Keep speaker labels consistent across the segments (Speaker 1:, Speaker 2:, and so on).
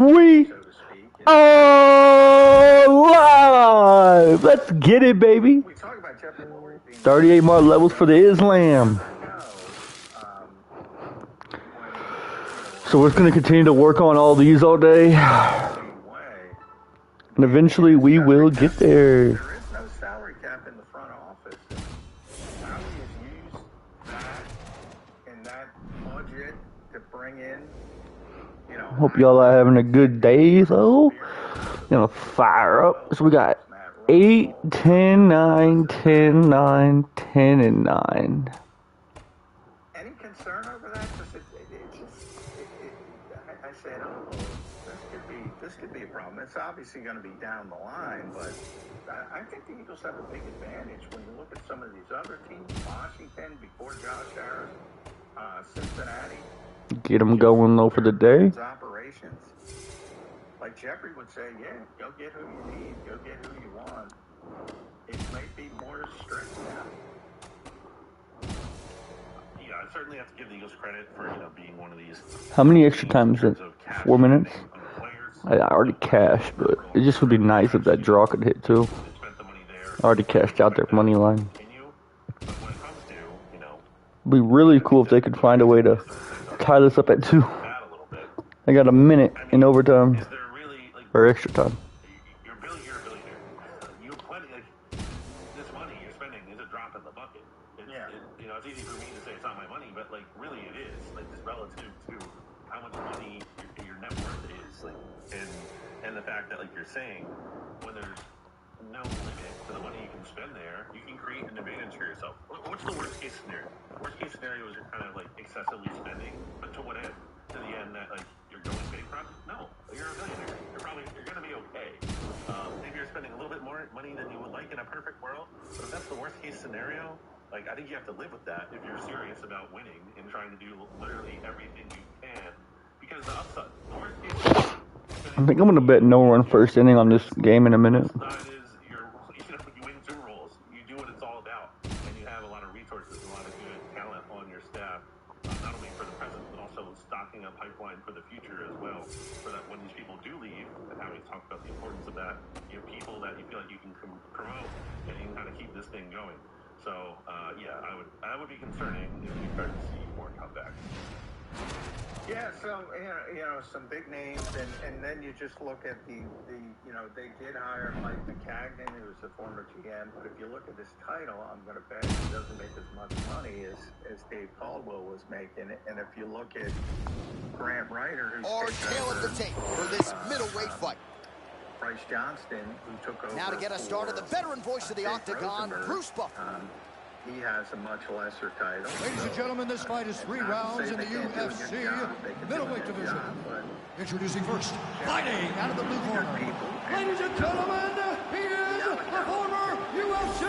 Speaker 1: We are live! Let's get it, baby! 38 more levels for the Islam. So we're going to continue to work on all these all day. And eventually we will get there.
Speaker 2: There is no salary cap in the front office. How do you use that in that budget to bring in, you know...
Speaker 1: Hope y'all are having a good day, though. Gonna fire up. So we got 8, 10, 9, 10, 9, 10, and 9.
Speaker 2: Any concern over that? Because I said, oh, this could be a problem. It's obviously going to be down the line, but I think the Eagles have a big advantage when you look at some of these other teams. Washington before Josh Harris, Cincinnati.
Speaker 1: Get them going though for the day.
Speaker 2: Operations. Like Jeffrey would say, yeah, go get who you need, go get who you want. It may be more strict now.
Speaker 3: Yeah, I certainly have to give the Eagles credit for, being one of these.
Speaker 1: How many extra times is it? 4 minutes? I already cashed, but it just would be nice if that draw could hit too. I already cashed out their money line. It'd be really cool if they could find a way to tie this up at 2. I got a minute in overtime. Or extra time.
Speaker 3: You're a billionaire. You have plenty, this money you're spending is a drop in the bucket. It's easy for me to say it's not my money, but, really it is. It's relative to how much money your net worth is. And the fact that, you're saying, when there's no limit to the money you can spend there, you can create an advantage for yourself. What's the worst case scenario? Worst case scenario is you're kind of, excessively spending, but to what end? To the end that, you're going bankrupt? No. You're a billionaire. You're going to be okay. Maybe you're spending a little bit more money than you would like in a perfect world, but if that's the worst case scenario, I think you have to live with that if you're serious about winning and trying to do literally everything you can. Because the upside, the worst case scenario,
Speaker 1: I think I'm going to bet no run first inning on this game in a minute.
Speaker 3: you win 2 roles. You do what it's all about, and you have a lot of resources, a lot of good talent on your staff, not only for the present, but also stocking a pipeline for the future as well, so that when these people do leave, and how we talked about the importance of that, you have people that you feel like you can promote, and you can kind of keep this thing going. So, I would be concerning if we start to see more comebacks.
Speaker 2: Yeah, so, some big names, and then you just look at the they did hire Mike McCagnon, who's a former GM, but if you look at his title, I'm going to bet he doesn't make as much money as Dave Caldwell was making. And if you look at Grant Ryder, who's
Speaker 4: our tail of the tape for this middleweight fight.
Speaker 2: Bryce Johnston, who took over.
Speaker 4: Now to get us started, the veteran voice of the Octagon, Bruce Buffer.
Speaker 2: He has a much lesser title.
Speaker 5: Ladies and gentlemen, this fight is 3 rounds in the UFC middleweight division. Introducing first, fighting out of the blue corner. Ladies and gentlemen, he is the former UFC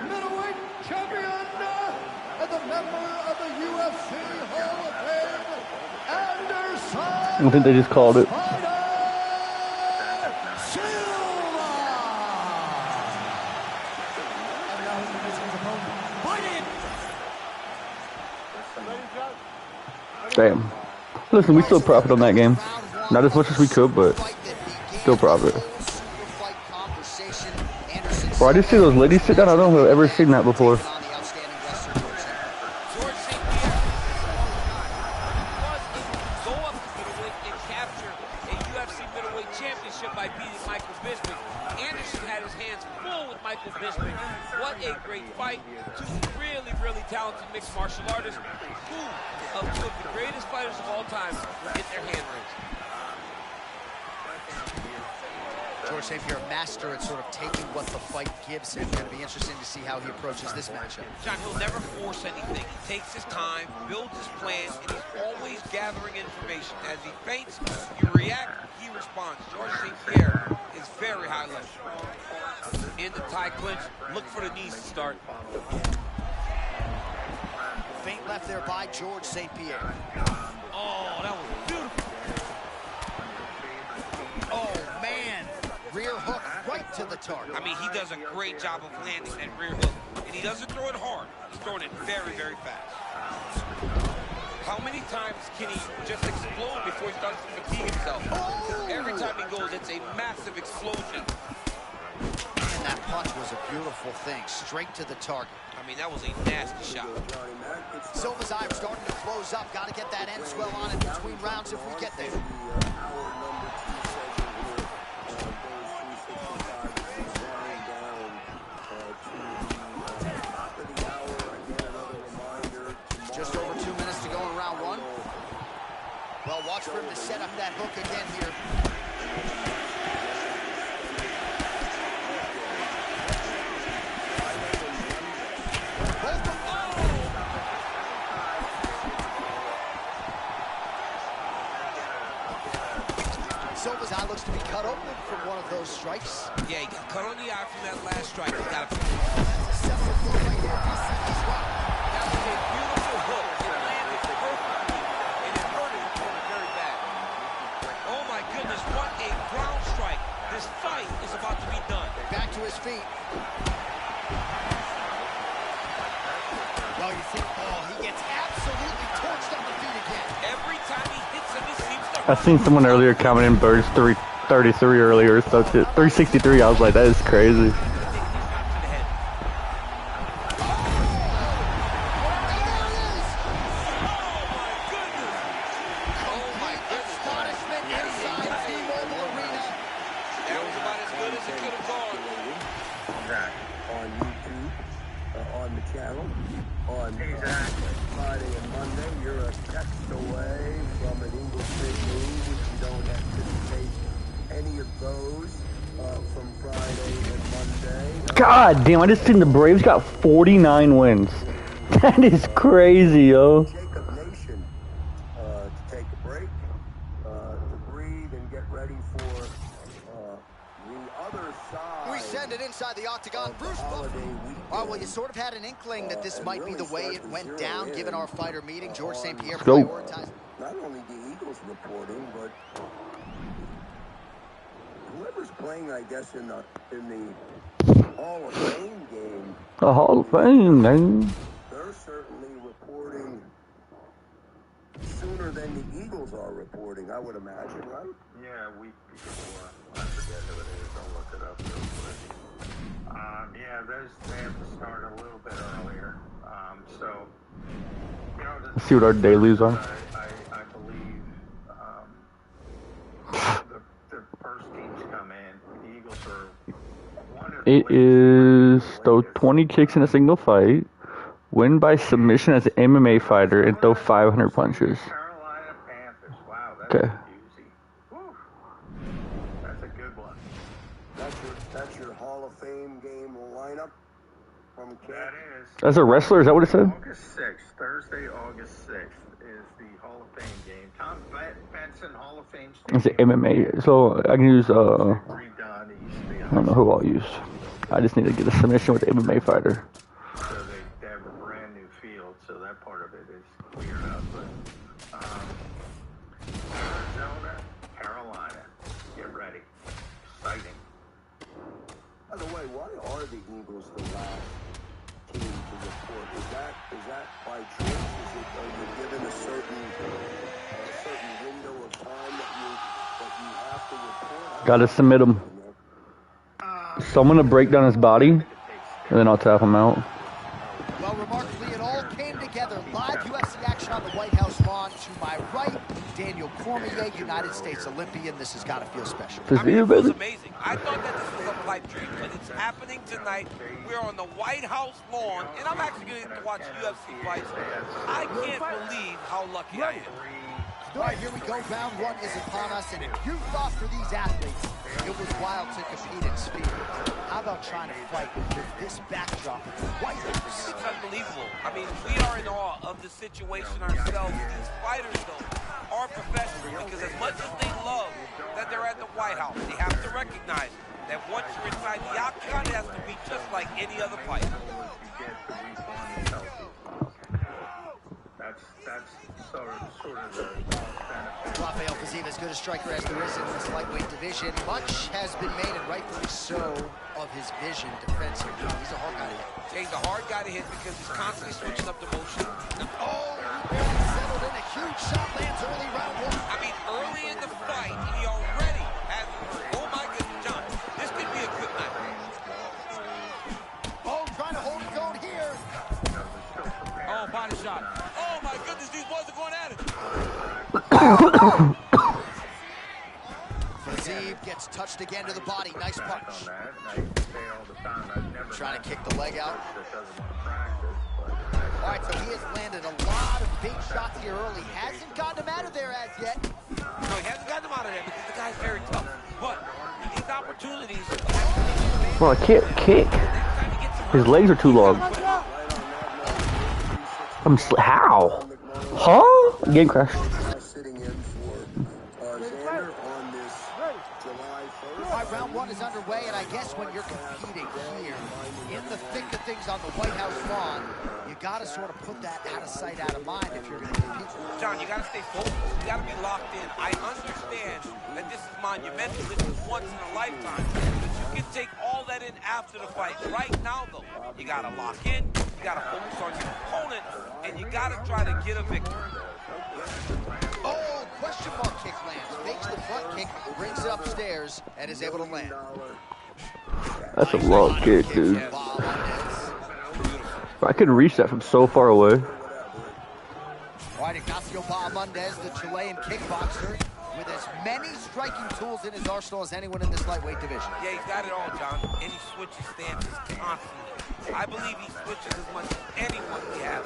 Speaker 5: middleweight champion and the member of the UFC Hall of Fame, Anderson.
Speaker 1: I think they just called it. Damn. Listen, we still profit on that game. Not as much as we could, but still profit. Bro, I just see those ladies sit down. I don't know if I've ever seen that before.
Speaker 6: What a great fight. 2 really talented mixed martial artists who of 2 of the greatest fighters of all time get their hand raised.
Speaker 4: George St. Pierre, a master at sort of taking what the fight gives him. Going to be interesting to see how he approaches this matchup.
Speaker 6: John, he'll never force anything. He takes his time, builds his plan, and he's always gathering information. As he feints, you react, he responds. George St. Pierre is very high level. In the tie clinch, look for the knees to start.
Speaker 4: Feint left there by George St. Pierre.
Speaker 6: Oh, that was beautiful.
Speaker 4: Oh, man. Rear hook right to the target.
Speaker 6: I mean, he does a great job of landing that rear hook. And he doesn't throw it hard. He's throwing it very, very fast. How many times can he just explode before he starts to fatigue himself? Every time he goes, it's a massive explosion.
Speaker 4: And that punch was a beautiful thing, straight to the target.
Speaker 6: I mean, that was a nasty shot.
Speaker 4: Silva's eye starting to close up. Got to get that end swell on in between rounds if we get there. Just over 2 minutes to go in round one. Well, watch for him to set up that hook again here. Silva's eye looks to be cut open from one of those strikes.
Speaker 6: Yeah, he got cut on the eye from that last strike. He got a...
Speaker 4: That's a separate blow right here.
Speaker 6: That was a beautiful hook. It landed perfectly, and it hurt him very bad. Oh my goodness, what a ground strike. This fight is about to be done.
Speaker 4: Back to his feet. Well, you think, oh, he gets absolutely torched on the feet again.
Speaker 6: Every time he hits him, it seems to hurt.
Speaker 1: I seen someone earlier comment in Birds 333 earlier, so 363. I was like, that is crazy. God damn, I just seen the Braves got 49 wins. That is crazy, yo.
Speaker 2: Jacob Nation to take a break, to breathe and get ready for the other side.
Speaker 4: We send it inside the octagon. Bruce Buffer. Oh, well, you sort of had an inkling that this might be the way it went down, given our fighter meeting. George St. Pierre prioritized.
Speaker 2: Not only the Eagles reporting, but whoever's playing, I guess, in the Hall of Fame game.
Speaker 1: The Hall of Fame, man.
Speaker 2: They're certainly reporting sooner than the Eagles are reporting, I would imagine, right? Yeah, a week before. I forget who it is. I'll look it up real quick. Yeah, they have to start a little bit earlier. So, you know,
Speaker 1: Let's see what our dailies are.
Speaker 2: I believe the first teams come in. The Eagles are.
Speaker 1: It is throw 20 kicks in a single fight, win by submission as an MMA fighter, and throw 500 punches.
Speaker 2: Carolina Panthers. Wow, that's
Speaker 1: Okay.
Speaker 2: easy. Whew. That's a good one. That's your Hall of Fame game lineup from camp. That is.
Speaker 1: As a wrestler, is that what it said?
Speaker 2: August 6th, Thursday, August 6th is the Hall of Fame game. Tom Benson Hall of Fame
Speaker 1: It's an
Speaker 2: Stadium.
Speaker 1: MMA, so I can use, I don't know who I'll use. I just need to get a submission with the MMA fighter.
Speaker 2: So they have a brand new field, so that part of it is cleared up. But Arizona, Carolina, get ready. Exciting. By the way, why are the Eagles the last team to report? Is that by choice? Are you given a certain window of time that you have to report?
Speaker 1: Gotta submit him. So I'm gonna break down his body, and then I'll tap him out.
Speaker 4: Well, remarkably, it all came together. Live UFC action on the White House lawn. To my right, Daniel Cormier, United States Olympian. This has got to feel special.
Speaker 6: I mean, it feels amazing. I thought that this was a pipe dream, but it's happening tonight. We're on the White House lawn, and I'm actually going to watch UFC fights. I can't believe how lucky I am.
Speaker 4: All right, here we go. Round one is upon us, and if you thought for these athletes it was wild to compete in speed, how about trying to fight with this backdrop of the White House?
Speaker 6: It's unbelievable. I mean, we are in awe of the situation ourselves. These fighters, though, are professionals because as much as they love that they're at the White House, they have to recognize that once you're inside the octagon, it has to be just like any other fight.
Speaker 2: That's sort of the benefit.
Speaker 4: Rafael Fiziev, as good a striker as there is in this lightweight division. Much has been made, and rightfully so, of his vision defensively. He's a hard guy to hit.
Speaker 6: He's a hard guy to hit because he's constantly switching up the motion.
Speaker 4: Oh, he barely settled in huge shot lands early round one.
Speaker 6: I mean, early in the fight, he already has, oh my goodness, John, this could be a good match.
Speaker 4: Oh, trying to hold his own here.
Speaker 6: Oh, body shot. Oh my goodness, these boys are going at it.
Speaker 4: Fazib gets touched again to the body. Nice punch. Trying to kick the leg out. All right, so he has landed a lot of big shots here early. Hasn't gotten him out of there as yet.
Speaker 6: No, he hasn't gotten him out of there because the guy's very tough. But these opportunities.
Speaker 1: Well, I can't kick. His legs are too long. How? Huh? Game crash.
Speaker 4: Round one is underway, and I guess when you're competing here, in the thick of things on the White House lawn, you got to sort of put that out of sight, out of mind if you're going to compete.
Speaker 6: John, you got to stay focused. You got to be locked in. I understand that this is monumental. This is once in a lifetime. But you can take all that in after the fight. Right now, though, you got to lock in. You got to focus on your opponent, and you got to try to get a victory.
Speaker 4: Oh, question mark kick lands. Fakes the front kick, brings it upstairs, and is able to land.
Speaker 1: That's a long kick, dude. I couldn't reach that from so far away.
Speaker 4: All right, Ignacio Bahamondes, the Chilean kickboxer, with as many striking tools in his arsenal as anyone in this lightweight division.
Speaker 6: Yeah, he's got it all, John. And he switches stances constantly. I believe he switches as much as anyone we have.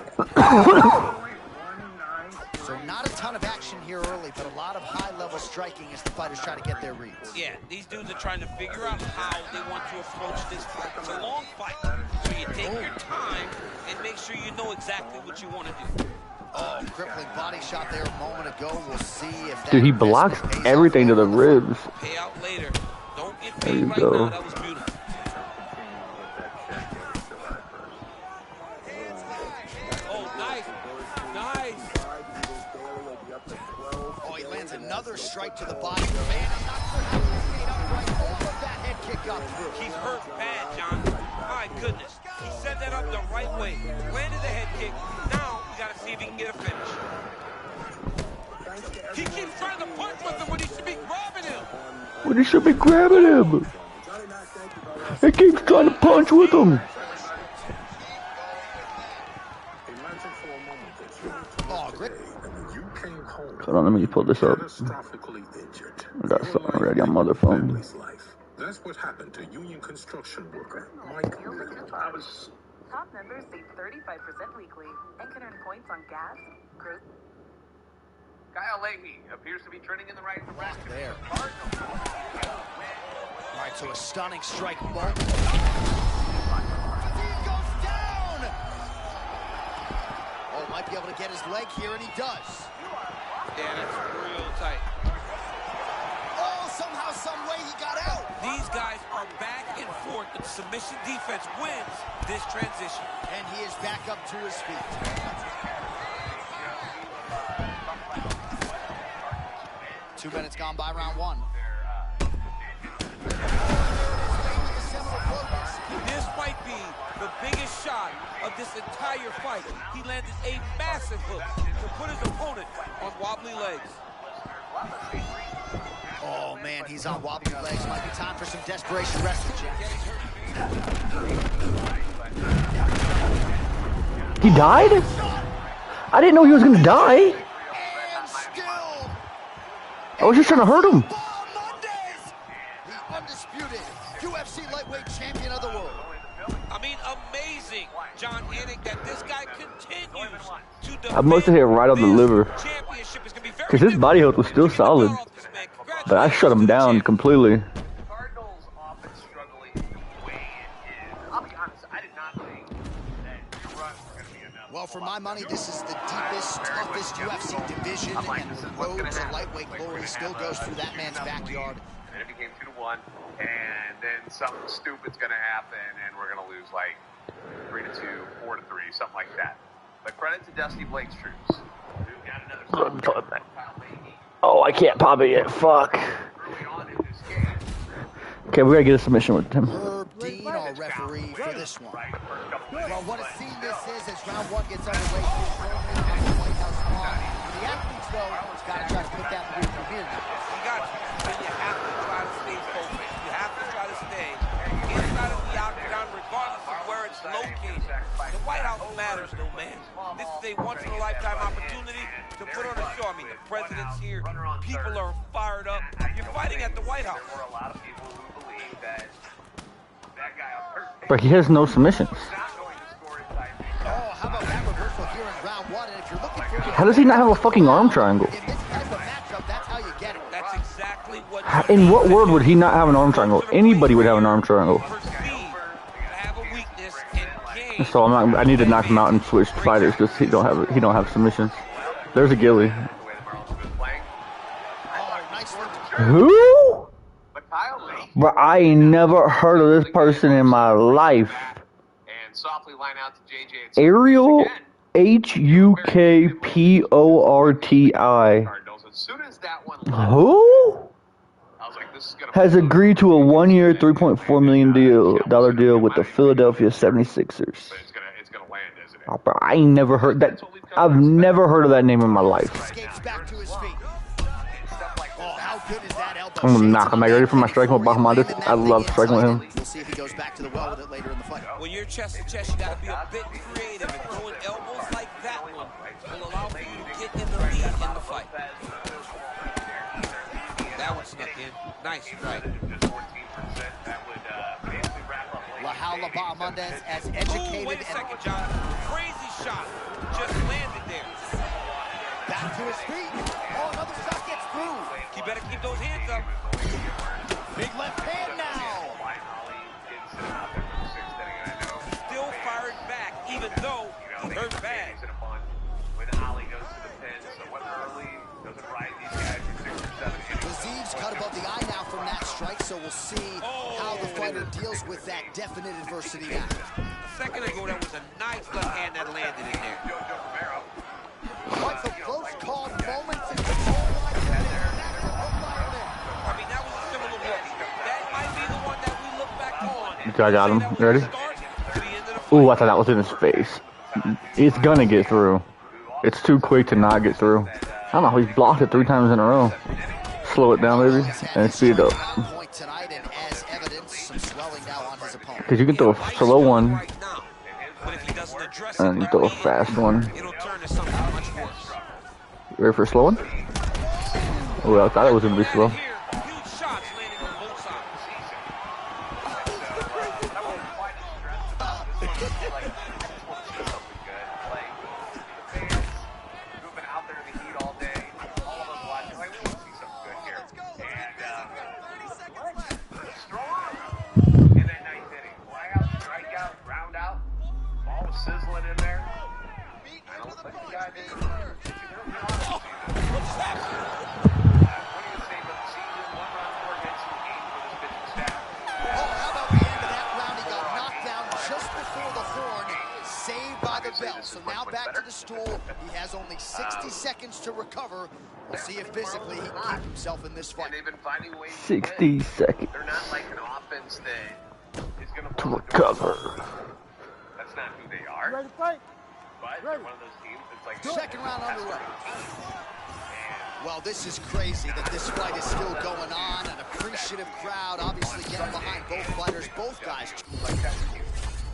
Speaker 4: So not a ton of action here early, but a lot of high-level striking as the fighters try to get their reads.
Speaker 6: Yeah, these dudes are trying to figure out how they want to approach this fight. It's a long fight, so you take your time and make sure you know exactly what you want to do.
Speaker 4: Oh, crippling body shot there a moment ago. We'll see if that...
Speaker 1: Dude, he blocks everything to the ribs.
Speaker 6: Pay out later. Don't get
Speaker 1: There
Speaker 6: paid
Speaker 1: you
Speaker 6: right
Speaker 1: go.
Speaker 6: now. That was beautiful. Oh, nice. Nice.
Speaker 4: Oh, he lands another strike to the body. Man, I'm not sure how he stayed upright. All of that head kick up.
Speaker 6: He's hurt bad, John. My goodness. He set that up the right way. Landed the head kick. Now, we got to see if he can get a finish. He keeps trying to punch with him when he should be grabbing him.
Speaker 1: When he should be grabbing him. He keeps trying to punch with him.
Speaker 4: Oh, great.
Speaker 1: Hold on, let me pull this up. I got something already on my other phone.
Speaker 7: That's what happened to union construction worker Mike Miller.
Speaker 8: Top members save 35% weekly and can earn points on gas, cruise.
Speaker 9: Kyle Leahy appears to be trending in the right direction.
Speaker 4: There. All right, so a stunning strike moment. He goes down! Oh, might be able to get his leg here, and he does.
Speaker 6: Yeah, that's real tight.
Speaker 4: Oh, somehow, some way he got out.
Speaker 6: These guys are back and forth, and submission defense wins this transition.
Speaker 4: And he is back up to his feet. 2 minutes gone by round one.
Speaker 6: This might be the biggest shot of this entire fight. He landed a massive hook to put his opponent on wobbly legs.
Speaker 4: Oh, man, he's on wobbly legs. Might be time for some desperation wrestling, Jack.
Speaker 1: He died? I didn't know he was gonna die.
Speaker 4: And still,
Speaker 1: I was just trying to hurt him.
Speaker 4: Bahamondes, the undisputed UFC lightweight champion of the world.
Speaker 6: I mean, amazing, John Anik, that this guy continues to defend.
Speaker 1: I must have hit right on the liver.
Speaker 6: Championship is gonna be very
Speaker 1: Because his body health was still solid. But I shut him down completely.
Speaker 9: Cardinals often struggling way it is. I'll be honest, I did not think that your run was going to be enough.
Speaker 4: Well, for my money, this is the deepest, toughest UFC division, and the road to lightweight glory still goes through that man's backyard.
Speaker 9: And then it became 2-1, and then something stupid's going to happen, and we're going to lose like 3-2, 4-3, something like that. But credit to Dusty Blake's troops. We've got another
Speaker 1: Oh, I can't pop it yet. Fuck. Okay, we gotta get a submission with him.
Speaker 4: Herb Dean, our referee for this one. Well, what a scene this is as round one gets underway. The White House lawn. The athletes, though, got to try to put that in the rearview mirror now.
Speaker 6: You got to. And you have to try to stay focused. You have to try to stay inside of the octagon, regardless of where it's located. The White House matters, though, man. This is a once-in-a-lifetime opportunity to put on a show. I mean, the president's here. People are fired up. You're fighting at the White House.
Speaker 9: There were a lot of people who believe that guy on purpose.
Speaker 1: But he has no submissions.
Speaker 4: How about that reversal here in round one? And if you're looking for
Speaker 1: How does he not have a fucking arm triangle?
Speaker 4: in this type of matchup, that's how you get it.
Speaker 6: That's exactly what.
Speaker 1: In what world would he not have an arm triangle? Anybody would have an arm triangle.
Speaker 6: Have a weakness and gain.
Speaker 1: So I need to knock him out and switch fighters because he don't have submissions. There's a Gilly. Who? But I ain't never heard of this person in my life.
Speaker 9: And softly line out to JJ.
Speaker 1: Ariel Hukporti.
Speaker 9: As soon as that one
Speaker 1: Who? Has agreed to a 1-year, $3.4 million deal with the Philadelphia 76ers.
Speaker 9: It's gonna land, isn't it?
Speaker 1: Oh, bro, I ain't never heard that. I've never heard of that name in my life.
Speaker 4: Escapes back to his feet. Oh, how good is that elbow?
Speaker 1: I'm gonna knock him. Are you ready for my striking with Bahamas? I love striking with him.
Speaker 4: We'll see if he goes back to the well with it later in the fight.
Speaker 6: When you're chest to chest, you gotta be a bit creative, and throwing elbows like that one will allow for you to get in the lead in the fight. That one snuck in. Nice strike.
Speaker 4: Lahala Bahamondes as educated.
Speaker 6: Ooh, wait a second, John. Crazy shot. Just landed there.
Speaker 4: Back to his feet. Oh, another shot gets through.
Speaker 6: You better keep those hands up.
Speaker 4: Big left hand now.
Speaker 6: Still fired back, even though he hurt bad.
Speaker 4: Laziv's cut above the eye now from that strike, so we'll see how the fighter deals with that definite adversity now.
Speaker 6: A second ago, that was a nice left hand that landed in there.
Speaker 4: Quite some close call moments in control right there.
Speaker 6: I mean, that was a similar look. That might be the one that we look back on.
Speaker 1: I got him. You ready? Ooh, I thought that was in his face. It's gonna get through. It's too quick to not get through. I don't know how he's blocked it 3 times in a row. Slow it down, baby, and speed it up. Because you can throw a slow one and throw a fast one. You ready for a slow one? Oh, I thought it was going to be slow.
Speaker 4: So now back to the stool. He has only 60 seconds to recover. We'll see if physically he can keep himself in this fight.
Speaker 9: And they've been finding ways
Speaker 1: 60 seconds.
Speaker 9: They're not like an offense that is going
Speaker 1: to recover.
Speaker 9: That's not who they are.
Speaker 4: Ready to fight?
Speaker 9: But they're one of those teams that's like...
Speaker 4: Second round underway. Well, this is crazy that this fight is still going on. An appreciative crowd obviously getting behind both fighters, both guys.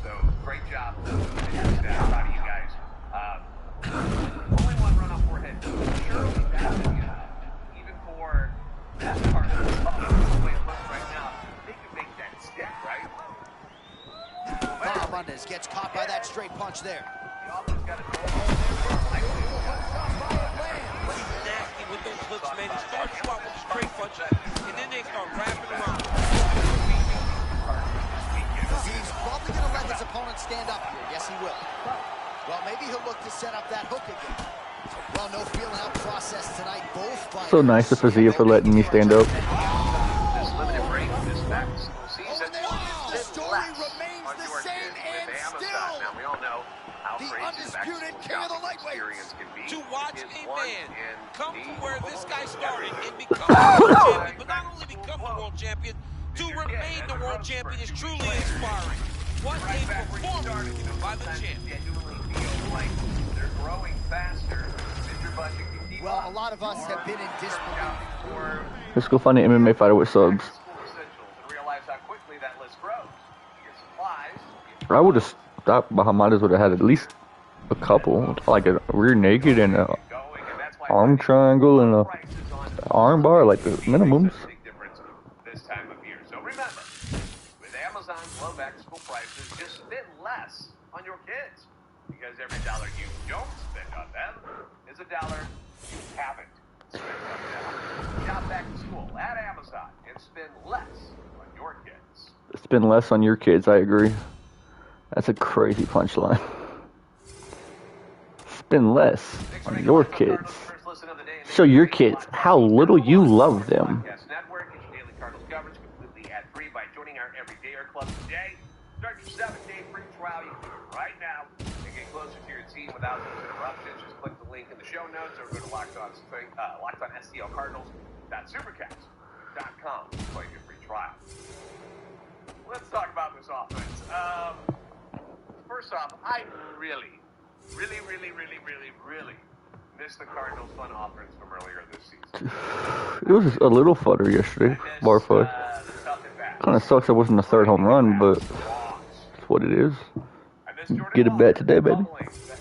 Speaker 9: So, great job. Proud of you guys. Only one run off forehead. Surely that's even for that part of the way it looks right now, they can make that stick, right?
Speaker 4: Bahamondes gets caught by that straight punch there.
Speaker 9: The offense got it.
Speaker 6: He's nasty with those hooks, man. He starts you out with a straight punch, and then they start wrapping around.
Speaker 4: He's probably going to let his opponent stand up here. Yes, he will. Well, maybe he'll look to set up that hook again. Well, no feeling out process tonight. Both fighters.
Speaker 1: So nice of Fazia for letting me stand up.
Speaker 9: This limited break, this back season.
Speaker 4: The story remains the same and still.
Speaker 9: Now, we all know how
Speaker 4: the
Speaker 9: crazy
Speaker 4: undisputed king of the lightweights.
Speaker 6: To watch a man come from where this guy started and become the world champion, but not only become the world champion, to remain the world champion is truly inspiring. What a performance by the champion.
Speaker 9: Genuinely feel like they're growing faster. Mr. Bush,
Speaker 4: Well, a lot of us have been in disbelief.
Speaker 1: Let's go find an MMA fighter with subs. I would have stopped behind. Might as well have had at least a couple, like a rear naked and a arm triangle and a arm bar, like the minimums.
Speaker 9: This time of year. So remember, with Amazon's low back-to-school prices, just spend less on your kids. Because every dollar you don't spend on them is a dollar you haven't spent on them. Shop back to school at Amazon and spend less on your kids.
Speaker 1: Spend less on your kids, I agree. That's a crazy punchline. Spend less on your kids. Show your kids how little you love them.
Speaker 9: By joining our Everydayer Club today. Start your 7-day free trial. You can do it right now and get closer to your team without those interruptions. Just click the link in the show notes or go to LockedOnSTLCardinals.supercast.com to play your free trial. Let's talk about this offense. First off, I really missed the Cardinals' fun offense from earlier this season.
Speaker 1: It was a little fodder yesterday, bar fud. Kind of sucks I wasn't the third home run, but it's what it is. Get it back today, baby.
Speaker 9: The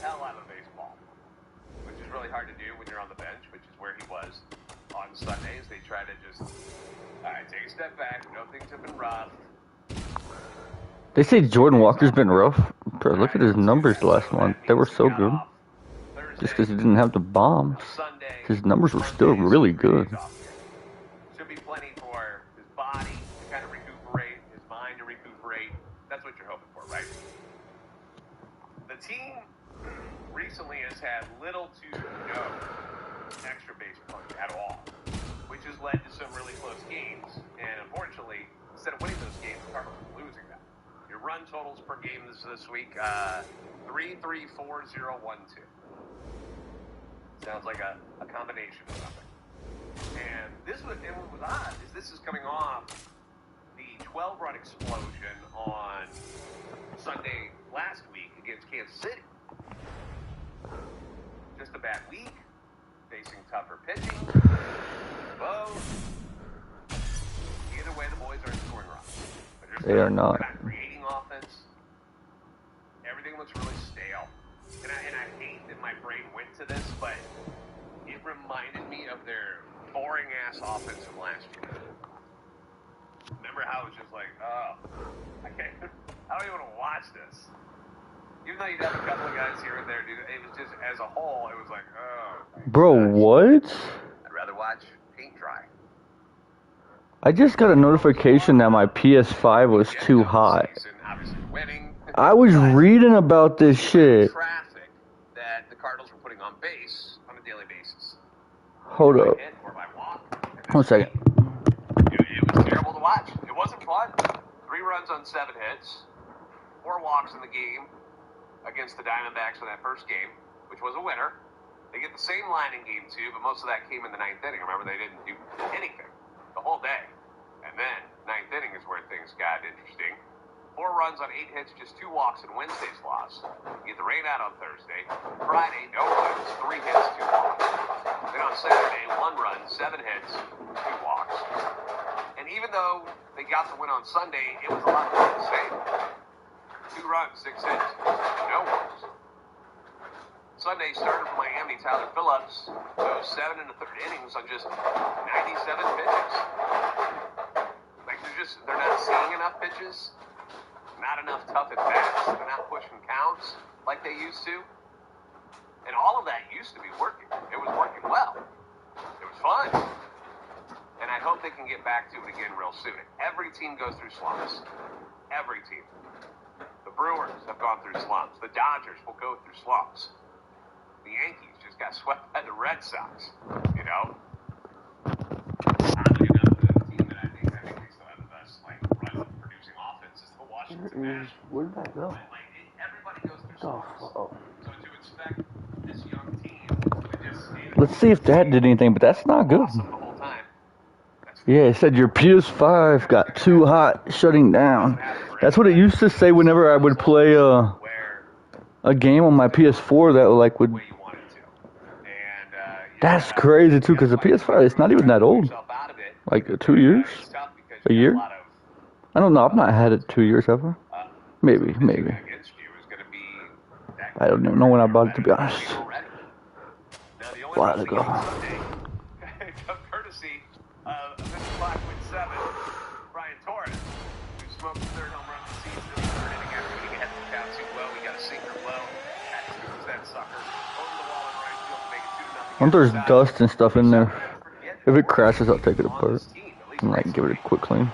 Speaker 9: hell out of baseball, which is really hard to do when you're on the bench, which is where he was on Sundays. They try to just take a step back. We know things have been rough.
Speaker 1: They say Jordan Walker's been rough. Bro, look at his numbers last month. They were so good. Just because he didn't have the bombs, his numbers were still really good.
Speaker 9: Should be plenty for his body to kind of recuperate, his mind to recuperate. That's what you're hoping for, right? The team recently has had little to no extra base punch at all, which has led to some really close games. And unfortunately, instead of winning those games, the Cardinals are losing them. Your run totals per game this week, 3-3-4-0-1-2. Sounds like a combination of something. And what was odd is this is coming off the 12-run explosion on Sunday last week against Kansas City. Just a bad week, facing tougher pitching. Both. Either way, the boys aren't scoring runs.
Speaker 1: They are not.
Speaker 9: They're not creating offense. Everything looks really stale. And I hate that my brain went to this, but it reminded me of their boring-ass offense from last year. Remember how it was just like, oh, I don't even want to watch this. Even though you'd have a couple of guys here and there, dude, it was just, as a whole, it was like, oh.
Speaker 1: Bro, what?
Speaker 9: I'd rather watch paint dry.
Speaker 1: I just got a notification that my PS5 was too hot. I was reading about this shit.
Speaker 9: Traffic that the Cardinals were putting on base on a daily basis.
Speaker 1: Hold up. 1 second.
Speaker 9: It was terrible to watch. It wasn't fun. 3 runs on 7 hits. 4 walks in the game against the Diamondbacks in that first game, which was a winner. They get the same line in game 2, but most of that came in the 9th inning. Remember, they didn't do anything the whole day. And then 9th inning is where things got interesting. 4 runs on 8 hits, just 2 walks in Wednesday's loss. You get the rain out on Thursday. Friday, no runs, 3 hits, 2 walks. Then on Saturday, 1 run, 7 hits, 2 walks. And even though they got the win on Sunday, it was a lot more the same. 2 runs, 6 hits, no walks. Sunday starter for Miami, Tyler Phillips, goes 7 1/3 innings on just 97 pitches. Like they're not seeing enough pitches. Not enough tough at bats. They're not pushing counts like they used to. And all of that used to be working. It was working well. It was fun. And I hope they can get back to it again real soon. Every team goes through slumps. Every team. The Brewers have gone through slumps. The Dodgers will go through slumps. The Yankees just got swept by the Red Sox. You know? Oddly enough, the team that I think they still have the best run-producing offense is the Washington Nationals.
Speaker 1: Where did that go?
Speaker 9: Everybody goes through slumps. So to expect this young team to just stay.
Speaker 1: Let's see if that did anything, but that's not good.
Speaker 9: Awesome the whole time.
Speaker 1: Yeah, it said your PS5 got too hot, shutting down. That's what it used to say whenever I would play a game on my PS4 that would
Speaker 9: way you wanted to. And
Speaker 1: That's crazy too, because the PS5 it's not even that old. Like 2 years, a year. I don't know. I've not had it 2 years ever. Maybe. I don't even know when I bought it, to be honest. A while ago.
Speaker 9: Courtesy of Mr. 5.7, Brian Torres, who smoked the third home run of the season in the third inning after getting ahead of the count too low. He got a sinker low. Had to scoop that sucker over the wall in right field to make it 2-0.
Speaker 1: I wonder if there's dust and stuff in there. If it crashes, I'll take it apart and like give it a quick clean.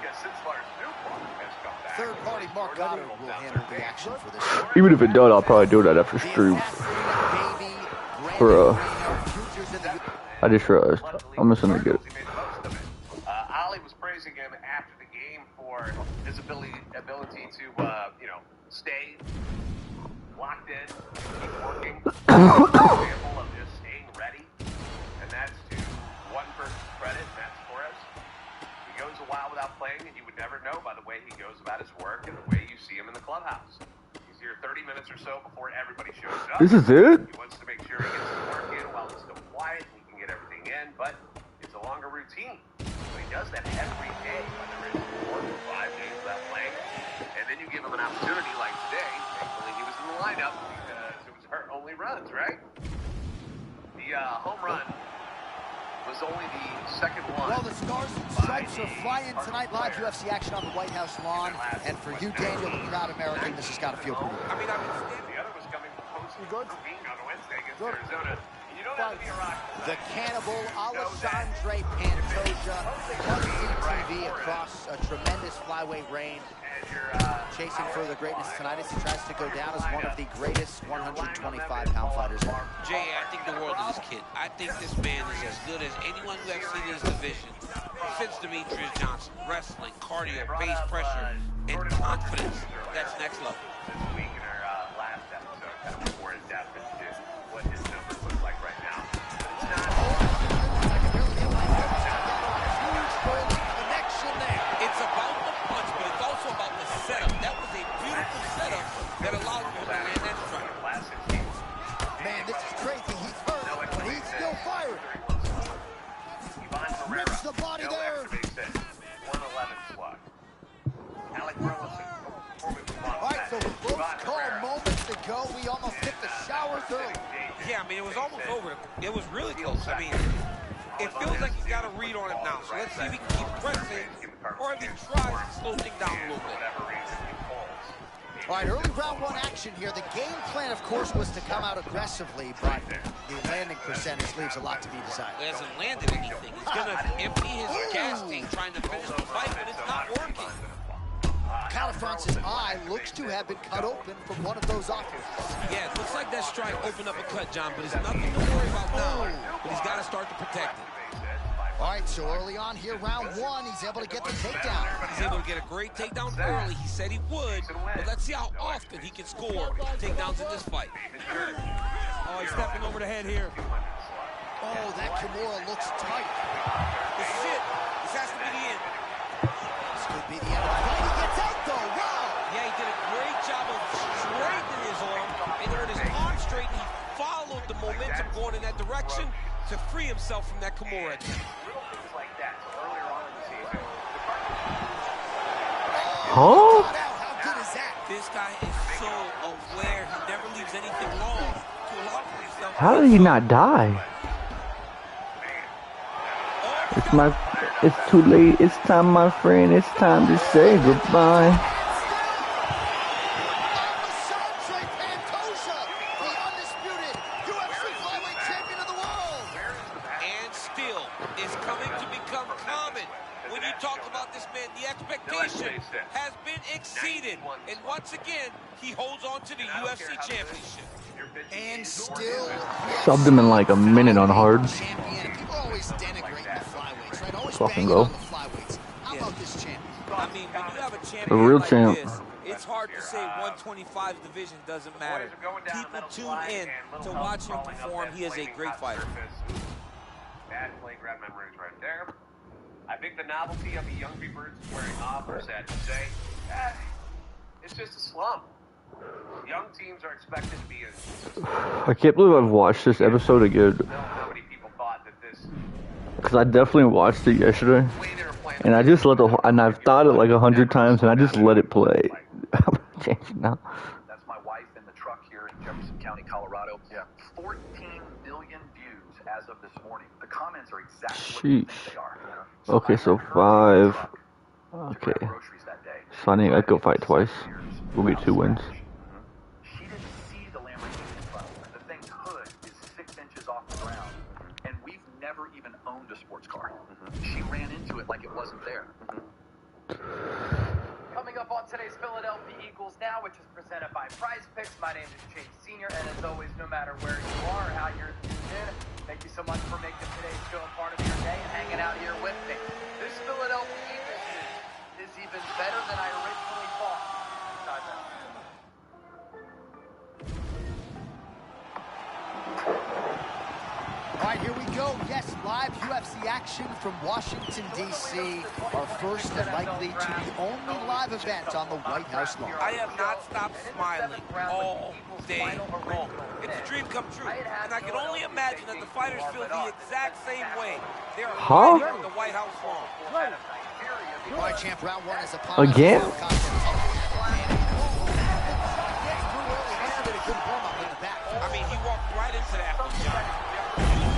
Speaker 4: Third-party Mark Goddard will handle the action for this.
Speaker 1: Even if it does, I'll probably do that after stream. For I just realized I'm missing to get it.
Speaker 9: Ali was praising him after the game for his ability to stay locked in, keep working. Example of just staying ready, and that's to one person's credit, and that's Torres. He goes a while without playing, and you would never know by the way he goes about his work and the way you see him in the clubhouse. He's here 30 minutes or so before everybody shows up.
Speaker 1: This is it?
Speaker 9: He wants to make sure he gets his work in while it's still quiet, and he can get everything in, but it's a longer routine. So he does that every day, whether it's 4 or 5 days without playing, and then you give him an opportunity like today. Thankfully, he was in the lineup because it was her only runs, right? The home run was only the second one.
Speaker 4: Well, the Stars and Stripes are flying tonight. Live UFC action on the White House lawn. And for you, Daniel, the proud American, this has got to feel pretty good.
Speaker 9: I mean, the other was coming post being on Wednesday against Arizona. You don't have to be a rock.
Speaker 4: The cannibal Alessandre Pantoja, TV across a tremendous flyweight range. Chasing further greatness tonight as he tries to go down as one of the greatest 125-pound fighters ever.
Speaker 6: Jay, I think the world of this kid. I think this man is as good as anyone who I've seen in this division since Demetrius Johnson. Wrestling, cardio, base pressure, and confidence. That's next level.
Speaker 9: This week in our last episode, kind of more in depth into what his numbers look like right now. It's not
Speaker 4: connection there.
Speaker 6: It's about the punch, but it's also about the setup. That was a beautiful setup that allowed him to land that strike.
Speaker 4: Man, this is crazy. He's hurt, but he's still firing. Rips the body there.
Speaker 9: 111 slug. Alec Burleson.
Speaker 4: All right, so with close call moments to go, we almost hit the showers early.
Speaker 6: Yeah, I mean, it was almost over. It was really close. I mean, it feels like he's got a read on him now. So let's see if he can keep pressing or if he tries to slow things down a little bit.
Speaker 4: All right, early round one action here. The game plan, of course, was to come out aggressively, but the landing percentage leaves a lot to be desired.
Speaker 6: He hasn't landed anything. He's going to empty his gas tank trying to finish the fight, but it's not working.
Speaker 4: Califrance's eye looks to have been cut open from one of those offers.
Speaker 6: Yeah, it looks like that strike opened up a cut, John, but it's nothing to worry about now. But he's got to start to protect it.
Speaker 4: All right, so early on here, round one, he's able to get the takedown.
Speaker 6: He's able to get a great takedown early. He said he would, but let's see how often he can score takedowns in this fight.
Speaker 5: Oh, he's stepping over the head here.
Speaker 4: Oh, that Kimura looks tight.
Speaker 6: This is it. This has to be the end.
Speaker 4: This could be the end of the fight. He gets out, though. Wow.
Speaker 6: Yeah, he did a great job of straightening his arm, and then when his arm straightened, he followed the momentum going in that direction to free himself from that Kimura.
Speaker 1: Huh?
Speaker 4: How good is that?
Speaker 6: This guy is so aware. He never leaves anything long to allow for himself.
Speaker 1: How did he not die? It's too late. It's time, my friend. It's time to say goodbye.
Speaker 4: Alessandre Pantoja, the undisputed UFC flyweight champion of the world.
Speaker 6: And still is coming to become common. When you talk about this man, the expectation has been exceeded. And once again, he holds on to the UFC championship.
Speaker 4: And still,
Speaker 1: Subbed him in like a minute on hard.
Speaker 4: champion. People always denigrate the flyweights, right? Always
Speaker 1: Fucking
Speaker 4: banging
Speaker 1: go.
Speaker 4: on the flyweights. How about this champion?
Speaker 6: I mean, when you have a champion
Speaker 1: A real
Speaker 6: like
Speaker 1: champ.
Speaker 6: this, it's hard to say 125 division doesn't matter. People tune in to watch him perform. He is a great fighter.
Speaker 9: Bad play grab memories right there. I think the novelty of the young Birds wearing off are sad to say. It's just a slump. Young teams are expected to be in.
Speaker 1: I can't believe I've watched this episode again.
Speaker 9: How many people thought
Speaker 1: Because I definitely watched it yesterday, and I just let the and I've thought it like 100 times, and I just let it play. I'm changing now.
Speaker 10: That's my wife in the truck here in Jefferson County, Colorado. Yeah. 14 million views as of this morning. The comments are exactly what you think they are. So
Speaker 1: okay, so 5. Okay. So I need I go fight twice. We'll get 2 wins.
Speaker 10: She didn't see the Lamborghini in front of her. The thing's hood is 6 inches off the ground, and we've never even owned a sports car. She ran into it like it wasn't there.
Speaker 9: Coming up on today's Philadelphia Eagles Now, which is presented by Prize Picks. My name is Chase Sr., and as always, no matter where you are or how you're tuned in, thank you so much for making today's show a part of your day and hanging out here with me. This Philadelphia Eagles is even better than I originally thought.
Speaker 4: All right, here we go. Yes, live UFC action from Washington, D.C. Our first and likely to be only live event on the White House lawn.
Speaker 6: I have not stopped smiling all day long. It's a dream come true, and I can only imagine that the fighters feel the exact same way. They are fighting on the White House lawn.
Speaker 4: All right, champ, round 1 is upon us.
Speaker 1: Again?
Speaker 6: I mean, he walked right into that one, John.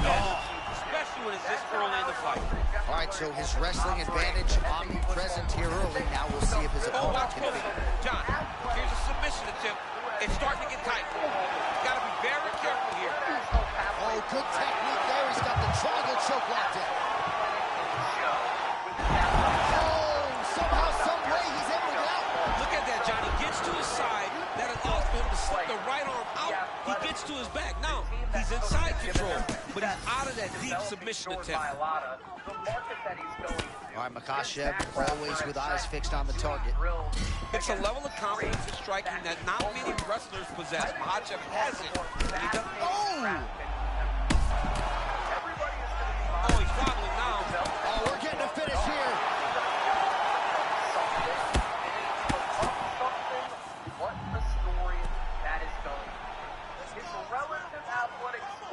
Speaker 6: Especially when it's this early in the fight.
Speaker 4: All right, so his wrestling advantage omnipresent here early. Now we'll see if his opponent can fit.
Speaker 6: John, here's a submission attempt. It's starting to get tight. Got to be very careful here.
Speaker 4: Oh, good technique there. He's got the triangle choke locked in. Oh, somehow, some way, he's able to get out.
Speaker 6: Look at that, John. He gets to his side. That allows for him to slip the right arm out. He gets to his back. Now, he's in side control, but he's out of that deep submission attempt.
Speaker 4: All right, Makhachev always with eyes fixed on the target.
Speaker 6: It's a level of confidence in striking that not many wrestlers possess. Makhachev has it. He does. Oh! Oh, he's wobbling now.
Speaker 4: Oh, we're getting a finish here.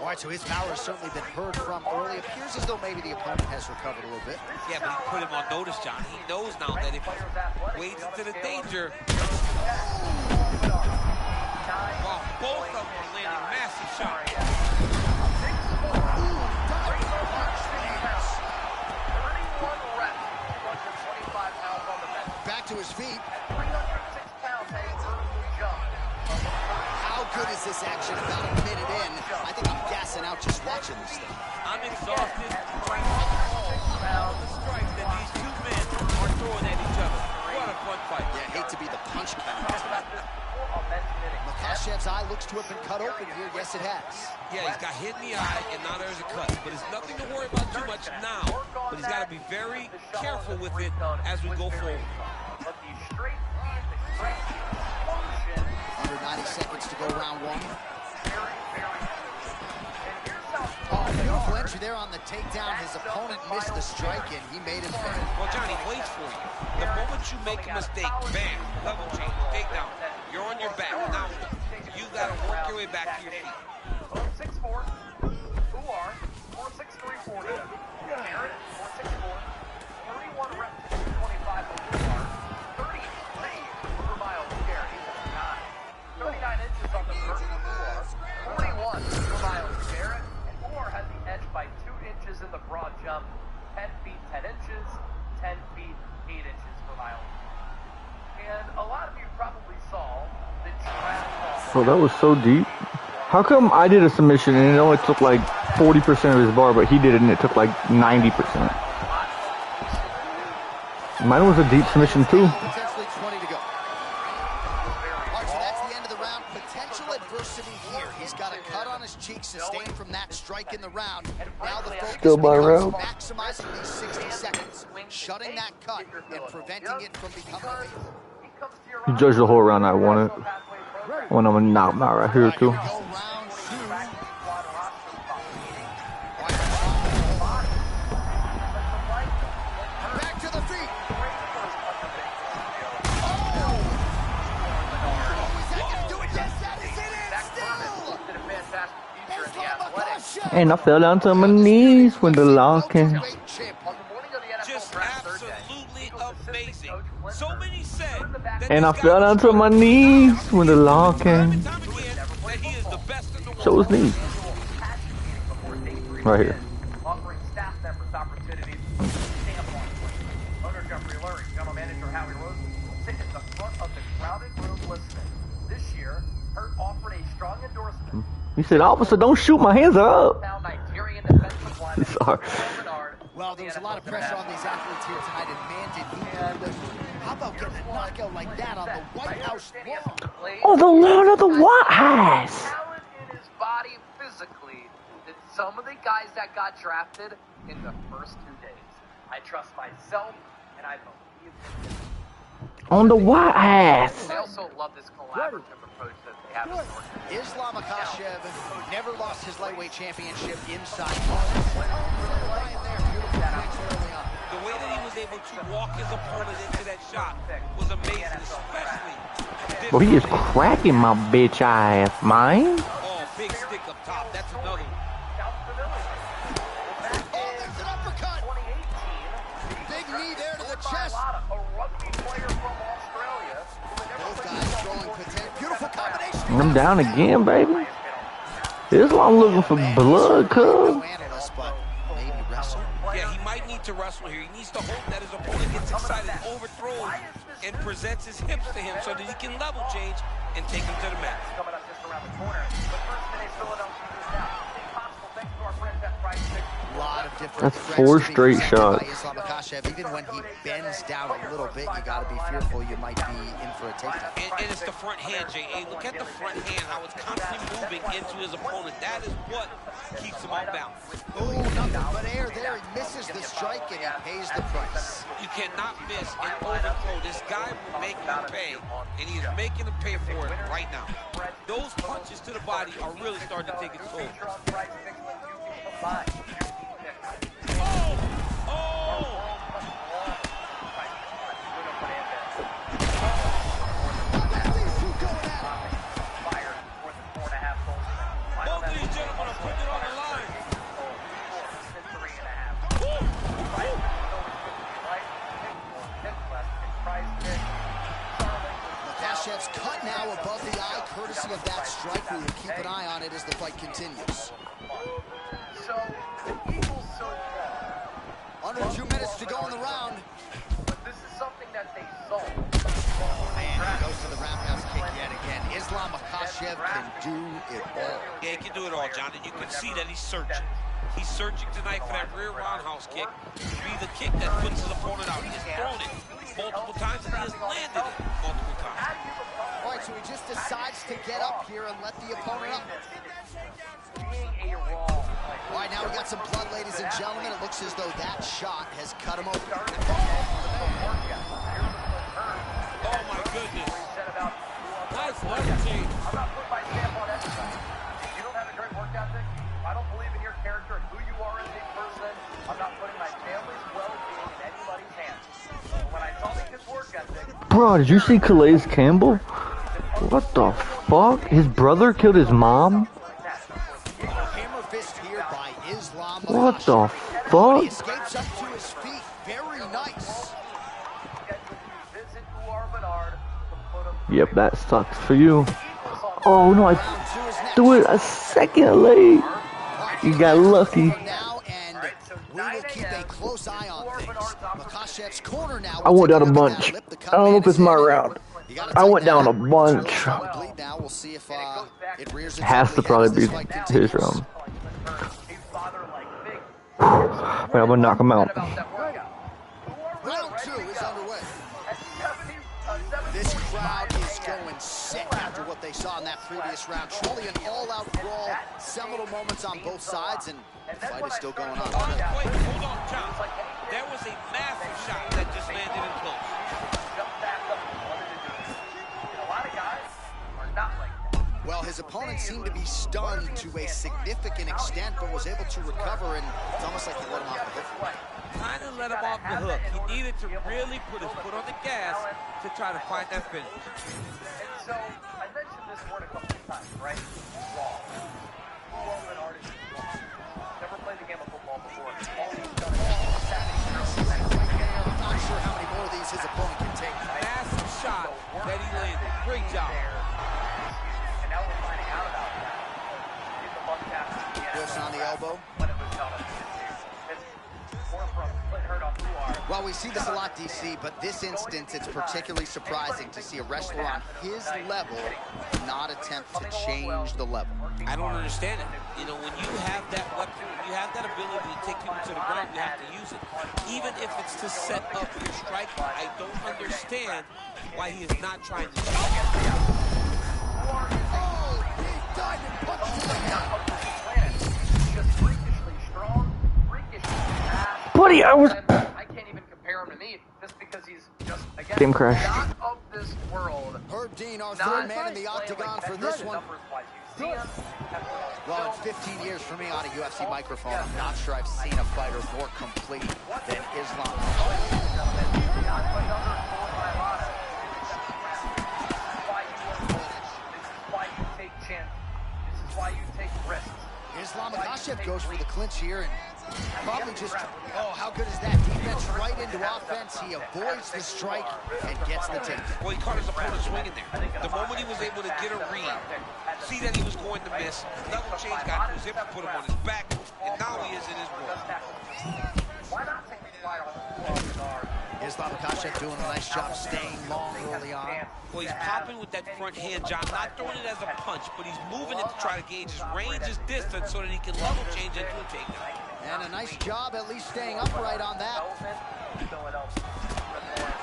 Speaker 4: All right, so his power has certainly been heard from early. Appears as though maybe the opponent has recovered a little bit.
Speaker 6: Yeah, but he put him on notice, John. He knows now that if he wades into the danger. Wow, both of them are landing massive shots.
Speaker 4: Back to his feet. How good is this action? About a minute in. I think I'm gassing out just watching this thing.
Speaker 6: I'm exhausted trying to all the strikes that these two men are throwing at each other. What a fun fight.
Speaker 4: Yeah, hate to be the punch counter. Makhachev's eye looks to have been cut open here. Yes, it has.
Speaker 6: Yeah, he's got hit in the eye, and now there's a cut. But it's nothing to worry about too much now. But he's got to be very careful with it as we go forward.
Speaker 4: Under 90 seconds to go round 1. Oh, beautiful entry there on the takedown. His opponent missed the strike, and he made his bet.
Speaker 6: Well, Johnny, waits for you. The moment you make a mistake, bam, level change, takedown. You're on your back. Now, you got to work your way back to your feet.
Speaker 9: 6'4", Uar, 4'6", 340. Barrett, 4'6", 31 reps, 25 for Uar. 33 for Miles Gary, 39 inches on the first Uar. 41 for Miles Garrett. And Uar had the edge by 2 inches in the broad jump. 10 feet, 10 inches. 10 feet, 8 inches for Miles. And a lot of you probably saw the draft.
Speaker 1: Oh, that was so deep. How come I did a submission and it only took like 40% of his bar, but he did it and it took like 90%? Mine was a deep submission too.
Speaker 4: Potentially 20 to go. All right, so that's the end of the round. Potential adversity here. He's got a cut on his cheek sustained from that strike in the round. Now the focus becomes maximizing these 60 seconds, shutting that cut and preventing it from becoming a...
Speaker 1: You judge the whole round, I won it. When I'm gonna knock him out right here too.
Speaker 4: Round 2. Back to the feet. Oh! Is that gonna do it? Yes, that is it. And still. Islam Makhachev
Speaker 1: And I fell down to my knees when the law came.
Speaker 6: Just absolutely amazing. So many said that
Speaker 1: And I fell down to my knees when the law came.
Speaker 6: time again that he is the best in the world.
Speaker 1: Show his knees. Right here.
Speaker 10: Offering staff members opportunities to stand on. Owner Jeffrey Lurie, General Manager Howie Roseman, sit at the front of the crowded room listening. This year, Hurt offered a strong endorsement.
Speaker 1: He said, "Officer, don't shoot, my hands are up."
Speaker 10: Nigerian defensive lineman
Speaker 1: Sorry.
Speaker 4: Well, there was a lot of pressure on these athletes here tonight, and man, did he deliver. How about getting a knockout like that on the White House lawn?
Speaker 1: Oh, the Lord of the White House.
Speaker 10: Talent in his body physically than some of the guys that got drafted in the first 2 days. I trust myself, and I believe in him.
Speaker 1: On the White House.
Speaker 10: I also love this collaborative approach that they have in the organization.
Speaker 4: Islam Makhachev never lost his lightweight championship inside.
Speaker 6: The way that he was able to walk his opponent into that shot was amazing, especially.
Speaker 1: Well, he is cracking my bitch ass, man.
Speaker 6: Oh, big stick up top. That's another one.
Speaker 4: Oh, there's an uppercut. Big knee there to the chest.
Speaker 10: A rugby player from Australia.
Speaker 4: Both guys throwing potential. Beautiful combination.
Speaker 1: I'm down again, baby. Islam looking for blood, cuz.
Speaker 6: Yeah, he might need to wrestle here. He needs to hope that his opponent gets excited, overthrows, and presents his hips to him so that he can level change and take him to the mat.
Speaker 10: Coming up just around the corner. But first, today's Philadelphia is now. Impossible thanks to our friends at Price Picks.
Speaker 1: That's 4 straight shots.
Speaker 4: Islam Makhachev, even when he bends down a little bit, you got to be fearful you might be in for a takedown.
Speaker 6: And it's the front hand, J.A. Look at the front hand, how it's constantly moving into his opponent. That is what keeps him off balance.
Speaker 4: Oh, nothing but air there. He misses the strike, and he pays the price.
Speaker 6: You cannot miss and overthrow. This guy will make you pay, and he is making him pay for it right now. Those punches to the body are really starting to take its toll.
Speaker 4: Makhachev's cut now above the eye, courtesy of that strike. We will keep an eye on it as the fight continues.
Speaker 10: So, the Eagles so far.
Speaker 4: Under 2 minutes to go in the round.
Speaker 10: But this is something that they solved.
Speaker 4: Man, he goes to the roundhouse kick yet again. Islam Makhachev can do it all.
Speaker 6: Yeah, he can do it all, John, and you can see that he's searching. He's searching tonight for that rear roundhouse kick to be the kick that puts his opponent out. He has thrown it multiple times, and he has landed it multiple times.
Speaker 4: All right, so he just decides to get up here and let the opponent up. All right, now we got some blood, ladies and gentlemen. It looks as though that shot has cut him open.
Speaker 6: Oh, my goodness. Nice left team.
Speaker 10: I'm not putting my stamp on exercise. You don't have a great work ethic. I don't believe in your character and who you are as a person. I'm not putting my family's well-being in anybody's hands. When I saw his work ethic...
Speaker 1: Bro, did you see Calais Campbell? What the fuck? His brother killed his mom?
Speaker 4: Hammer fist here by Islam.
Speaker 1: What the
Speaker 4: He
Speaker 1: fuck?
Speaker 4: escapes up to his feet. Very nice.
Speaker 1: Yep, that sucks for you. Oh no, I threw it a second late. You got lucky.
Speaker 4: Now, and we will keep a close eye on things. Makhachev's corner now.
Speaker 1: I went down a bunch. I don't know if it's my round. I went down a bunch.
Speaker 4: Now we'll see if it rears its
Speaker 1: Has to
Speaker 4: ugly
Speaker 1: probably
Speaker 4: head
Speaker 1: be
Speaker 4: as this fight continues.
Speaker 1: his round. But I'm gonna knock him out.
Speaker 4: Round 2 is underway. This crowd is going sick after what they saw in that previous round. Truly an all-out brawl. Seminal moments on both sides, and the fight is still going on.
Speaker 6: Wait, hold on, John. There was a massive shot that just landed in close.
Speaker 4: Well, his opponent seemed to be stunned to a significant extent, but was able to recover, and it's almost like he let him off the hook.
Speaker 6: Kind of let him off the hook. He needed to really put his foot on the gas to try to find that finish.
Speaker 10: And so, I mentioned this word a couple of times, right? Raw. Who owns an artist is raw. the game of football before. All he's done is
Speaker 4: I'm not sure how many more of these his opponent can take.
Speaker 6: Massive shot that he landed. Great job.
Speaker 10: And now we're finding out about that. He's the buck captain.
Speaker 4: Wilson on the elbow.
Speaker 10: When it was done, it's more from Clint Hurt on Luar.
Speaker 4: Well, we see this a lot, DC, but this instance, it's particularly surprising to see a wrestler on his level not attempt to change the level.
Speaker 6: I don't understand it. You know, when you have that weapon, when you have that ability to take people to the ground, you have to use it. Even if it's to set up your strike, I don't understand why he is not trying to do it.
Speaker 1: Buddy, I
Speaker 10: can't even compare him to me just because he's just, again,
Speaker 1: game crash.
Speaker 10: not of this world.
Speaker 4: Herb Dean, our third man in the octagon for this one. Well, in 15 years for me on a UFC microphone, I'm not sure I've seen a fighter more complete than Islam. Islam Makhachev goes for the clinch here and probably just, oh, how good is that? Defense right into offense. He avoids the strike and gets the takedown.
Speaker 6: Well, he caught his opponent swinging there. The moment he was able to get a read, see that he was going to miss, level change got to his hip, put him on his back, and now he is in his world.
Speaker 4: Islam Makhachev doing a nice job staying long early on.
Speaker 6: Well, he's popping with that front hand, John, not throwing it as a punch, but he's moving it to try to gauge his range, his distance, so that he can level change into a takedown.
Speaker 4: And a nice job at least staying upright on that.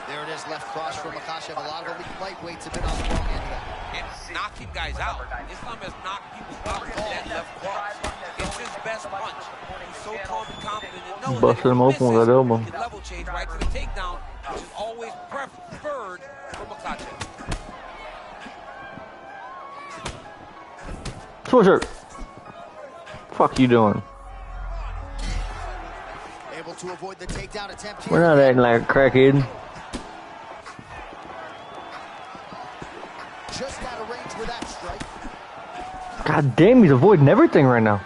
Speaker 4: There it is, left cross from Makhachev. A lot of the lightweights have been on the wrong end of that.
Speaker 6: And knocking guys out. Islam has knocked people out with that left cross. It's his best punch. He's so calm and confident and knows
Speaker 1: Busted him open with that elbow.
Speaker 6: He can level change right to the takedown, which is always preferred for Makhachev.
Speaker 1: Swisher. Fuck you doing?
Speaker 4: Able to avoid the takedown attempt here.
Speaker 1: We're not acting like a crackhead.
Speaker 4: Just out of range with that strike.
Speaker 1: God damn, he's avoiding everything right now.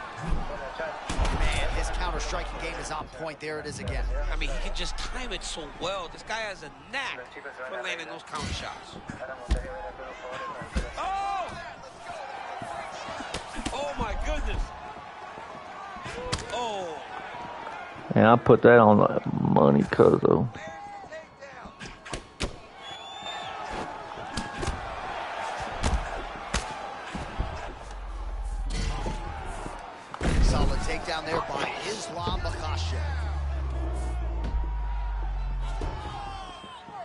Speaker 4: Man, his counter-striking game is on point. There it is again.
Speaker 6: I mean, he can just time it so well. This guy has a knack for landing those counter shots. Oh! Oh my goodness! Oh!
Speaker 1: And I put that on the money, cuzzo.
Speaker 4: Solid takedown there by Islam Makhachev.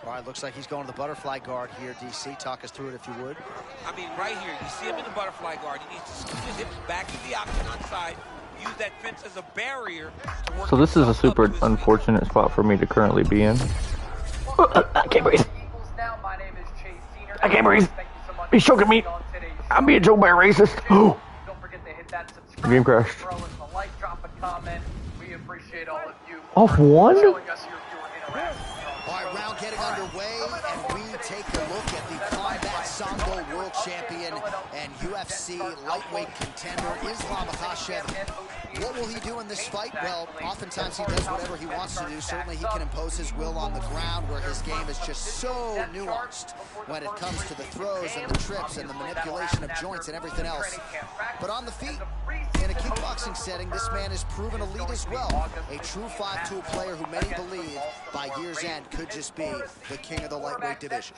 Speaker 4: All right, looks like he's going to the butterfly guard here, DC. Talk us through it if you would.
Speaker 6: I mean, right here, you see him in the butterfly guard. He needs to scoot his hips back to the octagon side, use that fence as a barrier to work.
Speaker 1: So this is a super unfortunate spot for me to currently be in. I can't breathe. I can't breathe. He's choking me. I'm being choked by a racist. Oh. Game crashed. Off one?
Speaker 4: All right, round getting underway, and we take a look at the Combat Sambo World Champion and UFC lightweight contender, Islam Makhachev. What will he do in this fight? Well, oftentimes he does whatever he wants to do. Certainly he can impose his will on the ground, where his game is just so nuanced when it comes to the throws and the trips and the manipulation of joints and everything else. But on the feet, in a kickboxing setting, this man is proven elite as well. A true 5-tool player who many believe by year's end could just be the king of the lightweight division.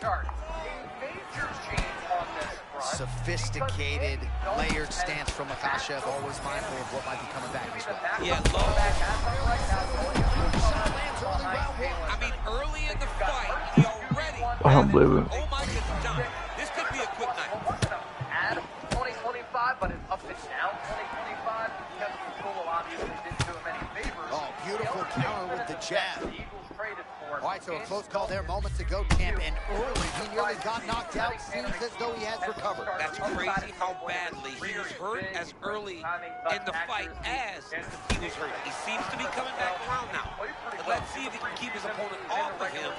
Speaker 4: Sophisticated, layered stance from Makhachev, always mindful of what might be coming back his way.
Speaker 6: Yeah, low. I mean, early in the fight, he already...
Speaker 1: I don't believe it.
Speaker 6: Oh my goodness, John. This could be a quick night.
Speaker 10: Add 2025, but it's up and down 2025 because Kula obviously didn't do him any favors.
Speaker 4: Oh, beautiful counter with the jab. All right, so a close call there moments ago, Champ, and early he nearly got knocked out. Seems as though he has recovered.
Speaker 6: That's crazy how badly he was hurt as early in the fight as he was hurt. He seems to be coming back around now. But let's see if he can keep his opponent off of him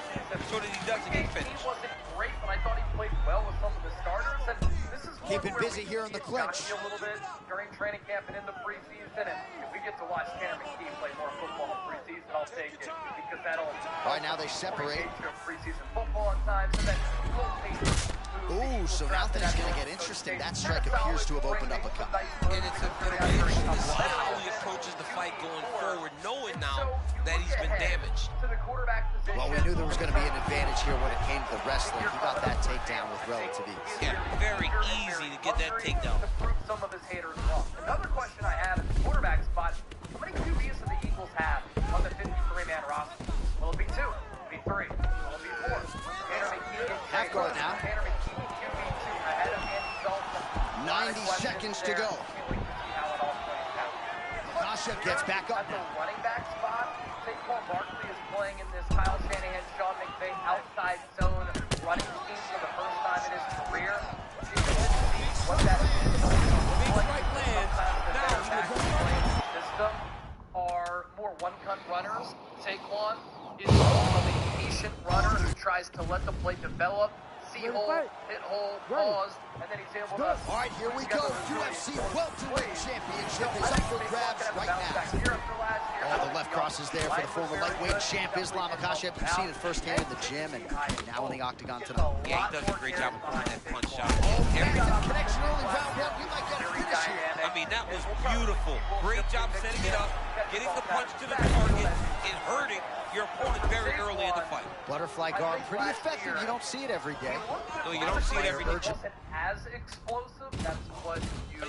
Speaker 6: so that he doesn't get finished.
Speaker 10: He wasn't great, but I thought he played well with some of the starters, and this is
Speaker 4: keeping busy here in the clinch.
Speaker 10: A little bit during training camp and in the preseason, and if we get to watch Tanner McKee play more football in preseason, I'll take it, because that'll
Speaker 4: right now they separate
Speaker 10: preseason football at times, and then
Speaker 4: ooh, so now things are going to get interesting. That strike appears to have opened up a cut.
Speaker 6: And it's interesting to see how he approaches the fight going forward, knowing now that he's been damaged.
Speaker 4: Well, we knew there was going to be an advantage here when it came to the wrestling. He got that takedown with relative ease.
Speaker 6: Yeah, very easy to get that takedown.
Speaker 10: To prove some of his haters wrong. Another question I have at the quarterback spot, how many QBs do the Eagles have on the 53-man roster? Will it be 2? Will it be 3? Will it be 4?
Speaker 4: Half guard now. 90 seconds to go. Makasha gets back up.
Speaker 10: At the running back spot, Saquon Barkley is playing in this Kyle Shanahan, Sean McVay outside zone running scheme for the first time in his career. What that is. System are more one-cut runners. Saquon is more of a patient runner who tries to let the play develop. See hole, hit hole, pause, and then he's able to...
Speaker 4: All right, here we go. UFC Welterweight Championship is up for grabs right now. Oh, the left crosses there for the former lightweight champ Islam Makhachev. You've seen it firsthand in the gym and now in the octagon tonight.
Speaker 6: Yeah, he does a great job of putting that punch shot.
Speaker 4: Connection only round one. We might get a finish here.
Speaker 6: I mean, that was beautiful. Great job setting it up, getting the punch to the target, and hurting your opponent very early in the fight.
Speaker 4: Butterfly guard, pretty effective. You don't see it every day.
Speaker 6: No, you don't see it every day.
Speaker 10: As explosive, that's what you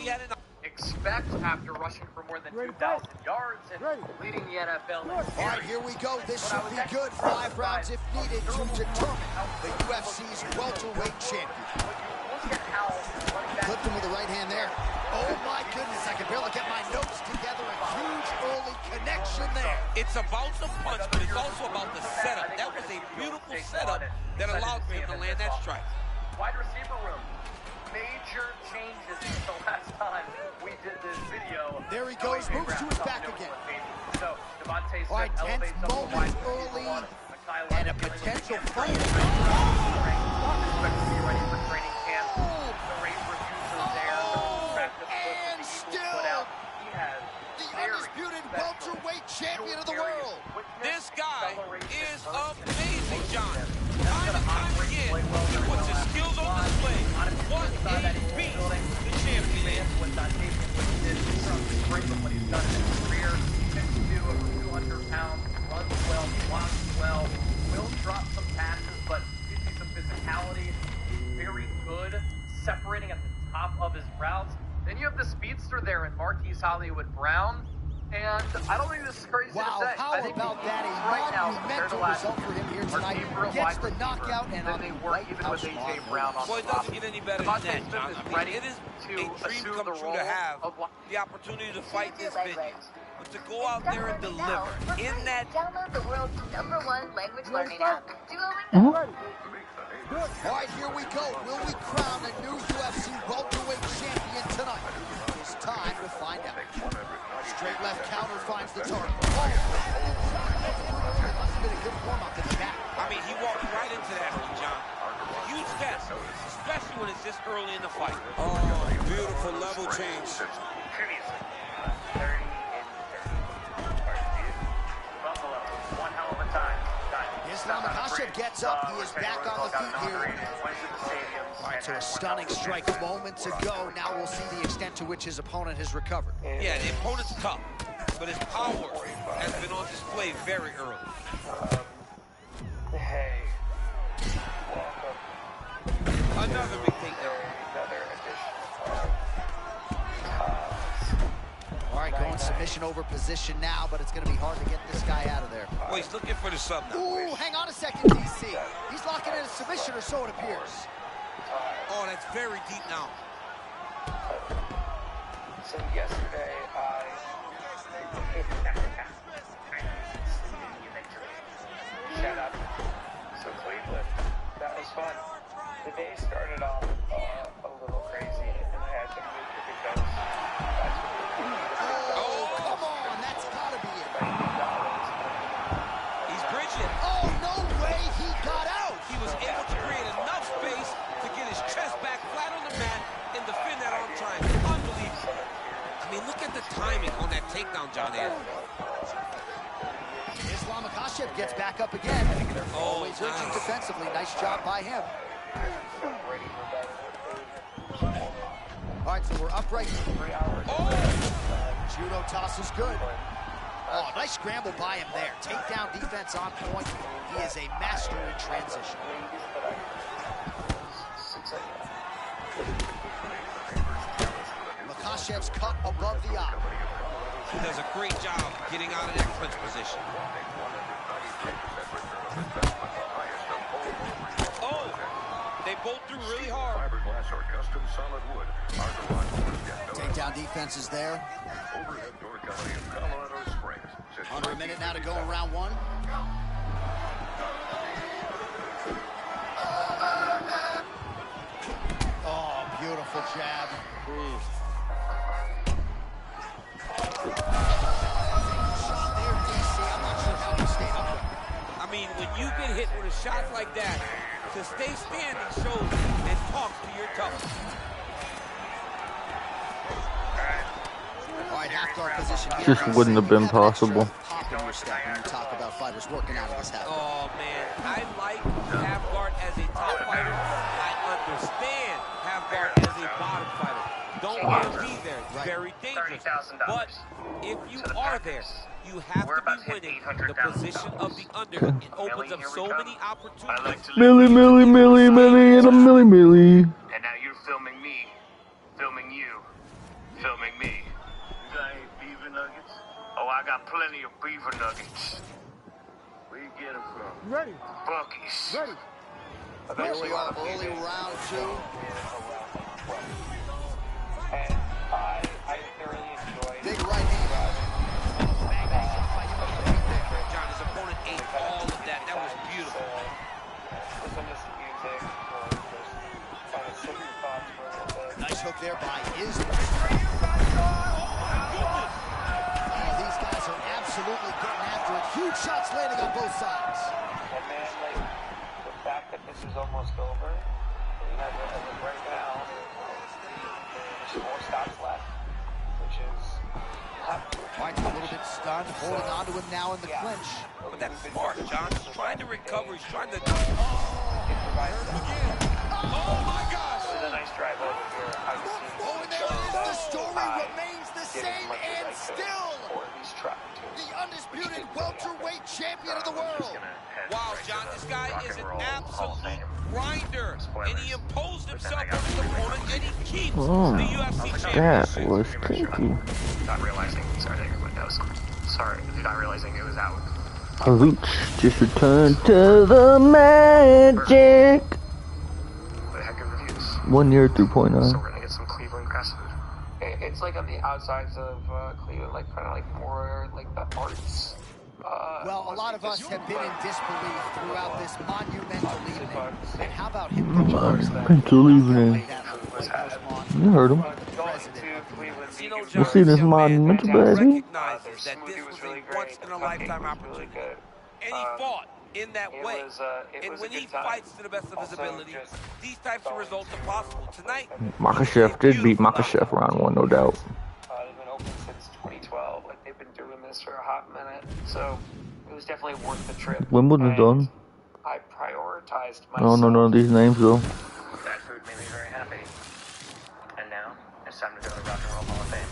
Speaker 10: expect after rushing for more than 2,000 yards and leading the NFL.
Speaker 4: All right, here we go. This should be good. 5 rounds if needed to determine the UFC's welterweight champion. Clipped him with the right hand there. Oh my goodness, I can barely get my notes together. A huge early connection there.
Speaker 6: It's about the punch, but it's also about the setup. That was a beautiful setup that allowed for him to land that strike.
Speaker 10: Wide receiver room. Major changes since the last time we did this video.
Speaker 4: There he goes, moves to his back again.
Speaker 10: So, Devontae
Speaker 4: all right, tense moment early, and a potential fight.
Speaker 10: Ready for training camp. The rate reviews are there.
Speaker 4: And still, the undisputed welterweight champion of the world.
Speaker 6: This guy is amazing, John. Time and time again, he puts his skills on display. What a beast the champion is.
Speaker 10: What he's done in his career. 6'2", over 200 pounds, runs well, blocks well, will drop some passes, but gives you some physicality. Very good, separating at the top of his routes. Then you have the speedster there in Marquise Hollywood Brown. And I don't think this is crazy to say.
Speaker 4: How about that? A monumental result for him here tonight. Gets the knockout and on the right house mark.
Speaker 6: Well, it doesn't get any better than that, John. I mean, it is a dream come true to have the opportunity to fight this venue. But to go out there and deliver in that...
Speaker 8: Download the world's #1 language learning app, Duolingo.
Speaker 4: All right, here we go. Will we crown a new UFC welterweight champion tonight? It's time to find out. Straight left counter finds the target. Must have been a good warm-up in the back.
Speaker 6: I mean, he walked right into that one, John. Huge test, especially when it's this early in the fight.
Speaker 11: Oh, beautiful level change.
Speaker 10: Previously, 30 and 30. Buffalo, one hell of a time.
Speaker 4: Islam Makhachev gets up. He is back on the feet here. All right, so a stunning strike moments ago. Now we'll see the extent to which his opponent has recovered.
Speaker 6: Yeah, the opponent's tough, but his power has been on display very early.
Speaker 10: Hey, welcome.
Speaker 6: Another big takedown.
Speaker 10: Another edition.
Speaker 4: All right, going submission over position now, but it's going to be hard to get this guy out of there.
Speaker 6: Well, he's looking for the sub now.
Speaker 4: Ooh, hang on a second, DC. He's locking in a submission, or so it appears.
Speaker 6: Oh, that's very deep now.
Speaker 10: So yesterday, Shut up. So Cleveland, that was fun. The day started off a little crazy, and I had to move because that's what
Speaker 4: oh, come on, that's gotta be it.
Speaker 6: He's bridging.
Speaker 4: Oh, no way he got out.
Speaker 6: He was able to create enough space his chest back flat on the mat and defend that arm triangle. Unbelievable. I mean, look at the timing on that takedown, John Anthony.
Speaker 4: Islam Makhachev gets back up again. Always urging defensively. Nice job by him. All right, so we're up right. Judo toss is good. Oh, nice scramble by him there. Takedown defense on point. He is a master in transition. Makhachev's cut above the eye.
Speaker 6: He does a great job getting out of that clinch position. Oh, they both threw really hard.
Speaker 4: Takedown defense is there. Under a minute now to go in round one. Oh, beautiful jab.
Speaker 6: I mean, when you get hit with a shot like that, to stay standing shows and talks to your toughness.
Speaker 4: All right, half guard position here.
Speaker 1: Just wouldn't have been possible.
Speaker 4: Pop in your step when you talk about fighters working out of this half guard.
Speaker 6: Oh, man, I like half guard as a top fighter. I understand half guard as a bottom fighter. Don't want to be there. It's very dangerous. But if you are there, you have to be winning the position of the underhook. It opens up so many opportunities.
Speaker 1: Millie, Millie, Millie, Millie, and a Millie, Millie.
Speaker 9: And now you're filming me, filming you, filming me.
Speaker 2: You got any beaver nuggets?
Speaker 9: Oh, I got plenty of beaver nuggets.
Speaker 2: Where you get them from?
Speaker 5: Ready.
Speaker 9: Bucky's.
Speaker 5: Ready.
Speaker 4: Here we are, early round two.
Speaker 9: And I thoroughly enjoyed
Speaker 4: Big right hand.
Speaker 6: John, his opponent ate all of that. That was beautiful.
Speaker 9: listen to some music or just kind of sit your thoughts for a little bit.
Speaker 4: Nice hook there by Islam. These guys are absolutely getting after it. Huge shots landing on both sides.
Speaker 9: And man, like, the fact that this is almost over, we have it right now, there's 4 stops left, which is
Speaker 4: White's a little bit stunned, holding on to him now in the clinch.
Speaker 6: But that's smart, John. He's trying to recover. He's trying to...
Speaker 9: it provides
Speaker 6: Again. Oh, my gosh.
Speaker 9: This is a nice drive over here. I've seen
Speaker 4: Oh, and there it is. The story remains the same and still.
Speaker 9: or at least try to.
Speaker 4: The undisputed welterweight champion of the world.
Speaker 6: Wow, John, this guy is an absolute grinder. And he imposed himself on his opponent, and he keeps the UFC
Speaker 1: That
Speaker 6: championship.
Speaker 1: was kinky.
Speaker 9: Not realizing, sorry, I think everyone knows. Sorry, not realizing it was out.
Speaker 1: Haruch just returned to the magic.
Speaker 9: What a heck of reviews.
Speaker 1: 1 year,
Speaker 9: So
Speaker 1: 3.9.
Speaker 9: we're gonna get some Cleveland grass food. It's like on the outsides of Cleveland, like kind of like more like the arts.
Speaker 4: Well, a lot of us have been in disbelief throughout this monumental evening. And how about him?
Speaker 1: Monumental evening. You heard him.
Speaker 6: You know,
Speaker 1: You
Speaker 6: John,
Speaker 1: see this monumental, baby?
Speaker 6: recognizes that this was a once-in-a-lifetime opportunity. And he fought in that way. And when he fights to the best of his ability, these types of results are possible. Tonight,
Speaker 1: Makhachev did beat Makhachev round 1, no doubt.
Speaker 9: They've been open since 2012. Like they've been doing this for a hot minute, so it was definitely worth the trip.
Speaker 1: Wimbledon's done.
Speaker 9: I prioritized myself.
Speaker 1: I don't know none of these names though.
Speaker 9: That food made me very happy. And now it's time to go to the Rock and Roll Hall of Fame.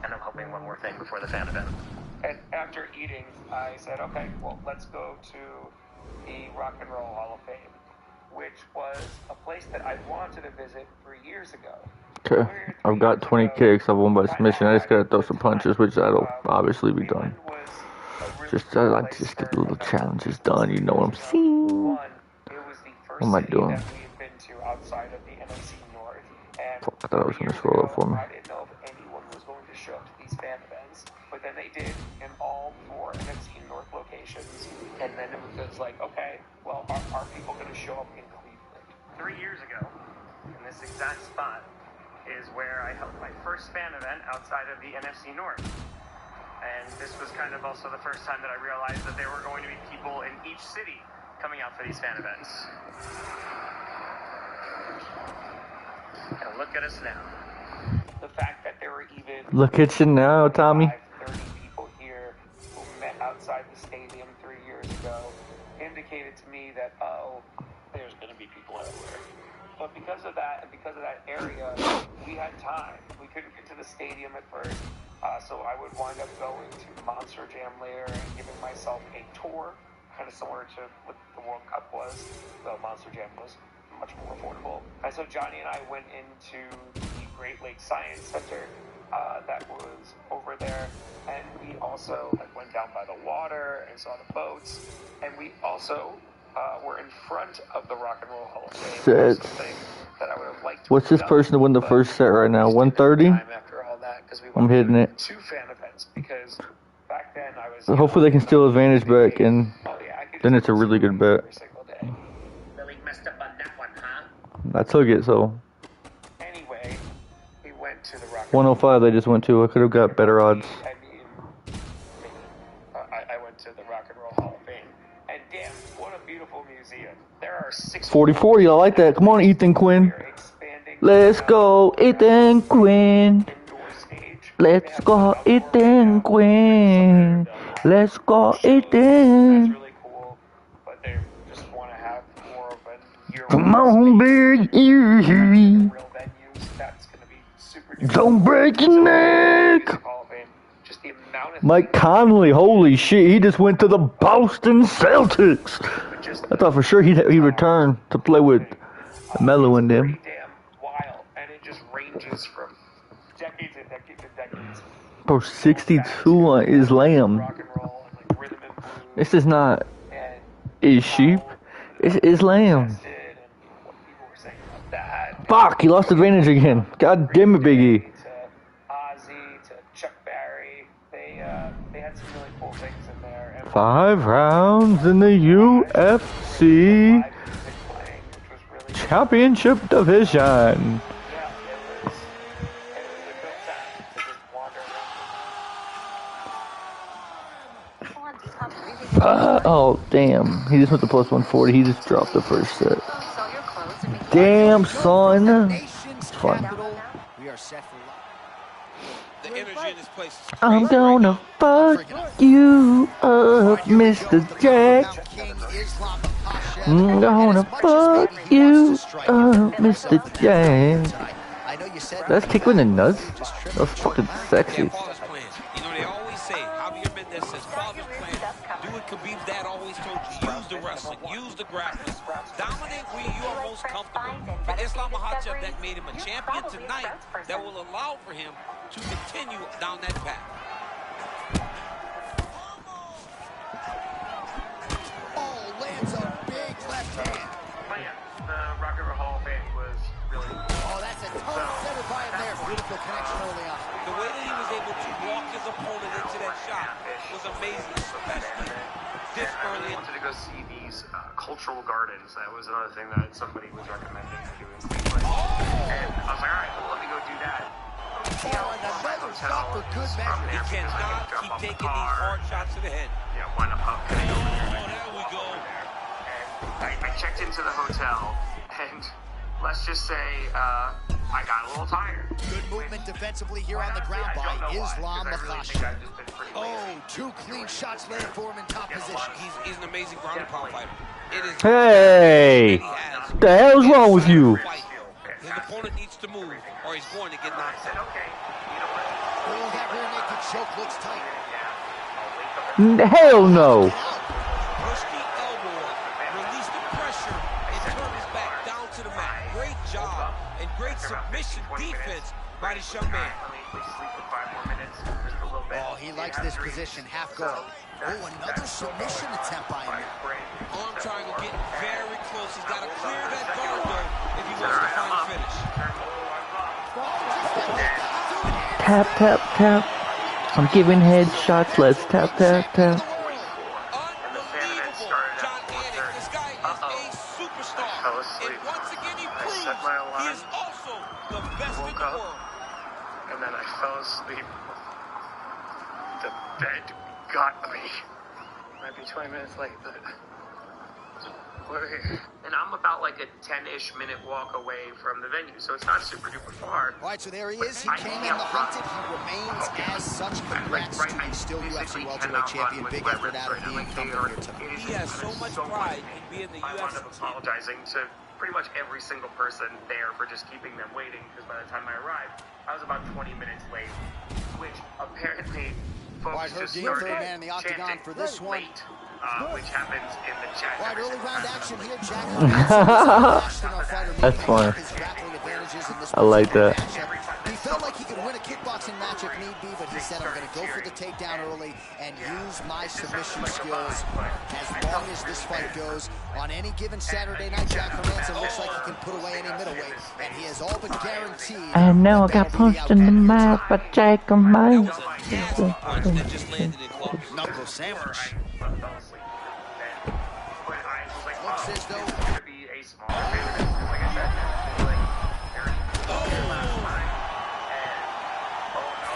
Speaker 9: And I'm hoping one more thing before the fan event. And after eating, I said, okay, well, let's go to the Rock and Roll Hall of Fame, which was a place that I wanted to visit 3 years ago.
Speaker 1: Okay, I've got 20 kicks. I've won by submission. I just gotta throw some punches, which that'll obviously be done. I like to just get the little challenges done. You know what I'm saying? What am I doing? Fuck, I thought I was gonna scroll up for me.
Speaker 9: I didn't know if anyone was going to show up to these fan events, but then they did in all 4 NFC North locations. And then it was like, okay, well, are people going to show up in Cleveland? 3 years ago, in this exact spot, is where I held my first fan event outside of the NFC North. And this was kind of also the first time that I realized that there were going to be people in each city coming out for these fan events.
Speaker 10: look at us now. The fact that there were even
Speaker 1: Look at you now, Tommy.
Speaker 10: 30 people here who met outside the stadium 3 years ago indicated to me that, oh, there's going to be people everywhere. But because of that, and because of that area, we had time. We couldn't get to the stadium at first, so I would wind up going to Monster Jam later and giving myself a tour, kind of similar to what the World Cup was, though Monster Jam was much more affordable. And so Johnny and I went into the Great Lakes Science Center that was over there, and we also went down by the water and saw the boats, and we also were in front of the Rock and Roll Hall of Fame. Something that I would have liked to.
Speaker 1: What's this person to win the first set right now? 130? I'm hitting it.
Speaker 10: 2 fan events because back then I was.
Speaker 1: Hopefully they can steal advantage back, and then it's a really good bet.
Speaker 10: Really messed up on that one, huh?
Speaker 1: I took it, so.
Speaker 10: Anyway, we went to the Rock.
Speaker 1: 105 they just went to. I could have got better odds.
Speaker 10: I went to the Rock and Roll Hall of Fame, and damn, what a beautiful museum. There are 6
Speaker 1: 40-40, I like that. Come on, Ethan Quinn. Let's go, Ethan Quinn. Let's go, Ethan Quinn. Let's go, Ethan.
Speaker 10: Really cool, but they just want to have more of a year.
Speaker 1: Come on, big ears.
Speaker 10: Real venues, that's going to be super.
Speaker 1: Don't break your neck.
Speaker 10: Just the amount of
Speaker 1: Mike Conley, holy shit, he just went to the Boston Celtics. I thought for sure he'd return to play with Melo and them.
Speaker 10: damn wild, and it just ranges from decades and decades and decades.
Speaker 1: Bro, 62 on Islam.
Speaker 10: Rock and roll and like rhythm and blues.
Speaker 1: This is not
Speaker 10: And
Speaker 1: is sheep. It's Islam.
Speaker 10: and what people were saying about that.
Speaker 1: Fuck, he lost advantage again. God damn it, Big E.
Speaker 10: To Ozzy, to Chuck Berry, they had some really cool things in there. And
Speaker 1: 5 rounds in the UFC Championship Division.
Speaker 10: yeah, it was a good time to just wander around.
Speaker 1: Oh, damn. He just went to plus 140. He just dropped the first set. Damn, son. It's fun.
Speaker 4: We are set for
Speaker 6: The energy in this place is crazy.
Speaker 1: I'm gonna fuck you up, Mr. Jack. I'm gonna fuck you up, Mr. Jack. That's kick in the nuts. That's fucking sexy.
Speaker 6: Yeah, father's plans. You know, they always say, Javier Mendez says, father's plan. Do what Khabib's dad always told you. Use the wrestling. Use the grappling. Dominate where you are most comfortable. For Islam Makhachev, that made him a champion tonight that will allow for him to continue down that path.
Speaker 4: Oh, lands a big left hand.
Speaker 10: But yeah, the Rock and Roll Hall of Fame was really cool.
Speaker 4: Oh, that's a total center by him there. Beautiful connection early on.
Speaker 6: The way that he was able to walk his opponent into that shot was amazing, especially this early.
Speaker 9: I wanted to go see these cultural gardens. That was another thing that somebody was recommending to do in Cleveland. And I was like, all right, well, let me go do that.
Speaker 4: Oh, and another shot for good measure.
Speaker 6: He cannot keep taking these hard shots to the head.
Speaker 9: Yeah, one up.
Speaker 6: Oh, there we go.
Speaker 9: And I checked into the hotel, and let's just say I got a little tired.
Speaker 4: Good movement defensively here on the ground by Islam Makhachev. Oh, 2 clean shots later for him in top position.
Speaker 6: He's an amazing ground and pound fighter. It is.
Speaker 1: Hey, what the hell's wrong with you?
Speaker 6: His opponent needs to move, or he's going to get knocked out.
Speaker 4: Oh, that rear naked choke looks tight.
Speaker 1: Hell no.
Speaker 6: Brusky elbow, release the pressure, and turn his back down to the mat. Great job and great submission defense by the young man.
Speaker 4: Oh, he likes this position, half guard. Oh, another submission attempt by him.
Speaker 6: Arm triangle getting very close. He's got to clear that guard, though, if he wants to find a finish.
Speaker 1: Tap, tap, tap. I'm giving headshots. Let's tap, tap, tap.
Speaker 6: Unbelievable, John Anik. This guy is a superstar. And once again, he proves he is also the best in the world.
Speaker 9: And then I fell asleep. The bed got me. Might be 20 minutes late, but we're here.
Speaker 12: and I'm about like a 10-ish minute walk away from the venue, so it's not super duper far.
Speaker 4: All right, so there he is. He came in the hunted. He remains as such. Congrats to the still UFC welterweight champion. Big effort out of the incumbent here tonight.
Speaker 6: He has so much pride in being the UFC.
Speaker 12: I wound up apologizing to pretty much every single person there for just keeping them waiting, because by the time I arrived, I was about 20 minutes late, which apparently folks just started
Speaker 4: man in the octagon for this one.
Speaker 12: Late, which happens in the chat.
Speaker 4: Right, early round action here, Jack.
Speaker 1: That's funny. I like that.
Speaker 4: He felt like he could win a kickboxing match if need be, but he said, I'm going to go for the takedown early and use my submission skills as long as this fight goes. On any given Saturday night, Jack Hermanson looks like he can put away any middleweight, and he has all but guaranteed.
Speaker 1: I know I got punched in the mouth by Jack Hermanson.
Speaker 4: Knuckle sandwich.
Speaker 12: Looks as though it's going to be a small favorite. Like I said, like, last time, and oh no,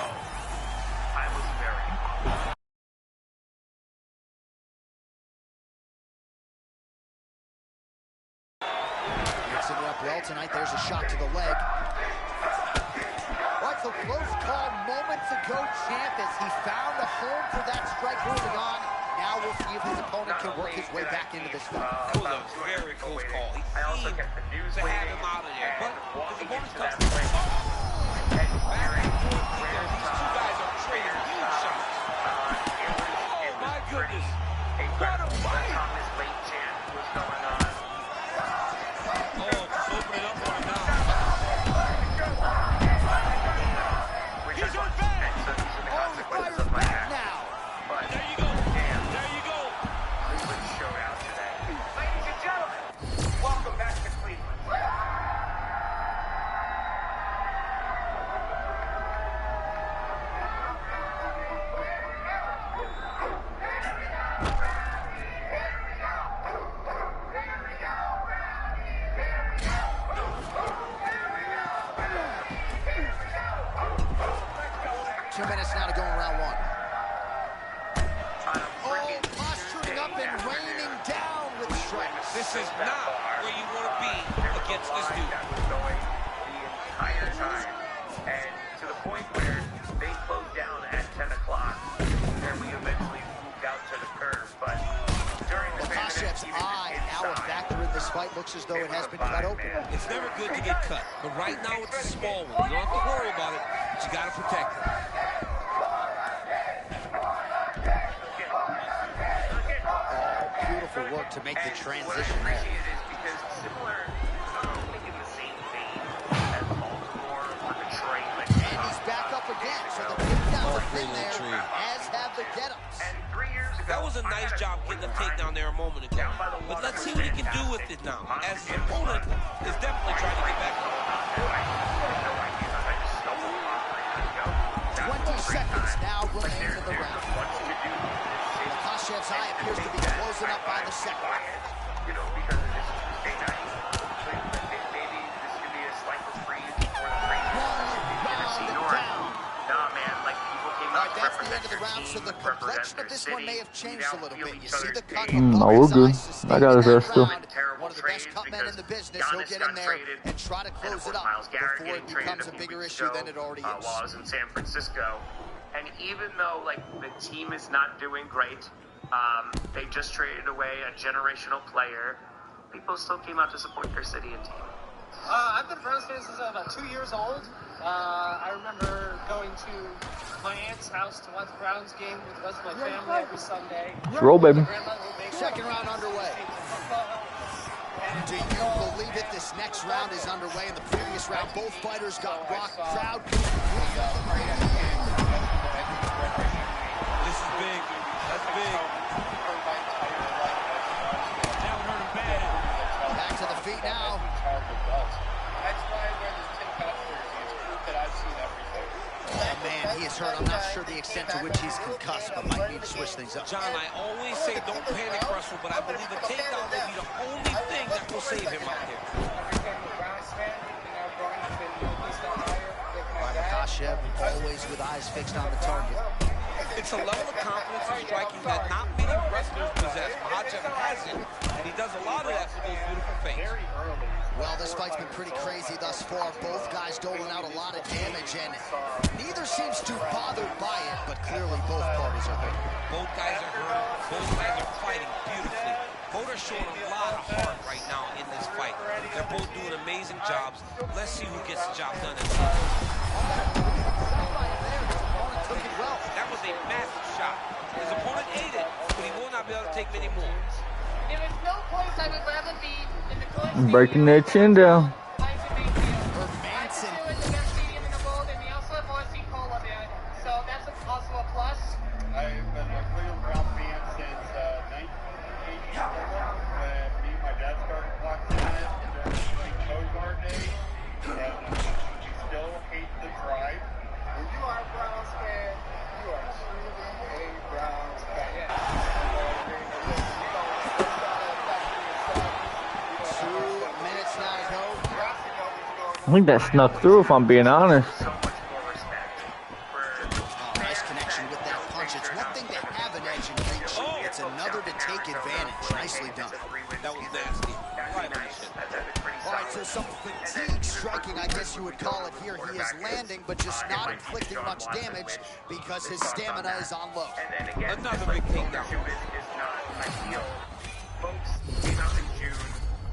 Speaker 12: I was very
Speaker 4: mixing it up well tonight. There's a shot to the leg. Right, so close call moments ago, champ, as he found a home for that strike early on. Now we'll see if his opponent can work his way back into this fight.
Speaker 6: It was a very close call. He seemed to have him out of there, but his opponent's tough. Back and forth, these two guys are trading huge shots. Oh my goodness. What a fight.
Speaker 12: Thomas late chant was going on.
Speaker 6: Oh, just open it up for him now.
Speaker 12: He's on back. And so these are the consequences of my act. But
Speaker 6: there you go. There you go.
Speaker 12: Cleveland showdown today.
Speaker 10: Ladies and gentlemen, welcome back to Cleveland.
Speaker 6: This is not where you want to be against this dude.
Speaker 12: That was going the entire time. And to the point where they closed down at 10 o'clock, and we eventually moved out to the curve. But during the
Speaker 4: Makashev's eye now a factor in this fight. Looks as though it has been cut open.
Speaker 6: It's never good to get cut, but right now it's a small one. You don't have to worry about it, but you got to protect it.
Speaker 4: Beautiful work to make the transition there.
Speaker 12: Because similar, like in the same vein as Baltimore or Detroit.
Speaker 4: And he's back up again, so the takedowns have been there, as have the get-ups.
Speaker 12: And 3 years ago,
Speaker 6: That was a nice job getting the takedown there a moment ago. But let's see what he can do with it now, as his opponent is definitely trying to get back up.
Speaker 4: 20 seconds now remain in the round. Makashev's eye appears to be closing up by the second.
Speaker 12: You know, because this is Tuesday night, maybe this could be a slight reprieve for the NFC North. Nah, man, like people came out to
Speaker 4: That's the
Speaker 12: represent
Speaker 4: end of the
Speaker 12: their
Speaker 4: round, so
Speaker 12: team,
Speaker 4: the complexion of this one may have changed a little bit. You see the cut.
Speaker 1: No, we're good. I got his ass still.
Speaker 4: One of the best cut men in the business. He'll get in there and try to close it up before it becomes a bigger issue than it already is.
Speaker 12: While I was in San Francisco, and even though like the team is not doing great, they just traded away a generational player, people still came out to support their city and team.
Speaker 13: I've been a Browns fan since I was about 2 years old. I remember going to my aunt's house to watch the Browns game with the rest of my family every Sunday.
Speaker 1: Roll, baby.
Speaker 4: Second round underway. Do you believe it? This next round is underway. In the previous round, both fighters got rocked. Crowd.
Speaker 6: This is big. That's big. That one hurt him bad.
Speaker 4: Back to the feet now.
Speaker 13: That's why I wear this Tim Cup jersey. It's proof that I've seen everything.
Speaker 4: Oh, man, he is hurt. I'm not sure the extent to which he's concussed, but might need to switch things up.
Speaker 6: John, I always say don't panic wrestle, but I believe a takedown may be the only thing that will save him out here.
Speaker 4: Makashev always with eyes fixed on the target.
Speaker 6: It's a level of confidence in striking that not many wrestlers possess. Makhachev has it, and he does a lot of that with those beautiful feints.
Speaker 4: Well, this fight's been pretty crazy thus far. Both guys doling out a lot of damage, and neither seems too bothered by it, but clearly both parties are hurt.
Speaker 6: Both guys are hurt. Both guys are fighting beautifully. Both are showing a lot of heart right now in this fight. They're both doing amazing jobs. Let's see who gets the job done. That was a massive shot. His opponent ate it, but he will not be able to take many more.
Speaker 13: There is no place I would rather be in the Colosseum.
Speaker 1: Breaking that chin down.
Speaker 13: So that's also a plus.
Speaker 2: I've been a Cleveland Brown fan since 1984 when me and my dad started watching it during Bogart days, and we still hate the drive. When you are a Browns fan, you are truly a Browns fan.
Speaker 4: 2 minutes now to go.
Speaker 1: I think that snuck through, if I'm being honest.
Speaker 4: Nice connection with that punch. It's one thing to have an edge and reach. It's another to take advantage. Nicely done.
Speaker 6: That was nasty. Right on the chin.
Speaker 4: All right, so some fatigue striking, I guess you would call it here. He is landing, but just not inflicting much damage because his stamina is on low.
Speaker 6: Another big takedown.
Speaker 12: Folks came out in June,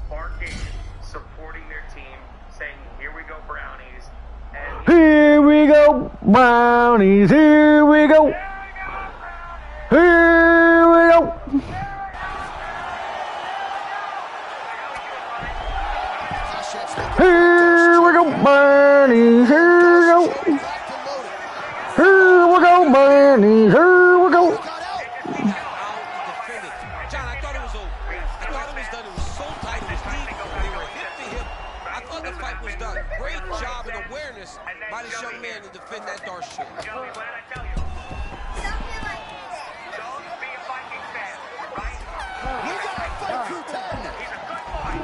Speaker 12: barking, supporting their team, saying, "Here we go, Brownies." And
Speaker 1: Here we go, Brownies. Here we go. Here we go. Here we go, Brownies. Here we go. Here we go, Brownies. Here we go.
Speaker 6: John, I thought it was over. I thought it was done. It was so tight. It was deep. They were hip to hip. I thought the fight was done. Great job and awareness by this young man to defend that dark shirt.
Speaker 12: Joey, what did I tell you? Don't be like this. Don't be a Viking fan, right?
Speaker 4: We got a fight crew 10.
Speaker 12: He's a good boy.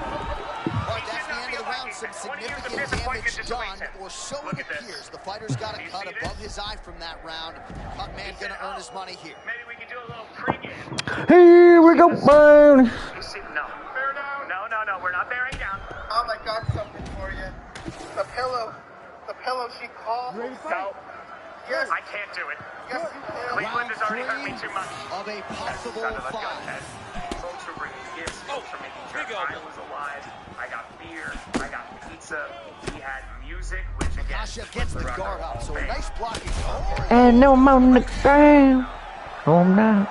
Speaker 4: Well, that's the end of the round. Some significant damage done, or so it appears. The fighter's got a cut above his eye from that round. Cut man gonna earn his money here.
Speaker 12: Maybe we can do a little pregame.
Speaker 1: Here we go, Brownies.
Speaker 12: No. Bear down. No, we're not bearing down.
Speaker 2: I got something for you. The pillow she called.
Speaker 12: No.
Speaker 2: Yes.
Speaker 12: I can't do it.
Speaker 2: Yes, you can.
Speaker 12: Cleveland has already hurt me too much.
Speaker 4: Of a possible
Speaker 12: Son of a gun,
Speaker 4: 5.
Speaker 12: Ted. Folks were bringing gifts. Folks were making sure I was alive. I got beer. I got pizza. We had music, which again.
Speaker 4: Makhachev gets the guard up, so a nice blocking. Oh,
Speaker 1: And no I'm on the ground. Oh, no.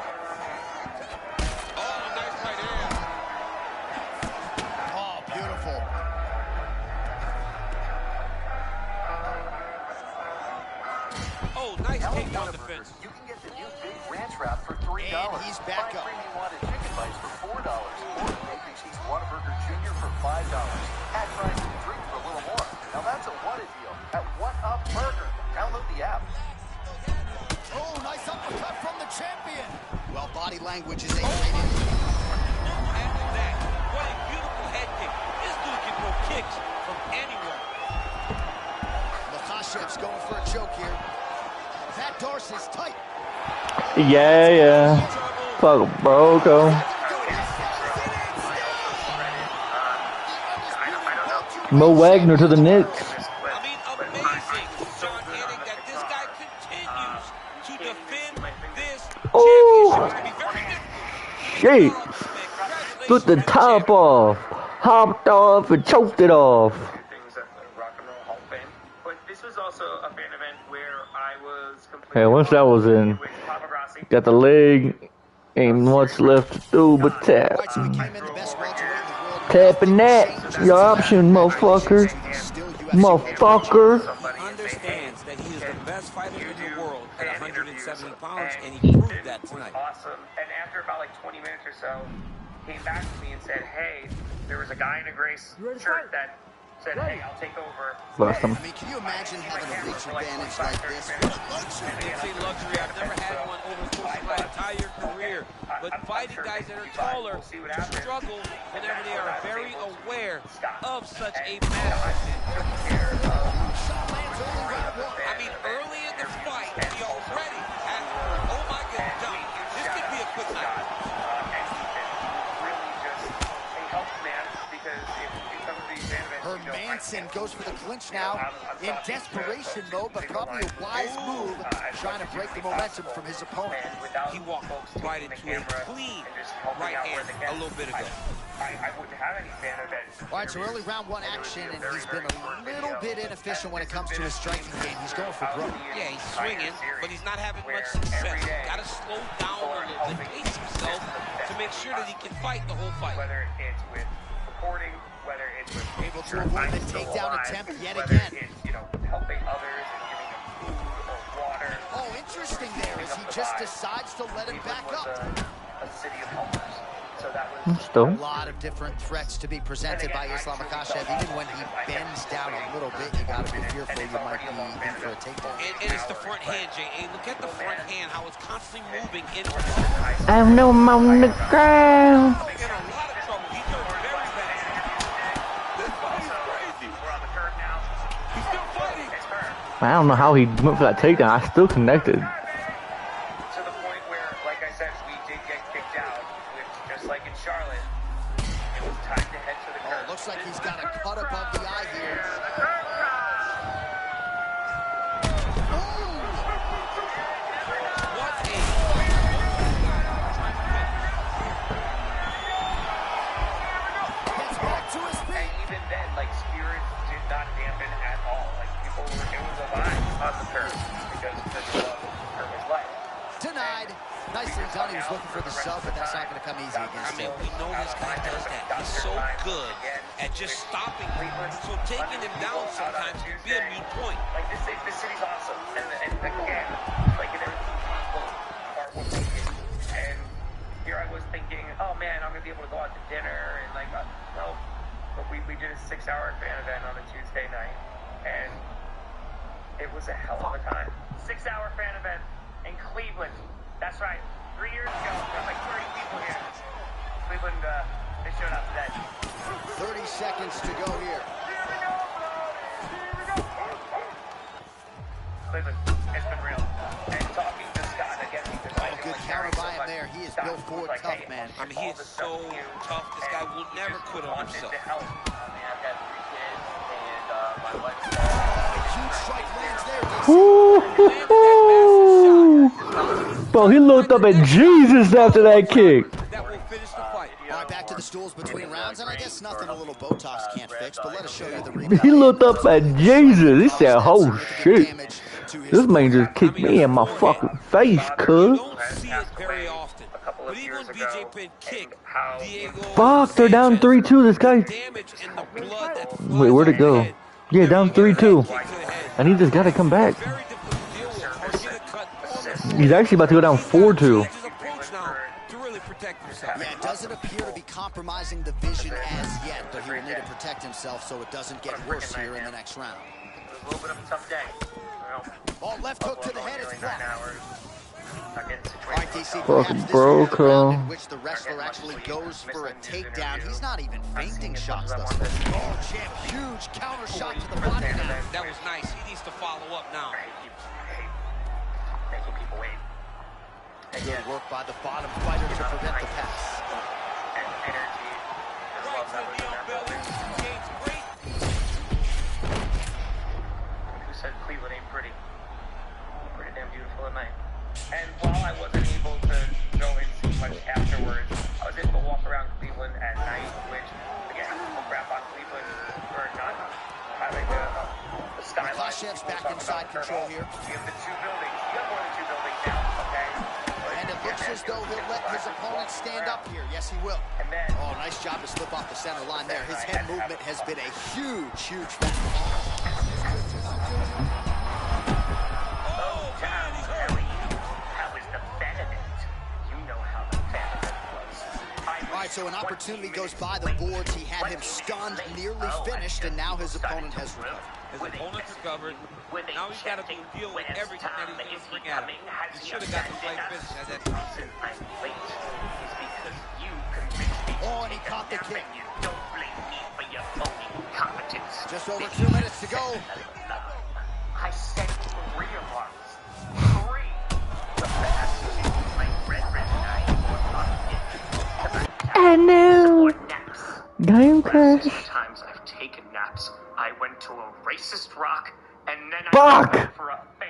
Speaker 4: oh, beautiful.
Speaker 6: Oh, nice takedown defense.
Speaker 10: You can get the new Big Ranch Wrap for $3.
Speaker 4: And he's back
Speaker 10: Find
Speaker 4: up.
Speaker 10: Creamy Wanted Chicken Bites for $4. Or Mac and Cheese Whataburger Jr. for $5. Add fries and drink for a little more. Now that's a What a Deal at What Up Burger. Download the app.
Speaker 4: Oh, nice uppercut from the champion. Well, body language is a great indicator.
Speaker 6: After that, what a beautiful head kick. This dude can throw kicks from anyone.
Speaker 4: Makhachev's going for a choke here. That Darcy's tight.
Speaker 1: Yeah. Fuck, bro, go. Mo Wagner to the Knicks.
Speaker 6: I mean, amazing, John Hennig, that this guy continues to defend this championship. It's gonna be very difficult.
Speaker 1: Shit. Took the top off. Hopped off and choked it off.
Speaker 12: Things at the Rock and Roll Hall of Fame. But this was also a fan event where I was completely
Speaker 1: Hey, once that was in,
Speaker 12: with Papa Grassi.
Speaker 1: got the leg. Ain't much left to do but tap.
Speaker 4: Fights became in the best welterweight in the world.
Speaker 1: Tapping that. Your option, motherfucker. Motherfucker.
Speaker 6: Understands that he is the best fighter in the world at 170 pounds, and he proved that tonight.
Speaker 12: Awesome. And after about like 20 minutes or so, came back to me and said, "Hey, there was a guy in a gray shirt that said, hey, I'll take over."
Speaker 1: Bless him.
Speaker 4: I mean, can you imagine having a reach advantage like this?
Speaker 6: It's a luxury. I've never had one over the course of my entire career. But fighting guys that are taller struggle whenever they are very aware of such a massive advantage. I mean, early in the fight, he already has
Speaker 4: Hermanson goes for the clinch now in desperation mode, but probably a wise move trying to break the momentum from his opponent.
Speaker 6: He walked right into a clean right hand a little bit ago.
Speaker 9: I wouldn't have any fan of it.
Speaker 4: All right, so early round one action, and he's been a little bit inefficient when it comes to his striking game. He's going for broke.
Speaker 6: Yeah, he's swinging, but he's not having much success. Got to slow down a little bit, pace himself to make sure that he can fight the whole fight.
Speaker 9: Whether it's with recording, whether it's with
Speaker 4: able to avoid the takedown attempt yet again.
Speaker 9: It's, helping others and giving them food or water.
Speaker 4: Oh, interesting there as he just decides to let him back up.
Speaker 9: A city of helpers. So that was
Speaker 4: a lot of different threats to be presented by Islam Makhachev. Even when he bends down a little bit, you got to be fearful you might be in for a takedown.
Speaker 6: And it's the front hand, Jay. Look at the front hand, how it's constantly moving in.
Speaker 1: I have no mom on the ground.
Speaker 6: In a lot of trouble. He turned very bad. This fight is crazy.
Speaker 9: We're on the curve now.
Speaker 6: He's still fighting.
Speaker 1: I don't know how he went for that takedown. I still connected.
Speaker 9: To the point where, like I said, we did get kicked out, just like in Charlotte. It was time to head to the curve.
Speaker 4: Looks like he's got a cut above the eye here. Gets back to his feet.
Speaker 9: And even then, spirits did not dampen at all. People were, it was a vibe on the curve because the curve was light.
Speaker 4: Denied. Nicely done. He was looking for the sub, but that's not going to come easy against him.
Speaker 6: We know this guy does that. He's so good at just stopping him. So taking him down sometimes can be a mute point.
Speaker 9: This city's awesome. And again, and here I was thinking, oh man, I'm going to be able to go out to dinner. And no. But we did a 6-hour fan event on a Tuesday night. And it was a hell of a time.
Speaker 10: 6-hour fan event in Cleveland. That's right. 3 years ago, there were 30 people here. Cleveland, they showed up today.
Speaker 4: 30 seconds to go here.
Speaker 9: Cleveland, it's been real. And talking to Scott again, because
Speaker 4: good counter by him there. He is Bill Ford tough, man.
Speaker 6: He is so tough. This guy will never quit on himself.
Speaker 9: I've got 3 kids, and my wife.
Speaker 4: Huge strike lands there.
Speaker 1: Bro, he looked up at Jesus after that kick.
Speaker 6: That will finish the fight.
Speaker 4: All right, back to the stools between rounds, and I guess nothing a little Botox can't fix, but let us show you the replay.
Speaker 1: He looked up at Jesus. He said, oh shit. This man just kicked me in my fucking face, cuz.
Speaker 6: You don't see it very often. But even when BJ Penn kicked, Diego...
Speaker 1: Fuck, they're down 3-2, this guy. Wait, where'd it go? Yeah, down 3-2. And he just gotta come back. He's actually about to go down 4-2.
Speaker 4: Yeah, it doesn't appear to be compromising the vision as yet, but he will need to protect himself so it doesn't get worse here in the next round.
Speaker 9: A little bit of a tough day.
Speaker 4: Ball left hook to the head, it's blocked.
Speaker 9: Alright,
Speaker 4: DC, perhaps this is the round in which the wrestler actually goes for a takedown. He's not even feinting shots thus far. Oh, champ, huge counter shot to the body now.
Speaker 6: That was nice. He needs to follow up now.
Speaker 9: Making people wait.
Speaker 4: Good work by the bottom fighter to prevent the pass.
Speaker 9: And energy.
Speaker 6: Right to the belly. Gains great.
Speaker 9: Who said Cleveland ain't pretty? Pretty damn beautiful at night. And while I wasn't able to go and see much afterwards, I was able to walk around Cleveland at night, which, again, we'll crap on Cleveland for not having a skyline.
Speaker 4: Makhachev's back inside control here.
Speaker 9: We have the 2 buildings. You got more than 2 buildings now, okay?
Speaker 4: And it looks as though he'll let his opponent stand up here. Yes, he will. Oh, nice job to slip off the center line there. His head movement has been a huge, huge factor. So an opportunity goes by the boards. He had him stunned, nearly finished, and now his opponent has recovered.
Speaker 6: His opponent's recovered. Now he's got to deal with everything that he's going to bring at him. He should have got the fight finished at that time.
Speaker 4: Oh, and he caught the kick.
Speaker 9: Don't blame me for your phony incompetence.
Speaker 4: Just over 2 minutes to go.
Speaker 9: I said 3 alarms. 3. The best like red night.
Speaker 1: I know. Damn crash.
Speaker 9: Times I've taken naps.
Speaker 12: gaps. I went to a racist rock, and then
Speaker 1: Fuck!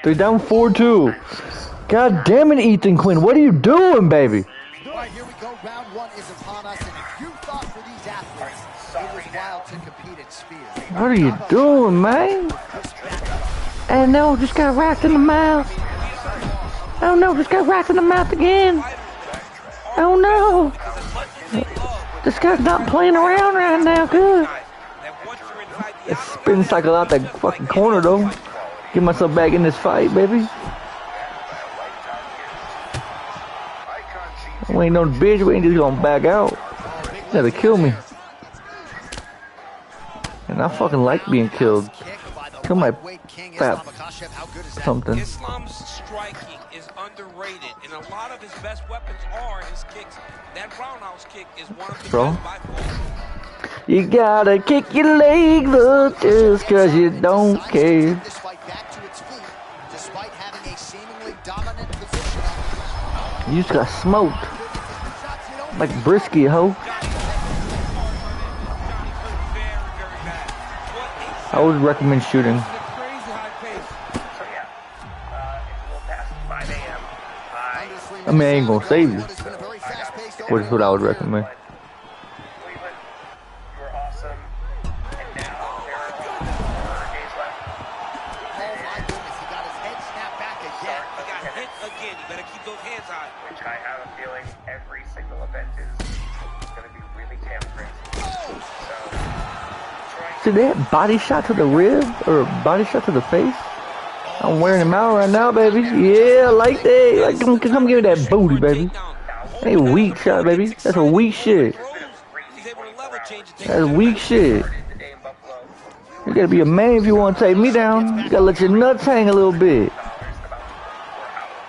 Speaker 1: They're down 4-2. God damn it, Ethan Quinn. What are you doing, baby?
Speaker 4: All right, here we go. Round one is upon us, and if you thought for these athletes it was wild to compete at spears.
Speaker 1: What are you doing, man? And no, just got racked in the mouth. Oh no, just got racked in the mouth again. Oh no. This guy's not playing around right now, good. It's spin cycle out that fucking corner though. Get myself back in this fight, baby. We ain't no bitch, we ain't just gonna back out. You gotta kill me. And I fucking like being killed. Kill my fat something.
Speaker 6: Islam's striking is underrated, and a lot of his best weapons are his kicks. That roundhouse kick is one of the best by far.
Speaker 1: You gotta kick your leg up just cause you don't care. You just got smoked. Like brisket, ho. I would recommend shooting. I mean, I ain't gonna save you. Which is what I would recommend. See that body shot to the rib or body shot to the face? I'm wearing him out right now, baby. Yeah, like that. Like, come give me that booty, baby. That ain't weak shot, baby. That's a weak shit. That's weak shit. You gotta be a man if you want to take me down. You gotta let your nuts hang a little bit.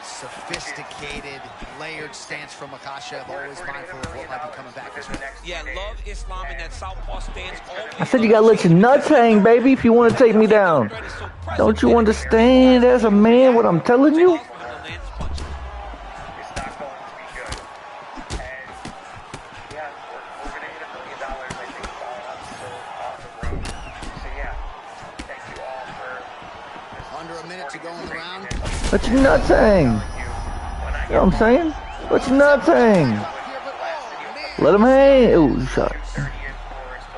Speaker 4: Sophisticated, layered stance from Makhachev, always mindful of what might be coming back this week.
Speaker 6: Yeah, love Islam in that southpaw stance.
Speaker 1: I said you gotta let your nuts hang, baby, if you want to take me down. Don't you understand as a man what I'm telling you?
Speaker 4: Under a minute to go in the round.
Speaker 1: Let your nuts hang. You know what I'm saying? Let your nuts hang. Let them hang. Ooh, shot.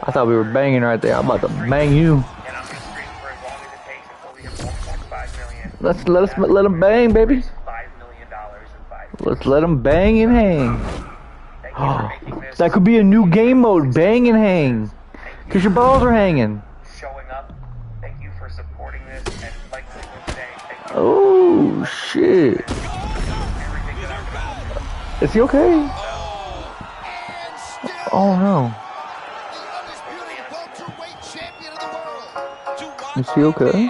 Speaker 1: I thought we were banging right there. I'm about to bang you. Let them bang, baby. Let's let them bang and hang. Oh, that could be a new game mode. Bang and hang. Cause your balls are hanging. Oh shit. Is he okay? Oh no. Is he okay?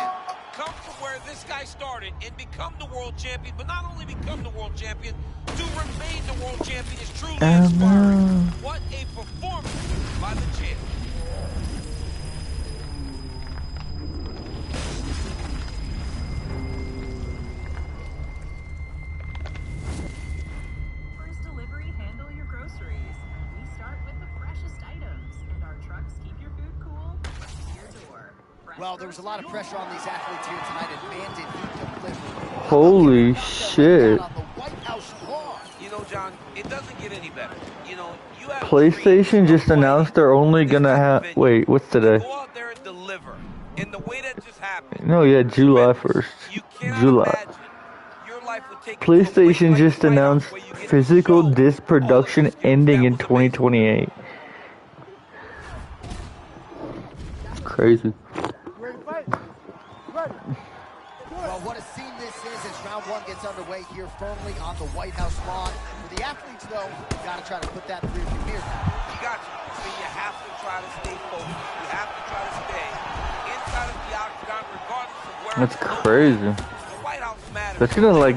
Speaker 6: Come from where this guy started and become the world champion, but not only become the world champion, to remain the world champion is truly inspiring. What a performance by the champ.
Speaker 8: First delivery, handle your groceries. We start with the freshest items, and our trucks keep your food cool to your door.
Speaker 4: Well, there was a lot of pressure on these athletes here tonight at Bandit Heat delivery.
Speaker 1: Holy shit.
Speaker 6: You know, John, it doesn't get any better. You know, you have
Speaker 1: PlayStation just announced they're only gonna have. Wait, what's today?
Speaker 6: go out there and deliver. In the way that just happened.
Speaker 1: No, yeah, July 1st. July. PlayStation just announced physical disc production ending in 2028. It's crazy.
Speaker 4: Well, what a scene this is as round one gets underway here firmly on the White House lawn. For the athletes, though, you got to try to put that in the rearview mirror.
Speaker 6: You got to. I mean, you have to try to stay focused. You have to try to stay inside of the octagon, regardless of where.
Speaker 1: That's crazy.
Speaker 6: The White House matters.
Speaker 1: That's gonna like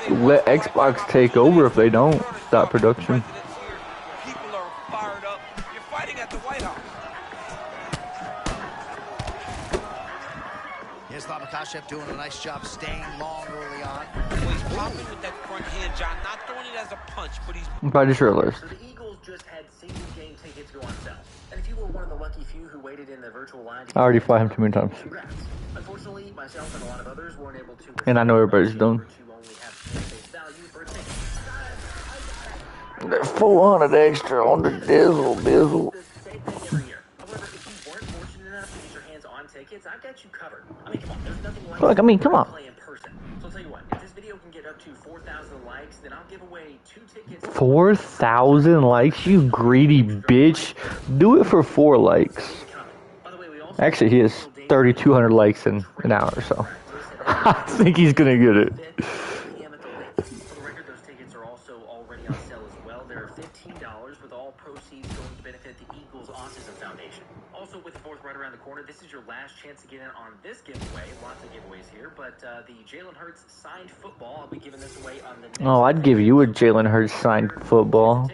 Speaker 1: let Xbox take over if they don't stop production.
Speaker 6: People are fired up. You're fighting at the White House.
Speaker 4: Islam Makhachev doing a nice job staying long early on.
Speaker 6: Well, he's popping with that front hand, John. Not throwing it as a punch, but he's...
Speaker 1: I just realized.
Speaker 2: So the Eagles
Speaker 10: just had single game tickets go on sale. And if you were one of the lucky few who waited in the virtual line,
Speaker 1: I already fly him too many times.
Speaker 10: congrats. Unfortunately, myself and a lot of others weren't able to.
Speaker 1: And I know everybody's done. There's 400 extra on the diesel.
Speaker 10: I've got you covered. I mean, come on, there's nothing like
Speaker 1: Look, I mean, come on.
Speaker 10: play in person. So I'll tell you what, if this video can get up to 4,000 likes, then I'll give away 2 tickets.
Speaker 1: 4,000 likes, you greedy bitch. Do it for 4 likes. Actually, he has 3,200 likes in an hour, so I think he's gonna get it.
Speaker 10: For the record, those tickets are also already on sale as well. They're $15 with all proceeds going to benefit the Eagles Autism Foundation. Also, with the 4th right around the corner, this is your last chance to get in on this giveaway. Lots of giveaways here, but the Jalen Hurts signed football, I'll be giving this away on the next.
Speaker 1: Oh, I'd give you a Jalen Hurts signed football.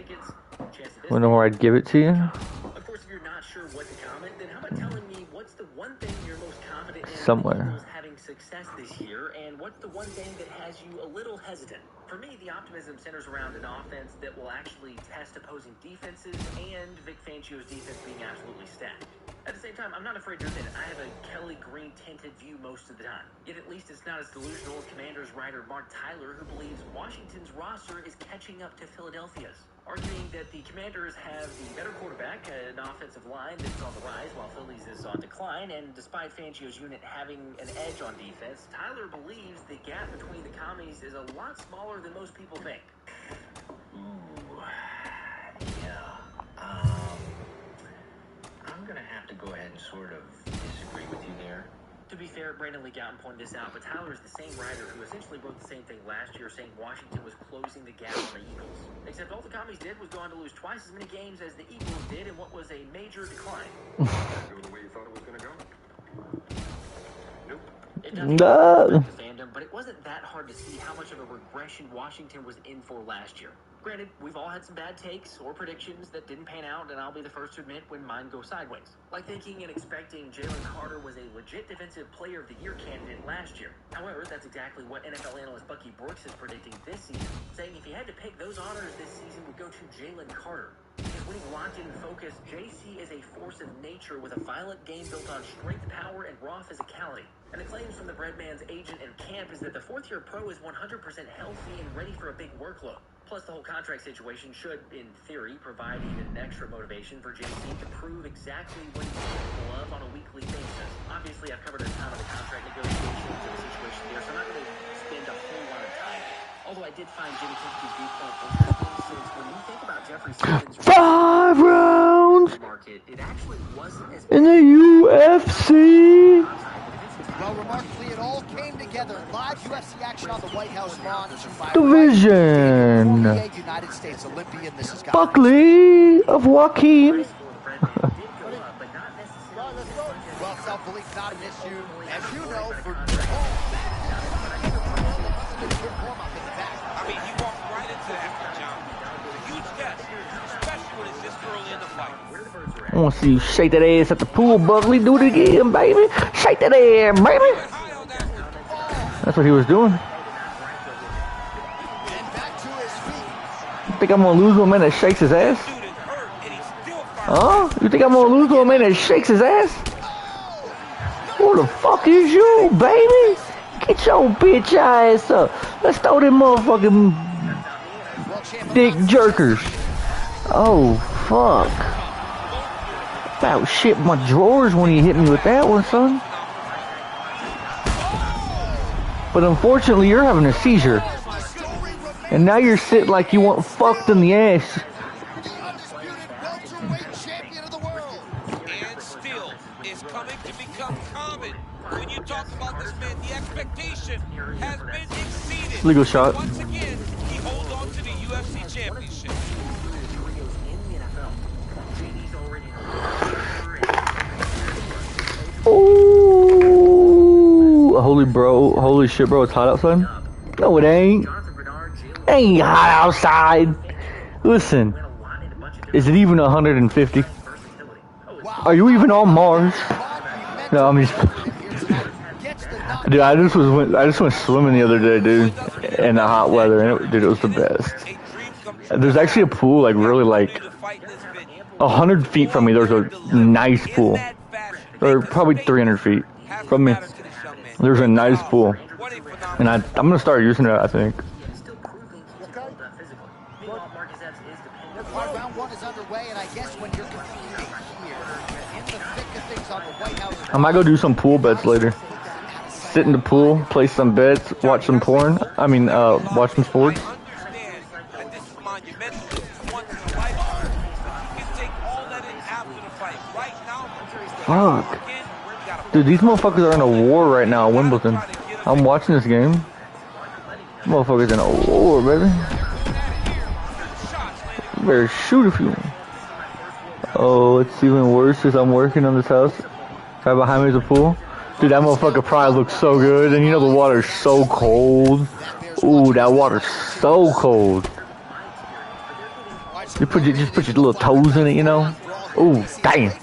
Speaker 1: Wonder where I'd give it to you.
Speaker 10: Of course, if you're not sure what to comment, then how about telling me what's the one thing you're most confident in
Speaker 1: Somewhere.
Speaker 10: having success this year, and what's the one thing that has you a little hesitant? For me, the optimism centers around an offense that will actually test opposing defenses and Vic Fangio's defense being absolutely stacked. At the same time, I'm not afraid to admit I have a Kelly Green tinted view most of the time. Yet at least it's not as delusional as Commanders writer Mark Tyler, who believes Washington's roster is catching up to Philadelphia's, arguing that the Commanders have the better quarterback, an offensive line that's on the rise while Philly's is on decline, and despite Fangio's unit having an edge on defense, Tyler believes the gap between the commies is a lot smaller than most people think. Ooh, yeah. I'm going to have to go ahead and sort of disagree with you there. To be fair, Brandon Lee Gowton pointed this out, but Tyler is the same writer who essentially wrote the same thing last year, saying Washington was closing the gap on the Eagles. Except all the commies did was go on to lose twice as many games as the Eagles did in what was a major decline.
Speaker 7: Go the way you thought it was going to go? Nope.
Speaker 10: It doesn't affect the fandom, but it wasn't that hard to see how much of a regression Washington was in for last year. Granted, we've all had some bad takes or predictions that didn't pan out, and I'll be the first to admit when mine go sideways. Like thinking and expecting Jalen Carter was a legit Defensive Player of the Year candidate last year. However, that's exactly what NFL analyst Bucky Brooks is predicting this season, saying if he had to pick, those honors this season would go to Jalen Carter. Because when he's locked in and focused, JC is a force of nature with a violent game built on strength, power, and raw physicality. And the claims from the Breadman's agent and camp is that the 4th-year pro is 100% healthy and ready for a big workload. Plus, the whole contract situation should, in theory, provide even extra motivation for JC to prove exactly what he's capable of on a weekly basis. Obviously, I've covered a ton of the contract negotiations and the situation here, so I'm not going to spend a whole lot of time. Although I did find Jimmy Kimmy's viewpoint interesting, since when you think about Jeffrey Simmons'
Speaker 1: 5 rounds
Speaker 10: market, it actually wasn't as
Speaker 1: in the UFC.
Speaker 4: Well, remarkably, it all came together. Live UFC action on the White House lawn.
Speaker 1: Division.
Speaker 4: United States Olympian. This is
Speaker 1: Buckley of Joaquin.
Speaker 4: Well, self-belief not an issue, as you know, for
Speaker 6: I mean, he walked right into that, John. A huge test, especially when it's this early in the fight.
Speaker 1: I want to see you shake that ass at the pool, Buckley. Do it again, baby. Shake that ass, baby. That's what he was doing. You think I'm going to lose to a man that shakes his ass? Huh? You think I'm going to lose to a man that shakes his ass? Who the fuck is you, baby? Get your bitch ass up. Let's throw them motherfucking dick jerkers. Oh, fuck. About shit my drawers when you hit me with that one, son. But unfortunately, you're having a seizure. And now you're sitting like you want fucked in the ass.
Speaker 6: And still is coming to become common. When you talk about this man, the expectation has been exceeded.
Speaker 1: Legal shot.
Speaker 6: Once again, he holds on to the UFC championship.
Speaker 1: Ooh, holy shit, bro, it's hot outside? No, it ain't. Ain't hot outside. Listen, is it even 150? Are you even on Mars? No, I'm just... Dude, I just went swimming the other day, dude, in the hot weather, and dude, it was the best. There's actually a pool, like, really, like,
Speaker 6: fight in this venue.
Speaker 1: 100 feet from me, there's a nice pool. Or probably 300 feet from me. There's a nice pool. And I'm going to start using it, I think.
Speaker 4: Round one is underway, and I guess when you're competing here, in the thick of things on the White House...
Speaker 1: I might go do some pool bets later. Sit in the pool, play some bets, watch some porn. I mean, watch some sports. Fuck. Dude, these motherfuckers are in a war right now at Wimbledon. I'm watching this game. Motherfuckers in a war, baby. You better shoot if you want. Oh, it's even worse as I'm working on this house. Right behind me is a pool. Dude, that motherfucker probably looks so good. And you know the water's so cold. Ooh, that water's so cold. You just put your little toes in it, you know? Ooh, dang.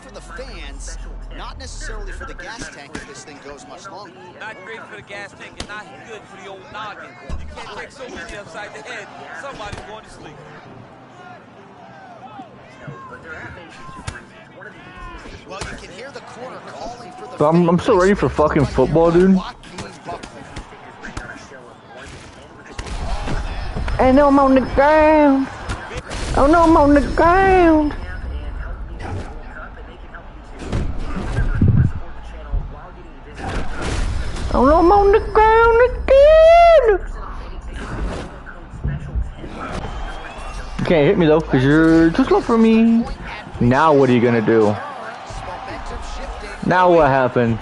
Speaker 4: Not necessarily for the gas tank if this thing goes much longer.
Speaker 6: Not great for the gas tank and not good for the old noggin. You can't take so many upside the head. Somebody's going to sleep.
Speaker 4: Well, you can hear the corner calling for the...
Speaker 1: But I'm so ready for fucking football, dude. And I'm on the ground. Oh no, I'm on the ground. Oh no, I'm on the ground again. You can't hit me though, because you're too slow for me. Now what are you gonna do? Now what happens?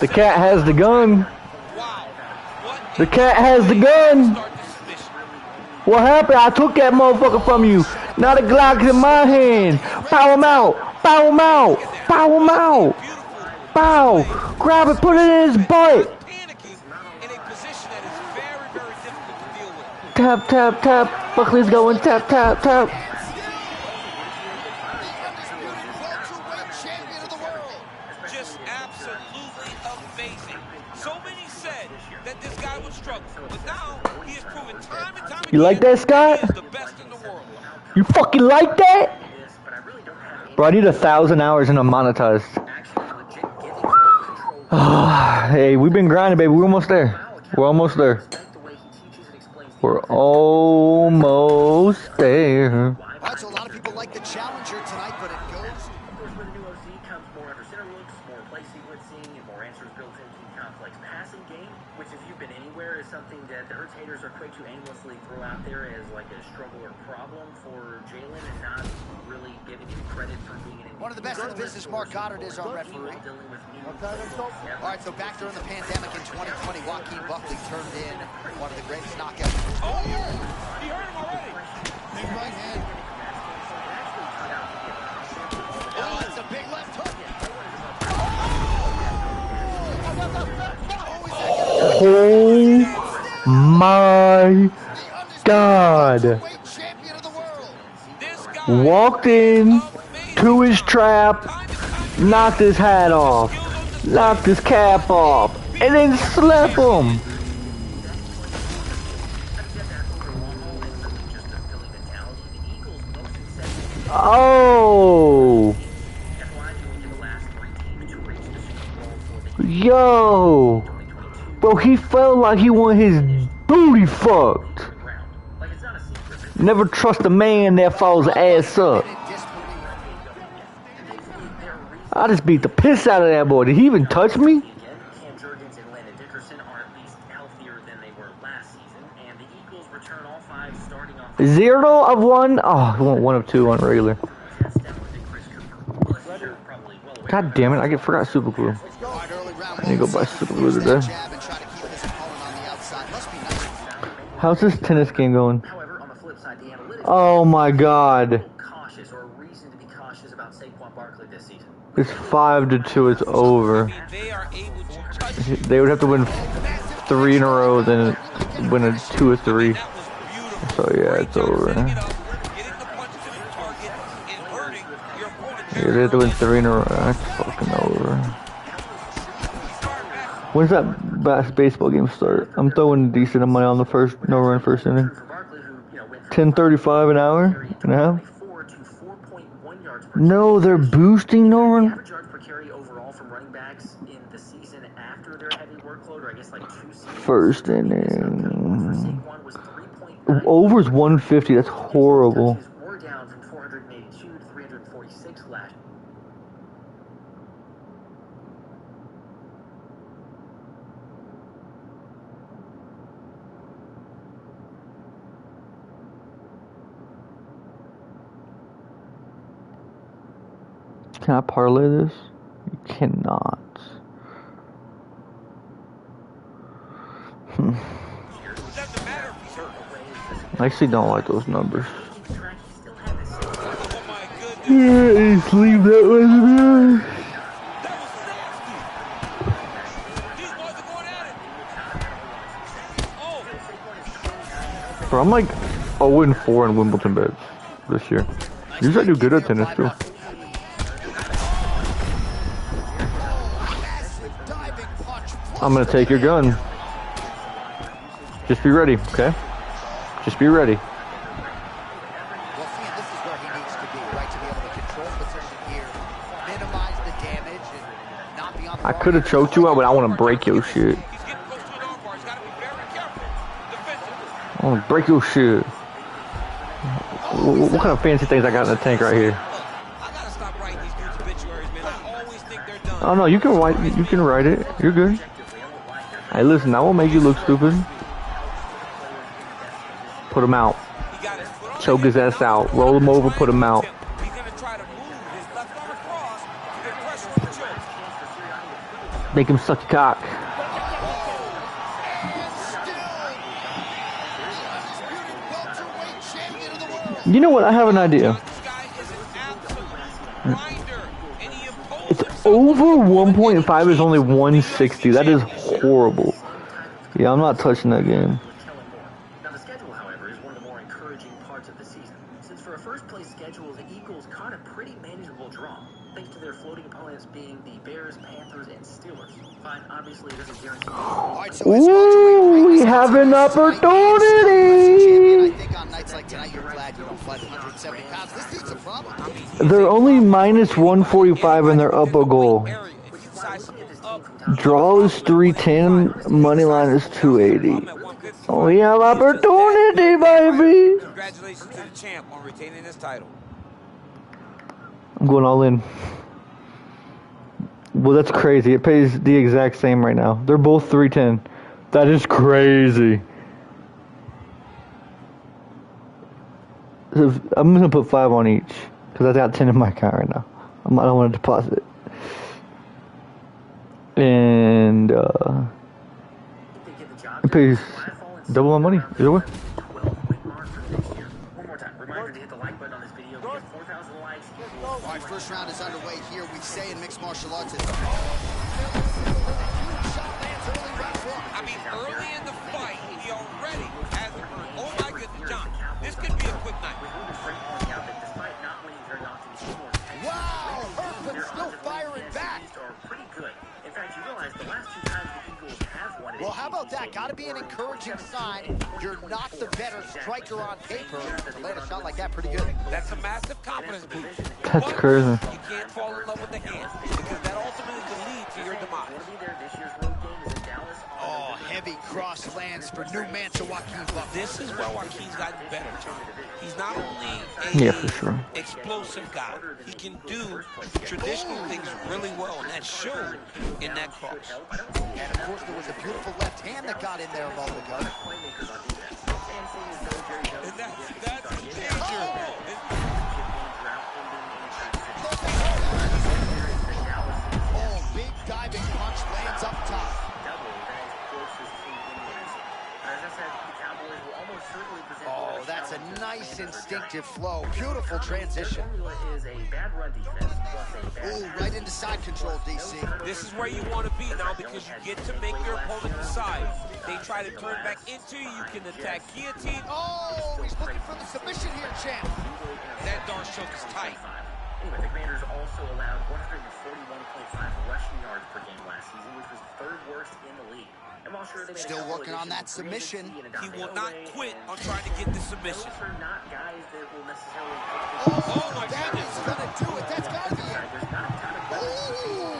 Speaker 1: The cat has the gun. The cat has the gun. What happened? I took that motherfucker from you. Now the Glock's in my hand. Pow him out. Pow him out. Pow him out. Pow. Grab it. Put it in his butt. Tap, tap, tap. Buckley's going tap, tap, tap.
Speaker 6: Just absolutely amazing. So many said that this guy would struggle, but now he has proven time and time again.
Speaker 1: You like that, Scott?
Speaker 6: He is the best in the world.
Speaker 1: You fucking like that? Bro, I need 1,000 hours and I'm monetized. Hey, we've been grinding, baby. We're almost there. We're almost there. We're almost there.
Speaker 4: Alright, so a lot of people like the challenger tonight, but it goes.
Speaker 10: Of course, with the new OC comes more under center looks, more play sequencing, and more answers built into the complex passing game, which if you've been anywhere is something that the Hurts haters are quick to aimlessly throw out there as like a struggle or problem for Jalen and not really giving him credit for being an
Speaker 4: One of the best in the business, Mark Goddard, is our referee. Alright, so back during the pandemic in 2020, Joaquin Buckley turned in one of the greatest knockouts.
Speaker 6: Oh, he hurt him already.
Speaker 5: Big right hand.
Speaker 4: Oh, that's a big left hook.
Speaker 1: Oh my God. Walked in to his trap, knocked his hat off, knocked his cap off, and then slapped him. Oh. Yo. Bro, he felt like he wanted his booty fucked. Never trust a man that follows ass up. I just beat the piss out of that boy. Did he even touch me? Zero of one? Oh, 1 of 2 on regular. God damn it, I forgot super glue. I need to go buy super glue today. How's this tennis game going? Oh my God. It's 5-2, it's over. They would have to win 3 in a row, then win a 2 or 3. So yeah, it's over. Yeah, they have to win 3 in a row. That's fucking over. When's that baseball game start? I'm throwing a decent amount on the first, no run first inning. 10:35 an hour and a half. No, they're boosting Norman.
Speaker 14: Average yards per carry overall from running backs in the season after their heavy workload, or I guess like 2 seasons.
Speaker 1: First inning. Over's 150. That's horrible.
Speaker 14: We're down from 482 to 346 last.
Speaker 1: Can I parlay this? You cannot. I actually don't like those numbers. Yeah, just leave that one. Bro, I'm like 0-4 in Wimbledon bets this year. Usually I do good at tennis too. I'm gonna take your gun. Just be ready, okay? Just be ready.
Speaker 4: Well, see, this is where he needs to be, right? To be able to control position here, minimize the damage, and not be on the
Speaker 1: I could have choked you out, but I want to break your shit. I want to break your shit. What kind of fancy things I got in the tank right here? Oh no, you can write it. You're good. Hey, listen, I won't make you look stupid. Put him out. Choke his ass out. Roll him over, put him out. Make him suck your cock. You know what? I have an idea. It's over 1.5 is only 160. That is horrible. Yeah, I'm not touching that game.
Speaker 14: Now the schedule, however, is one of the more encouraging parts of the season. Since for a first-place schedule, the Eagles caught a pretty manageable draw, thanks to their floating opponents being the Bears, Panthers, and Steelers. But obviously, it doesn't guarantee.
Speaker 1: Ooh, we have an opportunity.
Speaker 4: I think on nights like tonight, you're glad you don't fight 170 pounds. This dude's a problem.
Speaker 1: They're only minus 145 and they're up a goal. Draw is 310, money line is 280. We have opportunity, baby.
Speaker 6: Congratulations to the champ on retaining his title.
Speaker 1: I'm going all in. Well, that's crazy. It pays the exact same right now. They're both 310. That is crazy. I'm gonna put 5 on each because I got 10 in my account right now. I don't want to deposit it. And it pays double my money. Either way.
Speaker 14: One more time, reminder to hit the like button on this video. We get 4,000 likes.
Speaker 4: All right, first round is underway here. We say in mixed martial arts.
Speaker 6: I mean, early in the fight, he already has the burn. Oh my goodness, John, this could be a quick night.
Speaker 4: Wow, Herman's still firing back.
Speaker 14: Pretty good. In fact, you realize the last 2 times the Eagles have won it.
Speaker 4: Well, how about that? Got to be an encouraging sign. You're not the better striker on paper. To land a shot like that, pretty good.
Speaker 6: That's a massive confidence boost.
Speaker 1: That's crazy.
Speaker 6: You can't fall in love with the hand because that ultimately can lead to your demise.
Speaker 4: Oh, heavy cross lands for new man to Joaquin Buck.
Speaker 6: This is where Joaquin's gotten better, John. He's not only
Speaker 1: for sure.
Speaker 6: explosive guy, he can do traditional things really well, and that showed in that cross.
Speaker 4: And of course, there was a beautiful left hand that got in there a moment ago.
Speaker 6: And that's the danger.
Speaker 4: Oh, big diving punch lands up top. Oh, that's a nice instinctive flow. Beautiful transition. Ooh, right into side control, DC.
Speaker 6: This is where you want to be now because you get to make your opponent decide. They try to turn back into you, you can attack guillotine.
Speaker 4: Oh, he's looking for the submission here, champ.
Speaker 6: That dark choke is tight.
Speaker 14: Anyway, the Commanders also allowed 141.5 rushing yards per game last season, which was third worst in the league. And while sure they made
Speaker 4: still working on that submission,
Speaker 6: he will not quit on trying to get the submission.
Speaker 14: Those are not guys that will necessarily.
Speaker 6: Oh my
Speaker 4: that
Speaker 6: goodness!
Speaker 4: is gonna do it. That's gotta be it. Ooh,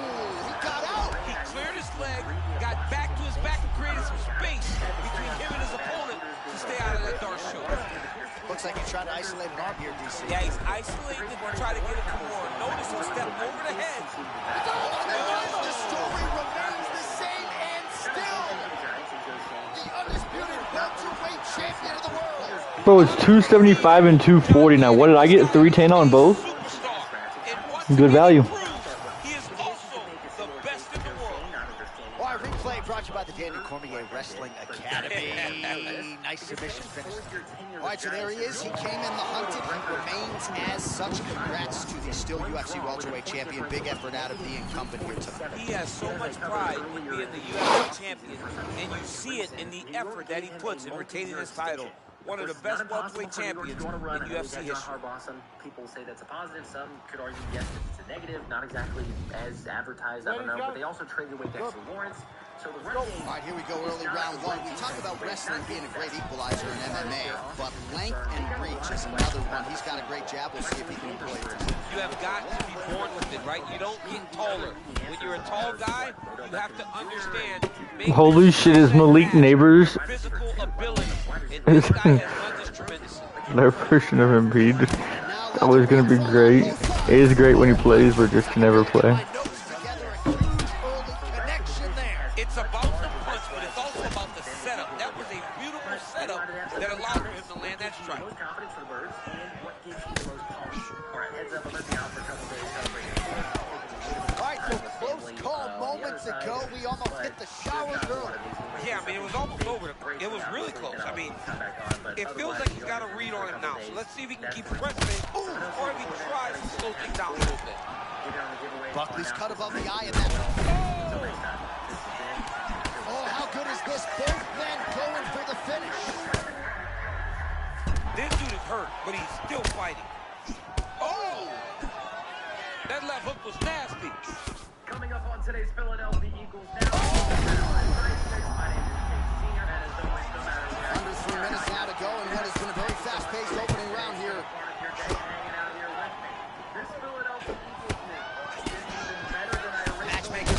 Speaker 4: he got out.
Speaker 6: He cleared his leg, got back to his back, and created some space between him and his opponent to stay out of that dart show.
Speaker 4: Looks like he's trying to isolate an arm here, DC.
Speaker 6: Yeah, he's isolating to try to get it to more. Notice he'll step over the head.
Speaker 4: The story remains the same, and still the undisputed welterweight champion of the world.
Speaker 1: Bro, it's 275 and 240 now. What did I get? 310 on both? Good value.
Speaker 6: He is also the best in the world.
Speaker 4: All right, replay brought to you by the Daniel Cormier Wrestling Academy. Nice submission finish. All right, so there he is. He came in the hunted. He remains as such. Congrats to the still UFC welterweight champion. Big effort out of the incumbent here tonight.
Speaker 6: He has so much pride in being the UFC champion, and you see it in the effort that he puts in retaining his title. One of the best welterweight champions in UFC history.
Speaker 14: People say that's a positive. Some could argue, yes, it's a negative. Not exactly as advertised. I don't know. But they also traded away Dexter Lawrence. So the run game.
Speaker 4: All right, here we go, early round one. We talk about wrestling being a great equalizer in MMA, but length and reach is another one. He's got a great jab. We'll see if he can employ it.
Speaker 6: You have got to be born with it, right? You don't get taller. When you're a tall guy, you have to understand.
Speaker 1: Holy shit, is Malik Neighbors?
Speaker 6: Physical ability. And this guy has done this tremendously.
Speaker 1: Their version of Embiid. That was gonna be great. It is great when he plays, but just can never play.
Speaker 6: It's about the punch, but it's also about the setup. That was a beautiful setup that allowed for him to land that strike.
Speaker 14: Confidence for the Birds and what gives you the most punch. All right, heads up. I'm going to be out for a couple days celebrating.
Speaker 4: All right, so close call moments ago. We almost hit the shower girl.
Speaker 6: Yeah, I mean, it was almost over. It was really close. I mean, it feels like he's got a read on him now. So let's see if he can keep pressing it, or if he tries to slow things down a little bit.
Speaker 4: Buckley's cut above the eye in that. Oh, how good is this? Both men going for the finish.
Speaker 6: This dude is hurt, but he's still fighting. Oh! That left hook was nasty.
Speaker 10: Coming up on today's Philadelphia Eagles now.
Speaker 4: Under 3 minutes now to go, and what has been a very fast-paced opening round here.
Speaker 10: This Philadelphia Eagles is even better than I originally.
Speaker 4: Matchmaker.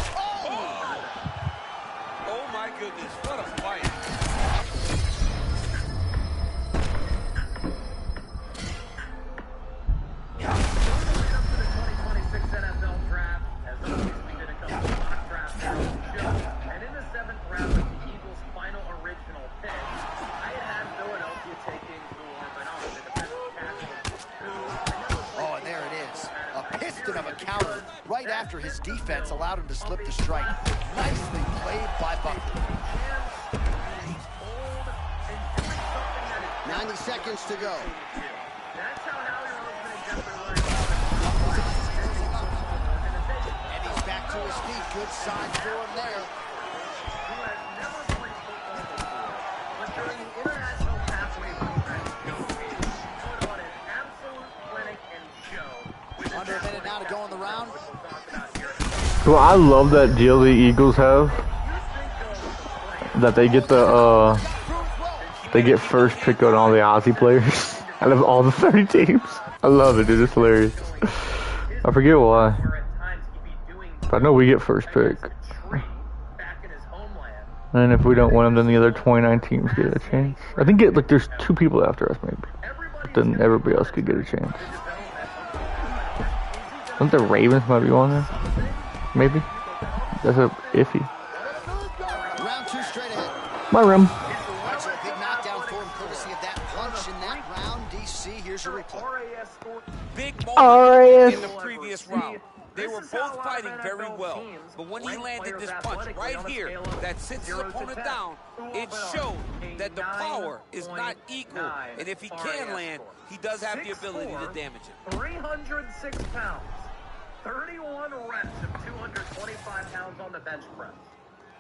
Speaker 6: Oh my goodness, what a fight.
Speaker 10: And in the 7th round of the Eagles' final original pick, I had Philadelphia taking
Speaker 4: Oh, and there it is. A piston of a counter right after his defense allowed him to slip the strike. Nicely played by Buckley. 90 seconds to go. And he's back to his feet. Good sign for him there. Under a minute now to go in the round.
Speaker 1: Well, I love that deal the Eagles have. That they get the they get first pick on all the Aussie players. Out of all the 30 teams. I love it, dude. It's hilarious. I forget why. But I know we get first pick. And if we don't win them, then the other 29 teams get a chance. I think like there's 2 people after us, maybe. But then everybody else could get a chance. I think the Ravens might be on there. Maybe. That's a iffy.
Speaker 4: Round 2 straight ahead.
Speaker 1: My room.
Speaker 4: So a big knockdown for him, courtesy of that punch in that round. DC, here's your replay.
Speaker 6: Big moment in the previous round. They were both fighting very well, but when he landed this punch right here that sits his opponent down, it showed that the power is not equal, and if he can land, he does have the ability to damage it.
Speaker 10: 306 pounds, 31 reps of 225 pounds on the bench press.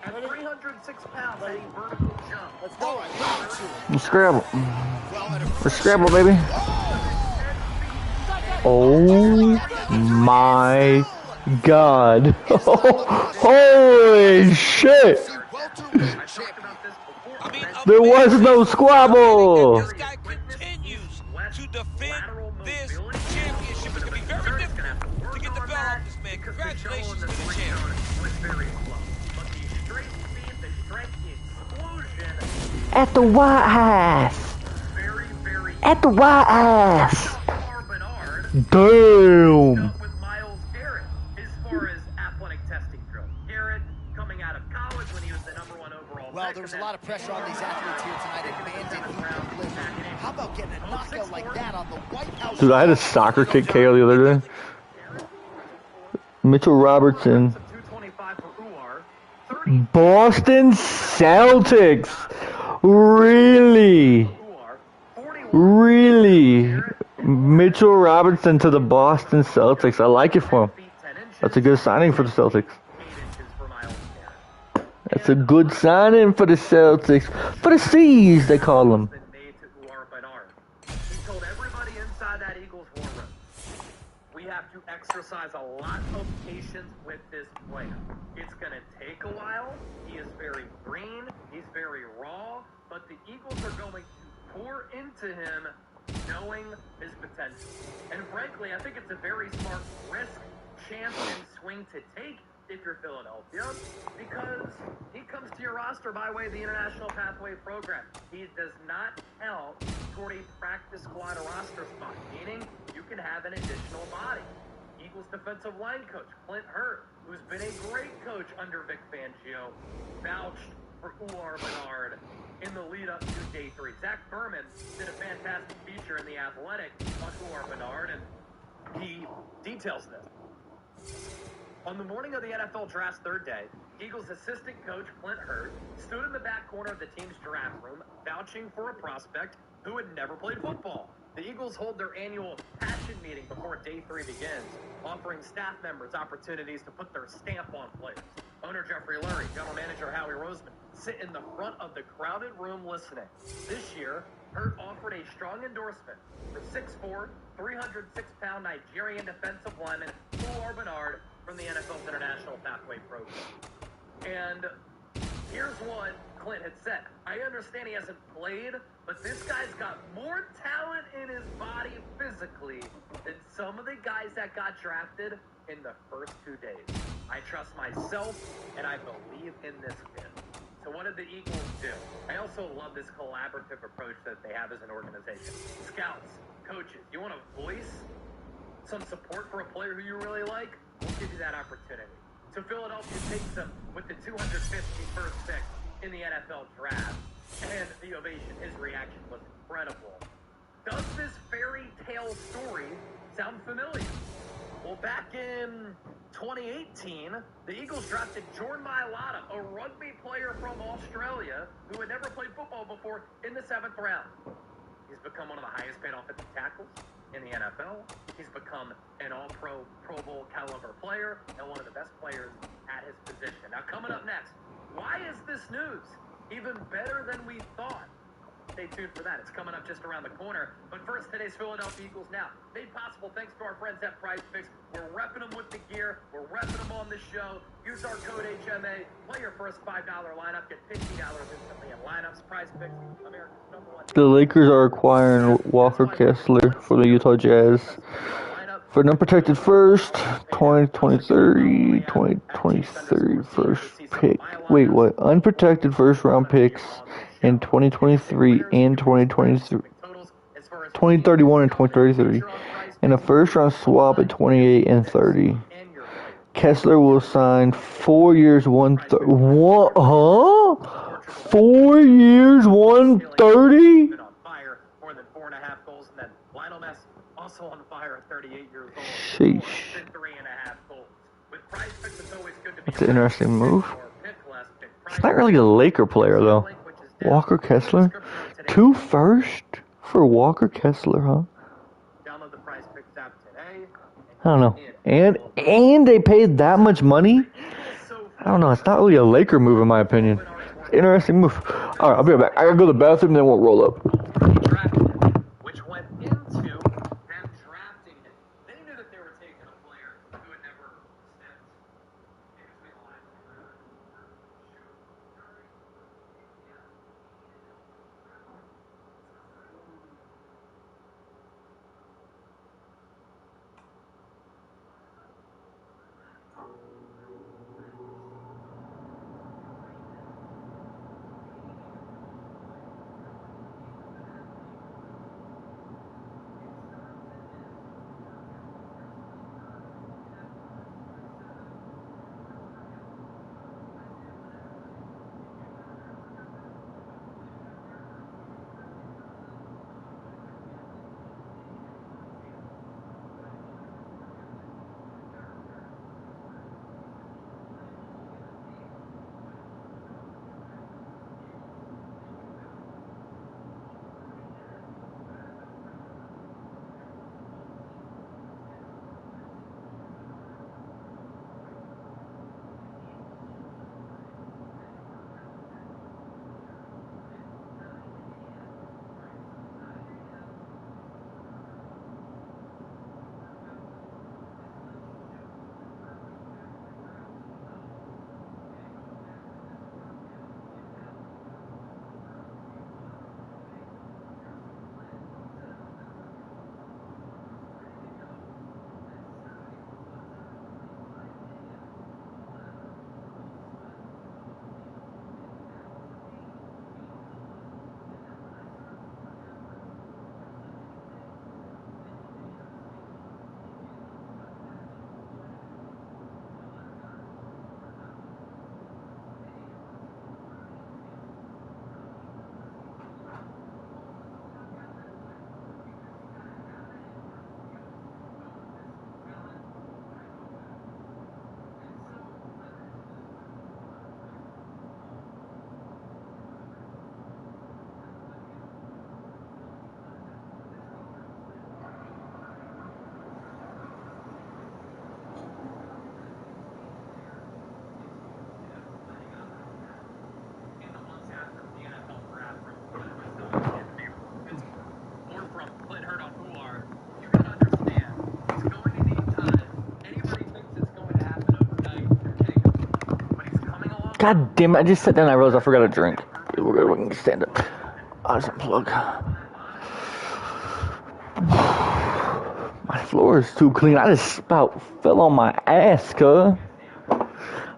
Speaker 10: At 306 pounds, a vertical jump. Let's go.
Speaker 1: Scrabble. Scrabble, baby. Oh my God. Holy shit. There was no squabble.
Speaker 6: This guy continues to defend this championship. It's going to be very difficult to get the belt off this man. Congratulations to the champ.
Speaker 1: At the White House. At the White House. Damn.
Speaker 4: Well, there was a lot of pressure on these athletes here tonight, and man, did he deliver. How about getting a knockout like that on the White House?
Speaker 1: Dude, I had a soccer kick KO the other day. Mitchell Robertson. Boston Celtics. Really? Really? Mitchell Robertson to the Boston Celtics. I like it for him. That's a good signing for the Celtics. That's a good signing for the Celtics. For the C's, they call them.
Speaker 10: He told everybody inside that Eagles war room, we have to exercise a lot of patience with this player. It's going to take a while. He is very green. He's very raw. But the Eagles are going to pour into him knowing his potential. And frankly, I think it's a very smart risk, chance, and swing to take if you're Philadelphia, because he comes to your roster by way of the International Pathway Program. He does not count toward a practice squad or roster spot, meaning you can have an additional body. Eagles defensive line coach Clint Hurt, who's been a great coach under Vic Fangio, vouched for Uar Bernard in the lead up to day 3. Zach Berman did a fantastic feature in The Athletic on Uar Bernard, and he details this. On the morning of the NFL Draft's third day, Eagles assistant coach Clint Hurt stood in the back corner of the team's draft room, vouching for a prospect who had never played football. The Eagles hold their annual passion meeting before day 3 begins, offering staff members opportunities to put their stamp on players. Owner Jeffrey Lurie, general manager Howie Roseman sit in the front of the crowded room listening. This year, Hurt offered a strong endorsement for 6'4", 306-pound Nigerian defensive lineman Uar Bernard from the NFL's International Pathway Program. And here's what Clint had said. I understand he hasn't played, but this guy's got more talent in his body physically than some of the guys that got drafted in the first 2 days. I trust myself, and I believe in this kid. So what did the Eagles do? I also love this collaborative approach that they have as an organization. Scouts, coaches, you want to voice some support for a player who you really like? We'll give you that opportunity. So Philadelphia takes him with the 251st pick in the NFL draft, and the ovation, his reaction was incredible. Does this fairy tale story sound familiar? Well, back in 2018, the Eagles drafted Jordan Mailata, a rugby player from Australia who had never played football before, in the 7th round. He's become one of the highest paid offensive tackles in the NFL. He's become an all-pro, Pro Bowl caliber player and one of the best players at his position. Now, coming up next, why is this news even better than we thought? Stay tuned for that. It's coming up just around the corner. But first, today's Philadelphia Eagles Now. Made possible thanks to our friends at Prize Picks. We're repping them with the gear. We're repping them on the show. Use our code HMA. Play your first $5 lineup. Get $50 instantly in lineups. Prize Picks, America's #1.
Speaker 1: The Lakers are acquiring Walker Kessler for the Utah Jazz for an unprotected first, 2023 first pick. Wait, what? Unprotected first round picks in 2023 and 2031 and 2033, and a first round swap at 28 and 30. Kessler will sign 4 years, 4 years, 130?
Speaker 10: Also on fire at 38 years old.
Speaker 1: Sheesh. That's an interesting move. It's not really a Laker player, though. Walker Kessler? 2 first for Walker Kessler, huh? I don't know. And they paid that much money? I don't know. It's not really a Laker move, in my opinion. It's an interesting move. All right, I'll be right back. I gotta go to the bathroom, then we'll roll up.
Speaker 10: Which went into them drafting him
Speaker 1: God damn it, I just sat down and I realized I forgot a drink. We're going to stand up. I'll just unplug. My floor is too clean. I just about fell on my ass, cuz.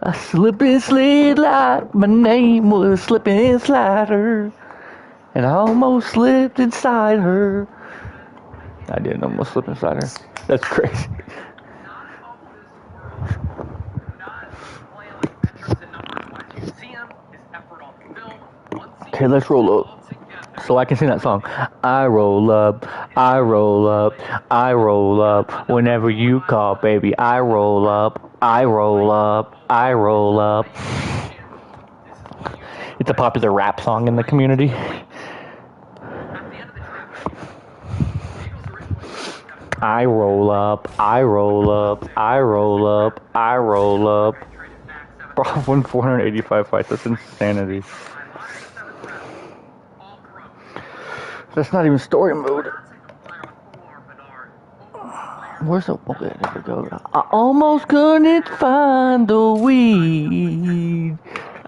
Speaker 1: I slip and slid like my name was Slippin' and Slider. And I almost slipped inside her. I didn't almost slip inside her. That's crazy. Okay, let's roll up. So I can sing that song. I roll up, I roll up, I roll up. Whenever you call, baby, I roll up, I roll up, I roll up. It's a popular rap song in the community. I roll up, I roll up, I roll up, I roll up. Bro, won 485 fights. That's insanity. That's not even story mode. Where's the... Okay, there we go. I almost couldn't find the weed.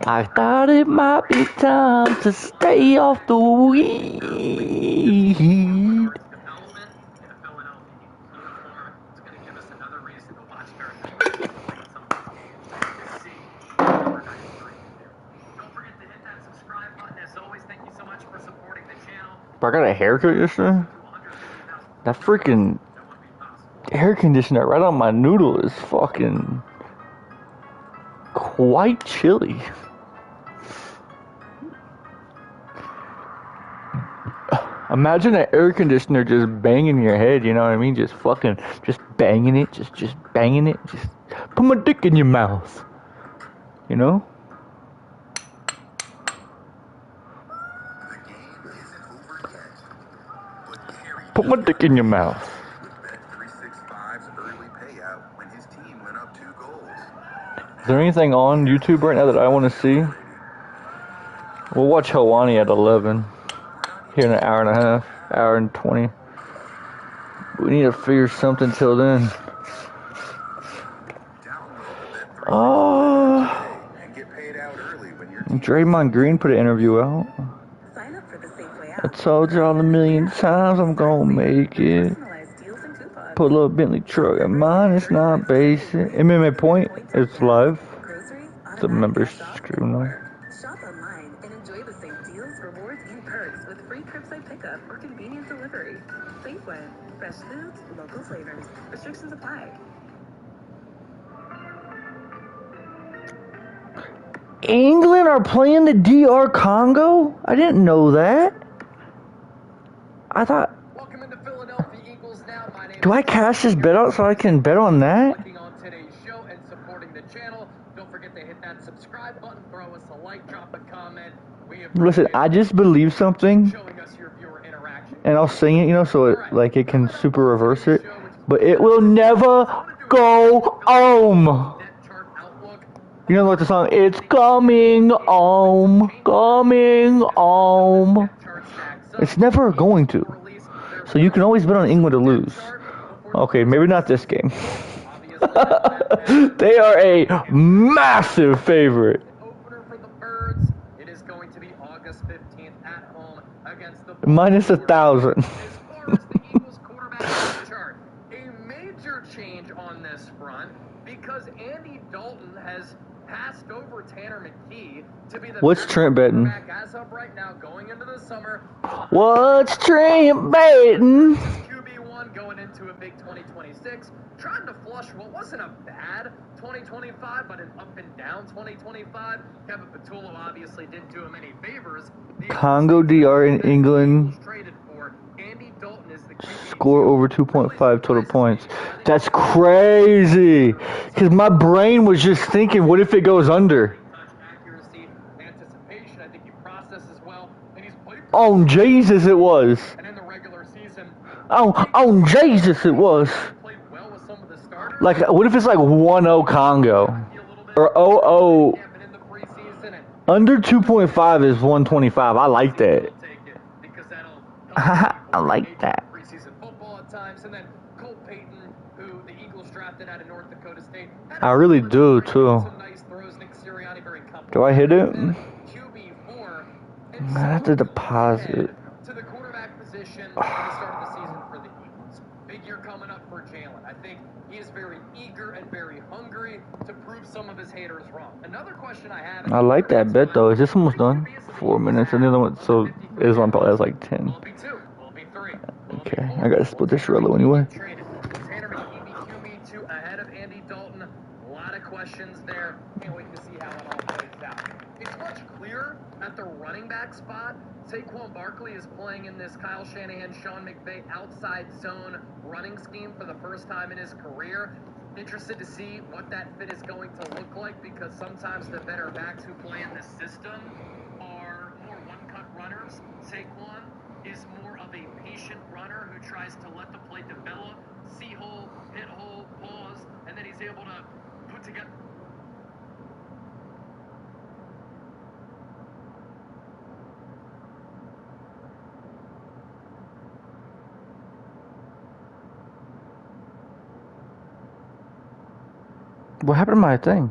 Speaker 1: I thought it might be time to stay off the weed. Bro, I got a haircut yesterday. That freaking air conditioner right on my noodle is fucking quite chilly. Imagine an air conditioner just banging your head, you know what I mean? Just fucking, just banging it, just banging it. Just put my dick in your mouth, you know? Put my dick in your mouth. Is there anything on YouTube right now that I want to see? We'll watch Helwani at 11. Here in an hour and a half. Hour and 20. We need to figure something till then. Draymond Green put an interview out. I told y'all a million times I'm gonna make it. Put a little Bentley truck at mine, it's not basic. MMA Point, it's live. The members screw now.
Speaker 15: Shop online and enjoy the same deals, rewards, and perks with free curbside pickup or convenient delivery. Safeway, fresh foods, local flavors. Restrictions apply.
Speaker 1: England are playing the DR Congo? I didn't know that. I thought... Do I cash this bet out so I can bet on that? Listen, I just believe something, and I'll sing it, you know, so it can super reverse it. But it will never go home. You know what the song? It's coming home, coming home. It's never going to. So you can always bet on England to lose. Okay, maybe not this game. They are a massive favorite. Minus 1,000.
Speaker 10: A major change on this front because Andy Dalton has passed over Tanner McKee to be the
Speaker 1: What's Trent betting?
Speaker 10: as of right now going into the summer.
Speaker 1: What's Trent betting?
Speaker 10: QB1 going into a big 2026, trying to flush what wasn't a bad 2025, but an up and down 2025. Kevin Patullo obviously didn't do him any favors.
Speaker 1: Congo DR in England. Score over 2.5 total points. That's crazy. Because my brain was just thinking, what if it goes under? Oh, Jesus, it was. Oh, Jesus, it was. Like, what if it's like 1-0 Congo? Or 0-0. Under 2.5 is 125. I like that. I like that. I really do, too. Do I hit it? I have to deposit.
Speaker 10: To the quarterback position at the start of the season for the Eagles. Big year coming up for Jalen. I think he is very eager and very hungry to prove some of his haters wrong. Another question I have.
Speaker 1: I like that bet though. Is this almost done? 4 minutes, and the other one, so Islam probably has like 10. Okay, I gotta split this Shirello anyway.
Speaker 10: Ahead of Andy Dalton. A lot of questions there. Can't wait to see how it all plays out. It's much clearer at the running back spot. Saquon Barkley is playing in this Kyle Shanahan, Sean McVay outside zone running scheme for the first time in his career. Interested to see what that fit is going to look like, because sometimes the better backs who play in this system are more one-cut runners. Saquon is more of a patient runner who tries to let the play develop, see hole, hit hole, pause, and then he's able to put together.
Speaker 1: What happened to my thing?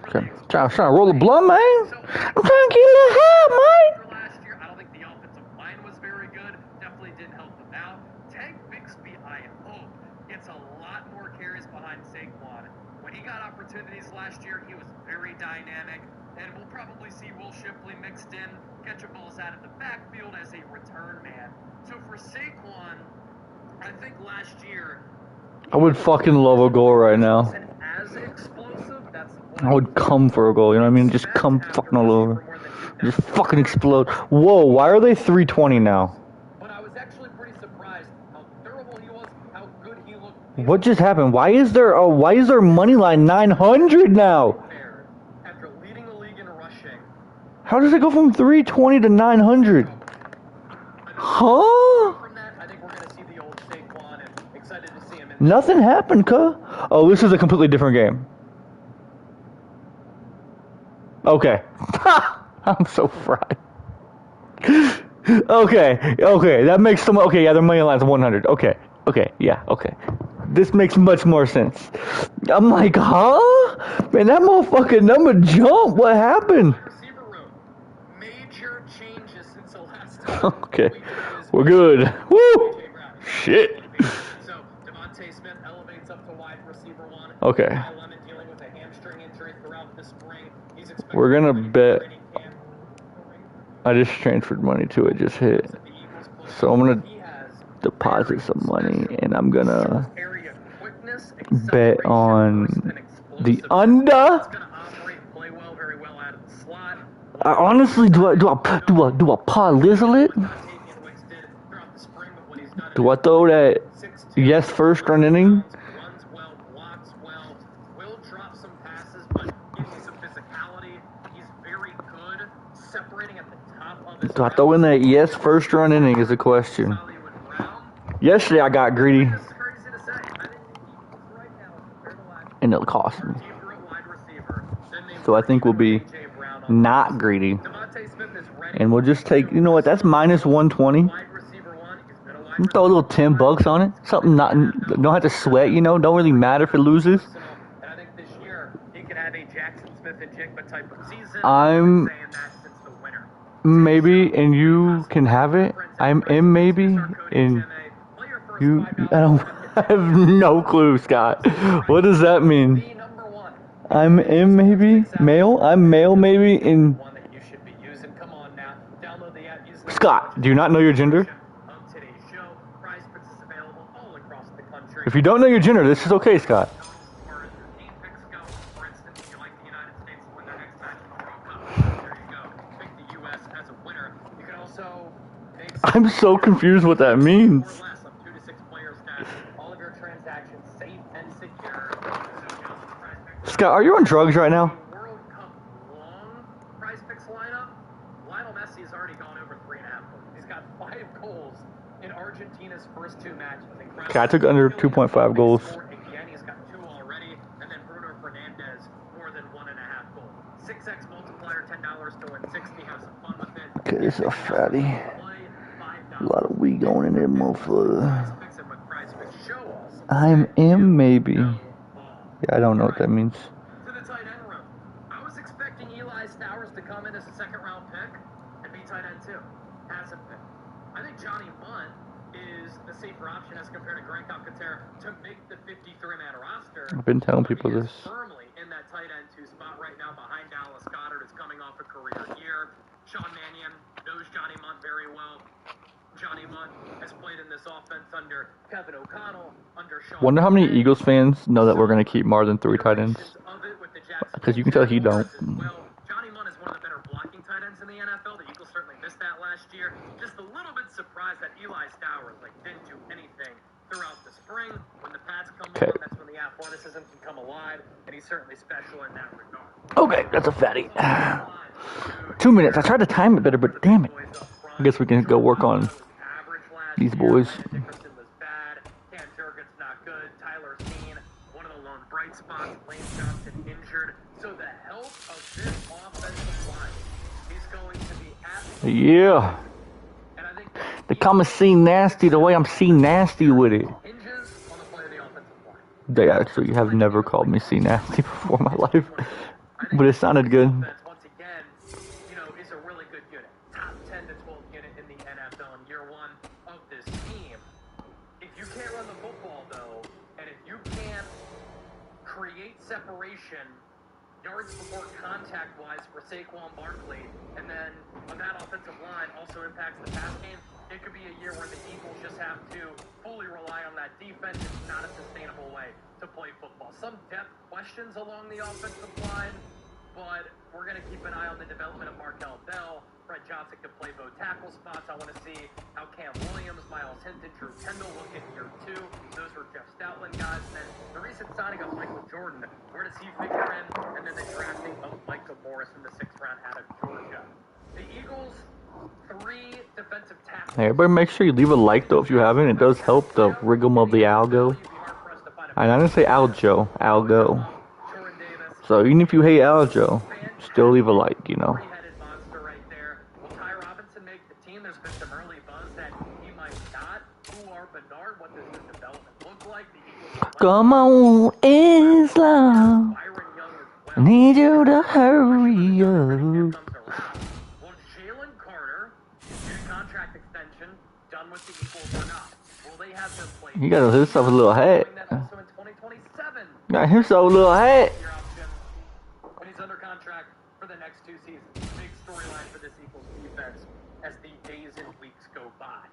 Speaker 1: Okay. Trying to roll the blunt, man. I'm trying to get a little high, man.
Speaker 10: Last year, I don't think the offensive line was very good. Definitely didn't help them out. Tank Bixby, I hope, gets a lot more carries behind Saquon. When he got opportunities last year, he was very dynamic. And we'll probably see Will Shipley mixed in, catching balls out of the backfield as a return man. So for Saquon, I think last year,
Speaker 1: I would fucking love a goal right now. I would come for a goal, you know what I mean? Just come fucking all over. Just fucking explode. Whoa, why are they 320 now?
Speaker 10: But I was actually pretty surprised how durable he was, how good he looked.
Speaker 1: What just happened? Why is their money line 900 now?
Speaker 10: After leading the league in rushing.
Speaker 1: How does it go from 320 to 900? Huh? Nothing happened, cuh. Oh, this is a completely different game. Okay. I'm so fried. Okay, that makes some. Okay, yeah, their money line's 100. Okay, yeah, okay. This makes much more sense. I'm like, huh? Man, that motherfucking number jumped. What happened?
Speaker 10: Major changes since the last time.
Speaker 1: Okay, we're good. Woo! Shit. Okay. We're gonna bet. I just transferred money to it, just hit. So I'm gonna deposit some money and I'm gonna bet on the under. I honestly, do I parlay it? Do I throw that yes first run inning? Do I throw in that yes first run inning is the question. Yesterday I got greedy. And it'll cost me. So I think we'll be not greedy. And we'll just take, you know what, that's minus 120. Throw a little $10 on it. Something don't have to sweat, you know, don't really matter if it loses. I'm maybe, and you can have it. I'm in maybe, and you, I have no clue, Scott. What does that mean? I'm in maybe? Male? I'm male maybe, and... Scott, do you not know your gender? If you don't know your gender, this is okay, Scott. I'm so confused what that means. Scott, are you on drugs right now?
Speaker 10: Lionel Messi has already gone over 3.5 goals. He's got 5 goals in Argentina's first 2 matches.
Speaker 1: Okay, I took under 2.5 goals.
Speaker 10: Again, he's got 2 already, and then Bruno Fernandes more than 1.5 goals. 6x multiplier, $10 to win 60. Have some fun with it.
Speaker 1: Okay, this is a fatty. A lot of weed going in there, motherfucker. I'm in maybe. Yeah, I don't know what that means.
Speaker 10: expecting Eli Stowers to come in as a second-round pick and be tight end too. Hasn't been. I think Johnny Mundt is the safer option as compared to Grant Calcaterra to make the 53-man roster.
Speaker 1: I've been telling people this.
Speaker 10: Firmly in that tight end 2 spot right now behind Dallas Goedert, is coming off a career year. Sean Mannion knows Johnny Mundt very well. Johnny Mundt has played in this offense under Kevin O'Connell, under Sean.
Speaker 1: Wonder how many Eagles fans know that we're going to keep more than 3 tight ends. Because you can tell he don't.
Speaker 10: Well, Johnny Mundt is one of the better blocking tight ends in the NFL. The Eagles certainly missed that last year. Just a little bit surprised that Eli Stowers didn't do anything throughout the spring. When the pads come on, that's when the athleticism can come alive, and he's certainly special in that regard.
Speaker 1: Okay, that's a fatty. 2 minutes. I tried to time it better, but damn it. I guess we can go work on these boys.
Speaker 10: Dickerson was bad. Cam Jurgens not good. Tyler Steen, one of the lone bright spots. Lane Johnson injured. So the health of this offensive line is going to be absolutely.
Speaker 1: Yeah. They call me C Nasty the way I'm C Nasty with it. They actually have never called me C Nasty before in my life. But it sounded good.
Speaker 10: Once again, is a really good unit. Top 10 to 12 unit in the NFL in year 1 of this team. If you can't run the football, though, and if you can't create separation, yards before contact-wise for Saquon Barkley, and then when that offensive line also impacts the pass game, it could be a year where the Eagles just have to fully rely on that defense. It's not a sustainable way to play football. Some depth questions along the offensive line, but we're going to keep an eye on the development of Markel Bell. Fred Johnson can play both tackle spots. I want to see how Cam Williams, Miles Hinton, Drew Kendall look in year 2. Those were Jeff Stoutland guys. And then the recent signing of Michael Jordan, where does he figure in? And then the drafting of Micah Morris in the 6th round out of Georgia. The Eagles, 3 defensive tackles.
Speaker 1: Hey, everybody make sure you leave a like though if you haven't. It does help the rigum of the algo. And I didn't say aljo, algo. So even if you hate aljo, still leave a like, Come on, Islam. I need you to hurry up. He got himself a little hat. Got himself a little hat.
Speaker 10: When he's under contract for the next 2 seasons. Big storyline for this Eagles defense as the days and weeks go by.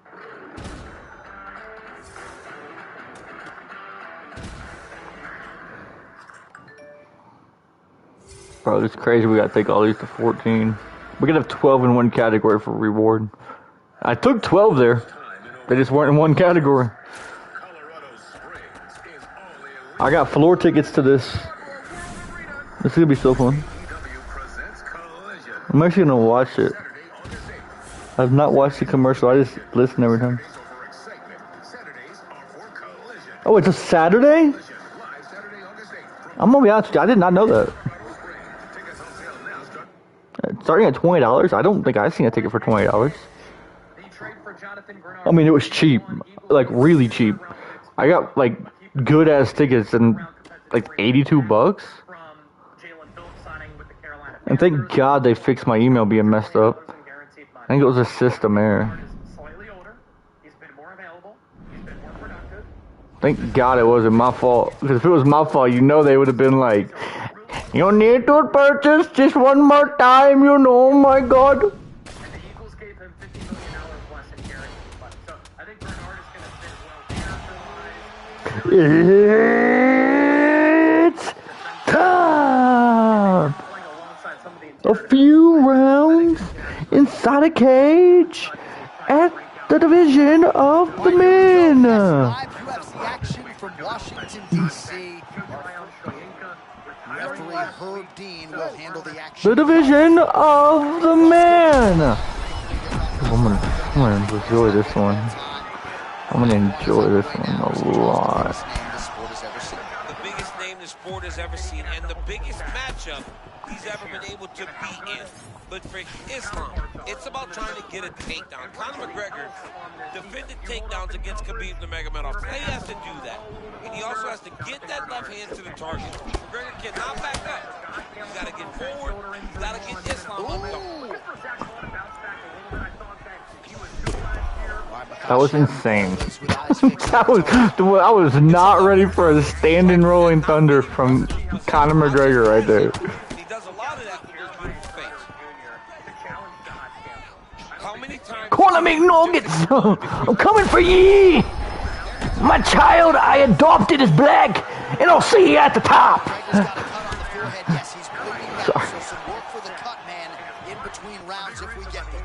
Speaker 1: Bro, it's crazy. We gotta take all these to 14. We could have 12 in one category for reward. I took 12 there. They just weren't in one category. I got floor tickets to this. This is gonna be so fun. I'm actually gonna watch it. I've not watched the commercial. I just listen every time. Oh, it's a Saturday? I'm gonna be honest with you. I did not know that. Starting at $20. I don't think I've seen a ticket for $20. I mean, it was cheap, like really cheap. I got like good ass tickets and like $82. And thank God they fixed my email being messed up. I think it was a system error. Thank God it wasn't my fault. Because if it was my fault, they would have been like, you need to purchase just one more time, oh my God. It's time! A few rounds inside a cage at the division of the men.
Speaker 4: Live UFC action from Washington, D.C. Referee Herb Dean will handle the action.
Speaker 1: The division of the men. I'm gonna enjoy this one. I'm gonna enjoy this one a lot.
Speaker 6: The biggest name the sport has ever seen, and the biggest matchup he's ever been able to be in. But for Islam, it's about trying to get a takedown. Conor McGregor defended takedowns against Khabib Nurmagomedov. Now he has to do that. And he also has to get that left hand to the target. McGregor cannot back up. He's got to get forward. He's got to get Islam undone.
Speaker 1: That was insane. I was not ready for a standing rolling thunder from Conor McGregor right there.
Speaker 6: He does a lot of that with those beautiful feints. How many times?
Speaker 1: Corner McNuggets! I'm coming for ye! My child I adopted is black, and I'll see you at the top! Sorry.
Speaker 4: So some work for the cut man in between rounds if we get them.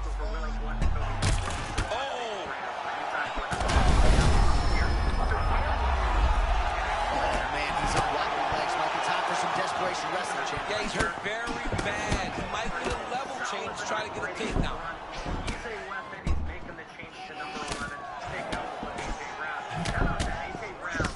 Speaker 6: Wrestling champ. Yeah, he's hurt very bad. He might get a level change to try to get a takedown.
Speaker 10: He's a weapon. He's making the change to number 11. Take out AJ Brown. Shout out to AJ Brown.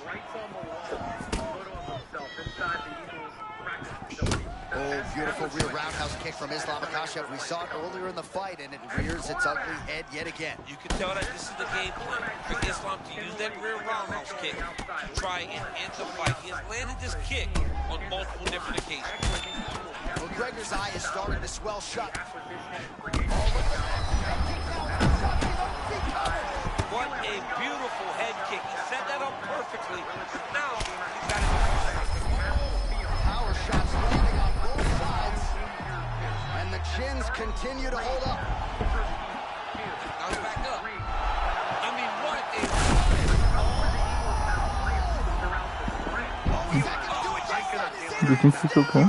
Speaker 10: Rights on the wall. Photo of himself inside the Eagles practice facility.
Speaker 4: Oh, beautiful rear roundhouse kick from Islam Makhachev. We saw it earlier in the fight, and it rears its ugly head yet again.
Speaker 6: You can tell that this is the game plan for Islam to use that rear roundhouse kick to try and end the fight. He has landed this kick on multiple different occasions.
Speaker 4: McGregor's eye is starting to swell shut.
Speaker 6: What a beautiful head kick. He set that up perfectly. Now, he's got it.
Speaker 4: Power shots landing on both sides. And the chins continue to hold up.
Speaker 6: Now he's back up. I mean, what a...
Speaker 1: Do you think he's okay?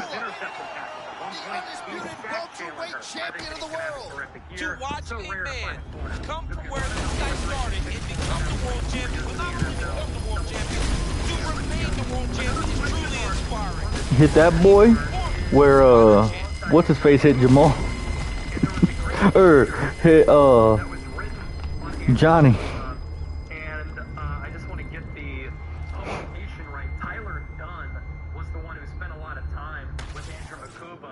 Speaker 4: Champion of the world.
Speaker 6: To watch a man come from where this guy started and become the world champion, but not only become the world champion, to remain the world champion is truly inspiring.
Speaker 1: Hit that boy where what's his face hit Jamal? Or hit Johnny.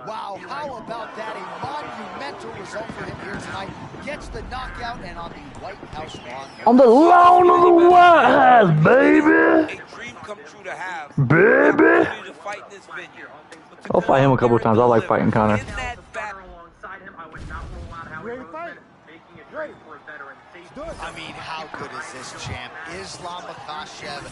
Speaker 4: Wow, how about that? A monumental result for him here tonight. Gets the knockout and on the White House lawn.
Speaker 1: On the lawn of the White House, baby!
Speaker 6: A dream come true to have.
Speaker 1: Baby!
Speaker 6: To fight in this venue.
Speaker 1: I'll fight him a couple of times. I like fighting Conor.
Speaker 4: I mean, how good is this champ? Islam Makhachev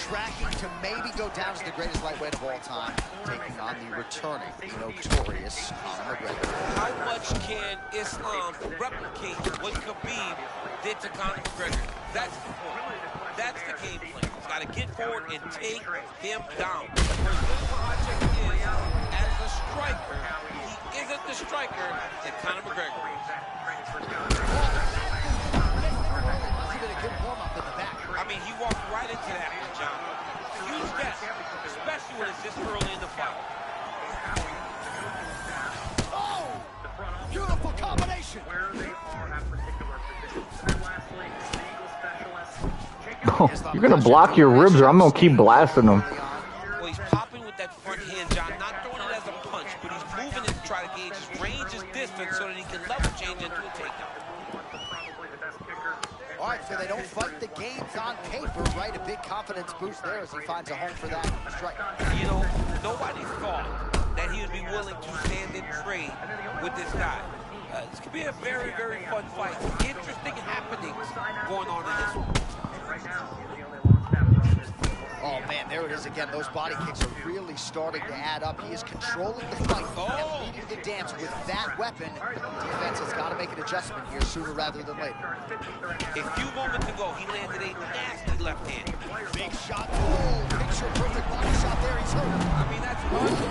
Speaker 4: tracking to maybe go down as the greatest lightweight of all time, taking on the returning, notorious Conor McGregor.
Speaker 6: How much can Islam replicate what Khabib did to Conor McGregor? That's the point. That's the game plan. He's got to get forward and take him down. Project is, as a striker, he isn't the striker that Conor McGregor is. I mean, he walked right into that one, John. Huge step, especially when it's this early in the fight.
Speaker 4: Oh! Beautiful combination!
Speaker 1: Oh, you're gonna block your ribs or I'm gonna keep blasting them.
Speaker 6: Well, he's popping with that front hand, John, not throwing it as a punch, but he's moving it to try to gauge his range, his distance, so that he can level change into a takedown.
Speaker 4: All right, so they don't fight the games on paper, right? A big confidence boost there as he finds a home for that strike.
Speaker 6: You know, nobody thought that he would be willing to stand and trade with this guy. This could be a very, very fun fight. Interesting happenings going on in this one.
Speaker 4: Oh, man, there it is again. Those body kicks are really starting to add up. He is controlling the fight and leading the dance with that weapon. Defense has got to make an adjustment here sooner rather than later.
Speaker 6: A few moments ago, he landed a nasty left hand.
Speaker 4: Big shot. Oh, picture perfect body shot there. He's hurt.
Speaker 6: I mean, that's unbelievable.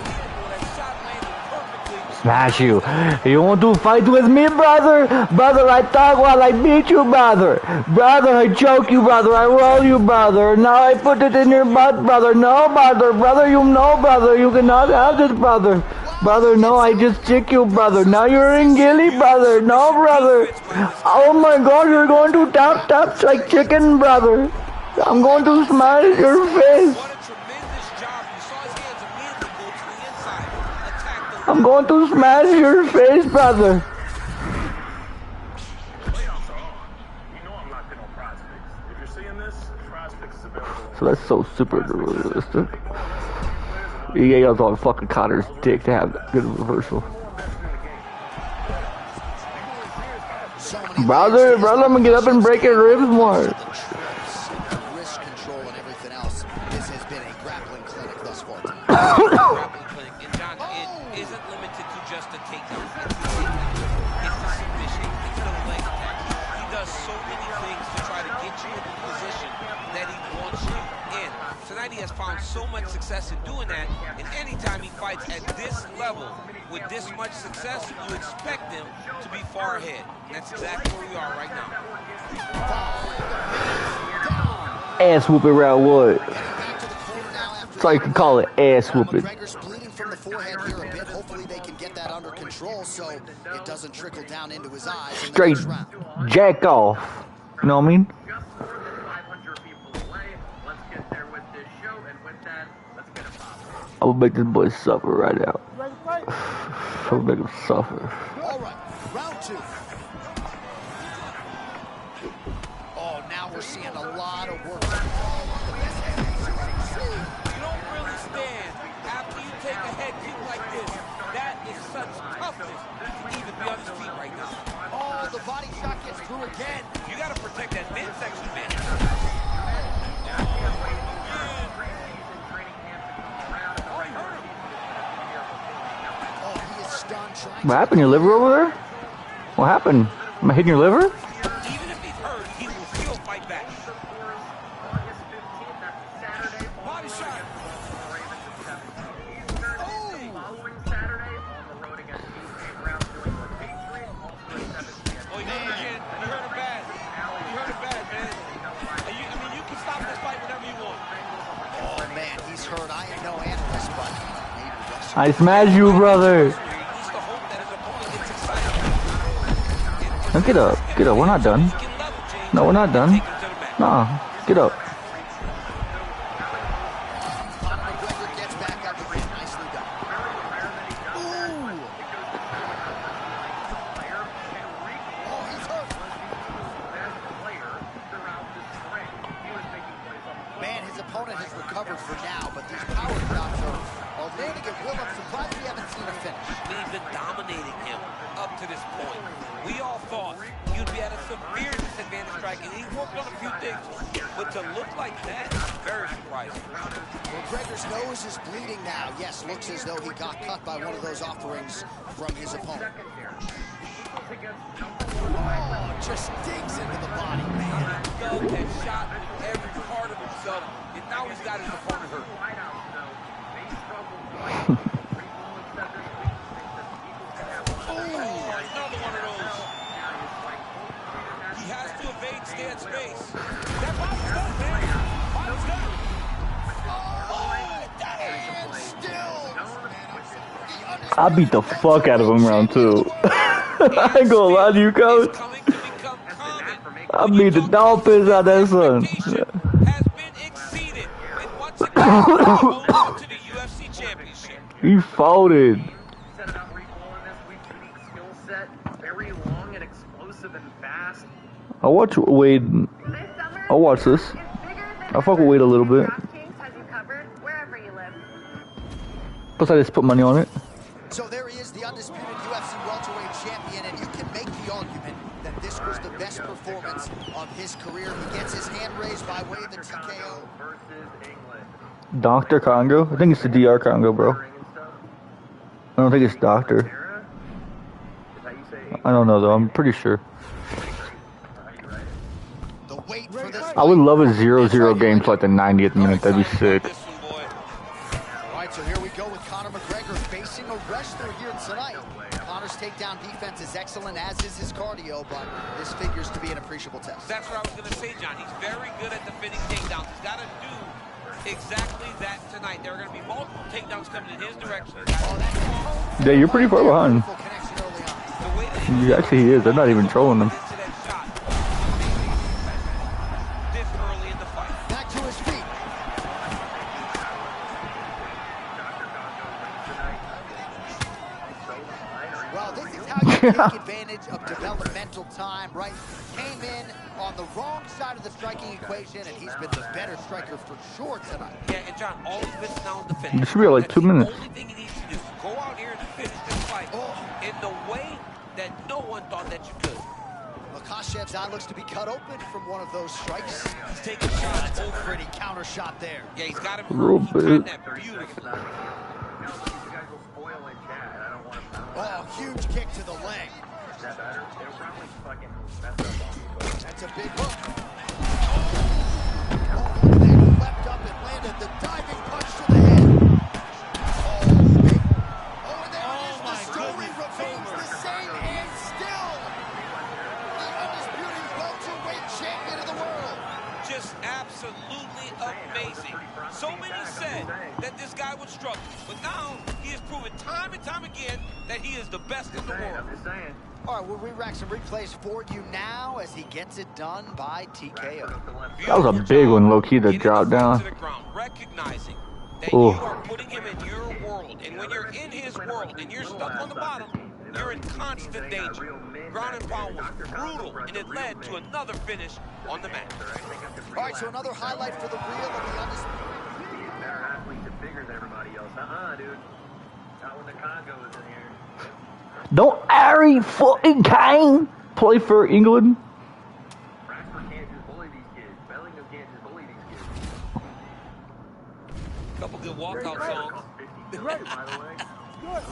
Speaker 6: That shot landed perfectly.
Speaker 1: Smash you. You want to fight with me, brother? Brother, I talk while I beat you, brother. Brother, I choke you, brother. I roll you, brother. Now I put it in your butt, brother. No, brother. Brother, you know, brother. You cannot have this, brother. Brother, no, I just chick you, brother. Now you're in gilly, brother. No, brother. Oh my God, you're going to tap like chicken, brother. I'm going to smash your face.
Speaker 6: What a tremendous job. You saw his hands immediately go to the inside. Attack
Speaker 1: I'm going to smash your face, brother. So that's so super realistic. EA was on fucking Connor's dick to have that good reversal. Brother, I'm gonna get up and break your ribs more.
Speaker 4: Wrist control and everything else. This has been a grappling clinic thus far.
Speaker 6: Grappling clinic, and John, it isn't limited to just a takedown. It's the takedown. It's the submission. It's the leg attack. He does so many things to try to get you in the position that he wants you in. Tonight he has found so much success in doing that, and anytime he fights at this level with this much success, you expect him to be far ahead. And that's exactly where we are right now.
Speaker 1: Ass whooping round one. That's all you can call it, ass whooping.
Speaker 4: McGregor's bleeding from the forehead here a bit. Hopefully they can get that under control so it doesn't trickle down into his eyes.
Speaker 1: Straight jack off. You know what I mean? I will make this boy suffer right now. I will make him suffer.
Speaker 4: All right, round two. Oh, now we're seeing a lot of work.
Speaker 6: You don't really stand after you take a head kick like this. That is such toughness to even be on his feet right now.
Speaker 4: Oh, the body shot gets through again.
Speaker 6: You got to protect that midsection, man.
Speaker 1: What happened? Your liver over there? What happened? Am I hitting your liver?
Speaker 6: Even if he's hurt, he will still fight back. Body shot. Oh, he hurt him again. You hurt him bad. You hurt him bad, man. I mean, you can stop this fight whenever you want.
Speaker 4: Oh, man, he's hurt. I am no analyst, but
Speaker 1: I smash you, brother. Now get up. Get up. We're not done. No, we're not done. No, get up.
Speaker 4: Man, his opponent has recovered for now, but these power drops are leading at will. I'm surprised we haven't seen a finish.
Speaker 6: We've been dominating him up to this point. We all thought you'd be at a severe disadvantage strike, and he worked on a few things, but to look like that is very surprising.
Speaker 4: McGregor's nose is bleeding now. Yes, looks as though he got cut by one of those offerings from his opponent. Oh, just digs into the body, man.
Speaker 6: Doug has shot every part of himself, and now he's got his opponent hurt. Another one of those. He has to evade, stay at space. That body's done, man. Body's done.
Speaker 1: I beat the fuck out of him round two. I ain't gonna lie to you, coach. I beat the dog piss out of that son.
Speaker 6: Has been exceeded, and once again, to the UFC championship.
Speaker 1: He folded. I watch Wade. I watch this. I fuck with Wade a little bit. Plus, I just put money on it.
Speaker 4: So there he is, the undisputed UFC welterweight champion, and you can make the argument that this was the best performance of his career. He gets his hand raised by way of the TKO.
Speaker 1: Dr. Congo? I think it's the DR Congo, bro. I don't think it's Doctor. I don't know, though. I'm pretty sure. I would love a 0-0 game to like the 90th minute. That'd be sick.
Speaker 4: Alright, so here we go with Conor McGregor facing a wrestler here tonight. Conor's takedown defense is excellent, as is his cardio, but this figures to be an appreciable test.
Speaker 6: That's what I was going to say, John. He's very good at defending takedowns. He's got to do exactly that tonight. There are going to be multiple takedowns coming in his direction.
Speaker 1: Yeah, you're pretty far behind. Actually, he is. They're not even trolling him.
Speaker 4: Well, this is how you take advantage of developmental time, right? Came in on the wrong side of the striking equation, and he's been the better striker for sure tonight.
Speaker 6: Yeah, and John, all he's missing now is the finish.
Speaker 1: This should be like 2 minutes.
Speaker 6: The only thing he needs to do is go out here and finish this fight in the way that no one thought that you could.
Speaker 4: Makashev's eye looks to be cut open from one of those strikes. He's taking shots. Oh, pretty counter shot there.
Speaker 6: Yeah, he's got him.
Speaker 1: A little bit.
Speaker 6: That beautifully.
Speaker 4: Oh, huge kick to the leg. That's a big hook. Oh, they leapt up and landed the diving punch to the head. Oh, and there it is. The story remains the same and still the undisputed welterweight champion of the world.
Speaker 6: Just absolutely amazing. So many said that this guy would struggle, but now he has proven time and time again that he is the best in the world.
Speaker 4: All right, we'll re-rack some replays for you now as he gets it done by TKO.
Speaker 1: That was a big one, low-key, that dropped down.
Speaker 6: Recognizing that you are putting him in your world, and when you're in his world and you're stuck on the bottom, you're in constant danger. Ground and pound was brutal, and it led to another finish on the mat.
Speaker 4: All right, so another highlight for the reel of the undisputed.
Speaker 2: Better athletes and bigger than everybody else. Dude. Not when the Congo is in here.
Speaker 1: Don't Harry fucking Kane play for England?
Speaker 2: Rashford can't just bully these kids. Bellingham can't just bully these kids.
Speaker 6: Couple good walkout songs.
Speaker 2: Great, by the way. Good.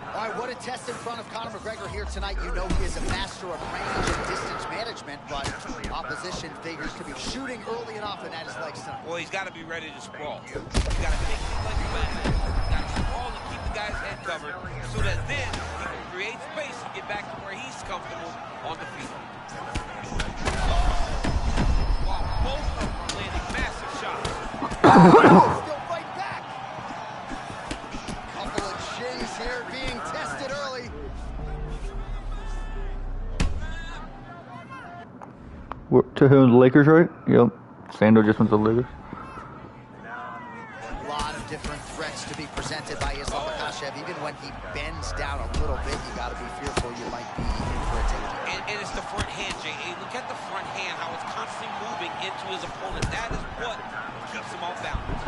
Speaker 4: All right, what a test in front of Conor McGregor here tonight. You know he is a master of range and distance management, but opposition figures to be shooting early and often at his legs tonight.
Speaker 6: Well, he's got to be ready to sprawl. He's got to take things like a man. He's got to sprawl and keep the guy's head covered so that then he can create space and get back to where he's comfortable on the feet. Wow, both of them are landing massive shots.
Speaker 4: Still fight back. Couple of shins here being tested early.
Speaker 1: To whom, the Lakers, right? Yep. Sando just went to the Lakers.
Speaker 4: A lot of different threats to be presented by Islam Makhachev. Even when he bends down a little bit, you got to be fearful you might be in for a takedown.
Speaker 6: And it's the front hand, Jay. Look at the front hand, how it's constantly moving into his opponent. That is what keeps him off balance.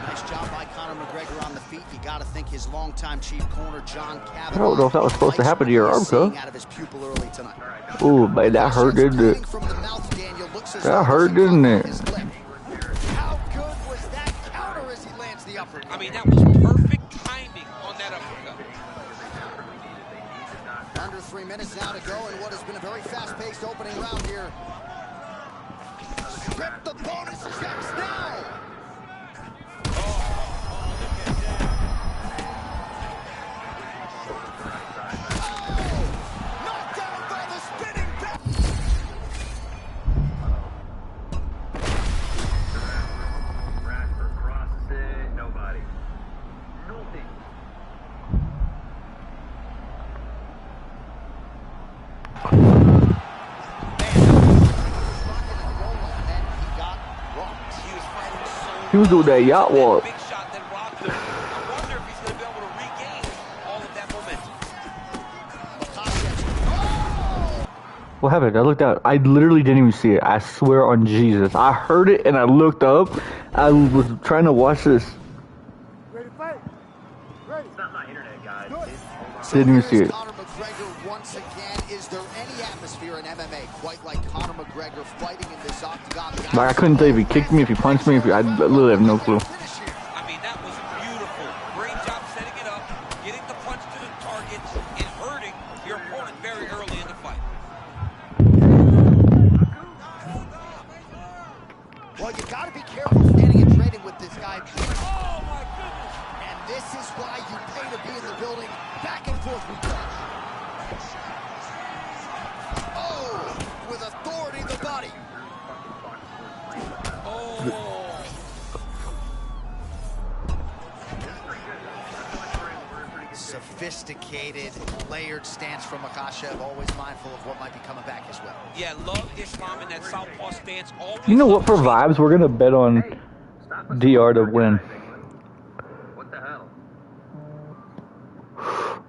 Speaker 4: Nice job by Conor McGregor on the feet. You got to think his longtime chief corner, John Cavanaugh.
Speaker 1: I don't know if that was supposed to happen to your arm, cuz.
Speaker 4: Out of his pupil early tonight.
Speaker 1: Ooh, man, that hurt, didn't it? That hurt, didn't it?
Speaker 4: How good was that counter as he lands the uppercut?
Speaker 6: I mean, that was perfect timing on that uppercut.
Speaker 4: Under 3 minutes now to go in what has been a very fast-paced opening round here. Strip the bonus checks now.
Speaker 1: He was doing that yacht walk.
Speaker 6: Big shot that robbed him. I wonder if he's going to be able to regain all of that momentum.
Speaker 1: What happened? I looked out. I literally didn't even see it. I swear on Jesus. I heard it and I looked up. I was trying to watch this.
Speaker 2: Ready to fight? Ready. It's not my internet, guys.
Speaker 1: Didn't even see it.
Speaker 4: Conor McGregor once again. Is there any atmosphere in MMA quite like Conor McGregor fighting in this octagon?
Speaker 1: Like, I couldn't tell if he kicked me, if he punched me, if he, I literally have no clue.
Speaker 6: I mean, that was beautiful. Great job setting it up, getting the punch to the target, and hurting your opponent very early in the fight.
Speaker 4: Well, you got to be careful standing and trading with this guy. Oh, my goodness. And this is why you pay to be in the building. Back and forth we go. Oh, with authority in the body.
Speaker 6: Oh.
Speaker 4: Sophisticated, layered stance from Makhachev, always mindful of what might be coming back as well.
Speaker 6: Yeah, love Islam in that southpaw stance.
Speaker 1: You know what, for vibes, we're going to bet on DR to win.
Speaker 2: What the hell?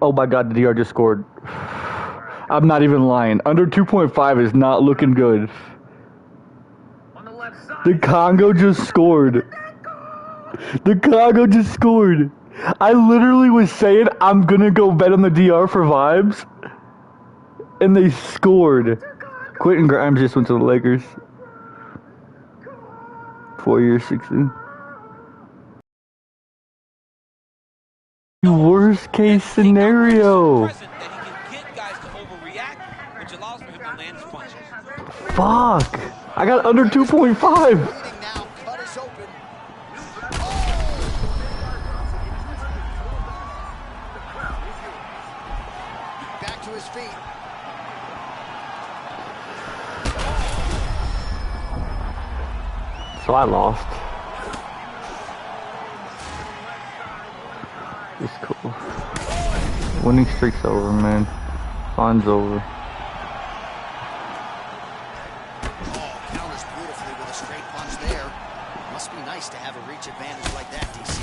Speaker 1: Oh my God, the DR just scored. I'm not even lying. Under 2.5 is not looking good. The Congo just scored. The Congo just scored. I literally was saying I'm gonna go bet on the DR for vibes, and they scored. Quentin Grimes just went to the Lakers. 4 years, 16. Worst case scenario. Fuck. I got under 2.5.
Speaker 4: Back to his feet.
Speaker 1: So I lost. It's cool. Winning streak's over, man. Fun's over.
Speaker 4: Counters beautifully with a straight punch there. Must be nice to have a reach advantage like that, DC.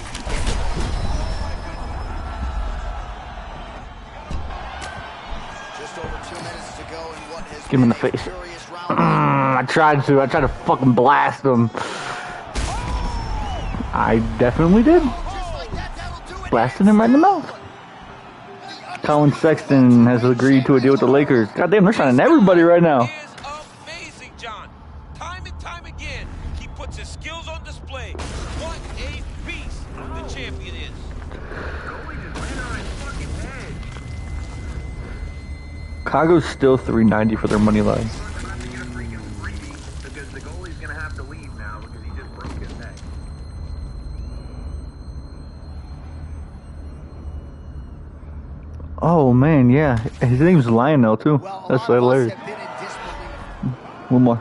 Speaker 4: Just over 2 minutes to go in what has
Speaker 1: Give him in the face. I tried to fucking blast him. I definitely did. Blasted him right in the mouth. Colin Sexton has agreed to a deal with the Lakers. God damn, they're signing everybody right now.
Speaker 6: Amazing, John. Time and time again, he puts his skills on display. What a beast the champion is.
Speaker 1: Chicago's still 390 for their money line.
Speaker 2: Because the goalie's gonna have to leave now because he just broke his neck.
Speaker 1: Oh man, yeah. His name's Lionel too. That's hilarious. One more.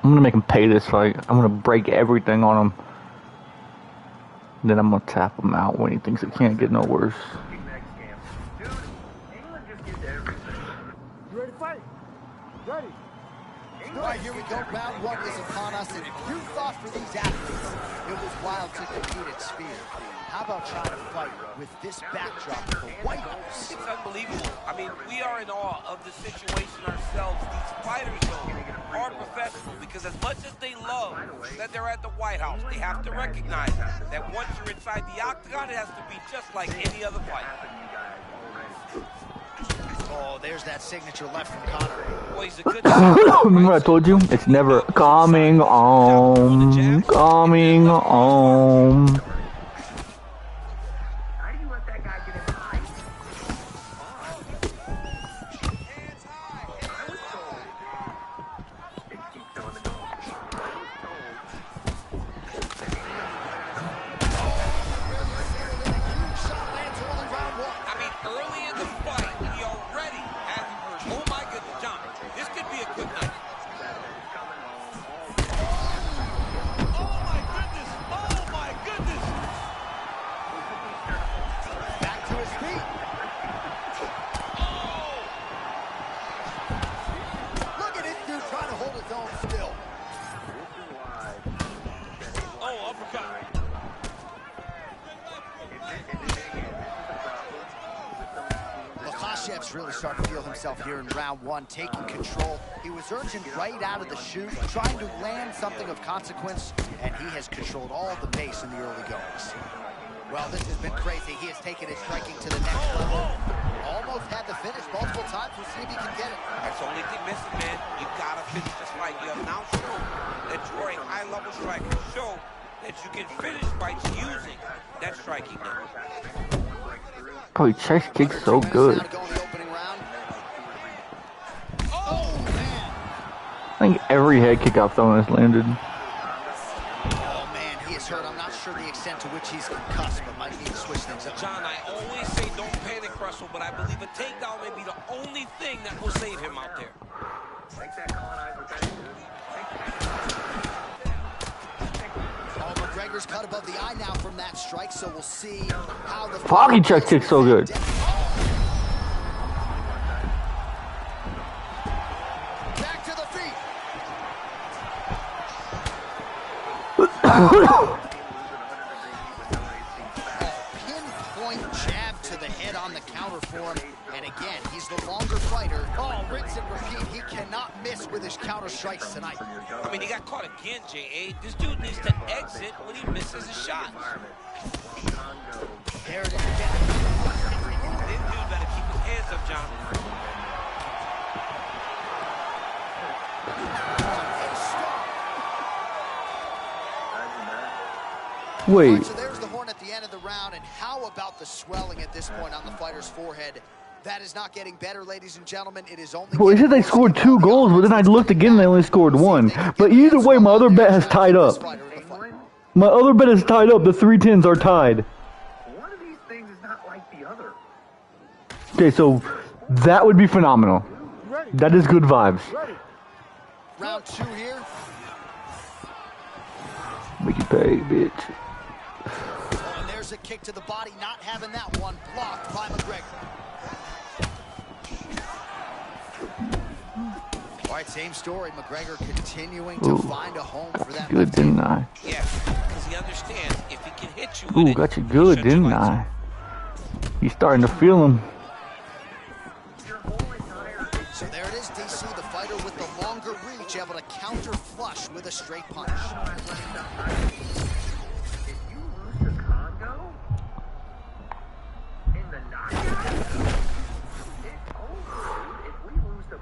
Speaker 1: I'm gonna make him pay this fight. I'm gonna break everything on him. Then I'm gonna tap him out when he thinks it can't get no worse.
Speaker 10: You ready to fight? Ready.
Speaker 4: All right, here we go. Round one is upon us, and you thought for these athletes it was wild to compete at Sphere. How about trying to fight with this backdrop of the White House?
Speaker 6: It's unbelievable. I mean, we are in awe of the situation ourselves. These fighters, though, are professional because as much as they love that they're at the White House, they have to recognize that once you're inside the octagon, it has to be just like any other fight.
Speaker 4: Oh, there's that signature left from Connor.
Speaker 6: Boy, he's a good
Speaker 1: Remember I told you? It's never coming on. Coming on.
Speaker 4: Really starting to feel himself here in round one, taking control. He was urgent right out of the chute, trying to land something of consequence, and he has controlled all the pace in the early goings. Well, this has been crazy. He has taken his striking to the next level. Almost had the finish multiple times. We'll see if he can get it.
Speaker 6: That's the only thing missing, man. You gotta finish this fight. You have now shown that you are a high-level striker. Show that you can finish fights using that striking now.
Speaker 1: Oh, he chest kicks so good. I think every head kick I've thrown has landed.
Speaker 4: Oh man, he is hurt. I'm not sure the extent to which he's concussed, but might need to switch things up.
Speaker 6: John, I always say don't panic, Russell, but I believe a takedown may be the only thing that will save him out there.
Speaker 4: Oh, McGregor's cut above the eye now from that strike, so we'll see how the
Speaker 1: Foggy chest kicks so good.
Speaker 4: Pinpoint jab on the counter for him. And again, he's the longer fighter. Oh, rinse and repeat. He cannot miss with his counter strikes tonight.
Speaker 6: I mean, he got caught again, J.A. This dude needs to exit when he misses a shot.
Speaker 4: There it is again.
Speaker 6: This dude better keep his hands up, John.
Speaker 1: Wait.
Speaker 4: Right, so there's the horn at the end of the round, and how about the swelling at this point on the fighter's forehead? That is not getting better, ladies and gentlemen. It is only.
Speaker 1: Well, he said they scored 2 goals, but then I looked again and they only scored 1. But either way, my other bet has tied up. My other bet is tied up. The 3-10s are tied.
Speaker 2: One of these things is not like the other.
Speaker 1: Okay, so that would be phenomenal. That is good vibes.
Speaker 4: Round 2 here.
Speaker 1: Make you pay, bitch.
Speaker 4: And there's a kick to the body, not having that one blocked by McGregor. All right, same story. McGregor continuing to find a home for that.
Speaker 1: Good, didn't I?
Speaker 6: Yeah, because he understands if he can hit you with
Speaker 1: Ooh,
Speaker 6: it,
Speaker 1: got you good, didn't I? He's starting to feel him.
Speaker 4: So there it is, DC, the fighter with the longer reach, able to counter flush with a straight punch.
Speaker 2: If you lose to Congo in the knockout, it's over, dude. If we lose to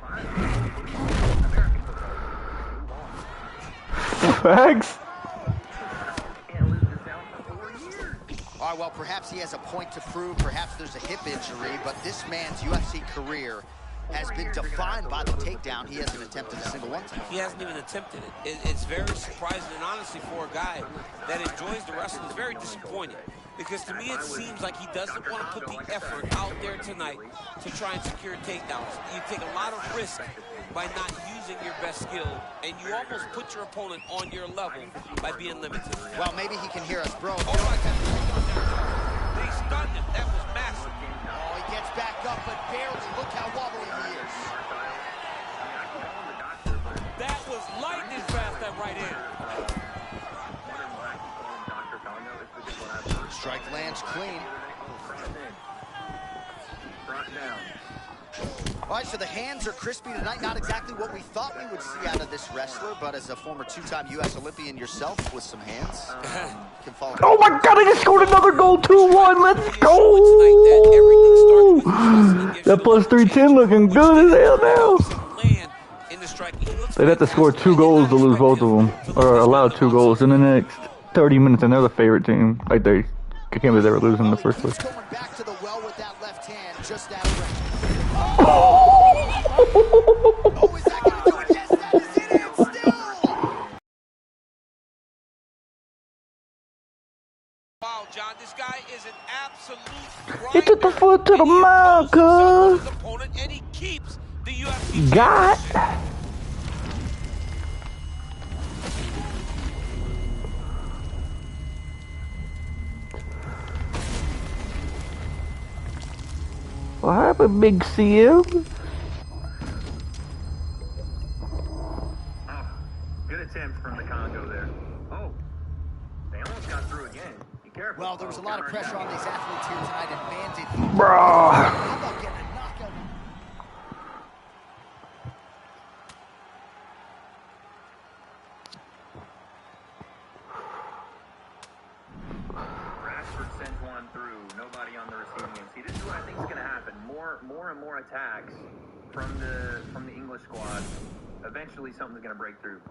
Speaker 2: American football, move on.
Speaker 1: Facts.
Speaker 2: Can't lose this down for 4 years.
Speaker 4: All right, well, perhaps he has a point to prove. Perhaps there's a hip injury, but this man's UFC career has been defined by the takedown. He hasn't attempted a single one tonight.
Speaker 6: He hasn't even attempted it. It's very surprising, and honestly, for a guy that enjoys the wrestling, it's very disappointing. Because to me, it seems like he doesn't want to put the effort out there tonight to try and secure takedowns. You take a lot of risk by not using your best skill, and you almost put your opponent on your level by being limited.
Speaker 4: Well, maybe he can hear us, bro.
Speaker 6: Oh, my God. They stunned him. That was massive.
Speaker 4: Oh, he gets back up, but barely. Look how wobbly he is.
Speaker 11: That was lightning fast, that right hand.
Speaker 4: Strike lands clean. All right, so the hands are crispy tonight. Not exactly what we thought we would see out of this wrestler, but as a former 2-time U.S. Olympian yourself with some hands, can follow.
Speaker 1: Oh my God, I just scored another goal, 2-1. Let's go. That plus 310 looking good as hell now. They'd have to score 2 goals to lose both of them, or allow 2 goals in the next 30 minutes, and they're the favorite team. Like I can't believe they were losing in the first place.
Speaker 4: Going back to the well with that left hand, just out of range. Oh, is that going to do it? Yes, that is it, and still.
Speaker 6: Wow, John, this guy is an absolute
Speaker 1: He took the foot to the mouth, cuz.
Speaker 6: and he keeps the UFC.
Speaker 1: Got. What happened, Big CM?
Speaker 2: Good attempt from the Congo there. Oh, they almost got through again. Be careful.
Speaker 4: Well, there was a lot of pressure on these athletes here tonight, and man, did he.
Speaker 1: Bruh.
Speaker 4: How about getting a knockout?
Speaker 2: Rashford sent one through. Nobody on the receiving end. See, this is what I think is going to happen. More and more attacks from the English squad. Eventually, something's going to break through.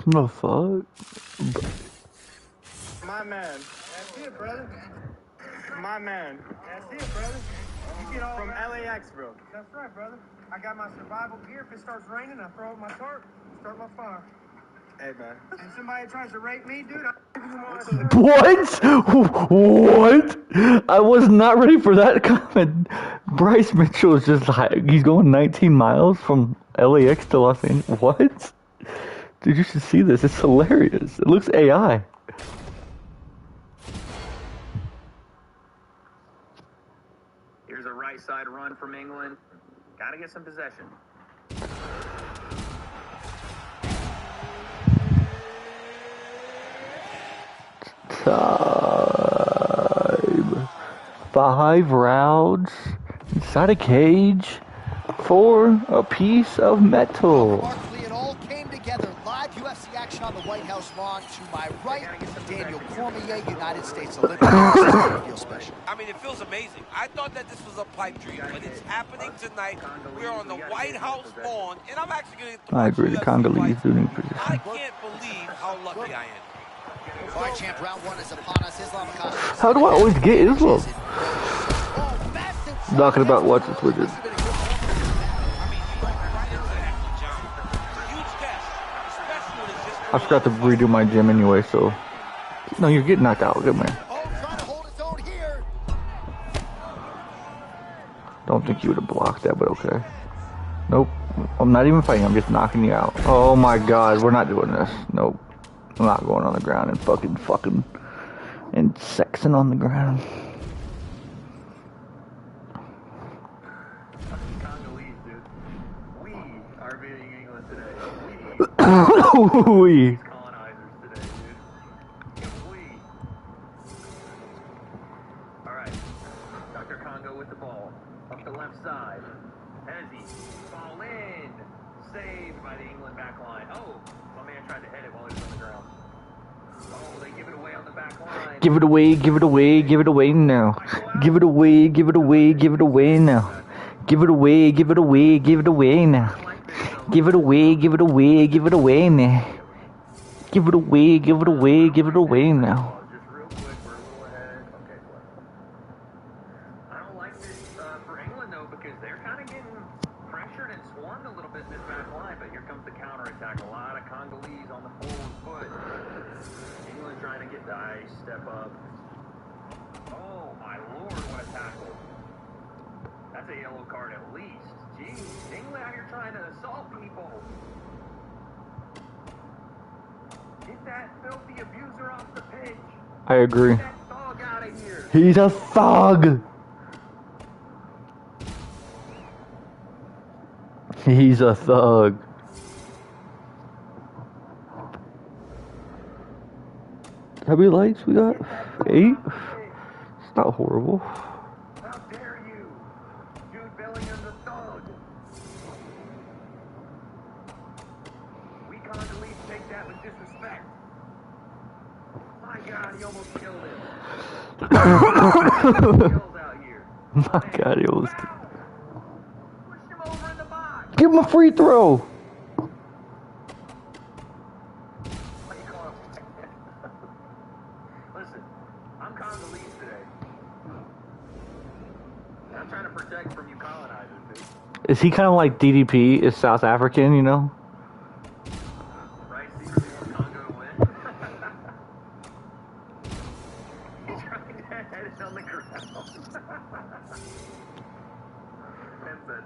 Speaker 1: The fuck?
Speaker 13: My man. That's it, brother. My man. That's it, brother. You get all from LAX, bro. That's right, brother. I got my survival gear. If it starts raining, I throw up my tarp, start my fire. Hey, man. If somebody tries to rape me, dude, I'll give you my
Speaker 1: What? I was not ready for that comment. Bryce Mitchell is just like, he's going 19 miles from LAX to Los Angeles. What? Dude, you should see this. It's hilarious. It looks AI.
Speaker 10: Here's a right side run from England. Got to get some possession.
Speaker 1: Time. 5 rounds inside a cage for a piece of metal.
Speaker 4: Remarkably, it all came together. Live UFC action on the White House lawn. To my right, Daniel Cormier, United States Olympic. Feel special.
Speaker 6: I mean, it feels amazing. I thought that this was a pipe dream, but it's happening tonight. We're on the White House lawn, and I'm actually going to.
Speaker 1: I agree. The Congolese do need position.
Speaker 6: I can't believe how lucky I am.
Speaker 4: All right, champ, round 1 is upon us. Islam Makhachev.
Speaker 1: How do I always get Islam? Talking about what's the switches. I forgot to redo my gym anyway, so. No, you're getting knocked out. Good man. Don't think you would have blocked that, but okay. Nope. I'm not even fighting. I'm just knocking you out. Oh my god, we're not doing this. Nope. I'm not going on the ground and fucking and sexing on the ground.
Speaker 10: Congolese, dude. We are beating England today.
Speaker 1: We.
Speaker 10: Colonizers today, dude. We. All right. Dr. Congo with the ball. Up the left side. Hezzy. Ball in. Saved by the England back line. Oh, my man tried to hit it while he was on the ground. Oh, they give it away on the back line.
Speaker 1: Give it away, give it away, give it away now. Give it away, give it away, give it away now. Give it away, give it away, give it away now. Give it away, give it away, give it away now. Give it away, give it away, give it away now.
Speaker 10: Just real quick, we're a little ahead. Okay, cool. I don't like this for England, though, because they're kind of getting pressured and swarmed a little bit in this back line, but here comes the counterattack. A lot of Congolese on the forward foot. England trying to get the ice, step up. Oh, my lord, what a tackle. That's a yellow card at least. Jeez, England out here trying to assault people. Get that filthy abuser off the pitch.
Speaker 1: I agree.
Speaker 10: Get that thug out of here.
Speaker 1: He's a thug. He's a thug. How many likes we got? 8? It's not horrible.
Speaker 10: How dare you? Jude Bellingham's a thug. We Congolese take that with disrespect. My God, he almost killed him. Kills out here.
Speaker 1: My god, he almost.
Speaker 10: Pushed him over in the box.
Speaker 1: Give him a free throw.
Speaker 10: What do you call him? Listen, I'm Congolese today. I'm trying to protect from you colonizers, dude.
Speaker 1: Is he kind of like DDP is South African, you know?
Speaker 10: Right? Secretly want Congo to win. He's trying to head it on the ground. Vincent.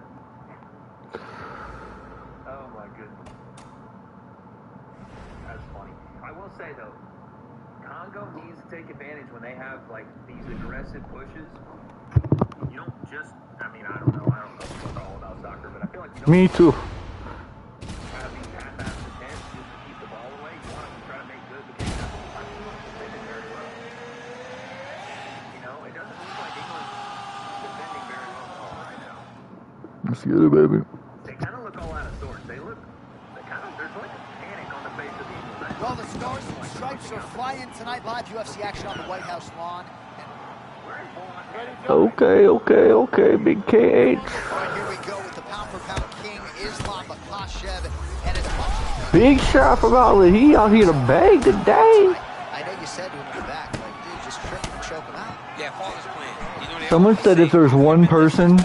Speaker 10: Oh my goodness. That's funny. I will say though, Congo needs to take advantage when they have like these aggressive pushes. You don't just, I mean, I don't know all about soccer, but I feel like you don't
Speaker 1: Me too.
Speaker 10: have these half-assed attempts just to keep the ball away. You want to try to make good because they did very well. You know, it doesn't look like England's defending very well right now.
Speaker 1: Let's get it, baby.
Speaker 10: They kind of look all out of sorts. There's like a panic on the face of the England.
Speaker 4: Well, the stars and stripes are flying tonight. Live UFC action on the White House lawn.
Speaker 1: Okay, big KH.
Speaker 4: All right, here we go with the pound-for-pound king, Islam Makhachev, and as much as
Speaker 1: Big shot from Ali. He out here to bag today.
Speaker 4: I know you said when you're back, like, dude, just trip him and choke him out.
Speaker 6: Yeah, father's plan. You know,
Speaker 1: Someone said if there's one person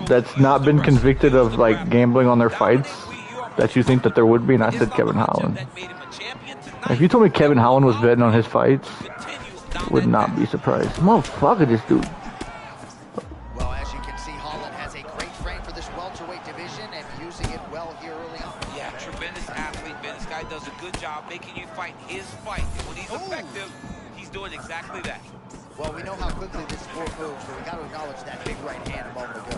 Speaker 1: that's not been convicted of like gambling on their fights, that you think that there would be, and I said Kevin Holland. If you told me Kevin Holland was betting on his fights, I would not be surprised. Motherfucker, this dude.
Speaker 4: Well, as you can see, Holland has a great frame for this welterweight division and using it well here early on.
Speaker 6: Yeah, tremendous athlete, man. This guy does a good job making you fight his fight. And when he's effective, he's doing exactly that.
Speaker 4: Well, we know how quickly this sport moves, so we got to acknowledge that big right hand a moment ago.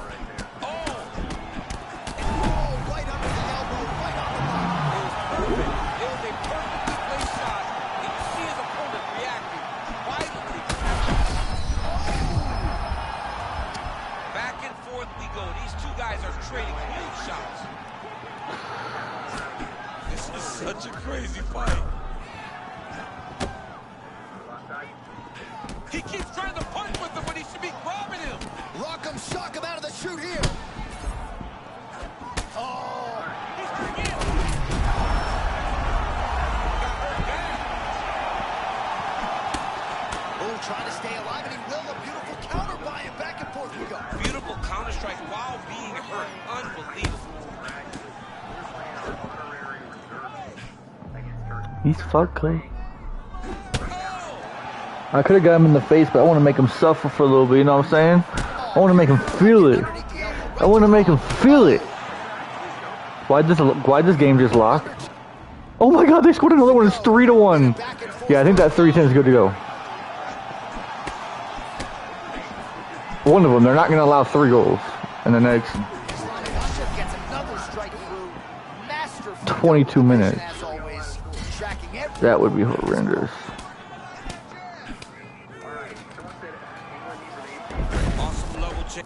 Speaker 6: Oh!
Speaker 4: Right under the elbow, right on the body.
Speaker 6: It was a perfectly placed shot, and you see his opponent reacting violently. Back and forth we go. These two guys are trading huge shots. This is such a crazy fight. He keeps trying to punch with him when he should be grabbing him.
Speaker 4: Rock him, shock him out of the shoot here. Oh!
Speaker 6: He's hurt again.
Speaker 4: Oh, trying to stay alive, and he will. A beautiful counter by him. Back and forth we go.
Speaker 6: Beautiful counter strike while being hurt. Unbelievable.
Speaker 1: He's fucking. I could have got him in the face, but I want to make him suffer for a little bit, you know what I'm saying? I want to make him feel it. I want to make him feel it. Why this game just lock? Oh my god, they scored another one. It's 3-1. Yeah, I think that 3-10 is good to go. One of them, they're not going to allow 3 goals. And the next 22 minutes. That would be horrendous.
Speaker 6: Awesome level check.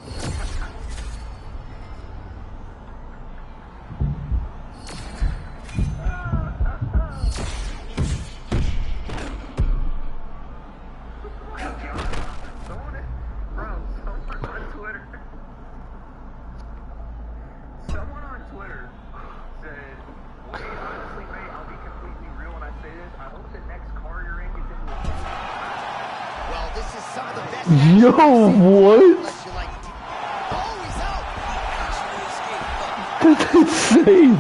Speaker 1: Yo, what? That's insane.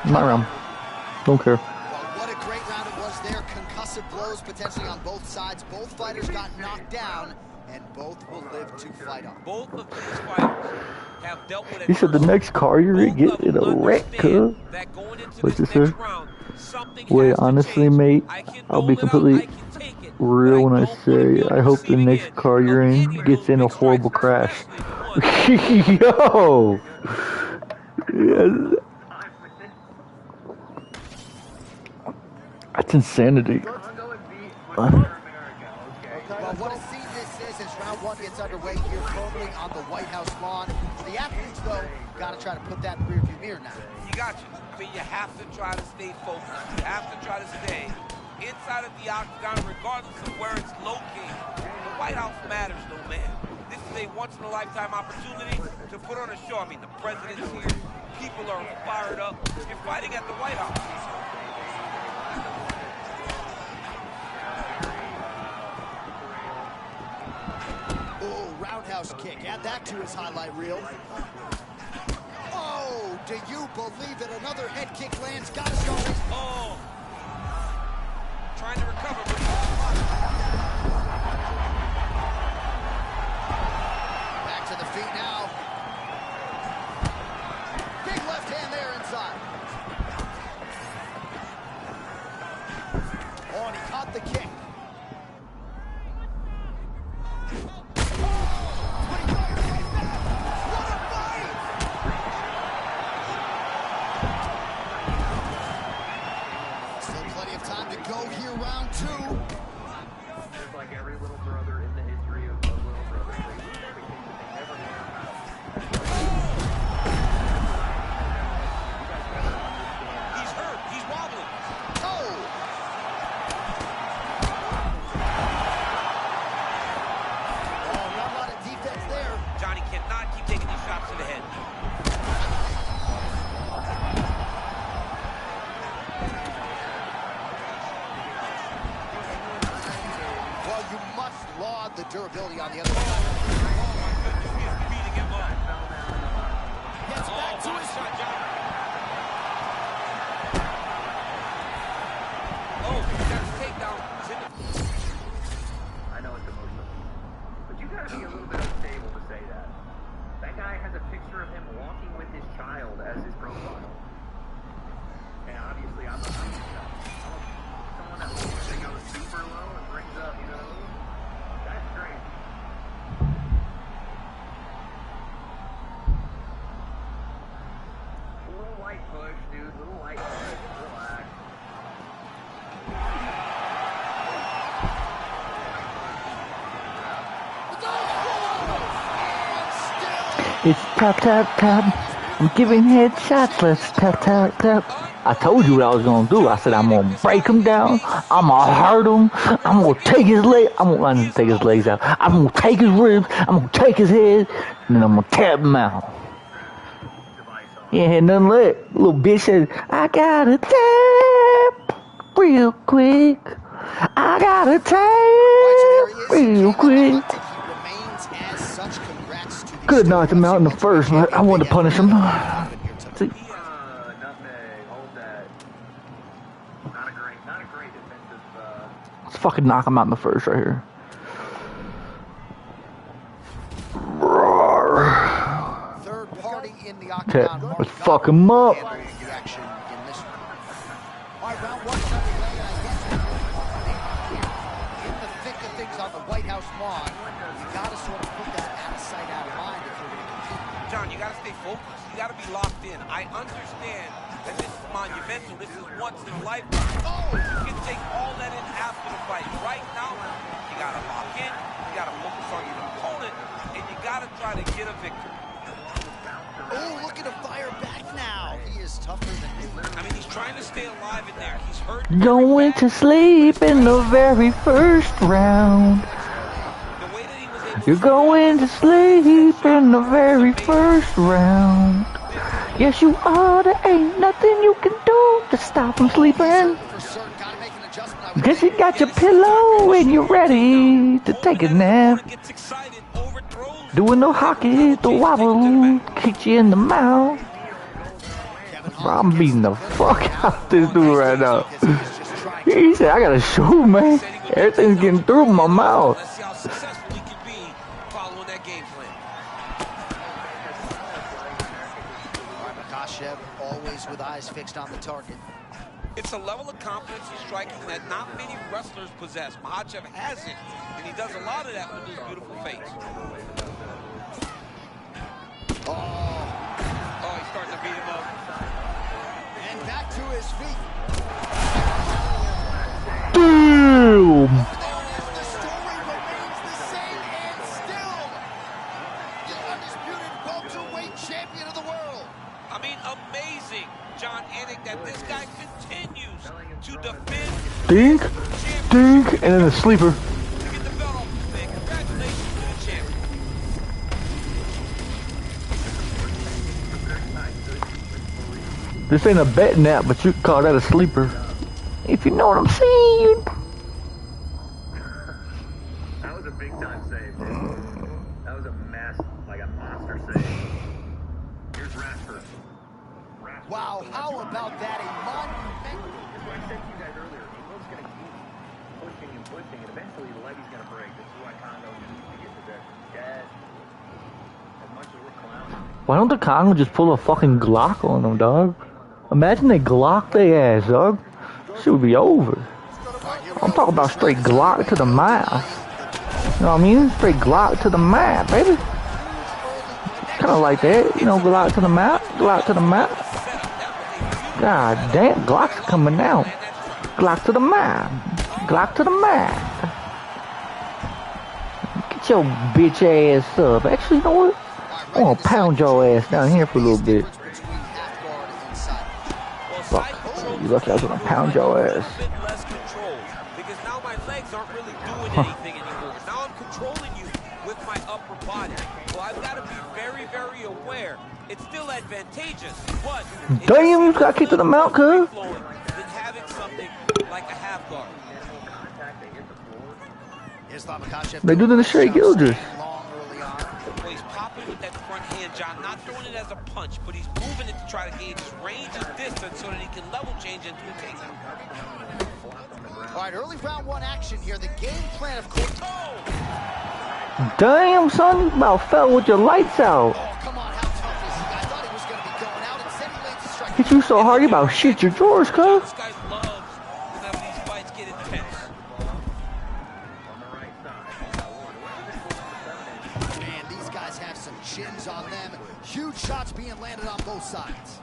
Speaker 1: My round. Don't care.
Speaker 4: What a great round it was there. Concussive blows potentially on both sides. Both fighters got knocked down, and both will live to fight on.
Speaker 6: Both of these fighters have dealt with it.
Speaker 1: He said the next car you're gonna get in a wreck, cuz. What's this say? Wait, honestly, mate, I'll be completely real when I say I hope the next car you're in gets in a horrible crash. Yo! Yes. That's insanity.
Speaker 4: Well, what a scene this is as round one gets underway here firmly on the White House lawn. For the athletes, though, got to try to put that in the rearview mirror now.
Speaker 6: You got you. I mean, you have to try to stay focused. You have to try to stay inside of the octagon, regardless of where it's located. The White House matters, though, man. This is a once-in-a-lifetime opportunity to put on a show. I mean, the president's here. People are fired up. You're fighting at the White House.
Speaker 4: Oh, roundhouse kick. Add that to his highlight reel. Oh, do you believe it? Another head kick lands. Got to show it.
Speaker 6: Oh. Trying to recover.
Speaker 4: Back to the feet now. Big left hand there inside. Oh, and he caught the kick. Durability on the other side.
Speaker 6: Beating him up.
Speaker 4: Gets back to his shot, John.
Speaker 6: Oh, that's a takedown.
Speaker 10: I know it's emotional, but you gotta be a little bit unstable to say that.
Speaker 2: push, dude. Little light push. Relax.
Speaker 1: It's tap, tap, tap. I'm giving headshots. Let's tap, tap, tap. I told you what I was going to do. I said I'm going to break him down. I'm going to hurt him. I'm going to take his leg. I'm going to take his legs out. I'm going to take his ribs. I'm going to take his head. And then I'm going to tap him out. He ain't had nothing left. Little bitch said, I got to tap real quick. I got to tap real quick. Could have knocked him out in the first, but I wanted to punish him. See?
Speaker 2: Nutmeg. Hold that. Not a great defensive.
Speaker 1: Let's fucking knock him out in the first right here.
Speaker 4: Third party in the
Speaker 1: Okay,
Speaker 4: octagon.
Speaker 1: let's fuck him up.
Speaker 4: All right, round one underway, and I guess in the thick of things on the White House lawn, you got to sort of put that out of sight, out of mind if you're going to compete.
Speaker 6: John, you got to stay focused. You got to be locked in. I understand that this is monumental. This is once in a lifetime. Oh, you can take all that in after the fight. Right now, you got to lock in. You got to focus on your opponent, and you got to try to get a victory.
Speaker 4: Oh, look at him fire back now. He is tougher than me.
Speaker 6: I mean, he's trying to stay alive in there. He's hurt.
Speaker 1: Going to sleep in the very first round. You're going to sleep in the very first round. Yes, you are. There ain't nothing you can do to stop him sleeping. Guess you got your pillow and you're ready to take a nap. Doing no hockey, the wobble, kick you in the mouth. Bro, I'm beating the fuck out this dude right now. He said, I gotta shoot, man. Everything's getting through my mouth.
Speaker 4: Always with eyes fixed on the target.
Speaker 6: It's a level of confidence in striking that not many wrestlers possess. Makhachev has it, and he does a lot of that with his beautiful face. Oh, he's starting to beat him up.
Speaker 4: And back to his feet.
Speaker 1: Damn!
Speaker 4: The story remains the same and still the undisputed welterweight champion of the world.
Speaker 6: I mean, amazing, John Anik, that this guy continues to defend.
Speaker 1: Dink, dink, and then a sleeper.
Speaker 6: To get the belt off his man. Congratulations to the champion.
Speaker 1: This ain't a bet nap, but you could call that a sleeper. If you know what I'm saying.
Speaker 2: That was a big time save, dude. That was a monster save. Here's Rashford.
Speaker 4: Wow, how about that? A monumental.
Speaker 2: I said to you guys earlier, England's going to keep pushing and pushing, and eventually the levy's going to break. This is why Congo needs to get to the dead. As much as we're clowning.
Speaker 1: Why don't the Congo just pull a fucking Glock on them, dog? Imagine they Glock their ass, dog. Shit would be over. I'm talking about straight Glock to the mouth. You know what I mean? Straight Glock to the mouth, baby. Kind of like that, you know, Glock to the mouth, Glock to the mouth. God damn, Glock's coming out. Glock to the mouth, Glock to the mouth. Get your bitch ass up. Actually, you know what? I want to pound your ass down here for a little bit. Fuck. You lucky I was going to pound your ass.
Speaker 6: Because now my legs aren't really doing anything anymore. Now I'm controlling you with my upper body. So I've got to be very, very aware. It's still advantageous, but
Speaker 1: damn, you got kicked to the mouth, cuz.
Speaker 6: than having something like a half guard.
Speaker 1: They do the straight Gilders.
Speaker 6: Well, he's popping with that front hand, John, not throwing it as a punch, but he's moving it to try to gauge his range and distance so that he can level change into a takedown.
Speaker 4: All right, early round one action here. The game plan, of course.
Speaker 1: Damn, son, you about fell with your lights out. Hit you so hard, you about shit your drawers, cuz.
Speaker 4: Man, these guys have some chins on them. Huge shots being landed on both sides.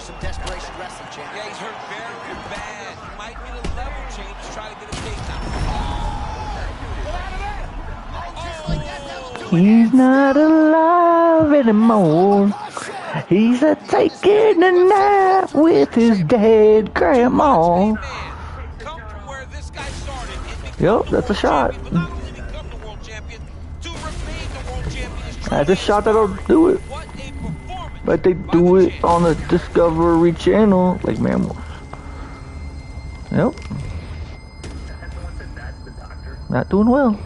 Speaker 4: some desperation wrestling, champ.
Speaker 6: Yeah, he's hurt very bad. He might need a level change to try to get a takedown.
Speaker 1: He's not alive anymore. He's a taking a nap with his dead grandma. Yep, that's a shot. That's a shot that'll do it. Like they do it on the Discovery Channel. Like, man. Yep. Not doing well.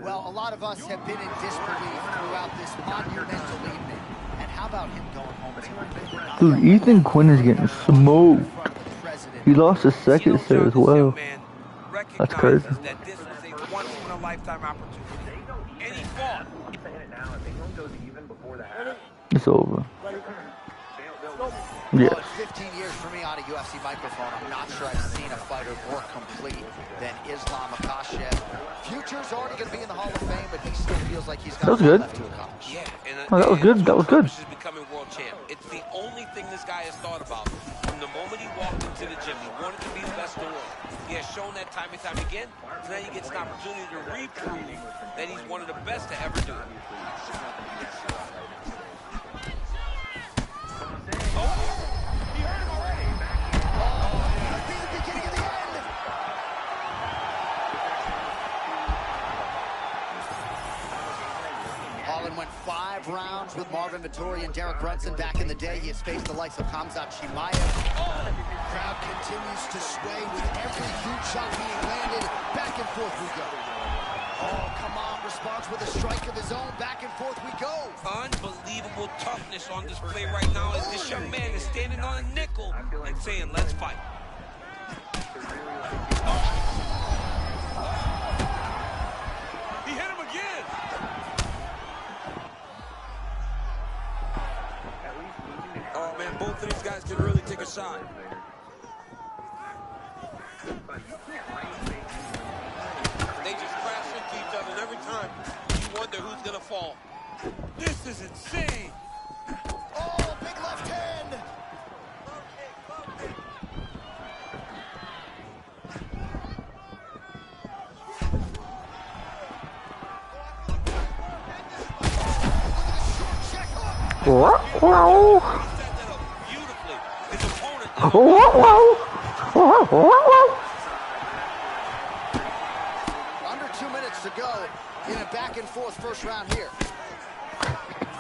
Speaker 4: Well, a lot of us have been in disbelief throughout this monumental evening. And how about him going home tonight?
Speaker 1: Dude, Ethan Quinn is getting smoked. He lost his second set as well. That's crazy.
Speaker 6: That this was a once-in-a-lifetime opportunity. And he fought.
Speaker 1: It's over. Yes.
Speaker 4: Well, in 15 years for me on a UFC microphone, I'm not sure I've seen a fighter more complete than Islam Makhachev. Future's already going to be in the Hall of Fame, but he still feels like he's got a lot left to accomplish.
Speaker 6: Yeah,
Speaker 1: Oh, that was good. That was good.
Speaker 6: Is becoming world champ. It's the only thing this guy has thought about. From the moment he walked into the gym, he wanted to be the best in the world. He has shown that time and time again. So now he gets an opportunity to reprove that he's one of the best to ever do it.
Speaker 4: Went 5 rounds with Marvin Vettori and Derek Brunson back in the day. He has faced the likes of Khamzat Chimaev. Crowd continues to sway with every huge shot being landed. Back and forth we go. Oh, come on, responds with a strike of his own. Back and forth we go.
Speaker 6: Unbelievable toughness on display right now as this young man is standing on a nickel and saying, let's fight. He hit him again. Oh, man, both of these guys can really take a shot. They just crash into each other, and every time you wonder who's going to fall. This is insane.
Speaker 4: Oh, big left hand. Under 2 minutes to go in a back and forth first round here.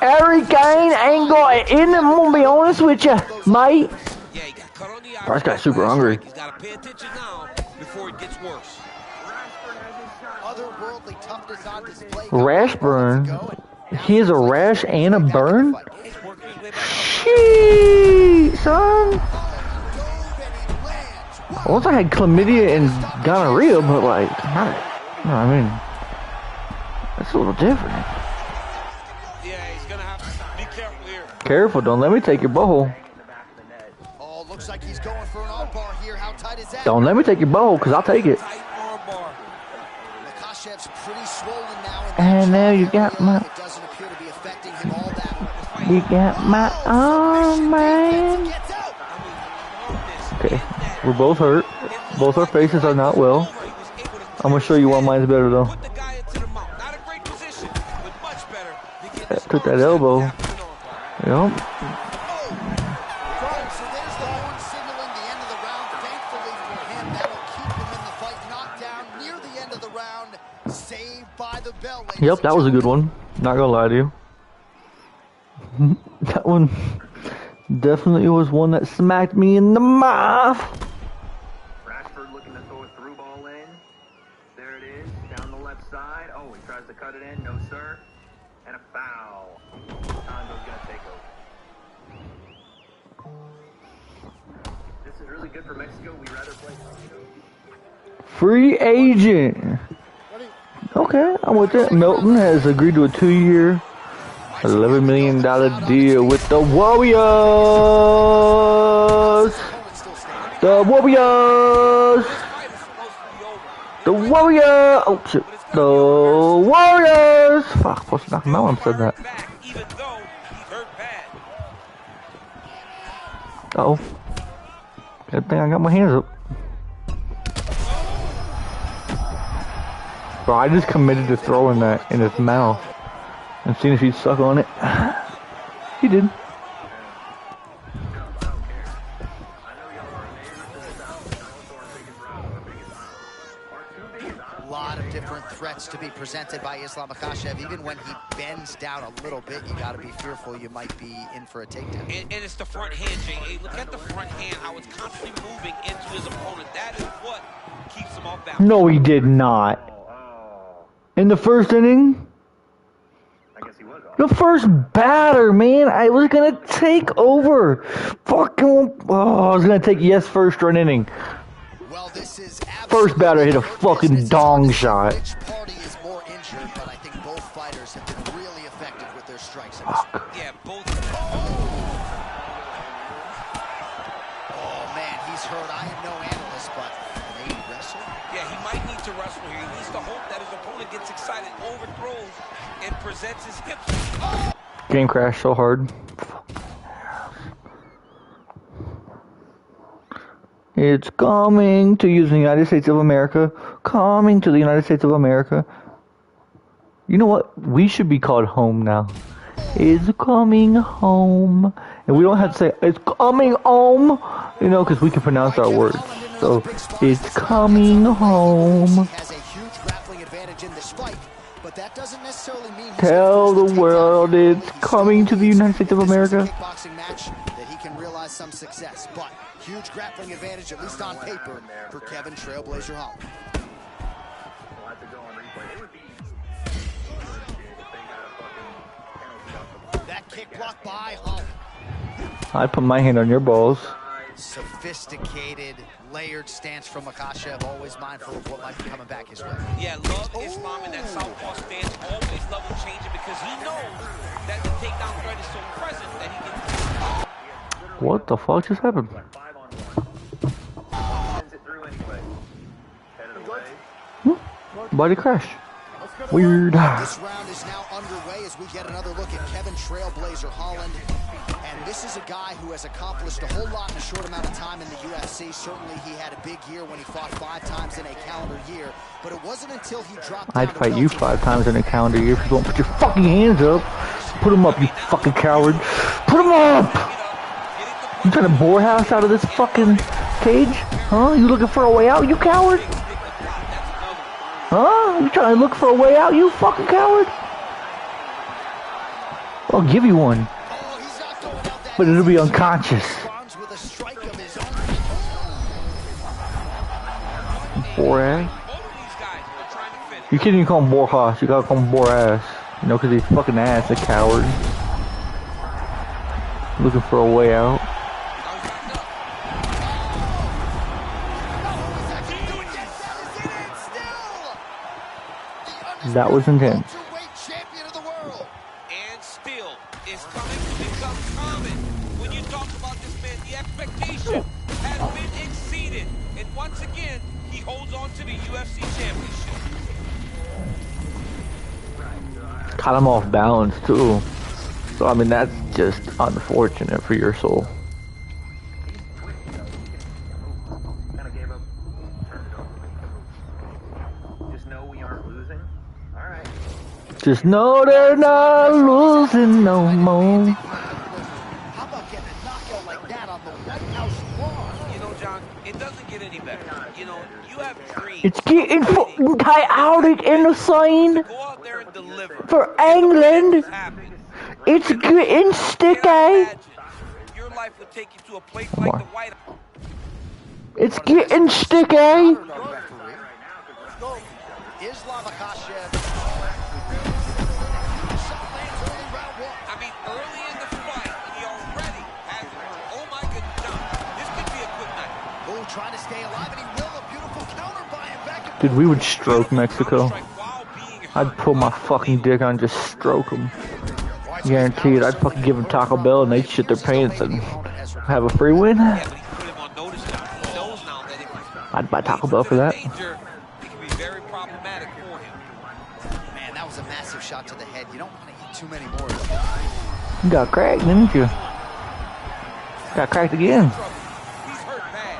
Speaker 1: Harry Kane ain't got it in him, I'm gonna be honest with you, mate. This guy's super hungry.
Speaker 6: He's got to pay attention now before it gets worse.
Speaker 4: Otherworldly toughness on display.
Speaker 1: Rash burn? He has a rash and a burn? Sheesh, son. Once I had chlamydia and gonorrhea, but like, not, no, I mean, that's a little different.
Speaker 6: Yeah, he's gonna have to be careful here.
Speaker 1: Careful, don't let me take your butthole.
Speaker 4: Oh, looks like he's going for an armbar here. How tight is that?
Speaker 1: Don't let me take your butthole, because I'll take it.
Speaker 4: Makhachev's pretty swollen now.
Speaker 1: And now you got my...
Speaker 4: It doesn't appear to be affecting him all that.
Speaker 1: You got my arm, man. Okay, we're both hurt. Both our faces are not well. I'm gonna show you why mine's better though. Took that elbow. Yep.
Speaker 4: So there's the horn signaling the end of the round. Thankfully for him, that'll keep him in the fight. Knocked down near the end of the round. Saved by the bell.
Speaker 1: Yep, that was a good one. Not gonna lie to you. That one definitely was one that smacked me in the mouth.
Speaker 2: Rashford looking to throw a through ball in. There it is, down the left side. Oh, he tries to cut it in. No, sir. And a foul. Tando's gonna take over. This is really good for Mexico. We'd rather play Mexico.
Speaker 1: Free agent. Okay, I'm with it. Milton has agreed to a 2-year, $11 million deal with the Warriors. The Warriors. The Warrior! Oh shit. The Warriors! Fuck, supposed to knock him out when I said that.
Speaker 6: Even though he's hurt bad.
Speaker 1: Uh-oh. Good thing I got my hands up. Bro, I just committed to throwing that in his mouth and seeing if he'd suck on it. He did.
Speaker 4: A lot of different threats to be presented by Islam Makhachev. Even when he bends down a little bit, you got to be fearful you might be in for a takedown.
Speaker 6: And it's the front hand, Jay. Hey, look at the front hand, how it's constantly moving into his opponent. That is what keeps him off balance.
Speaker 1: No, he did not. In the first inning? The first batter, man. I was going to take over. Fucking. Oh, I was going to take yes first run inning.
Speaker 4: Well, this is
Speaker 1: first batter hit a fucking dong shot.
Speaker 4: Which party is more injured, but I think both fighters have been really effective with their strikes.
Speaker 6: Yeah, both.
Speaker 4: Oh, man, he's hurt. I am no analyst, but maybe wrestle?
Speaker 6: Yeah, he might need to wrestle here. He needs to hope that his opponent gets excited, overthrows, and presents his hips. Oh!
Speaker 1: Game crashed so hard. It's coming to use the United States of America. Coming to the United States of America. You know what? We should be called home now. It's coming home. And we don't have to say, it's coming home. You know, because we can pronounce our words. So, it's coming home. Tell the world it's coming to the United States of America.
Speaker 4: Some success, but huge grappling advantage, at least on paper, for Kevin Trailblazer Holland. That kick blocked by Holland.
Speaker 1: I put my hand on your balls.
Speaker 4: Sophisticated, layered stance from Makhachev, always mindful of what might be coming back his way.
Speaker 6: Yeah, love Islam in that southpaw stance, always level changing because he knows that the takedown threat is so present that he can.
Speaker 1: What the fuck just happened? Body crash. Weird.
Speaker 4: This round is now underway as we get another look at Kevin Trailblazer Holland. And this is a guy who has accomplished a whole lot in a short amount of time in the UFC. Certainly he had a big year when he fought 5 times in a calendar year. But it wasn't until he dropped
Speaker 1: I'd fight you 5 times in a calendar year if you don't put your fucking hands up. Put them up, you fucking coward. Put them up! You trying to bore house out of this fucking cage? Huh? You looking for a way out, you coward? Huh? You trying to look for a way out, you fucking coward? I'll give you one. But it'll be unconscious. Bore ass? You can't even call him bore hoss, you gotta call him bore ass. You know, cause he's fucking ass, a coward. Looking for a way out. That was intense.
Speaker 6: And still, it's coming to become common. When you talk about this man, the expectation has been exceeded. And once again, he holds on to the UFC championship.
Speaker 1: Caught him off balance, too. So, I mean, that's just unfortunate for your soul. Just know they're not losing no more.
Speaker 4: How about getting a knockout like that on the White House lawn?
Speaker 6: You know, John, it doesn't get any better. You know, you have dreams.
Speaker 1: It's getting fucking chaotic in the sign.
Speaker 6: Go out there and deliver.
Speaker 1: For England. It's getting sticky.
Speaker 6: Your life would take you to a place like the White House.
Speaker 1: It's getting sticky.
Speaker 4: Islam Makhachev.
Speaker 6: I mean, early in the fight, he already has it. Oh my goodness, John, this could be a good night.
Speaker 4: Oh, trying to stay alive, and he will. A beautiful counter by him back.
Speaker 1: Dude, we would stroke Mexico. I'd pull my fucking dick on and just stroke them. Guaranteed. I'd fucking give them Taco Bell and they'd shit their pants and have a free win. I'd buy Taco Bell for that.
Speaker 4: shot to the head. You don't want to eat too many more of them.
Speaker 1: You got cracked, didn't you? Got cracked again.
Speaker 6: He's hurt bad.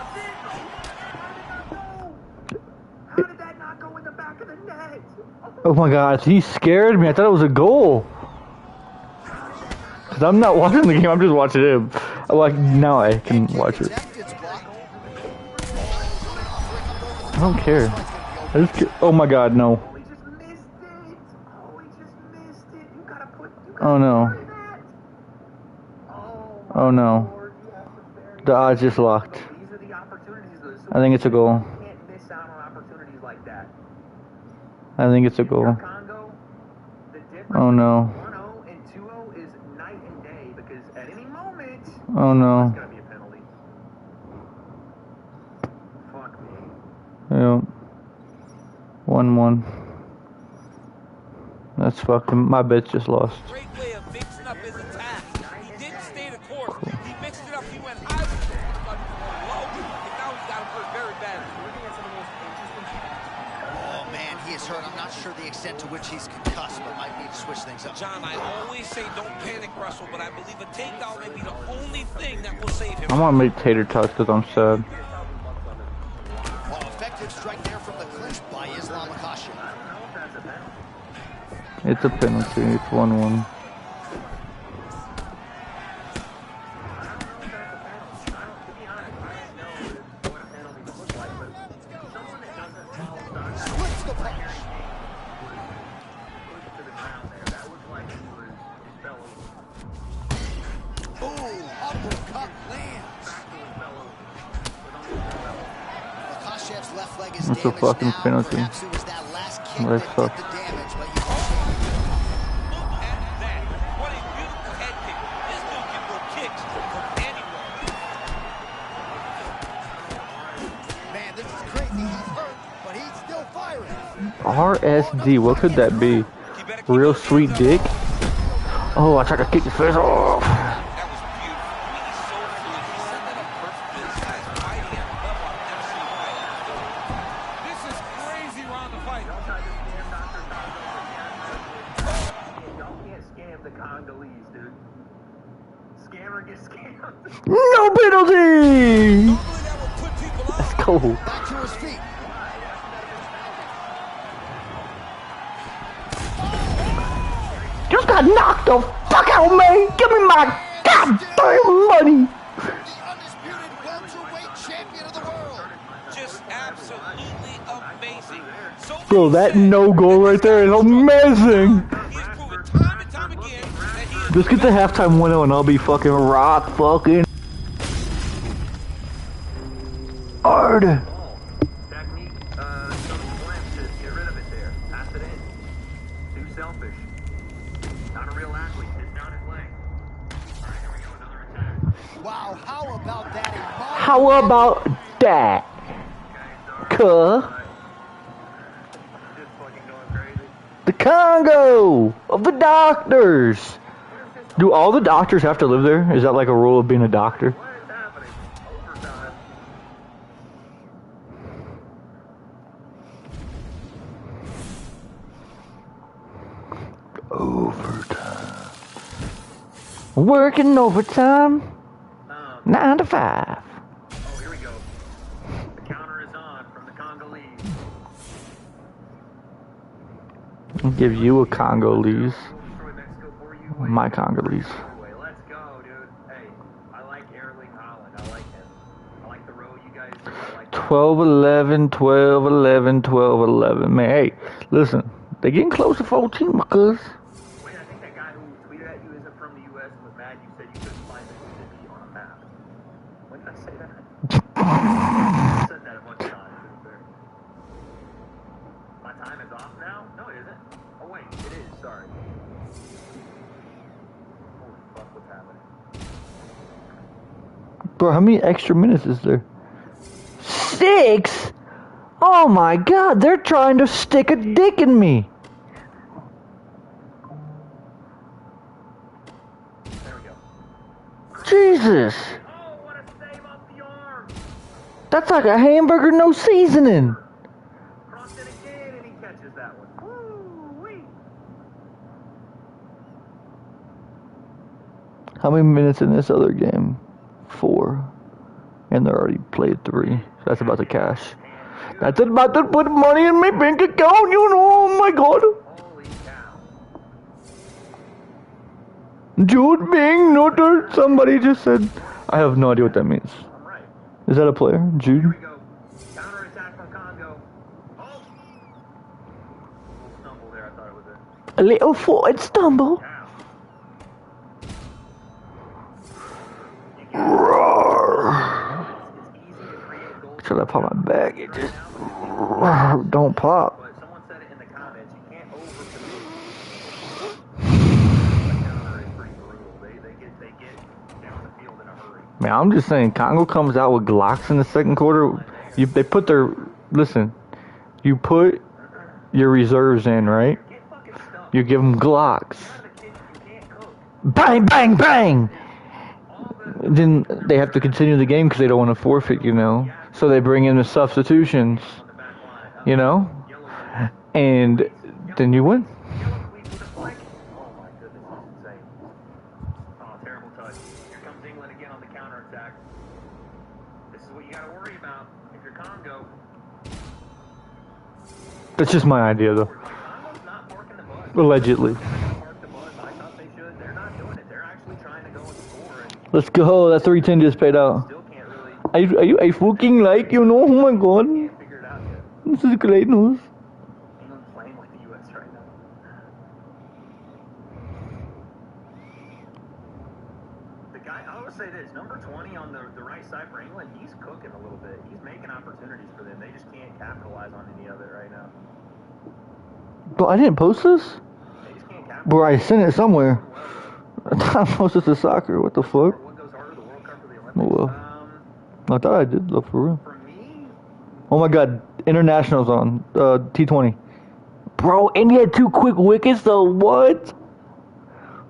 Speaker 2: How did that not go in the back of the net?
Speaker 1: Oh my God, he scared me. I thought it was a goal. Cause I'm not watching the game. I'm just watching him. Like now I can watch it. I don't care. I just care. Oh my God, no. Oh no. Oh no. The odds just locked. I think it's a goal. I think it's a goal. Oh no. Oh no. Yep. 1-1. That's fucking. My bet's just lost.
Speaker 6: Great way of mixing up his attack. He didn't stay the course. He mixed it up. He went high with the low, and now he's got him hurt very badly.
Speaker 4: Oh man, he is hurt. I'm not sure the extent to which he's concussed, but might need to switch things up.
Speaker 6: John, I always say don't panic wrestle, but I believe a takedown may be the only thing that will save him.
Speaker 1: I want to make tater tots because I'm sad.
Speaker 4: Oh, effective strike there from the clinch by Islam Makhachev.
Speaker 1: It's a penalty. It's 1-1. It's a fucking penalty. That sucks.
Speaker 4: Man, this is crazy. He's hurt, but he's still firing.
Speaker 1: RSD, what could that be? Real sweet dick? Oh, I tried to kick his face off. No penalty! Let's go.
Speaker 4: Back to his feet.
Speaker 1: Just got knocked the fuck out, man! Give me my goddamn money!
Speaker 4: The undisputed welterweight champion of the world.
Speaker 6: Just absolutely amazing. So
Speaker 1: Bro, that no goal right there is amazing!
Speaker 6: he's proven time and time again that he is
Speaker 1: Just get the halftime window and I'll be fucking rock fucking hard.
Speaker 2: Technique, some glimpse, just get rid of it there. Pass it in. Too selfish. Not a real athlete. Sit down and play. Alright, here we go. Another attack.
Speaker 4: Wow, how about that?
Speaker 1: How about that? The Congo of the doctors. Do all the doctors have to live there? Is that like a rule of being a doctor? Overtime. Working overtime. 9 to 5.
Speaker 2: Oh, here we go. The counter is on from the Congolese.
Speaker 1: I'll give you a Congolese. My Congolese.
Speaker 2: Let's go, dude. Hey, I like Erling Haaland. I like him. I like the row you guys do. I like
Speaker 1: 12-11, 12-11, 12-11. Man, hey, listen. They're getting close to 14 because...
Speaker 2: Wait, I think that guy who tweeted at you isn't from the U.S. and was mad you said you couldn't find Mississippi on a map. When did I say that? I said that a bunch of times. My time is off now? No, it isn't. Oh, wait, it is. Sorry. Holy fuck, what's happening?
Speaker 1: Bro, how many extra minutes is there? 6? Oh my God, they're trying to stick a dick in me.
Speaker 2: There we go.
Speaker 1: Jesus.
Speaker 2: Oh, what a save off the arm.
Speaker 1: That's like a hamburger, no seasoning.
Speaker 2: Crossed it again, and he catches that one. Woo-wee.
Speaker 1: How many minutes in this other game? 4. And they already played 3. So that's about to cash. That's about to put money in my bank account, you know. Oh my god. Jude being neutered. Somebody just said. I have no idea what that means. Is that a player? Jude? A little forward stumble. Should I pop my bag? It just don't pop. Man, I'm just saying, Congo comes out with Glocks in the second quarter. They put their listen. You put your reserves in, right? You give them Glocks. Bang, bang, bang. Then they have to continue the game because they don't want to forfeit, you know. So they bring in the substitutions, you know, and then you win. That's just my idea, though. Allegedly. Let's go. That 310 just paid out. Are you fucking like, you know? Oh my god. This is great news.
Speaker 9: The guy, I would say this, number 20 on the right side for England, he's cooking a little bit. He's making opportunities for them. They just can't capitalize on any of it right now.
Speaker 1: But I didn't post this? Bro, I sent it somewhere. I thought I posted to soccer. What the fuck? Oh well. I thought I did, though, for real. Oh my god. Internationals on. T20. Bro, and he had 2 quick wickets, though. What?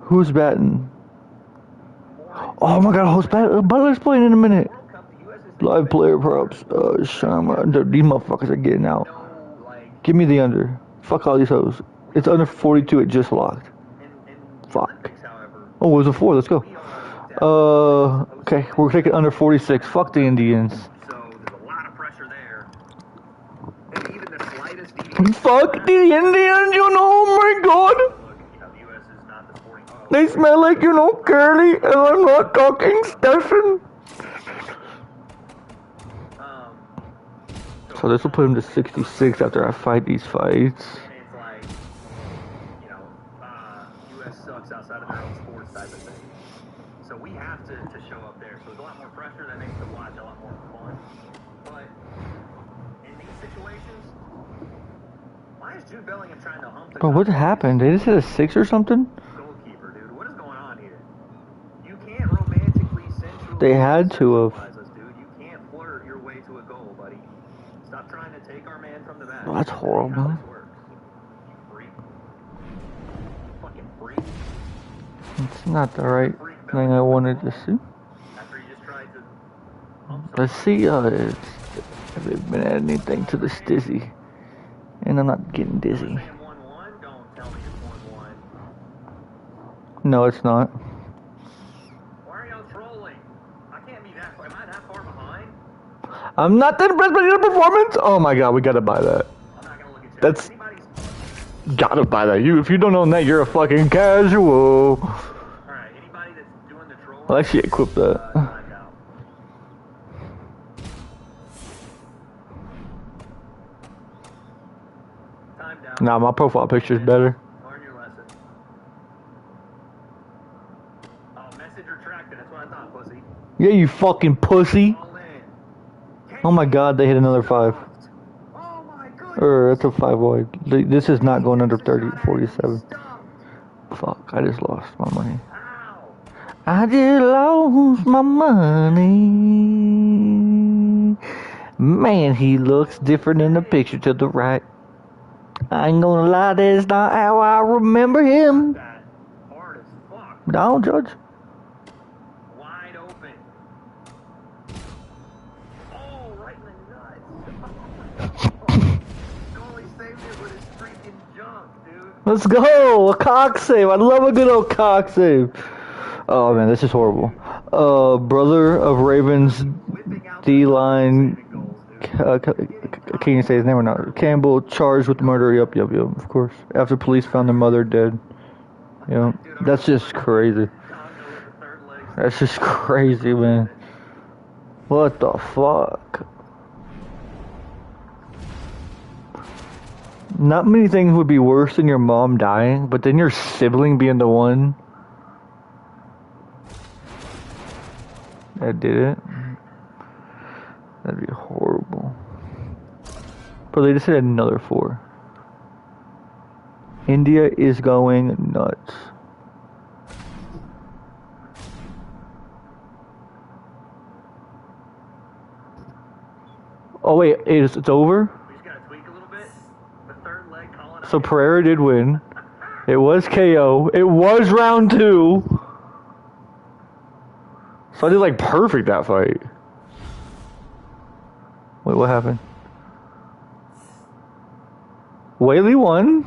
Speaker 1: Who's batting? Oh my god, who's batting? Butler's playing in a minute. Live player props. Sharma. These motherfuckers are getting out. Give me the under. Fuck all these hoes. It's under 42. It just locked. Fuck. Oh, it was a 4. Let's go. Okay. We're taking under 46. Fuck the Indians. Fuck the Indians, you know. Oh my god. They smell like, you know, curly. And I'm not talking Stefan. So this will put him to 66 after I fight these fights.
Speaker 9: US sucks outside of their own sports type of thing. So we have to show up there. So there's a lot more pressure that makes the watch a lot more fun. But in these situations, why is Jude Bellingham trying to hump the
Speaker 1: Bro, what happened? They just hit a 6 or something?
Speaker 9: goalkeeper, dude? What is going on here? You can't romantically sensually.
Speaker 1: They had to have.
Speaker 9: You can't flirt your way to a goal, buddy. Stop trying to take our man from the back.
Speaker 1: Oh, that's horrible. It's not the right thing I wanted to see. Let's see if they've been adding anything to the stizzy. And I'm not getting dizzy. No, it's not.
Speaker 9: Why are y'all trolling? I can't be that far. Am I that far behind?
Speaker 1: I'm not that impressed by your performance. Oh my god, we gotta buy that. That's gotta buy that. If you don't own that, you're a fucking casual.
Speaker 9: Alright, anybody that's doing the troll.
Speaker 1: I'll actually equip that. Nah, my profile picture is better.
Speaker 9: Learn your lesson. Oh, message retracted. That's what I thought, pussy.
Speaker 1: Yeah, you fucking pussy. Oh my god, they hit another 5. That's a 5 wide. This is not going under 47. Fuck, I just lost my money. I just lost my money. Man, he looks different in the picture to the right. I ain't gonna lie, that's not how I remember him. Don't judge.
Speaker 9: Wide open. Oh, right in the nuts. Goalie saved it with his freaking jump, dude.
Speaker 1: Let's go! A cock save. I love a good old cock save. Oh man, this is horrible. Brother of Ravens D-line. Can you say his name or not? Campbell charged with murder. Yep, of course. After police found their mother dead. That's just crazy. That's just crazy, man. What the fuck? Not many things would be worse than your mom dying, but then your sibling being the one that did it. That'd be horrible. But they just hit another 4. India is going nuts. Oh wait, it's over? So Pereira did win. It was KO. It was round 2. So I did like perfect that fight. Wait, what happened? Whaley won.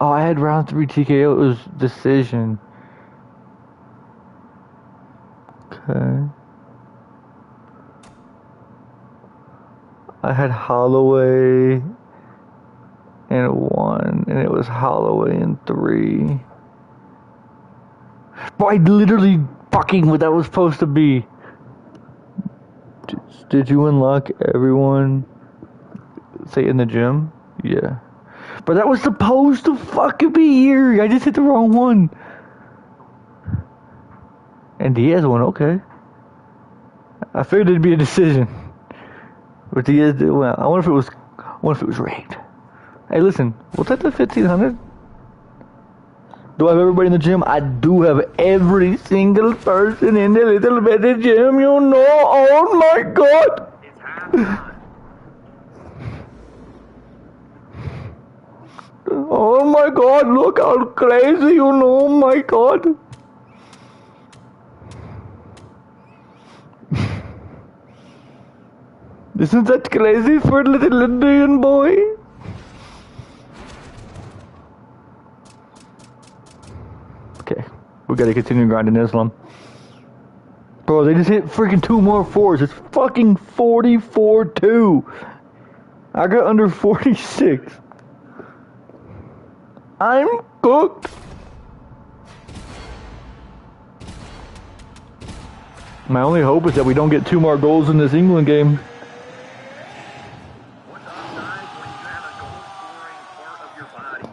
Speaker 1: Oh, I had round 3 TKO. It was decision. Okay. I had Holloway in 1, and it was Holloway in 3. But I literally fucking what that was supposed to be. Did you unlock everyone? Say in the gym? Yeah. But that was supposed to fucking be here. I just hit the wrong one. And Diaz won, okay. I figured it'd be a decision. But Diaz did well. I wonder if it was rigged. Hey, listen, we'll take the 1500. Do I have everybody in the gym? I do have every single person in the little bitty gym, you know. Oh my god.
Speaker 10: It's halftime.
Speaker 1: Oh my god, look how crazy, you know. Oh my god. Isn't that crazy for a little Indian boy? Okay, we gotta continue grinding Islam. Bro, they just hit freaking 2 more 4s. It's fucking 44-2. I got under 46. I'm cooked. My only hope is that we don't get 2 more goals in this England game.
Speaker 10: What's upside when you have a goal-scoring part of your body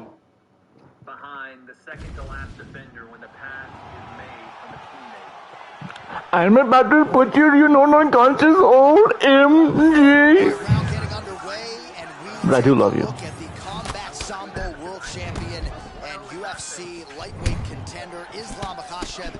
Speaker 10: behind the second to last defender when the pass is made from a teammate?
Speaker 1: I'm about to put you know, unconscious old MG. But I do love you.
Speaker 4: Look at the Combat Sambo World Champion and UFC lightweight contender Islam Makhachev.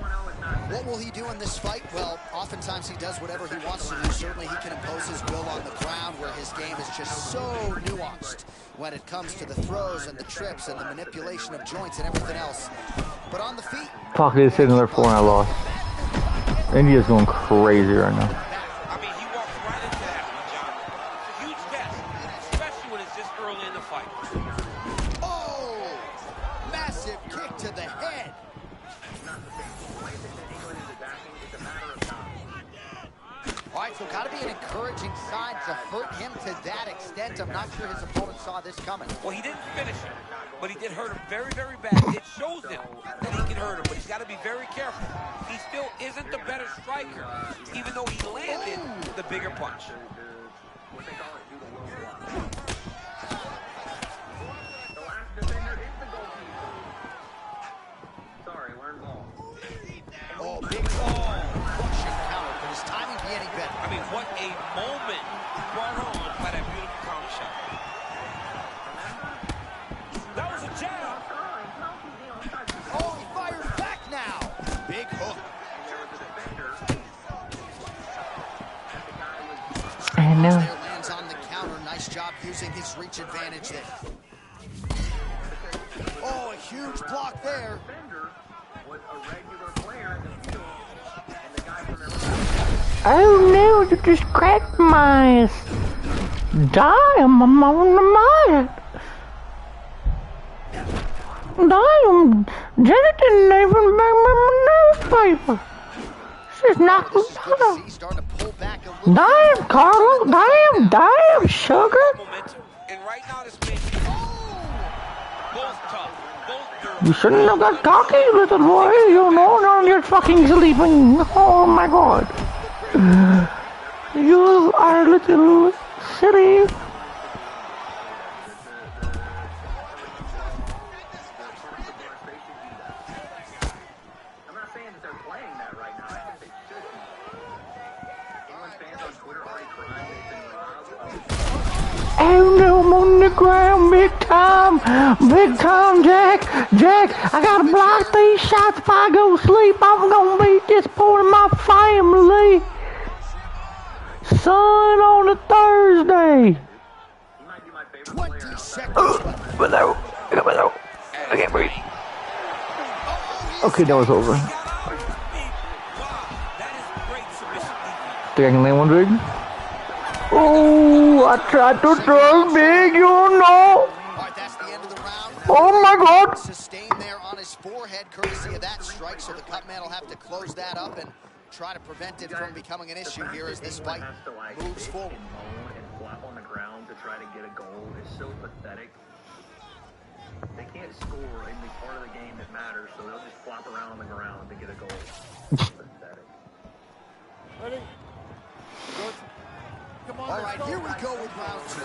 Speaker 4: What will he do in this fight? Well, oftentimes he does whatever he wants to do. Certainly he can impose his will on the ground where his game is just so nuanced when it comes to the throws and the trips and the manipulation of joints and everything else. But on the feet...
Speaker 1: Fuck, they just hit another 4 and I lost. India's going crazy right now.
Speaker 6: I mean, he walks right into that one, John. It's a huge test, especially when it's this early in the fight.
Speaker 4: Oh! Massive kick to the head. All right, so got to be an encouraging sign to hurt him to that extent. I'm not sure his opponent saw this coming.
Speaker 6: Well, he didn't finish him, but he did hurt him very, very bad. It shows him that he can hurt him, but he's got to be very careful. He still isn't the better striker, even though he landed the bigger punch.
Speaker 10: What they call it, do the low block. The last defender is the goalkeeper. Sorry, learn ball.
Speaker 4: Oh, big ball. Russian counter. Could his timing be any better?
Speaker 6: I mean, what a moment brought on by that beautiful counter shot.
Speaker 11: That was a jab.
Speaker 4: Oh, he fires back now. Big hook.
Speaker 1: And now
Speaker 4: Lands on the counter. Nice job using his reach advantage there. Oh, a huge block there.
Speaker 1: oh no, you just cracked my ass. Die, I'm on the mat. Damn, Janet didn't even bring me my newspaper. She's not
Speaker 4: This is good to see. Starting to pull back a little.
Speaker 1: Damn, Carlos. Damn, sugar.
Speaker 6: And right now, this man, both tough, both durable.
Speaker 1: You shouldn't have got cocky, little boy. You know, now you're fucking sleeping. Oh my god. You are a little silly. Oh no, I'm on the ground, big time, Jack. I gotta block these shots. If I go sleep, I'm gonna be disappointing my family. Son, on a Thursday.
Speaker 5: 20 seconds.
Speaker 1: I can't breathe. Okay, that was over. Think I can land one big? Oh, I tried to throw big, you know. Oh my god.
Speaker 4: Sustained there on his forehead, courtesy of that strike, so the cut man will have to close that up and try to prevent it from becoming an issue here as this fight moves forward.
Speaker 14: And flop on the ground to try to get a goal is so pathetic. They can't score in the part of the game that matters, so they'll just flop around on the ground to get a goal. Pathetic.
Speaker 5: Ready? Come on,
Speaker 4: all right, here we go with round 2.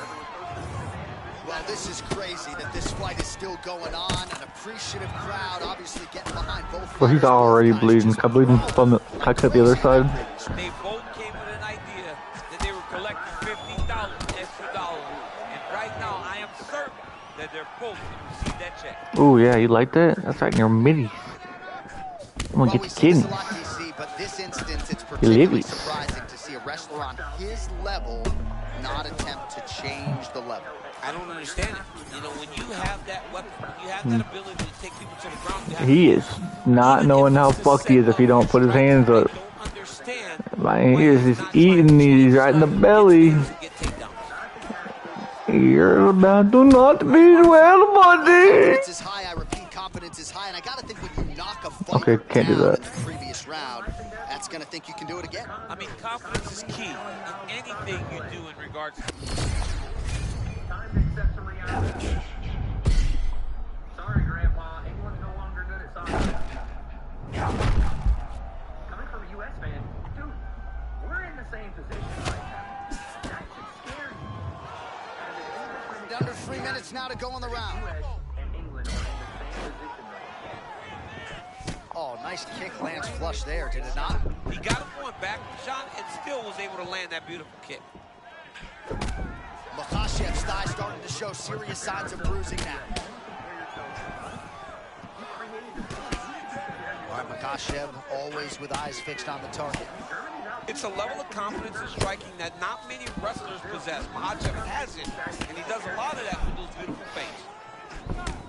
Speaker 4: Well, this is crazy that this fight is still going on. An appreciative crowd, obviously getting behind both.
Speaker 1: Well, he's already bleeding. I'm bleeding from the touch at the other side.
Speaker 6: They both came with an idea that they were collecting $50 extra dollars, and right now I am certain that they're both going to receive that check.
Speaker 1: Oh yeah, you like that? That's right in your middies. I'm gonna get your kidneys.
Speaker 4: But this instance, it's particularly surprising to see a wrestler on his level not attempt to change the level.
Speaker 6: I don't understand it. You know, when you have that weapon, when you have that ability to take people to the ground,
Speaker 1: He is not knowing how fucked he is if he don't put his hands up. Man, he is just eating these right in the belly. You're about to not be well, buddy.
Speaker 4: Confidence is high, I repeat, confidence is high, and I gotta think when you knock a fighter
Speaker 1: can't do that.
Speaker 4: in the previous round, that's gonna think you can do it again.
Speaker 6: I mean, confidence is key in anything you do in regards to...
Speaker 14: Sorry, Grandpa. England's no longer good at soccer. Coming from a U.S. fan, dude, we're in the same position right now. That should scare you.
Speaker 4: Under 3 minutes now to go on the round.
Speaker 14: And England are in the same position right now.
Speaker 4: Oh, nice kick lands flush there, did it not?
Speaker 6: He got him going back, John, and still was able to land that beautiful kick.
Speaker 4: Makhachev's thigh starting to show serious signs of bruising now. All right, Makhachev always with eyes fixed on the target.
Speaker 6: It's a level of confidence in striking that not many wrestlers possess. Makhachev has it, and he does a lot of that with those beautiful feints.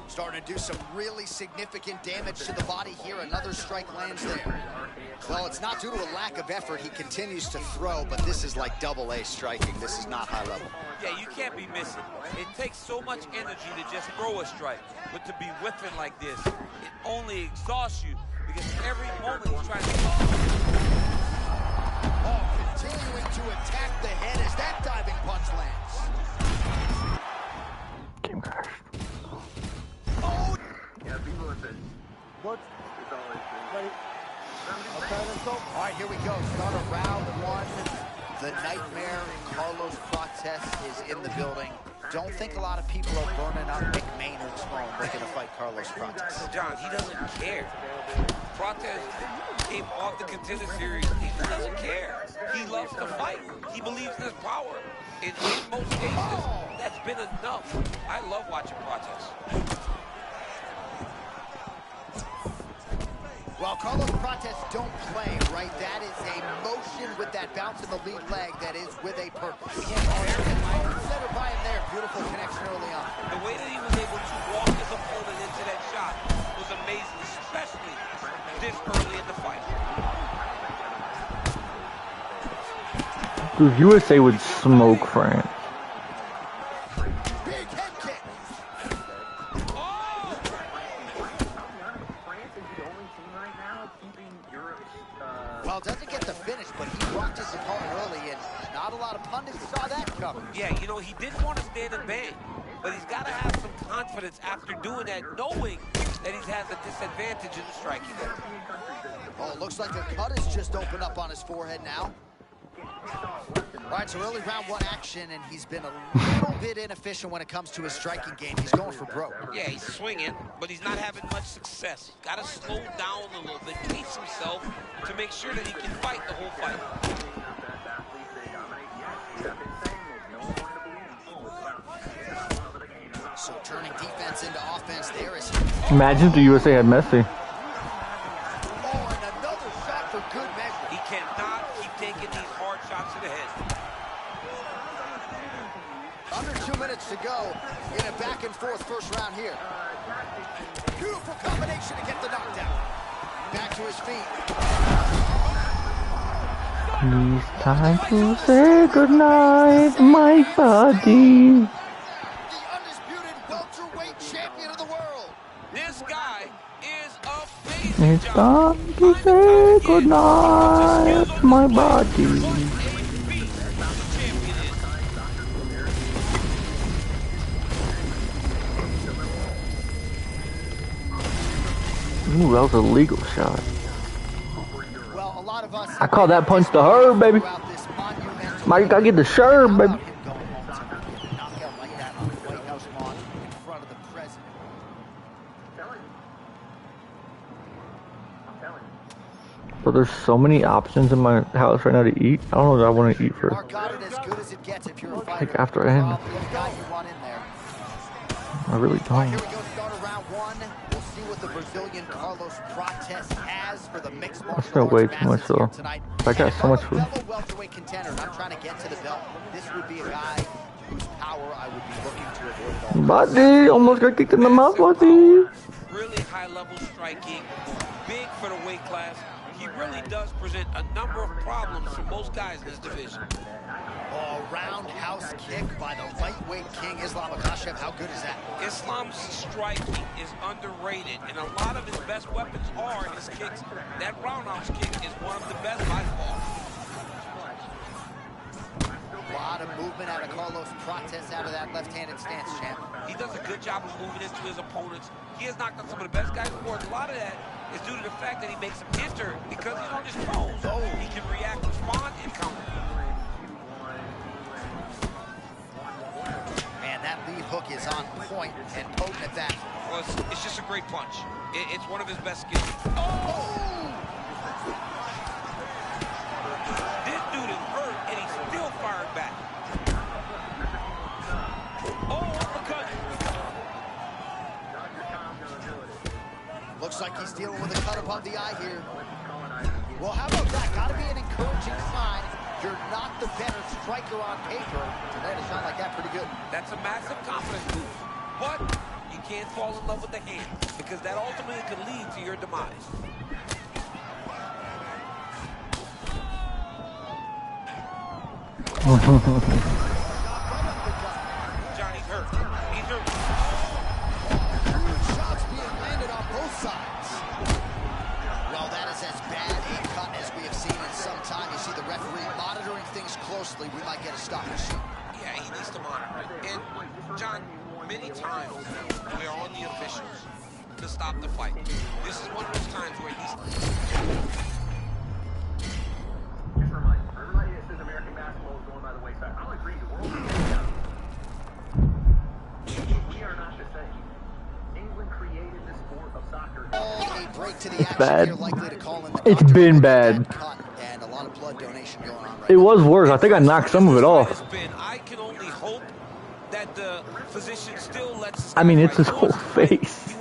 Speaker 4: Starting to do some really significant damage to the body here. Another strike lands there. Well, it's not due to a lack of effort. He continues to throw, but this is like double-A striking. This is not high level.
Speaker 6: Yeah, you can't be missing. It takes so much energy to just throw a strike, but to be whiffing like this, it only exhausts you because every moment he's trying to...
Speaker 4: Oh, continuing to attack the head as that diving punch lands.
Speaker 1: Game crash.
Speaker 4: Oh!
Speaker 14: Yeah, people have been...
Speaker 5: What?
Speaker 14: It's always been...
Speaker 5: Ready? Okay, let's go.
Speaker 4: All right, here we go. Start of round 1. The Nightmare, Carlos Prates, is in the building. Don't think a lot of people are burning up Mick Maynard's phone looking to fight Carlos Prates.
Speaker 6: John, he doesn't care. Prates came off the Contender Series. He doesn't care. He loves to fight. He believes in his power. And in most cases, that's been enough. I love watching Prates.
Speaker 4: Well, Carlos Prates don't play, right? That is a motion with that bounce in the lead leg that is with a purpose. Center by him there. Beautiful connection early on.
Speaker 6: The way that he was able to walk his opponent into that shot was amazing, especially this early in the fight.
Speaker 1: Dude, USA would smoke France.
Speaker 4: Big head kick. Well, doesn't get the finish, but he rocked his opponent early, and not a lot of pundits saw that coming.
Speaker 6: Yeah, you know, he didn't want to stand and bang, but he's got to have some confidence after doing that, knowing that he has a disadvantage in the striking.
Speaker 4: Oh, it looks like a cut has just opened up on his forehead now. All right, so early round one action, and he's been a little bit inefficient when it comes to his striking game. He's going for broke.
Speaker 6: Yeah, he's swinging, but he's not having much success. Got to slow down a little bit, pace himself to make sure that he can fight the whole fight.
Speaker 4: So turning defense into offense there is...
Speaker 1: Imagine the USA had Messi.
Speaker 4: Oh, and another shot for good measure.
Speaker 6: He cannot keep taking these hard shots to the head.
Speaker 4: Under 2 minutes to go in a back and forth first round here. Beautiful combination to get the knockdown. Back to his feet.
Speaker 1: It's time to say goodnight, my body.
Speaker 4: The undisputed welterweight champion of the world.
Speaker 6: This guy is amazing.
Speaker 1: It's time to say goodnight, my body. Ooh, that was a legal shot.
Speaker 4: Well, a lot of us
Speaker 1: I call that punch to her, baby. Mike, gotta get the shirt, baby. So there's so many options in my house right now to eat. I don't know what I want to eat first. Like after I end. I really don't.
Speaker 4: Here we go, start of round one. We'll see what the Brazilian Carlos Prates has for the mixed
Speaker 1: I
Speaker 4: martial
Speaker 1: spent way too much though. I got so much food.
Speaker 4: Welterweight contender, and I'm trying to get to the belt. This would be a guy whose power I would be looking to avoid at all.
Speaker 1: Buddy, almost got kicked in the mouth, buddy.
Speaker 6: Really high level striking, big for the weight class. He really does present a number of problems for most guys in this division.
Speaker 4: Oh, roundhouse kick by the lightweight king, Islam Makhachev. How good is that?
Speaker 6: Islam's striking is underrated, and a lot of his best weapons are his kicks. That roundhouse kick is one of the best by far.
Speaker 4: A lot of movement out of Carlos Prates out of that left-handed stance, champ.
Speaker 6: He does a good job of moving into his opponents. He has knocked out some of the best guys in the world. A lot of that is due to the fact that he makes them enter because he's on his toes. Oh. He can react, respond, and counter.
Speaker 4: Man, that lead hook is on point and potent at that.
Speaker 6: Well, it's just a great punch. It's one of his best skills. Oh! This dude is hurt, and he's still firing back. Oh, uppercut.
Speaker 4: Looks like he's dealing with a cut above the eye here. Well, how about that? Got to be an encouraging sign. You're not the better striker on paper. Today, a shot like that pretty good.
Speaker 6: That's a massive confidence boost. But you can't fall in love with the hand because that ultimately could lead to your demise. Johnny's hurt. He's hurt.
Speaker 4: Shots being landed on both sides. Well, that is as bad a cut as we have seen in some time. You see the referee monitoring things closely. We might get a stop machine.
Speaker 6: Yeah, he needs to monitor it. And, John, many times we're on the officials to stop the fight. This is one of those times where he's...
Speaker 10: Just a reminder, for everybody that says American basketball is going by the wayside, I'll agree, the world is we are not the same. England created the sport of soccer.
Speaker 4: A break to the action
Speaker 1: bad.
Speaker 4: here, likely to call in the
Speaker 1: It's been bad.
Speaker 4: cut and a lot of blood donation going on right
Speaker 1: It was worse. I think I knocked some of it off.
Speaker 6: I can only hope that the physician still lets...
Speaker 1: I mean, it's his whole face.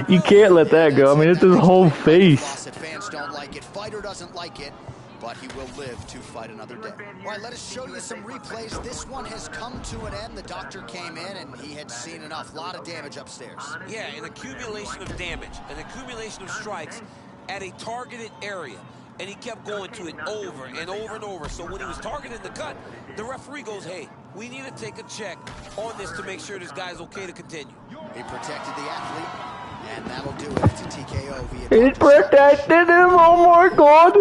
Speaker 1: You can't let that go. I mean, it's his whole face.
Speaker 4: Fans don't like it. Fighter doesn't like it, but he will live to fight another day. All right, let us show you some replays. This one has come to an end. The doctor came in, and he had seen enough. A lot of damage upstairs.
Speaker 6: Yeah, an accumulation of damage, an accumulation of strikes at a targeted area. And he kept going to it over and over and over. So when he was targeting the cut, the referee goes, hey, we need to take a check on this to make sure this guy's okay to continue.
Speaker 4: He protected the athlete, and that'll do it. It's a TKO via...
Speaker 1: He protected him, oh my god!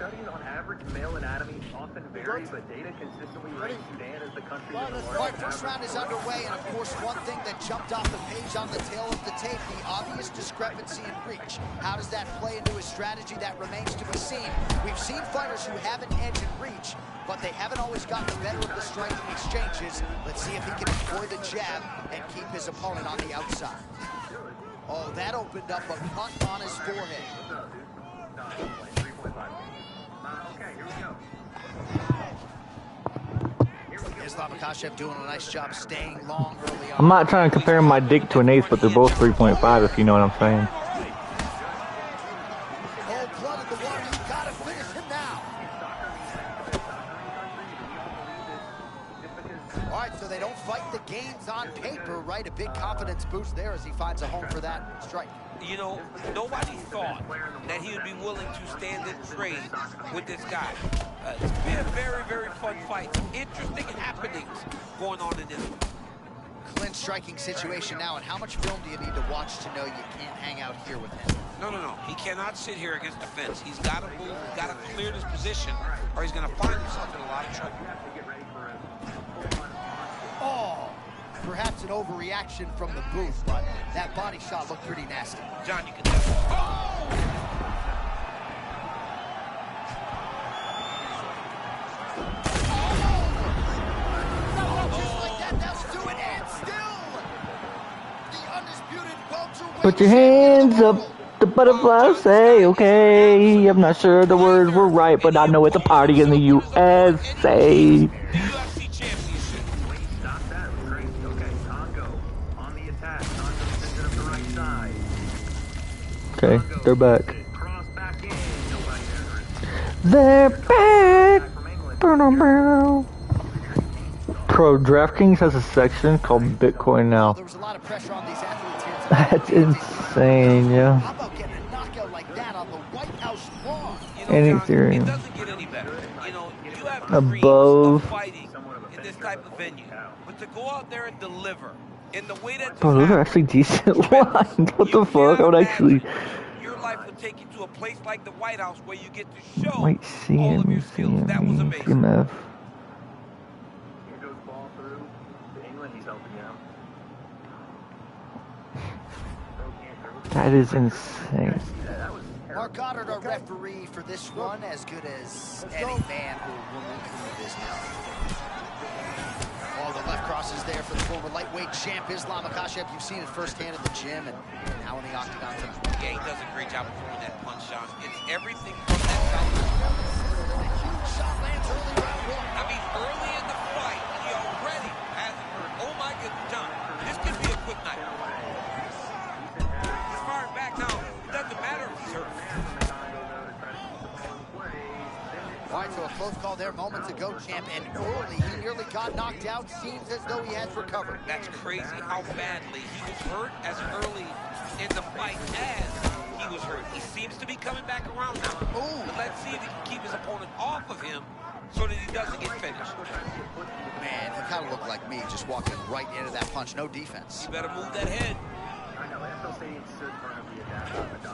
Speaker 10: studies on average male anatomy often vary, but data consistently ranks Sudan as the country with the
Speaker 4: All right,
Speaker 10: largest
Speaker 4: first round is underway, and of course, one thing that jumped off the page on the tail of the tape, the obvious discrepancy in reach. How does that play into his strategy? That remains to be seen. We've seen fighters who have an edge in reach, but they haven't always gotten the better of the striking exchanges. Let's see if he can employ the jab and keep his opponent on the outside. Oh, that opened up a cut on his forehead. Islam Makhachev doing a nice job staying long early on.
Speaker 1: I'm not trying to compare my dick to an ace, but they're both 3.5, if you know what I'm saying.
Speaker 4: Oh, blood in the water. You gotta finish him now. All right, so they don't fight the gains on paper, right? A big confidence boost there as he finds a home for that strike.
Speaker 6: You know, nobody thought that he would be willing to stand and trade with this guy. It's been a very, very fun fight. Interesting happenings going on in this one.
Speaker 4: Clinch striking situation now, and how much film do you need to watch to know you can't hang out here with him?
Speaker 6: No. He cannot sit here against the fence. He's got to move, he's got to clear this position, or he's going to find himself in a lot of trouble.
Speaker 4: Oh, perhaps an overreaction from the booth, but that body shot looked pretty nasty.
Speaker 6: John, you can tell. Oh!
Speaker 1: Put your hands up, the butterflies say, okay. I'm not sure the words were right, but I know it's a party in the USA.
Speaker 6: UFC Championship.
Speaker 10: Stop that. Great. Okay, Congo on the attack. Congo sends it up the right side.
Speaker 1: Okay, they're back.
Speaker 10: Cross back in. Nobody
Speaker 1: They're back. Pro, DraftKings has a section called Bitcoin now.
Speaker 4: There was a lot of pressure on these athletes here.
Speaker 1: That's insane, yeah.
Speaker 4: How about getting a knockout like that on the White House lawn?
Speaker 1: Any
Speaker 6: John,
Speaker 1: theory.
Speaker 6: it doesn't get any better. You know, you have
Speaker 1: Above.
Speaker 6: dreams of fighting in this type of venue, but to go out there and deliver in the way that
Speaker 1: Bro, those are actually decent lines. What the fuck? I would actually.
Speaker 6: Your life would take you to a place like the White House where you get to show
Speaker 1: Wait,
Speaker 6: all of your skills. That was amazing.
Speaker 1: CMF.
Speaker 10: Here goes ball through to England. He's helping out.
Speaker 1: That is insane.
Speaker 4: Mark Goddard, our referee for this one, as good as any man or woman in the business. Oh, the left cross is there for the former lightweight champ Islam Makhachev. You've seen it firsthand in the gym and now in the octagon tonight.
Speaker 6: Yeah, he does a great job of throwing that punch, Sean. It's everything from that side.
Speaker 4: Huge shot lands early round one.
Speaker 6: I mean, early in the fight, he already has it hurt. Oh my goodness, John. This could be a quick night. He's firing back now. It doesn't matter if he's hurt.
Speaker 4: All right, so a close call there moments ago, champ, and early he nearly got knocked out. Seems as though he has recovered.
Speaker 6: That's crazy how badly he was hurt as early in the fight as he was hurt. He seems to be coming back around now.
Speaker 4: Ooh.
Speaker 6: But let's see if he can keep his opponent off of him so that he doesn't get finished.
Speaker 4: Man, he kind of looked like me, just walking right into that punch. No defense.
Speaker 6: You better move that head.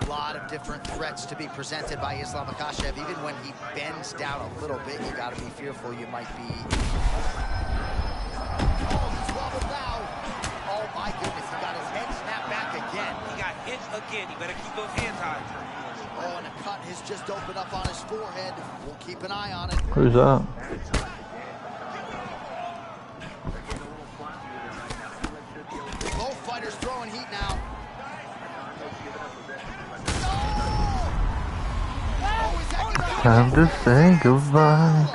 Speaker 4: A lot of different threats to be presented by Islam Makhachev. Even when he bends down a little bit, you got to be fearful you might be. Oh, he's wobbled now. Oh my goodness, he got his head snapped back again.
Speaker 6: He got hit again. You better keep those hands high.
Speaker 4: Oh, and a cut has just opened up on his forehead. We'll keep an eye on it.
Speaker 1: Who's that?
Speaker 4: Both fighters throwing heat now.
Speaker 1: Time to say goodbye.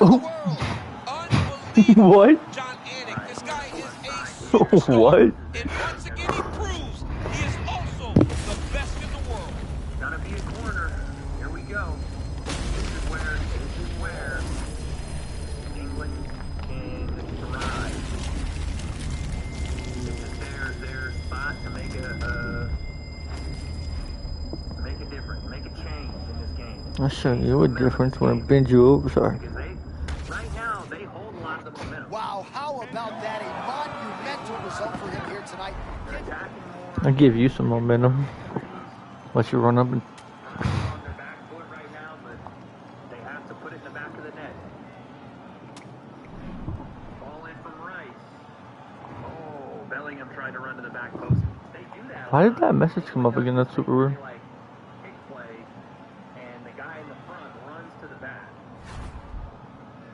Speaker 1: Oh. What?
Speaker 6: John Anik, this guy is a
Speaker 1: What?
Speaker 6: And once again, he proves he is also the best in the world.
Speaker 10: Gotta be a corner. Here we go. This is where England can thrive. This is their spot to make a difference, make a change in this game.
Speaker 1: I'll show you a difference when I bend you over. Sorry.
Speaker 10: Because right now, they hold a lot of the momentum.
Speaker 4: Wow, how about that? A monumental result for him here tonight.
Speaker 1: I'll give you some momentum. Let you run up and
Speaker 10: it in the back of the net. Ball in from Rice. Oh, Bellingham tried to run to the back post. They do that.
Speaker 1: Why did that message come up again? That's super weird.
Speaker 10: Like kick play, and the guy in the front runs to the back.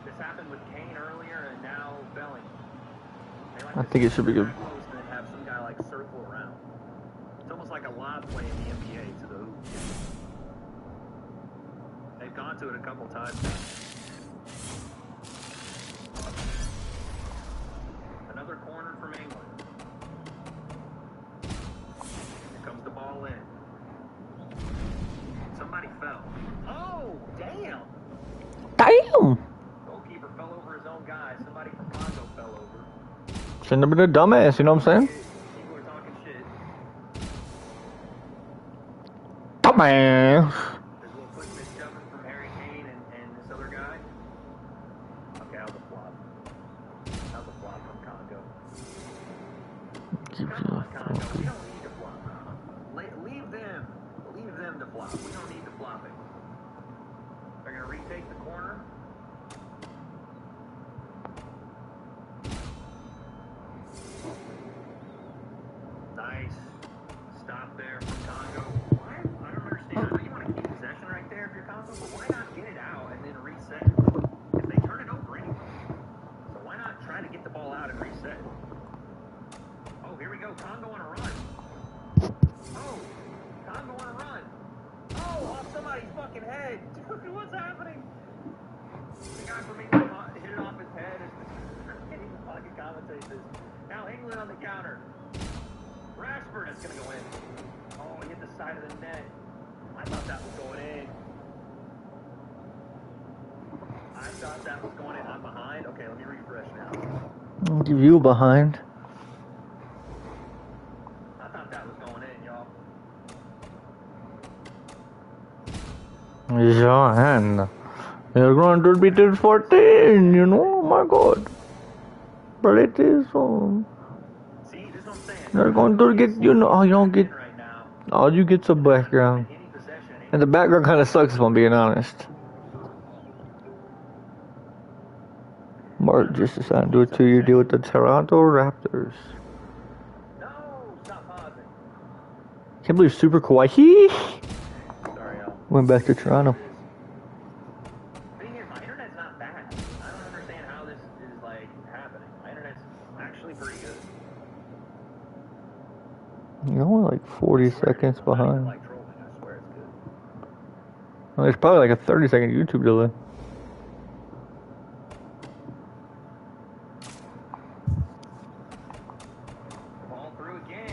Speaker 10: This happened with Kane earlier, and now Bellingham.
Speaker 1: I think it should be good.
Speaker 10: And then have some guy like circle around. It's almost like a lob play in the NBA to the hoop. They've gone to it a couple times now. Another corner from England. Here comes the ball in. Somebody fell. Oh, damn!
Speaker 1: Damn!
Speaker 10: Goalkeeper fell over his own guy. Somebody from Congo fell over.
Speaker 1: Shouldn't have been a dumbass, you know what I'm saying?
Speaker 10: People are talking shit.
Speaker 1: Dumbass!
Speaker 10: There's a little quick misjudgment from Harry Kane and this other guy. Okay, how's the flop? How's the flop from Congo? Come on, Congo. We don't need to flop. Leave them to flop. We don't need the flopping. They're going to retake the corner. Nice. Stop there from Congo. I don't understand. You want to keep possession right there if you're Congo, but why not get it out and then reset? If they turn it over anyway. So why not try to get the ball out and reset? Oh, here we go. Congo on a run. Oh, Congo on a run. Oh, off somebody's fucking head. Dude, what's happening? The guy from England hit it off his head. I can't even fucking commentate this. Now England on the counter. Rashford is going to go in. Oh, he hit the side of the net. I thought that was going in. I thought that was going in. I'm behind. Okay, let me refresh now.
Speaker 1: I'll give you a behind.
Speaker 10: I thought that was going in, y'all.
Speaker 1: Yeah, and you're going to be till 14, you know? Oh my god. But it is
Speaker 10: See, this is what I'm saying.
Speaker 1: they're going to get, you know, you don't get, all you get's a background. And the background kind of sucks if I'm being honest. Mark just decided to do a 2-year deal with the Toronto Raptors.
Speaker 10: No, stop pausing.
Speaker 1: Can't believe Super Kawaii went back to Toronto.
Speaker 10: Being here, my internet's not bad. I don't understand how this is like happening. My internet's actually pretty good.
Speaker 1: You're only like 40 seconds behind.
Speaker 10: Like trolling, I swear it's good.
Speaker 1: Well, there's probably like a 30-second YouTube delay.
Speaker 10: Ball through again,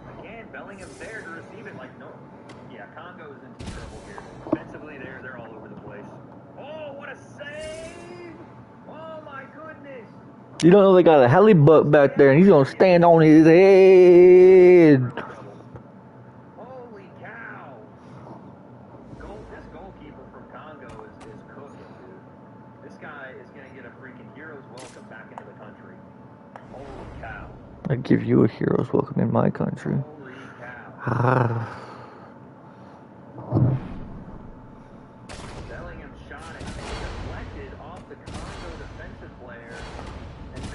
Speaker 10: and again, Bellingham's there to receive it. Like, no. Yeah, Congo is in trouble here. Defensively, they're all over the place. Oh, what a save! Oh, my goodness!
Speaker 1: You don't know they got a heli butt back there and he's gonna stand on his head.
Speaker 10: Holy cow! This goalkeeper from Congo is cooking, dude. This guy is gonna get a freaking hero's welcome back into the country. Holy cow!
Speaker 1: I give you a hero's welcome in my country.
Speaker 10: Holy cow! Bellingham shot it, deflected off the Congo defensive player, and then.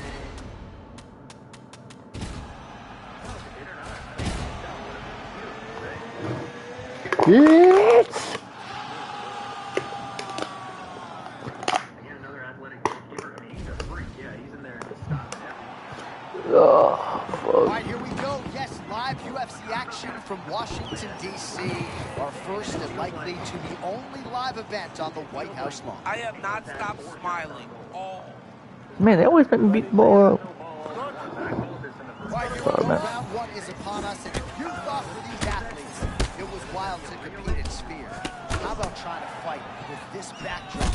Speaker 10: Oh, it or not, I think that would have been
Speaker 1: Yes!
Speaker 10: Again, another athletic goalkeeper. I mean, he's a freak. Yeah, he's in there to stop everything.
Speaker 1: Oh, fuck.
Speaker 4: All right, here we go. Yes, live UFC action from Washington, D.C. Our first and likely to be only live event on the White House lawn.
Speaker 6: I have not stopped smiling all.
Speaker 1: Man, they always make me beat the ball up.
Speaker 4: Right, here we go. Round one is upon us, and if you thought for these athletes it was wild to compete in Sphere, how about trying to fight with this backdrop?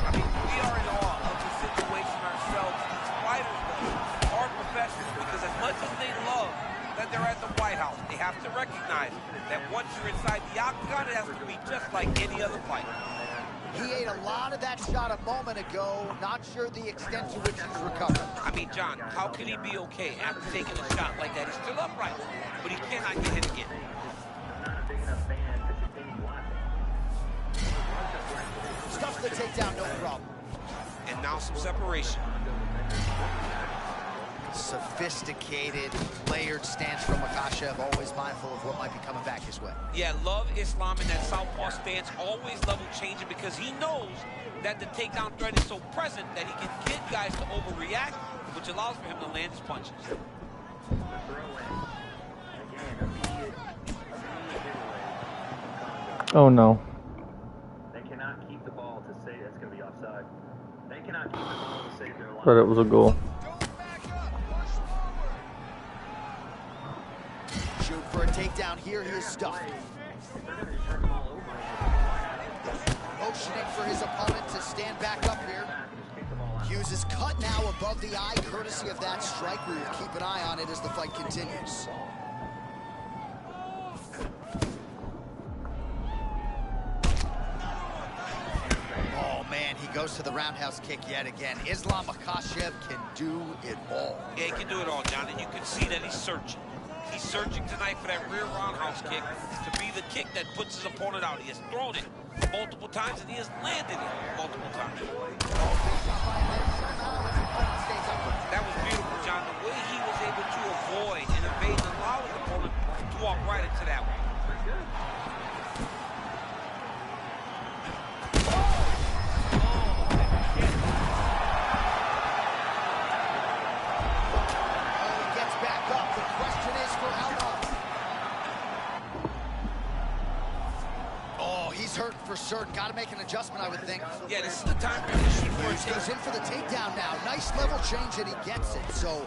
Speaker 6: I mean, we are in awe of the situation ourselves. These fighters, though, are professionals because as much as they love that they're at the White House, they have to recognize that once you're inside the octagon, it has to be just like any other fight.
Speaker 4: He ate a lot of that shot a moment ago. Not sure the extent to which he's recovered.
Speaker 6: I mean, John, how can he be okay after taking a shot like that? He's still upright, but he cannot get hit again.
Speaker 10: I'm not a big enough fan to continue watching.
Speaker 4: the takedown, no problem.
Speaker 6: And now some separation.
Speaker 4: Sophisticated, layered stance from Makhachev, always mindful of what might be coming back his way.
Speaker 6: Yeah, love Islam in that southpaw stance, always level changing because he knows that the takedown threat is so present that he can get guys to overreact, which allows for him to land his punches.
Speaker 1: Oh no.
Speaker 14: They cannot keep the ball to say that's going to be offside. They cannot keep the ball to save their life.
Speaker 1: Thought it was a goal.
Speaker 4: Shoot for a takedown here, he is stuffed. Motioning for his opponent to stand back up here. Hughes is cut now above the eye, courtesy of that strike. We will keep an eye on it as the fight continues. Oh man, he goes to the roundhouse kick yet again. Islam Makhachev can do it all.
Speaker 6: Yeah, he can do it all, John, and you can see that he's searching. He's searching tonight for that rear roundhouse kick to be the kick that puts his opponent out. He has thrown it multiple times, and he has landed it multiple times. That was beautiful, John. The way he was able to avoid and evade and allow his opponent to walk right into that one.
Speaker 4: For certain, got to make an adjustment, I would think.
Speaker 6: Yeah, this is the time for him to shoot for a
Speaker 4: goes in for the takedown now. Nice level change, and he gets it. So,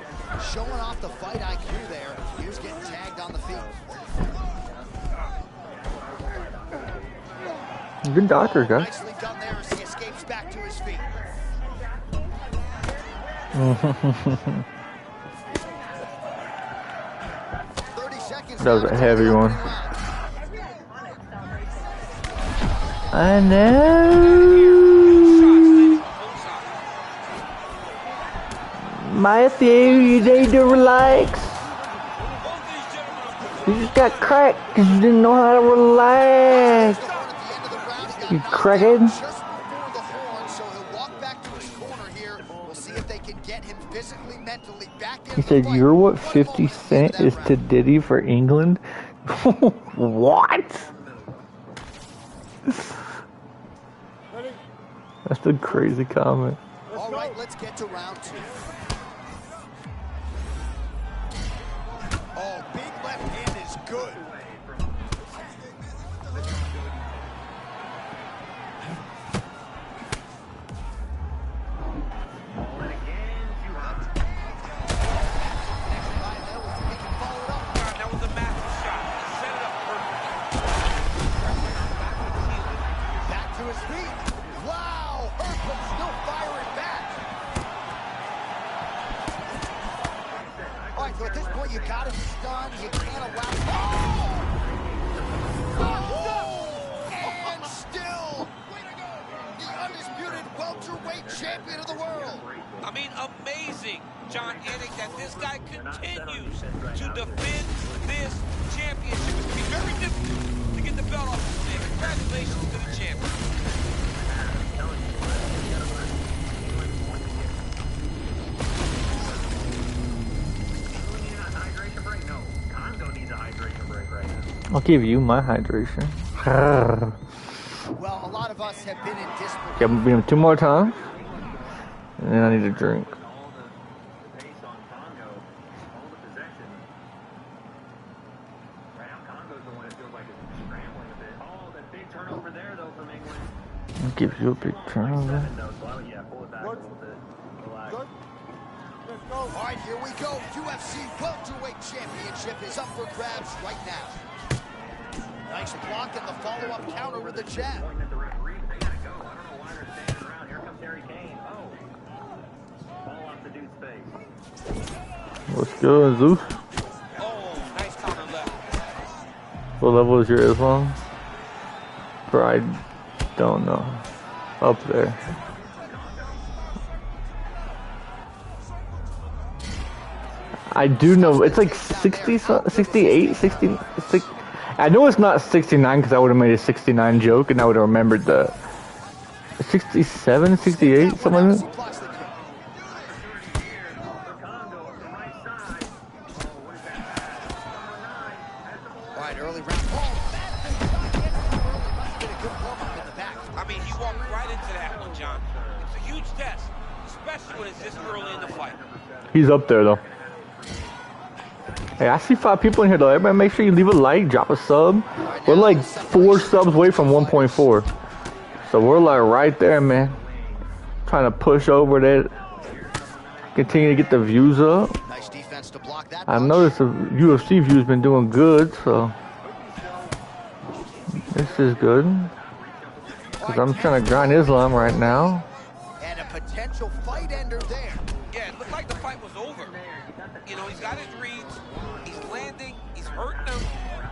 Speaker 4: showing off the fight IQ there. He was getting tagged on the feet.
Speaker 1: Good doctor, guys.
Speaker 4: Nicely done there as he escapes back to his feet. 30 seconds.
Speaker 1: That was a heavy one. I know. Matthew, you need to relax. You just got cracked because you didn't know how to relax. You crackhead. He said, "You're what 50 Cent is to Diddy for England." What? That's a crazy comment.
Speaker 4: All right, let's get to round two. Oh, big left hand is good.
Speaker 6: That was a massive shot. He set it up perfectly.
Speaker 4: Back to his feet. Wow, Hercules still firing back. All right, so at this point, you got him stunned. You can't allow... And still, the undisputed welterweight champion of the world.
Speaker 6: I mean, amazing, John Anik, that this guy continues to defend this championship. It's going to be very difficult to get the belt off his man. Congratulations to the champion.
Speaker 1: I'll give you my hydration.
Speaker 4: Well, a lot of us have been in disbelief.
Speaker 1: Give him 2 more times, and then I need a drink. I'll give you a big turnover.
Speaker 4: All right, here we go. UFC welterweight championship is up for grabs right now. Nice block and the follow-up counter with the jab.
Speaker 1: What's good, Zeus?
Speaker 6: Oh, nice counter left.
Speaker 1: What level is your Islam? Bro, I don't know. Up there. I do know, it's like 60, 68, 66. I know it's not 69 because I would have made a 69 joke and I would have remembered the 67, 68, something like that.
Speaker 4: All right, early round.
Speaker 6: I mean, he walked right into that one, John. It's a huge test, especially when it's this early in the fight.
Speaker 1: He's up there, though. Hey, I see 5 people in here, though. Everybody make sure you leave a like, drop a sub. We're like 4 subs away from 1.4. So we're like right there, man. Trying to push over that. Continue to get the views up.
Speaker 4: Nice defense to block that.
Speaker 1: I've noticed the UFC views been doing good, so this is good. Because I'm trying to grind Islam right now.
Speaker 4: And a potential fight ender there.
Speaker 6: Yeah, it looked like the fight was over. You know, he's got his reads, he's landing, he's hurting them,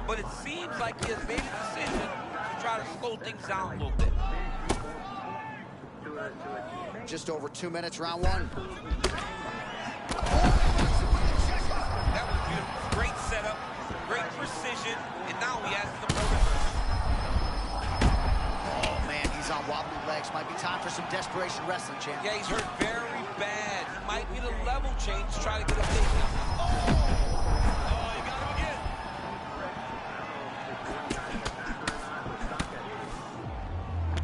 Speaker 6: but it seems like he has made a decision to try to slow things down a little bit.
Speaker 4: Just over 2 minutes, round 1.
Speaker 6: That was beautiful. Great setup, great precision, and now he has the perimeter.
Speaker 4: Oh, man, he's on wobbly legs. Might be time for some desperation wrestling, champ.
Speaker 6: Yeah, he's hurt very bad. He might need a level change to try to get a takedown. Oh, you got him again.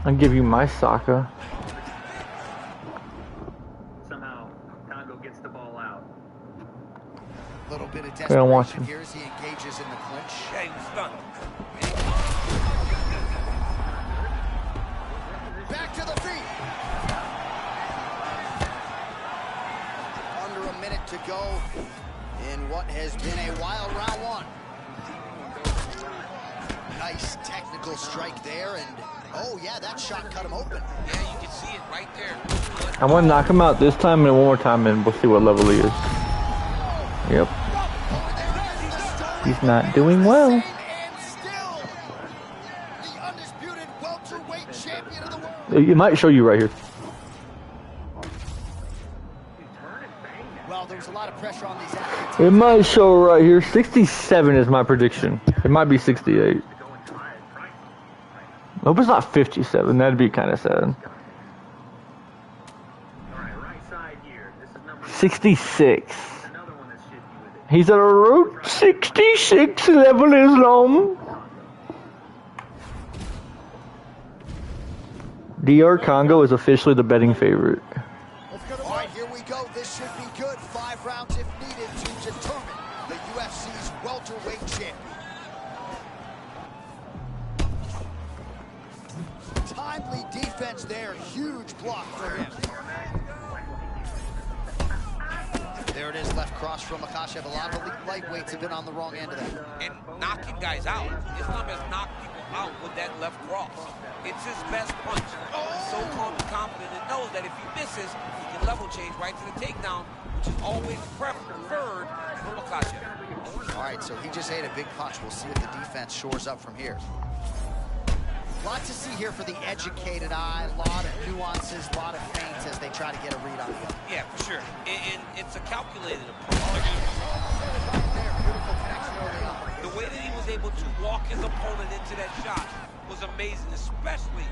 Speaker 1: I'll give you my soccer.
Speaker 10: Somehow, Congo gets the ball out.
Speaker 4: A little bit of
Speaker 1: I don't want
Speaker 4: desperation
Speaker 1: you.
Speaker 4: here as he engages in the clinch.
Speaker 6: Yeah, he was stunned.
Speaker 4: Back to the feet. Under a minute to go in what has been a wild round 1. Nice technical strike there, and oh yeah, that shot cut him open.
Speaker 6: Yeah, you can see it right there.
Speaker 1: I want to knock him out this time and one more time, and we'll see what level he is. Yep. He's not doing well.
Speaker 4: And still, the undisputed welterweight champion of the world.
Speaker 1: It might show you right here.
Speaker 4: Well, there was a lot of pressure on these athletes.
Speaker 1: It might show right here. 67 is my prediction. It might be 68. Hope it's not 57. That'd be kind of sad. 66. He's at a Route 66 level Islam. DR Congo is officially the betting favorite.
Speaker 4: All right, here we go. This should be good. 5 rounds if needed to determine the UFC's welterweight champion. Timely defense there. Huge block for him. There it is, left cross from Makhachev. A lot of elite lightweights have been on the wrong end of that.
Speaker 6: And knocking guys out. Islam has knocked people out with that left cross. It's his best punch. He's so calm and confident and knows that if he misses, he can level change right to the takedown, which is always preferred for Makhachev.
Speaker 4: All right, so he just ate a big punch. We'll see if the defense shores up from here. Lot to see here for the educated eye. A lot of nuances, a lot of feints as they try to get a read on the other.
Speaker 6: Yeah, for sure. And it's a calculated approach. The way that he was able to walk his opponent into that shot was amazing, especially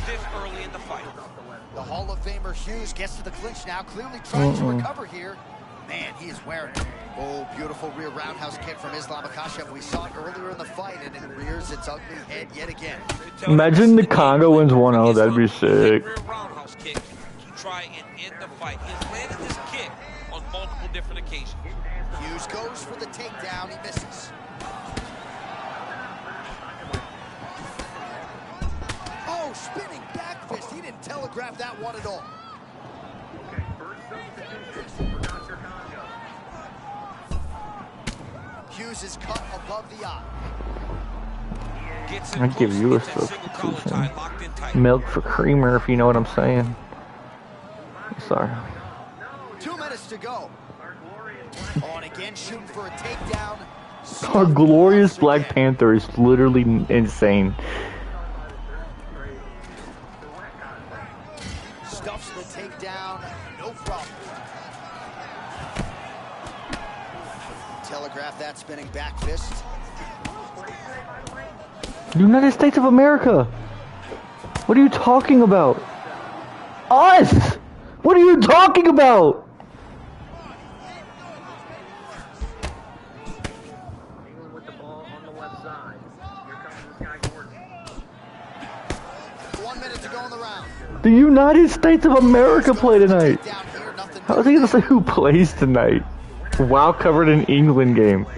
Speaker 6: this early in the fight.
Speaker 4: The Hall of Famer Hughes gets to the clinch now, clearly trying to recover here. Man, he is wearing it. Oh, beautiful rear roundhouse kick from Islam Makhachev. We saw it earlier in the fight, and it rears its ugly head yet again.
Speaker 1: Imagine the Congo wins 1-0. That'd be sick.
Speaker 6: Rear roundhouse kick to try and end the fight. He's landed this kick on multiple different occasions.
Speaker 4: Hughes goes for the takedown. He misses. Oh, spinning back fist. He didn't telegraph that one at all. Hughes is cut above the eye.
Speaker 1: I'd give you a substitution. Milk for creamer, if you know what I'm saying. Sorry.
Speaker 4: 2 minutes to go. On again, shooting for a takedown.
Speaker 1: Our glorious Black Panther is literally insane.
Speaker 4: Stuffs the takedown, no problem. Telegraph that spinning back fist.
Speaker 1: United States of America. What are you talking about? Us! What are you talking about?
Speaker 14: England with the ball on the left side. Here comes this guy Gordon.
Speaker 4: 1 minute to go in the round.
Speaker 1: The United States of America play tonight. How is he gonna say who plays tonight? Wow, covered an England game.
Speaker 6: I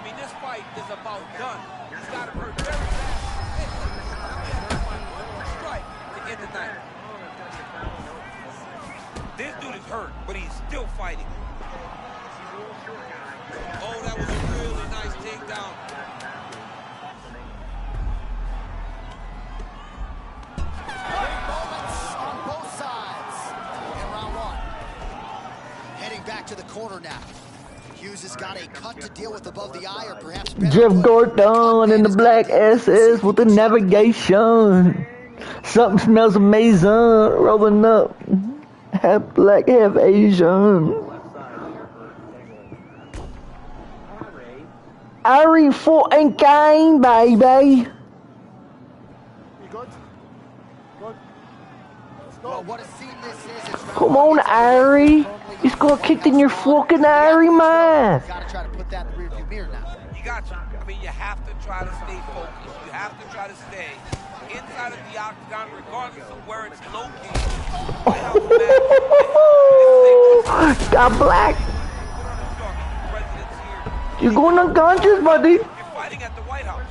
Speaker 6: mean, this fight is about done. He's got to hurt very fast. Strike to end the night. This dude is hurt, but he's still fighting. Oh, that was a really nice takedown.
Speaker 4: On both sides in round 1. Heading back to the corner now. Hughes has got a cut to deal with above the eye, or perhaps
Speaker 1: Jeff Gordon in the black SS with the navigation. Something smells amazing. Rolling up. Half black, half Asian. Ari for and game, baby.
Speaker 4: Well, what a scene this is.
Speaker 1: Come on, Ari. You got kicked in your fucking Ari, man.
Speaker 4: Got to try to put that in the rearview mirror now.
Speaker 6: You got to. I mean, you have to try to stay focused. You have to try to stay inside of the octagon, regardless of where it's located.
Speaker 1: Got black. You're going unconscious, buddy.
Speaker 6: You're fighting at the White House.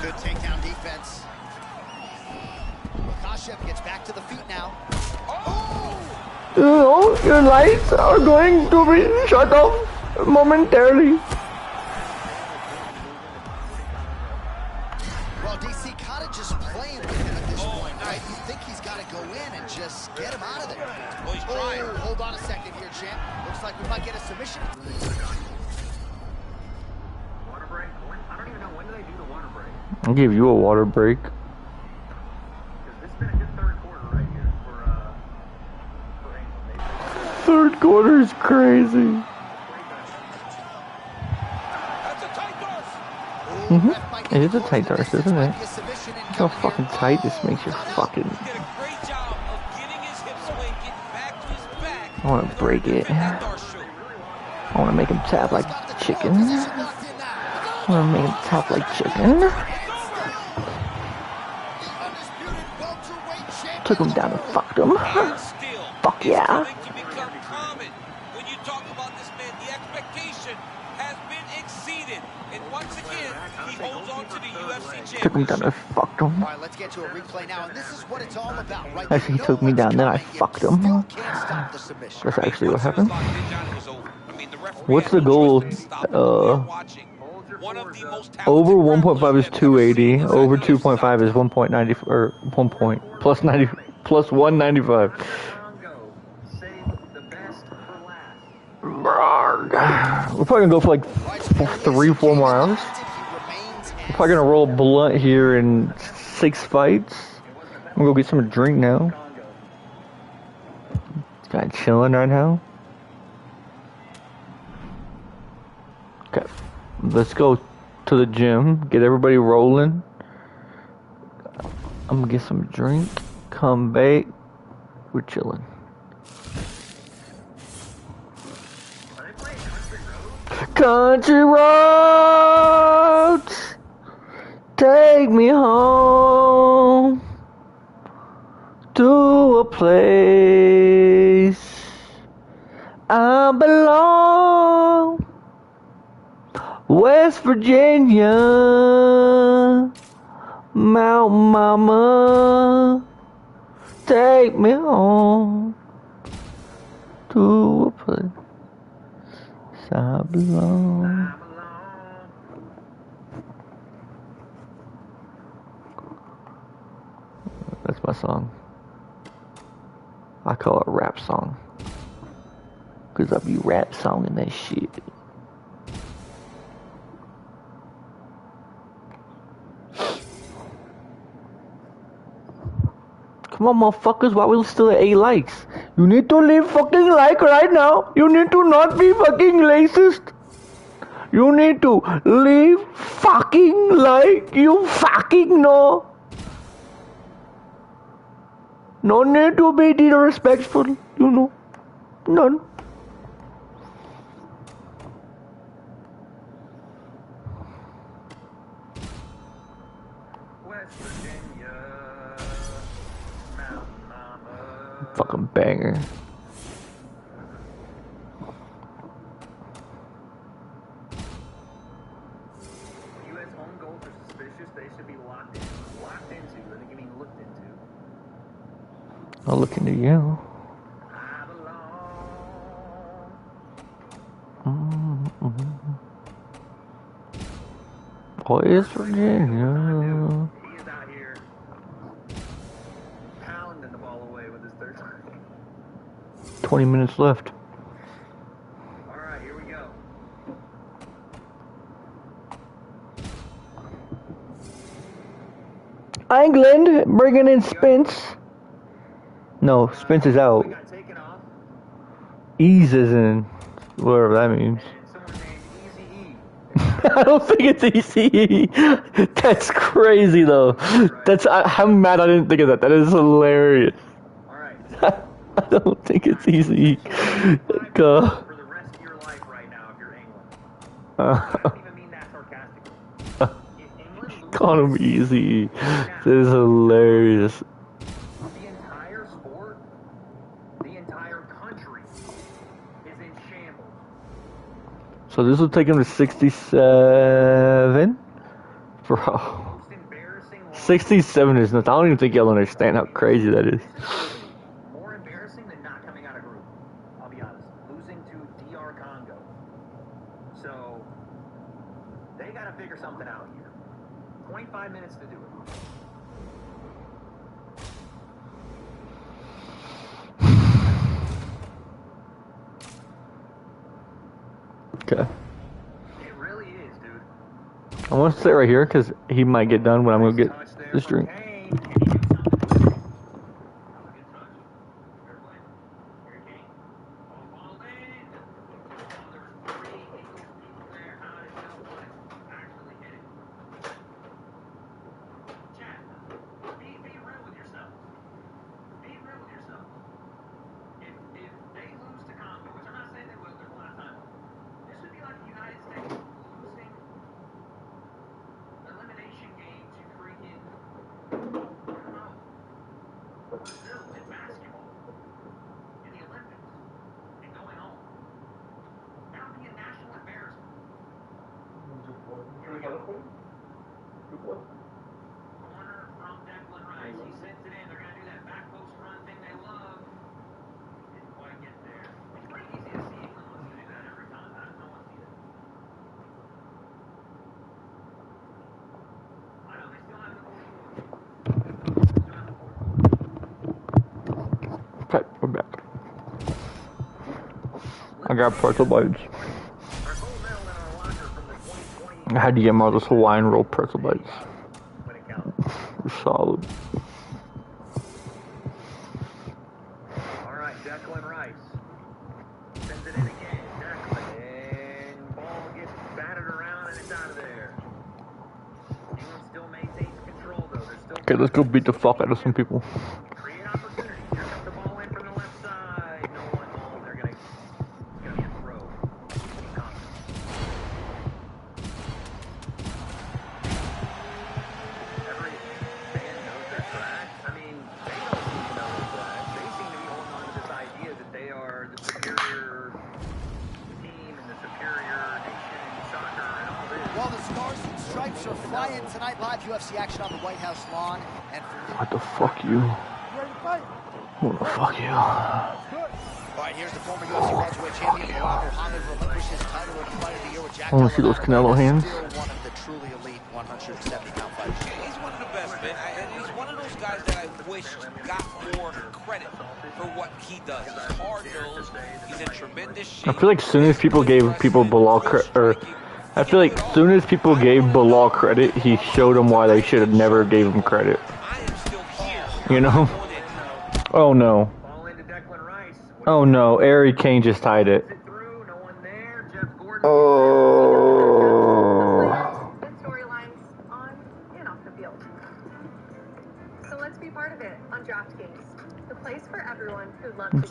Speaker 4: Good takedown defense. Makhachev gets back to the feet now.
Speaker 1: You know, your lights are going to be shut off momentarily.
Speaker 4: Well, DC kind of just playing with him at this point, right? You think he's got to go in and just get him out of there.
Speaker 6: Well, he's trying.
Speaker 4: Hold on a second here, champ. Looks like we might get a submission.
Speaker 14: Water break. I don't even know, when do they do the water break?
Speaker 1: I'll give you a water break.
Speaker 14: Because this has been a good third quarter right here for England.
Speaker 1: Third quarter is crazy. It is a tight darce, isn't it? Look how fucking tight this makes your fucking... I want to break it. I want to make him tap like chicken. I want to make him tap like chicken. Took him down and fucked him. Fuck yeah. Took him down and fucked him.
Speaker 4: All right, let's get to a replay now, and this is what it's all about, right?
Speaker 1: Actually, he took me down, then I fucked him. That's actually what happened. What's the goal? Over 1.5 is 280. Over 2.5 is 1.90 or 1 point plus 90 plus 195. We're probably gonna go for like 3-4 more rounds. We're probably gonna roll blunt here in 6 fights. I'm gonna go get some drink now. Guy chilling right now. Okay, let's go to the gym. Get everybody rolling. I'm gonna get some drink. Come back. We're chilling. Country roads, take me home to a place I belong. West Virginia, Mount Mama, take me home to a place I belong. That's my song. I call it a rap song. Cause I be rap songing that shit. Come on, motherfuckers, why we still at 8 likes? You need to leave fucking like right now. You need to not be fucking racist. You need to live fucking like you fucking know. No need to be disrespectful, you know. None.
Speaker 2: West Virginia, Mountain Mama.
Speaker 1: Fucking banger.
Speaker 14: U.S. home goals are suspicious. They should be locked into. I think you mean looked into.
Speaker 1: I'll look into you.
Speaker 14: I belong.
Speaker 1: West Virginia.
Speaker 14: He is out here pounding the ball away with his third time.
Speaker 1: 20 minutes left.
Speaker 14: All right, here we go.
Speaker 1: England bringing in Spence. No, Spence is out. Ease is in. Whatever that means. I don't think it's ECE. That's crazy though. That's I'm mad I didn't think of that. That is hilarious. I don't think it's ECE. Go.
Speaker 14: For the rest of your life right now if you're England. I don't even mean that sarcastically.
Speaker 1: Call him easy. This is hilarious.
Speaker 14: The entire sport, the entire country is in shambles.
Speaker 1: So this will take him to 67? Bro. 67 is nothing. I don't even think y'all understand how crazy that is.
Speaker 14: More embarrassing than not coming out of group. I'll be honest. Losing to DR Congo. So, they got to figure something out here. 25 minutes to do it.
Speaker 1: Okay.
Speaker 14: It really is, dude.
Speaker 1: I want to sit right here because he might get done when I'm going to get this drink. Okay, we're back. I got pretzel bites. I had to get more of those Hawaiian roll pretzel bites. They're solid.
Speaker 14: Alright, Declan Rice. Sends it in again. Declan. And ball gets batted around and it's out of there. England still maintains control though. They're still
Speaker 1: Okay, let's go beat the fuck out of some people.
Speaker 14: create opportunities. Here comes the ball in from the left side. No one home. They're gonna it's gonna be a throw. Every fan knows their tracks. I mean, they don't seem to know their tracks. They seem to be holding on to this idea that they are the superior team and the superior nation in soccer and all this.
Speaker 4: Well, the stars and stripes are flying tonight. Live UFC action on the White House lawn. And
Speaker 1: What the fuck you? What the fuck you?
Speaker 4: all right, here's the former UFC welterweight champion, Barack Muhammad, relinquished his title of Fight of the Year with Jack.
Speaker 1: I want to see those Canelo hands.
Speaker 4: Still one of the truly elite 170-pound fighters.
Speaker 6: He's one of the best, man. And he's one of those guys that I wish got more credit for what he does. He's hard-nosed. He's in tremendous shape.
Speaker 1: I feel like soon as people gave people Bilal credit, or I feel like soon as people gave Bilal credit, he showed them why they should have never gave him credit. You know? Oh no. Oh no, Ari Kane just tied it. Oh.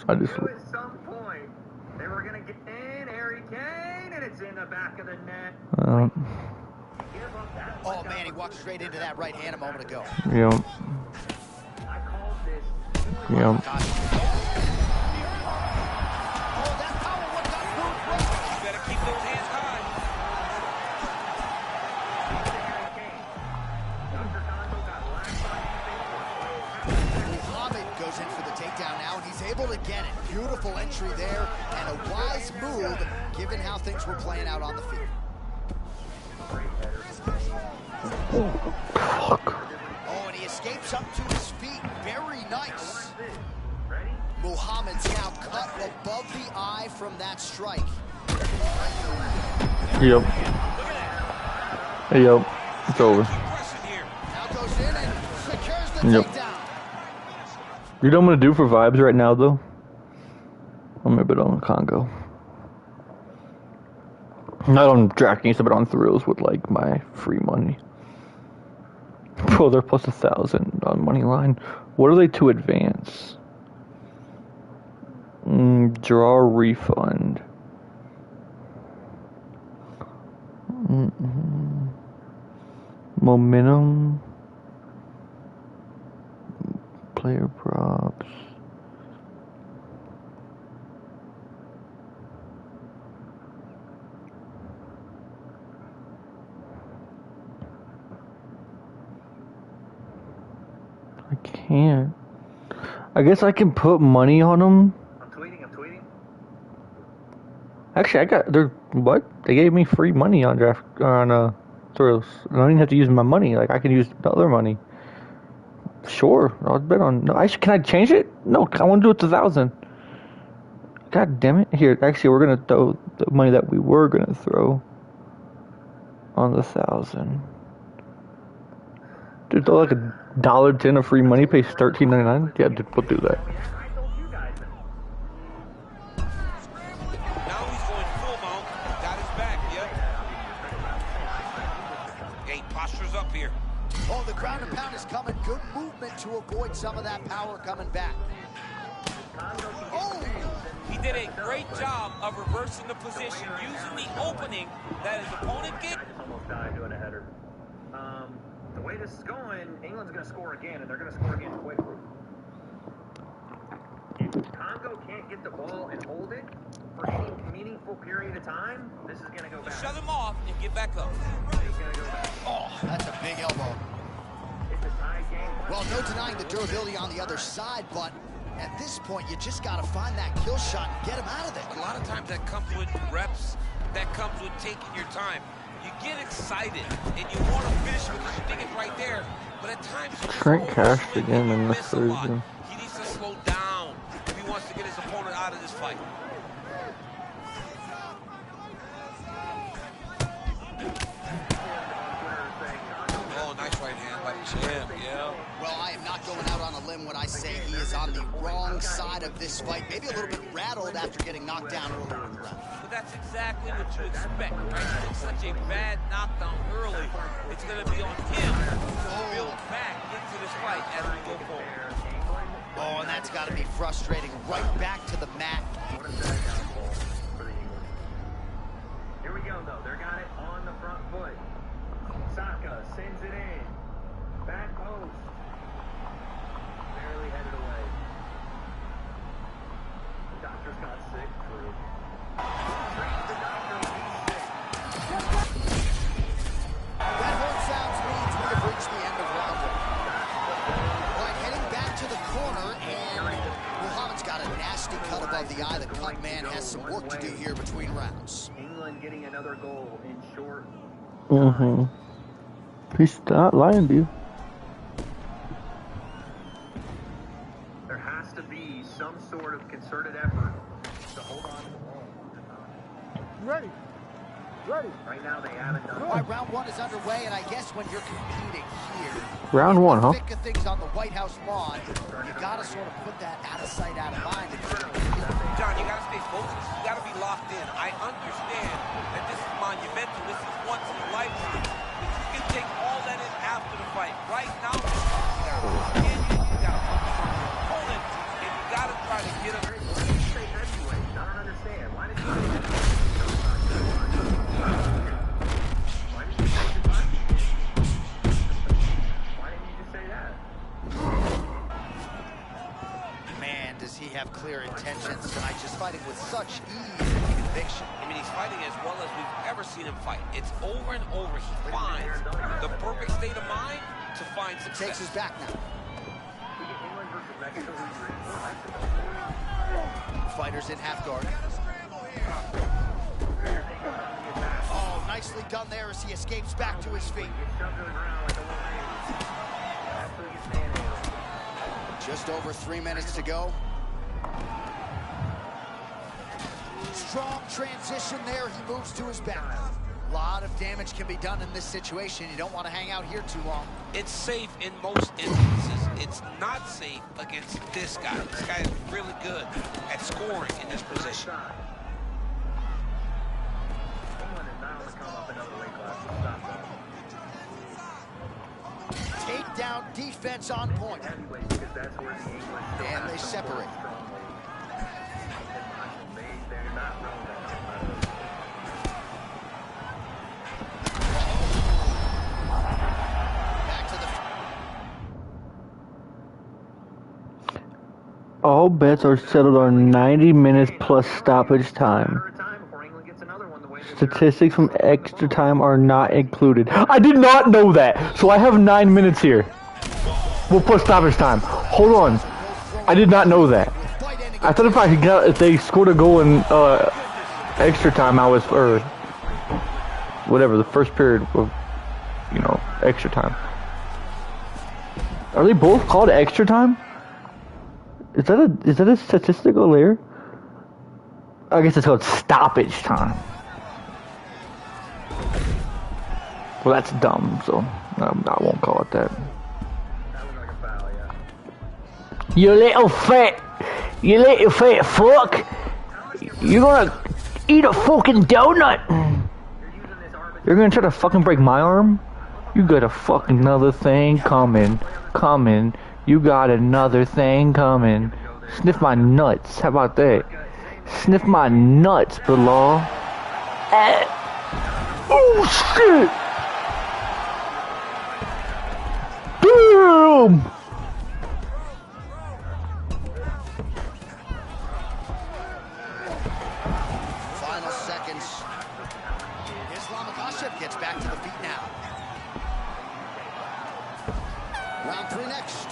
Speaker 1: I just.
Speaker 2: At some point, they were going to get in Harry Kane, and it's in the back of the net.
Speaker 4: Oh man, he walked straight into that right hand a moment ago.
Speaker 1: Yeah. Yeah.
Speaker 4: Goes in for the takedown now, and he's able to get it. Beautiful entry there, and a wise move, given how things were playing out on the field. Oh, and he escapes up to his feet. Very nice. Muhammad's now cut above the eye from that strike.
Speaker 1: Yep. Yep. It's over.
Speaker 4: Now goes in and secures the takedown.
Speaker 1: You know what I'm gonna do for vibes right now, though? I'm gonna bet on Congo. Not on DraftKings, but on thrills with like my free money. Bro, they're plus 1,000 on money line. What are they to advance? Draw refund. Momentum. Player props. I can't. I guess I can put money on them.
Speaker 2: I'm tweeting.
Speaker 1: Actually, I got what? They gave me free money on thrills. I don't even have to use my money. Like I can use other money. Sure, I'll bet on. No, can I change it? No, I want to do it to 1,000. God damn it! Here, actually, we're gonna throw the money that we were gonna throw on the 1,000. Dude, throw like $1.10 of free money, pays $13.99. Yeah, dude, we'll do that.
Speaker 6: Now he's going full mount. Got his back. Yep. Hey, postures up here.
Speaker 4: Oh, the ground and pound is coming. Good movement to avoid some of that power coming back.
Speaker 6: Oh! He did a great job of reversing the position, using the opening that his opponent gave.
Speaker 2: Almost died doing a header. The way this is going, England's going to score again, and they're going to score again quickly. If Congo can't get the ball and hold it for any meaningful period of time, this is going to go back.
Speaker 6: Shut him off and get back up.
Speaker 2: He's going to go back.
Speaker 4: Oh, that's a big elbow.
Speaker 2: It's a tie game.
Speaker 4: Well, no denying the durability on the other side, but at this point, you just got to find that kill shot and get him out of there.
Speaker 6: A lot of times that comes with reps. That comes with taking your time. You get excited, and you want to finish because you think it's right there. But at times,
Speaker 1: Trent cashed again in this version.
Speaker 6: He needs to slow down if he wants to get his opponent out of this fight. Oh, nice right hand by the champ, yeah.
Speaker 4: Well, I am not going out on a limb when I say he is on the wrong side of this fight. Maybe a little bit rattled after getting knocked down earlier in the round.
Speaker 6: But that's exactly what you expect, right? It's such a bad knockdown early. It's going to be on him to build back into this fight as we go forward.
Speaker 4: Oh, and that's got to be frustrating. Right back to the mat.
Speaker 2: Here we go, though. They got it on the front foot. Saka sends it in. Back post. Barely headed away. The doctor's got sick. The doctor sick.
Speaker 4: That horn sounds means we have reached the end of round one. All right, heading back to the corner, and Muhammad's got a nasty cut above the eye. The cut man has some work to do here between rounds.
Speaker 2: England getting another goal in short.
Speaker 1: He's not lying to you.
Speaker 2: There has to be some sort of concerted effort to hold on to the ball.
Speaker 13: Ready.
Speaker 2: Right now they haven't done it.
Speaker 4: All right, round one is underway, and I guess when you're competing here,
Speaker 1: Round one, huh?
Speaker 4: thick of things on the White House lawn, you got to sort of put that out of sight, out of mind.
Speaker 6: John, you got to stay focused. You got to be locked in. I understand that this is monumental. This is once in a lifetime. But you can take all that in after the fight. Right now, you got to lock in. You got to focus on your opponent, and you got to try to get him.
Speaker 4: fighting with such ease and conviction.
Speaker 6: I mean, he's fighting as well as we've ever seen him fight. It's over and over. He finds the perfect state of mind to find success.
Speaker 4: Takes his back now. Fighters in half guard. Oh, nicely done there as he escapes back to his feet. Just over 3 minutes to go. Strong transition there. He moves to his back. A lot of damage can be done in this situation. You don't want to hang out here too long.
Speaker 6: It's safe in most instances. It's not safe against this guy. This guy is really good at scoring in this position.
Speaker 4: Takedown defense on point. And they separate.
Speaker 1: All bets are settled on 90 minutes plus stoppage time. Statistics from extra time are not included. I did not know that! So I have 9 minutes here. We'll put stoppage time. Hold on. I did not know that. I thought if they scored a goal in extra time, or whatever, the first period of, extra time. Are they both called extra time? Is that a statistical layer? I guess it's called stoppage time. Well, that's dumb, so I won't call it that. You little fat fuck! You're gonna eat a fucking donut! You're gonna try to fucking break my arm? You got a fucking another thing coming. You got another thing coming. Sniff my nuts. How about that? Sniff my nuts, Bilal. Oh shit! Boom!
Speaker 4: Final seconds. Islam Makhachev gets back to the feet now. Round 3 next. Oh,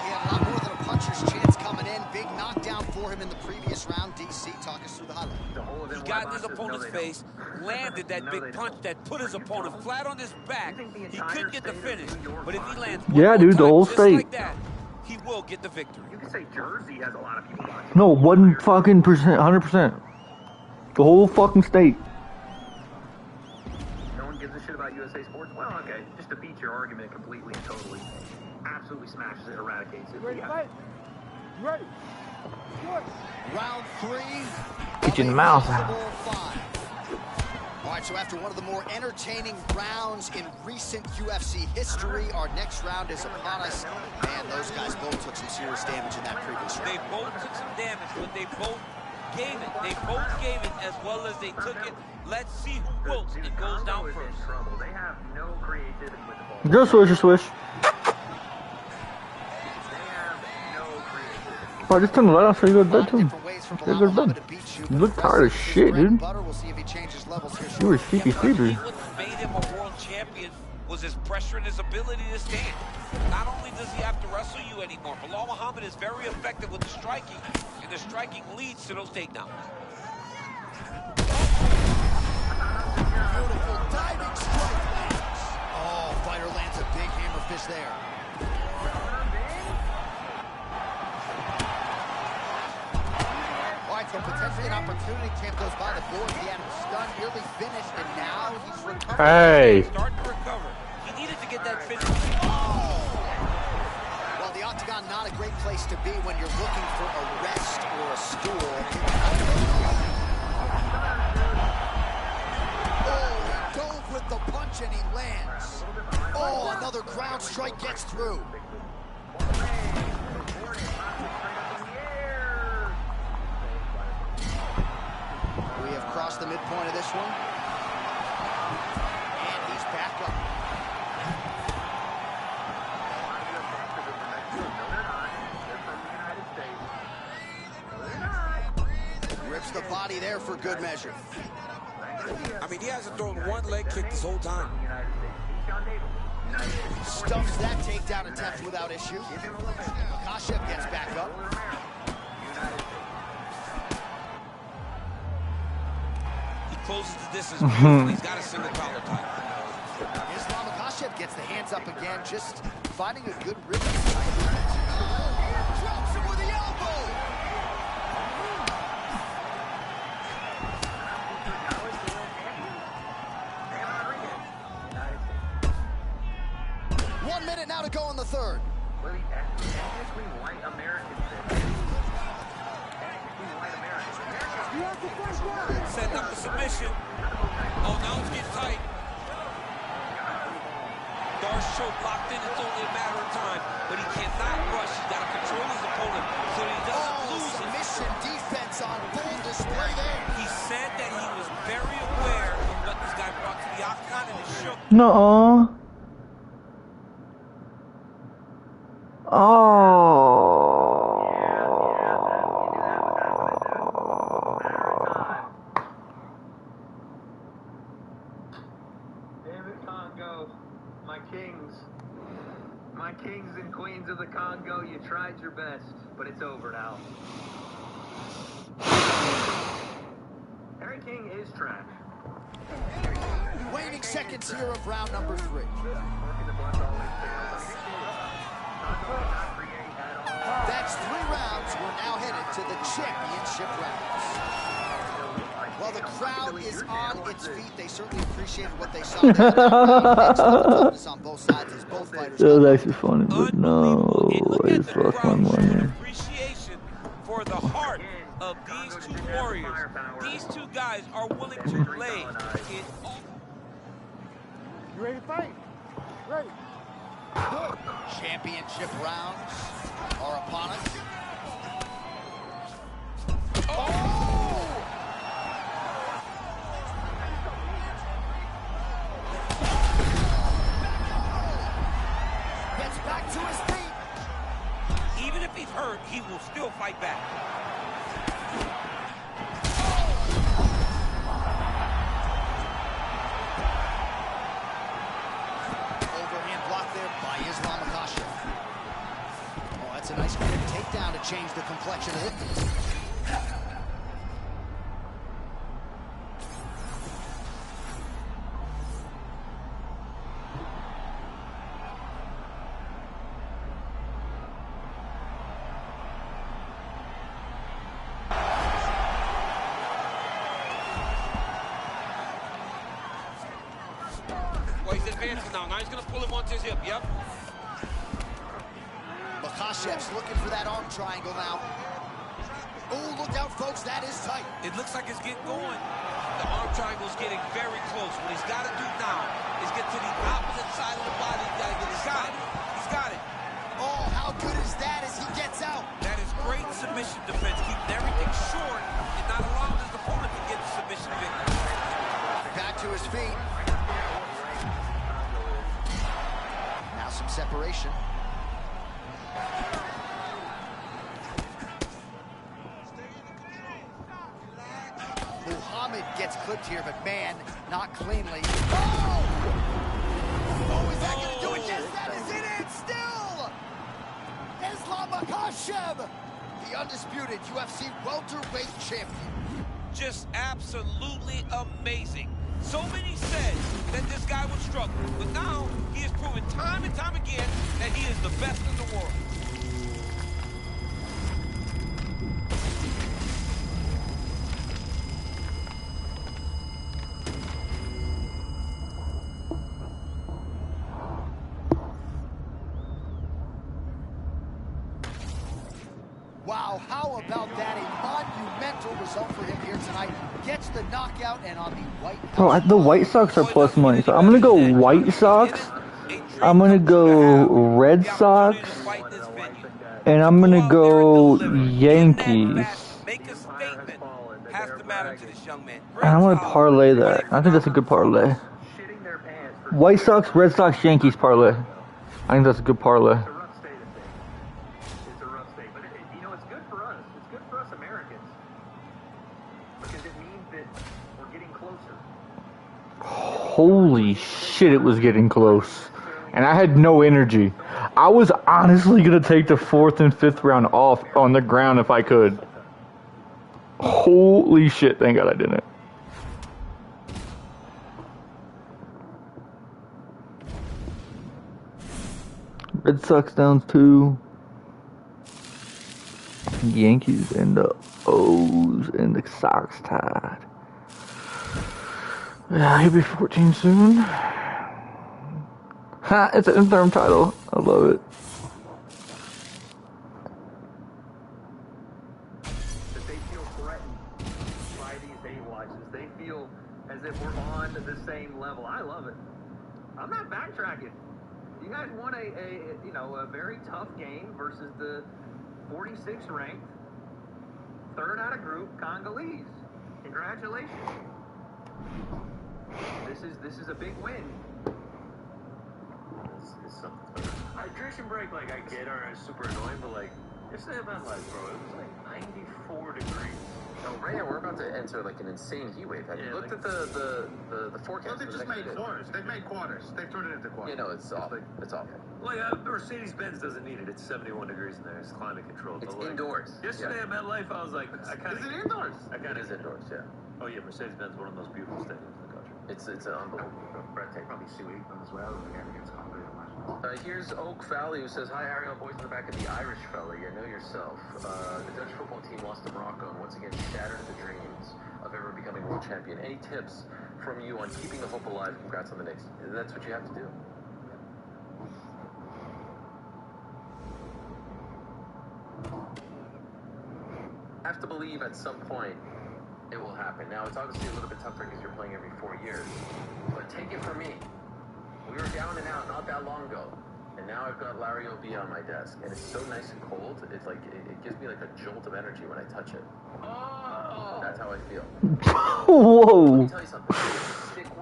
Speaker 4: he had a lot more than a puncher's chance coming in. Big knockdown for him in the previous round. DC, talk us through the highlight.
Speaker 6: He got in his opponent's face, landed that big punch that put his opponent flat on his back. He could get the finish, but if he lands
Speaker 1: the whole state.
Speaker 6: like that, he will get the victory.
Speaker 9: You can say Jersey has a lot of people watching.
Speaker 1: No, 100%. The whole fucking state.
Speaker 9: No one gives a shit about USA sports? Well, okay. Just to beat your argument completely and totally. Absolutely smashes it, eradicates it.
Speaker 13: Ready to fight? You ready?
Speaker 4: Round 3.
Speaker 1: Get you in the mouth.
Speaker 4: All right, so after one of the more entertaining rounds in recent UFC history, our next round is upon us. Man, those guys both took some serious damage in that previous round.
Speaker 6: They both took some damage, but they both gave it. They both gave it as well as they took it. Let's see who wilts and goes down first.
Speaker 9: They have no creativity with the ball.
Speaker 1: Go swish. Oh, just turn the light off so you go to bed too. You go to bed. You look tired as shit, dude. You were sleepy.
Speaker 6: What made him a world champion was his pressure and his ability to stand. Not only does he have to wrestle you anymore, Bilal Muhammad is very effective with the striking, and the striking leads to those takedowns.
Speaker 4: Beautiful diving strike lands. Oh, fighter lands a big hammer fist there. So potentially an opportunity, champ goes by the board. He had him stunned, nearly finished, and now he's recovering.
Speaker 1: Hey!
Speaker 6: Starting to recover. He needed to get that finish.
Speaker 4: Oh! Well, the octagon, not a great place to be when you're looking for a rest or a stool. Oh, he dove with the punch and he lands. Oh, another ground strike gets through. We have crossed the midpoint of this one. And he's back up. the body there for good measure.
Speaker 6: I mean, he hasn't thrown one leg kick this whole time.
Speaker 4: Stuffs that takedown attempt without issue. Makhachev gets back up.
Speaker 6: He closes the distance beautifully. He's got a single collar tie.
Speaker 4: Islam Makhachev gets the hands up again, just finding a good rhythm. Drops him with the elbow. One minute now to go in the third.
Speaker 6: Setting up the submission. Oh, now it's getting tight. Darce choke locked in. It's only a matter of time, but he cannot rush. He's got to control his opponent so he doesn't lose it.
Speaker 4: Submission defense on full display there.
Speaker 6: He said that he was very aware of what this guy brought to the octagon and it shook.
Speaker 1: No.
Speaker 2: David Congo, my kings and queens of the Congo, you tried your best, but it's over now. Harry King is trash.
Speaker 4: Waning seconds here of round number 3. That's 3 rounds. We're now headed to the championship rounds. While the crowd is on its feet, they certainly appreciated what they saw there. On both sides as both fighters.
Speaker 1: That was actually funny, but no, I just lost my money.
Speaker 6: Appreciation for the heart of these two warriors. These two guys are willing to lay in.
Speaker 13: You ready to fight? Ready.
Speaker 4: Championship rounds are upon us. Oh! Gets back to his feet.
Speaker 6: Even if he's hurt, he will still fight back.
Speaker 4: Islam Makhachev. Oh, that's a nice quick takedown to change the complexion of it.
Speaker 6: Well, he's advancing now. Now he's going to pull him onto his hip. Yep.
Speaker 4: Makhachev's looking for that arm triangle now. Oh, look out, folks. That is tight.
Speaker 6: It looks like it's getting going. The arm triangle's getting very close. What he's got to do now is get to the opposite side of the body. He's got to get his got it. He's got it.
Speaker 4: Oh, how good is that as he gets out?
Speaker 6: That is great submission defense. Keeping everything short and not allowing his opponent to get the submission victory.
Speaker 4: Back to his feet. Now some separation. Muhammad gets clipped here, but man, not cleanly. Oh! Oh, is that going to do it? Yes, that is it still! Islam Makhachev, the undisputed UFC welterweight champion.
Speaker 6: Just absolutely amazing. So many said that this guy would struggle, but now he has proven time and time again that he is the best in the world.
Speaker 4: Wow, how about that? A monumental result for him here tonight. Gets the knockout and on the White Sox.
Speaker 1: Oh, the White Sox are plus money, so I'm gonna go White Sox. I'm gonna go Red Sox, and I'm gonna go Yankees. And I'm gonna parlay that. I think that's a good parlay. White Sox, Red Sox, Yankees parlay. I think that's a good parlay. Holy shit, it was getting close. And I had no energy. I was honestly going to take the 4th and 5th round off on the ground if I could. Holy shit, thank God I didn't. Red Sox down 2. Yankees and the O's and the Sox tied. Yeah, he'll be 14 soon. Ha, it's an interim title. I love it.
Speaker 10: That they feel threatened by these hate watches. They feel as if we're on the same level. I love it. I'm not backtracking. You guys won a very tough game versus the 46th ranked, 3rd out of group Congolese. Congratulations. This is a big win.
Speaker 3: It's something. Hydration break, like I get, are super annoying, but like yesterday at MetLife, bro, it was like 94 degrees.
Speaker 16: Oh, right now we're about to enter like an insane heat wave. Have you looked at the forecast?
Speaker 3: Well, they just made quarters. They've made quarters. They've turned it into quarters.
Speaker 16: You know, it's awful. It's awful.
Speaker 3: Like Mercedes-Benz doesn't need it. It's 71 degrees in there. It's climate controlled.
Speaker 16: It's indoors.
Speaker 3: Yesterday at MetLife, I was like,
Speaker 16: Is it indoors?
Speaker 3: It
Speaker 16: is indoors, yeah.
Speaker 3: Oh yeah, Mercedes-Benz is one of those beautiful stadiums in the country.
Speaker 16: It's an unbelievable.
Speaker 3: Breathtaking. Probably sweet as well. Against Congress.
Speaker 16: Here's Oak Valley who says, "Hi, Ariel, boys in the back of the Irish fella. You know yourself. The Dutch football team lost to Morocco and once again shattered the dreams of ever becoming world champion. Any tips from you on keeping the hope alive? Congrats on the Knicks." That's what you have to do. I have to believe at some point it will happen. Now, it's obviously a little bit tougher because you're playing every 4 years. But take it from me. We were down and out not that long ago. And now I've got Larry O.B. on my desk. And it's so nice and cold. It's like, it gives me like a jolt of energy when I touch it. Oh! That's how I feel.
Speaker 1: Whoa.
Speaker 16: Let me tell you something.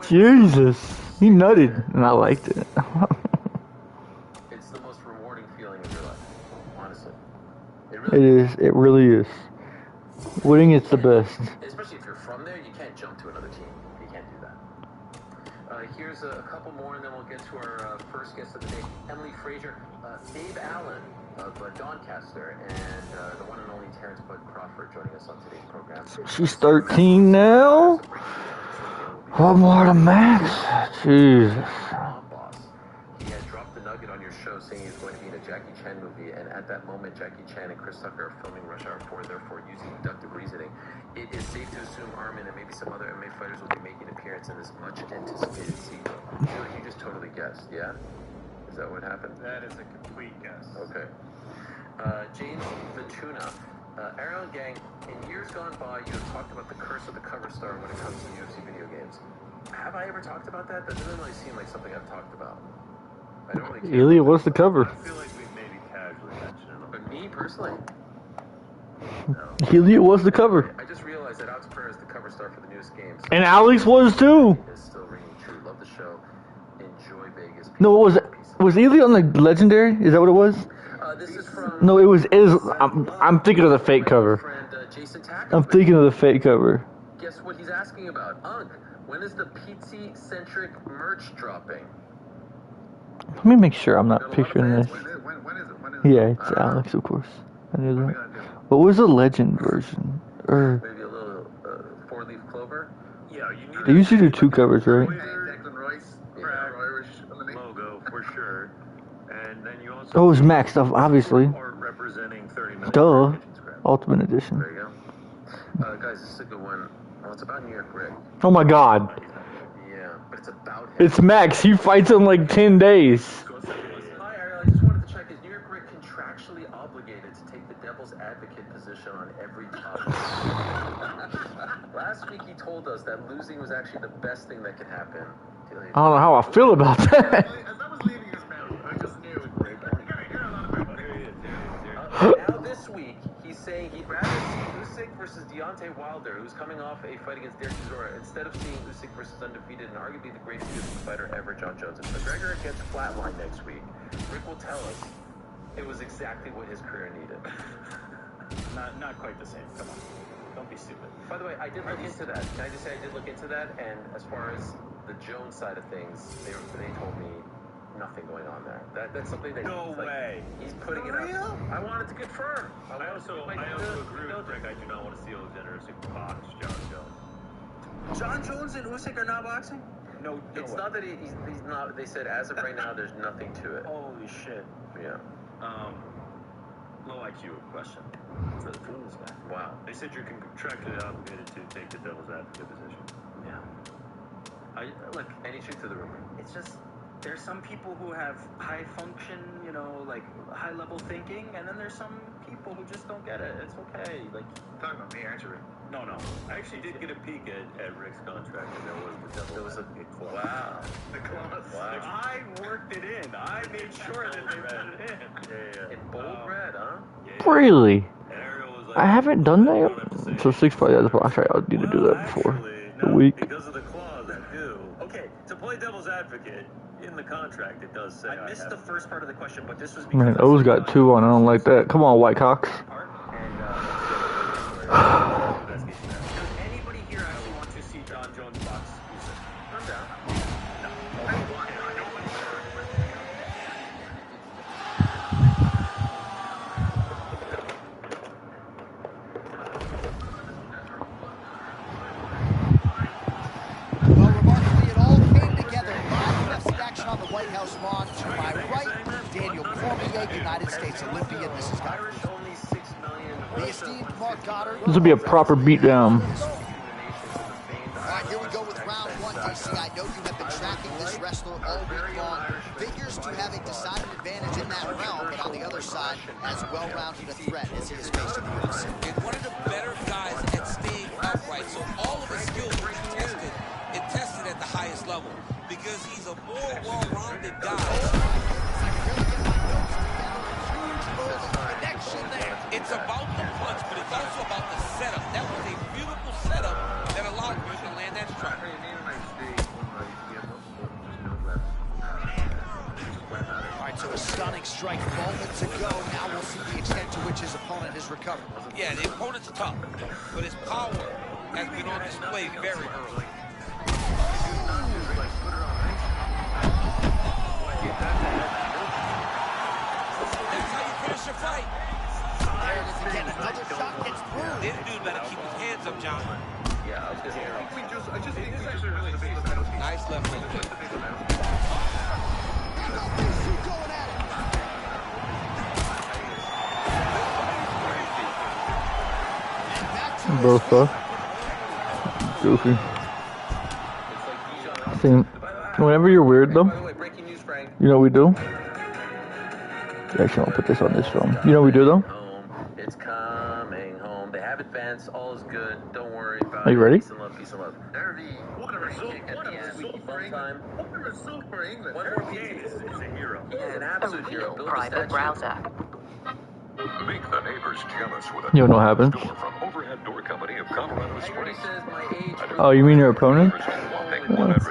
Speaker 1: Jesus. He nutted. And I liked it.
Speaker 16: It's the most rewarding feeling of your life. Honestly.
Speaker 1: It is. It really is. Winning is the best.
Speaker 16: Especially if you're from there, you can't jump to another team. You can't do that. Here's a couple more, and then we'll get to our first guest of the day, Emily Frazier, Dave Allen of Doncaster, and the one and only Terrence Bud Crawford joining us on today's program.
Speaker 1: She's 13 now. One more to Max. Jesus.
Speaker 16: He had dropped the nugget on your show saying he's going to be in a Jackie Chan movie, and at that moment, Jackie Chan and Chris Tucker are filming Rush Hour 4, therefore using deductive reasoning. It is safe to assume Armin and maybe some other MMA fighters will be making an appearance in this much-anticipated sequel. I feel like you just totally guessed, yeah? Is that what happened?
Speaker 3: That is a complete guess.
Speaker 16: Okay. James the Tuna. Ariel Gang, in years gone by, you have talked about the curse of the cover star when it comes to UFC video games. Have I ever talked about that? That doesn't really seem like something I've talked about. I don't really care.
Speaker 1: Ilya, what's the cover?
Speaker 3: I feel like we maybe casually mentioned it.
Speaker 16: But me, personally?
Speaker 1: Ilya was the cover.
Speaker 16: I just realized that Alex Pereira is the cover star for the newest game. So
Speaker 1: And Alex was too.
Speaker 16: It's still ringing true. Love the show. Enjoy Vegas.
Speaker 1: No, what was it? Was Ilya on the Legendary? Is that what it was?
Speaker 16: This is from
Speaker 1: No, it was. I'm thinking of the fake cover.
Speaker 16: friend Jason Tackett.
Speaker 1: I'm thinking of the fake cover.
Speaker 16: Guess what he's asking about? When is the Pizzi-centric merch dropping?
Speaker 1: Let me make sure I'm not picturing this.
Speaker 3: When is it?
Speaker 1: Yeah, it's Alex, of course. I knew that. What was the Legend version? Or
Speaker 16: Maybe a little four-leaf clover?
Speaker 3: Yeah, you need
Speaker 1: they usually do 2 covers, right?
Speaker 3: Declan Rice, Irish logo for sure. And then you also
Speaker 1: Oh, it was Max stuff, obviously.
Speaker 3: are representing 30 million.
Speaker 1: Duh. Ultimate Edition.
Speaker 16: There you go. Guys, this is a good one. Well, it's about New York Rick.
Speaker 1: Oh my God.
Speaker 16: Yeah, but it's about him.
Speaker 1: It's Max. He fights in like 10 days.
Speaker 16: Hi, Ariel. I just wanted to check, is New York Rick contractually obligated to take the devil's advocate position on every topic? Last week he told us that losing was actually the best thing that could happen.
Speaker 1: I don't know how I feel about that.
Speaker 3: As I was leaving his mouth, I just knew it. You're gonna hear a lot about it.
Speaker 16: Now this week, he's saying he'd rather see Usyk versus Deontay Wilder, who's coming off a fight against Derek Chisora, instead of seeing Usyk versus undefeated and arguably the greatest UFC fighter ever, John Jones. If McGregor gets flatlined next week, Rick will tell us it was exactly what his career needed.
Speaker 3: Not quite the same. Come on.
Speaker 16: Don't be stupid. By the way, I did look into that. Can I just say I did look into that? And as far as the Jones side of things, they told me nothing going on there. That's something that
Speaker 3: No way.
Speaker 16: He's putting it up. I wanted to confirm.
Speaker 3: I also agree with Greg. I do not want to see Alexander Usyk box John Jones.
Speaker 2: John Jones and Usyk are not boxing?
Speaker 16: No, it's not that he's not. They said as of right now, there's nothing to it.
Speaker 2: Holy shit.
Speaker 16: Yeah.
Speaker 3: Low IQ question for this guy.
Speaker 16: Wow.
Speaker 3: They said you're contractually obligated to take the devil's advocate position.
Speaker 16: Yeah. Look, any truth to the rumor?
Speaker 2: It's just, there's some people who have high function, you know, like high level thinking, and then there's some people who just don't get it. It's okay. Like,
Speaker 3: Talking about me, actually. No. I actually did get a peek at Rick's contract, and there was a clause.
Speaker 16: Wow.
Speaker 3: The clause.
Speaker 16: Wow.
Speaker 3: I worked it in. I made sure that they put it in. Yeah.
Speaker 16: In bold red, huh?
Speaker 1: Really?
Speaker 3: Like,
Speaker 1: I haven't done that yet. So 6 fights as a boxer. I need to do that before the week.
Speaker 3: Because of the clause, I do. Okay, to play devil's advocate, in the contract it does say
Speaker 2: I missed the first part of the question, but this was because
Speaker 1: Man, O's got 2 on. I don't like that. Come on, White Cox.
Speaker 2: Does anybody here actually want to see John Jones box Usyk? I'm down.
Speaker 4: Well, remarkably, it all came together. Live UFC action on the White House lawn. To my right, Daniel Cormier, United States Olympian. This is Goddard. The esteemed Mark Goddard.
Speaker 1: This will be a proper beatdown.
Speaker 4: All right, here we go with round 1, DC. I know you have been tracking this wrestler all week long. Figures to have a decided advantage in that realm, but on the other side, as well-rounded a threat as he has faced in the UFC.
Speaker 6: And one of the better guys at staying upright, so all of his skills were tested and tested at the highest level because he's a more well-rounded guy.
Speaker 4: Connection there.
Speaker 6: It's about the punch, but it's also about the setup. That was a beautiful setup that allowed him to land that strike.
Speaker 4: All right, so a stunning strike moments ago. Now we'll see the extent to which his opponent has recovered.
Speaker 6: Yeah, the opponent's tough, but his power has been on display very early. That's how you finish a fight.
Speaker 4: There it is again. Another shot gets through.
Speaker 6: This dude better keep his hands up, John.
Speaker 16: Yeah, I was just saying.
Speaker 3: I just think this actually really the
Speaker 6: Nice left hook.
Speaker 4: These two going at it.
Speaker 1: Both suck. Goofy. See, whenever you're weird though, you know what we do? Actually, I'll put this on this film. You know what we do though?
Speaker 16: It's coming home. They have advanced. All is good. Don't worry about it.
Speaker 1: Are you ready?
Speaker 16: Peace and love. Peace and love.
Speaker 3: What a result for England. What a result for England. Davis is a hero.
Speaker 16: He's an absolute hero. Build a
Speaker 15: Private
Speaker 16: statue.
Speaker 15: browser.
Speaker 7: Make the neighbors jealous with a
Speaker 1: You know what happens?
Speaker 7: door from Overhead Door Company of Colorado Springs.
Speaker 1: Oh, you mean your opponent?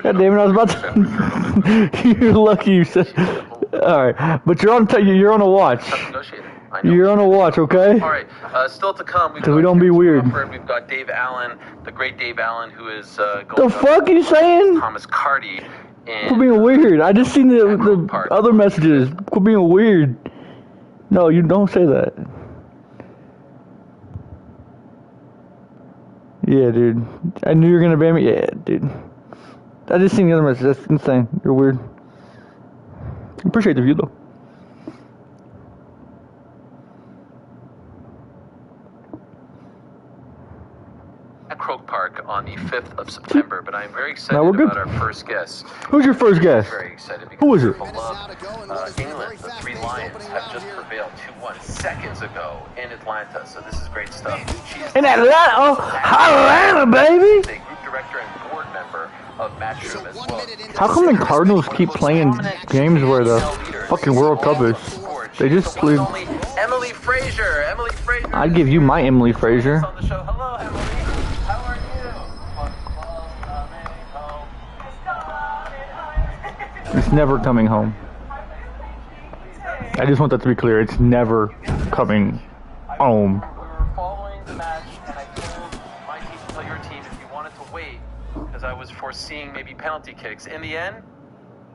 Speaker 1: God damn it, I was about to... You're lucky you said... Alright, but you're on a watch. You're on a watch, okay?
Speaker 16: Alright, still to come.
Speaker 1: So we don't be weird.
Speaker 16: We've got Dave Allen, the great Dave Allen, who is
Speaker 1: The fuck are you saying?
Speaker 16: Thomas Carty.
Speaker 1: Quit being weird. I just seen the other messages. Quit being weird. No, you don't say that. Yeah, dude. I knew you were gonna ban me. Yeah, dude. I just seen the other message. That's insane. You're weird. Appreciate the view though.
Speaker 16: At Croke Park on the 5th of September, but I'm very excited about our first guest.
Speaker 1: Who's your first guest?
Speaker 16: Very excited because
Speaker 1: Who is it?
Speaker 16: England, the Three Lions, have just prevailed 2-1 seconds ago in Atlanta, so this is great stuff.
Speaker 1: In Atlanta? Oh, Atlanta, baby!
Speaker 16: The group director and board member of Matchroom as well.
Speaker 1: How come the Cardinals keep playing games where the fucking World Cup is? They just played.
Speaker 16: Emily Frazier. Emily Frazier.
Speaker 1: I'd give you my Emily Frazier.
Speaker 16: On the show. Hello, Emily. How are you?
Speaker 1: It's never coming home. I just want that to be clear. It's never coming home.
Speaker 16: We were following the match, and I told foreseeing maybe penalty kicks. In the end,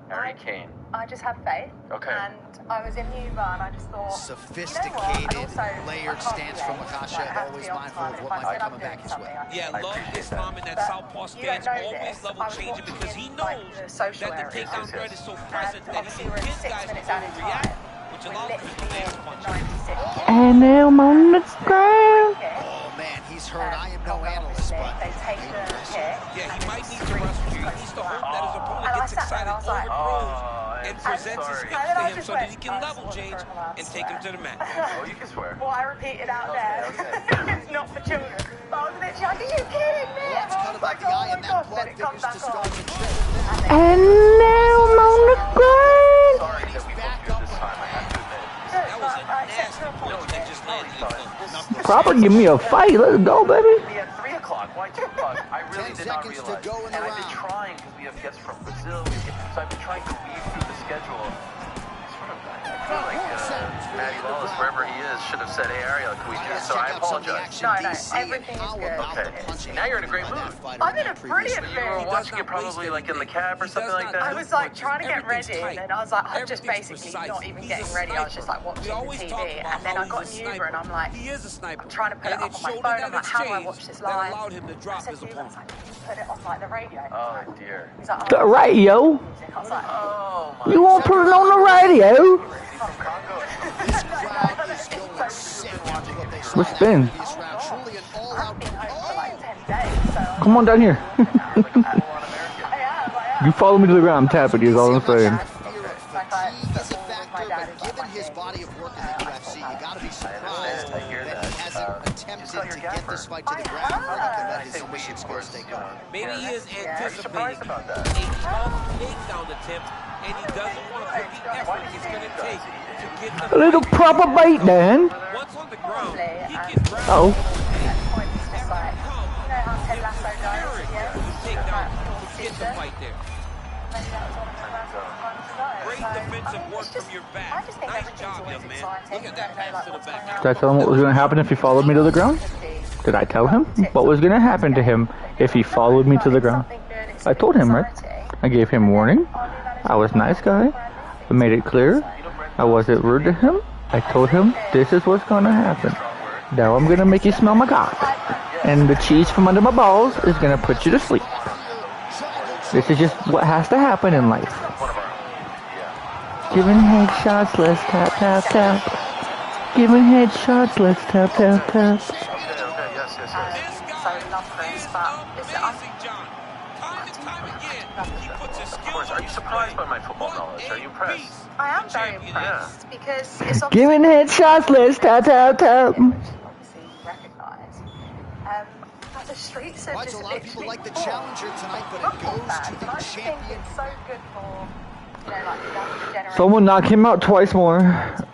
Speaker 16: Harry Kane.
Speaker 17: I just have faith.
Speaker 16: Okay.
Speaker 17: And I was in the Uber and I just thought,
Speaker 4: sophisticated,
Speaker 17: you know what?
Speaker 4: layered stance from Makasha, always mindful of what might be coming back his way.
Speaker 6: Yeah, love Islam in that southpaw stance, always level changing because he knows that the takedown threat is so present that he can get guys to overreact, which allows him to land punches.
Speaker 1: And now I'm on the ground.
Speaker 4: Oh man, he's heard I am no analyst, but
Speaker 6: yeah, he might need to wrestle you. He needs to hope that his opponent gets excited, overthrows, and presents his hips to him so that he can level change and take him to the mat.
Speaker 16: Oh, you can swear.
Speaker 17: What I repeated out there, it's not for children. But I was literally like, are you kidding me?
Speaker 4: Let's cut about the eye and that blood figures to start the trip.
Speaker 1: And now I'm on the ground.
Speaker 16: Sorry that we booked you this time, I have to admit.
Speaker 6: That was a nasty punch that just landed.
Speaker 1: Proper, give me a fight. Let's go, baby.
Speaker 16: We had 3 o'clock. Why 2 o'clock? I really did not realize. And I've been trying, because we have guests from Brazil. So I've been trying to weave through the schedule. I feel like Matty Wallace, wherever he is, should have said, hey, Ariel, can we do this? So I apologize.
Speaker 17: No, everything is good.
Speaker 16: Okay. Now you're in a great mood.
Speaker 17: I'm in a brilliant mood.
Speaker 16: You were watching it probably like in the cab or something like that?
Speaker 17: I was like trying to get ready, and I was like, I'm just basically not even getting ready. I was just like watching the TV, and then I got in Uber, and I'm like, I'm trying to put it up on my phone. I'm like, how do I watch this live? I said to him, I was like, put it on like the radio.
Speaker 16: Oh dear.
Speaker 17: He's like,
Speaker 1: The radio?
Speaker 17: I was like, oh my.
Speaker 1: You won't put it on the radio? What's spin? Come on down here. You follow me to the ground, I'm tapping you, is all I'm saying.
Speaker 4: Given his body of work in the UFC, you gotta be surprised that he hasn't attempted to get this fight to the ground where he can let his submission skills stay going.
Speaker 6: Maybe he is anticipating a tough takedown attempt, and he doesn't want to put the effort it's going to take to get the
Speaker 1: A little proper bait, man.
Speaker 6: Once on the ground, he can grab
Speaker 1: Uh-oh.
Speaker 6: get the fight there. Great defensive work from your back. Nice job, young man. Look at that pass to the back.
Speaker 1: Did I tell him what was going to happen if he followed me to the ground? Did I tell him what was going to happen to him if he followed me to the ground? I told him, right? I gave him warning. I was a nice guy. I made it clear. I wasn't rude to him. I told him this is what's going to happen. Now I'm going to make you smell my cock. And the cheese from under my balls is going to put you to sleep. This is just what has to happen in life. Giving headshots, let's tap, tap, tap. Giving headshots, let's tap, tap, tap.
Speaker 16: Of course, are you surprised by my football knowledge? Are you impressed?
Speaker 17: I am very impressed because it's
Speaker 1: Giving headshots, let's tap, tap, tap.
Speaker 17: obviously recognised. But the street surface
Speaker 4: A lot of people like the challenger tonight, but it goes to the champion.
Speaker 17: It's so good for, you know, like the younger generation.
Speaker 1: Someone knock him out twice more.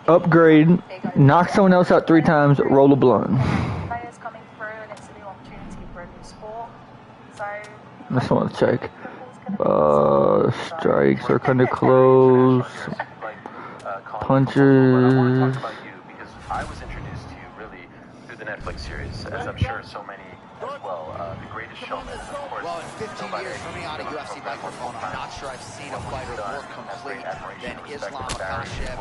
Speaker 1: Upgrade. Knock someone else out 3 times. Roll a blunt.
Speaker 17: Players coming through, and it's a new opportunity for a new sport. So
Speaker 1: I just want to check. Strikes are kind of close. Punches.
Speaker 16: Because I was introduced to you really through the Netflix series, as I'm sure so many as well. The Greatest Showman, of course.
Speaker 4: Well, in 15 years for me on a UFC microphone, I'm not sure I've seen a fighter more complete than Islam Makhachev.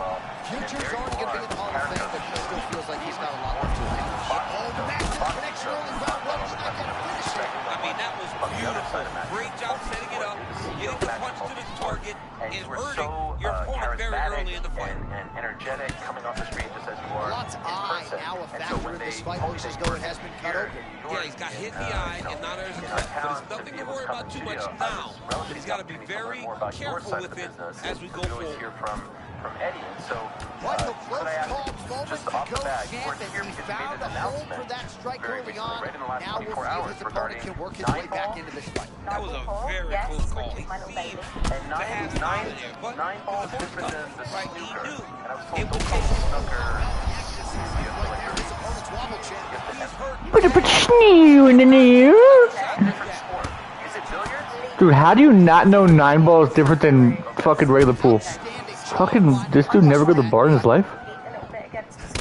Speaker 4: Future's already going to be in the Hall of Fame, but he still feels like he's got a lot left to win. Oh, the massive connection early round one. He's not going to finish it.
Speaker 6: I mean, that was beautiful. Great job setting it up, getting the punch to the target, and hurting your opponent very early in the fight.
Speaker 16: And energetic, coming off the screen just as you are
Speaker 4: Lots
Speaker 16: in
Speaker 4: eye
Speaker 16: person.
Speaker 4: now a
Speaker 16: And so
Speaker 4: factor
Speaker 16: when
Speaker 4: in
Speaker 16: they
Speaker 4: this fight,
Speaker 16: told
Speaker 4: looks
Speaker 16: you
Speaker 4: as
Speaker 16: they
Speaker 4: though
Speaker 16: were
Speaker 4: it has been cut
Speaker 16: here
Speaker 4: open.
Speaker 16: in New
Speaker 6: Yeah,
Speaker 16: York,
Speaker 6: he's got hit in the eye, and now there's a cut, but it's nothing to worry about too much now. He's got to be very careful with it as we go forward.
Speaker 16: Hear from Eddie, and so
Speaker 4: Michael
Speaker 16: could I ask
Speaker 4: moment
Speaker 16: just
Speaker 4: to
Speaker 16: off
Speaker 4: go
Speaker 16: the bat, you
Speaker 4: champ,
Speaker 16: weren't
Speaker 4: and
Speaker 16: here
Speaker 4: he
Speaker 16: because you
Speaker 4: found
Speaker 16: made
Speaker 4: a
Speaker 16: an
Speaker 4: home
Speaker 16: announcement
Speaker 4: for that strike
Speaker 16: very
Speaker 4: early
Speaker 16: recently,
Speaker 4: on.
Speaker 16: right in the last
Speaker 4: Now we'll
Speaker 16: 24
Speaker 4: see if
Speaker 16: hours
Speaker 4: his opponent can work his way back into this fight.
Speaker 6: That was a very close call. He seemed
Speaker 16: and
Speaker 6: to have time there, but
Speaker 16: nine
Speaker 6: it
Speaker 16: balls
Speaker 6: was
Speaker 16: different than the
Speaker 6: right. He
Speaker 16: snooker.
Speaker 6: knew
Speaker 16: And I was
Speaker 6: it
Speaker 16: told,
Speaker 6: would
Speaker 16: don't
Speaker 6: take
Speaker 16: call the
Speaker 6: him.
Speaker 16: snooker.
Speaker 4: His opponent's wobble champ.
Speaker 1: Put a snoo in the news.
Speaker 16: Different sport. Is it billiards?
Speaker 1: Dude, how do you not know 9 ball is different than fucking regular pool? Fucking, this dude never go to the bar in his life.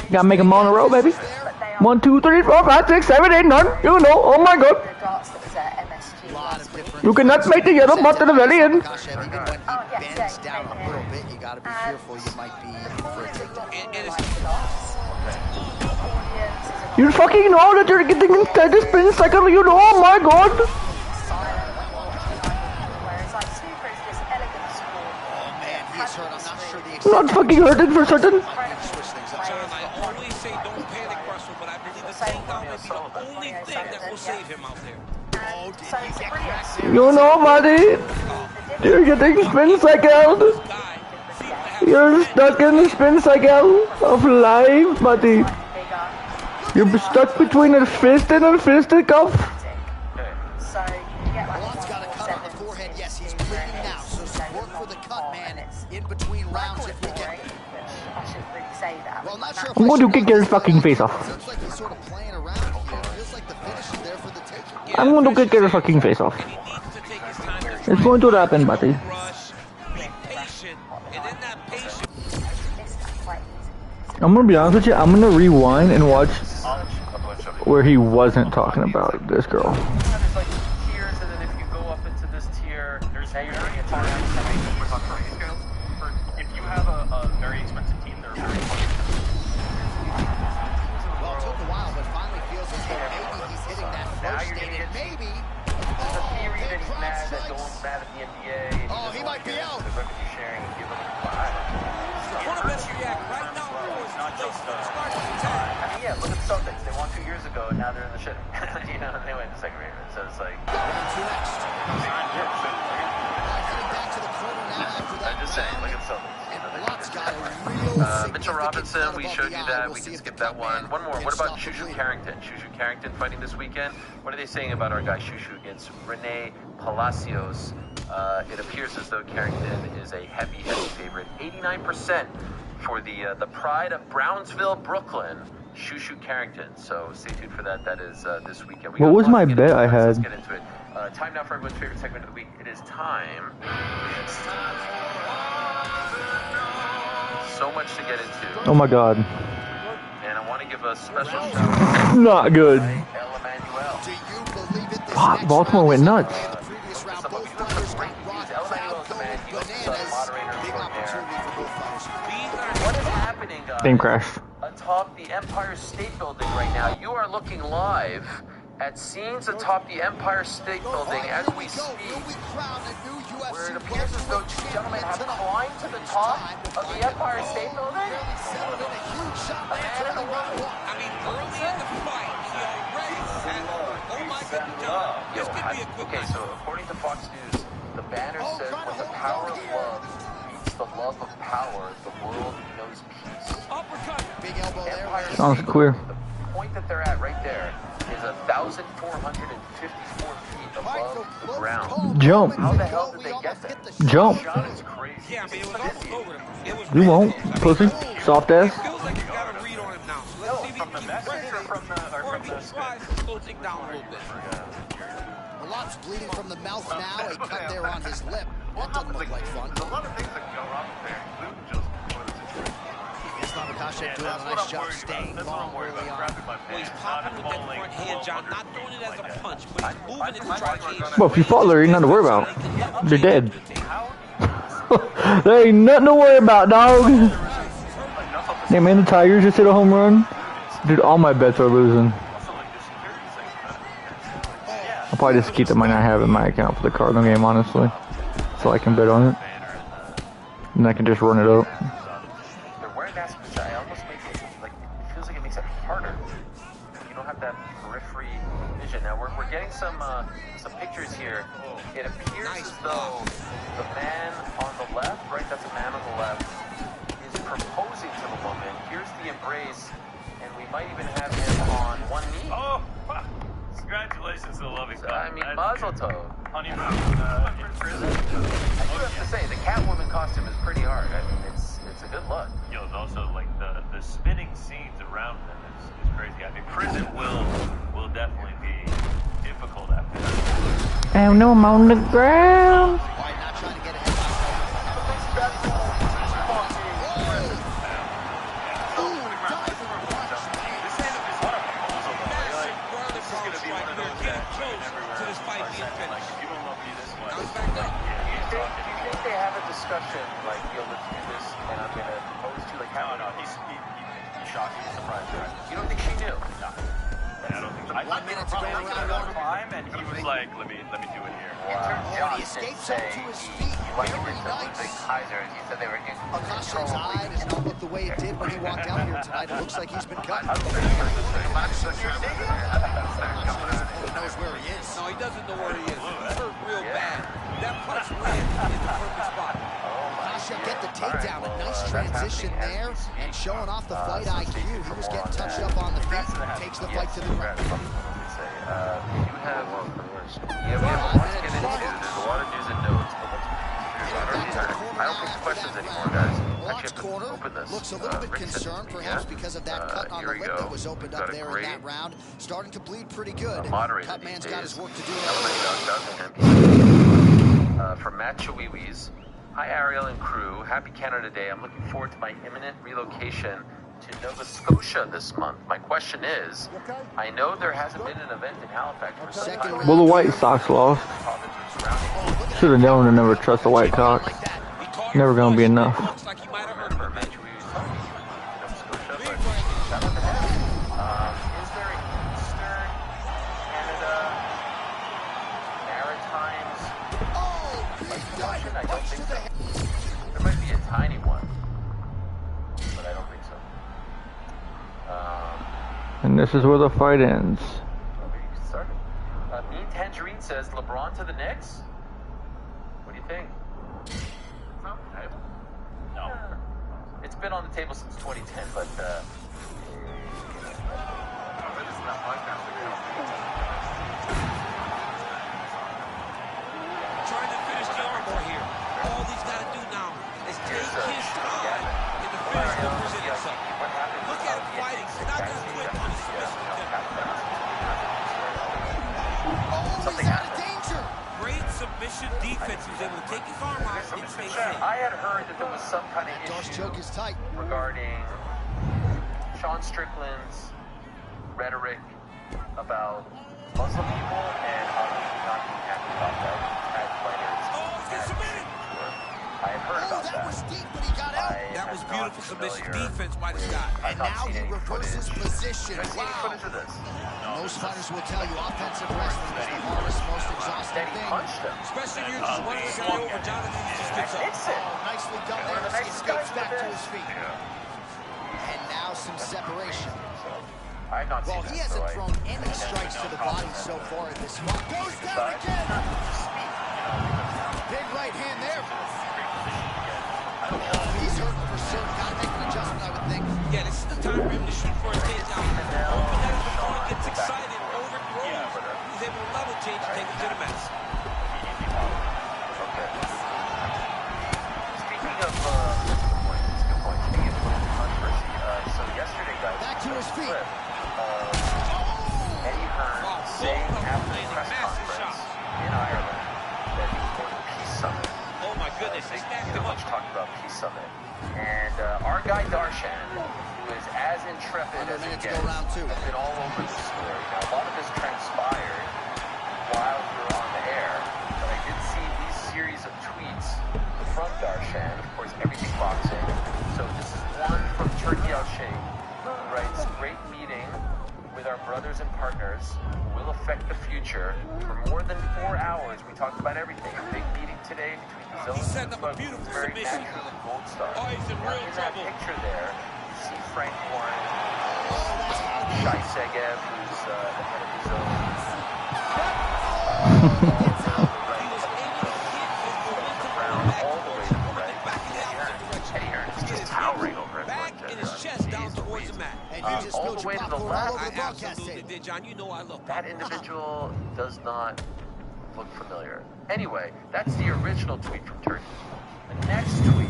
Speaker 1: You gotta make them all in a row, baby. 1, 2, 3, 4, 5, 6, 7, 8, 9. You know, oh my god.
Speaker 17: the darts that was at MSG last
Speaker 1: You cannot make the yellow button a alien.
Speaker 4: Even when he bends down a little bit, you got to be fearful. You might be for a takedown.
Speaker 1: You fucking know that you're getting inside the spin cycle. You know, oh my god. Not fucking hurting for certain.
Speaker 6: John, I always say don't panic wrestle, but I believe the takedown may be the only thing that will save him out there.
Speaker 1: You know, buddy, you're getting spin cycled. You're stuck in the spin cycle of life, buddy. You're stuck between a fist and a fisticuff.
Speaker 4: Blunt's got a cut on the forehead. Yes, he's bleeding now, so some work for the cut man in between rounds if we get there. Well, not sure if
Speaker 1: I'm going to kick your fucking face off.
Speaker 4: seems like he's sort of playing around here. Feels like the finish is there for the taking.
Speaker 1: I'm going to kick your fucking face off. It's going to happen, buddy. I'm going to be honest with you. I'm going to rewind and watch where he wasn't talking about this girl.
Speaker 9: There's like tiers, and then if you go up into this tier, there's now you're going to get scales. If you have a very expensive team, they're very
Speaker 4: Well, it took a while, but finally feels as though maybe he's hitting that first stage, and maybe.
Speaker 9: There's a theory that he's mad that Dolan's mad at the NBA.
Speaker 4: Oh, he might be out.
Speaker 9: The revenue sharing and give him a five.
Speaker 6: One of us react right now.
Speaker 9: Yeah, look at the Celtics. They won 2 years ago, and now they're in the shit. You know, they went in the second round. So it's like. I'm just saying, look at the Celtics. Mitchell Robinson, we showed you that. We can skip that one. One more. What about Shushu Carrington? Shushu Carrington fighting this weekend. What are they saying about our guy Shushu against Rene Palacios? It appears as though Carrington is a heavy favorite. 89% for the pride of Brownsville, Brooklyn, Shushu Carrington. So stay tuned for that. That is this weekend.
Speaker 1: What was my bet I had?
Speaker 9: Let's get into it. Time now for everyone's favorite segment of the week. It is time. So much to get into.
Speaker 1: Oh my god.
Speaker 9: And I want to give a special shout out.
Speaker 1: Not good. Fuck, Baltimore went nuts.
Speaker 9: What is happening, guys?
Speaker 1: Game crash.
Speaker 9: Atop the Empire State Building right now. You are looking live at scenes atop the Empire State Building as we speak, where it appears as though two gentlemen have climbed to the top of the Empire State Building. A man and a woman.
Speaker 6: I mean, early in the fight, he already had, oh my goodness, this could be a quick
Speaker 9: Okay, so according to Fox News, the banner says, when the power of love meets the love of power, the world knows peace.
Speaker 4: Big elbow there.
Speaker 1: Sounds clear.
Speaker 9: The point that they're at right there is 1,454 feet above the ground.
Speaker 1: Jump.
Speaker 9: How the hell did they get there?
Speaker 1: Jump.
Speaker 9: The shot is crazy.
Speaker 6: Yeah, I mean, it was almost over him. It was
Speaker 1: You won't, pussy. Soft ass.
Speaker 6: It feels like you got a read on him now. So let's see if he can keep pressure or if he tries to slow things down a little bit.
Speaker 4: A lot's bleeding from the mouth now. A cut there on his lip. That doesn't look like fun.
Speaker 3: There's a lot of things that can go wrong there, including just what is it?
Speaker 4: Nabokashev doing a nice job staying calm early on.
Speaker 6: Well, he's popping with that front hand, John, not throwing it as a punch, but he's moving it to try to cage.
Speaker 1: Well, if you fall there, ain't nothing to worry about. They're dead. There ain't nothing to worry about, dog. Hey, man, the Tigers just hit a home run. Dude, all my bets are losing. I'll probably just keep the money I have in my account for the Cardinal game, honestly. So I can bet on it. And I can just run it up.
Speaker 9: They're wearing masks, but I almost make it, like, it feels like it makes it harder. You don't have that periphery vision. Now, we're getting some pictures here. It appears as though the man on the left, right, that's a man on the left, is proposing to the woman. Here's the embrace, and we might even have him on one knee.
Speaker 3: Oh, congratulations to the loving couple.
Speaker 9: I mean, mazel tov.
Speaker 3: Honeymoon in prison.
Speaker 9: I do have to say, the Catwoman costume is pretty hard. I mean, it's a good look.
Speaker 3: You know, also, like, the spinning scenes around them is crazy. I mean, prison will definitely be difficult after that.
Speaker 1: Oh no, I'm on the ground.
Speaker 16: think they have a discussion like, yo, let's do this, and I'm gonna propose to like how?
Speaker 3: No, he shocked me, surprised her.
Speaker 16: You don't think she knew?
Speaker 3: No. I don't think so. I thought they were probably going to climb, and he was like, let me do it here.
Speaker 4: Wow. He escapes up to his feet. Very nice.
Speaker 9: Kaiser, he said they were getting
Speaker 4: Akasha's eye does not look the way it did when he walked out here tonight. It looks like he's been cut.
Speaker 6: He knows where he is. No, he doesn't know where he is. He's hurt real bad. That punch landed in the perfect spot.
Speaker 4: Akasha get the takedown. A nice transition there and showing off the fight IQ. He was getting touched up on the feet. Takes the fight to the ground.
Speaker 16: You have we have a lot to get into. There's a lot of news and notes. I don't think questions anymore, guys. Actually, have to open this.
Speaker 4: Looks a little bit concerned, perhaps because of that cut on the lip that was opened up there in that round. Starting to bleed pretty good. Cutman's got his work to do.
Speaker 16: From Matt Chawiwis. Hi, Ariel and crew. Happy Canada Day. I'm looking forward to my imminent relocation to Nova Scotia this month. My question is, I know there hasn't been an event in Halifax for some time.
Speaker 1: Well, the White Sox lost. Should have known to never trust the White Sox. Never gonna be enough.
Speaker 16: There might be a tiny one, but I don't think so.
Speaker 1: And this is where the fight ends.
Speaker 16: Mean Tangerine says, LeBron to the Knicks? What do you think? No. It's been on the table since 2010, but
Speaker 6: Trying to finish the armbar here. All he's got to do now is take his time in the finish to present himself. Look at him fighting. He's not going to quit on the submission attempt.
Speaker 16: something happened.
Speaker 6: Great submission defense. He was able to take his arm out and stay safe.
Speaker 16: I had heard that there was some kind of issue regarding Sean Strickland's rhetoric about Muslim people and not being happy about that. Tag fighters. I had heard about that.
Speaker 6: That was beautiful submission defense by this guy.
Speaker 4: And now he reverses position.
Speaker 16: Wow.
Speaker 4: Most fighters will tell you offensive wrestling is the hardest, most exhausting thing.
Speaker 6: Especially if you're just running the guy over. Jonathan just gets up.
Speaker 4: Nicely done there as he escapes back to his feet. And now some separation. Well, he hasn't thrown any strikes to the body so far in this spot. Goes down again. Big right hand there. He's hurting for certain. Gotta make an adjustment, I would think.
Speaker 6: Yeah, this is the time for him to shoot for a takedown. Hoping that if the opponent gets excited, overthrows, he's able to level change and take him to the mats.
Speaker 16: Speaking of good point. Speaking of controversy, so yesterday, guys,
Speaker 4: back to his feet.
Speaker 16: Eddie Hearn saying after the press conference in Ireland that he was going to Peace Summit.
Speaker 6: Oh my goodness, they snapped him up.
Speaker 16: Talked about Peace Summit. And our guy Darshan, who is as intrepid as it gets, has been all over the story. Now, a lot of this transpired while we were on the air, but I did see these series of tweets from Darshan, of course, everything boxing. So this is one from Turkey Al-Sheikh, who writes, great meeting with our brothers and partners will affect the future. For more than 4 hours, we talked about everything. A big meeting today between the zones.
Speaker 6: He set up a beautiful submission.
Speaker 16: Gold Star.
Speaker 6: Oh, he's in real trouble.
Speaker 16: That picture there, you see Frank Warren, Shai Segev, who's the head of the zone. All the way to the right. Eddie Hearn is just towering over it.
Speaker 6: Back in his chest down towards the mat.
Speaker 16: All the way to the left.
Speaker 6: I absolutely did, John. You know I love
Speaker 16: that individual does not look familiar. Anyway, that's the original tweet from Turkey. The next tweet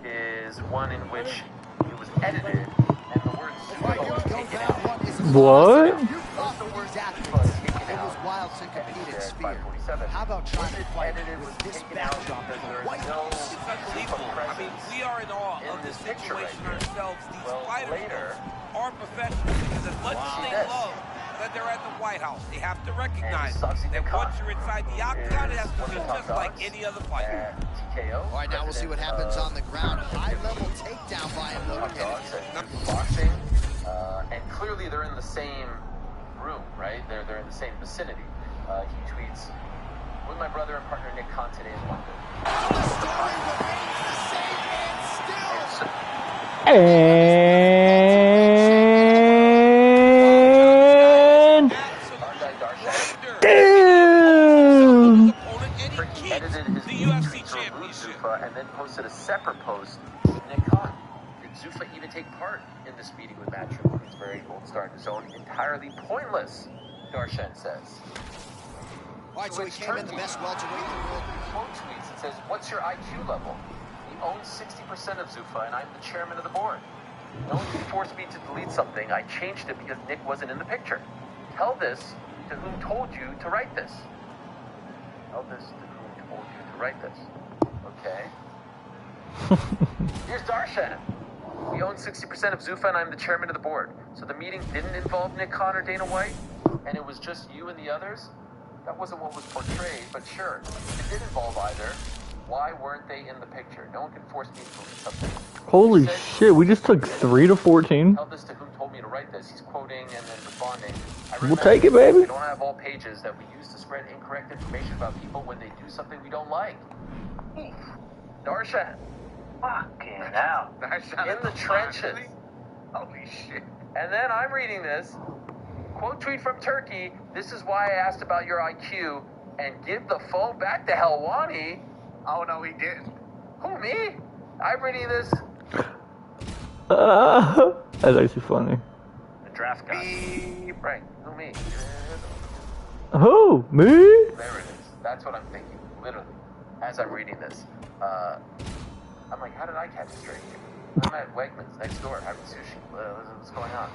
Speaker 16: is one in which it was edited and the word Super was taken out.
Speaker 1: What?
Speaker 4: It was wild to compete at spear. How about trying to fight with this backdrop?
Speaker 6: It's unbelievable. I mean, we are in awe of this situation ourselves. These fighters are professionals because as much as they love that they're at the White House. They have to recognize that once you're inside the octagon, it has to be just like any other fight.
Speaker 4: All right, now we'll see what happens on the ground. High-level takedown by him, though.
Speaker 16: Boxing, and clearly they're in the same room, right? They're in the same vicinity. He tweets, with my brother and partner Nick Khan today in London.
Speaker 4: The story remains the same and still.
Speaker 1: And damn!
Speaker 16: Tricky edited his UFC to remove Zuffa and then posted a separate post with Nick Khan. Did Zuffa even take part in this meeting with Matchroom? He's very gold star in his own. Entirely pointless, Darshan says.
Speaker 4: All right, so he came in the best welterweight in the world.
Speaker 16: Quote tweets, it says, what's your IQ level? He owns 60% of Zuffa, and I'm the chairman of the board. No one forced me to delete something. I changed it because Nick wasn't in the picture. Tell this to whom told you to write this. Tell this to whom told you to write this. Okay. Here's Darshan. We own 60% of Zuffa, and I'm the chairman of the board. So the meeting didn't involve Nick Khan or Dana White, and it was just you and the others? That wasn't what was portrayed, but sure, if it did involve either, why weren't they in the picture? No one can force me to delete something.
Speaker 1: Holy shit, we just took 3 to 14.
Speaker 16: Tell this to whom told me to write this. He's quoting and then responding.
Speaker 1: We'll take it, baby.
Speaker 16: We don't have all pages that we use to spread incorrect information about people when they do something we don't like. Darshan.
Speaker 12: Fucking hell.
Speaker 16: In the trenches.
Speaker 12: Holy shit.
Speaker 16: And then I'm reading this. Quote tweet from Turkey. This is why I asked about your IQ. And give the phone back to Helwani.
Speaker 12: Oh, no, he didn't.
Speaker 16: Who, me? I'm reading this.
Speaker 1: That's actually funny.
Speaker 16: The draft guy. Right. Who, me?
Speaker 1: Who? Me?
Speaker 16: There it is. That's what I'm thinking. Literally. As I'm reading this. I'm like, how did I catch a straight here? I'm at Wegmans next door having sushi. What's going on?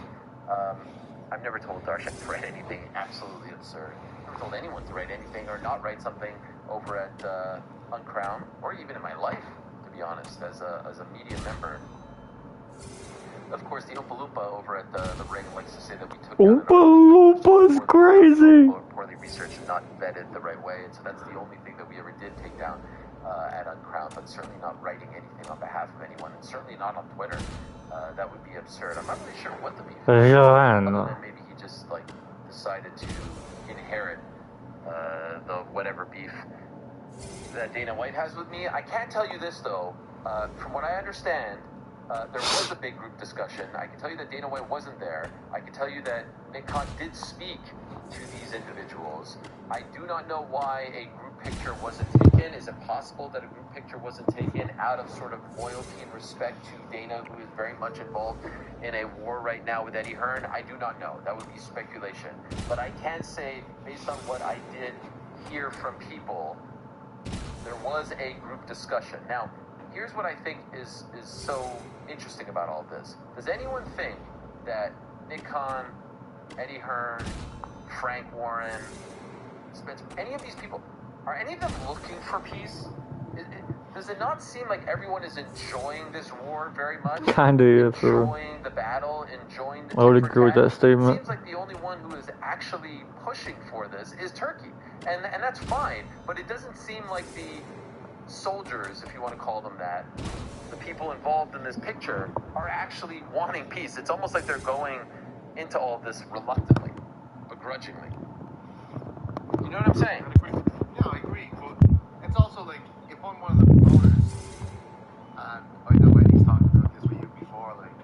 Speaker 16: I've never told Darshan to write anything absolutely absurd. I've never told anyone to write anything or not write something over at Uncrown, or even in my life, to be honest, as a media member. Of course, the Oompa Loompa over at the ring likes to say that we took
Speaker 1: Oompa Loompa's crazy.
Speaker 16: Poorly researched and not vetted the right way, and so that's the only thing that we ever did take down at Uncrown, but certainly not writing anything on behalf of anyone, and certainly not on Twitter. That would be absurd. I'm not really sure what the beef is.
Speaker 1: Yeah,
Speaker 16: Maybe he just decided to inherit the whatever beef that Dana White has with me. I can't tell you this though. From what I understand, there was a big group discussion. I can tell you that Dana White wasn't there. I can tell you that Nick Khan did speak to these individuals. I do not know why a group picture wasn't taken. Is it possible that a group picture wasn't taken out of sort of loyalty and respect to Dana, who is very much involved in a war right now with Eddie Hearn? I do not know. That would be speculation. But I can say, based on what I did hear from people, there was a group discussion. Now, here's what I think is so interesting about all this. Does anyone think that Nick Khan, Eddie Hearn, Frank Warren, Spencer, any of these people, are any of them looking for peace? Does it not seem like everyone is enjoying this war very much?
Speaker 1: Kinda, yeah.
Speaker 16: Enjoying the battle, enjoying the
Speaker 1: I would agree with that statement.
Speaker 16: It seems like the only one who is actually pushing for this is Turkey. And that's fine, but it doesn't seem like the soldiers, if you want to call them that, the people involved in this picture, are actually wanting peace. It's almost like they're going into all of this reluctantly, begrudgingly. You know what I'm saying?
Speaker 2: Yeah, I agree. But it's also like, if I'm one of the promoters, and I know Eddie's talked about this with you before, like,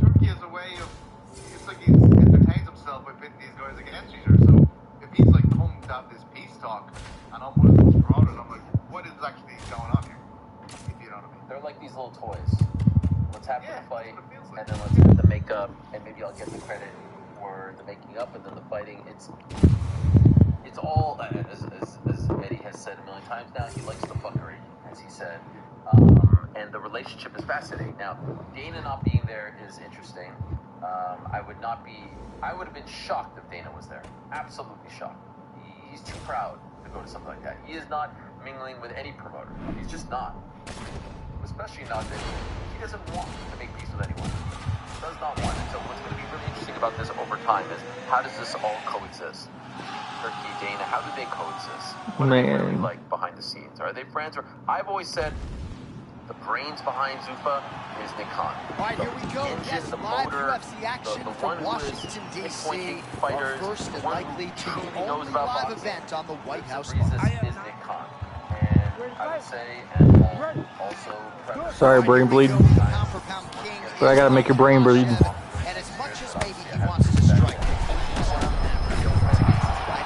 Speaker 2: Turkey has a way of, it's like he entertains himself by pitting these guys against each other. So if he's like come to have this peace talk, and I'm one of those promoters, I'm like, what is actually going on here? If you know what I mean.
Speaker 16: They're like these little toys. Let's have the fight, and then let's get the makeup, and maybe I'll get the credit for the making up, and then the fighting. It's all, as Eddie has said a million times now, he likes the fuckery, as he said. And the relationship is fascinating. Now, Dana not being there is interesting. I would have been shocked if Dana was there. Absolutely shocked. He's too proud to go to something like that. He is not mingling with any promoter. He's just not. Especially not that he doesn't want to make peace with anyone. does not want it. So what's going to be really interesting about this over time is how does this all coexist? Turkey, Dana, how do they coexist? What are they really like behind the scenes? Are they friends? Or I've always said the brains behind Zuffa is Nick Khan.
Speaker 4: All right, here we go. Yes, live UFC action from Washington, D.C. Our first and likely to be only live event on the White House lawn.
Speaker 16: Is Nick Khan. And I would say, and also...
Speaker 1: Sorry, brain bleed. But I gotta make your brain bleed.
Speaker 4: And as much as maybe he wants to strike, I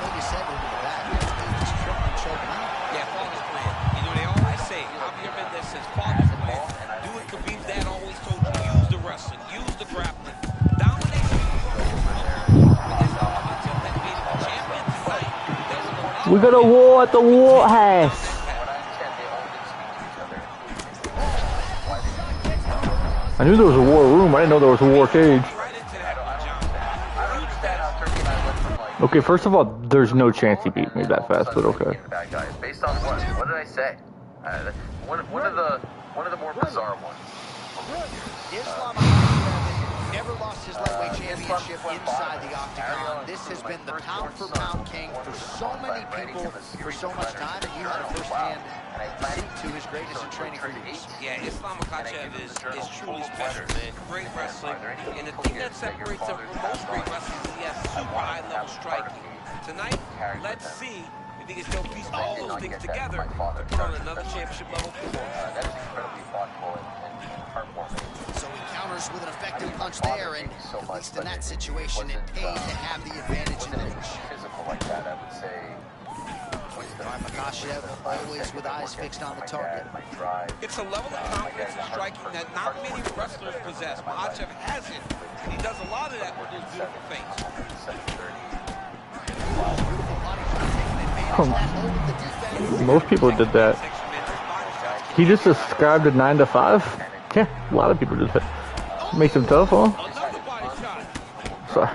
Speaker 4: know you said over the back, just choke him out.
Speaker 6: Yeah, father's plan. You know, they always say, Javier Mendez says, father's plan. Do what Khabib's dad always told you. Use the wrestling, use the grappling. Domination.
Speaker 1: We got a war at the War House. I knew there was a war room. I didn't know there was a war cage. Okay, first of all, there's no chance he beat me that fast, but okay.
Speaker 16: Based on what? What did I say? One of the more bizarre ones.
Speaker 4: Islam never lost his lightweight championship inside the octagon. This has been the pound-for-pound king for so many people for so much time, and you had a first-hand seat to his greatest in training for years.
Speaker 6: Yeah, Islam Makhachev is truly special, man. Great wrestling, and the thing that separates him from most great wrestlers is he has super high-level striking. Tonight, let's see if he can still piece all those things together to put on another championship-level performance.
Speaker 16: That's incredibly thoughtful and heartwarming.
Speaker 4: So he counters with an effective punch there, and at least in that situation, it paid to have the advantage in the reach.
Speaker 16: Physical like that, I would say.
Speaker 4: Makhachev always with eyes fixed on the target.
Speaker 6: It's a level of confidence in striking that not many wrestlers possess. Makhachev has it. He does a lot of that with those beautiful feints.
Speaker 1: Most people did that. He just described a 9 to 5. Yeah, a lot of people did that. Makes him tough, huh? Sorry.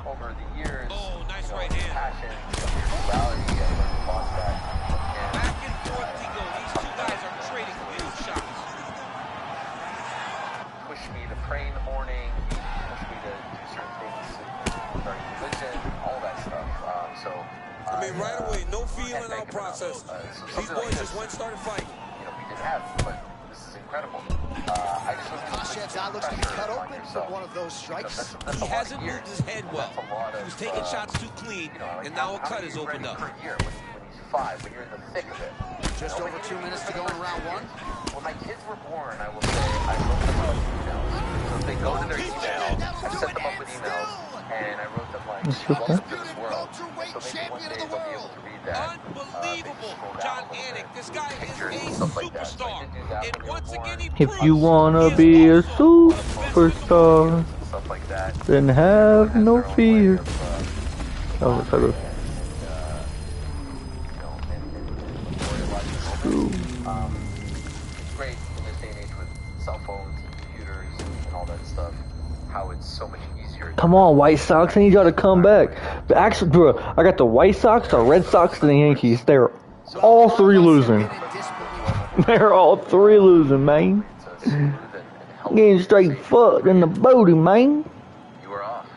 Speaker 16: Over the years, nice right hand. Passion, sexuality, and lost that.
Speaker 6: Back and forth we go. These two guys are trading huge shots.
Speaker 16: Push me to pray in the morning. Push me to do certain things regarding religion, all that stuff.
Speaker 11: I mean, right away, no feel in our process. These boys just went and started fighting.
Speaker 16: You know, we didn't have, but this is incredible.
Speaker 4: Makhachev's eye looks to be cut open from one of those strikes.
Speaker 6: He hasn't moved his head well. He was taking shots too clean, and now a cut is opened up.
Speaker 16: When he's 5, when you're in the thick of it.
Speaker 4: Just over 2 minutes to go in round 1.
Speaker 16: When my kids were born, I will say, I wrote them up with emails. So if they go to their email, I set them up with emails, and I wrote them like, welcome to this world. So maybe one day they'll be able to read that.
Speaker 6: Unbelievable. John Anik, this guy is a superstar. And once again, he
Speaker 1: If you wanna be a superstar, then have no fear. Oh, that's how it goes.
Speaker 16: It's great in this day and age with cell phones and computers and all that stuff, how it's so much easier.
Speaker 1: Come on, White Sox, I need y'all to come back. But actually, bro, I got the White Sox, the Red Sox, and the Yankees. They're all 3 losing. They're all 3 losing, man. Getting straight fucked in the booty, man.
Speaker 16: You are off.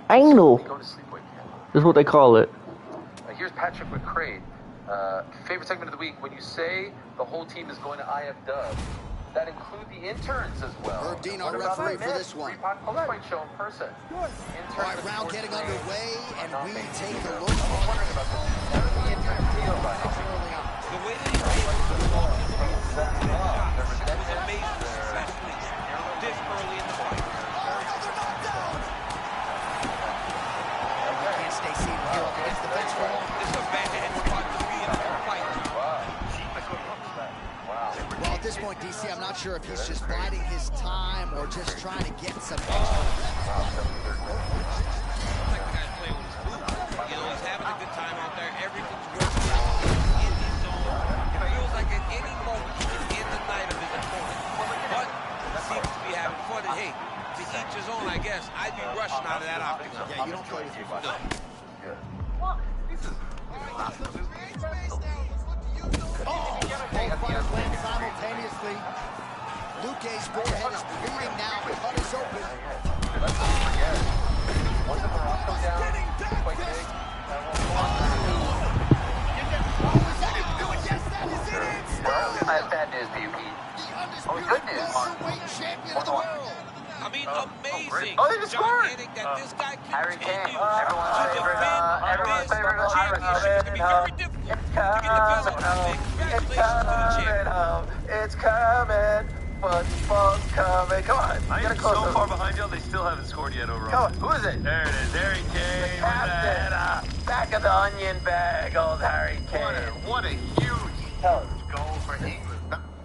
Speaker 1: Anal.
Speaker 16: Go to sleep when you can.
Speaker 1: Is what they call it.
Speaker 16: Here's Patrick McCrade. Favorite segment of the week, when you say the whole team is going to IF-Dub, that include the interns as well.
Speaker 4: Herb Dean, our referee for this one.
Speaker 16: Fight show in person.
Speaker 4: All right, round getting underway, and we take a look.
Speaker 16: I'm wondering about this. How did the interns feel about it?
Speaker 6: The way that he's able to walk in the shots was amazing, especially this early in the fight.
Speaker 4: You can't stay seated here up against the fence for long.
Speaker 6: This is a bad spot to be in a fight.
Speaker 4: Well, at this point, DC, I'm not sure if he's just biding his time or just trying to get some extra reps.
Speaker 6: Like the guy's playing with his food. You know, he's having a good time out there. Everything's working in his zone. It feels like at any moment he can end the night of his opponent. But he seems to be having fun. And hey, to each his own, I guess. I'd be rushing out of that octagon.
Speaker 4: Yeah, you don't play with your body.
Speaker 6: No.
Speaker 4: Both fighters land simultaneously. Luque's forehead is bleeding now. The cut is open.
Speaker 9: Once the barrage comes down, quite big. I have bad news, PUP. Oh, good news.
Speaker 4: Champion of the world.
Speaker 6: I mean, amazing.
Speaker 9: Oh, they just scored.
Speaker 6: That this guy
Speaker 9: Harry Kane.
Speaker 6: continues to
Speaker 9: Everyone's
Speaker 6: defend
Speaker 9: favorite
Speaker 6: this championship. It can be very difficult to get the belt. Congratulations to the champion.
Speaker 9: It's coming. Football's coming. Come on.
Speaker 3: I am so far behind y'all, they still haven't scored yet overall.
Speaker 9: Come on. Who is it?
Speaker 3: There it is. Harry Kane.
Speaker 9: Captain. Back of the onion bag, old Harry Kane.
Speaker 3: What a huge goal for England.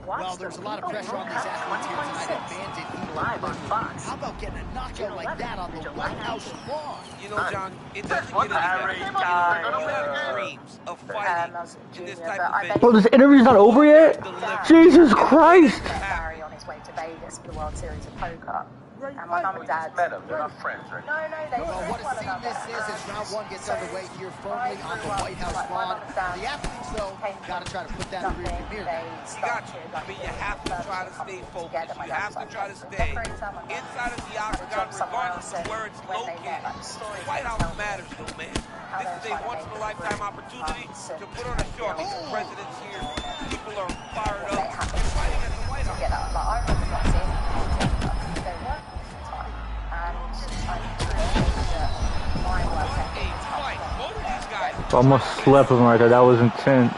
Speaker 4: Well, there's a lot of pressure on these athletes here tonight at Bandit
Speaker 14: live on Fox.
Speaker 4: How about getting a knockout like that on the White House lawn?
Speaker 6: You know, John, it doesn't get any better. You have dreams of fighting in this type of venue.
Speaker 1: Bro, this interview's not over yet? Jesus Christ!
Speaker 17: Barry on his way to Vegas for the World Series of Poker. And my mum and dad...
Speaker 9: Met them. They're not friends, right?
Speaker 17: No, they
Speaker 4: Well, what a scene this is as round one gets underway here firmly on the White House lawn. The athletes, though, got to try to put that in the rearview mirror.
Speaker 6: You got to. I mean, you have to try to stay focused. You have to try to stay inside of the octagon, regardless of where it's located. The White House matters, though, man. This is a once-in-a-lifetime opportunity to put on a show. I mean, the president's here. People are fired up. You're fighting at the White House.
Speaker 17: I remember not seeing they work all the time. And I appreciate that my work ethic is much better.
Speaker 1: Almost slept with him right there. That was intense.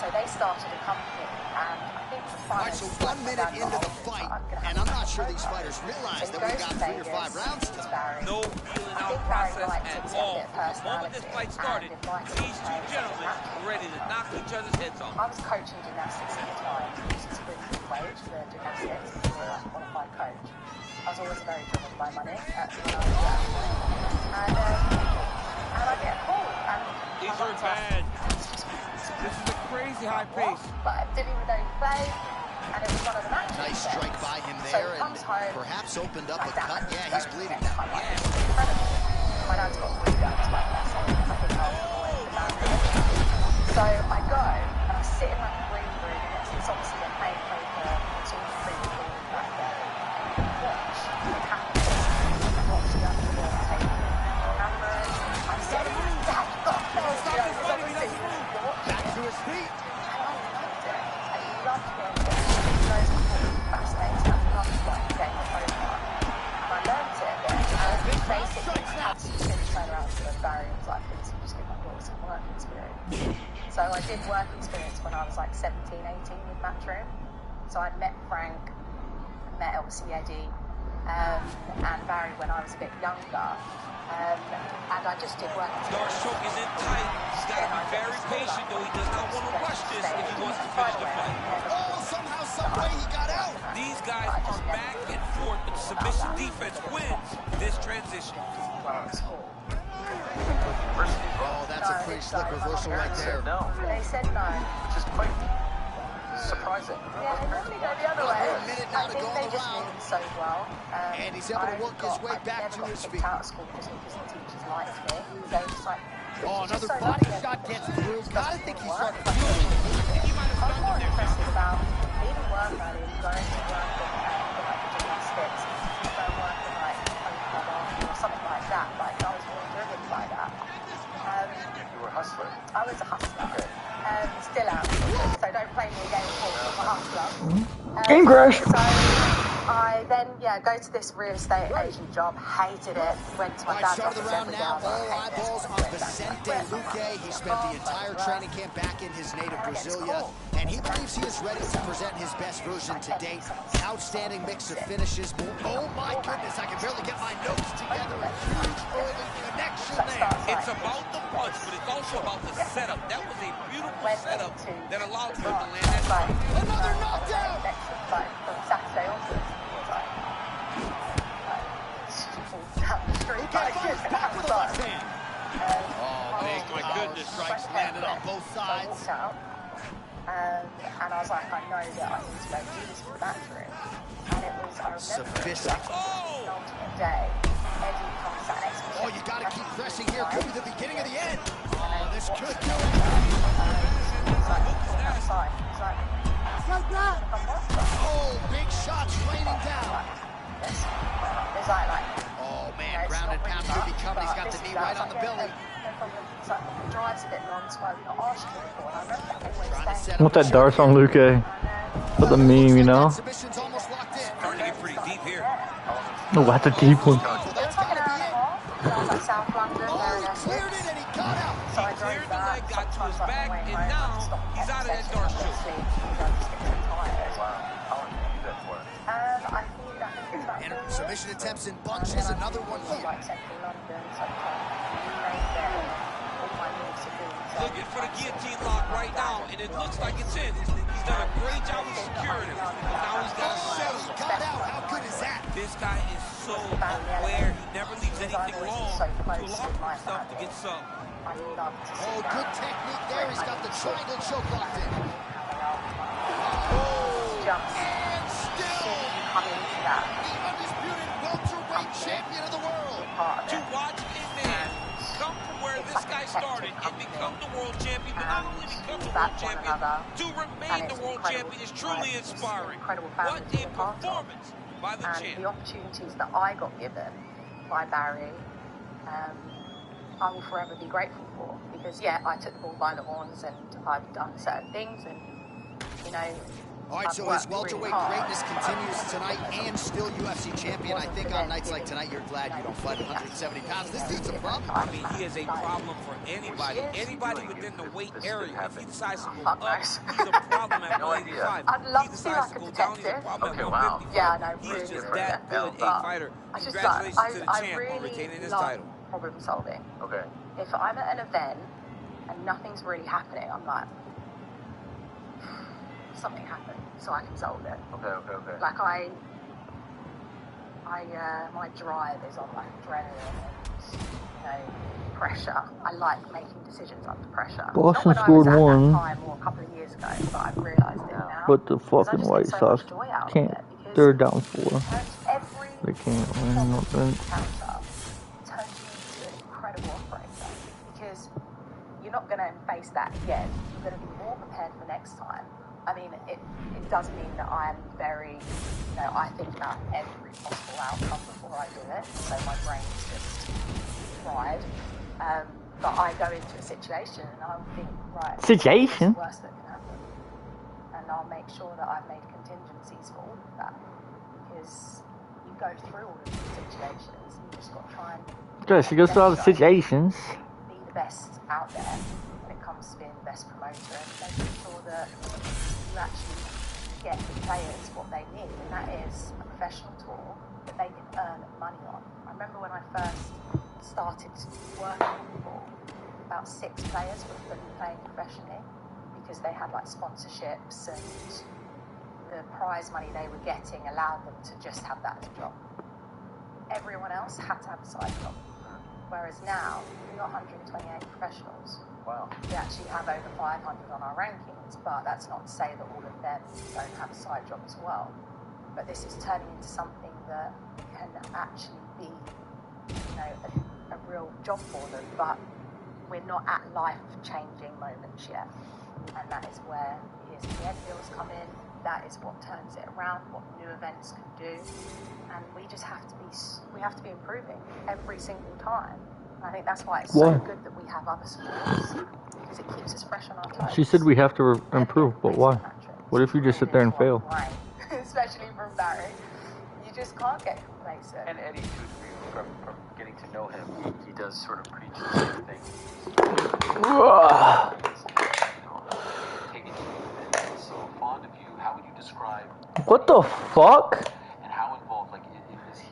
Speaker 17: So they started a company, and I think the
Speaker 4: Alright, so 1 minute into the fight, and I'm not sure these fighters realize that we got 3 or 5 rounds still.
Speaker 6: No feeling out process at all. The moment this fight started, these two gentlemen were ready to knock each other's heads off.
Speaker 17: I was coaching gymnastics at the time. This is really good wage for gymnastics. I was a qualified coach. I was always very driven by money when I was young. And I get called. And
Speaker 6: these are bad. This is a crazy high pace.
Speaker 17: But I didn't even know he played. And it was one of the matches.
Speaker 4: Nice strike by him there, and perhaps opened up a cut. Yeah, he's bleeding now.
Speaker 17: My dad's got 3 guns like that, so I think I'll avoid the damage. So I go, and I sit in like a green room. It's obviously a paid poker, it's all pretty cool back there. And watch it happen. I watch the underworld take cameras. I'm sitting there, Dad, you got to it's obviously
Speaker 4: back to his feet.
Speaker 17: And I loved it. And he loved it. He knows I'm fascinated. I loved like getting the poker. And I learned it. And basically, had some finish turnarounds with Barry and was like, please, you just give my daughter some work experience. So I did work experience when I was like 17, 18 with Matchroom. So I'd met Frank, met obviously Eddie, and Barry when I was a bit younger. And I just did work experience.
Speaker 6: Dark choke is in tight. He's got to be very patient, though. He does not want to rush this if he wants to finish the fight.
Speaker 4: Oh, somehow, some way he got out.
Speaker 6: These guys are back and forth, but submission defense wins this transition.
Speaker 4: Oh, that's a pretty slick reversal right there.
Speaker 9: No.
Speaker 17: They said no.
Speaker 9: Which is quite surprising.
Speaker 17: Yeah, they normally go the other way. I think they just knew him so well.
Speaker 4: And he's able to work his way back to his feet.
Speaker 17: Out of school because the teachers liked me. They were just like,
Speaker 4: oh, another body shot gets through. I think he's starting to feel it.
Speaker 17: I'm more impressed about even work at it, going to work in like gymnastics, go work in like poker or something like that. Like I was really driven by that.
Speaker 9: You were a hustler.
Speaker 17: I was a hustler. Still am. So don't play me again called I'm a hustler.
Speaker 1: Game crash.
Speaker 17: So I then go to this real estate agent job. Hated it. Went to my dad's
Speaker 4: Start of the
Speaker 17: office
Speaker 4: round
Speaker 17: every
Speaker 4: now.
Speaker 17: day.
Speaker 4: All eyeballs on Vicente Luque. He spent the entire training camp back in his native Brasilia, and he believes he is ready to present his best version to date. Outstanding mix of finishes. Oh my goodness, I can barely get my notes together. A huge early connection there.
Speaker 6: It's about the punch, but it's also about the setup. That was a beautiful setup that allowed him to land that fight.
Speaker 4: Another knockdown!
Speaker 17: From Saturday onwards,
Speaker 4: Back with a left hand.
Speaker 6: Oh, big, my goodness.
Speaker 4: Strikes landed on both sides.
Speaker 17: So I walked out, and I was like, I know that I need to go do this with Matchroom. And it was, I remember, it was like the ultimate day. Eddie comes sat next to me.
Speaker 4: Oh, you gotta keep pressing here. Could be the beginning of the end. Oh, this could do it.
Speaker 17: He's like, outside. He's like,
Speaker 4: oh, big
Speaker 1: What's that Darce on Luke? For the meme, you know?
Speaker 6: Starting to get pretty deep here.
Speaker 1: Oh, that's a deep one.
Speaker 17: It was like an hour and a half. So I was like South London, there in Essex. So I drove that.
Speaker 6: Got to his back, and now he's out of that Darce choke.
Speaker 4: And submission attempts in bunches, another one here.
Speaker 6: Looking for the guillotine lock right now, and it looks like it's in. He's done a great job of securing him. Now he's got to settle.
Speaker 4: Got out. How good is that?
Speaker 6: This guy is so aware. He never leaves anything long to allow himself to get some.
Speaker 4: Oh, good technique there. He's got the triangle choke locked in. And still the undisputed welterweight champion of the world.
Speaker 6: To watch a man come from where this guy started and become the world champion, but not only become the world champion, to remain the world champion is truly inspiring. What a performance by the champ.
Speaker 17: The opportunities that I got given by Barry, I will forever be grateful for, because yeah, I took the ball by the horns and I've done certain things, and you know.
Speaker 4: All right, so his welterweight greatness continues tonight, and still UFC champion. I think on nights like tonight, you're glad you don't fight 170 pounds. This dude's a problem.
Speaker 6: I mean, he is a problem for anybody. Anybody within the weight area. If he decides to go up, he's a problem at 185.
Speaker 17: I'd love
Speaker 6: He
Speaker 17: to see
Speaker 6: decides
Speaker 17: like
Speaker 6: to
Speaker 17: a
Speaker 6: go down, he's a
Speaker 17: detective.
Speaker 6: problem at 155.
Speaker 17: Yeah, no,
Speaker 6: He's just that good a fighter. Congratulations to the champ on retaining his title.
Speaker 17: Problem solving.
Speaker 16: Okay.
Speaker 17: If I'm at an event and nothing's really happening, I'm like, something happened, so I can solve it.
Speaker 16: Okay.
Speaker 17: Like my drive is on like adrenaline and, you know, pressure. I like making decisions under pressure.
Speaker 1: Boston scored one.
Speaker 17: Time or a couple of years ago, but I've realised it now.
Speaker 1: But the fucking White Sox can't. They're down 4. They can't win nothing.
Speaker 17: Turns you into an incredible operator, because you're not going to face that again. You're going to be more prepared for next time. I mean, it does mean that I'm very, you know, I think about every possible outcome before I do it, so my brain's just fried. But I go into a situation and I'll think, right,
Speaker 1: Situation?
Speaker 17: what's the worst that can happen? And I'll make sure that I've made contingencies for all of that, because you go through all of these situations, you just got to try and...
Speaker 1: Yeah, she goes through all the situations.
Speaker 17: Be the best out there when it comes to being the best promoter, and making sure that you actually get the players what they need, and that is a professional tour that they can earn money on. I remember when I first started working on the ball, about 6 players were fully playing professionally, because they had like sponsorships, and the prize money they were getting allowed them to just have that as a job. Everyone else had to have a side job. Whereas now, we've got 128 professionals.
Speaker 16: Wow.
Speaker 17: We actually have over 500 on our rankings, but that's not to say that all of them don't have a side job as well. But this is turning into something that can actually be, you know, a real job for them, but we're not at life-changing moments yet. And that is where ESPN deals come in. That is what turns it around, what new events can do. And we just have to be improving every single time. And I think that's why it's so good that we have other sports, because it keeps us fresh on our toes.
Speaker 1: She said we have to improve, but why? What if you just sit there and fail?
Speaker 17: Especially from Barry. You just can't get complacent.
Speaker 16: And Eddie, from getting to know him, he does sort of preach the same thing. Taking you so fond of you, how would you describe?
Speaker 1: What the fuck?
Speaker 16: And how involved, like, is he?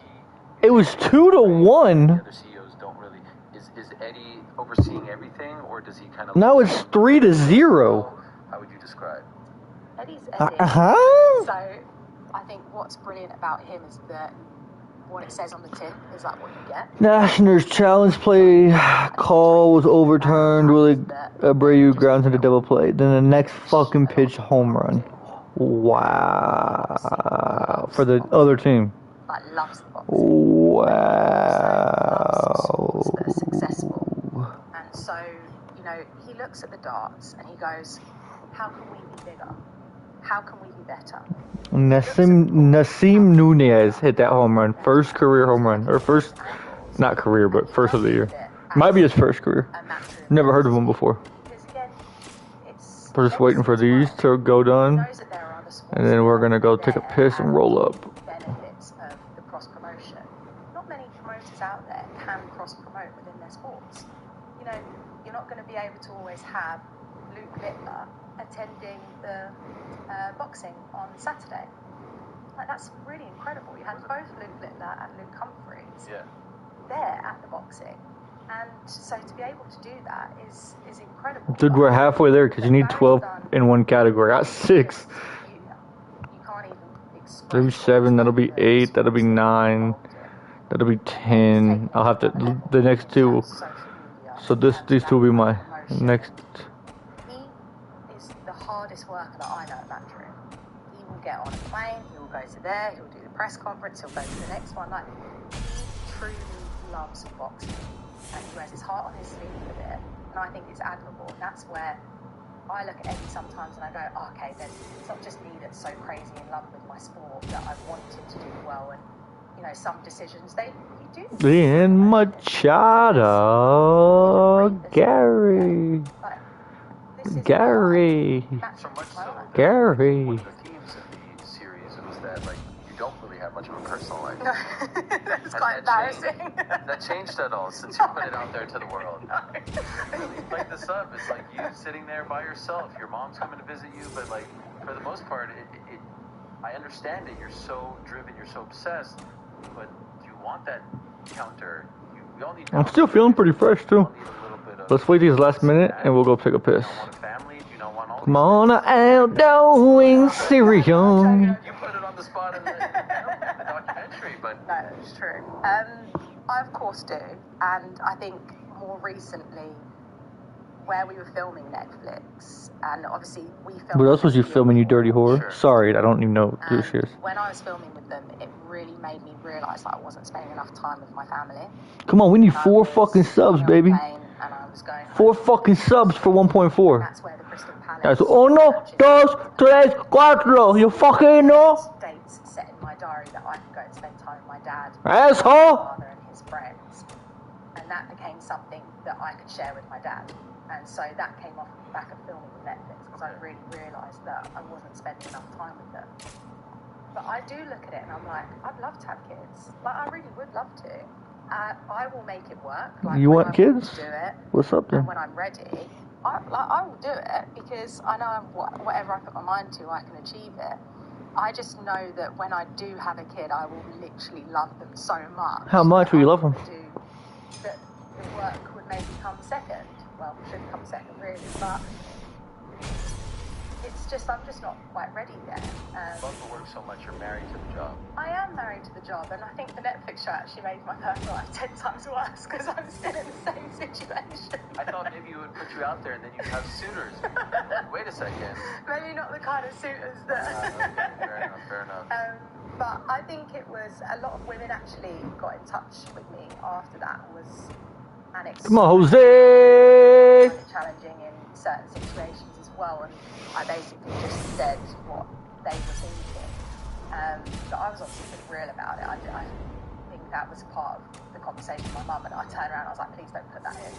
Speaker 1: It was 2-1.
Speaker 16: The other CEOs don't really. Is Eddie overseeing everything, or does he kind of?
Speaker 1: Now it's 3-0.
Speaker 16: How would you describe?
Speaker 17: Eddie's Eddie.
Speaker 1: Uh-huh.
Speaker 17: So I think what's brilliant about him is that what it says on the tin is like what you get.
Speaker 1: Nationals challenge play call was overturned. Willie Abreu grounds into double play. Then the next fucking pitch, home run. Wow. For the other team.
Speaker 17: Like loves the boxing.
Speaker 1: Wow.
Speaker 17: That are successful. And so, you know, he looks at the darts and he goes, how can we be bigger? How can we be better?
Speaker 1: Nasim Nunez hit that home run. First career home run. Or first, not career, but first of the year. Might be his first career. Never heard of him before.
Speaker 17: Because again,
Speaker 1: We're just waiting for these to go done, and then we're gonna go take a piss and roll up.
Speaker 17: Benefits of the cross promotion. Not many promoters out there can cross promote within their sports. You know, you're not going to be able to always have Luke Littler attending the boxing on Saturday. Like, that's really incredible. You had both Luke Littler and Luke Humphreys there at the boxing. And so to be able to do that is incredible.
Speaker 1: Dude, we're halfway there because you need 12 in one category. I got 6.
Speaker 17: You can't even express.
Speaker 1: That'll be 7, that'll be 8, that'll be 9, that'll be 10. I'll have to, the next 2. So these 2 will be my next.
Speaker 17: He is the hardest worker that I know at that room. He will get on a plane, he will go to there, he'll do the press conference, he'll go to the next one. Like, he truly loves boxing. And he wears his heart on his sleeve with it, and I think it's admirable. And that's where I look at Eddie sometimes and I go, oh, okay, then it's not just me that's so crazy in love with my sport that I want him to do well. And you know, some decisions you do.
Speaker 1: Ian Machado, Gary. Gary.
Speaker 16: Don't really have much of a personal life.
Speaker 17: That's quite embarrassing.
Speaker 16: That changed at all since you put it out there to the world. Like the sub, it's like you sitting there by yourself. Your mom's coming to visit you, but like for the most part, I understand it. You're so driven, you're so obsessed, but do you want that counter? We all need.
Speaker 1: I'm still feeling pretty fresh too. Let's wait these last minute and we'll go take a piss. Come on, outgoing Sirius.
Speaker 16: You put it on the spot in the documentary, but
Speaker 17: no, it's true. I of course do, and I think more recently, where we were filming Netflix, and obviously we filmed.
Speaker 1: What else was you filming, you dirty whore? Sure. Sorry, I don't even know who she is.
Speaker 17: When I was filming with them, it really made me realise that I wasn't spending enough time with my family.
Speaker 1: Come on, we need 4 fucking subs, baby. 4 fucking subs for 1.4.
Speaker 17: That's where the Crystal Palace.
Speaker 1: That's 1, 2, 3, 4. You fucking know.
Speaker 17: Dates set in my diary that I can go and spend time with my dad,
Speaker 1: asshole,
Speaker 17: my father, and his friends, and that became something that I could share with my dad. And so that came off the back of filming with Netflix because I really realised that I wasn't spending enough time with them. But I do look at it and I'm like, I'd love to have kids. Like, I really would love to. I will make it work. Like,
Speaker 1: you want kids?
Speaker 17: Do it,
Speaker 1: what's up then?
Speaker 17: And when I'm ready, I will do it because I know whatever I put my mind to, I can achieve it. I just know that when I do have a kid, I will literally love them so much.
Speaker 1: How much will you love them?
Speaker 17: That the work would maybe come second. Well, it should come second really, but it's just, I'm just not quite ready yet.
Speaker 16: Love the work so much, you're married to the job.
Speaker 17: I am married to the job, and I think the Netflix show actually made my personal life 10 times worse because I'm still in the same situation.
Speaker 16: I thought maybe it would put you out there and then you'd have suitors. Wait a second.
Speaker 17: Maybe not the kind of suitors that...
Speaker 16: Okay, fair enough.
Speaker 17: But I think it was, a lot of women actually got in touch with me after that.
Speaker 1: Come on, Jose!
Speaker 17: Challenging in certain situations as well, and I basically just said what they were thinking. But I was obviously pretty real about it. I think that was part of the conversation with my mum, and I turned around and I was like, please don't put that in.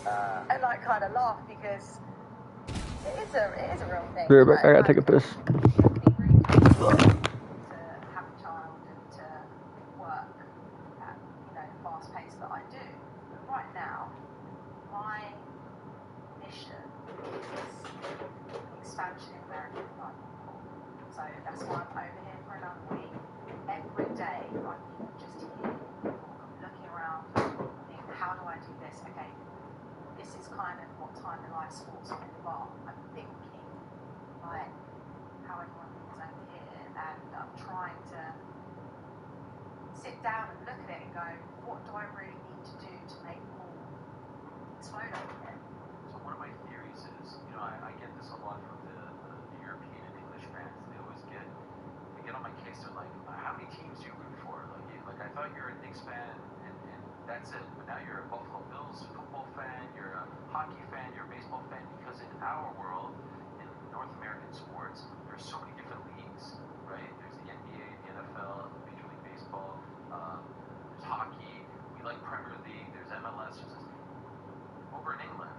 Speaker 17: And like kind of laughed because it is a real thing.
Speaker 1: Be right back, I gotta take a piss.
Speaker 17: To have a child and to work at, you know, the fast pace that I do. But right now, my mission is expansion in American football. So that's why I'm over here for another week. Every day I'm just here, looking around, thinking, how do I do this? Okay, this is kind of what time in life sports are in bar. I'm thinking like how everyone is over here, and I'm trying to sit down and look at it and go, what do I really need to do to make Paul explode over here?
Speaker 16: So one of my theories is, you know, I get this a lot from the European and English fans. They get on my case. They're like, how many teams do you root for? Like I thought you were a Knicks fan and that's it. But now you're a Buffalo Bills football fan, you're a hockey fan, you're a baseball fan. Because in our world, in North American sports, there's so many different leagues, right? There's the NBA, the NFL, Major League Baseball, there's hockey, we like Premier League, there's MLS. Over in England,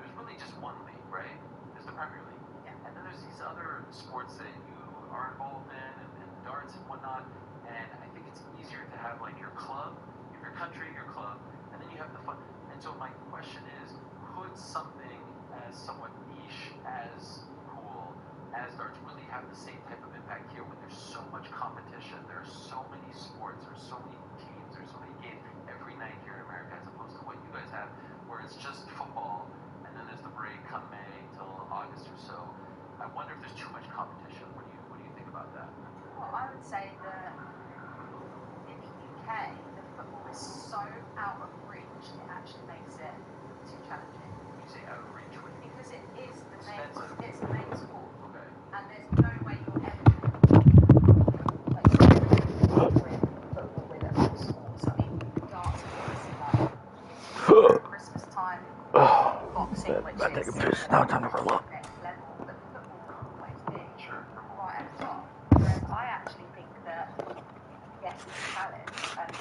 Speaker 16: there's really just one league, right? There's the Premier League.
Speaker 17: Yeah.
Speaker 9: there's these other sports that you are involved in, and darts and whatnot, and I think it's easier to have like your club, your country, your club, and then you have the fun. And so my question is, could something as somewhat niche as pool, as darts, really have the same type of impact here when there's so much competition, there are so many sports, there's so many teams, there's so many games every night here in America, as opposed to what you guys have, where it's just football, and then there's the break come May till August or so. I wonder if there's too much competition. What do you think about that?
Speaker 17: Well, I would say that in the UK, the football is so out of reach, it actually makes it too challenging.
Speaker 9: You say out of reach?
Speaker 17: Because it is the main, it's the main sport.
Speaker 9: Okay.
Speaker 17: And there's no way you're ever like football with other sports. I mean, darts are obviously like Christmas time, boxing, which
Speaker 1: I take a
Speaker 17: is
Speaker 1: piss. Now time to roll up.
Speaker 17: next level, but football will always be right at the top. Whereas I actually think that, yes, it's a challenge, and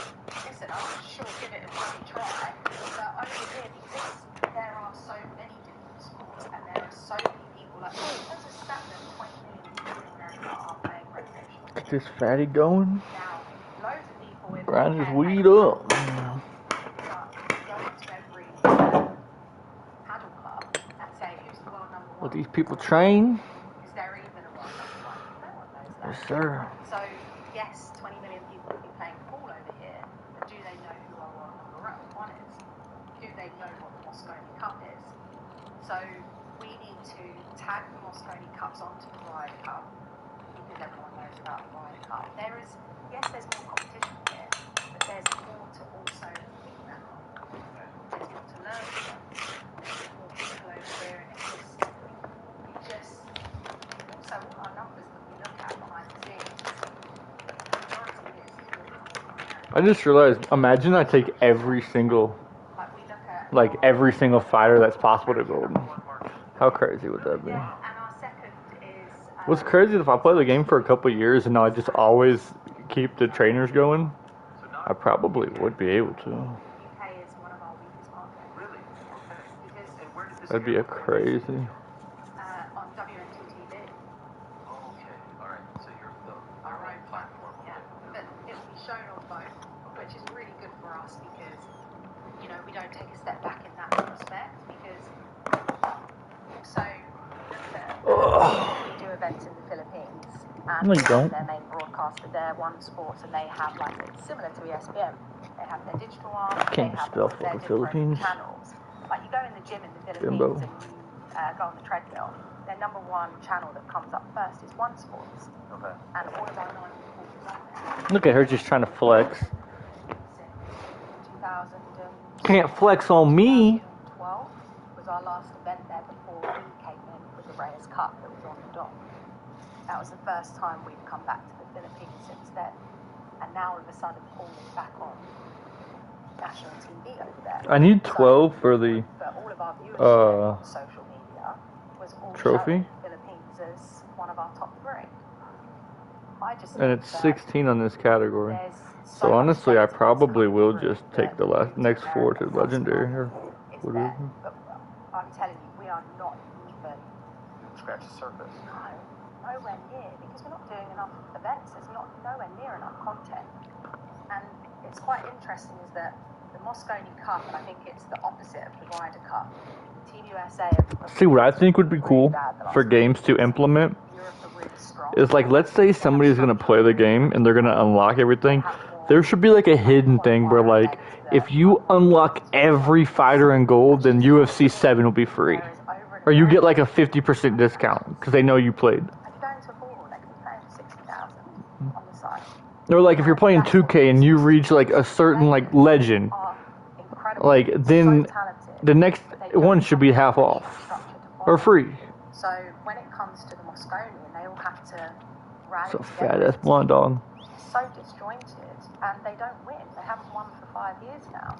Speaker 17: listen, I'll sure give it a bloody try, but over here, because there are so many different sports, and there are so many people, like, there's a stat that 20 million people in America are playing recreational.
Speaker 1: Get this fatty going.
Speaker 17: Now, loads of people in
Speaker 1: Grind his
Speaker 17: UK
Speaker 1: weed up.
Speaker 17: going to every paddle club and say who's the world number one.
Speaker 1: Will these people train?
Speaker 17: Is there even a world number one? No one knows that.
Speaker 1: Yes, sir.
Speaker 17: So, yes, 20 million people will be playing pool over here, but do they know who our world number one is? Do they know what the Moscone Cup is? So, we need to tag the Moscone Cups onto the Ryder Cup, because everyone knows about the Ryder Cup. There's more competition here, but there's more to also think about. There's more to learn from. There's more people over here, and it's just also all our numbers that we look at behind the scenes. The majority is
Speaker 1: I just realized, imagine I take every single fighter that's possible to gold. How crazy would that be?
Speaker 17: and our second is
Speaker 1: What's crazy is if I play the game for a couple of years and I just always keep the trainers going, I probably would be able to.
Speaker 17: UK is one of our weakest markets.
Speaker 9: Really? Okay. And where did this
Speaker 1: That'd be a crazy.
Speaker 17: On WNT TV.
Speaker 9: Oh, okay. All right. So you're our own platform.
Speaker 17: Yeah. But it will be shown on both, which is really good for us because, you know, we don't take a step back in that respect because so we do events in the Philippines and
Speaker 1: No, you don't.
Speaker 17: their main broadcaster there, One Sports, and they have like it's similar to ESPN. They have their digital arm,
Speaker 1: Can't
Speaker 17: they have
Speaker 1: spell
Speaker 17: their
Speaker 1: for the
Speaker 17: different
Speaker 1: Philippines.
Speaker 17: channels. Like you go in the gym in the Philippines
Speaker 1: Jimbo.
Speaker 17: and you go on the treadmill. Their number one channel that comes up first is One Sports.
Speaker 9: Okay.
Speaker 17: And all of our 9 reporters on there.
Speaker 1: Look at her just trying to flex.
Speaker 17: 2012
Speaker 1: Can't flex on me.
Speaker 17: was our last event there before we came in with the Reyes Cup that was on the dock. That was the first time we'd come back to the Philippines since then. And now all of a sudden, Paul is back on national TV over there.
Speaker 1: I need 12 for the
Speaker 17: But all of our viewership on social media was all
Speaker 1: trophy.
Speaker 17: showing the Philippines as one of our top 3. I just
Speaker 1: And
Speaker 17: think
Speaker 1: it's
Speaker 17: that
Speaker 1: 16 on this category.
Speaker 17: there's
Speaker 1: So
Speaker 17: much
Speaker 1: honestly, I
Speaker 17: depth
Speaker 1: probably will
Speaker 17: through
Speaker 1: just take the next 4 to legendary or
Speaker 17: is
Speaker 1: whatever.
Speaker 17: there. But I'm telling you, we are not even
Speaker 9: Scratch the surface.
Speaker 17: nowhere near because we're not doing enough events. There's nowhere near enough content. And it's quite interesting is that the Moscone Cup, and I think it's the opposite of the Ryder Cup. Team USA.
Speaker 1: See, what I think would be cool for games to implement is like, let's say somebody's going to play the game and they're going to unlock everything. There should be like a hidden thing where like, if you unlock every fighter in gold, then UFC 7 will be free. Or you get like a 50% discount because they know you played. Or like if you're playing 2K and you reach like a certain like legend, like then the next one should be half off or free.
Speaker 17: So when it comes to the Moscone, they all have to rally
Speaker 1: So
Speaker 17: together.
Speaker 1: fat ass blonde dog.
Speaker 17: It's so disjointed, and they don't win. They haven't won for 5 years now.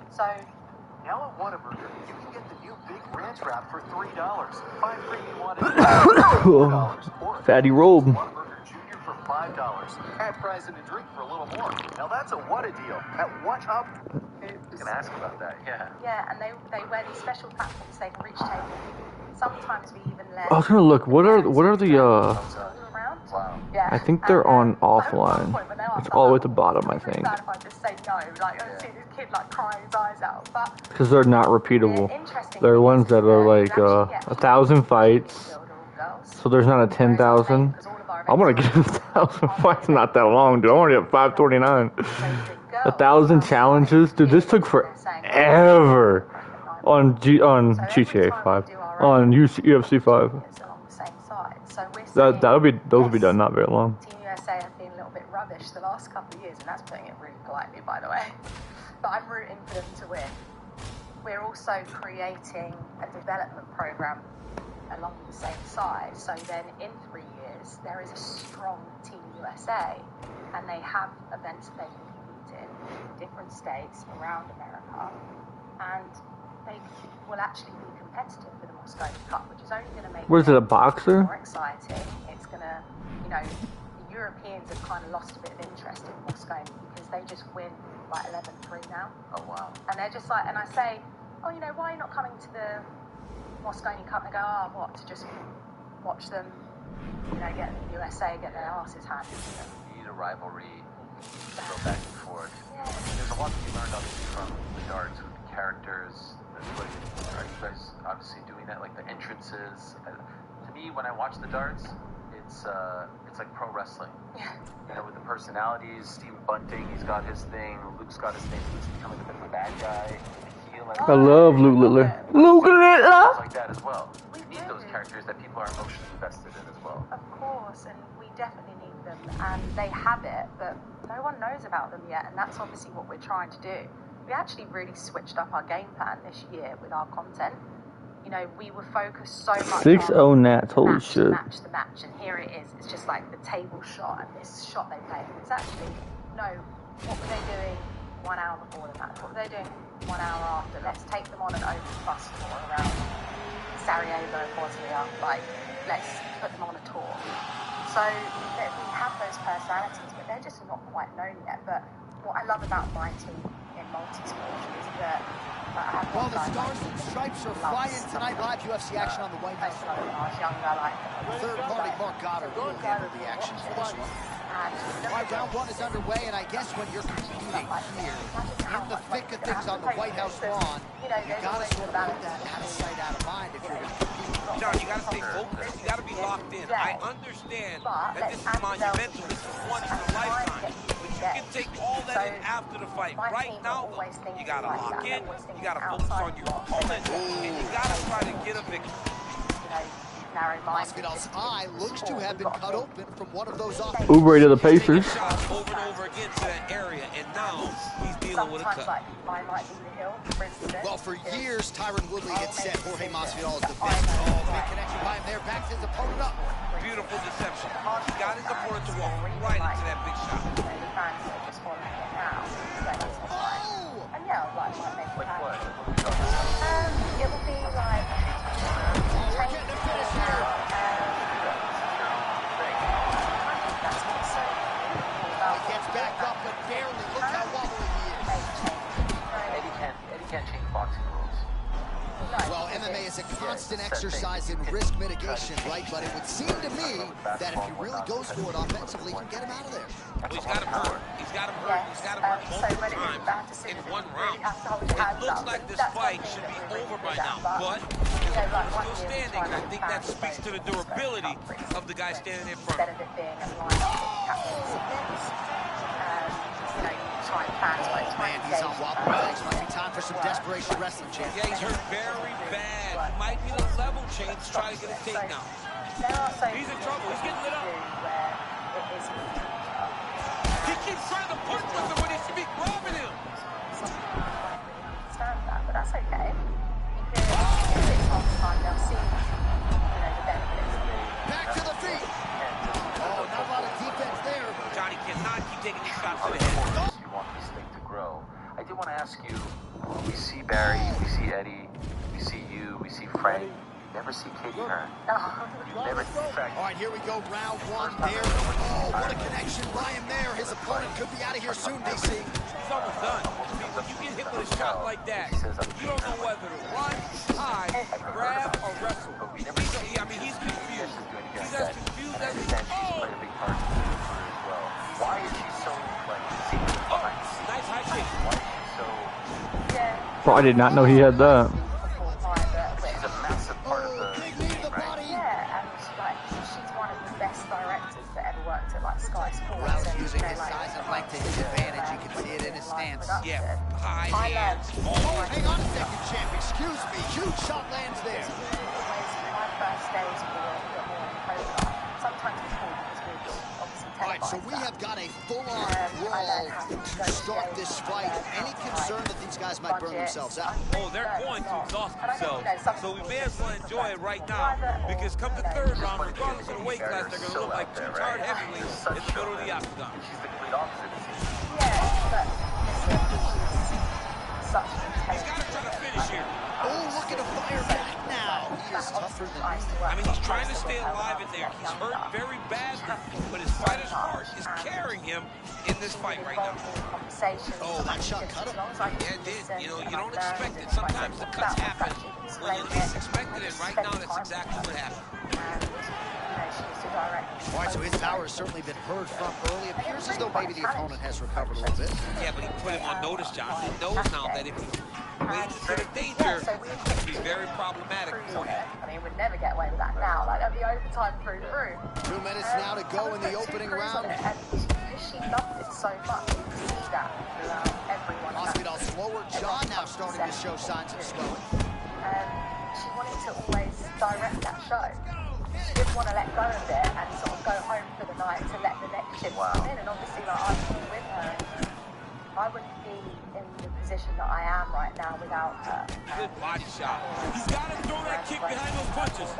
Speaker 17: So
Speaker 10: now at Whataburger, you can get the new Big Ranch Wrap for $3. Find premium one at $4.
Speaker 1: Fatty rolled.
Speaker 10: Whataburger Junior for $5. Add fries and a drink for a little more. Now that's a what a deal at What Up. You can ask about that, yeah.
Speaker 17: yeah, and they wear these special platforms. They can reach tables sometimes we even let...
Speaker 1: I was gonna look. What are the
Speaker 17: Yeah.
Speaker 1: I think they're on offline. It's all the way at the bottom, I
Speaker 17: It's
Speaker 1: think.
Speaker 17: bad if I just say no. Like, I see this kid like crying his eyes out. But
Speaker 1: Because they're not repeatable. They're ones that are like 1,000 fights. So there's not a 10,000. I want to get 1,000 fights. Not that long, dude. I want to get 529. 1,000 challenges, dude. This took forever on GTA 5, on UFC 5. Those will be done not very long.
Speaker 17: Team USA have been a little bit rubbish the last couple of years, and that's putting it really politely, by the way. But I'm rooting for them to win. We're also creating a development program along the same side. So then in 3 years, there is a strong Team USA, and they have events they can compete in different states around America, and they will actually be competitive for the Moscone Cup, which is only going to make
Speaker 1: What is it, a boxer?
Speaker 17: more exciting. It's going to, you know, the Europeans have kind of lost a bit of interest in Moscone because they just win like 11-3 now.
Speaker 14: Oh, wow.
Speaker 17: And they're just like, and I say, oh, you know, why are you not coming to the Moscone Cup? And they go, oh, what, to just watch them, you know, get the USA, get their asses handed to them.
Speaker 14: You need a rivalry, go back and forth. Yeah. There's a lot to be learned, obviously, from the darts with the characters. But are you guys obviously doing that, like the entrances? To me, when I watch the darts, it's like pro wrestling.
Speaker 17: Yeah.
Speaker 14: You know, with the personalities. Steve Bunting, he's got his thing. Luke's got his thing. Luke's becoming a bit of a bad guy.
Speaker 1: I love Luke Littler. Luke Littler!
Speaker 14: Like that as well. We need those characters that people are emotionally invested in as well.
Speaker 17: Of course, and we definitely need them, and they have it, but no one knows about them yet, and that's obviously what we're trying to do. We actually really switched up our game plan this year with our content. You know, we were focused so much
Speaker 1: 6-0
Speaker 17: on
Speaker 1: Nats, holy shit.
Speaker 17: the match, and here it is. It's just like the table shot and this shot they played. It's actually, no, what were they doing 1 hour before the match? What were they doing 1 hour after? Let's take them on an open bus tour around Sarajevo, Bosnia. Like, let's put them on a tour. So we have those personalities, but they're just not quite known yet. But what I love about my team in multi-sport is that
Speaker 4: well, the Stars and Stripes are flying tonight. Live UFC action on the White House. Third-party Mark Goddard will handle the action for this one. All right, round one is underway, and I guess when you're competing here, in the thick of things on the White House lawn, you gotta sort of put that out of sight, out of mind if you're going to compete.
Speaker 6: John, you gotta stay focused. You gotta be locked in. I understand that this is monumental. This is once in a lifetime. But you can take all that in after the fight. Right now, though, you gotta lock in. You gotta focus on your opponent, and you gotta try to get a victory.
Speaker 4: Masvidal's eye looks to have been cut open from one of those offenses.
Speaker 1: Uber to the Pacers.
Speaker 6: Over and over again to that area, and now he's dealing with a cut.
Speaker 4: Well, for years, Tyron Woodley had set Jorge Masvidal as the best. Oh, big connection by him there. Backs his opponent up.
Speaker 6: Beautiful deception. He got his opponent to walk right into that big shot.
Speaker 17: It will be like...
Speaker 4: We're getting a finish here. He gets back up, but barely. Look how wobbly he is.
Speaker 14: Eddie can't change boxing rules.
Speaker 4: Well, MMA is a constant exercise in risk mitigation, right? But it would seem to me that if he really goes for it offensively, he can get him out of there.
Speaker 6: Well, he's got him hurt. He's got him hurt. He's got him hurt multiple times in one round. It looks like this fight should be over by now, but his opponent's still standing, and I think that speaks to the durability of the guy standing in front of him.
Speaker 4: Man, he's on wobbly legs. Might be time for some desperation wrestling, champ.
Speaker 6: Yeah, he's hurt very bad. He might need a level change to try to get a takedown. He's in trouble. He's getting lit up. He keeps trying to punch with him when he should be grabbing him.
Speaker 17: Understand that, but that's okay. Because in 6 months' time, they'll see, the benefits.
Speaker 4: Back to the feet. Oh, not a lot of defense there.
Speaker 6: Johnny cannot keep taking these shots to the head.
Speaker 14: You want this thing to grow. I did want to ask you, we see Barry, we see Eddie, we see you, we see Frank. Never see Katie Hearn.
Speaker 4: All right, here we go, round one there. Oh, what a connection by him there. His opponent could be out of here soon, DC.
Speaker 6: He's almost done. I mean, when you get hit with a shot like that, you don't know whether to run, hide, grab, or wrestle. He's confused. He's as confused as
Speaker 14: Why is she so,
Speaker 6: nice high kick.
Speaker 14: Why is she so...
Speaker 1: Bro, I did not know he had that.
Speaker 14: She's a massive part of the game, right?
Speaker 17: Yeah, and she's one of the best directors that ever worked at Sky Sports.
Speaker 4: Morales using his size and length to his advantage. You can see it in his stance.
Speaker 6: Yeah, high hands.
Speaker 4: Oh, hang on a second, champ. Excuse me. Huge shot lands there.
Speaker 17: My first days were more imposed. Sometimes it's cool because we're obviously
Speaker 4: televised. All right, so we have got a full-on brawl to start this fight. Any concern that these guys might burn themselves out?
Speaker 6: Oh, they're going to exhaust themselves. So we may as well enjoy it right now, because come the third round, regardless of the weight class, they're going to look like two tired heavyweights in the middle of the octagon.
Speaker 14: She's the complete opposite.
Speaker 17: Yeah, but she's such an intelligent.
Speaker 6: He's got to try to finish here.
Speaker 4: Oh, look at him fire back now. He is tougher than me.
Speaker 6: I mean, he's trying to stay alive in there. He's hurt very badly, but his fighter's heart is carrying him in this fight right now.
Speaker 4: Oh, that shot cut him.
Speaker 6: Yeah, it did. You know, you don't expect it. Sometimes the cuts happen when you least expected it. Right now, that's exactly what happened.
Speaker 4: All right, so his power has certainly been heard from early. It appears as though maybe the opponent has recovered a little bit.
Speaker 6: Yeah, but he put him on notice, John. He knows now that if he waits to the danger, it can be very problematic for him.
Speaker 17: I mean, we'd never get away with that now. That'd be overtime through.
Speaker 4: 2 minutes now to go in the opening round.
Speaker 17: And she loved it so much. You can see that throughout everyone.
Speaker 4: Masvidal's slower jaw now starting to show signs of swelling.
Speaker 17: She wanted to always direct that show. She didn't want to let go of it and sort of go home for the night to let the next shift come in. And obviously, I'm with her. I wouldn't be in the position that I am right now without her.
Speaker 6: Good body shot. He's got to throw that kick behind those punches.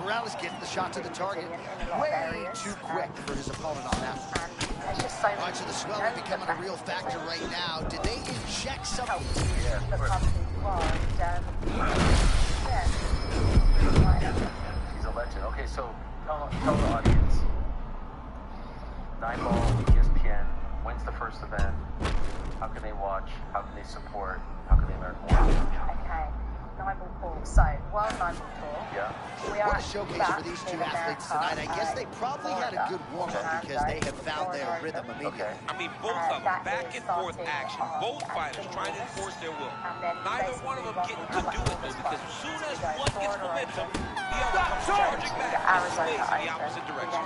Speaker 4: Morales getting the shot to the target way too quick for his opponent on that one. All right, so the swelling becoming a real factor right now. Did they inject something?
Speaker 14: Yeah, she's a legend. Okay, so tell the audience. 9-Ball, ESPN. When's the first event? How can they watch? How can they support? How can they learn more?
Speaker 17: Okay. 9-Ball Pool. So, World 9-Ball Tour.
Speaker 14: Yeah.
Speaker 4: What a showcase for these two athletes tonight. I guess they probably had a good warm-up because they have found their rhythm immediately.
Speaker 6: I mean, both of them, back and forth action. Both fighters trying to enforce their will. Neither one of them getting to do it, though, because as soon as one gets momentum, the other comes charging back in the opposite direction.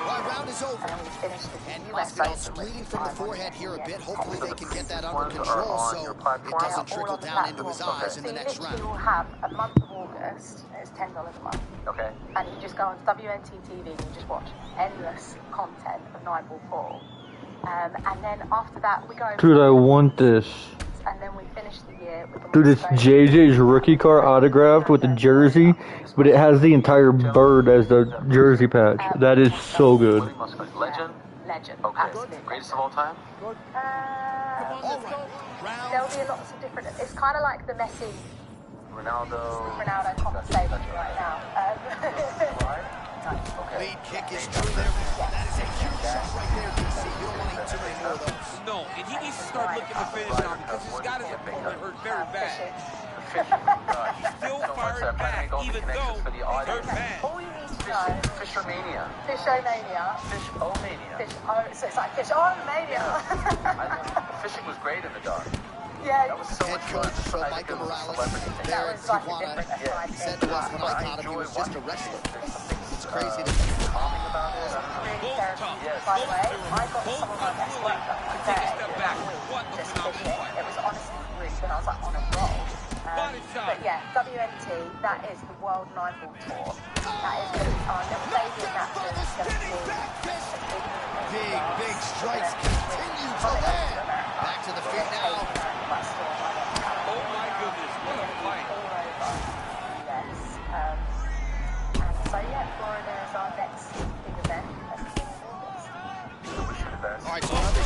Speaker 4: Well, round is over. And Masvidal's bleeding from the forehead here a bit. Hopefully they can get that under control so it doesn't trickle down into his eyes in the next round.
Speaker 17: You will have a month of August. It's $10 a month.
Speaker 14: Okay.
Speaker 17: And you just go on WNT TV and you just watch endless content of 9-Ball Pool. And then after that, we go...
Speaker 1: Dude, I want this.
Speaker 17: And then we finish the year with...
Speaker 1: Dude, it's JJ's rookie card autographed with the jersey, but it has the entire bird as the jersey patch. That is so good.
Speaker 14: Legend?
Speaker 17: Legend.
Speaker 14: Okay.
Speaker 17: Absolutely.
Speaker 14: Greatest of all time?
Speaker 17: There'll be lots of different... It's kind of like the Messi...
Speaker 14: Ronaldo
Speaker 17: conversation right now.
Speaker 4: Okay. Lead kick is true there. That is a huge shot right there, DC. You don't want to eat too many more of those.
Speaker 6: No, and he needs to start looking to finish now because he's got his opponent hurt very bad. He's still firing back, even though he's hurt bad.
Speaker 17: All you need to know...
Speaker 14: Fishermania.
Speaker 17: Fishomania.
Speaker 14: Fish-o-mania.
Speaker 17: So it's like Fish-o-mania.
Speaker 14: The fishing was great in the dark.
Speaker 17: Yeah.
Speaker 14: That was so much fun.
Speaker 4: Michael Morales there in Tijuana. He said to us when I caught him, he was just a wrestler. It's crazy to think.
Speaker 14: Calming about it.
Speaker 17: By the way, I got some of my best work done today. Just fishing. It was honestly really good. I was like on a roll. But yeah, WNT, that is the World 9-Ball Tour. That is going to be our little baby in that tour. It's going to be
Speaker 4: big strikes continue to land. Back to the feet now.
Speaker 6: Oh my goodness, what a fight.
Speaker 17: Yes. And so yeah, Florida is our next big event at the beginning of August.
Speaker 14: Wish you the best.
Speaker 4: All right, so another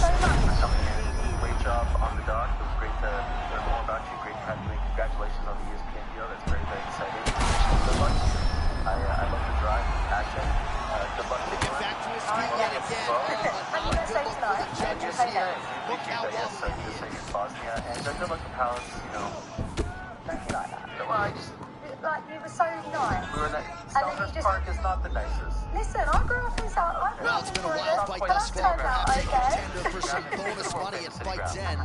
Speaker 14: great job on the dock. It was great to learn more about you. Great to have you. Congratulations on the ESPN deal. That's very, very exciting. Good luck
Speaker 17: Selhurst Park is not the nicest.
Speaker 15: Listen, I grew up in South London.
Speaker 4: Well, it's been a wild fight thus far. Perhaps a contender for some bonus money at fight's end.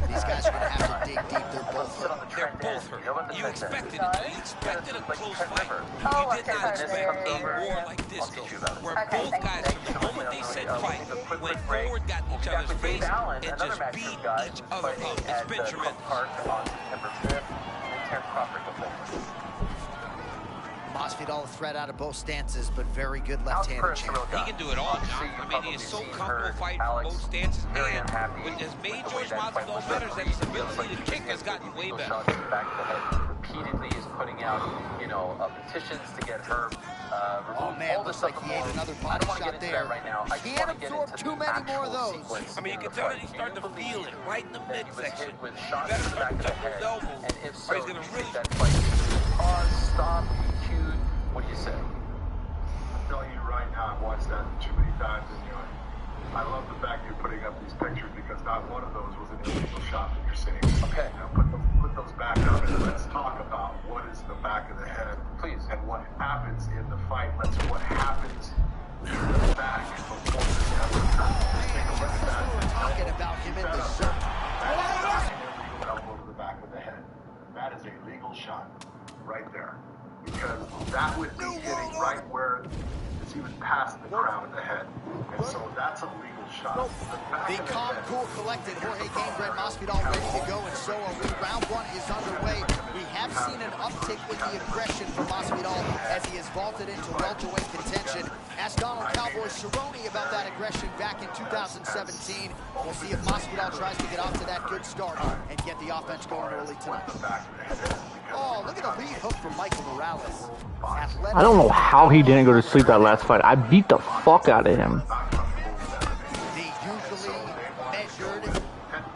Speaker 4: These guys are going to have to dig deep. They're both hurt.
Speaker 6: They're both hurt. You expected it. You expected a close fight. You did not expect a war like this, though, where both guys, from the moment they said fight, went forward, got in each other's face, and just beat each other up. It's been tremendous.
Speaker 4: Masvidal a threat out of both stances, but very good left-handed champ.
Speaker 6: He can do it all, John. I mean, he is so comfortable fighting from both stances, and what has made George Masvidal better is that his ability to kick has gotten way better.
Speaker 16: Repeatedly is putting out, you know, petitions to get her
Speaker 4: oh man, looks like he ate another body shot there.
Speaker 16: Right now. I
Speaker 4: can't absorb too many more of those.
Speaker 6: I mean, you can tell that he's starting to feel it right in the midsection.
Speaker 16: With
Speaker 6: He
Speaker 16: shots
Speaker 6: better
Speaker 16: to the back
Speaker 6: start
Speaker 16: of
Speaker 6: to
Speaker 16: the
Speaker 6: touch
Speaker 16: head.
Speaker 6: those elbows,
Speaker 16: And if
Speaker 6: or
Speaker 16: so,
Speaker 6: he's going to really...
Speaker 16: that fight pause, stop, EQ. What do you say?
Speaker 18: I'm telling you right now, I've watched that too many times, and you know, I love the fact you're putting up these pictures because not one of those was an illegal shot that you're seeing.
Speaker 16: Okay.
Speaker 18: You know, put those back up and let's talk about what is the back of the head,
Speaker 16: please,
Speaker 18: and what happens in the fight. What happens in the back before this ever happens. Take a look at that.
Speaker 4: We're talking about him in the zone.
Speaker 18: Illegal elbow to the back of the head. That is a legal shot right there. Because that would be hitting right where it's even past the crown of the head. And so that's a legal shot.
Speaker 4: The calm, cool, collected Jorge Gamebred Masvidal ready to go, and so are we. Round one is underway. We have seen an uptick in the aggression from Masvidal as he has vaulted into welterweight contention. Ask Donald Cowboy Cerrone about that aggression back in 2017. We'll see if Masvidal tries to get off to that good start and get the offense going early tonight. Oh, look at the lead hook from Michael Morales.
Speaker 1: I don't know how he didn't go to sleep that last fight. I beat the fuck out of him.
Speaker 4: The usually measured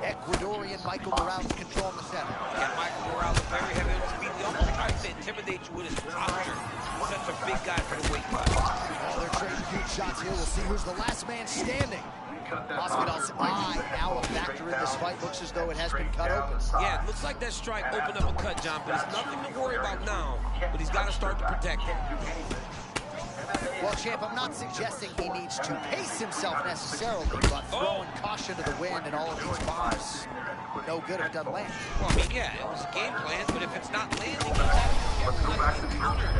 Speaker 4: Ecuadorian Michael Morales controlling the center.
Speaker 6: Yeah, Michael Morales very heavy on his feet. He almost tries to intimidate you with his posture. He's such a big guy for the weight class.
Speaker 4: Oh, they're trading huge shots here. We'll see who's the last man standing. Masvidal's eye now a factor in this fight. Looks as though it has been cut open.
Speaker 6: Yeah, it looks like that strike opened up a cut, John, but it's nothing to worry about now. But he's got to start to protect it.
Speaker 4: Well, champ, I'm not suggesting he needs to pace himself necessarily, but throwing caution to the wind and all of these bombs, no good if it doesn't land.
Speaker 6: Well, I mean, yeah, it was a game plan, but if it's not landing, you got to be careful to counter it.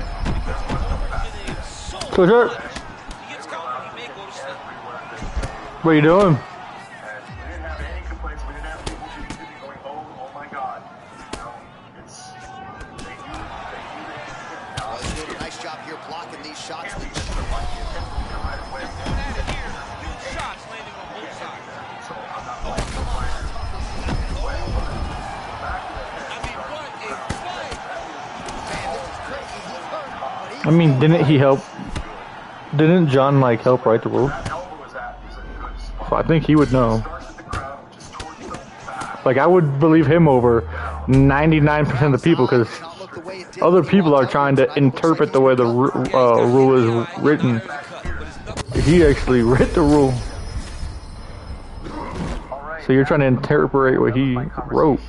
Speaker 6: Because so much. He gets countered, he may go to sleep.
Speaker 1: What are you doing?
Speaker 18: And we didn't have any complaints. We didn't have people going, oh my God. You know, it's, they knew
Speaker 4: well, he's doing a nice job here blocking these shots.
Speaker 6: Huge shots landing on both sides. I mean, what a fight!
Speaker 4: Man, this is crazy. He's hurt,
Speaker 1: I mean, didn't he help? Didn't John, like, help write the rule? So I think he would know. Like, I would believe him over 99% of the people, because other people are trying to interpret the way the rule is written. He actually wrote the rule. So you're trying to interpret what he wrote.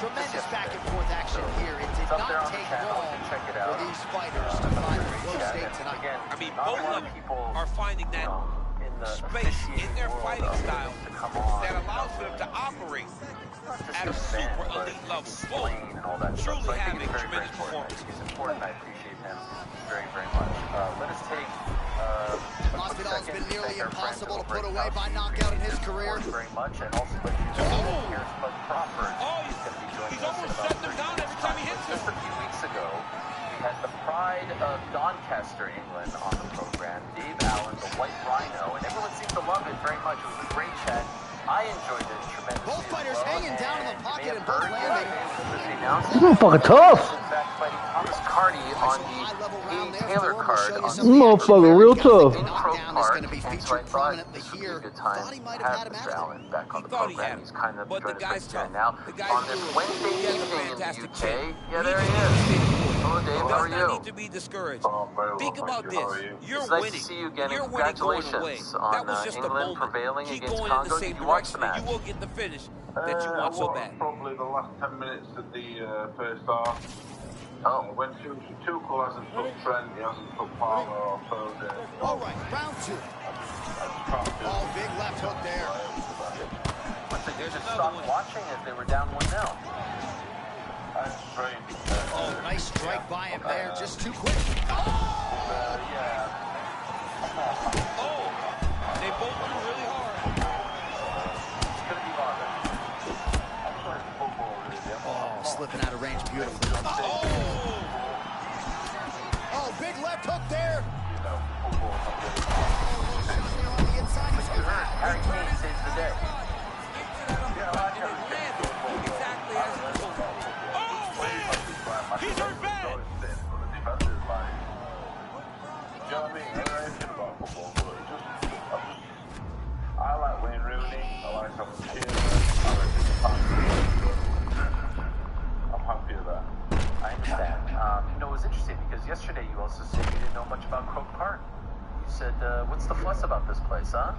Speaker 4: Tremendous back and forth action here. It did not take long for these fighters to find a close state tonight.
Speaker 6: I mean, both of them are finding that space in their fighting style that allows for them to operate at a super elite level. Both truly having tremendous performance.
Speaker 16: It's important. I appreciate him very, very much. Let us take
Speaker 4: Masvidal's been nearly impossible to put away by knockout in his career.
Speaker 16: Very much, and also let you know here's Bud Crawford.
Speaker 6: He's almost shutting them down every time he hits him.
Speaker 16: Just a few weeks ago, we had the pride of Doncaster, England, on the program. Dave Allen, the White Rhino, and everyone seemed to love it very much. It was a great chat. I enjoyed it tremendously.
Speaker 4: Both fighters hanging down in the pocket and both landing.
Speaker 1: This motherfucker tough.
Speaker 16: Thomas Cardi on the Taylor card.
Speaker 1: This motherfucker real tough.
Speaker 4: Knockdown is going to be featured prominently here.
Speaker 16: Thought he might have had him Allen back on the program. He's kind of joined us right now. On this Wednesday evening in the UK. Yeah, there he is. Hello, Dave. How are you?
Speaker 6: Does not need to be discouraged. Think about this. You're
Speaker 16: It's nice
Speaker 6: winning.
Speaker 16: to see you again.
Speaker 6: You're winning going away.
Speaker 16: Congratulations on
Speaker 6: That was just a
Speaker 16: England
Speaker 6: moment.
Speaker 16: prevailing
Speaker 6: Keep
Speaker 16: against
Speaker 6: going in the
Speaker 16: Congo.
Speaker 6: same
Speaker 16: Did you watch the
Speaker 6: direction, and
Speaker 16: match?
Speaker 6: you will get the finish that you want so bad.
Speaker 3: Probably the last 10 minutes of the first half. When Tuchel hasn't took Trent, he hasn't took Palmer or Foden.
Speaker 4: All right, round 2. Oh, big left hook there.
Speaker 16: They just stopped watching as they were down 1-0.
Speaker 4: Oh, nice strike by him there. Just too quick.
Speaker 6: They both threw really hard.
Speaker 4: Oh, slipping out of range beautifully. Oh, big left hook there. On the inside, he's good.
Speaker 16: Harry Kane saves the day.
Speaker 6: Exactly as he told me. He's hurt bad.
Speaker 3: You know what I mean? I don't know anything about football, but I like Wayne Rooney. I like him Keane. I'm happy with that.
Speaker 16: I understand. You know, it was interesting because yesterday you also said you didn't know much about Croke Park. You said, what's the fuss about this place, huh?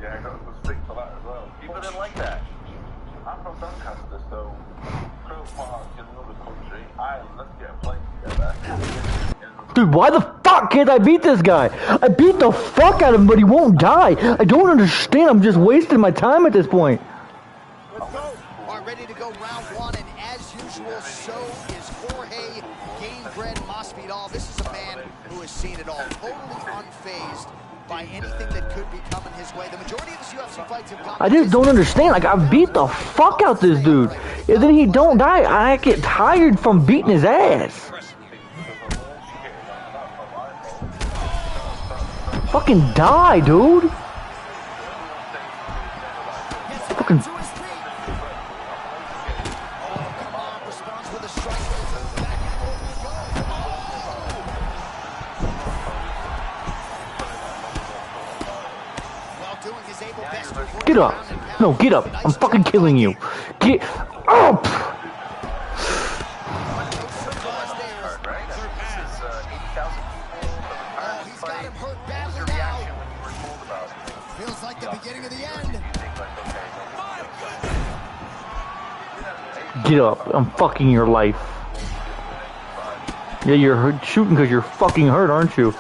Speaker 3: Yeah, I got to stick for that as well.
Speaker 16: People didn't like that.
Speaker 3: I'm from Doncaster, so Croke Park in another country. Ireland, let's get a plane together.
Speaker 1: Dude, why the fuck can't I beat this guy? I beat the fuck out of him, but he won't die. I don't understand. I'm just wasting my time at this point.
Speaker 4: Let's go. All right, ready to go round 1, and as usual, so is Jorge Gamebred Masvidal. This is a man who has seen it all, totally unfazed by anything that could be coming his way. The majority of his UFC fights have gone.
Speaker 1: I just don't understand. Like, I beat the fuck out this dude, and then he don't die. I get tired from beating his ass. Fucking die, dude. Fucking. Get up. No, get up. I'm fucking killing you. Get up.
Speaker 4: Feels like the beginning of the end.
Speaker 1: Get up. I'm fucking your life. Yeah, you're shooting because you're fucking hurt, aren't you?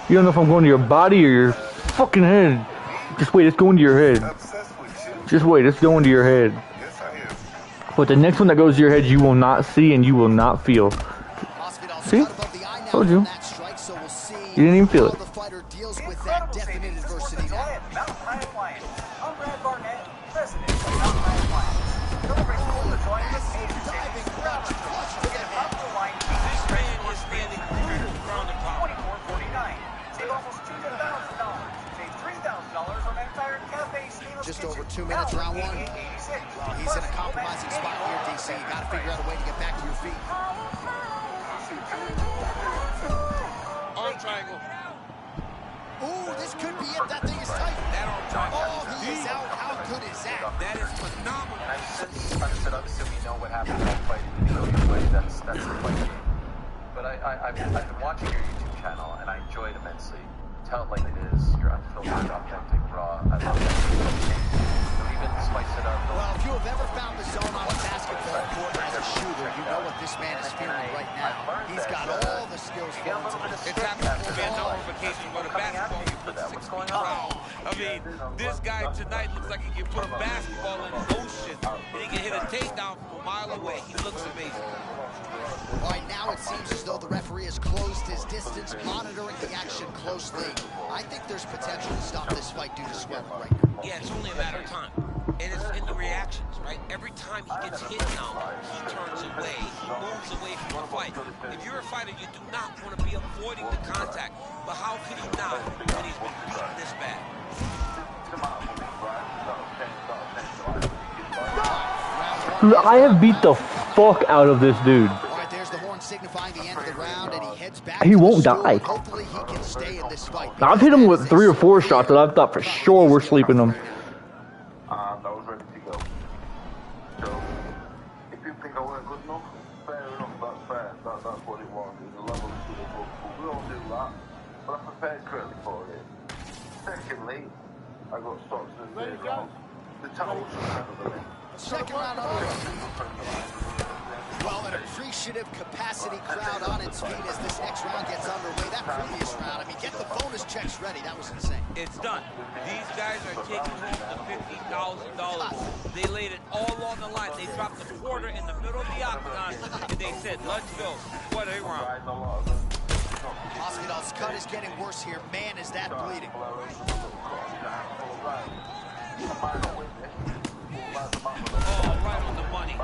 Speaker 1: You don't know if I'm going to your body or your fucking head. Just wait, it's going to your head. Just wait, it's going to your head. But the next one that goes to your head, you will not see and you will not feel. See? Told you. You didn't even feel it.
Speaker 4: Just over 2 minutes, round 1. He's in a compromising spot here, DC. You got to figure out a way to get back to your feet.
Speaker 6: Arm triangle.
Speaker 4: Ooh, this could be it. That thing is tight.
Speaker 6: That arm triangle.
Speaker 4: Oh, he is out. How good is that?
Speaker 6: That is phenomenal.
Speaker 16: And I said obviously we know what happened in that fight. You know your way. That's the fight. But I've been watching your YouTube channel and I enjoy it immensely. Tell it like it is. You're unfiltered, authentic, raw. I love that. Don't even spice it up.
Speaker 4: Well, if you have ever found the zone on a basketball court as a shooter, you know what this man is feeling right now. He's got all the skills for it.
Speaker 6: It's happened for me a number of occasions, but a basketball you put 6 feet around. I mean, this guy tonight looks like he can put a basketball in the ocean, and he can hit a takedown from a mile away. He looks amazing.
Speaker 4: All right, now it seems as though the referee has closed his distance, monitoring the action closely. I think there's potential to stop this fight due to swelling right now.
Speaker 6: Yeah, it's only a matter of time. And it's in the reactions, right? Every time he gets hit now, he turns away, he moves away from the fight. If you're a fighter, you do not want to be avoiding the contact. But how can you not when he's been beaten this bad?
Speaker 1: Dude, I have beat the fuck out of this dude.
Speaker 4: Signifying the end of the round, and he heads back.
Speaker 1: He won't die.
Speaker 4: Hopefully he can stay in this fight.
Speaker 1: I've hit him with 3 or 4 shots that I thought for sure were sleeping him.
Speaker 3: I was ready to go. So, if you think I weren't good enough, fair enough, that's fair. That's what it
Speaker 18: I got stocks in the towel.
Speaker 4: Second round underway. Well, an appreciative capacity crowd on its feet as this next round gets underway. That previous round, I mean, get the bonus checks ready. That was insane.
Speaker 6: It's done. These guys are taking home the $50,000. They laid it all on the line. They dropped the quarter in the middle of the octagon, and they said, let's go. What a round.
Speaker 4: Masvidal's cut is getting worse here. Man, is that bleeding.
Speaker 6: Oh, right on the money.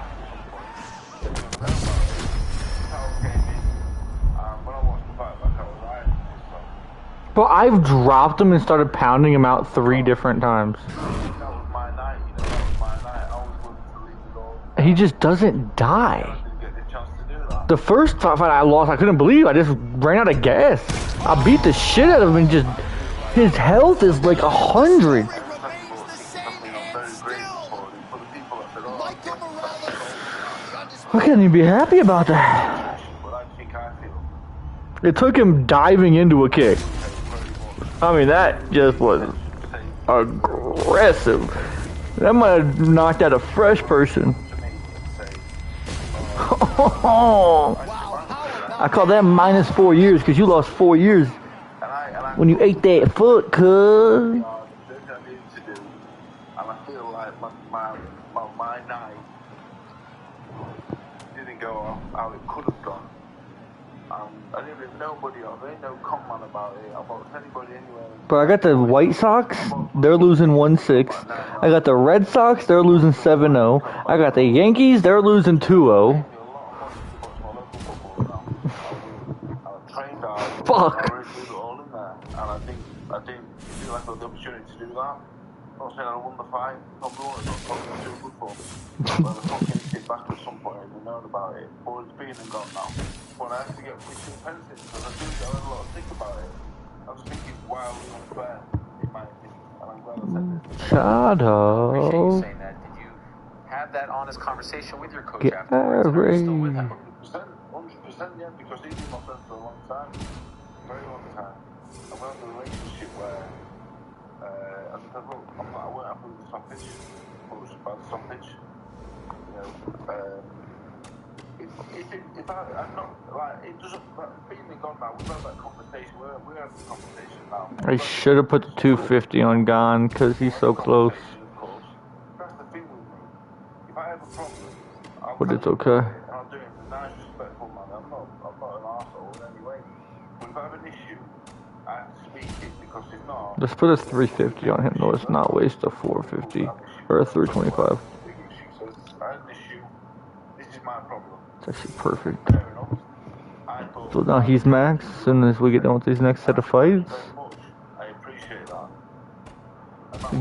Speaker 1: But I've dropped him and started pounding him out 3 different times. He just doesn't die. The first fight I lost, I couldn't believe. I just ran out of gas. I beat the shit out of him and just... His health is like 100. I can't even be happy about that. It took him diving into a kick. I mean, that just was aggressive. That might have knocked out a fresh person. I call that minus 4 years because you lost 4 years when you ate that foot, cuz.
Speaker 18: My night didn't go how it could have gone. I didn't even know nobody else. There ain't no comment about it. About anybody anywhere.
Speaker 1: But I got the White Sox, they're losing 1-6. I got the Red Sox, they're losing 7-0. I got the Yankees, they're losing 2-0. Fuck.
Speaker 18: And I didn't feel like I had the opportunity to do that. I'm not saying I won the fight. I'm not too good for me. But I fucking sit back at some point and known about it. But it's been and gone now. But I have to get pretty pensive because I do get a lot of think about it. I was thinking wildly unfair in my opinion. And I'm glad I said this.
Speaker 1: Shut
Speaker 9: Appreciate you
Speaker 1: up.
Speaker 9: saying that. Did you have that honest conversation with your coach
Speaker 1: Gary.
Speaker 9: afterwards? Are you still with him?
Speaker 18: 100%, yeah, because he's been my friend for a long time. Very long time. I've had a relationship where I said, look, I won't have the stoppage. But it was about the stoppage. You know, if I'm not, like, it doesn't, being gone now, we've had that conversation, we're having the conversation now.
Speaker 1: I should have put the 250 on Gon because he's so close.
Speaker 18: That's the thing with me. If I have a problem, I'll
Speaker 1: But it's okay.
Speaker 18: and I'll do it in a nice, respectful manner. I'm not an arsehole in any way. But if I have an issue, I have to speak it because if not...
Speaker 1: Let's put a 350 on him though. Let's not waste a 450 or a 325.
Speaker 18: I have an issue. This is my problem.
Speaker 1: It's actually perfect. So now he's max. As soon as we get done with these next set of fights,
Speaker 18: I appreciate that.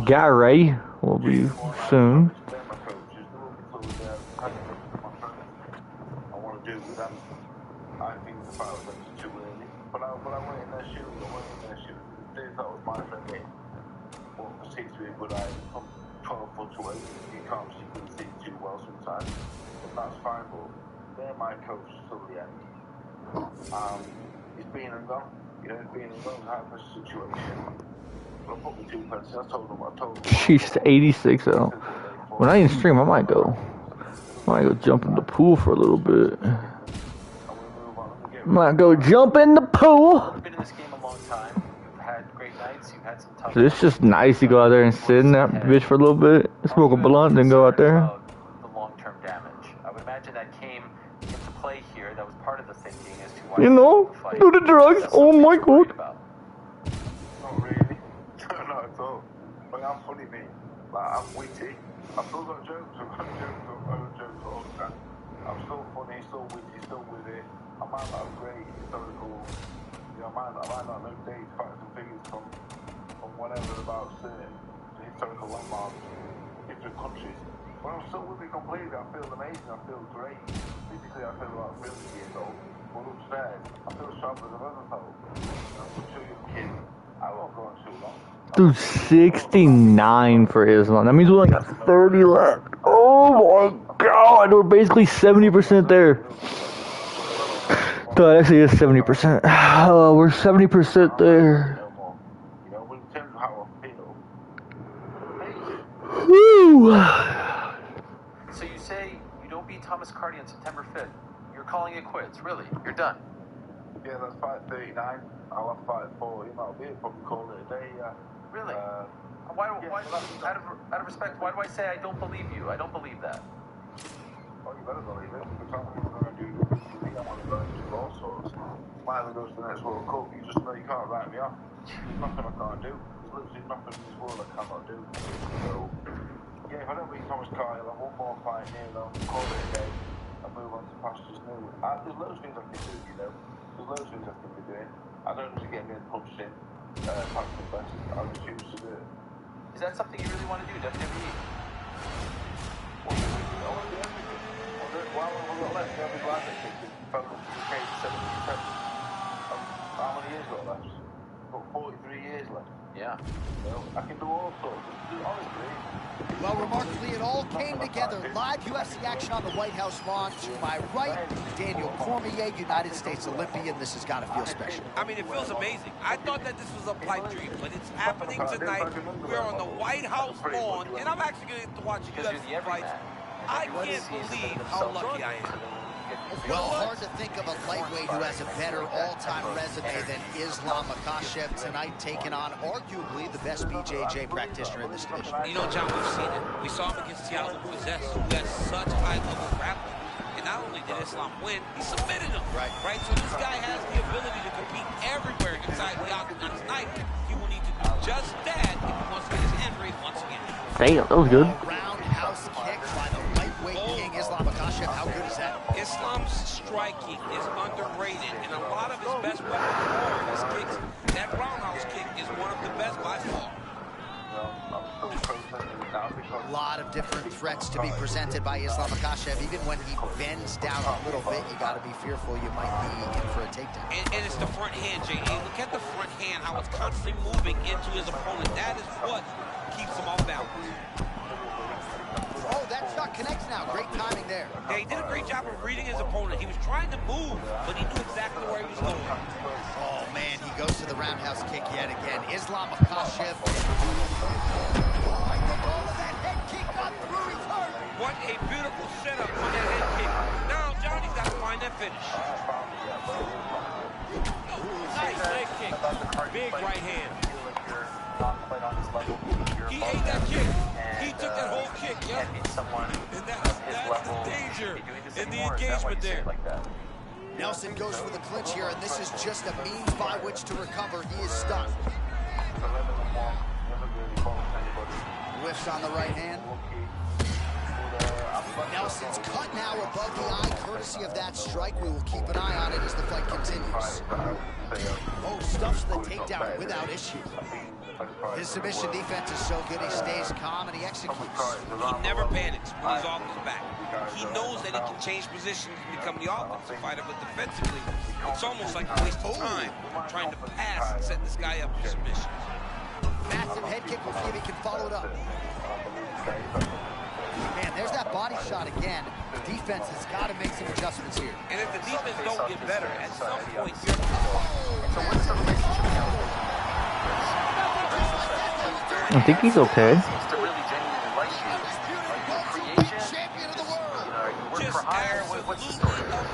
Speaker 1: Gary will be soon.
Speaker 18: I want to do with them. I think the fight was too early. But I went in their shoes. The days that was my friend in, what perceived to be a good eye from 12 foot away. You can't see too well sometimes. But that's fine, but they're my coach till the end. It's been and gone. You know, it's been and gone type of situation. But I put me 2 pence. I told them.
Speaker 1: She's 86 though. When I didn't stream, I might go jump in the pool for a little bit. Might go jump in the pool.
Speaker 9: You've been in this game a long time. You've had great nights. You've had some tough.
Speaker 1: So it's just nice to go out there and sit in that bitch for a little bit, smoke a blunt, then go out there.
Speaker 9: The long-term damage. I would imagine that came into play here. That was part of the thinking as to why
Speaker 1: You know, do the drugs. Oh my god.
Speaker 18: Not really. Not at all. But I'm funny, mate. Like, I'm witty. I've still got jokes. I've got jokes all the time. I'm still funny, still witty, still with it. I might not have great historical, you know, I might not know dates, facts and figures from whatever about certain historical landmarks, different countries. But I'm still with it completely. I feel amazing. I feel great. Physically, I feel about 50 years old. But upstairs, I feel sharper than I've ever felt. I'm such a young kid. I won't go on too long.
Speaker 1: Dude, 69 for Islam. That means we only got 30 left. Oh my god, we're basically 70% there. That actually is 70%. Oh, we're 70% there.
Speaker 18: You know, in terms of how I feel,
Speaker 9: So you say you don't beat Thomas Carty on September 5th. You're calling it quits, really? You're done.
Speaker 18: Yeah, that's fight 39. I'll have fight 40. That'll be it. Probably call it a day, yeah.
Speaker 9: Really? Why, out of respect, why do I say I don't believe you? I don't believe that.
Speaker 18: Oh, you better believe it. Because I'm going to do UFC. I'm going to do all sorts. Either goes to the next World Cup. You just know you can't write me off. There's nothing I can't do. There's literally nothing in this world I cannot do. So, yeah, if I don't beat Thomas Carty, I'll have one more fight near them, call it a day, and move on to pastures new. There's loads of things I can do, you know. There's loads of things I can be doing. I don't need to get getting punched in, past the best. I'll just choose to do it.
Speaker 9: Is that something you really want to do, WWE?
Speaker 18: Well, I want to do everything. While I'm a little left, every life I think is focused on the case 70%. How many years got left? Got 43 years left.
Speaker 9: Yeah.
Speaker 18: You know, I can do all sorts. Honestly.
Speaker 4: Well, remarkably, it all came together. Live UFC action on the White House lawn. To my right, Daniel Cormier, United States Olympian. This has got to feel special.
Speaker 6: I mean, it feels amazing. I thought that this was a pipe dream, but it's happening tonight. We're on the White House lawn, and I'm actually going to get to watch UFC fights. I can't believe how lucky I am.
Speaker 4: Well, hard to think of a lightweight who has a better all-time resume than Islam Makhachev tonight, taking on arguably the best BJJ practitioner in this division.
Speaker 6: You know, John, we've seen it. We saw him against Thiago Moises, who has such high-level grappling. And not only did Islam win, he submitted him. Right? So this guy has the ability to compete everywhere inside the octagon tonight. He will need to do just that if he wants to get his hand raised once again.
Speaker 1: Damn, that was good.
Speaker 4: Roundhouse kick by the lightweight king Islam Makhachev. How good is that?
Speaker 6: Islam's striking is underrated, and a lot of his best weapons are his kicks. That roundhouse kick is one of the best by far.
Speaker 4: A lot of different threats to be presented by Islam Makhachev. Even when he bends down a little bit, you got to be fearful you might be in for a takedown.
Speaker 6: And it's the front hand, J.A. Look at the front hand, how it's constantly moving into his opponent. That is what keeps him off balance.
Speaker 4: Oh, that shot connects now. Great timing there.
Speaker 6: Yeah, he did a great job of reading his opponent. He was trying to move, but he knew exactly where he was going.
Speaker 4: Oh, man, he goes to the roundhouse kick yet again. Islam Makhachev.
Speaker 6: What a beautiful setup on that head kick. Now, Johnny's got to find that finish. Nice leg kick. Big right hand. He ate that kick. He took that whole kick, yeah. And that's the danger in the engagement there.
Speaker 4: Nelson goes for the clinch here, and this is just a means by which to recover. He is stunned. Whiffs on the right hand. Nelson's cut now above the eye, courtesy of that strike. We will keep an eye on it as the fight continues. Oh, stuffs the takedown without issue. His submission defense is so good, he stays calm and he executes.
Speaker 6: He never panics when he's off his back. He knows that he can change positions and become the offensive fighter, but defensively, it's almost like a waste of time trying to pass and set this guy up for submission.
Speaker 4: Massive head kick, we'll see if he can follow it up. Man, there's that body shot again. The defense has got to make some adjustments here.
Speaker 6: And if the defense don't get better, at some point, you're...
Speaker 1: I think he's okay.
Speaker 6: Just absolutely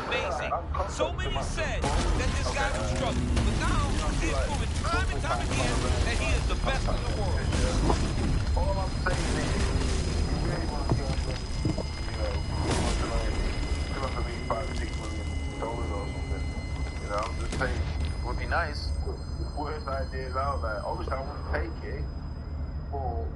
Speaker 6: amazing. So many said that this guy was struggling, but now he's proven time and time again that he is the best in the world.
Speaker 18: All I'm saying is, you really want to go and win, you know, $5 or $6 million or something. You know, I'm just saying, it would be nice. Worst ideas out there. Obviously, I wouldn't take it, but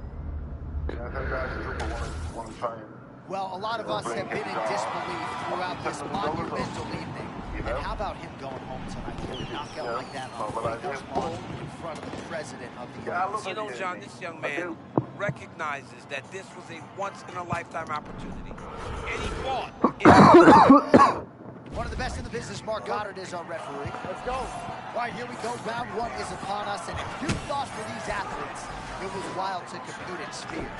Speaker 18: you know, those guys in trouble want to try and.
Speaker 4: Well, a lot of us have been in disbelief throughout this monumental evening. And how about him going home tonight? Getting a knockout like that on the White House lawn in front of the president of the United States.
Speaker 6: You know, John, this young man recognizes that this was a once-in-a-lifetime opportunity. And he fought.
Speaker 4: One of the best in the business, Mark Goddard, is our referee. Let's go. All right, here we go. Round one is upon us. And if you thought for these athletes, it was wild to compete in spears,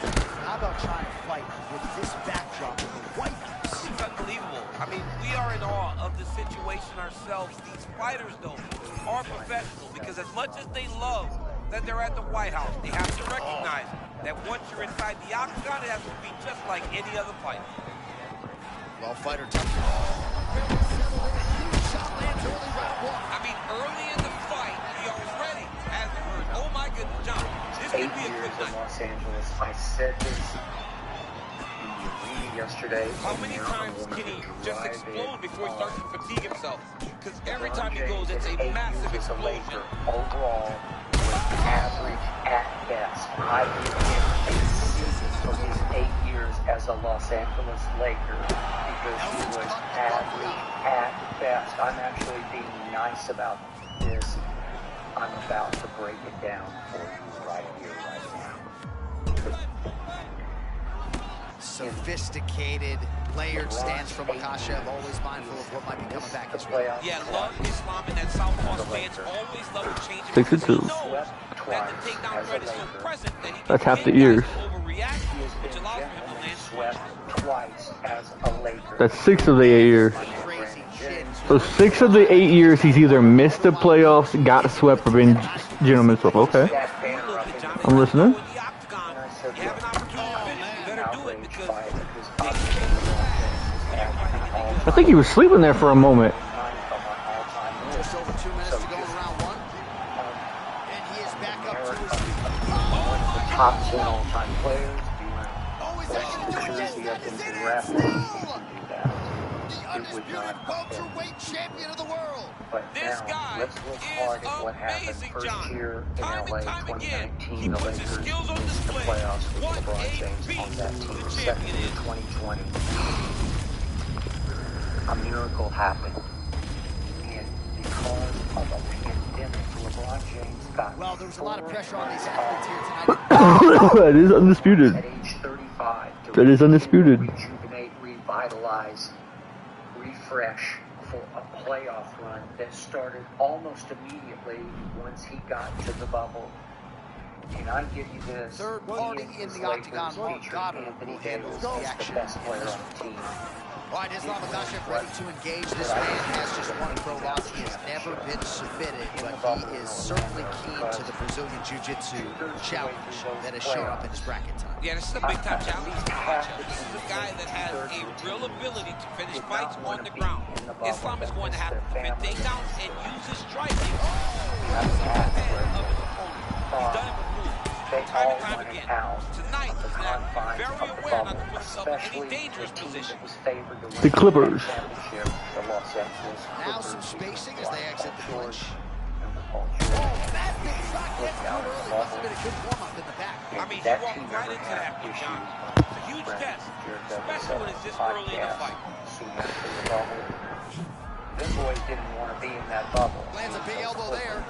Speaker 4: how about trying to fight with this backdrop of the White House?
Speaker 6: It's unbelievable. I mean, we are in awe of the situation ourselves. These fighters, though, are professional because as much as they love that they're at the White House, they have to recognize that once you're inside the octagon, it has to be just like any other fight.
Speaker 4: Well, fighter tough.
Speaker 6: I mean, early in the fight, he already has it hurt. Oh my goodness, John. This could be a quick night.
Speaker 2: In Los Angeles. I said this in the arena yesterday.
Speaker 6: How many times can he just explode before he starts to fatigue himself? Because every time he goes, it's a massive explosion.
Speaker 2: Overall, was average at best. I give him a C for his 8 years as a Los Angeles Laker because he was average at best. I'm actually being nice about this. I'm about to break it down for you right here, right now.
Speaker 4: Sophisticated, layered stance from Makhachev, always mindful of what might be coming back his way.
Speaker 6: Yeah, love Islam and that southpaw stance, always love to change it.
Speaker 1: 6-2.
Speaker 6: That the takedown threat is so present that he
Speaker 1: That's half the years.
Speaker 6: overreact, which allows for him to land
Speaker 2: swept twice as a Laker.
Speaker 1: That's 6 of the 8 years. So 6 of the 8 years he's either missed the playoffs, got swept, or been gentleman's swept. Okay. I'm listening. I think he was sleeping there for a moment.
Speaker 4: Just over 2 minutes to go in round 1. And he is back up to his feet.
Speaker 2: Top 10 all-time players.
Speaker 4: Undisputed welterweight champion of the world.
Speaker 2: But
Speaker 6: this
Speaker 2: now,
Speaker 6: guy
Speaker 2: let's look hard at what happened first year in LA 2019. The Lakers missed the playoffs with LeBron James on that team. Second in 2020. A miracle happened. And because of a pandemic, LeBron James got
Speaker 4: well, there was a lot of pressure on these athletes here tonight.
Speaker 1: That is undisputed.
Speaker 2: At age 35.
Speaker 1: That is undisputed.
Speaker 2: Rejuvenate, revitalize, refresh for a playoff run that started almost immediately once he got to the bubble. And I give you this,
Speaker 4: third party in the octagon,
Speaker 2: Anthony Davis is the best player on the team.
Speaker 4: All right, Islam Makhachev ready to engage. This man has just one pro loss. He has never been submitted, but he is certainly keen to the Brazilian Jiu-Jitsu challenge that has shown up in his bracket time.
Speaker 6: Yeah, this is a big-time challenge for Makhachev. This is a guy that has a real ability to finish fights on the ground. Islam is going to have to defend takedowns and use his striking to get ahead of his opponent. He's done it before. Time and time again. Tonight, he's going to have to be very aware not to put himself in any dangerous position.
Speaker 1: The Clippers.
Speaker 4: Now some spacing as they exit the clinch.
Speaker 6: That big shot gets through early. Must have been a good warm-up in the back. I mean, he walked right into that with John. It's a huge test, especially when it's this early in the fight.
Speaker 2: This boy didn't want to be in that bubble.
Speaker 4: Lands a big elbow there.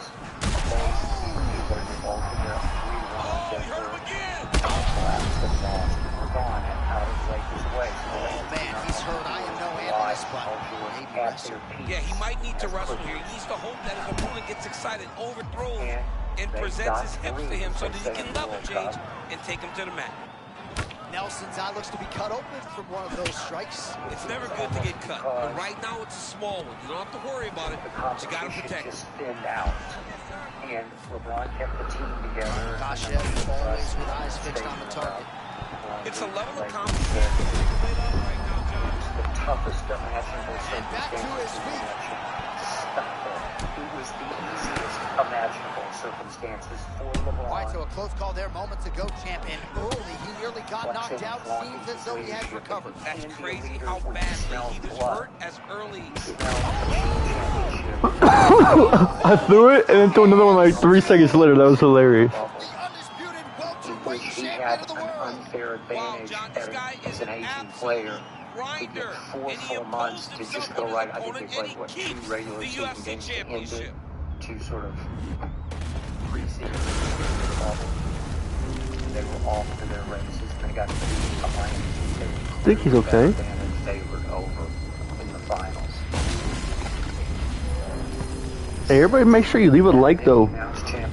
Speaker 2: Oh
Speaker 4: man, he's hurt. I am no analyst, but maybe wrestler.
Speaker 6: Yeah, he might need to wrestle here. He needs to hope that his opponent gets excited, overthrows, and presents his hips to him so that he can level change and take him to the mat.
Speaker 4: Nelson's eye looks to be cut open from one of those strikes.
Speaker 6: It's never good to get cut, but right now it's a small one. You don't have to worry about it, but you got to protect it.
Speaker 2: And LeBron kept the team together.
Speaker 4: Makhachev always with eyes fixed on the target.
Speaker 6: It's a level of competition right now, John.
Speaker 2: The toughest imaginable
Speaker 4: and back to his feet.
Speaker 2: It was the easiest imaginable circumstances for LeBron.
Speaker 4: All right, so a close call there moments ago, champ, and early he nearly got knocked out. Seems as though he has recovered.
Speaker 6: That's crazy how badly he was hurt as early.
Speaker 1: I threw it and then threw another one like 3 seconds later. That was hilarious.
Speaker 4: Undisputed welterweight champion of the world.
Speaker 2: Unfair advantage as an aging player. He took 4 full months to just go right. I think they played, what, 2 regular season games to end it, to sort of pre-season bubble. They were off to their races. They got to beat a Miami State.
Speaker 1: I think he's okay.
Speaker 2: Favored over in the finals.
Speaker 1: Hey, everybody make sure you leave a like, though.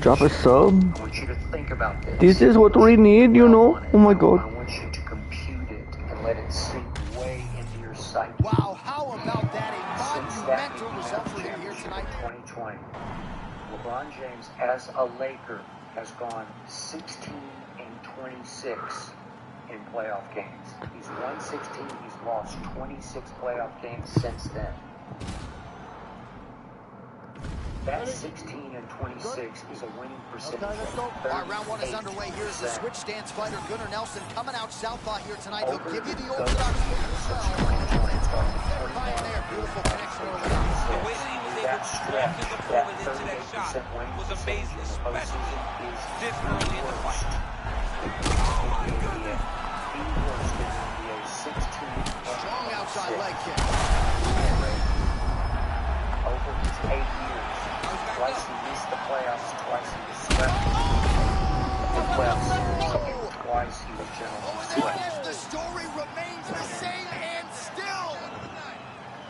Speaker 1: Drop a sub.
Speaker 2: I want you to think about this.
Speaker 1: This is what we need, you know? Oh my god.
Speaker 2: I want you to compute it and let it sink way into your psyche.
Speaker 4: Wow, how about that? A monumental result for him here tonight.
Speaker 2: 2020. LeBron James, as a Laker, has gone 16-20
Speaker 14: 26 in playoff games. He's won 16. He's lost 26 playoff games since then. That 16 and 26 is a winning percentage.
Speaker 4: All right, round one is underway. Here's the switch stance fighter, Gunnar Nelson, coming out southpaw here tonight. He'll give you the orthodox move as well. There, beautiful connection over there.
Speaker 6: The way that he was able to walk his opponent into that shot was amazing, especially this early in the fight.
Speaker 4: Strong outside leg kick.
Speaker 14: Over his 8 years, twice he missed the playoffs, twice he was swept. The playoffs, twice he was generally swept.
Speaker 4: The story remains the same and still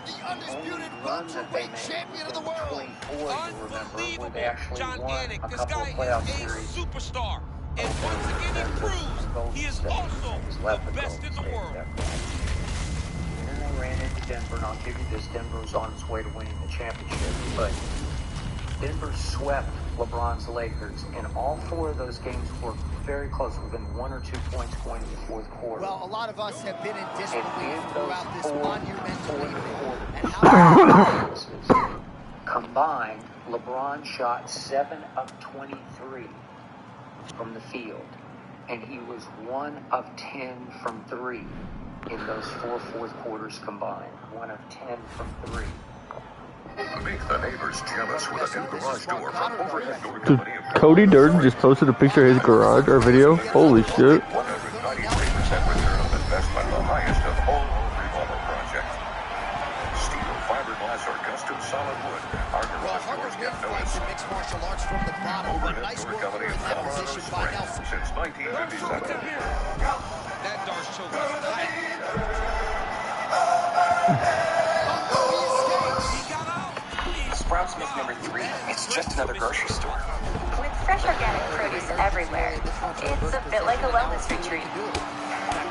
Speaker 4: the undisputed welterweight champion of the world.
Speaker 6: Unbelievable, John Anik. This guy is a superstar. And once again, he proves he is also the best in the world.
Speaker 14: And they ran into Denver, and I'll give you this, Denver was on its way to winning the championship, but Denver swept LeBron's Lakers, and all 4 of those games were very close, within 1 or 2 points going to the fourth quarter.
Speaker 4: Well, a lot of us have been in disbelief throughout this monumental evening. And how
Speaker 14: combined, LeBron shot 7 of 23 from the field, and he was 1 of 10 from 3 in those 4 fourth quarters combined. 1 of 10 from 3.
Speaker 7: Make the neighbors jealous with a new garage door from Overhead Door
Speaker 1: Dude,
Speaker 7: Company of
Speaker 1: Cody Durden just posted a picture of his garage or video. Holy shit.
Speaker 7: 193% return on investment, the highest of all remodel projects. Steel, fiberglass, or custom solid wood, our garage doors get noticed.
Speaker 4: Mixed martial arts from the bottom, but
Speaker 7: Overhead
Speaker 4: nice
Speaker 7: Door
Speaker 4: work
Speaker 7: Company
Speaker 4: here
Speaker 7: of
Speaker 4: in that
Speaker 7: Colorado
Speaker 4: position by
Speaker 7: Springs
Speaker 4: Nelson.
Speaker 7: since 1957.
Speaker 6: That Darce choke was tight.
Speaker 10: Sprouts Milk number 3, it's just another grocery store.
Speaker 17: With fresh organic produce everywhere, it's a bit like a wellness retreat.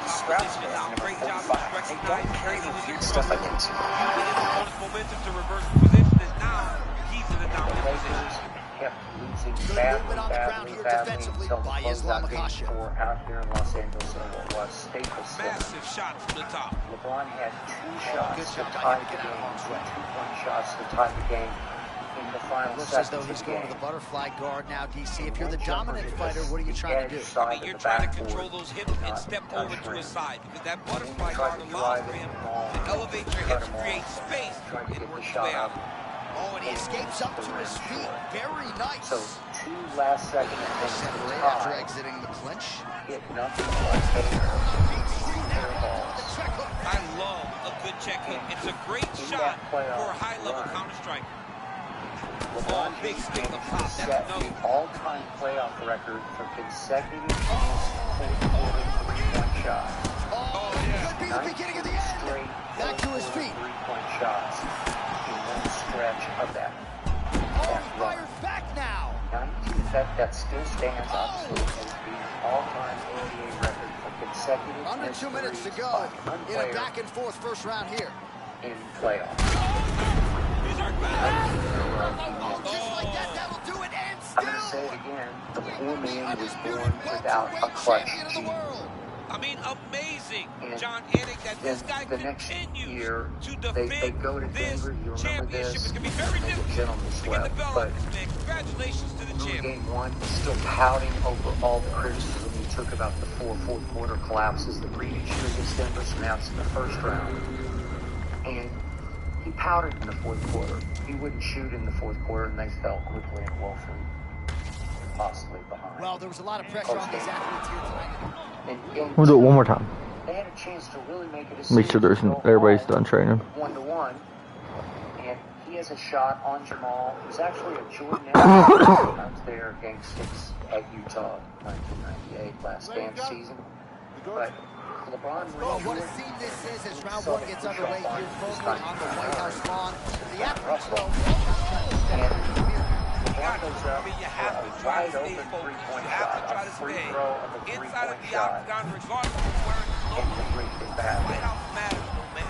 Speaker 10: Sprouts Milk number 45, they don't carry the weird stuff I consume.
Speaker 6: Momentum to reverse position, and now he's in a dominant position.
Speaker 14: Kept losing badly until the closeout game 4 out here in Los Angeles in what was Staples Center.
Speaker 6: Massive shot from the top.
Speaker 14: LeBron had 2 shots to tie the game, 2-point shots to tie the game in the final
Speaker 4: Looks
Speaker 14: seconds
Speaker 4: as though he's
Speaker 14: of the
Speaker 4: going
Speaker 14: game.
Speaker 4: to the butterfly guard now, DC. If you're the dominant fighter, what are you trying to do?
Speaker 6: I mean, you're trying to control those hips and step over to his side, because that butterfly guard allows for him to elevate your hips, create space, and work his way out.
Speaker 4: Oh, and he escapes up to his feet. Very nice.
Speaker 14: So 2 last-second attempts to tie.
Speaker 4: After exiting the clinch.
Speaker 14: Hit nothing but air balls.
Speaker 6: I love a good check hook. It's a great shot for a high-level counter-strike.
Speaker 14: LeBron
Speaker 6: big stick up top. That's
Speaker 14: set
Speaker 6: no.
Speaker 14: the all-time playoff record for consecutive fourth-quarter 3-point shots.
Speaker 4: Oh, yeah. Could be the beginning of the end.
Speaker 14: Straight
Speaker 4: back to his feet.
Speaker 14: 3-point shots in one stretch of that.
Speaker 4: Oh, he fires back now.
Speaker 14: 19, that still stands, obviously, as the all-time NBA record for consecutive.
Speaker 4: Under 2 minutes to go in a back-and-forth first round here.
Speaker 14: In playoffs.
Speaker 4: Just like that, that'll do it, and
Speaker 14: I'm going to say it again. The poor man was born without a clutch gene.
Speaker 6: I mean, amazing,
Speaker 14: And
Speaker 6: John Anik, that this guy
Speaker 14: the next
Speaker 6: continues
Speaker 14: year,
Speaker 6: to
Speaker 14: they
Speaker 6: defend
Speaker 14: go to
Speaker 6: this
Speaker 14: Denver. You remember
Speaker 6: championship.
Speaker 14: this?
Speaker 6: It's going to be very
Speaker 14: Make a
Speaker 6: difficult
Speaker 14: gentleman's
Speaker 6: to get the
Speaker 14: sweep.
Speaker 6: bell
Speaker 14: But
Speaker 6: on this man. Congratulations to the champ.
Speaker 14: game 1, still pouting over all the criticism he took about the 4 fourth-quarter collapses the previous year against Denver. So now it's in the first round. And he pouted in the fourth quarter. He wouldn't shoot in the fourth quarter, and they fell quickly and woefully, possibly behind.
Speaker 4: Well, there was a lot of pressure on these athletes here tonight.
Speaker 1: We'll do it one more time.
Speaker 14: They had a chance to really make a decision.
Speaker 1: Make sure everybody's done training.
Speaker 14: 1-1, and he has a shot on Jamal. It was actually a Jordan I was there game 6 at Utah, 1998, last dance season. But LeBron
Speaker 4: Well, what a scene this is as round 1 gets underway here firmly on the White House lawn. The athletes will
Speaker 14: LeBron goes up a wide open 3-point shot, a free throw of a 3-point shot, and completely bad.
Speaker 6: White House matters, though, man.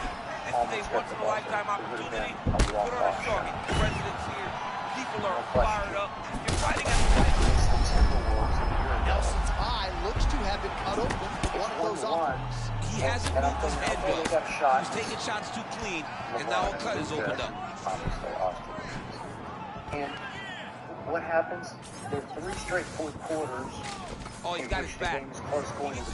Speaker 6: This is a once-in-a-lifetime opportunity. Put on a show. I mean, the president's here. People are fired up. You're fighting at the White House.
Speaker 4: Nelson's eye looks to have been cut open for one of those offers.
Speaker 6: He hasn't moved his head well. He was taking shots too clean, and now a cut is opened up.
Speaker 2: And what happens? There are 3 straight fourth quarters.
Speaker 6: Oh, he's got his back. He needs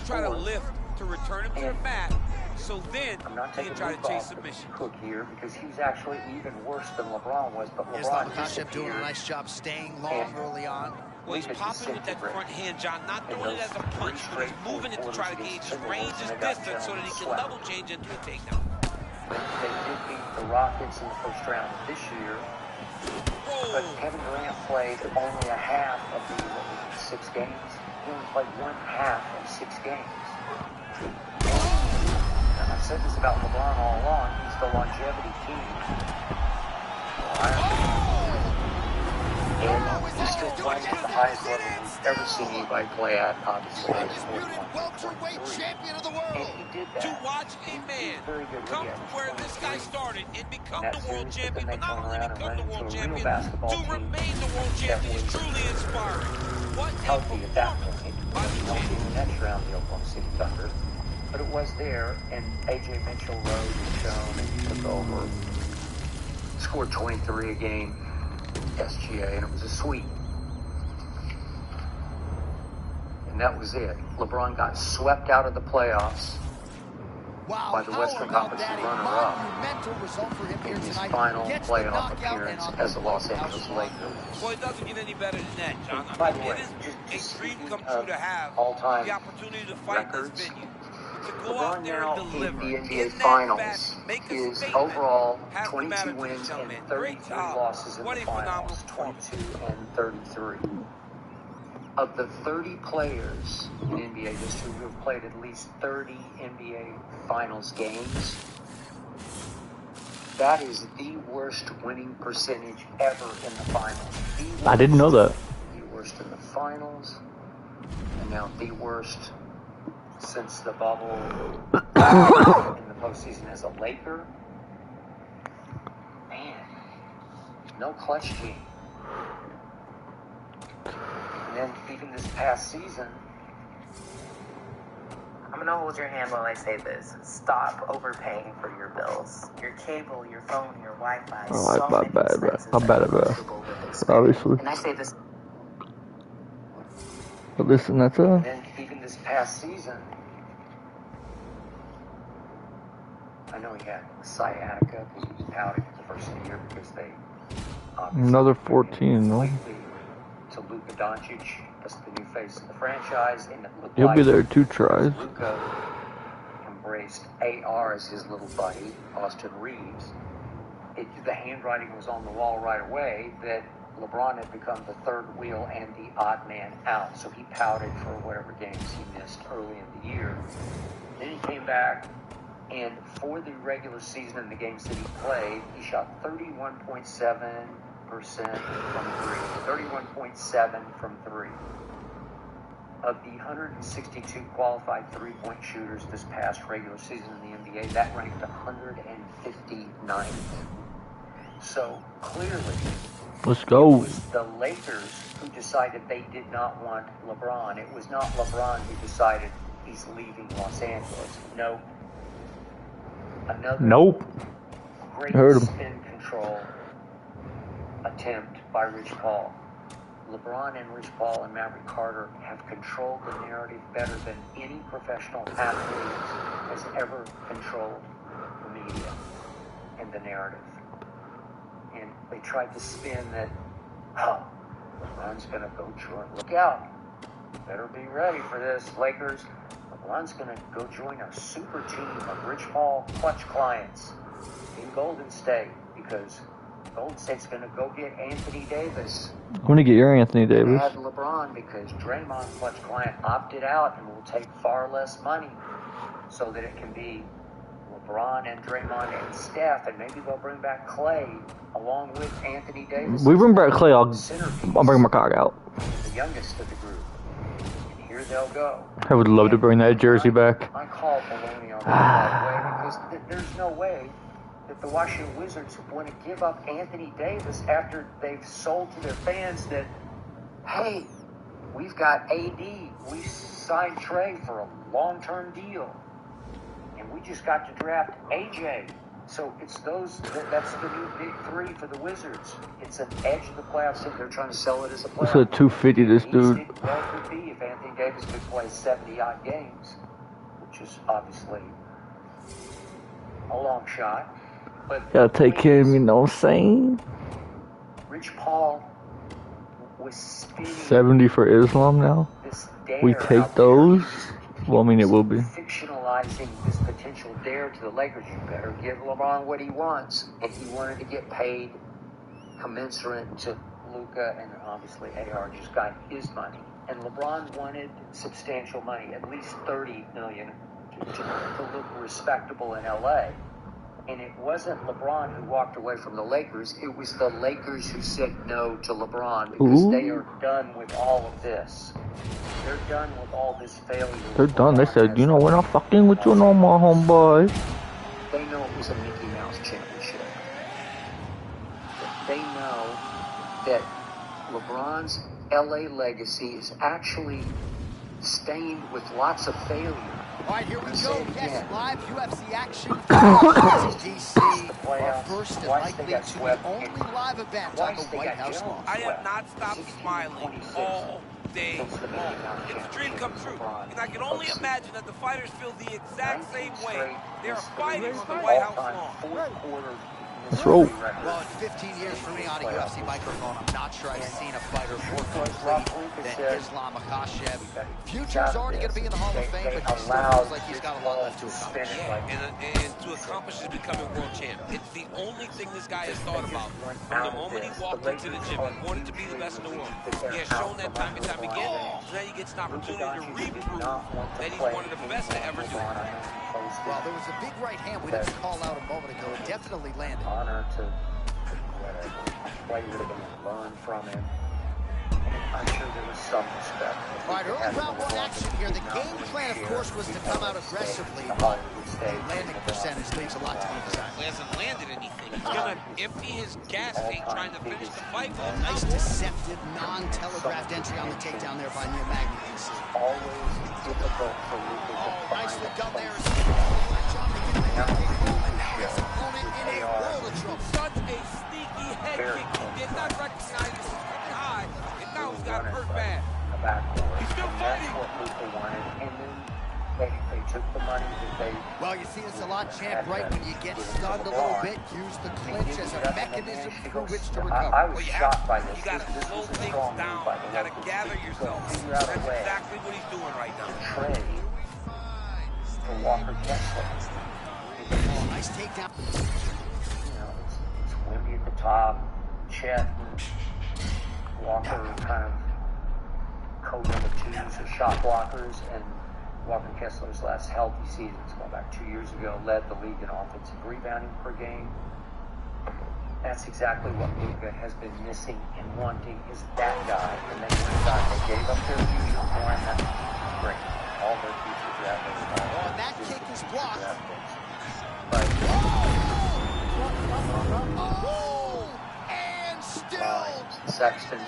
Speaker 6: to try to lift to return him to the mat, so then he can try to chase submission.
Speaker 2: Cook here because he's actually even worse than LeBron was, but LeBron
Speaker 4: Makhachev doing a nice job staying long early on.
Speaker 6: Well, he's popping with that front hand, John, not throwing it as a punch, but he's moving it to try to gauge his range, his distance, so that he can level change into a takedown.
Speaker 2: They did beat the Rockets in the first round this year, but Kevin Durant played only a half of the 6 games. He only played 1/2 of 6 games. And I've said this about LeBron all along. He's the longevity king. And he's still playing at the highest level we've ever seen anybody play at, obviously. And he did that.
Speaker 6: To watch a man come from where this guy started and become the world champion, but not only become the world champion, to remain the world champion is truly inspiring. What a
Speaker 2: Healthy at that point. Healthy in the next round, the Oklahoma City Thunder. But it was there, and A.J. Mitchell rose and shone and took over. Scored 23 a game, SGA, and it was a sweep. And that was it. LeBron got swept out of the playoffs by the Western Conference runner-up in his final playoff appearance as the Los Angeles Lakers.
Speaker 6: Well, it doesn't get any better than that, John.
Speaker 2: By the way,
Speaker 6: it is a dream come true to have
Speaker 2: all-time
Speaker 6: the opportunity to fight this venue. To go
Speaker 2: LeBron
Speaker 6: out there and deliver
Speaker 2: in the NBA
Speaker 6: in
Speaker 2: Finals
Speaker 6: that make a
Speaker 2: is
Speaker 6: statement.
Speaker 2: overall
Speaker 6: Has
Speaker 2: 22 wins and 33 losses in the finals, 22 and 33. Of the 30 players in NBA history who have played at least 30 NBA Finals games, that is the worst winning percentage ever in the finals.
Speaker 1: I didn't know that.
Speaker 2: The worst in the finals, and now the worst since the bubble in the postseason as a Laker. Man, no clutch team. And then even this past season,
Speaker 12: I'm gonna hold your hand while I say this. Stop overpaying for your bills. Your cable, your phone, your Wi-Fi.
Speaker 1: Oh, I'm bad at that. Obviously.
Speaker 12: And I say this.
Speaker 1: But listen, that's
Speaker 2: and then even this past season, I know he had sciatica because he was pouting at the first of the year because they
Speaker 1: another 14, no?
Speaker 2: To Luka Doncic, that's the new face of the franchise, and it looked
Speaker 1: He'll
Speaker 2: like
Speaker 1: be there 2 tries.
Speaker 2: Luka embraced AR as his little buddy, Austin Reeves. The handwriting was on the wall right away that LeBron had become the third wheel and the odd man out, so he pouted for whatever games he missed early in the year. Then he came back, and for the regular season in the games that he played, he shot 31.7% from 3. 31.7 from 3. Of the 162 qualified three-point shooters this past regular season in the NBA, that ranked 159th. So clearly,
Speaker 1: let's go.
Speaker 2: It was the Lakers who decided they did not want LeBron. It was not LeBron who decided he's leaving Los Angeles. No. Another great spin control attempt by Rich Paul. LeBron and Rich Paul and Maverick Carter have controlled the narrative better than any professional athlete has ever controlled the media and the narrative. And they tried to spin that, LeBron's going to go join. Look out. Better be ready for this, Lakers. LeBron's going to go join a super team of Rich Paul clutch clients in Golden State because Golden State's going to go get Anthony Davis.
Speaker 1: I'm going to get your Anthony Davis.
Speaker 2: Add LeBron because Draymond clutch client opted out and will take far less money so that it can be LeBron and Draymond and Steph, and maybe they'll bring back Clay along with Anthony Davis.
Speaker 1: We bring back Clay, I'll bring my cock out.
Speaker 2: The youngest of the group. And here they'll go.
Speaker 1: I would love to bring that jersey back.
Speaker 2: I call baloney on that, by the way, because there's no way that the Washington Wizards want to give up Anthony Davis after they've sold to their fans that, hey,
Speaker 19: We've got AD. We signed Trey for a long-term deal. And we just got to draft AJ. So it's that's the new big three for the Wizards. It's an edge of the playoffs. They're trying to sell it as a playoff.
Speaker 1: It's a 250, this dude.
Speaker 19: It well could be if Anthony Davis could play 70-odd games, which is obviously a long shot. But
Speaker 1: gotta take care of me, you know what I'm saying?
Speaker 19: Rich Paul was spinning
Speaker 1: 70 for Islam now? We take those? Well, I mean, it will be.
Speaker 19: Fictionalizing this potential dare to the Lakers. You better give LeBron what he wants. And he wanted to get paid commensurate to Luka, and obviously AR just got his money. And LeBron wanted substantial money, at least $30 million, to look respectable in LA. And it wasn't LeBron who walked away from the Lakers. It was the Lakers who said no to LeBron because they are done with all of this. They're done with all this failure.
Speaker 1: They're done. They said, you know, we're not fucking with you no more, homeboy.
Speaker 19: They know it was a Mickey Mouse championship. They know that LeBron's LA legacy is actually stained with lots of failure.
Speaker 4: All right, here we go. Yes, live UFC action from DC. Our first and likely to the only live event on the White House lawn.
Speaker 6: I have not stopped smiling all day long. It's a dream come true. And I can only imagine that the fighters feel the exact same way. They are fighting on the White House lawn.
Speaker 1: Let's roll.
Speaker 4: Well, in 15 years for me on a UFC microphone, I'm not sure I've seen a fighter more complete than Islam Makhachev. Future's already going to be in the Hall of Fame, but he still feels like he's got a lot left to accomplish.
Speaker 6: And to accomplish is becoming world champ. It's the only thing this guy has thought about. From the moment he walked into the gym, he wanted to be the best in the world. He has shown that time and time again. So now he gets an opportunity to reprove that he's one of the best to ever do it.
Speaker 4: Well, there was a big right hand we didn't call out a moment ago. It definitely landed.
Speaker 19: Honor to play with him and learn from him. I'm sure there was some respect.
Speaker 4: All right, early round one action here. The game plan, of course, was to come out aggressively, but the landing percentage leaves a lot to be desired.
Speaker 6: He hasn't landed anything. He's going to empty his gas tank trying to finish the fight.
Speaker 4: Nice deceptive, non-telegraphed entry on the takedown there by Neil Magny.
Speaker 19: Always difficult for Luka to find.
Speaker 4: Nicely done there.
Speaker 6: Such a sneaky head kick. He did not recognize this was coming high, and now he's got hurt bad. He's still fighting.
Speaker 19: That's what Luka wanted, and then they took the money that they...
Speaker 4: Well, you see this a lot, champ, right? When you get stunned a little bit, use the clinch as a mechanism through which to recover.
Speaker 19: I was shocked by this.
Speaker 6: You got to slow things down. You got to gather yourself. That's exactly what he's doing right now.
Speaker 19: Trey for Walker Kessler.
Speaker 4: Oh, nice takedown.
Speaker 19: You know, it's windy at the top. Chet and Walker kind of code number twos or shot blockers, and Walker Kessler's last healthy season, going back 2 years ago, led the league in offensive rebounding per game. That's exactly what Luka has been missing and wanting, is that guy. And then when they gave up their future for him, that's great. All their future draft picks.
Speaker 4: Oh, and that kick is blocked.
Speaker 19: But
Speaker 4: and still
Speaker 19: Sexton,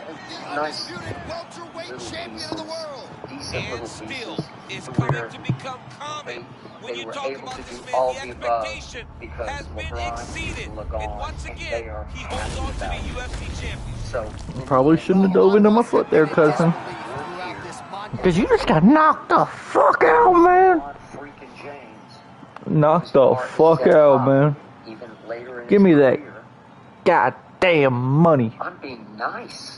Speaker 19: nice
Speaker 4: welterweight champion of the world.
Speaker 19: Decent little pieces.
Speaker 6: Is coming to become common. When you talk about this man, the expectation has been exceeded. And once again, he holds on to the UFC champion.
Speaker 19: So
Speaker 1: probably shouldn't have dove into my foot there, cousin. Because you just got knocked the fuck out, man. Knocked the fuck out, man. Give me that goddamn money.
Speaker 19: I'm being nice.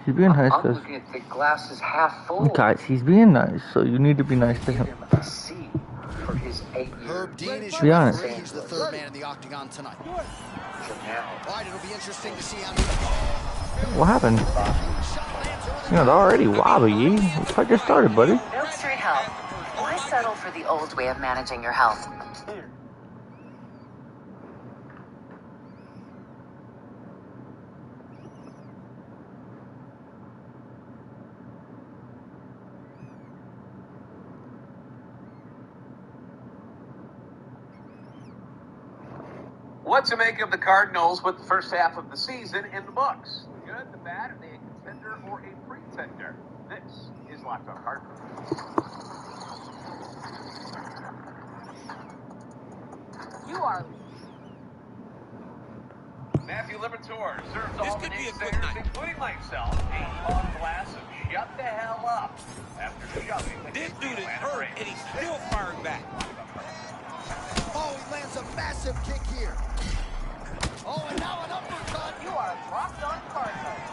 Speaker 1: He's being nice,
Speaker 19: I'm
Speaker 1: cause
Speaker 19: looking at the glasses half full.
Speaker 1: guys, he's being nice, so you need to be nice to him.
Speaker 19: A seat for his 8 years.
Speaker 4: Herb Dean is
Speaker 1: Be honest.
Speaker 4: He's the third man in the octagon tonight. All right, it'll be interesting to see how.
Speaker 1: What happened? You know, they're already wobbly. The fight just started, buddy.
Speaker 20: Milk Street Health. Why settle for the old way of managing your health?
Speaker 9: What to make of the Cardinals with the first half of the season in the books? The good, the bad, and the inconsistent. contender or a pretender. This is Locked On Cardinals.
Speaker 17: You are.
Speaker 9: Matthew Liberatore serves all the naysayers, including myself, a long glass of shut the hell up after shoving the
Speaker 6: This dude is hurt, and he's still firing back.
Speaker 4: Oh, he lands a massive kick here. Oh, and now an uppercut.
Speaker 10: You are Locked On Cardinals.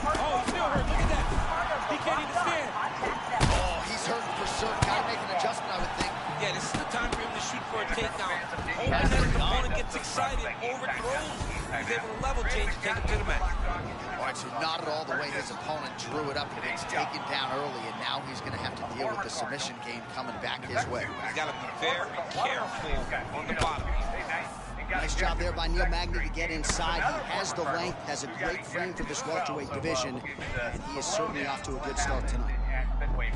Speaker 6: Oh, he's still hurt. Look at that. He can't even stand.
Speaker 4: Oh, he's hurting for certain. Got to make an adjustment, I would think.
Speaker 6: Yeah, this is the time for him to shoot for a takedown. Hoping that his opponent gets excited, overthrows, he's able to level change and take him to the mat.
Speaker 4: All right, so not at all the way his opponent drew it up. He gets taken down early, and now he's going to have to deal with the submission game coming back his way.
Speaker 6: He's got to be very careful on the bottom.
Speaker 4: Nice job there by Neil Magny to get inside. He has the length, has a great frame for this welterweight division, and he is certainly off to a good start tonight.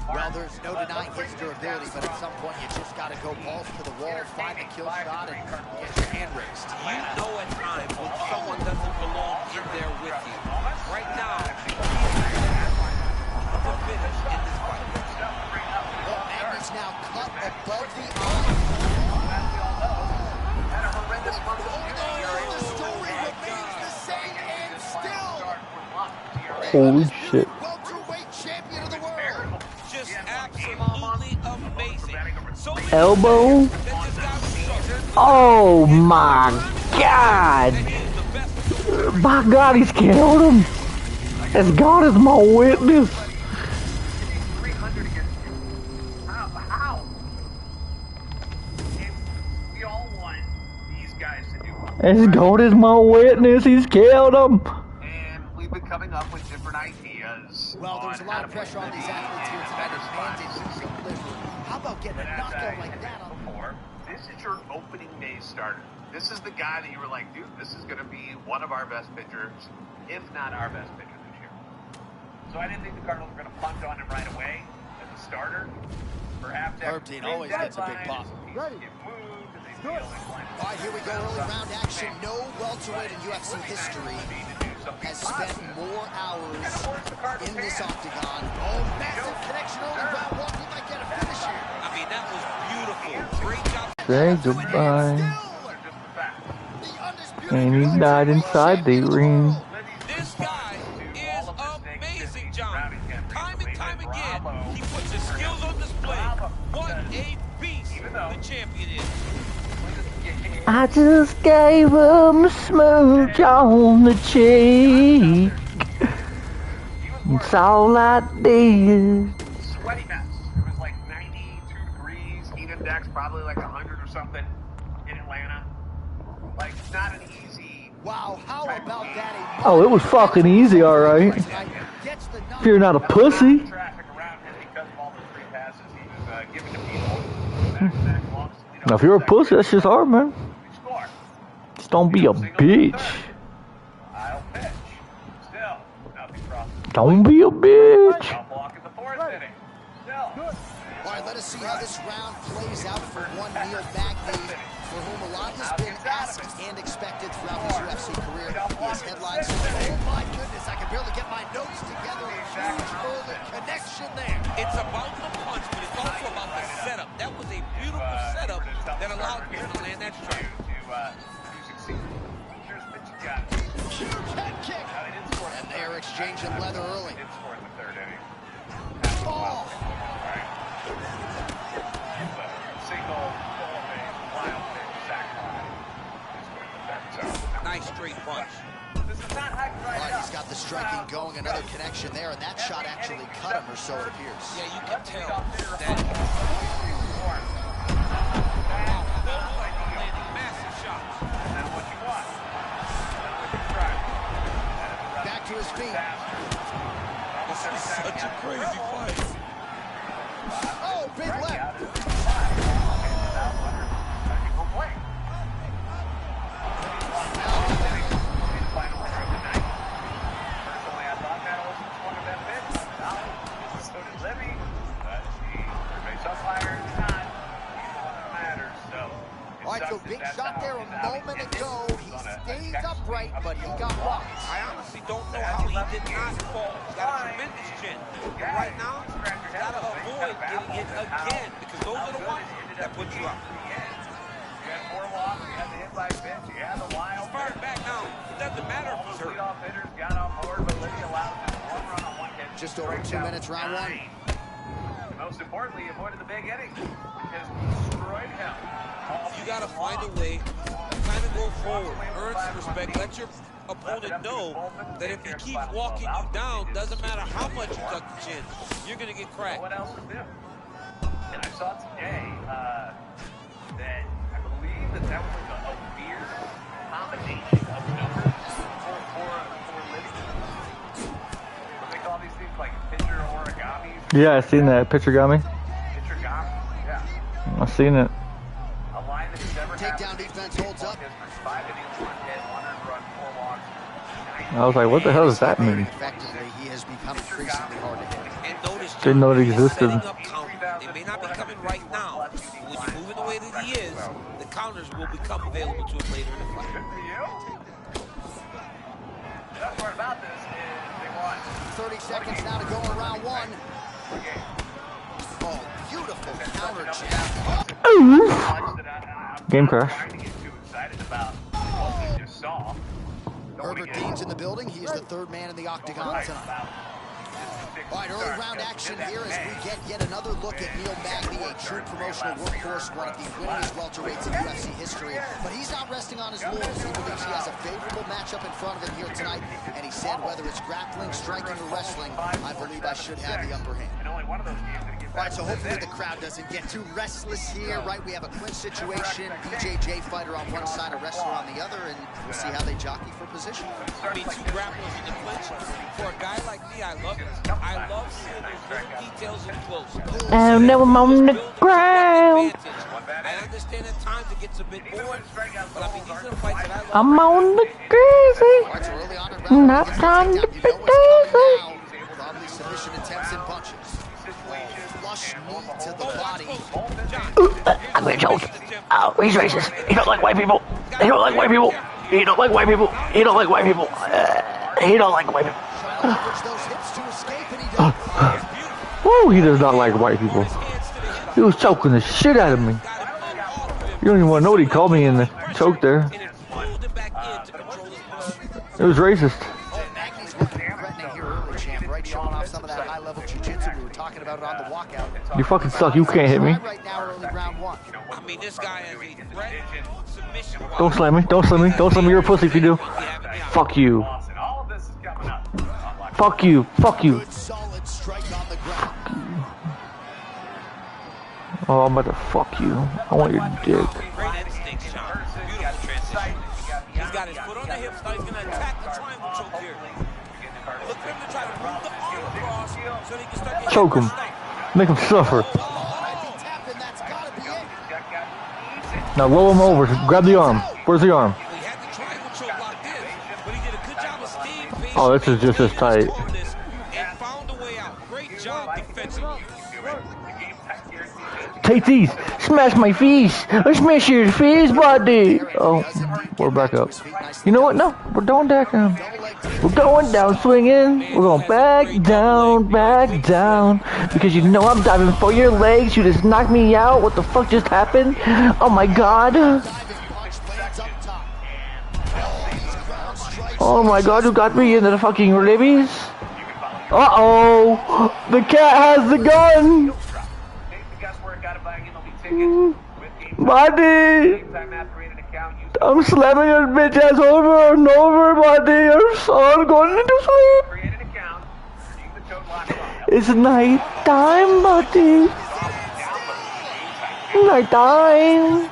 Speaker 4: Well, there's no denying his durability, but at some point you just got to go balls to the wall, find the kill shot, and get your hand raised.
Speaker 6: You know at times when someone doesn't belong in there with you. Right now, he's the finish in this fight.
Speaker 4: Well, Magny's now cut above the eye. The story remains the same and still.
Speaker 1: Holy shit.
Speaker 4: Welterweight champion of the world.
Speaker 6: Just absolutely amazing. So
Speaker 1: Elbow? Oh my God. My God, he's killed him. As God is my witness.
Speaker 9: How? We all want these guys to do well.
Speaker 1: As God is my witness, he's killed him.
Speaker 9: And we've been coming up with different ideas.
Speaker 4: Well, there's a lot of pressure on these athletes here tonight as managed delivery. How about getting a knockout like that on
Speaker 9: before? This is your opening day starter. This is the guy that you were like, dude, this is going to be one of our best pitchers, if not our best pitcher this year. So I didn't think the Cardinals were going to punt on him right away as a starter. Perhaps
Speaker 4: Herb Dean always gets a big pop. Ready. All right, here we go. Early round action. No welterweight in UFC history has spent more hours in this octagon. Oh, massive connection early round one. He might get a finish here.
Speaker 6: I mean, that was beautiful. Great job.
Speaker 1: Say goodbye. And he died inside the ring.
Speaker 6: This guy is amazing, John. Time and time again, he puts his skills on display. What a beast the champion is.
Speaker 1: I just gave him a smooch on the cheek. That's all I did.
Speaker 9: Sweaty mess. It was like 92 degrees, heat index probably like 100 or something in Atlanta. Like, not an easy...
Speaker 4: Wow, how about that?
Speaker 1: Oh, it was fucking easy, alright. If you're not a pussy. Now, if you're a pussy, that's just hard, man. Just don't be a bitch. Don't be a bitch.
Speaker 4: All right, let us see how this round plays out for one Neil Magny, for whom a lot has been asked and expected throughout his UFC career. He has headlines. Oh my goodness, I can barely get my notes together. A huge early connection there.
Speaker 6: It's about the punch, but it's also about the setup. That was a beautiful setup that allowed him to land that strike.
Speaker 4: Huge head kick. And they're exchanging leather early. Oh.
Speaker 6: Nice straight punch.
Speaker 4: All right, he's got the striking going. Another connection there, and that shot actually cut him, or so it appears.
Speaker 6: Yeah, you can tell that. Massive shots.
Speaker 4: Back to his feet.
Speaker 6: This is such a crazy fight.
Speaker 4: Oh, big left. All right, so big shot there a moment ago. He stayed upright, but he got rocked.
Speaker 6: I honestly don't know how he did not fall. He's got a tremendous chin. But right now, he's got to avoid getting hit again because those are the ones that put you out. He's fired back now. It doesn't matter if he's hurt.
Speaker 4: Just over 2 minutes, round one.
Speaker 9: Most importantly, he avoided the big inning. Has destroyed him.
Speaker 6: You got to find a way to kind of go forward, earn some respect, let your opponent know that if he keeps walking you down, doesn't matter how much you tuck the chin, you're going to get cracked.
Speaker 9: What else to do? And I saw today that I believe that was like a weird combination of numbers for living. What they call these things like pitcher origamis.
Speaker 1: Yeah, I seen that pitchergami.
Speaker 9: Pitchergami, yeah.
Speaker 1: I seen it.
Speaker 9: A line that has never
Speaker 4: takedown defense holds up.
Speaker 9: 5 innings, 1 hit, 100 run, 4 walks.
Speaker 1: I was like, what the hell does that mean?
Speaker 4: Effectively, he has become increasingly hard to hit.
Speaker 6: And notice,
Speaker 1: Didn't know it existed.
Speaker 6: They may not be coming right now, but when you move in the way that he is, the counters will become available to him later in the fight.
Speaker 9: The best part about this is they won.
Speaker 4: 30 seconds now to go in round one. Oh, beautiful counter jab.
Speaker 1: Game crash.
Speaker 4: Herbert Dean's in the building. He is the third man in the octagon tonight. All right, early round action here as we get yet another look at Neil Magny, a true promotional workhorse, one of the winningest welterweights in UFC history. But he's not resting on his laurels. He believes he has a favorable matchup in front of him here tonight. And he said, whether it's grappling, striking, or wrestling, I believe I should have the upper hand. All right, so hopefully the crowd doesn't get too restless here, right? We have a clinch situation, BJJ fighter on one side, a wrestler on the other, and we'll see how they jockey for position.
Speaker 6: I mean, 2 grapplers in the clinch. For a guy like me, I love it. I love seeing those little details in close.
Speaker 1: And now I'm on the ground.
Speaker 6: I understand at times it gets a bit boring, but I mean, these are the fights that I love.
Speaker 1: I'm on the crazy. Not time to be crazy.
Speaker 4: Probably submission attempts and punches. Flush knee to the body.
Speaker 1: I'm gonna choke. Oh, he's racist. He don't like white people. He don't like white people. He don't like white people. He don't like white people. He don't like white people. Woo, he does not like white people. He was choking the shit out of me. You don't even want to know what he called me in the choke there. It was racist.
Speaker 4: Showing off some of that high-level jiu-jitsu. We were talking about it on the walkout.
Speaker 1: You fucking suck. You can't hit me.
Speaker 4: Right now, early round one.
Speaker 6: I mean, this guy has a threat submission.
Speaker 1: Don't slam me. Don't slam me. Don't slam me. You're a pussy if you do. Fuck you. Fuck you. Fuck you. Oh, I'm about to fuck you. I want your dick.
Speaker 6: Great instinct, Sean. Beautiful transition. He's got his foot on the hips. Now he's going to attack the triangle choke here. Look for him to try to move the arm across so he can start getting
Speaker 1: choke him. Make him suffer. Now roll him over. Grab the arm. Where's the arm?
Speaker 6: He had the triangle choke locked in, but he did a good job of staying patient.
Speaker 1: Oh, this is just as tight.
Speaker 6: And found a way out. Great job defensively.
Speaker 1: Take these. Smash my face. Smash your face, buddy. Oh, we're back up. You know what? No, we're going back down. We're going down swinging. We're going back down. Because you know I'm diving for your legs. You just knocked me out. What the fuck just happened? Oh my god. Oh my god, you got me into the fucking ribbies. Uh-oh. The cat has the gun. Buddy, I'm slamming your bitch ass over and over, buddy. I'm going into sleep. It's night time, buddy. Night time.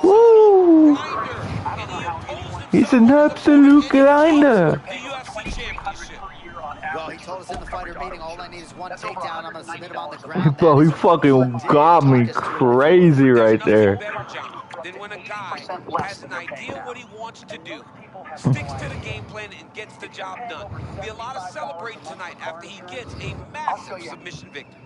Speaker 1: Woo! He's an absolute grinder.
Speaker 4: Well, he told us in the fighter meeting, all I need is one takedown. I'm going to submit him on the ground.
Speaker 1: Bro, he fucking got me crazy right there.
Speaker 6: Then when a guy has an idea what he wants to do, sticks to the game plan and gets the job done. There'll be a lot of celebrating tonight after he gets a massive submission victory.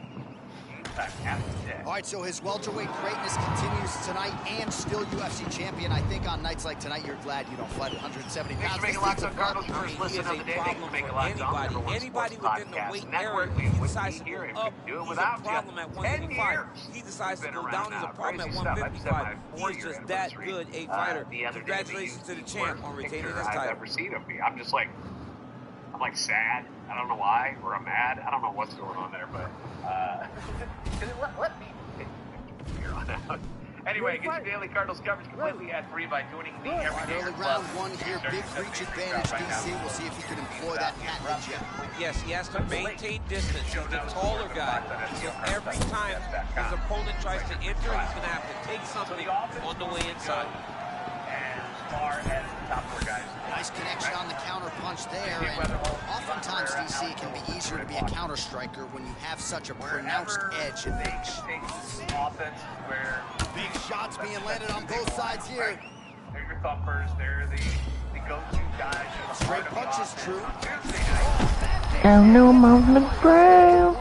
Speaker 9: impact at the day.
Speaker 4: All right, so his welterweight greatness continues tonight, and still UFC champion. I think on nights like tonight, you're glad you don't fight at 170
Speaker 9: Thanks
Speaker 4: pounds.
Speaker 9: for making Locked On Cardinals your first listen of the day. Thanks for making Locked On number one sports podcast network. We wouldn't be here and couldn't do it without you. 10 years.
Speaker 6: He decides to go
Speaker 9: Been
Speaker 6: down
Speaker 9: around
Speaker 6: as a
Speaker 9: now.
Speaker 6: problem at
Speaker 9: Crazy stuff. I've set
Speaker 6: 155.
Speaker 9: my
Speaker 6: He is
Speaker 9: 4-year
Speaker 6: just that
Speaker 9: anniversary,
Speaker 6: good a fighter.
Speaker 9: the other day.
Speaker 6: Congratulations to the champ on retaining his
Speaker 9: I've
Speaker 6: title.
Speaker 9: ever seen him be. I'm just like, I'm like sad. I don't know why, or I'm mad. I don't know what's going on there, but let me pick here on out. Anyway, get your daily Cardinals coverage completely ad-free by joining the Everyday
Speaker 4: Early round one here, big reach advantage, DC. We'll see if he can employ that patent jet.
Speaker 6: Yes, he has to maintain distance. He's the taller guy. So every time his opponent tries to enter, he's going to have to take something on the way inside.
Speaker 9: As far as the top 4 guys.
Speaker 4: Nice connection on the counter punch there, and oftentimes, DC, it can be easier to be a counter striker when you have such a pronounced edge and reach.
Speaker 9: Offense where
Speaker 4: big shots being landed on both sides here.
Speaker 9: They're your thumpers. They're the go-to guys.
Speaker 4: Straight punch is true.
Speaker 1: Down on the ground.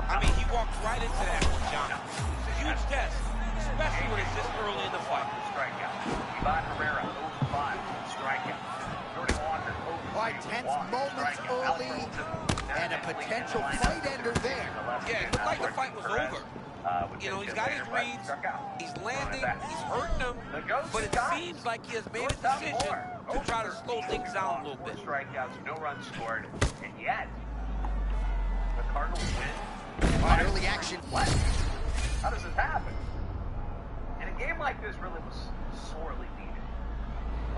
Speaker 6: I mean, he walks right into that one, John. It's a huge test, especially when it's this early in the fight.
Speaker 9: Strikeout. Ivan Herrera, 0-5, strikeout. Jordan Walker, 0-2.
Speaker 4: All right, tense moments early, and a potential fight ender there.
Speaker 6: Yeah, it looked like the fight was over. You know, he's got his reads, he's landing, he's hurting them, but it seems like he has made a decision to try to slow things down a little bit.
Speaker 9: Strikeouts, no runs scored, and yet the Cardinals win.
Speaker 4: Early action.
Speaker 9: What? How does this happen? And a game like this really was sorely needed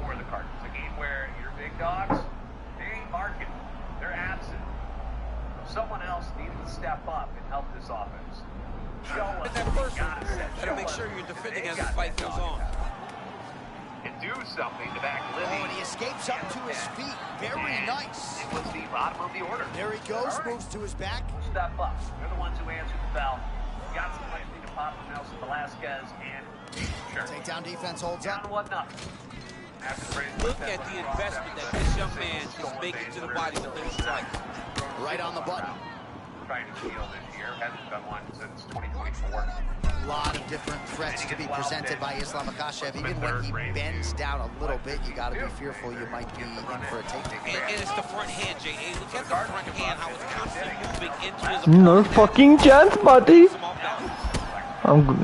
Speaker 9: for the Cardinals. A game where your big dogs, they ain't marking, they're absent. Someone else needed to step up and help this offense.
Speaker 6: In that first one, gotta make sure you're defending as the fight goes on.
Speaker 9: And do something to back Livy.
Speaker 4: Oh, and he escapes up to his feet. Very nice.
Speaker 9: It was the bottom of the order.
Speaker 4: There he goes, moves to his back.
Speaker 9: Step up. They're the ones who answered the bell. Got some lightning to pop from Nelson Velasquez and
Speaker 4: takedown defense holds
Speaker 9: down
Speaker 4: up.
Speaker 9: 1-0.
Speaker 6: Look at the investment that this young man is making to the body with those strikes.
Speaker 4: Right on the button.
Speaker 9: Trying to steal this year. Hasn't done one since 2024.
Speaker 4: A lot of different threats to be presented by Islam Makhachev. Even when he bends down a little bit, you got to be fearful you might be in for a takedown.
Speaker 6: And it's the front hand, J.A. Look at the front hand, how it's constantly moving into his
Speaker 1: No fucking chance, buddy.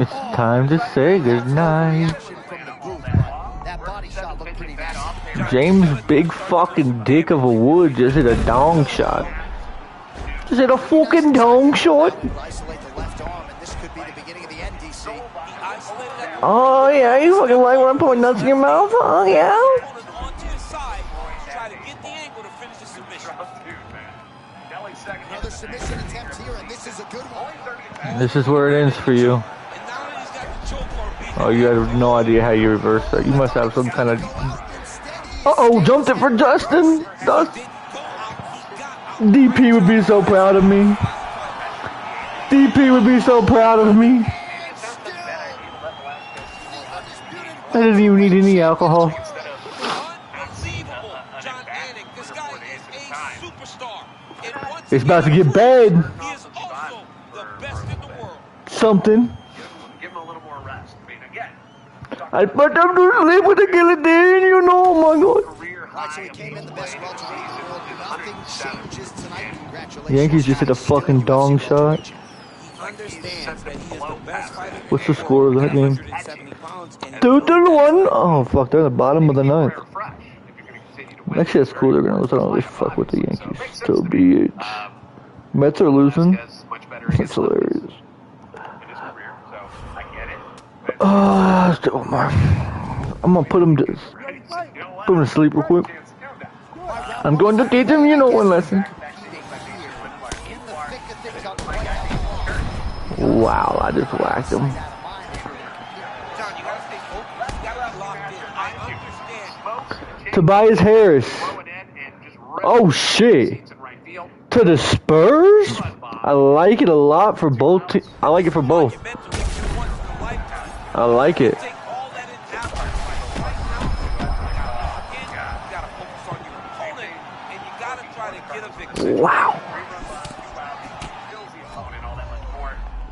Speaker 1: It's time to say goodnight.
Speaker 4: That body shot looked pretty nasty.
Speaker 1: James' big fucking dick of a wood just hit a dong shot. Just hit a fucking dong shot.
Speaker 4: Isolate the left arm, and this could be the beginning of the end, DC.
Speaker 1: Oh yeah, you fucking like when I put nuts in your mouth? Oh yeah.
Speaker 4: Another submission attempt here, and this is a good one.
Speaker 1: This is where it ends for you. Oh, you have no idea how you reverse that. You must have some kind of... Uh-oh, jumped it for Dustin. DP would be so proud of me. DP would be so proud of me. I didn't even need any alcohol. It's about to get bad. Something. I put them to sleep with a guillotine, you know, oh my god.
Speaker 4: Right, so he came in the best welterweight in the world. Nothing changes tonight. Congratulations.
Speaker 1: Yankees just hit a fucking dong shot. What's the score of that game? 2-1. Oh fuck, they're at the bottom of the ninth. Actually, that's cool. They're gonna lose. I don't really fuck with the Yankees. So be it. Mets are losing. That's hilarious. Let's do one more. I'm gonna put him to sleep real quick. I'm going to teach him, you know, one lesson. Wow, I just whacked him. Tobias Harris. Oh shit. To the Spurs? I like it a lot for both. I like it for both. I like it.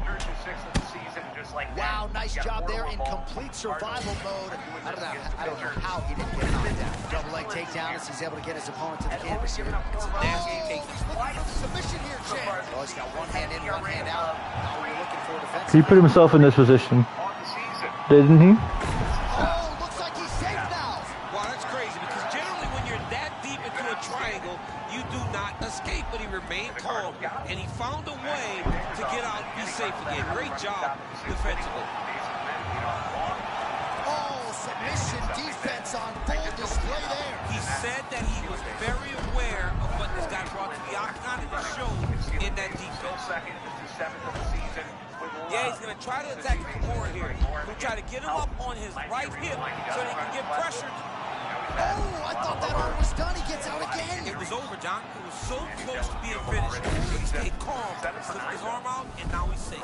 Speaker 9: Jersey
Speaker 4: Wow, nice job there in complete survival mode. I don't know how he didn't get knocked down. Double leg takedown as he's able to get his opponent to the canvas here. It's a nasty takedown. Submission here, champ. Oh, he's got one hand in, one hand out. Now we're looking for defense.
Speaker 1: He put himself in this position, didn't he?
Speaker 4: Oh, looks like he's safe now.
Speaker 6: Wow, that's crazy because generally when you're that deep into a triangle, you do not escape, but he remained calm, and he found a way to get out and be safe again. Great job defensively.
Speaker 4: Oh, submission defense on full display there.
Speaker 6: He said that he was very aware of what this guy brought to the octagon, and it showed in that defense. Yeah, he's going to try to attack more here. He'll try to get him up on his right hip so that he can get pressured.
Speaker 4: Oh, I thought that arm was done. He gets out again.
Speaker 6: It was over, John. It was so close to being finished. He stayed calm, slipped his arm out, and now he's safe.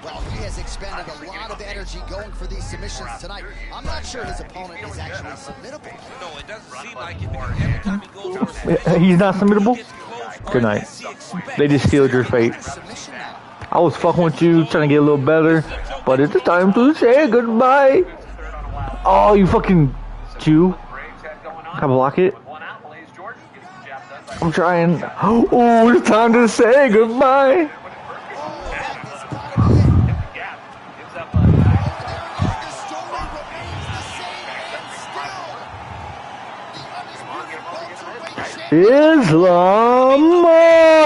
Speaker 4: Well, he has expended a lot of energy going for these submissions tonight. I'm not sure his opponent is actually submittable.
Speaker 6: No, it doesn't seem like it because every time he goes for a submission,
Speaker 1: He's not submittable? Good night. They just sealed your fate. I was fucking with you, trying to get a little better, but it's time to say goodbye. Oh, you fucking Jew. Can I block it? I'm trying. Oh, it's time to say goodbye. Islam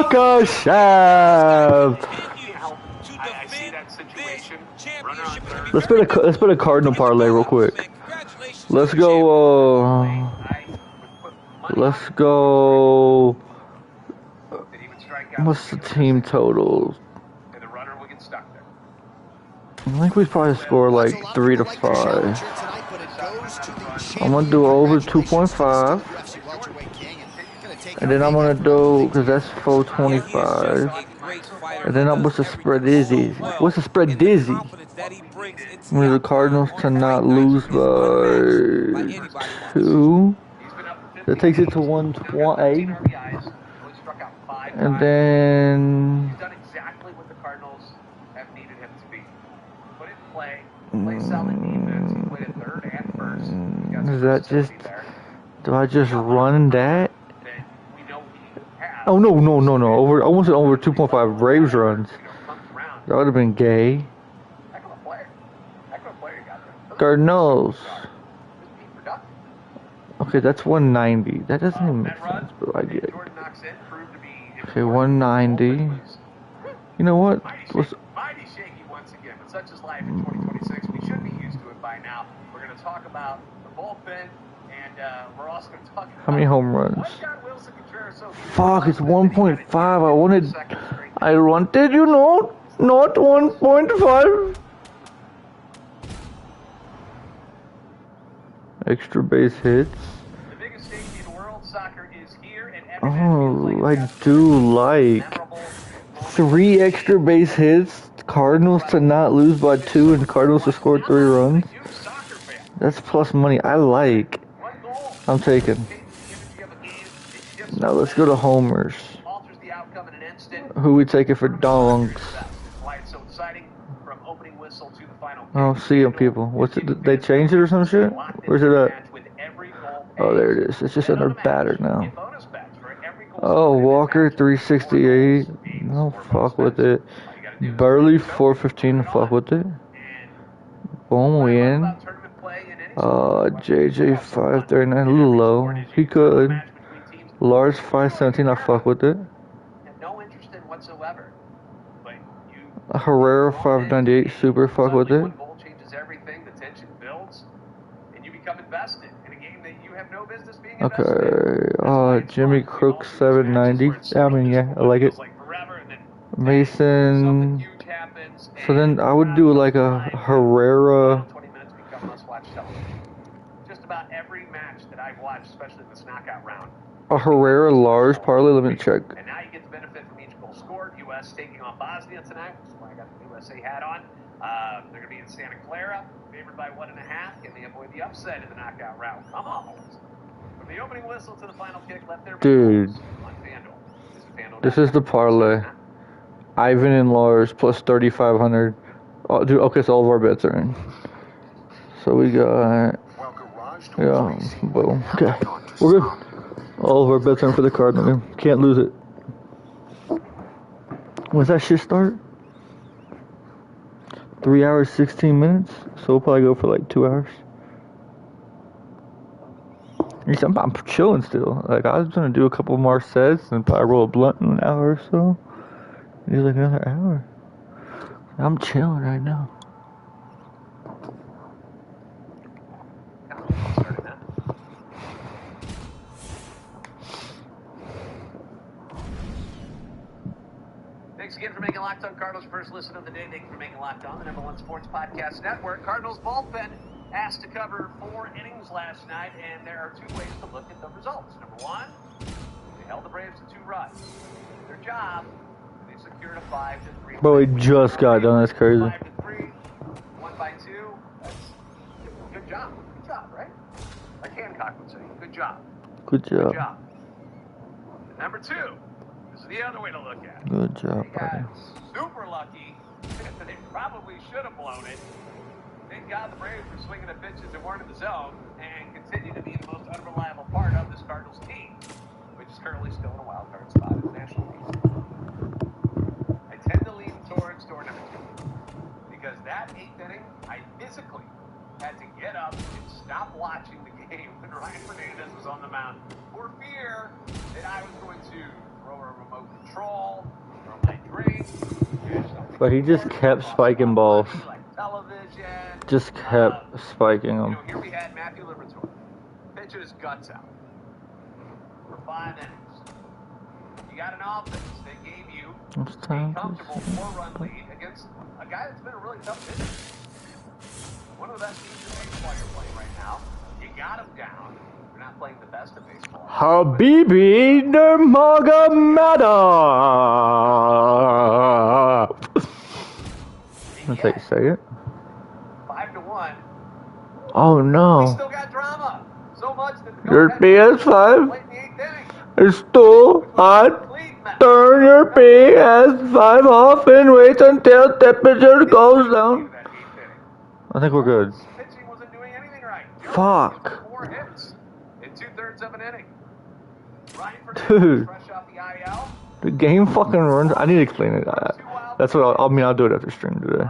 Speaker 1: Makhachev. Let's put a cardinal parlay real quick. Let's go. Let's go. What's the team totals? I think we probably score like 3 to 5. I'm gonna do over 2.5. And then I'm gonna do, because that's 425. And then what's the spread dizzy? What's the spread dizzy? The Cardinals to not lose by 2. That takes it to 120. And then
Speaker 9: He's done exactly what the Cardinals have needed him to be. Put it in play solid defense. He played at third and first.
Speaker 1: is that just? Do I just run that? Oh no. Over, I want to over 2.5 Braves runs. That would have been gay. Cardinals. Okay, that's 190. That doesn't even make sense, but I get it. Okay, 190. You know what?
Speaker 9: Mighty shaky once again, but such is life in 2026. We should be used to it by now. We're going to talk about the bullpen, and we're also going to talk about
Speaker 1: how many home runs? Fuck, it's 1.5. I wanted, you know, not 1.5. Extra base hits.
Speaker 9: The biggest stage in world soccer is here, and
Speaker 1: oh, I do like 3 extra base hits. Cardinals to not lose by 2 and Cardinals to score 3 runs. That's plus money. I like. I'm taking. Now let's go to homers. Who we taking for dongs? I don't see them, people. What's it? Did they change it or some shit? Where's it at? Oh, there it is. It's just under batter now. Oh, Walker 368. No, fuck with it. Burley 415. Fuck with it. Boom, we in. JJ 539. A little low. He could. Lars 517. I fuck with it. Herrera 598. Super fuck with it. Okay, Jimmy Crook 790. I mean, yeah, I like it. Mason. So then I would do like a Herrera.
Speaker 9: Just about every match that I've watched, especially this knockout round.
Speaker 1: A Herrera Lars parlay. Let me check.
Speaker 9: And now you get the benefit from each goal scored. U.S. taking on Bosnia tonight, which is why I got the USA hat on. They're going to be in Santa Clara, favored by 1.5. Can they avoid the upset in the knockout round? Come on. From the opening whistle to the final kick, let there be
Speaker 1: dude, this is the parlay. Ivan and Lars plus 3,500. Oh, dude, okay, so all of our bets are in. So we got, yeah, boom. Okay, we're good. All of our bets are in for the card, man. Can't lose it. When's that shit start? 3 hours, 16 minutes. So we'll probably go for like 2 hours. I'm chilling still. Like, I was gonna do a couple more sets and probably roll a blunt in an hour or so. Maybe like another hour. I'm chilling right now.
Speaker 9: Thanks again for making Locked On Cardinals first listen of the day. Thank you for making Locked On the #1 sports podcast network. Cardinals bullpen asked to cover 4 innings last night, and there are 2 ways to look at the results. Number 1, they held the Braves to 2 runs. Their job, they secured a 5-3.
Speaker 1: Bro, we just got done. That's crazy.
Speaker 9: 5-3, 1 by 2. That's good job. Good job, right? Like Hancock would say, good job.
Speaker 1: Good job.
Speaker 9: Good job. And number 2, this is the other way to look at it.
Speaker 1: Good job,
Speaker 9: They got super lucky. They probably should have blown it. Thank God the Braves were swinging at pitches that weren't in the zone and continue to be the most unreliable part of this Cardinals team, which is currently still in a wild card spot in the National League. I tend to lean towards door number 2 because that 8th inning, I physically had to get up and stop watching the game when Ryan Fernandez was on the mound for fear that I was going to throw a remote control, throw my drink.
Speaker 1: But he just kept spiking balls. Just kept spiking them.
Speaker 9: Here we had Matthew Liberatore pitching his guts out for 5 innings. You got an offense that gave you a comfortable 4-run lead against a guy that's been a really tough pitcher. One of the best teams in baseball you're playing right now. You got him down. You're not playing the best of baseball.
Speaker 1: Habibi Nurmagomedov. That's how you say it.
Speaker 9: 5-1.
Speaker 1: Oh no.
Speaker 9: We still got drama. So much that the
Speaker 1: Your PS5 is still on. Turn your PS5 off and wait until temperature goes down. I think we're good.
Speaker 9: Pitching wasn't doing anything right.
Speaker 1: Fuck.
Speaker 9: 4 hits in 2/3 of an inning. Ryan Fernandez
Speaker 1: Dude.
Speaker 9: fresh off the IL.
Speaker 1: The game fucking runs. I need to explain it. That's what I'll do it after stream today.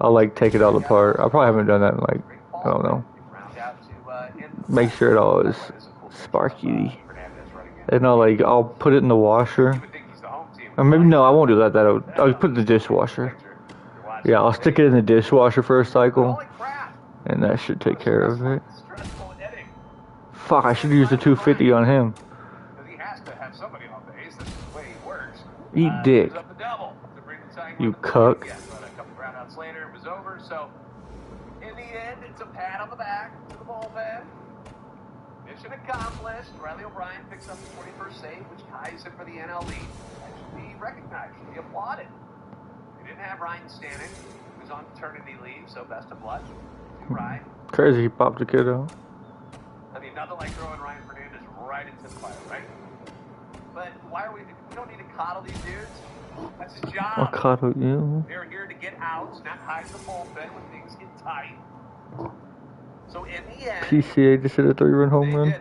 Speaker 1: I'll like take it all apart. I probably haven't done that in like, I don't know. Make sure it all is sparky. And I'll put it in the washer. Or maybe no, I won't do that. I'll put it in the dishwasher. Yeah, I'll stick it in the dishwasher for a cycle. And that should take care of it. Fuck, I should use the 250 on him. Eat dick. You cuck.
Speaker 9: A couple groundouts later, it was over. So, in the end, it's a pat on the back to the bullpen. Mission accomplished. Riley O'Brien picks up his 41st save, which ties him for the NL League. That should be recognized, should be applauded. We didn't have Ryan Stanton, who's on paternity leave, so best of luck to Ryan.
Speaker 1: Crazy, he popped the kid out.
Speaker 9: I mean, nothing like throwing Ryan Fernandez right into the fire, right? But why are we don't need to coddle these dudes. That's his job.
Speaker 1: I'll cuddle you.
Speaker 9: They're here to get outs, not hide the bullpen when things get tight. So in the end,
Speaker 1: PCA just hit a 3-run home run.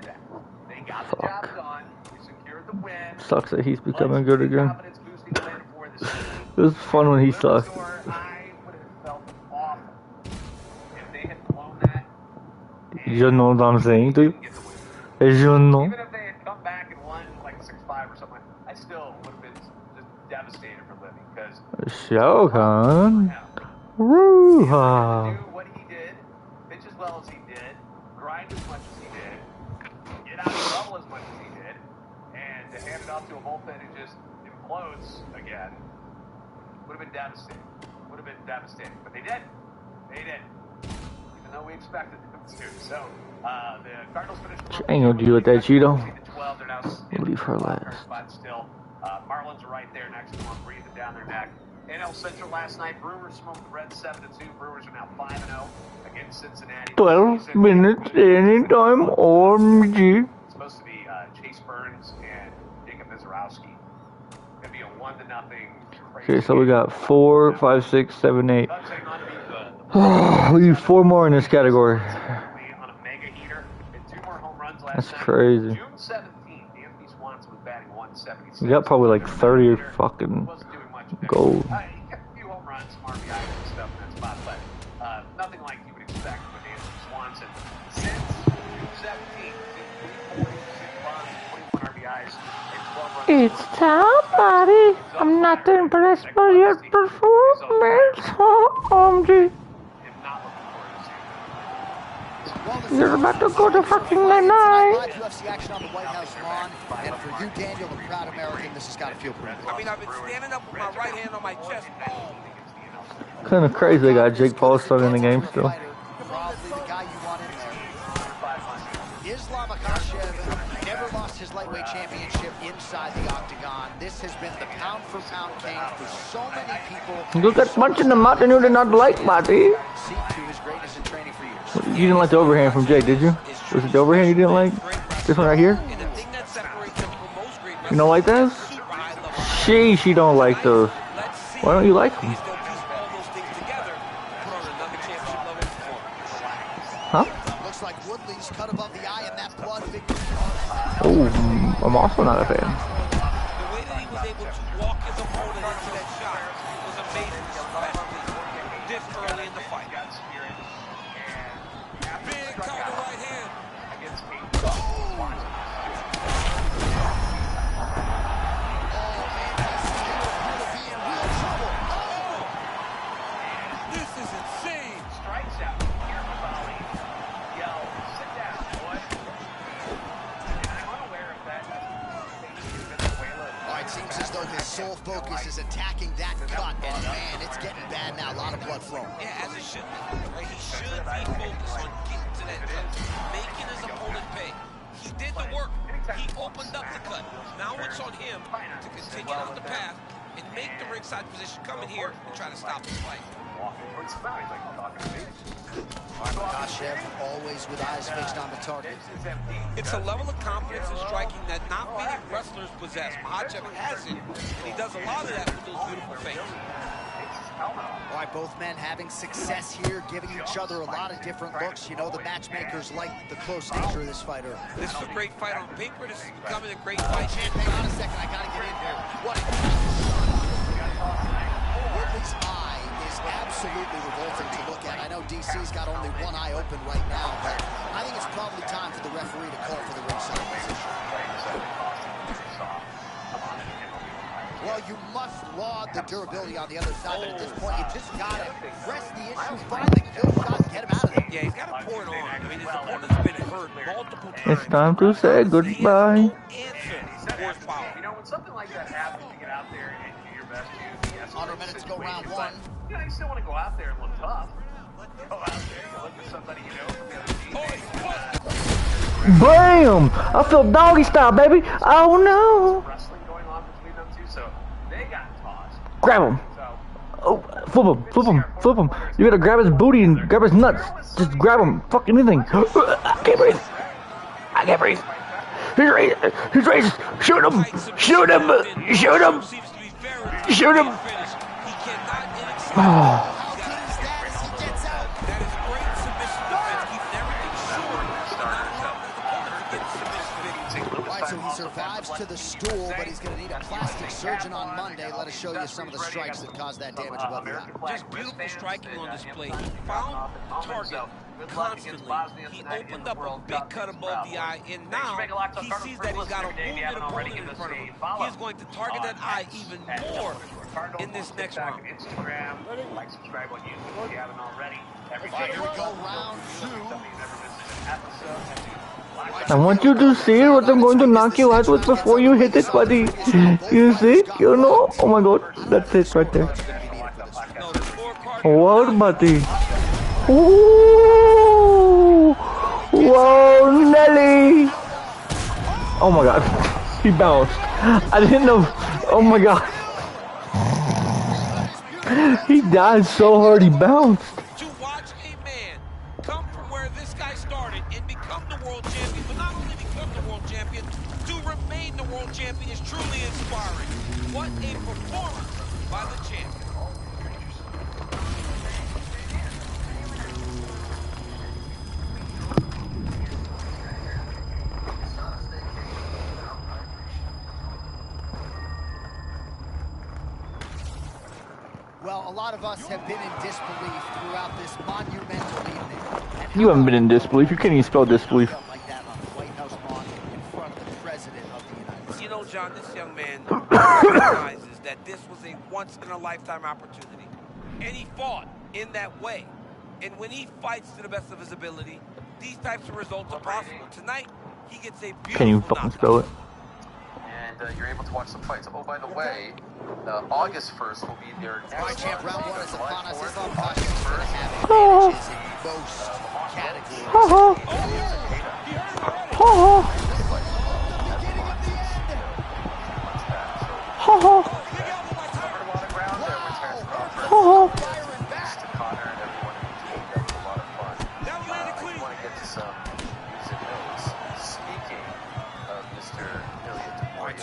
Speaker 9: they got the job done. They secured the win.
Speaker 1: Sucks that he's becoming good again. It was fun when he sucked.
Speaker 9: I would have felt awful if they had blown that.
Speaker 1: You know what I'm saying, dude? You know.
Speaker 9: Even if they had come back and won like 6-5 or something, I still would have been just devastated for living because
Speaker 1: Shogun. Ruha.
Speaker 9: do what he did, pitch as well as he did, grind as much as he did, get out of trouble as much as he did, and to hand it off to a bullpen who just implodes again would have been devastating. Would have been devastating, but they did. They did, even though we expected them to. So the Cardinals finished.
Speaker 1: I ain't gonna deal with that, Cheeto.
Speaker 9: 12. They're now
Speaker 1: We'll leave her last.
Speaker 9: spot still. Marlins are right there next to them, breathing down their neck. NL Central last night, Brewers smoked the Reds 7-2. Brewers are now 5-0 against Cincinnati.
Speaker 1: 12 minutes anytime, OMG.
Speaker 9: It's supposed to be Chase Burns and Jacob Mizorowski It'd be a 1-0.
Speaker 1: Okay, so we got 4, 5, 6, 7, 8. We need 4 more in this category. That's crazy.
Speaker 9: June 17th, Anthony Swanson was batting 176.
Speaker 1: We got probably like 30 fucking gold.
Speaker 9: He kept a few home runs, some RBIs and stuff in that spot, but nothing like you would expect with Anthony Swanson. Since June 17th, 40 runs, 21 RBIs, and 12 runs.
Speaker 1: It's time, buddy. I'm not impressed by your performance, OMG. You're about to go to fucking night.
Speaker 4: Live UFC action on the White House lawn, and for you, Daniel, a proud American, this has got to feel pretty good.
Speaker 6: I mean, I've been standing up with my right hand on my chest.
Speaker 1: Kind of crazy they got Jake Paul starting in the game still.
Speaker 4: Probably the guy you want in there. Islam Makhachev never lost his lightweight championship inside the octagon. This has been the pound-for-pound king for so many people.
Speaker 1: You got punched in the mouth and you did not like, buddy.
Speaker 4: See to his greatness in training for years.
Speaker 1: You didn't like the overhand from Jake, did you? Was it the overhand you didn't like? This one right here? You don't like those? She don't like those. Why don't you like them? Huh?
Speaker 4: Looks like Woodley's cut above the eye and that blood.
Speaker 1: Oh, I'm also not a fan.
Speaker 6: The way that he was able to walk his opponent into that shot was amazing, especially this early in the fight. Big counter right hand. This is insane.
Speaker 9: Strikes out. Careful, Bali. Yo, sit down, boy. And I'm unaware of that.
Speaker 4: All right, seems as though his sole focus is attacking that cut, and man, it's getting bad now. A lot of blood flowing.
Speaker 6: Yeah, as it should be. Right? He should be focused on getting to that cut, making his opponent pay. He did the work. He opened up the cut. Now it's on him to continue on the path and make the ringside position, come in here and try to stop this fight.
Speaker 4: Makhachev always with eyes fixed on the target.
Speaker 6: It's a level of confidence in striking that not many wrestlers possess. Makhachev has it, and he does a lot of that with those beautiful feints.
Speaker 4: All right, both men having success here, giving each other a lot of different looks. You know, the matchmakers like the close nature of this fighter.
Speaker 6: This is a great fight on paper. This is becoming a great fight.
Speaker 4: Hang on a second, I gotta get in here. What? Woodley's eye is absolutely revolting to look at. I know DC's got only one eye open right now, but I think it's probably time for the referee to call for the ringside position. Well, you must laud the durability on the other side, but at this point, you just gotta press the issue, find the kill shot, and get him out of there.
Speaker 6: Yeah, he's gotta pour it on. I mean, his opponent's been hurt multiple times.
Speaker 1: It's time to say goodbye.
Speaker 9: You know, when something like that happens, you get out there and do your best to de-escalate.
Speaker 4: 100 minutes to go round one.
Speaker 9: You know, you still want to go out there and look tough. Go out there and look for somebody you know from the other team.
Speaker 1: Bam! I feel doggy style, baby. Oh no!
Speaker 9: Wrestling going on between them two, so they got tossed.
Speaker 1: Grab him. Oh, flip him, flip him, flip him. You gotta grab his booty and grab his nuts. Just grab him. Fuck anything. I can't breathe. I can't breathe. He's raised. He's raised. Shoot him. Shoot him. Shoot him. Shoot him. Oh.
Speaker 4: So he survives to the stool, but he's going to need a plastic surgeon on Monday. Let us show you some of the strikes that caused that damage above the eye.
Speaker 6: Just beautiful striking on display. He found the target constantly. He opened up a big cut above the eye, and now he sees that he's got a movement opponent in front of him. He's going to target that eye even more in this next round.
Speaker 9: Instagram, like, subscribe on YouTube if you haven't already.
Speaker 4: Here we go, round two.
Speaker 1: I want you to see what I'm going to knock you out with before you hit it, buddy. You see? You know? Oh my god. That's it right there. What, buddy? Ooh! Whoa, Nelly! Oh my god. He bounced. I didn't know. Oh my god. He died so hard he bounced.
Speaker 6: To watch a man come from where this guy started and become the world champion, but not only become the world champion, to remain the world champion is truly inspiring. What a performance by the champion.
Speaker 4: Well, a lot of us have been in disbelief throughout this monumental evening.
Speaker 1: You haven't been in disbelief. You can't even spell disbelief.
Speaker 4: Like that on the White House lawn in front of the President of the United States.
Speaker 6: You know, John, this young man recognizes that this was a once-in-a-lifetime opportunity. And he fought in that way. And when he fights to the best of his ability, these types of results are possible. Tonight, he gets a beautiful
Speaker 1: Can't even fucking spell it.
Speaker 16: And you're able to watch some fights. Oh, by the way, August 1st will be their next
Speaker 4: champ round one is upon us. Islam Khashoggi is going to have advantages in most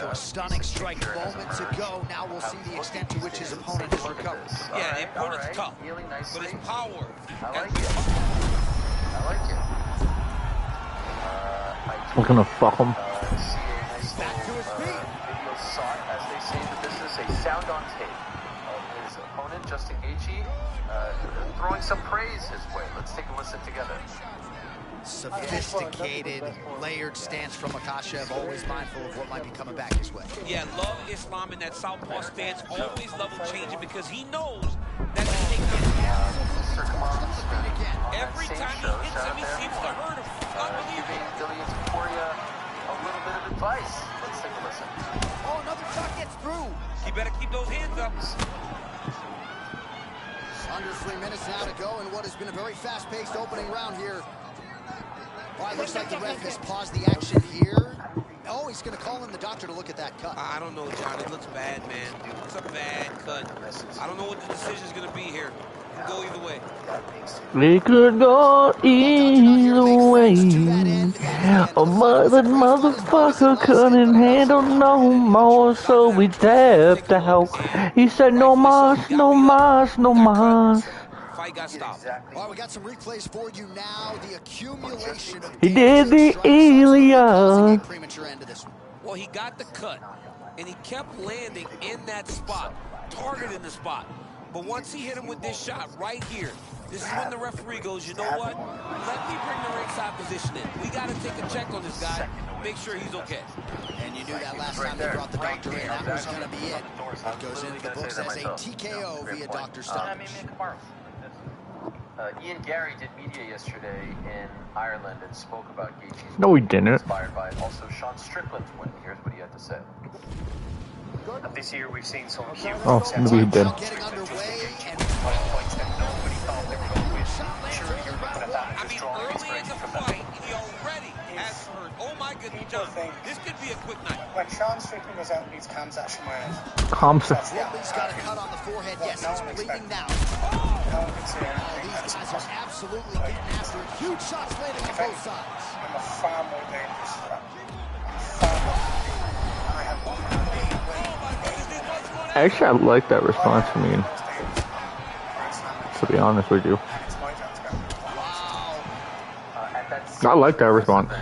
Speaker 4: So a stunning strike moments ago. Now we'll see the extent to which his opponent has recovered.
Speaker 6: Yeah, the opponent's tough, but his power.
Speaker 16: I like it. I like it.
Speaker 1: We're gonna fuck him.
Speaker 16: Back to his feet. Video sought, as they say in the business, a sound on tape of his opponent, Justin Gaethje, throwing some praise his way. Let's take a listen together.
Speaker 4: Sophisticated, layered stance from Makhachev, always mindful of what might be coming back his way.
Speaker 6: Yeah, love Islam in that southpaw stance, always level changing because he knows that the takedown every time he hits him, he seems to hurt him.
Speaker 16: Giving Ilya Topuria a little bit of advice. Let's take a listen.
Speaker 4: Oh, another shot gets through.
Speaker 6: You better keep those hands up.
Speaker 4: Under 3 minutes now to go in what has been a very fast-paced opening round here. All right, looks like the ref has paused the action here. Oh, he's going to call in the doctor to look at that cut.
Speaker 6: I don't know, John. It looks bad, man. It's a bad cut. I don't know what the decision's going to be here. It can go either way.
Speaker 1: It could go either way. But the motherfucker couldn't handle no more, so we tapped out. He said no mas, no mas, no mas.
Speaker 6: Fight got stopped.
Speaker 4: All right, we got some replays for you now. The accumulation of
Speaker 1: He did the Ilya.
Speaker 6: Well, he got the cut, and he kept landing in that spot, targeting the spot. But once he hit him with this shot right here, this is when the referee goes, you know what? Let me bring the ringside position in. We got to take a check on this guy, make sure he's okay.
Speaker 4: And you knew that last time they brought the doctor in, that was going to be it. It goes into the books as a TKO via doctor stoppage.
Speaker 16: Ian Gary did media yesterday in Ireland and spoke about Gaethje's
Speaker 1: No, he didn't.
Speaker 16: Inspired by it. Also, Sean Strickland's win. Here's what he had to say.
Speaker 12: This year we've seen some huge
Speaker 1: Oh, maybe he did.
Speaker 6: I mean, early in the fight, he already has hurt. Oh my goodness, John, this could be a quick night.
Speaker 2: When Sean Strickland was out, these cams actually went out.
Speaker 4: Woodley's got a cut on the forehead. Yes, he's bleeding now. These guys are absolutely getting after it. Huge shots landing on both sides.
Speaker 2: I'm a far more dangerous threat.
Speaker 1: Actually, I like that response from Ian. To be honest with you. I like that response.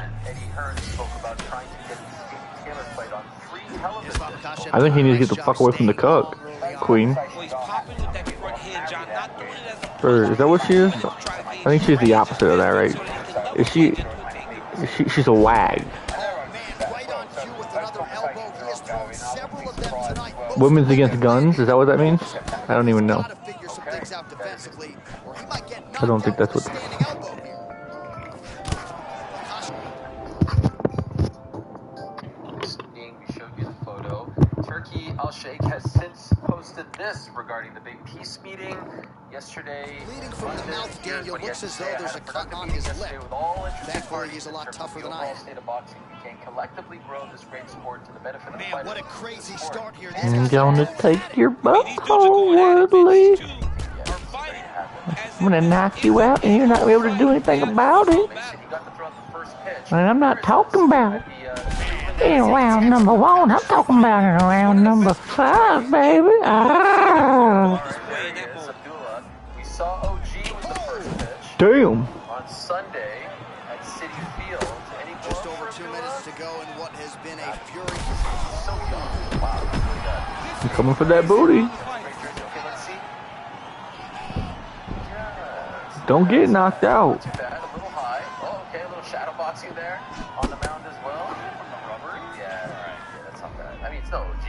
Speaker 1: I think he needs to get the fuck away from the cuck, Queen. Or is that what she is? I think she's the opposite of that, right? Is she? She's a wag. Women's against guns? Is that what that means? I don't even know. I don't think that's what.
Speaker 16: We showed you the photo. Turkey Al-Sheikh has since posted this regarding the big peace meeting yesterday.
Speaker 4: Bleeding from the mouth, Daniel. Looks as though there's a cut on his lip. Thankfully, he's a lot tougher than I am.
Speaker 16: Can collectively grow this great sport to the benefit of the fighters.
Speaker 4: What a crazy start here.
Speaker 1: I'm gonna take your butthole, Woodley. I'm gonna knock you out and you're not able to do anything about it. And I'm not talking about it. In round number 1, I'm talking about in round number 5, baby. Ah.
Speaker 16: We saw OG with the first pitch.
Speaker 1: Damn.
Speaker 16: On Sunday at City Field.
Speaker 4: Just over 2 minutes to go in what has been a furious.
Speaker 16: So young. Wow.
Speaker 1: I'm coming for that booty.
Speaker 16: Okay, let's see.
Speaker 1: Don't get knocked out.
Speaker 16: Not too bad. A little high. Oh, okay. A little shadow boxing there on the mound as well. From the rubber. Yeah. Yeah, that's not bad. I mean, it's no OG.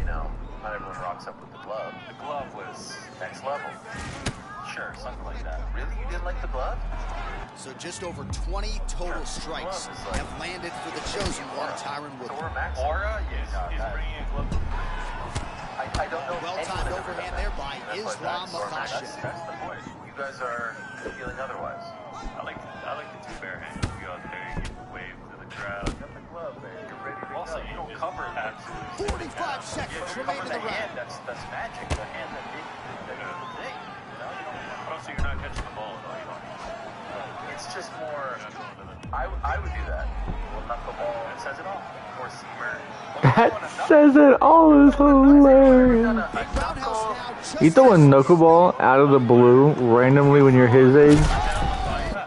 Speaker 16: You know, not everyone rocks up with the glove. The glove was next level. Sure, something like that. Really? You didn't like the glove?
Speaker 4: So just over 20 total strikes have landed for the chosen one, Tyron Woodley.
Speaker 3: Aura? Yes. He's bringing a glove.
Speaker 16: I don't know.
Speaker 4: Well-timed overhand there by Islam Makhachev.
Speaker 16: That's the point. You guys are feeling otherwise.
Speaker 3: I like the two bare hands. You go out there, you wave to the crowd. You got the glove, man. You're ready to also, go. You don't cover absolutely.
Speaker 4: 45 seconds remain in the round.
Speaker 3: That's magic. The hand that did the thing. Also, you're not catching the ball at all. You don't.
Speaker 16: It's just more. I would do that. Well, knuckleball. That says it all. Or seamer.
Speaker 1: That says it all. Is hilarious. You throw a knuckleball out of the blue randomly when you're his age.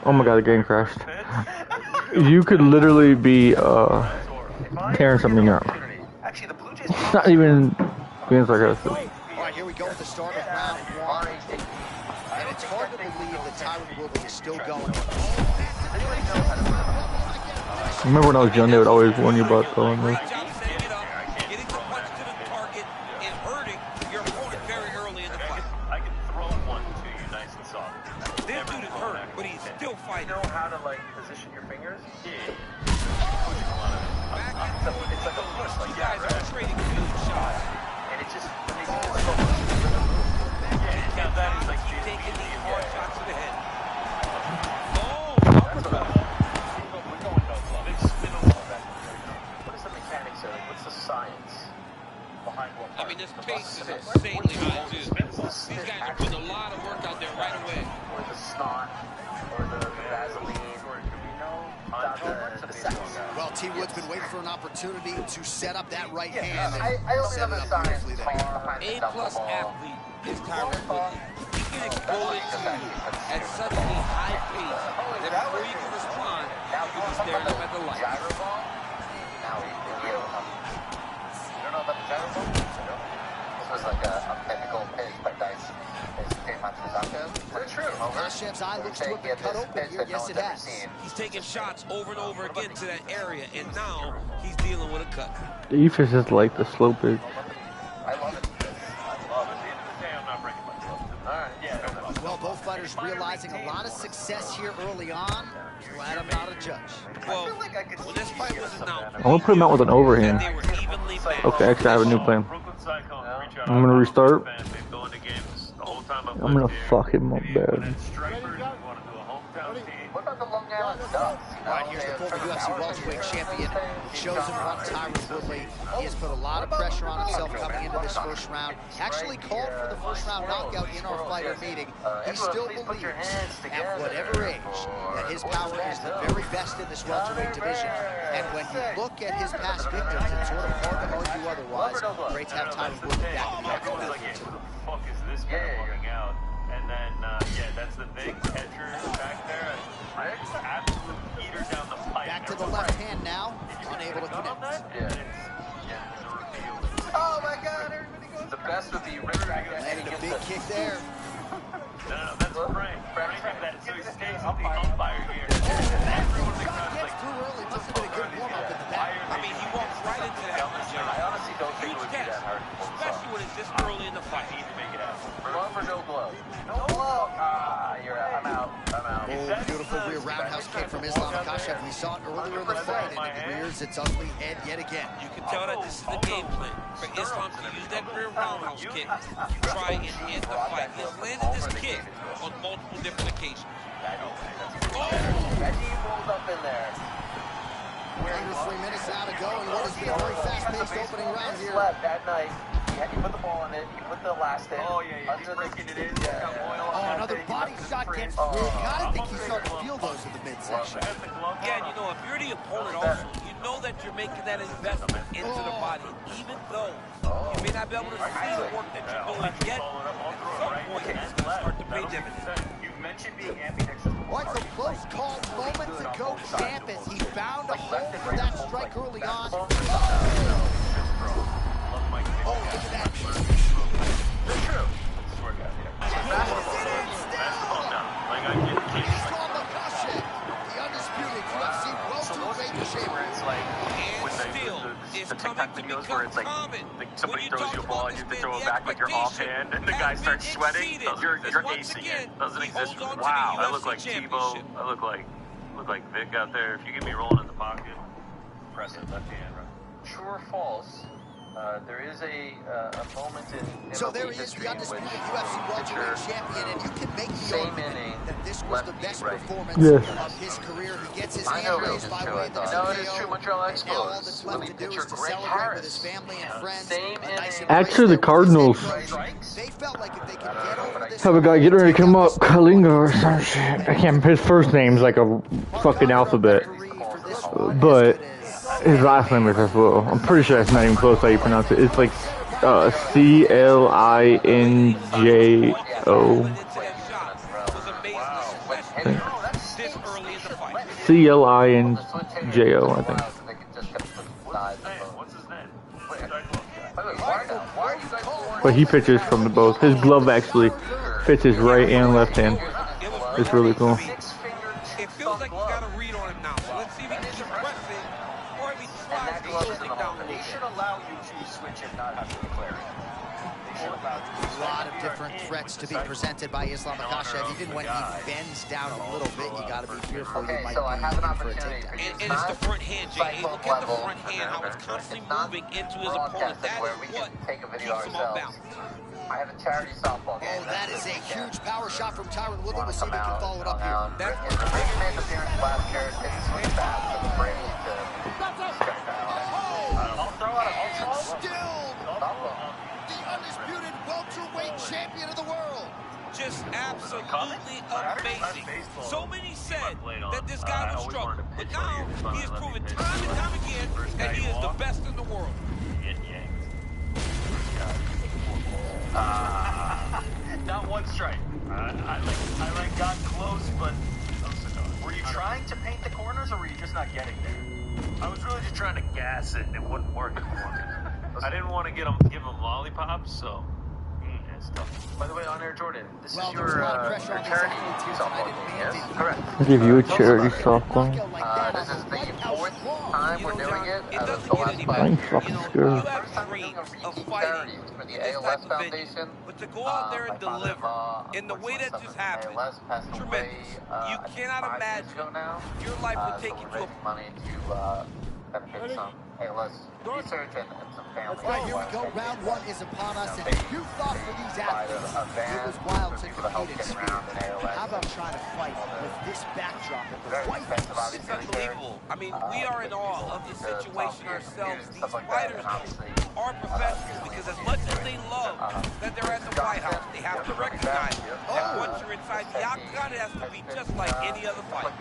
Speaker 1: Oh my god, the game crashed. You could literally be tearing something up. Not even being sarcastic.
Speaker 4: All right, here we go with the start of round 1. And it's hard to believe that Tyron Woodley is still going.
Speaker 1: Remember when I was young, they would always warn you about throwing this.
Speaker 6: Getting the punch to the target and hurting your opponent very early in the fight.
Speaker 3: I can throw one to you nice and soft.
Speaker 6: This dude is hurt, but he's still fighting.
Speaker 16: You know how to like position your fingers?
Speaker 3: Yeah.
Speaker 16: It's like a push. Like
Speaker 6: you guys are trading field shots.
Speaker 16: And it just when they do this so much.
Speaker 3: Yeah, now that is like
Speaker 6: taking these hard shots to the head.
Speaker 16: What is the mechanics of it? What's the science behind what?
Speaker 6: I mean, this pace is insanely high, too. These guys are putting a lot of work out there right away.
Speaker 16: Or the snot, or the Vaseline, or the sex.
Speaker 4: Well, T. Wood's been waiting for an opportunity to set up that right hand.
Speaker 16: I don't
Speaker 4: set
Speaker 16: have
Speaker 4: it
Speaker 16: a
Speaker 4: up
Speaker 16: science
Speaker 4: beautifully there.
Speaker 6: A-plus athlete is Tyron Woodley. He can explode to you at such a high pace that before you can respond, you'll be staring up at the light.
Speaker 16: This was like a technical pitch by Dice.
Speaker 4: Machev's eye looks to have been cut open here. Yes, it has.
Speaker 6: He's taking shots over and over again to that area, and now he's dealing with a cut.
Speaker 1: The Ephus is like the slow pitch.
Speaker 16: I love it.
Speaker 4: Well, both fighters realizing a lot of success here early on. Glad I'm not a judge.
Speaker 6: Well, when this fight was announced,
Speaker 1: I'm gonna put him out with an overhand.
Speaker 6: they were evenly matched.
Speaker 1: Okay, actually I have a new plan. I'm gonna restart. I'm gonna fuck him up bad.
Speaker 16: What about the Long Island Ducks?
Speaker 4: Right, here's the former UFC welterweight champion, chosen one, Tyron Woodley. He has put a lot of pressure on himself coming into this first round. Actually called for the first round knockout in our fighter meeting. He still believes, at whatever age, that his power is the very best in this welterweight division. And when you look at his past victims, it's sort of hard to argue otherwise. Great to have Tyron Woodley back in the UFC.
Speaker 3: What the fuck is this guy running out? And then, yeah, that's the big catcher back there. Absolute heater down the pipe.
Speaker 4: Back to the left hand now, unable to connect.
Speaker 16: Oh my God! Everybody goes. The best would be Rick.
Speaker 4: Landing a big kick there.
Speaker 3: No, that's Frank. Frank that so he stays with the umpire here. Everyone in the crowd is like,
Speaker 4: too early. Must have been a good warm up in the back.
Speaker 6: I mean, he walks right into that.
Speaker 16: I honestly don't think it would be that hard.
Speaker 6: Especially when it's this early in the fight.
Speaker 3: need to make it happen.
Speaker 16: Glove or no glove? No glove. I'm out.
Speaker 4: Oh, beautiful rear roundhouse kick from Islam Makhachev. We saw it earlier in the fight, and it rears its ugly head yet again.
Speaker 6: You can tell that this is the game plan for Islam to use that rear roundhouse kick to try and end the fight. He has landed this kick on multiple different occasions.
Speaker 16: Reggie rolls up in there.
Speaker 4: Under 3 minutes now to go, and what has been a very fast-paced opening round here.
Speaker 16: Slept that night. He put the ball in it. He put the elastic.
Speaker 3: Oh, yeah. He's breaking it in.
Speaker 4: Oh, another body shot gets through. Gotta think he's starting to feel those in the midsection.
Speaker 6: Yeah, and you know, if you're the opponent also, you know that you're making that investment into the body, even though you may not be able to see the work that you're doing yet. At some point, it's going to start to pay dividends.
Speaker 10: You mentioned being ambidextrous.
Speaker 4: Right, so close call moments ago, Champus. He found a hole for that strike early on. Oh, look at that.
Speaker 10: They're true. Swear to God, basketball now. Like I get the case.
Speaker 4: The undisputed UFC welterweight champion.
Speaker 10: It's like when the TikTok videos where it's like somebody throws you a ball and you have to throw it back with your offhand and the guy starts sweating. You're acing it. Doesn't exist. Wow, I look like Tebow. I look like Vic out there. If you get me rolling in the pocket, press it left hand. True or false? There is a moment in
Speaker 4: so there is the undisputed UFC welterweight champion, and you can make the argument that this was the best performance of his career. He gets his hand raised by way of the TKO.
Speaker 16: It is true, Montreal Expos.
Speaker 4: Now all that's left to do is to celebrate with his family and friends.
Speaker 1: Actually, the Cardinals
Speaker 4: They felt like if they could get over this
Speaker 1: have a guy getting ready to come up, Kalinga or some shit. I can't. His first name's like a fucking alphabet, but his last name is as well. I'm pretty sure that's not even close how you pronounce it. It's like CLINJO. CLINJO, I think. But he pitches from the both. His glove actually fits his right and left hand. It's really cool.
Speaker 6: It feels like you got a read on him now. So let's see if he can suppress it or if he slides the thing down.
Speaker 10: They should allow you to switch and not have to declare it.
Speaker 4: A lot of different threats to be presented by Islam Makhachev. Even when he bends down a little bit, you got to be fearful you might be in for a takedown.
Speaker 6: And it's the front hand, Jay. Look at the front hand, how it's constantly moving into his opponent. That is what keeps him on balance.
Speaker 16: I have a charity softball game.
Speaker 4: Oh, that is a huge power shot from Tyron Woodley. We'll see if he can follow it up here.
Speaker 16: That's the big man's appearance last year. Didn't swing back to the Brady to step down.
Speaker 10: I'll throw out.
Speaker 4: Still the undisputed welterweight champion of the world.
Speaker 6: Just absolutely amazing. So many said that this guy would struggle, but now he has proven time and time again that he is the best in the world.
Speaker 10: Not one strike. I got close, but were you trying to paint the corners, or were you just not getting there? I was really just trying to gas it, and it wouldn't work for me. I didn't want to give him lollipops, so it's tough.
Speaker 16: By the way, on Air Jordan, this is your
Speaker 10: charity
Speaker 16: softball game, yes? Correct.
Speaker 1: I'll give you a charity softball.
Speaker 16: This is the 4th time we're doing it out of the last 5
Speaker 1: I'm
Speaker 16: years.
Speaker 1: fucking scared.
Speaker 16: First time we're doing a repeat charity for the ALS Foundation.
Speaker 6: But to go out there and deliver in the way that just happened, tremendous. You cannot imagine your life would take you to a
Speaker 16: money to benefit some ALS research and some family.
Speaker 4: Right, here we go. Round one is upon us, and you thought for these athletes it was wild to compete in speed. How about trying to fight with this backdrop of the white house?
Speaker 6: It's unbelievable. I mean, we are in awe of the situation ourselves. These fighters are professionals because as much as they love that they're at the White House, they have to recognize that once you're inside the octagon, it has to be just like any other fight.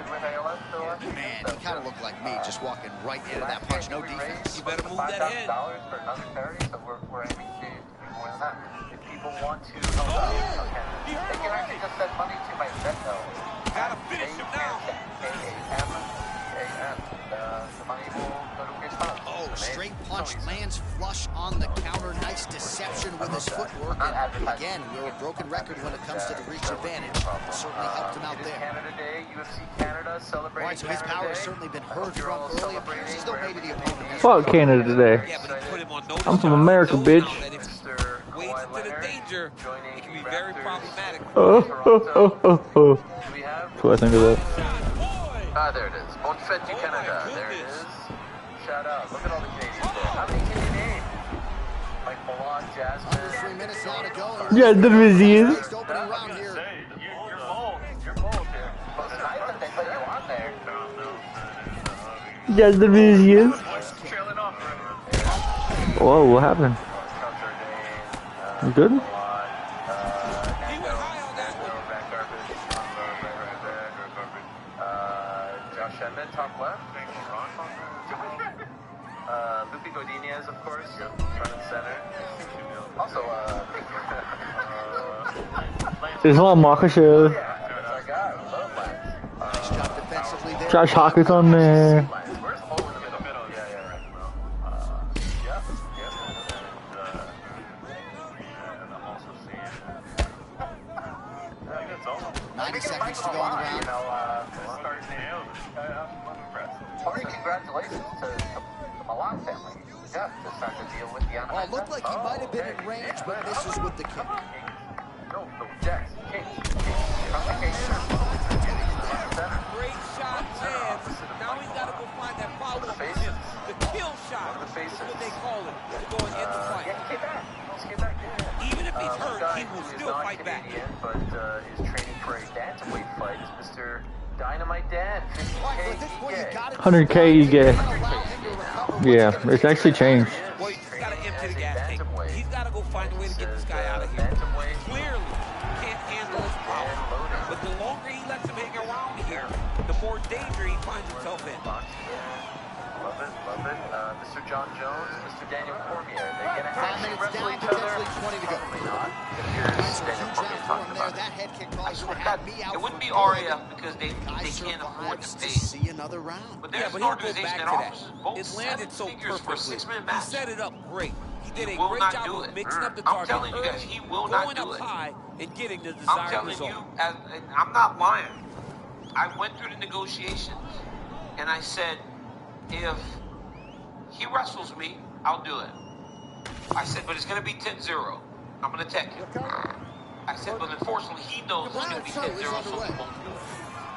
Speaker 4: Man, he kind of looked like me, just walking right into that punch, no defense.
Speaker 6: You better move that head.
Speaker 16: For another charity, so we're aiming to do more than that. If people want to help out, they can actually just send money to my Venmo.
Speaker 6: Gotta finish him now.
Speaker 16: The money will go to a good cause.
Speaker 4: Oh, straight punch lands flush on the counter. Nice deception with his footwork. And again, we're a broken record when it comes to the reach advantage. Certainly helped him out there.
Speaker 16: Canada Day, UFC Canada, celebrating.
Speaker 4: All right, so his power has certainly been heard from early. Appears as though maybe the opponent has.
Speaker 1: Fuck Canada today.
Speaker 6: Yeah, but he put him on notice.
Speaker 1: I'm from America, bitch.
Speaker 6: Wades into the danger, it can be very problematic.
Speaker 1: That's what I think of that.
Speaker 16: There it is. Bon fête du Canada. There it is. Shout out. Look at all the Canadians there. How many can you name? Like Milan, Jasmine.
Speaker 4: 3 minutes now to go.
Speaker 1: Yeah, the museum.
Speaker 4: Opening round here.
Speaker 10: You're bold. You're bold here.
Speaker 16: Well, tonight that they put you on there.
Speaker 1: Yeah, the museum.
Speaker 10: Trailing off for
Speaker 1: Whoa, what happened? You good?
Speaker 16: Josh Edmond, top left. Lupe Godinez, of course, front and center. Also,
Speaker 1: Islam Makhachev. Josh Hawkins on there.
Speaker 16: Where's O in the middle? Yeah, right.
Speaker 3: And I'm also seeing. I think that's all.
Speaker 4: 90 seconds to go on the round.
Speaker 3: Starting nails. I'm impressed.
Speaker 19: Tony, congratulations to the Milan family. Yeah, just signed a deal with the
Speaker 4: Oh, it looked like he might have been in range, but misses with the kick.
Speaker 19: No, Jets. Kings.
Speaker 6: Great shot, Jazz. Now he's got to go find that follow-up. The kill shot. That's what they call it. To go and end the fight. Even if he's hurt, he will still fight back.
Speaker 16: But is training for a bantamweight fight is Mr. Dynamite Dan.
Speaker 1: 100K you get. Yeah, it's actually changed.
Speaker 6: Well, he's got to empty the gas tank. He's got to go find a way to get this guy out of here. Clearly, can't handle his power. But the longer he lets him hang around here, the more danger he finds himself in.
Speaker 16: Love it. Mr. John Jones, Mr. Daniel Cormier. They're going to actually wrestle each other.
Speaker 4: 20 to go.
Speaker 16: Probably not. Here's Daniel Cormier talking about it.
Speaker 4: That head kick
Speaker 21: I swear to God, it wouldn't be RAF because they can't afford to pay.
Speaker 4: See another round.
Speaker 21: But there's
Speaker 6: But
Speaker 21: an
Speaker 6: he'll go
Speaker 21: organization
Speaker 6: back
Speaker 21: that
Speaker 6: to
Speaker 21: offers
Speaker 6: that.
Speaker 21: both
Speaker 6: It landed so
Speaker 21: figures for a
Speaker 6: perfectly.
Speaker 21: 6-minute
Speaker 6: He
Speaker 21: match.
Speaker 6: set it up great. He did a
Speaker 21: will
Speaker 6: great
Speaker 21: not
Speaker 6: job
Speaker 21: do
Speaker 6: of
Speaker 21: it.
Speaker 6: mixing up the
Speaker 21: I'm
Speaker 6: target
Speaker 21: telling you guys, he will not
Speaker 6: going
Speaker 21: do
Speaker 6: up
Speaker 21: it.
Speaker 6: high and getting the
Speaker 21: I'm
Speaker 6: desired
Speaker 21: telling
Speaker 6: result.
Speaker 21: you, and I'm not lying. I went through the negotiations, and I said, if he wrestles me, I'll do it. I said, but it's going to be 10-0. I'm going to take it. I said, but unfortunately, he knows it's going to be 10-0, so he won't do it.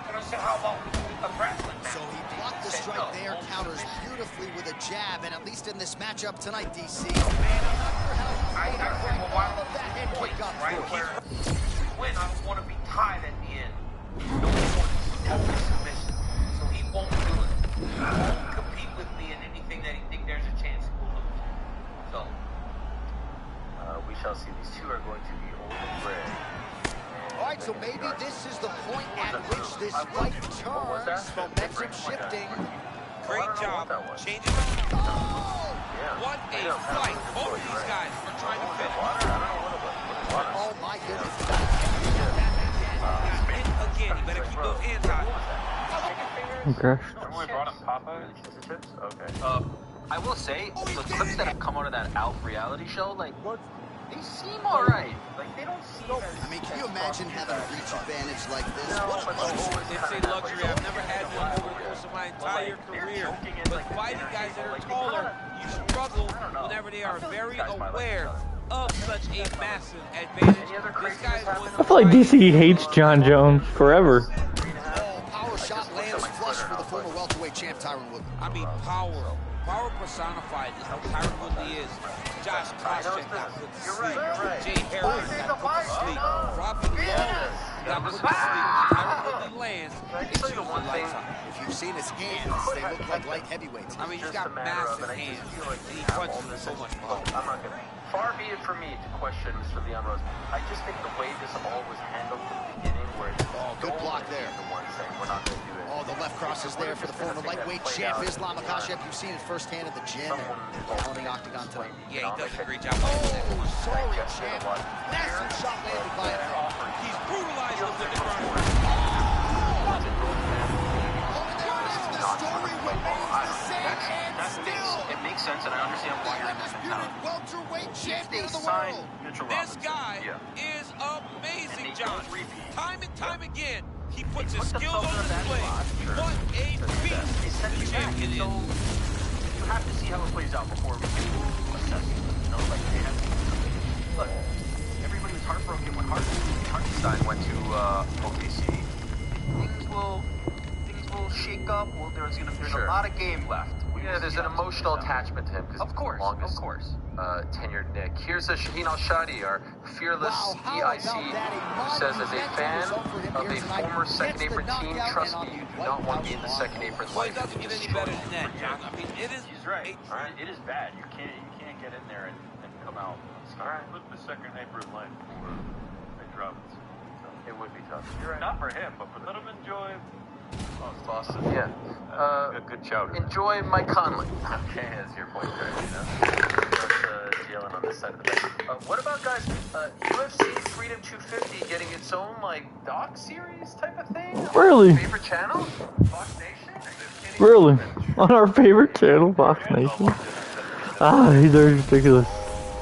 Speaker 21: And I said, how about a wrestling match?
Speaker 4: So he blocked the strike there, counters beautifully with a jab, and at least in this matchup tonight, DC.
Speaker 21: I said, well, why don't that head kick up, right? Where when I don't want to be tied at the end. No one wants to submission, so he won't do it. He won't compete with me in anything that he thinks there's a chance he will lose. So,
Speaker 16: we shall see. These two are going to be old and gray.
Speaker 4: All right, so maybe this is the point at which this fight turns. Momentum shifting.
Speaker 6: Great job. Changing it. What a fight. Both of these guys are trying to finish.
Speaker 4: Oh, my goodness.
Speaker 6: Again, you better keep those hands high.
Speaker 1: Okay.
Speaker 3: Remember we brought him Papa?
Speaker 16: Chips? Okay.
Speaker 22: I will say, the clips that have come out of that Alf reality show, like, they seem alright.
Speaker 16: Like, they don't seem as...
Speaker 4: I mean, can you imagine having a reach advantage like this?
Speaker 16: What a luxury.
Speaker 6: It's a luxury. I've never had one over the course of my entire career. But fighting guys that are taller, you struggle whenever they are very aware of such a massive advantage. This guy is one
Speaker 1: I feel like DC hates John Jones forever.
Speaker 4: Power shot lands flush for the former welterweight champ Tyron Woodley.
Speaker 6: I mean, power. Power personified is what Tyron Woodley is. Josh Koscheck got put to sleep. Jay Harris got put to sleep. Robin Lawler got put to sleep. Tyron Woodley lands. It's usually lights out.
Speaker 4: If you've seen his hands, they look like light heavyweights.
Speaker 6: I mean, he's got massive hands. And he punches with so much power.
Speaker 16: I'm not gonna... Far be it for me to question Mr. Leon Rose. I just think the way this all was handled from the beginning, where it's
Speaker 4: good block there.
Speaker 16: The one saying we're not going to do it.
Speaker 4: Oh, the left cross is there for the former lightweight champ Islam Makhachev. You've seen it firsthand at the gym and on the octagon tonight.
Speaker 6: Yeah, he does a great job.
Speaker 4: Oh, sorry, champ. Massive shot landed by him.
Speaker 6: He's brutalized him with the ground.
Speaker 22: It makes sense, and I understand why you're in that mentality.
Speaker 4: If
Speaker 22: they sign
Speaker 6: This guy is amazing, John. Time and time again, he puts his skills on display. What a beast the champion is.
Speaker 22: You have to see how it plays out before we can assess it. You know, like they have to. Look, everybody was heartbroken when Hartenstein went to OKC. Things will shake up. Well, there's a lot of game left.
Speaker 16: Yeah, there's an emotional attachment to him because he's the longest tenured Nick. Here's a Shaheen Al-Shadi, our fearless EIC, who says, as a fan of a former second apron team, trust me, you do not want to be in the second apron life.
Speaker 6: It doesn't get any better than that, John. I mean, it is.
Speaker 3: He's right. It is bad. You can't get in there and come out. Put the second apron life for Nick Robbins.
Speaker 16: It would be tough.
Speaker 3: You're right. Not for him, but let him enjoy
Speaker 16: Boston, yeah.
Speaker 22: Good chowder.
Speaker 16: Enjoy Mike Conley. Okay, that's your point there, you know. Jalen on this side of the bench. What about, guys, UFC Freedom 250 getting its own, like, doc series type of thing?
Speaker 1: Really?
Speaker 16: On your favorite channel? Fox Nation?
Speaker 1: Really? On our favorite channel, Fox Nation? Ah, he's ridiculous.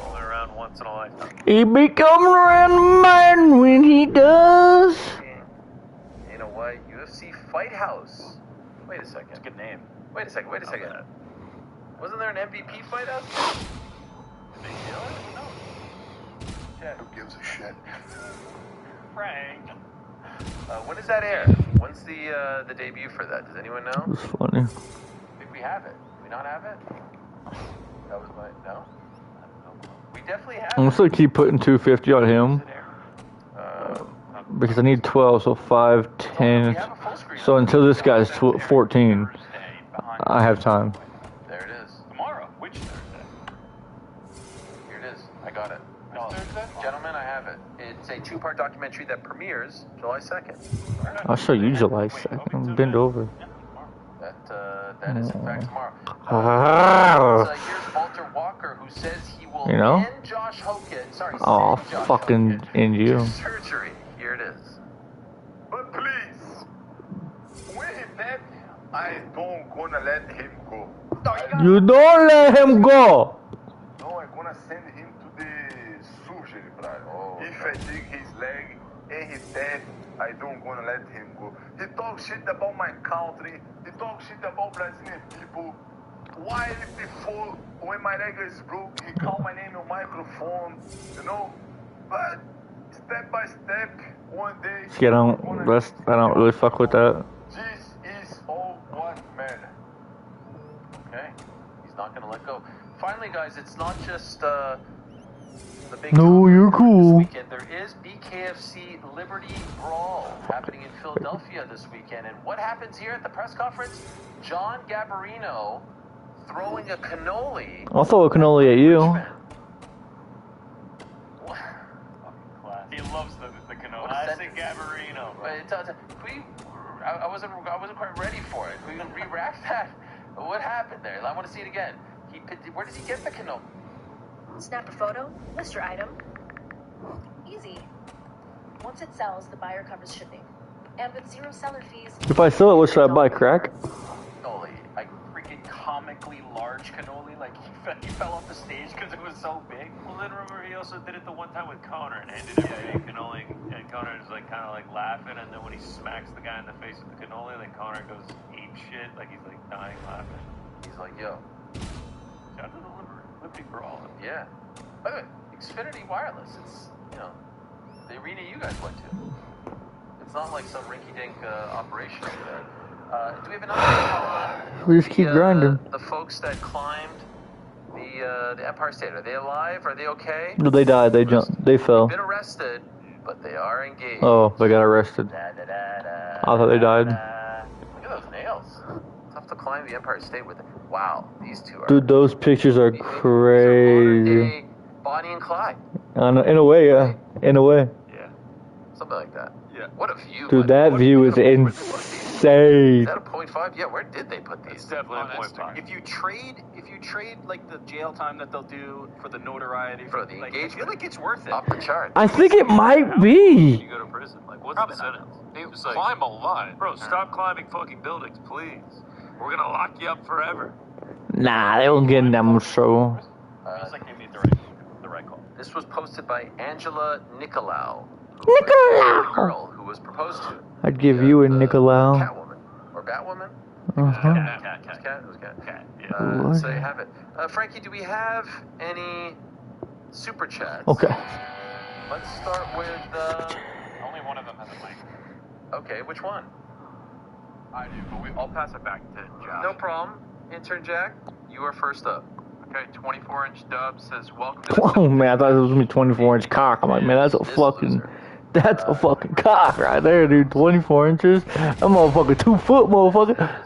Speaker 22: Only around once in a lifetime.
Speaker 1: He becomes around man when he does.
Speaker 16: You know what? UFC Fight House. Wait a second.
Speaker 22: It's a good name.
Speaker 16: Wait a second. Wasn't there an MVP Fight House?
Speaker 22: Did they kill it? No.
Speaker 18: Who gives a shit?
Speaker 22: Frank.
Speaker 16: When does that air? When's the debut for that? Does anyone know?
Speaker 1: It's funny.
Speaker 16: I think we have it. Do we not have it? That was my... No? We definitely have
Speaker 1: I'm still keep putting 250 on him. Because I need 12, so 5, 10. So until this guy's 14, I have time.
Speaker 16: There it is.
Speaker 22: Tomorrow. Which Thursday?
Speaker 16: Here it is. I got it. Gentlemen, I have it. It's a 2-part documentary that premieres July 2nd.
Speaker 1: I'll show you July 2nd. Bend over.
Speaker 16: That is in fact tomorrow. Here's Walter Walker, who says he will
Speaker 1: You know?
Speaker 16: end Josh Hogan. Sorry,
Speaker 1: Oh,
Speaker 16: send Josh
Speaker 1: fucking
Speaker 16: Hogan
Speaker 1: end you.
Speaker 16: to surgery. Here it is.
Speaker 18: But please, when he dead, I don't gonna let him go.
Speaker 1: You don't let him go.
Speaker 18: No, I'm gonna send him to the surgery, brother. If I dig his leg and he's dead, I don't gonna let him go. He talks shit about my country. He talks shit about Brazilian people. Why before, when my leg is broke, he called my name on microphone, you know? But step by step, one day...
Speaker 1: See, I don't really fuck with that.
Speaker 18: This is all one man.
Speaker 16: Okay, he's not gonna let go. Finally, guys, it's not just the big.
Speaker 1: No, you're cool.
Speaker 16: This weekend. There is BKFC Liberty Brawl happening in Philadelphia this weekend, and what happens here at the press conference? John Gabarino throwing a cannoli.
Speaker 1: I'll throw a cannoli at you.
Speaker 22: He loves the cannoli. Classic Gabarino.
Speaker 16: I wasn't quite ready for it. We re-wrap that. What happened there? I want to see it again. Where does he get the cannoli?
Speaker 5: Snap a photo, list your item. Easy. Once it sells, the buyer covers shipping. And with 0 seller fees...
Speaker 1: If I sell it, what should I buy? Crack?
Speaker 22: Cannoli. Like freaking comically large cannoli. Like he fell off the stage because it was so big. Well, then remember he also did it the one time with Conor and handed him a cannoli. And Conor is like kind of like laughing. And then when he smacks the guy in the face with the cannoli, then Conor goes ape shit. Like he's like dying laughing.
Speaker 16: He's like, yo.
Speaker 22: Shout out to the Liberty Brawl.
Speaker 16: Yeah. By the way, Xfinity Wireless. It's, you know, the arena you guys went to. It's not like some rinky-dink operation over there. Do we have an update on
Speaker 1: We just keep grinding.
Speaker 16: the folks that climbed the Empire State? Are they alive? Are they okay?
Speaker 1: No, they died. They jumped. They fell.
Speaker 16: They've been arrested, but they are engaged.
Speaker 1: Oh, they got arrested. I thought they died.
Speaker 16: Look at those nails. Tough to climb the Empire State with it. Wow, these two are...
Speaker 1: Dude, those pictures are crazy.
Speaker 16: Bonnie and Clyde.
Speaker 1: In a way, yeah. In a way.
Speaker 16: Yeah. Something like that. Yeah. What a view.
Speaker 1: Dude, that view is insane.
Speaker 16: Is that a .5? Yeah, where did they put these?
Speaker 22: It's definitely a .5. If you trade like the jail time that they'll do for the notoriety,
Speaker 16: for the
Speaker 22: like,
Speaker 16: engagement,
Speaker 22: I feel like it's worth it.
Speaker 16: Off the chart.
Speaker 1: I think it might be.
Speaker 22: You go to prison. Like, what's the sentence? It was like, climb a lot. Bro, stop climbing fucking buildings, please. We're gonna lock you up forever.
Speaker 1: Nah, they won't get in them show.
Speaker 22: Feels like they made the right call.
Speaker 16: This was posted by Angela Nicolau.
Speaker 1: Nicolau!
Speaker 16: The girl who was proposed to.
Speaker 1: I'd give you a Nicolau.
Speaker 16: Catwoman. Or Batwoman?
Speaker 1: Uh-huh.
Speaker 16: Cat. It was Cat. Yeah. So you have it. Frankie, do we have any super chats?
Speaker 1: Okay.
Speaker 16: Let's start with...
Speaker 22: Only one of them has a mic.
Speaker 16: Okay, which one?
Speaker 22: I do, but I'll pass it back to Jack.
Speaker 16: No problem. Intern Jack, you are first up.
Speaker 22: Okay, 24-inch dub says, welcome to the...
Speaker 1: Oh, man, I thought it was going to be 24-inch cock. I'm like, man, that's a fucking cock right there, dude. 24 inches. That motherfucker 2 foot, motherfucker.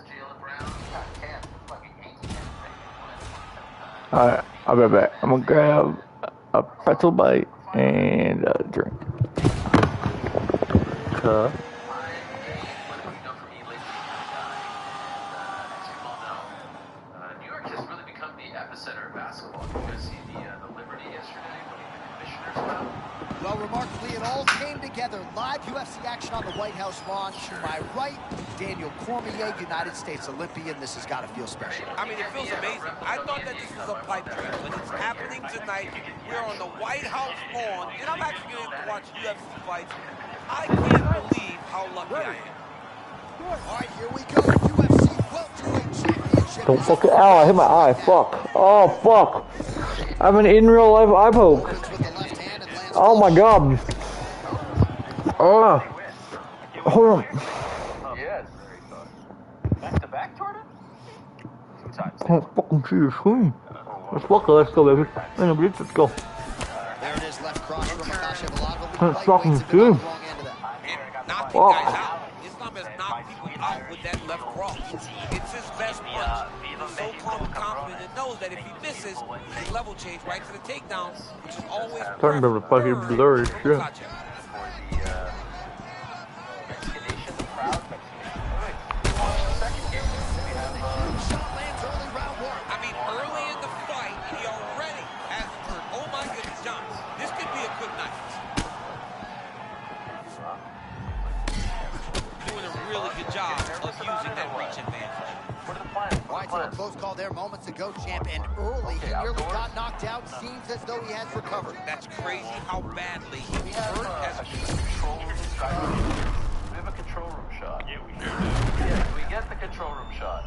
Speaker 1: Alright, I'll be back. I'm going to grab a pretzel bite and a drink.
Speaker 16: basketball. Did you guys see the Liberty yesterday winning the Commissioner's Cup?
Speaker 4: Well, remarkably, it all came together. Live UFC action on the White House lawn. To my right, Daniel Cormier, United States Olympian. This has got to feel special.
Speaker 6: I mean, it feels amazing. I thought that this was a pipe dream, but it's happening tonight. We're on the White House lawn, and I'm actually going to watch UFC fights. I can't believe how lucky I am.
Speaker 4: All right, here we go. UFC Welterweight Championship.
Speaker 1: Don't fuck it. Ow, I hit my eye. Fuck. Oh, fuck. I have an in real life eye poke. Oh my god. Oh. Hold on.
Speaker 22: Yes. Back to back, Jordan? 2 times.
Speaker 1: Oh, fucking Jesus. Let's fuck it. Let's go, baby. Let's go.
Speaker 4: There it is, left cross from Akash Evelagov.
Speaker 1: Let's fucking do.
Speaker 6: Knocking guys out. Islam has knocked people out with that left cross. It's his best punch. He's so calm and confident and knows that if he misses, his level change right to the takedown, which is always
Speaker 1: Talking about the fucking blurry shit.
Speaker 6: I mean, early in the fight, he already has turned. Oh my goodness, John. This could be a good night. Doing a really good job of using that reach advantage.
Speaker 4: Right to a close call there moments ago, champ, and early he nearly got knocked out. Seems as though he has recovered.
Speaker 6: That's crazy how badly he was hurt as a
Speaker 22: We have a control room shot. Yeah, we do. Yeah, can we get the control room shot?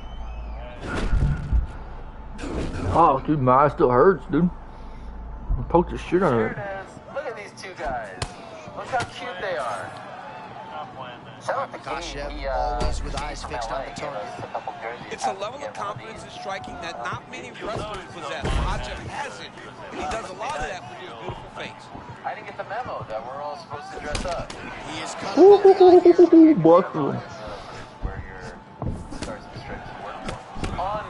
Speaker 1: Oh, dude, my eye still hurts, dude. I poked the shit out of it.
Speaker 22: There it is. Look at these 2 guys. Look how cute they are.
Speaker 4: Makashev always with eyes fixed on the target.
Speaker 6: It's a level of confidence in striking that not many wrestlers possess. Makashev has it, and he does a lot of that with his beautiful face.
Speaker 22: I didn't get the memo that we're all supposed to dress up.
Speaker 4: He is cut off.
Speaker 22: Where your stars and stripes work on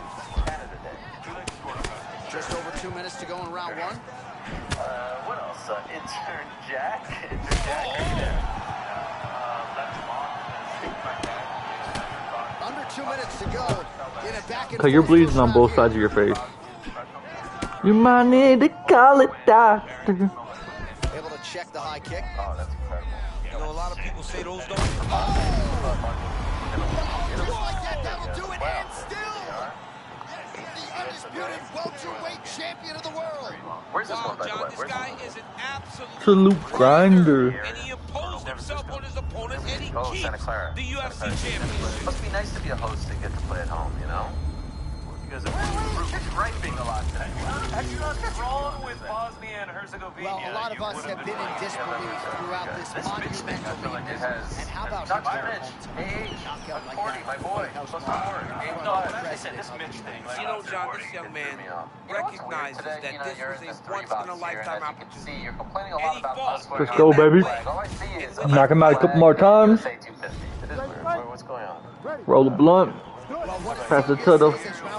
Speaker 22: Canada Day.
Speaker 4: Just over 2 minutes to go in round 1.
Speaker 22: What else? Intern Jack? Intern Jack? Yeah.
Speaker 4: Under 2 minutes to go. In a back and
Speaker 1: Cause you're bleeding on both sides of your face. You might need to call it doctor.
Speaker 4: Able to check the high kick.
Speaker 22: Oh, that's incredible.
Speaker 6: You know, a lot of people say those don't.
Speaker 4: Just like that, that'll do it. And still, the undisputed welterweight champion of the world.
Speaker 22: Where's this one, by the
Speaker 6: John,
Speaker 22: way?
Speaker 6: this
Speaker 22: Where's
Speaker 6: guy is an absolute
Speaker 1: Absolute grinder.
Speaker 6: and he imposed himself on his opponent, and he
Speaker 22: Oh,
Speaker 6: keeps
Speaker 22: Santa Clara.
Speaker 6: the UFC championship.
Speaker 22: Must be nice to be a host and get to play at home, you know? You guys are griping a lot today. Have you not drawn with Bosnia and Herzegovina?
Speaker 4: Well, a lot of us have been in disbelief throughout this monumental meeting. And how about
Speaker 22: Not Mitch. Hey, Cordy, my boy. Supposed to work.
Speaker 6: This Mitch thing. You know, John, this young man recognizes that this was a once-in-a-lifetime opportunity.
Speaker 22: You're complaining a lot about us.
Speaker 1: Let's go, baby.
Speaker 22: All I see is
Speaker 1: Knock him out a couple more times.
Speaker 22: Say 250. It is weird. What's going on?
Speaker 1: Roll the blunt. Pass it to the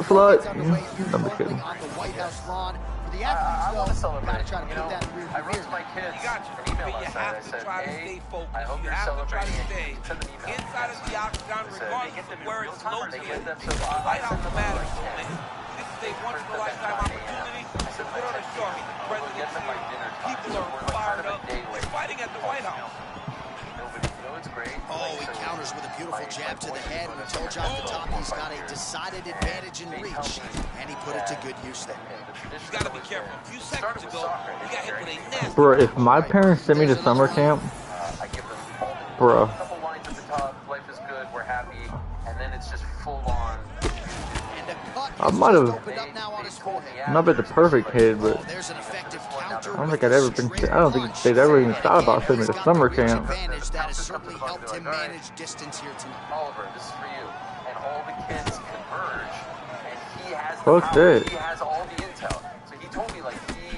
Speaker 1: slut. I'm just kidding.
Speaker 4: On the White House lawn. For the athletes, though, gotta try to put that in rear
Speaker 22: I wrote to my kids an email last night. I said, hey, I hope you're celebrating and send an email.
Speaker 6: Inside of the octagon, regardless of where it's located, the White House matters, man. This is a once-in-a-lifetime opportunity to put on a show. I mean, the president, people are fired up. They're fighting at the White House.
Speaker 4: Oh, he counters with a beautiful jab to the head. We told you off the top he's got a decided advantage in reach, and he put it to good use there.
Speaker 6: You gotta be careful. A few seconds ago, we got hit with a nasty.
Speaker 1: Bro, if my parents sent me to summer camp, bro.
Speaker 22: A couple lines at the top, life is good, we're happy, and then it's just full on.
Speaker 1: I might have not been the perfect kid, but I don't think I'd ever been. I don't think they'd ever even thought about sending me to summer camp.
Speaker 4: That has certainly helped him manage distance here tonight.
Speaker 22: Oliver, this is for you. And all the kids converge, and he has
Speaker 1: Fuck
Speaker 22: power.
Speaker 1: that.
Speaker 22: He has all the intel. So he told me, like, he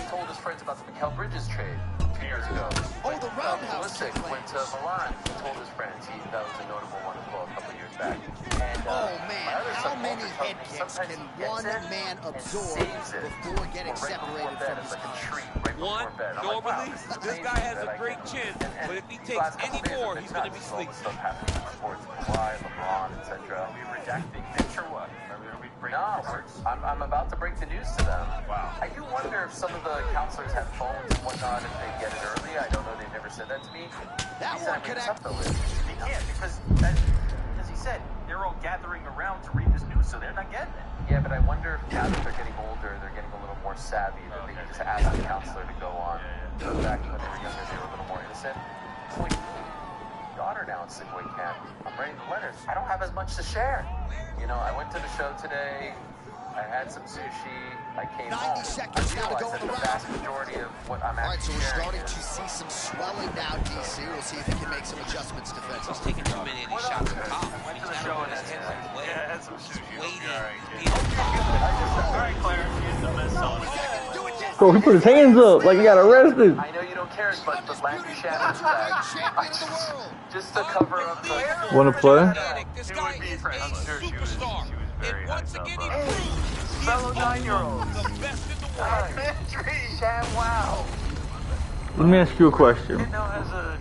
Speaker 22: told his friends about the Mikal Bridges trade 2 years ago.
Speaker 4: Oh, the roundhouse
Speaker 22: Pulisic went to Milan. He told his friends. That was a notable one as well a couple years back. And,
Speaker 4: oh man, how many head kicks can one man absorb before getting separated from his
Speaker 6: One, normally, this guy has a great chin, but if he takes any more, he's going to be sleeping.
Speaker 22: Stuff happening in sports, Kawhi, LeBron, etc. Are we redacting Mitch or what? Are we
Speaker 16: No, I'm about to break the news to them. Wow. I do wonder if some of the counselors have phones and whatnot, if they get it early. I don't know, they've never said that to me.
Speaker 4: That
Speaker 16: he said
Speaker 4: one could
Speaker 16: up the list.
Speaker 22: They can't, because he said, they're all gathering around to read this news, so they're not getting it.
Speaker 16: Yeah, but I wonder if now that they're getting older, they're getting a little more savvy, that they can just ask the counselor to go on. Back when they were younger, they were a little more innocent. It's like me, daughter now in sleepaway camp. I'm writing the letters. I don't have as much to share. You know, I went to the show today. I had some sushi. I came home.
Speaker 4: 90 seconds now to go in the round.
Speaker 16: The vast majority of what I'm actually
Speaker 4: All right, so we're starting to see some swelling now, DC. We'll see if he can make some adjustments defensively.
Speaker 6: He's taking too many of these shots on top.
Speaker 22: Went to the show and had some sushi.
Speaker 6: Waiting.
Speaker 22: All right, Claire, he's the best song.
Speaker 1: Bro, he put his hands up like he got arrested.
Speaker 16: I know you don't care as much, but Landry Shaman's back. Just to cover up the...
Speaker 1: Wanna play?
Speaker 6: This guy is a superstar. And once again, he proves
Speaker 22: fellow 9-year-olds.
Speaker 6: The best in the world.
Speaker 22: Landry Sham, wow.
Speaker 1: Let me ask you a question.
Speaker 22: He now has a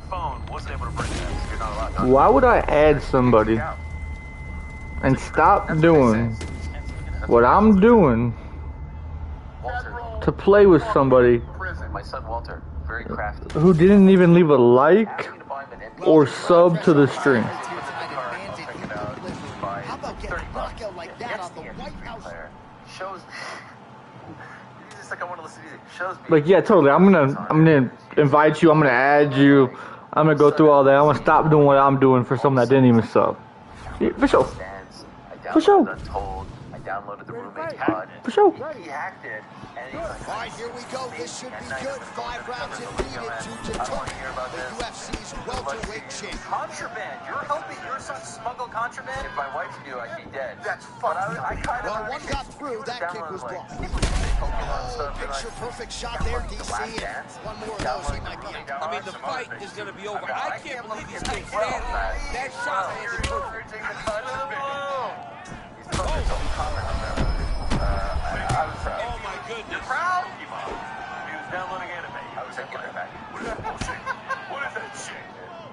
Speaker 22: phone. Wasn't able to bring that. You're not allowed to.
Speaker 1: Why would I add somebody and stop doing what I'm doing to play with somebody
Speaker 16: My son Walter, very crafty.
Speaker 1: who didn't even leave a like or sub to the stream?
Speaker 4: How about getting a knockout like that on the White House?
Speaker 16: Shows. He's just like, I want to listen to you. Shows me.
Speaker 1: Like, yeah, totally. I'm gonna invite you. I'm gonna add you. I'm gonna go through all that. I'm gonna stop doing what I'm doing for something that didn't even sub. Yeah, for sure. For sure.
Speaker 16: I downloaded the roommate pod.
Speaker 1: For sure.
Speaker 16: He hacked it.
Speaker 4: All right, here we go. This should be good. 5 rounds if needed to determine the UFC's welterweight champ.
Speaker 22: Contraband. You're helping your son smuggle contraband?
Speaker 16: If my wife knew, I'd be dead.
Speaker 22: That's fucking
Speaker 4: Well, one got through. That kick was blocked. Oh, picture-perfect shot there, DC. And one more of those, he might be out.
Speaker 6: I mean, the fight is going to be over. I can't believe he's still standing. That shot is perfect. Oh, my goodness.
Speaker 22: You're proud? He was downloading anime. I was thinking of that. What is that bullshit? What is that shit?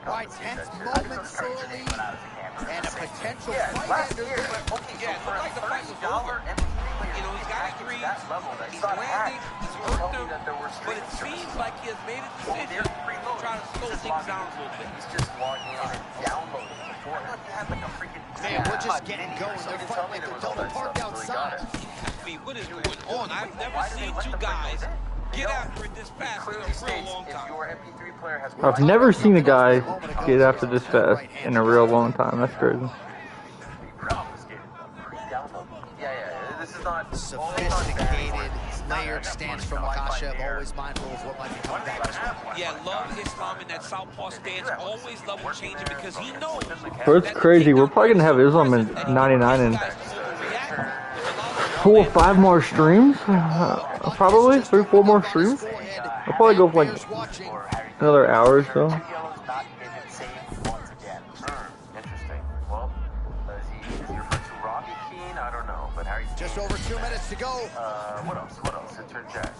Speaker 4: All right, tense moments early, and a potential fight ender.
Speaker 6: Yeah, it looked like the fight was over. You know, he's got his three. He's landing. He's hurt them. But it seems like he has made a decision to try to slow things down a little bit.
Speaker 16: He's just logging in and downloading before.
Speaker 4: Man, we're just getting going. They're fighting like they're double parked outside.
Speaker 6: What is going on? I've never seen two guys get after it this fast in a real long time.
Speaker 1: I've never seen a guy get after this fast in a real long time. That's crazy.
Speaker 16: Yeah, this is not
Speaker 4: sophisticated, layered stance from Makhachev, always mindful of what might be coming back this way.
Speaker 6: Yeah, love Islam in that southpaw stance, always love him changing because he knows.
Speaker 1: Bro, it's crazy. We're probably gonna have Islam in 99 and 4 or 5 more streams. Probably 3 or 4 more streams. I'll probably go for like another hour or so.
Speaker 4: Just over 2 minutes to go.
Speaker 16: What else? Interject.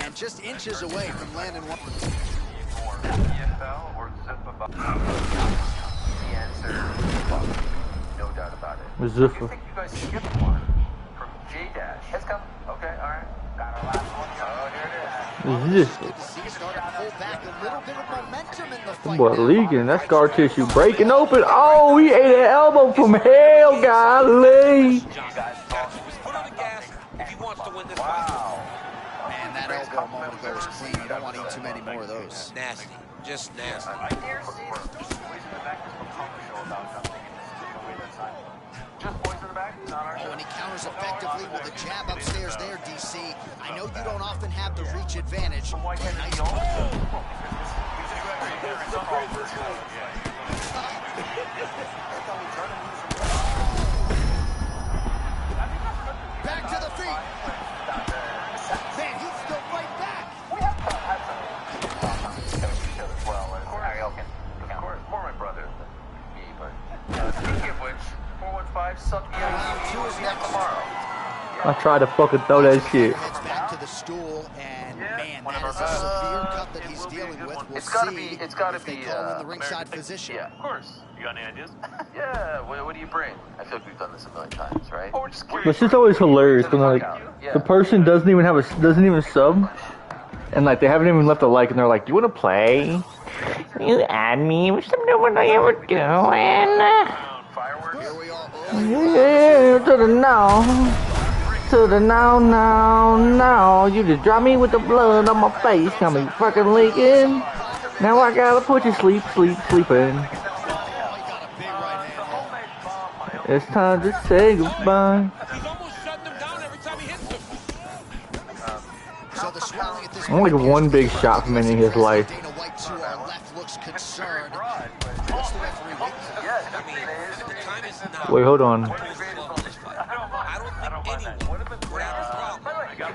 Speaker 4: And just inches away from landing one.
Speaker 16: EFL or Zippa? The answer, no doubt about it.
Speaker 1: Zippa.
Speaker 16: I think you guys skipped one from J-Dash. It's coming. Okay, all right. Got our last one. Oh, here it is.
Speaker 1: Boy, leaking. That scar tissue breaking open. Oh, he ate an elbow from hell, golly.
Speaker 4: Wow. Man, that elbow a moment ago was clean. You don't want to eat too many more of those.
Speaker 6: Nasty. Just nasty.
Speaker 4: Oh, and he counters effectively with a jab upstairs there, DC. I know you don't often have the reach advantage, but nice back to the feet. Man, he's still right back.
Speaker 16: Of course, more my brother than me, but speaking of which, 415 suck me on tomorrow.
Speaker 1: I tried to fucking throw that shit.
Speaker 4: Heads back to the the stool, and man, that is a severe cut that he's dealing with. We'll see if they call in the ringside physician.
Speaker 22: Yeah, of course. You got any ideas? Yeah, what do you bring? I feel like we've done this a million times, right? Oh, we're just curious.
Speaker 1: It's just always hilarious when like the person doesn't even sub, and like they haven't even left a like, and they're like, "Do you want to play? You add me with some new one I ever doing." Yeah, to the now. You just drop me with the blood on my face, got me fucking leaking. Now I gotta put you sleeping. It's time to say goodbye. I'm like one big shot from ending his life. Wait, hold on.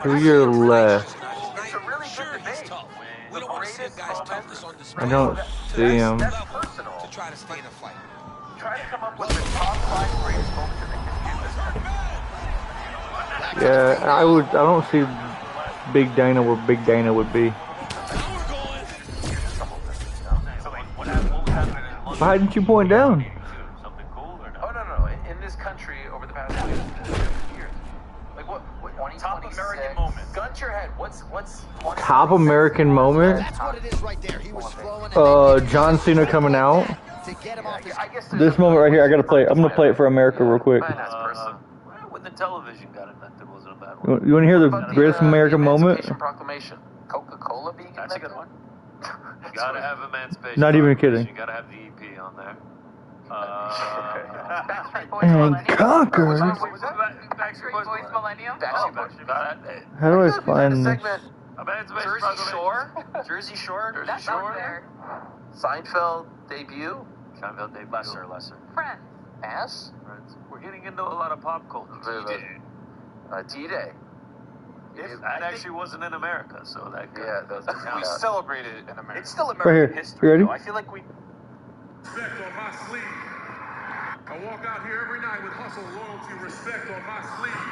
Speaker 1: To your left. I don't see him. Yeah, I don't see Big Dana where Big Dana would be. Why didn't you point down?
Speaker 22: Oh, no. In this country, over the past years, like what top American moment? Gun to your head. What's
Speaker 1: Top American moment?
Speaker 4: That's what it is right there. He was flowing.
Speaker 1: John Cena coming out. This moment right here, I gotta play it. I'm gonna play it for America real quick.
Speaker 22: When the television got invented, wasn't a bad one.
Speaker 1: You wanna hear the greatest American moment?
Speaker 22: Proclamation. Coca-Cola being invented? That's a good one. You gotta have Emancipation.
Speaker 1: Not even kidding.
Speaker 22: You gotta have the EP on there.
Speaker 1: And conquer.
Speaker 22: Backstreet Boys Millennium?
Speaker 1: How do I find this?
Speaker 22: Jersey Shore? That's out there. Seinfeld debut? Lesser.
Speaker 17: Friends.
Speaker 22: Ass? Friends. We're getting into a lot of pop culture. D-Day. That actually wasn't in America, so that doesn't count. We celebrated it in America. It's still American history.
Speaker 1: You ready?
Speaker 22: Though. I feel like we...
Speaker 8: Respect on my sleeve. I walk out here every night with hustle, loyalty, respect on my sleeve.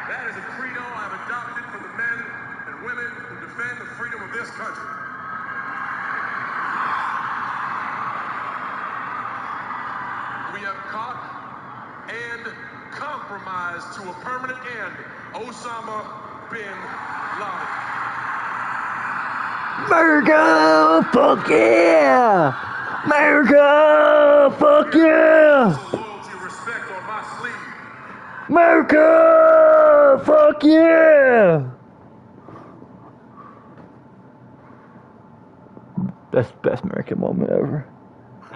Speaker 8: That is a credo I've adopted for the men and women who defend the freedom of this country. We have caught and compromised to a permanent end Osama bin Laden.
Speaker 1: America, fuck yeah! America, fuck yeah! America, fuck yeah! That's the best American moment ever.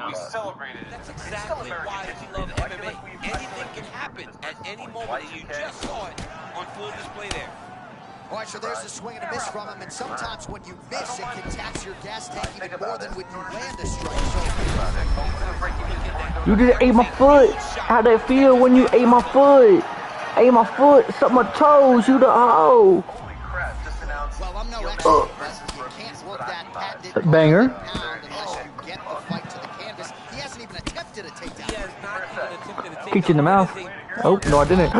Speaker 22: We celebrated it.
Speaker 6: That's exactly why we love MMA. Anything can happen at any moment, and you just saw it on full display there.
Speaker 4: All right, so there's a swing and a miss from him, and sometimes when you miss, it can tax your gas tank even more than when you land a strike. So
Speaker 1: you just ate my foot. How'd that feel when you ate my foot? Ate my foot, suck my toes, you the hoe.
Speaker 4: Well, I'm no expert, but you can't work that patented
Speaker 1: banger.
Speaker 4: Unless you get the fight to the canvas. He hasn't even attempted a takedown.
Speaker 6: He has not even attempted a takedown.
Speaker 1: Kicked you in the mouth. Oh, no, I didn't.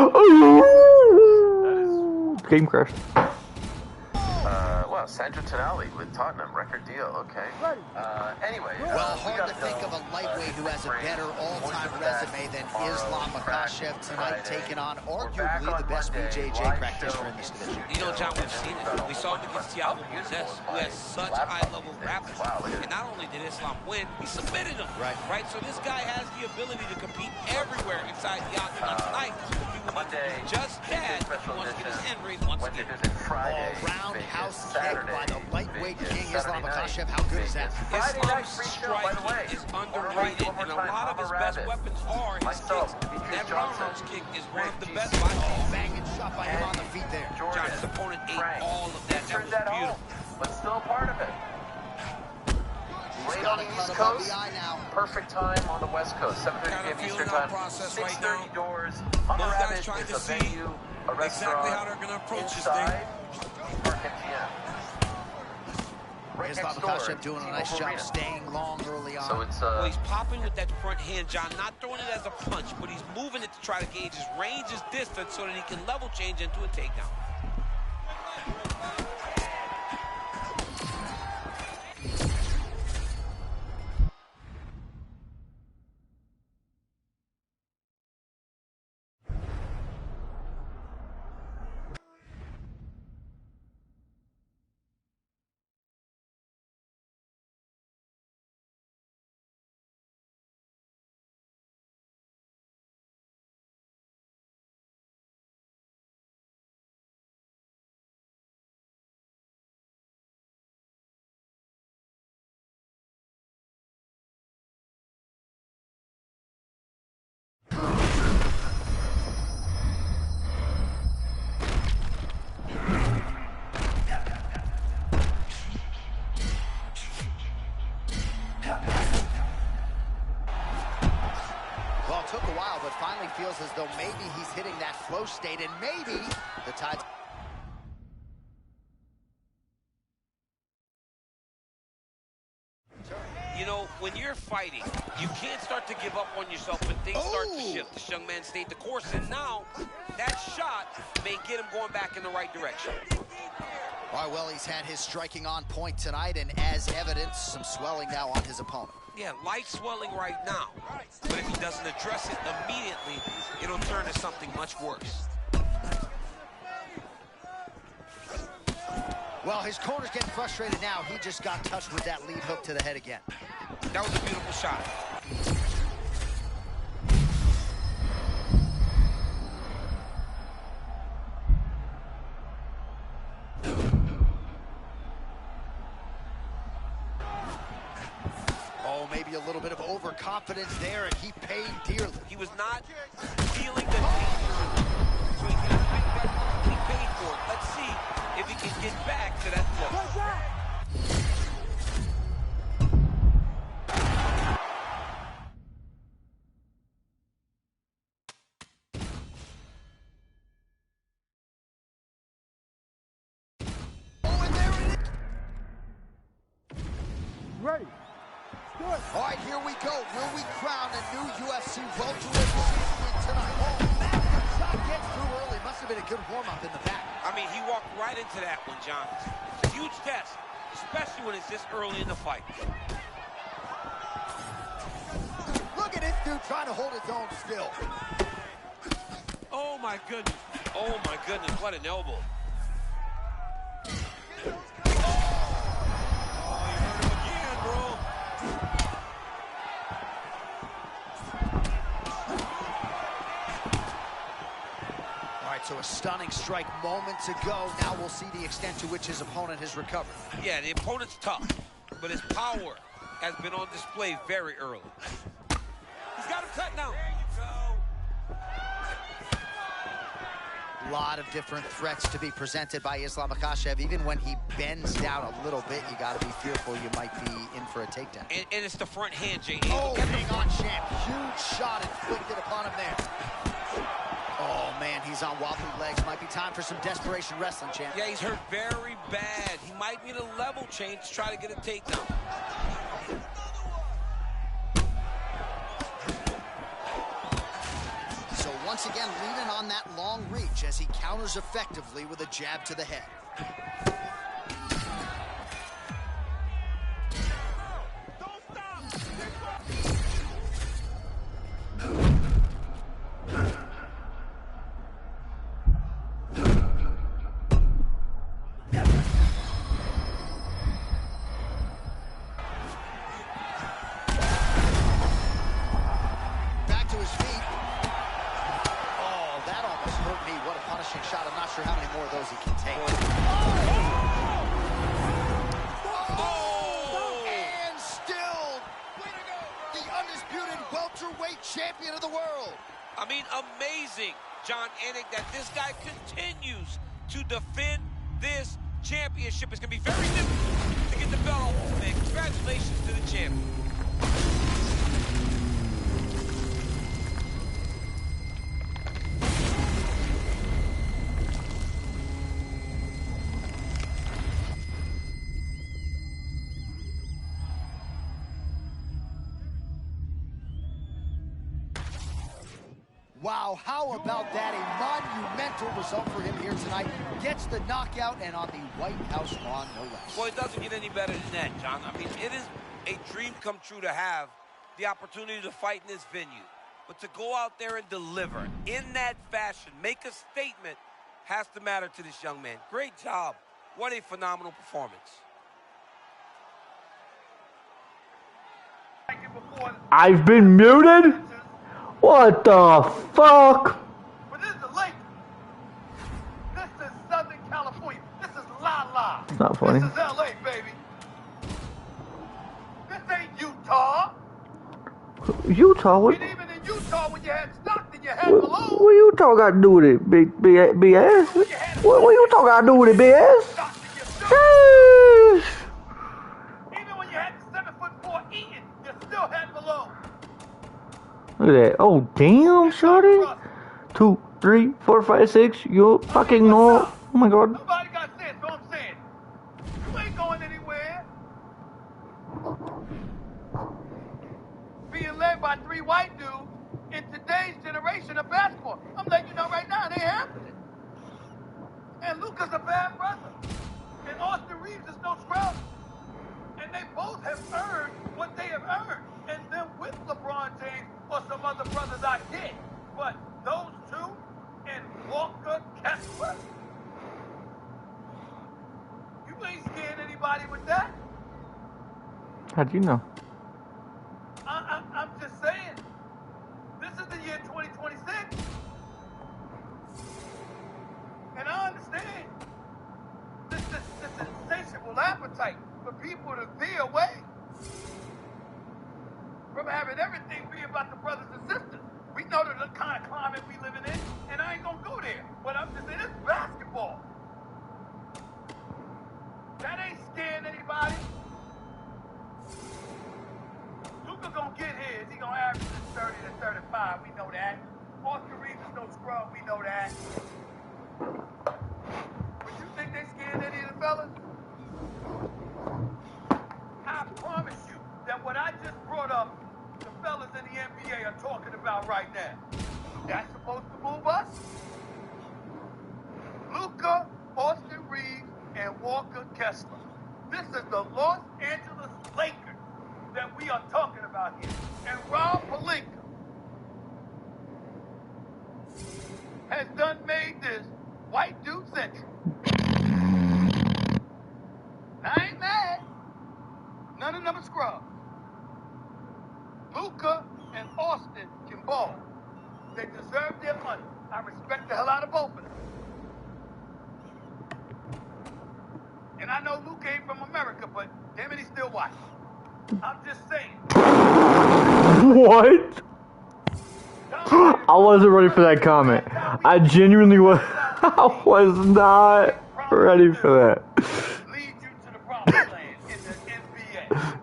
Speaker 1: Game crashed.
Speaker 22: Wow, Sandro Tonali with Tottenham, record deal, okay. Anyway.
Speaker 4: Well, hard to think of a lightweight who has a better all-time resume than Islam Makhachev tonight, taking on arguably the best BJJ practitioner in this division.
Speaker 6: You know, John, we've seen it. We saw him against Thiago Moises, who has such high-level grappling. And not only did Islam win, he submitted him. Right? So this guy has the ability to compete everywhere inside the octagon tonight. He will want to do just that if he wants to get his end raised once again.
Speaker 4: All-roundhouse kick by the lightweight king Islam Makhachev. How good is that?
Speaker 6: Islam's striking is underrated, and a lot of his best weapons are his kicks. That roundhouse kick is one of the best by far.
Speaker 4: Banging shot by him on the feet there.
Speaker 6: John, his opponent ate all of that. That was beautiful.
Speaker 22: But still part of it. Late on the East Coast, perfect time on the West Coast. 7:30 p.m. Eastern Time. 6:30 doors. On the Rabbit is a venue, a restaurant.
Speaker 6: Exactly how they're going to approach this thing.
Speaker 22: Park MGM.
Speaker 3: right
Speaker 4: Islam
Speaker 3: next door.
Speaker 4: Makhachev doing a nice job staying long early on.
Speaker 16: So it's
Speaker 6: Well, he's popping with that front hand, John, not throwing it as a punch, but he's moving it to try to gauge his range, his distance, so that he can level change into a takedown.
Speaker 4: Well, it took a while, but finally feels as though maybe he's hitting that flow state, and maybe the tide's...
Speaker 6: You know, when you're fighting, you can't start to give up on yourself when things start to shift. This young man stayed the course, and now that shot may get him going back in the right direction.
Speaker 4: All right, well, he's had his striking on point tonight, and as evidence, some swelling now on his opponent.
Speaker 6: Yeah, light swelling right now. But if he doesn't address it immediately, it'll turn to something much worse.
Speaker 4: Well, his corner's getting frustrated now. He just got touched with that lead hook to the head again.
Speaker 6: That was a beautiful shot.
Speaker 4: Oh, maybe a little bit of overconfidence there, and he paid dearly.
Speaker 6: He was not feeling the danger, so he paid for it. Let's see if he can get back to that flow.
Speaker 4: Ready. Good. All right, here we go. Will we crown a new UFC welterweight champion tonight? Oh, massive shot gets through early. Must have been a good warm-up in the back.
Speaker 6: I mean, he walked right into that one, John. It's a huge test, especially when it's this early in the fight.
Speaker 4: Look at this dude trying to hold his own still.
Speaker 6: Oh, my goodness. Oh, my goodness. What an elbow.
Speaker 4: So a stunning strike moments ago. Now we'll see the extent to which his opponent has recovered.
Speaker 6: Yeah, the opponent's tough, but his power has been on display very early. He's got him cut now.
Speaker 4: A lot of different threats to be presented by Islam Makhachev. Even when he bends down a little bit, you got to be fearful you might be in for a takedown.
Speaker 6: And it's the front hand, J.D.
Speaker 4: Oh, hang on, champ. Huge shot inflicted upon him there. Oh, man, he's on wobbly legs. Might be time for some desperation wrestling, champ.
Speaker 6: Yeah, he's hurt very bad. He might need a level change to try to get a takedown.
Speaker 4: So once again, leaning on that long reach as he counters effectively with a jab to the head. Champion of the world.
Speaker 6: I mean, amazing, John Anik, that this guy continues to defend this championship. It's going to be very difficult to get the belt off, man. Congratulations to the champion.
Speaker 4: Wow, how about that? A monumental result for him here tonight. Gets the knockout and on the White House lawn, no less.
Speaker 6: Well, it doesn't get any better than that, John. I mean, it is a dream come true to have the opportunity to fight in this venue. But to go out there and deliver in that fashion, make a statement, has to matter to this young man. Great job. What a phenomenal performance.
Speaker 1: I've been muted? What the fuck?
Speaker 10: But this is the Lakers. This is Southern California. This is La.
Speaker 1: It's not funny.
Speaker 10: This is LA, baby. This ain't Utah.
Speaker 1: Utah? What?
Speaker 10: And even in Utah, when you had Stockton, you had Malone.
Speaker 1: What Utah got to do with it, big ass? What Utah got to do with it, big ass? Sheesh.
Speaker 10: Even when you had the 7'4" Eaton, you still had Malone.
Speaker 1: Look at that. Oh, damn, shorty. 2, 3, 4, 5, 6. You fucking know. Oh, my God.
Speaker 10: Nobody got sense, so I'm saying. You ain't going anywhere. Being led by 3 white dudes in today's generation of basketball. I'm letting you know right now, it ain't happening. And Luka's a bad brother. And Austin Reeves is no scrub. And they both have earned what they have earned. And then with LeBron James or some other brothers I get. But those two and Walker Kessler, you ain't scared anybody with that.
Speaker 1: How'd you know?
Speaker 10: I'm just saying. This is the year 2026. And I understand this insatiable appetite for people to veer away from having everything be about the brothers and sisters. We know the kind of climate we living in, and I ain't gonna go there. But I'm just saying, it's basketball. That ain't scaring anybody. Luka gonna get his. He gonna average 30 to 35. We know that. Austin Reeves is no scrub. We know that. But you think they scared any of the fellas? I promise you that what I just brought up, the fellas in the NBA are talking about right now. That's supposed to move us? Luka, Austin Reeves, and Walker Kessler. This is the Los Angeles Lakers that we are talking about here. And Rob Pelinka has done made this white dude central. I ain't mad. None of them are scrubs. Luka and Austin can ball. They deserve their money. I respect the hell out of both of them. And I know Luka ain't from America, but damn it, he's still white. I'm just saying.
Speaker 1: What? I wasn't ready for that comment. I genuinely was. I was not ready for that.
Speaker 10: Lead you to the promised land in the NBA.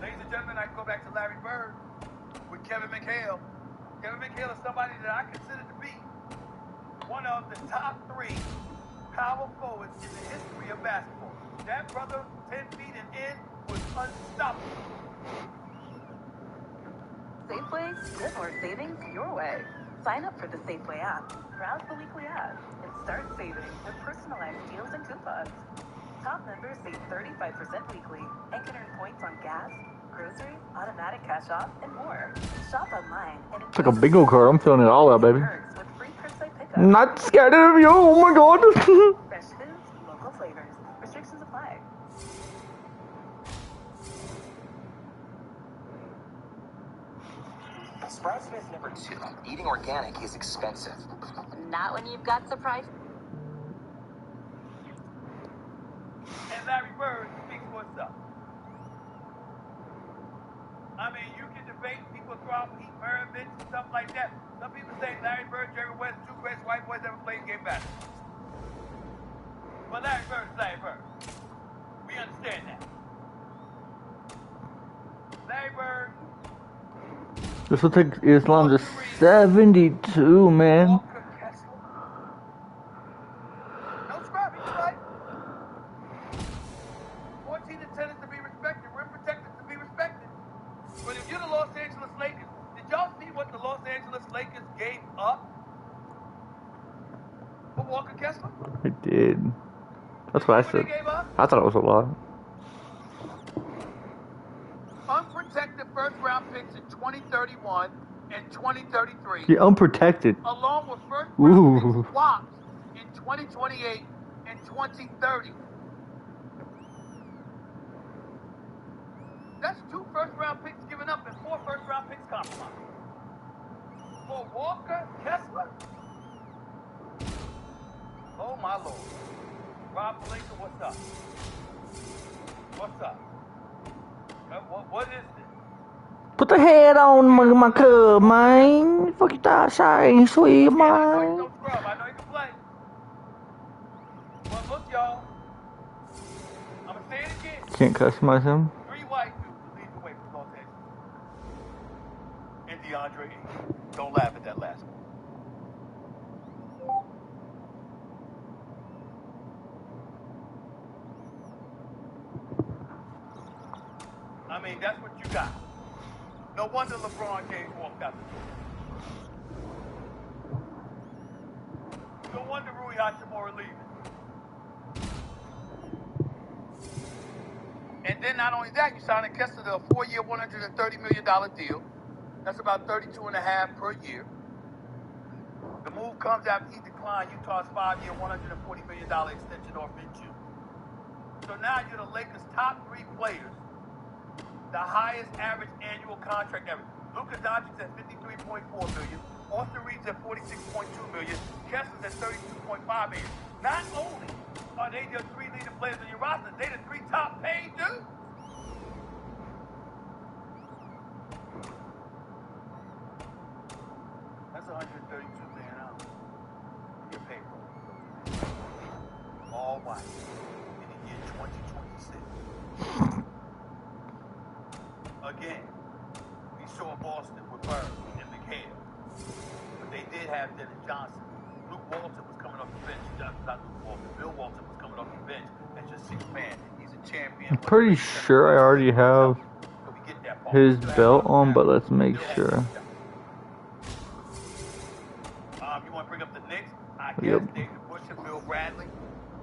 Speaker 10: Ladies and gentlemen, I can go back to Larry Bird with Kevin McHale. Kevin McHale is somebody that I consider to be one of the top 3 power forwards in the history of basketball. That brother, 10 feet and in, was unstoppable.
Speaker 5: Safeway, get more savings your way. Sign up for the Safeway app, browse the weekly ads, and start saving with personalized deals and coupons. Top members save 35% weekly and can earn points on gas, groceries, automatic cash off, and more. Shop online and
Speaker 1: It's like a bingo card. I'm filling it all out, baby.
Speaker 5: with free curbside pickup.
Speaker 1: Not scared of you. Oh my God.
Speaker 5: Fresh foods, local flavors. Restrictions apply.
Speaker 14: Surprise myth number 2. Eating organic is expensive.
Speaker 5: Not when you've got surprise.
Speaker 10: And Larry Bird speaks for itself. I mean, you can debate, people throw out Pete Maravich and stuff like that. Some people say Larry Bird, Jerry West, 2 greatest white boys ever played game basketball. But Larry Bird is Larry Bird. We understand that. Larry Bird.
Speaker 1: This will take Islam to 72, man.
Speaker 10: Walker Kessler. No scrap, he's right. 14 and 10 is to be respected. Rim protected to be respected. But if you're the Los Angeles Lakers, did y'all see what the Los Angeles Lakers up for Walker Kessler?
Speaker 1: I did. That's what I said. I thought it was a lot.
Speaker 10: Unprotected first-round picks in 2031 and 2033.
Speaker 1: You're unprotected.
Speaker 10: Along with first-round pick swaps in 2028 and 2030. That's 2 first-round picks given up and 4 first-round picks compromised. For Walker Kessler? Oh, my Lord. Rob Palenka, what's up? What's up? What is this?
Speaker 1: Put the head on my cub, man. Fuck you thought, shine, sweet, man.
Speaker 10: I know you don't scrub. I know you can play. But look, y'all. I'm going to say it again.
Speaker 1: Can't customize him.
Speaker 10: 3 white dudes to lead the way for Los Angeles. And DeAndre Ayton. Don't laugh at that last one. I mean, that's what you got. No wonder LeBron James walked out the door. No wonder Rui Hachimura leaving. And then not only that, you signed a Kessler to a 4-year, $130 million deal. That's about $32.5 per year. The move comes after he declined Utah's 5-year, $140 million extension offer in June. So now you're the Lakers' top 3 players. The highest average annual contract ever. Luka Doncic at $53.4 million. Austin Reeves at $46.2 million. Kessler's at $32.5 million. Not only are they the 3 leading players on your roster, they the 3 top paid dudes. That's $132 million on your payroll. All white in the year 2026. Again, we saw Boston with Bird and McHale, but they did have Dennis Johnson. Luke Walton was coming off the bench. Not Luke Walton. Bill Walton was coming off the bench as your 6th man. He's a champion.
Speaker 1: I'm pretty sure I already have his belt on, but let's make sure.
Speaker 10: You want to bring up the Knicks? I guess David Bush and Bill Bradley,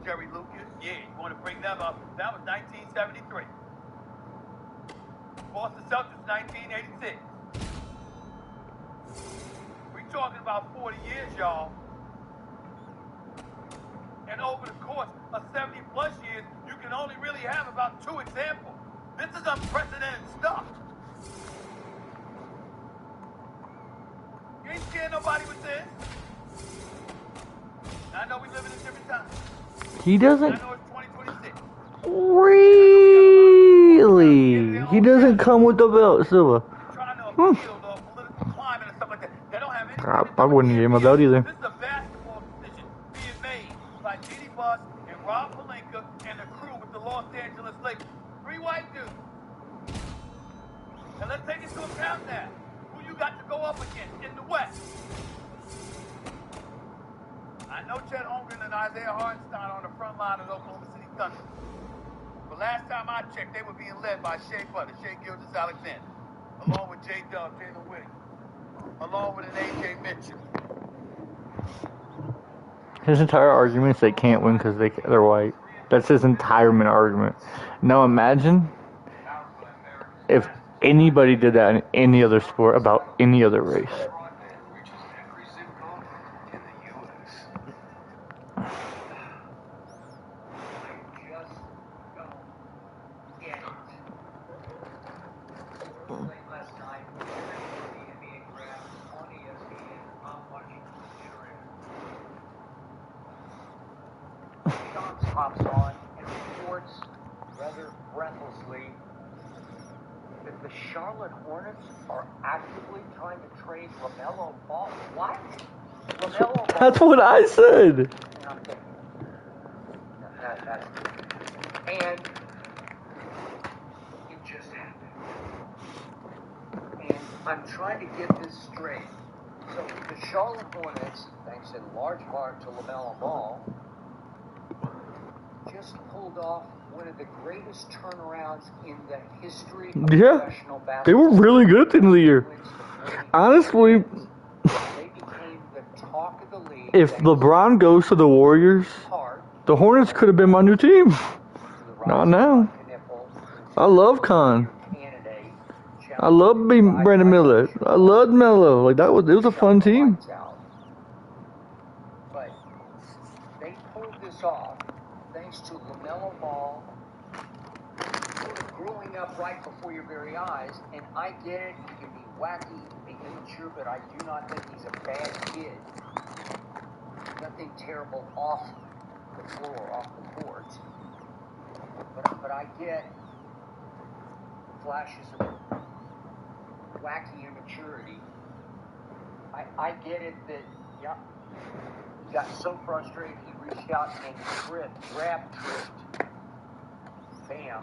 Speaker 10: Jerry Lucas. Yeah, you want to bring them up? That was 1973. Boston Celtics, 1986. We're talking about 40 years, y'all. And over the course of 70-plus years, you can only really have about 2 examples. This is unprecedented stuff. You ain't scared nobody with this. I know we live in a different time.
Speaker 1: He doesn't.
Speaker 10: I know it's 2026.
Speaker 1: Really? He doesn't come with the belt, Silva. I wouldn't give him a belt either.
Speaker 10: This is a basketball decision being made by Didi Buss and Rob Palenka and the crew with the Los Angeles Lakers. 3 white dudes. And let's take into account now who you got to go up against in the West. I know Chet Holmgren and Isaiah Hartenstein on the front line of the Oklahoma City Thunder. But last time I checked, they were being led by Shea Butter, Shea Gilgeous-Alexander, along with J-Dub, Jalen Williams, along with an A.J. Mitchell.
Speaker 1: His entire argument is they can't win because they're white. That's his entire argument. Now imagine if anybody did that in any other sport about any other race.
Speaker 19: Hops on and reports rather breathlessly that the Charlotte Hornets are actively trying to trade LaMelo Ball. What? LaMelo Ball.
Speaker 1: That's what I said.
Speaker 19: And it just happened. And I'm trying to get this straight. So the Charlotte Hornets, thanks in large part to LaMelo Ball, just pulled off one of the greatest turnarounds in the history of professional basketball.
Speaker 1: They were really good at the end of the year. Honestly,
Speaker 19: they became the
Speaker 1: If LeBron goes to the Warriors, the Hornets could have been my new team. Not now. I love Khan. I love Brandon Miller. I loved Melo. Like it was a fun team.
Speaker 19: But they pulled this off thanks to LaMelo Ball sort of growing up right before your very eyes. And I get it. He can be wacky, he can be immature, but I do not think he's a bad kid. Nothing terrible off the floor, off the court. But I get flashes of wacky immaturity. I get it that, yeah, he got so frustrated he reached out and grabbed Bam,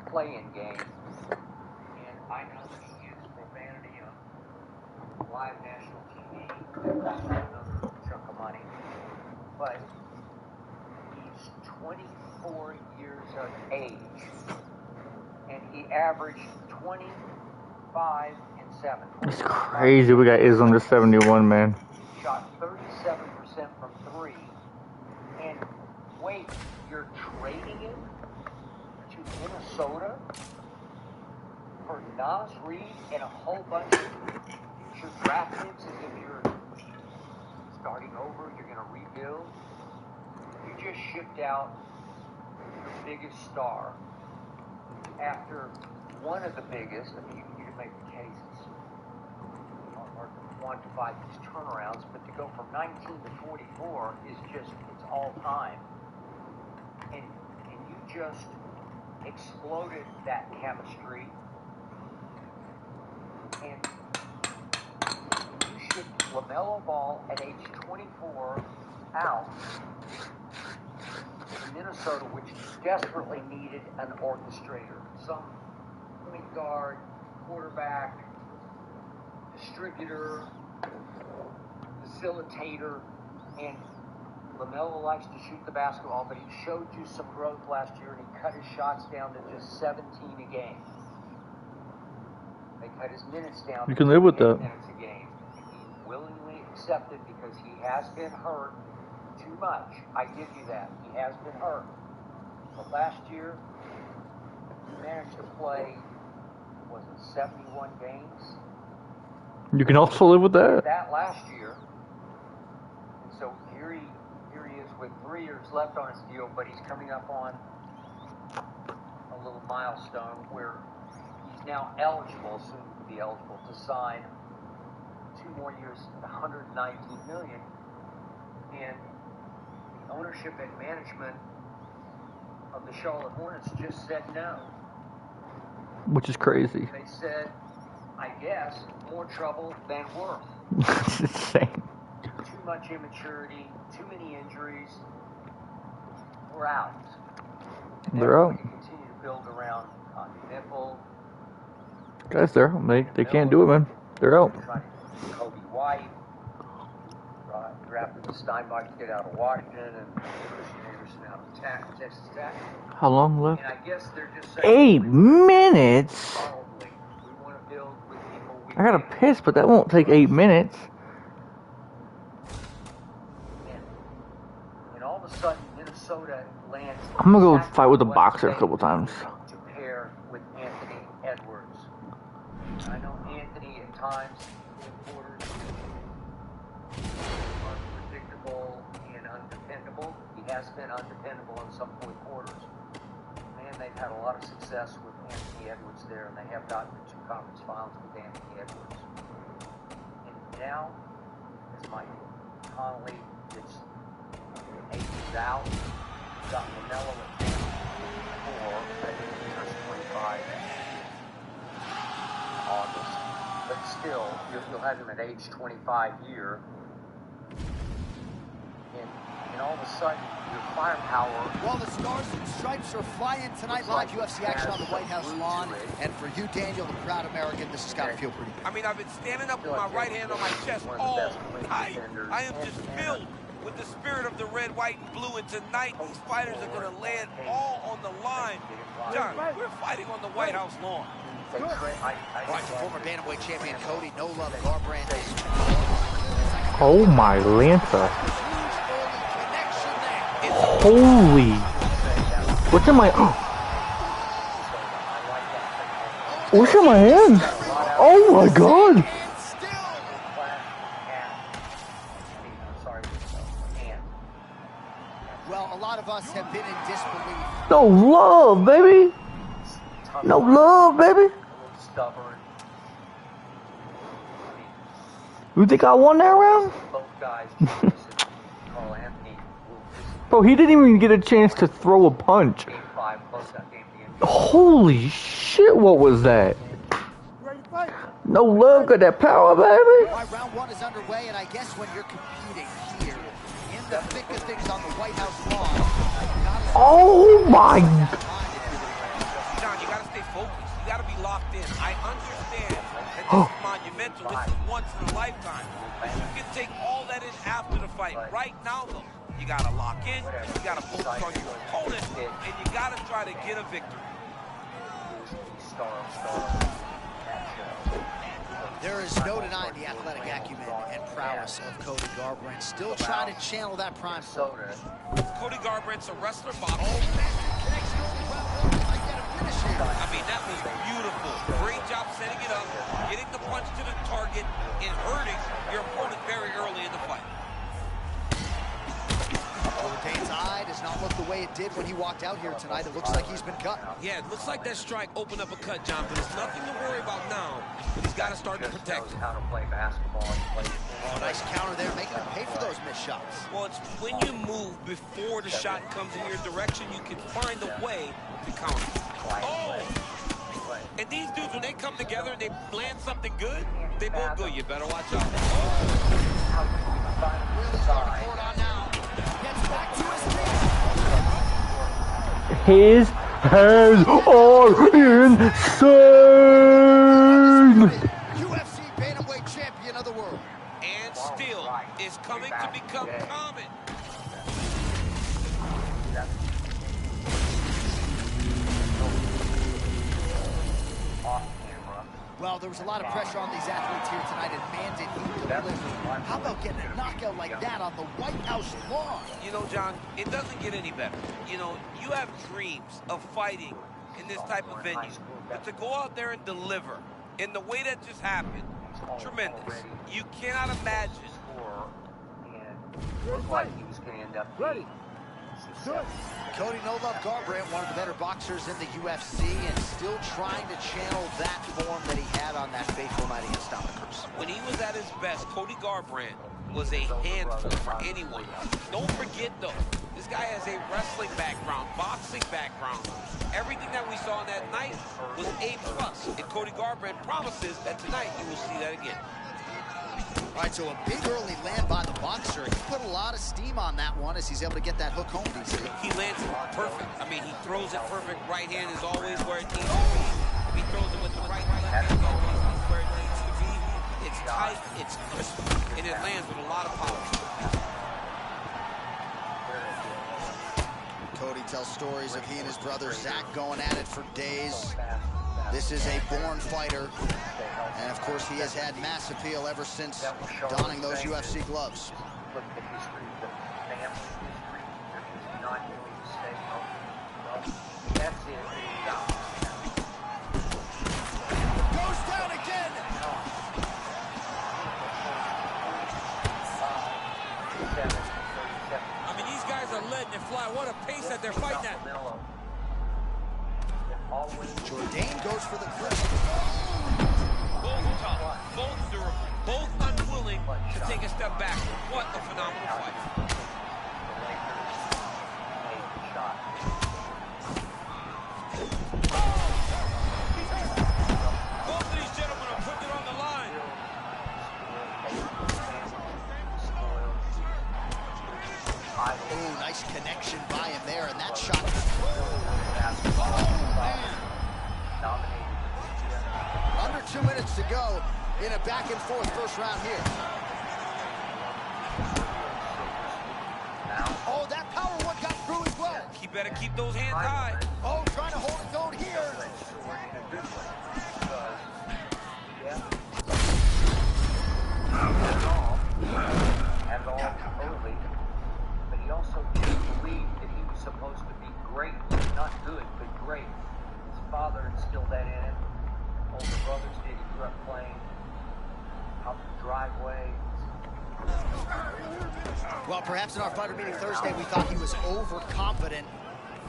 Speaker 19: play-in game. And I know that he used profanity on live national TV. That's another chunk of money. But he's 24 years of age, and he averaged 25 and 7.
Speaker 1: It's crazy. We got Islam to 71, man.
Speaker 19: Shot 37% from 3. And wait, you're trading him to Minnesota for Nas Reed and a whole bunch of future draft picks as if you're starting over, you're going to rebuild. You just shipped out your biggest star after one of the biggest. I mean, you can make the cases or quantify these turnarounds, but to go from 19 to 44 is just, it's all time. And you just exploded that chemistry. And you shipped LaMelo Ball at age 24 out to Minnesota, which desperately needed an orchestrator. Some point guard, quarterback, distributor, facilitator, and LaMelo likes to shoot the basketball, but he showed you some growth last year, and he cut his shots down to just 17 a game. They cut his minutes down.
Speaker 1: You can live with that.
Speaker 19: Minutes a game. He willingly accepted because he has been hurt too much. I give you that. He has been hurt. But last year, he managed to play, was it 71 games?
Speaker 1: You can also live with that.
Speaker 19: That last year. And so here he is with 3 years left on his deal, but he's coming up on a little milestone where he's now eligible, soon to be eligible, to sign 2 more years at $119 million. And the ownership and management of the Charlotte Hornets just said no.
Speaker 1: Which is crazy.
Speaker 19: They said, I guess, more trouble than worth.
Speaker 1: It's insane.
Speaker 19: Too much immaturity, too many injuries. We're out.
Speaker 1: They're out.
Speaker 19: Continue to build around Nipple.
Speaker 1: Guys, they're out. They can't do it, man. They're out.
Speaker 19: Kobe White. Drafted Steinbach to get out of Washington and Christian Anderson out of Texas Tech.
Speaker 1: How long left?
Speaker 19: And I guess they're just saying
Speaker 1: 8 minutes?
Speaker 19: probably we want to build with people we
Speaker 1: I gotta piss, but that won't take 8 minutes.
Speaker 19: And all of a sudden, Minnesota lands.
Speaker 1: I'm gonna go fight with a boxer a couple times.
Speaker 19: To pair with Anthony Edwards. I know Anthony at times in quarters unpredictable and undependable. He has been undependable in some fourth quarters. Man, they've had a lot of success with Anthony Edwards there, and they have gotten to 2 conference finals with Anthony Edwards. And now, as Mike Conley gets ages out, got LaMelo at 4, I think he turns 25 in August. But still, you'll have him at age 25 here. And all of a sudden, your firepower...
Speaker 4: Well, the Stars and Stripes are flying tonight. Live UFC action on the White House lawn. And for you, Daniel, the proud American, this has got to feel pretty good.
Speaker 6: I mean, I've been standing up with my right hand on my chest all night. I am just filled with the spirit of the red, white, and blue. And tonight, these fighters are going to land all on the line. John, we're fighting on the White House lawn.
Speaker 4: Right, former bantamweight champion Cody No Love Garbrandt.
Speaker 1: Oh my Lancer. Holy. What's in my... What's in my hands? Oh my god.
Speaker 4: Well, a lot of us have been in disbelief.
Speaker 1: No love, baby. No love, baby. You think I won that round? Bro, he didn't even get a chance to throw a punch. Holy shit, what was that? No love, got that power, baby.
Speaker 4: Right, round one is underway, and I guess when you're competing here, in the thick of things on the White House lawn.
Speaker 1: Oh my.
Speaker 6: John, you gotta stay focused. You gotta be locked in. I understand that this is monumental. This is once in a lifetime. You can take all that in after the fight. Right now, though, you gotta lock in, you gotta focus on your opponent, and you gotta try to get a victory.
Speaker 4: There is no denying the athletic acumen and prowess of Cody Garbrandt. Still trying to channel that prime soda.
Speaker 6: Cody Garbrandt's a wrestler, Bob. I mean, that was beautiful. Great job setting it up, getting the punch to the target, and hurting your opponent very early in the fight.
Speaker 4: Dane's eye does not look the way it did when he walked out here tonight. It looks like he's been cut.
Speaker 6: Yeah, it looks like that strike opened up a cut, John, but there's nothing to worry about now. But he's got to start to protect it.
Speaker 4: Oh, nice counter there, making him pay for those missed shots.
Speaker 6: Well, it's when you move before the shot comes in your direction, you can find a way to counter. Oh! And these dudes, when they come together and they land something good, they both go, you better watch out. Oh!
Speaker 4: Really starting to pour it on now. Gets back to his feet.
Speaker 1: His hands are insane.
Speaker 4: UFC bantamweight champion of the world.
Speaker 6: And still is coming to become common.
Speaker 4: Well, there was a lot of pressure on these athletes here tonight, and man, did he deliver. How about getting a knockout like that on the White House lawn?
Speaker 6: You know, John, it doesn't get any better. You know, you have dreams of fighting in this type of venue, but to go out there and deliver in the way that just happened, tremendous. You cannot imagine.
Speaker 19: Ready.
Speaker 4: Cody No Love Garbrandt, one of the better boxers in the UFC, and still trying to channel that form that he had on that fateful night against Dominic.
Speaker 6: When he was at his best, Cody Garbrandt was a handful for anyone. Don't forget, though, this guy has a wrestling background, boxing background. Everything that we saw on that night was A+. And Cody Garbrandt promises that tonight you will see that again.
Speaker 4: All right, so a big early land by the boxer. He put a lot of steam on that one as he's able to get that hook home, DC.
Speaker 6: He lands it perfect. I mean, he throws it perfect. Right hand is always where it needs to be. If he throws it with the right hand, it's always where it needs to be. It's tight, it's crisp, and it lands with a lot of power.
Speaker 4: Cody tells stories of he and his brother Zach going at it for days. This is a born fighter, and of course he has had mass appeal ever since donning those UFC gloves.
Speaker 19: Look at the history, the family history, there's not doing the mistake. That's it.
Speaker 4: Goes down again.
Speaker 6: I mean, these guys are letting it fly. What a pace that they're fighting at.
Speaker 4: Jourdain goes for the grip.
Speaker 6: Both tough, both durable, both unwilling to take a step back. What a phenomenal fight. Both of these gentlemen are putting it on the line.
Speaker 4: Oh, nice connection by him there, and that shot. Under 2 minutes to go in a back-and-forth first round here. Oh, that power one got through as well.
Speaker 6: He better keep those hands high.
Speaker 4: Oh, trying to hold his own here.
Speaker 19: grew up playing out the driveway.
Speaker 4: Well, perhaps in our fighter meeting Thursday, we thought he was overconfident.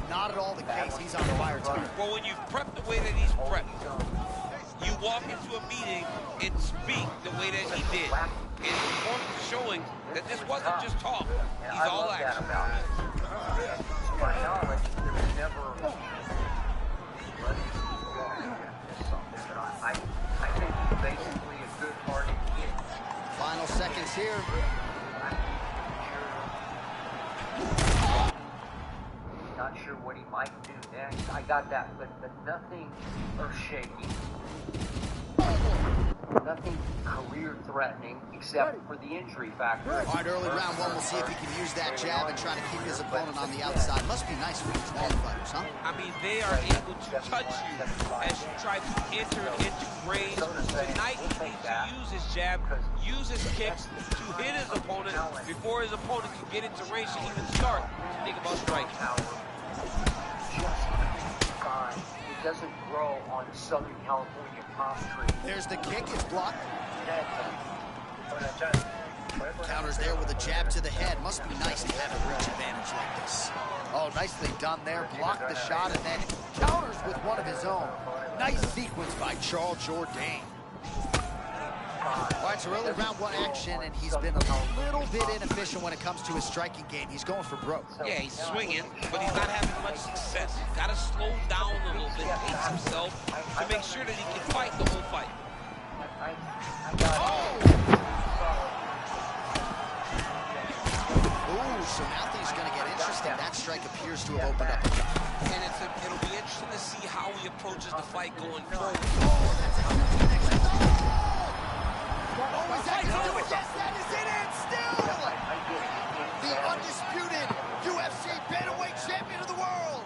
Speaker 4: Not at all the case. He's on fire tonight.
Speaker 6: Well, when you've prepped the way that he's prepped, you walk into a meeting and speak the way that he did. It's showing that this wasn't just talk. He's all action.
Speaker 19: To my knowledge, there's never I think he's basically a good-hearted kid.
Speaker 4: Final seconds here.
Speaker 19: Not sure what he might do next. I got that, but nothing earth-shaking. Nothing career-threatening except for the injury factor.
Speaker 4: All right, early round one, we'll see if he can use that jab and try to keep his opponent on the outside. Must be nice for these long fighters, huh?
Speaker 6: I mean, they are able to touch you as you try to enter into range. Tonight, he needs to use his jab, use his kicks to hit his opponent before his opponent can get into range to even start to think about striking.
Speaker 19: It doesn't grow on a Southern California palm tree.
Speaker 4: There's the kick, it's blocked. Counters there with a jab to the head. Must be nice to have a reach advantage like this. Oh, nicely done there. Blocked the shot and then counters with one of his own. Nice sequence by Charles Jourdain. All right, so early round one action, and he's been a little bit inefficient when it comes to his striking game. He's going for broke.
Speaker 6: Yeah, he's swinging, but he's not having much success. He's got to slow down a little bit, pace himself, to make sure that he can fight the whole fight.
Speaker 4: Ooh, so now things are going to get interesting. That strike appears to have opened up.
Speaker 6: And it'll be interesting to see how he approaches the fight going forward.
Speaker 4: Oh, is that going to do it? Yes, that is it, and still the undisputed UFC bantamweight champion of the world.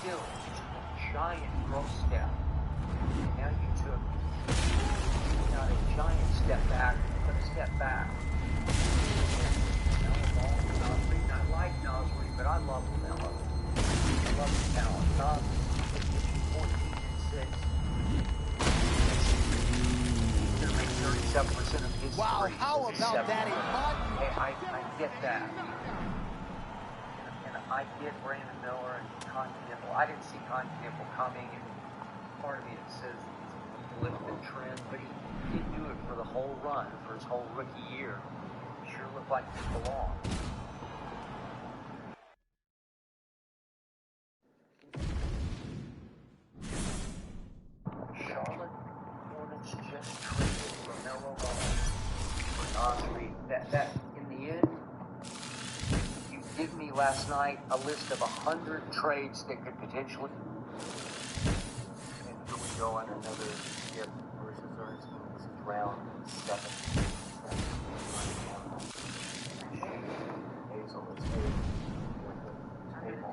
Speaker 19: Still, giant growth step. Now you took not a giant step back, but a step back. I like Nasri, but I love Lamelo. I love the talent. Nasri, 14-6. 37% of his
Speaker 4: wow,
Speaker 19: threes.
Speaker 4: how about that?
Speaker 19: I get that. And I get Brandon Miller and Continental. I didn't see Continental coming, and part of me it says he's a blip in trend, but he didn't do it for the whole run, for his whole rookie year. Sure looked like he belonged. Charlotte Hornets just traded LaMelo Ball for Nasri. That in the end, you give me last night a list of 100 trades that could potentially. And here we go on another Skip versus Ernst. This is round 7. Hazel is here with the table.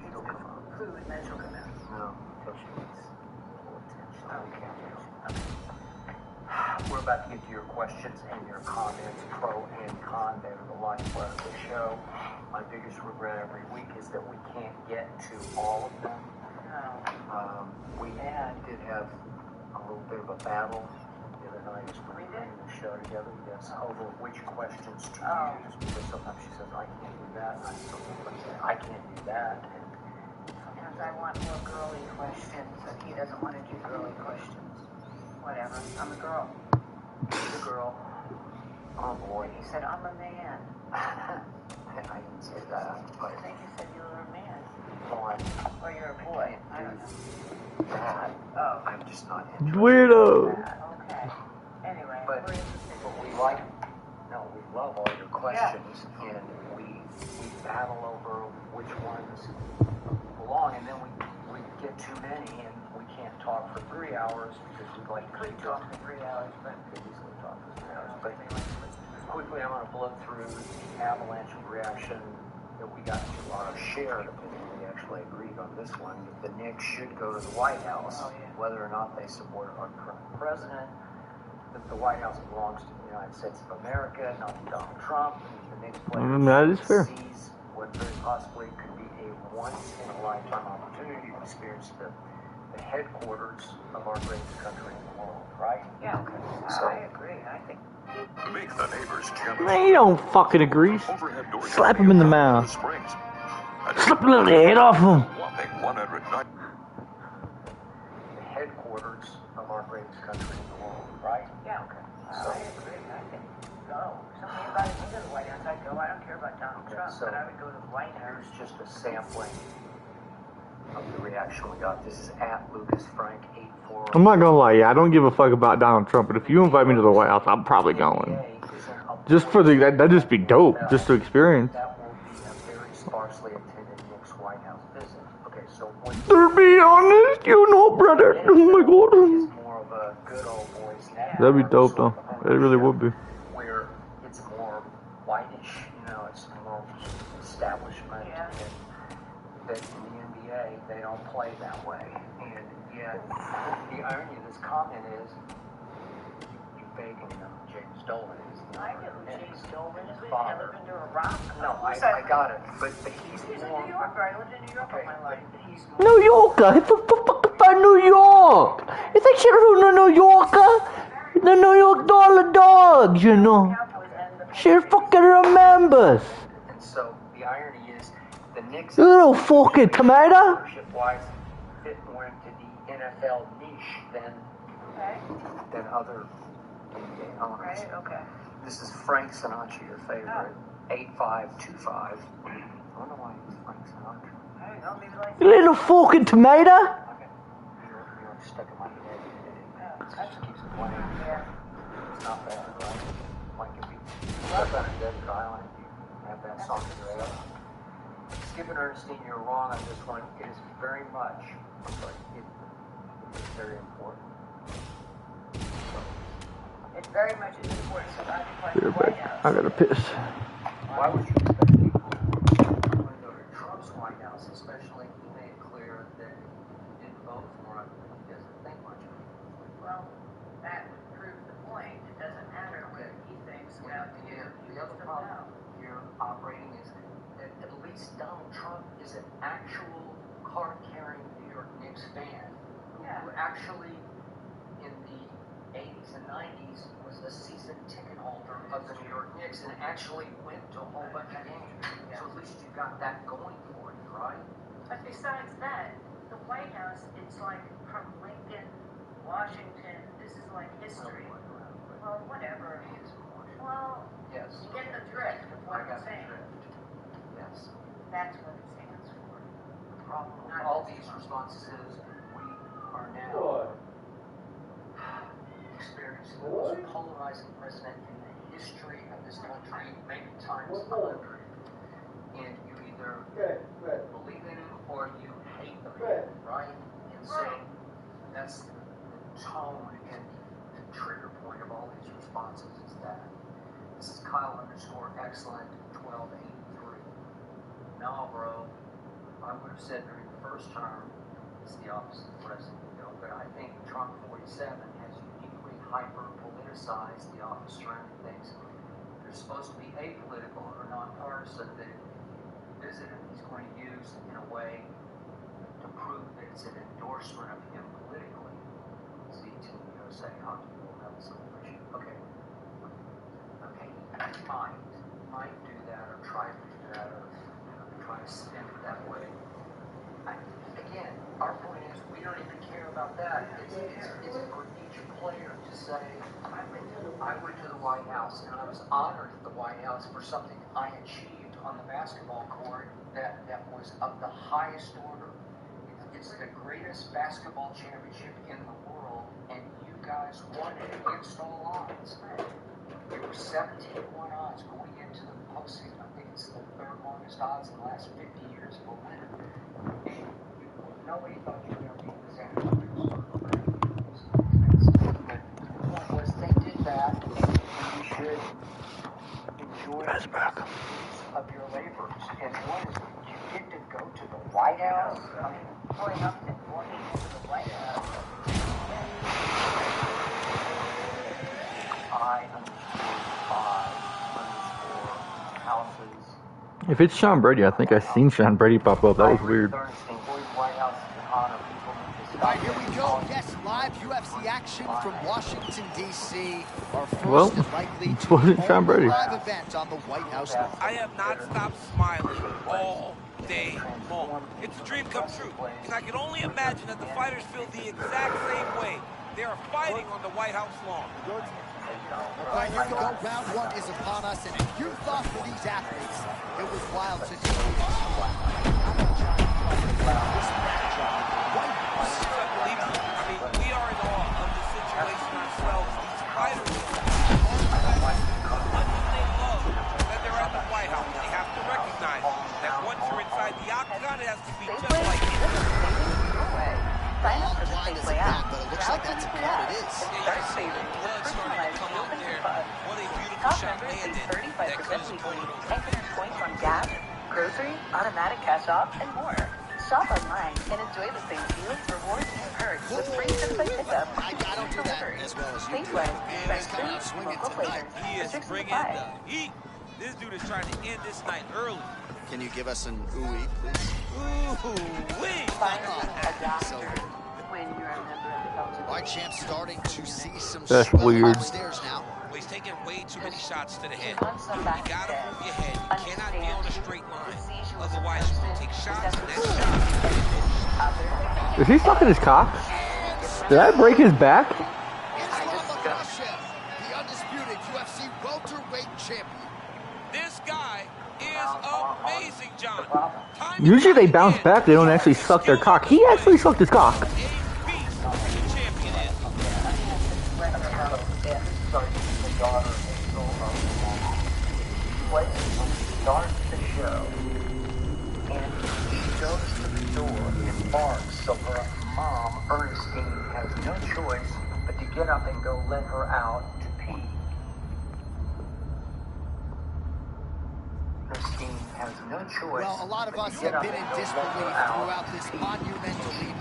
Speaker 19: She'll come up.
Speaker 17: Who and then she'll come out?
Speaker 19: No, until she gets a little attention. We're about to get to your questions and your comments, pro and con. They're the lifeblood of the show. My biggest regret every week is that we can't get to all of them. We did have a little bit of a battle the other night as we were putting the show together. Yes, over which questions to use, because sometimes she says, I can't do that, and sometimes I can't do that.
Speaker 17: Sometimes I want more girly questions, but he doesn't want to do girly questions. Whatever. I'm a girl.
Speaker 19: He's a girl. Oh boy.
Speaker 17: He said, I'm a man.
Speaker 19: I didn't say that, but
Speaker 17: I think you said you were a man.
Speaker 19: Or
Speaker 17: you're a boy. I don't know.
Speaker 19: That.
Speaker 17: Oh.
Speaker 19: I'm just not interested.
Speaker 1: Weirdo.
Speaker 19: In that.
Speaker 17: Okay. Anyway,
Speaker 19: but we like. No, we love all your questions, and we battle over which ones belong, and then we get too many, and we can't talk for 3 hours because we like.
Speaker 17: Could talk for 3 hours, but
Speaker 19: could easily talk for 3 hours. But quickly, I'm going to blow through the avalanche of reaction that we got to our shared opinion. We actually agreed on this one. The Knicks should go to the White House, whether or not they support our current president. That the White House belongs to the United States of America, not to Donald Trump. The Knicks players
Speaker 1: that is fair.
Speaker 19: Seize what very possibly could be a once-in-a-lifetime opportunity to experience the the headquarters of our greatest country in the world, right?
Speaker 10: Yeah, okay.
Speaker 19: So,
Speaker 10: I agree. I think.
Speaker 7: Make the neighbors jealous.
Speaker 1: Man, you don't fucking agree.
Speaker 7: Overhead door
Speaker 1: Slap him in the mouth.
Speaker 7: Springs.
Speaker 1: Slap a little head off him.
Speaker 7: Whopping 109.
Speaker 19: the headquarters of our greatest country in the world, right?
Speaker 10: Yeah, okay.
Speaker 19: So,
Speaker 10: I agree. I think. No, something about it into the White House. I'd go. I don't care about Donald Trump,
Speaker 19: so
Speaker 10: but I would go to the White House.
Speaker 19: here's just a sampling of the reaction we got. This is at Lucas Frank 84.
Speaker 1: I'm not gonna lie, yeah, I don't give a fuck about Donald Trump, but if you invite me to the White House, I'm probably going. Just for that'd just be dope, just to experience.
Speaker 19: That will be a very sparsely attended Nick's White House visit. Okay, so
Speaker 1: To be honest, you know, brother. Oh my god.
Speaker 19: more of a good old boys now.
Speaker 1: That'd be dope, though. It really would be.
Speaker 19: Where it's more whitish, you know, it's more establishment.
Speaker 10: Yeah.
Speaker 19: And that in the NBA, they don't play that way. And yet, the irony of this comment is, you bacon him, James Dolan is the
Speaker 10: I know who James Dolan is. We've
Speaker 19: father.
Speaker 10: never been to Iraq.
Speaker 19: No, I got it. But he's
Speaker 10: He's
Speaker 19: more.
Speaker 10: a New Yorker. I lived in New York all my life.
Speaker 19: He's
Speaker 1: New Yorker? He's from New York. It's like shit from the New Yorker. The New York Dollar Dogs, you know. She fucking remembers.
Speaker 19: And so the irony is, the Knicks,
Speaker 1: You little fucking tomato.
Speaker 19: ownership-wise, fit more into the NFL niche than other NBA owners.
Speaker 10: Right, okay.
Speaker 19: This is Frank Sinatra, your favorite, 8525. I don't know why he's Frank Sinatra.
Speaker 10: I don't know, maybe like.
Speaker 1: You little fucking tomato.
Speaker 19: You're stuck in my head. It just keeps playing.
Speaker 10: Yeah.
Speaker 19: It's not bad, right? Like if you step on a desert island, you have that song in your head. Skip and Ernestine, you're wrong on this one. It is very much, but it is very important.
Speaker 10: It's very much important, so I can play the White House.
Speaker 1: I gotta piss.
Speaker 19: Why would you expect people to go to Trump's White House, especially he made it clear that he didn't vote for him, he doesn't think much of him.
Speaker 10: Well, that would prove the point. It doesn't matter what he thinks about you.
Speaker 19: The other problem you're operating is that at least Donald Trump is an actual card-carrying New York Knicks fan who actually, in the 80s and 90s, was a season ticket holder of the New York Knicks and actually went to a whole bunch of games. So at least you got that going for you, right?
Speaker 10: But besides that, the White House, it's like from Lincoln, Washington, this is like history. Well, whatever. Well,
Speaker 19: yes.
Speaker 10: You get the drift of what I'm saying.
Speaker 19: Yes.
Speaker 10: That's what it stands for.
Speaker 19: The problem with all these responses is we are now experiencing the most polarizing president in the history of this country, maybe times 100. And you either believe in him or you hate the man, right? And so that's the tone and the trigger point of all these responses is that. This is Kyle_excellent 1283. No, bro. I would have said during the first term, it's the opposite of President but I think Trump 47 has uniquely hyper-politicized the office surrounding things. They're supposed to be apolitical or nonpartisan. The visitor he's going to use in a way to prove that it's an endorsement of him politically. See, Team USA Hockey World Medal celebration. Okay, he might do that or try to do that or try to spin it that way. Again, our point is we don't even care about that. It's for each player to say, I went to the White House and I was honored at the White House for something I achieved on the basketball court that was of the highest order. It's the greatest basketball championship in the world, and you guys won it against all odds. It was 17-1 odds going into the postseason. I think it's the third longest odds in the last 50 years of a winner. And nobody thought you were going to beat the San Antonio Spurs. But the point was they did that, and you should enjoy the fruits of your labors. And one is you get to go to the White House. I mean,
Speaker 10: Going up and walking into the White House.
Speaker 1: If it's Sean Brady, I think I seen Sean Brady pop up. That was weird.
Speaker 19: White House can honor people who just got here
Speaker 4: go. Yes, live UFC action from Washington, D.C. Our first
Speaker 1: Well,
Speaker 4: and likely
Speaker 1: it
Speaker 4: to
Speaker 1: wasn't
Speaker 4: be
Speaker 1: Sean
Speaker 4: only
Speaker 1: Brady.
Speaker 4: live event on the White House lawn.
Speaker 6: I have not stopped smiling all day long. It's a dream come true, and I can only imagine that the fighters feel the exact same way. They are fighting on the White House lawn.
Speaker 4: All right, here we go. Round one is upon us, and you thought for these athletes it was wild to do.
Speaker 6: It's unbelievable. I mean, we are in awe of the situation ourselves. These fighters, much as they love that they're at the White House, they have to recognize that once you're inside the octagon, it has to be just like it.
Speaker 5: Sign up for the Safeway app.
Speaker 4: But it looks like that's a cut. It is.
Speaker 6: Yeah, you see the blood starting to come out there. What a beautiful shot landed. That cut is pulling over.
Speaker 5: And can earn points on gas, groceries, automatic cash off, and more. Shop online and enjoy the same deals, rewards, and perks with free curbside pickup.
Speaker 4: I don't do that as well as you do.
Speaker 5: Safeway,
Speaker 4: Man, he's coming out
Speaker 5: fresh
Speaker 4: swinging
Speaker 5: local
Speaker 4: tonight.
Speaker 5: flavors.
Speaker 6: He is bringing the heat. This dude is trying to end this night early.
Speaker 4: Can you give us an ooh-wee, please?
Speaker 6: Ooh-wee.
Speaker 4: So good.
Speaker 5: When you're a member of the Belgian.
Speaker 4: All right, champ, starting to see some
Speaker 1: That's
Speaker 4: swelling
Speaker 1: weird.
Speaker 4: upstairs now.
Speaker 6: Well, he's taking way too many shots to the head. You gotta move your head. You cannot be on a straight line. Otherwise, you're gonna take shots, and that shot.
Speaker 1: Is he sucking his cock? Did I break his back?
Speaker 4: The undisputed UFC welterweight champion.
Speaker 6: This guy is amazing, John.
Speaker 1: Usually they bounce back, they don't actually suck their cock. He actually sucked his cock.
Speaker 19: Starts the show, and she goes to the door and barks, so her mom, Ernestine, has no choice but to get up and go let her out to pee. Ernestine has no choice.
Speaker 4: Well, a lot of us have been in disbelief throughout this monumental evening.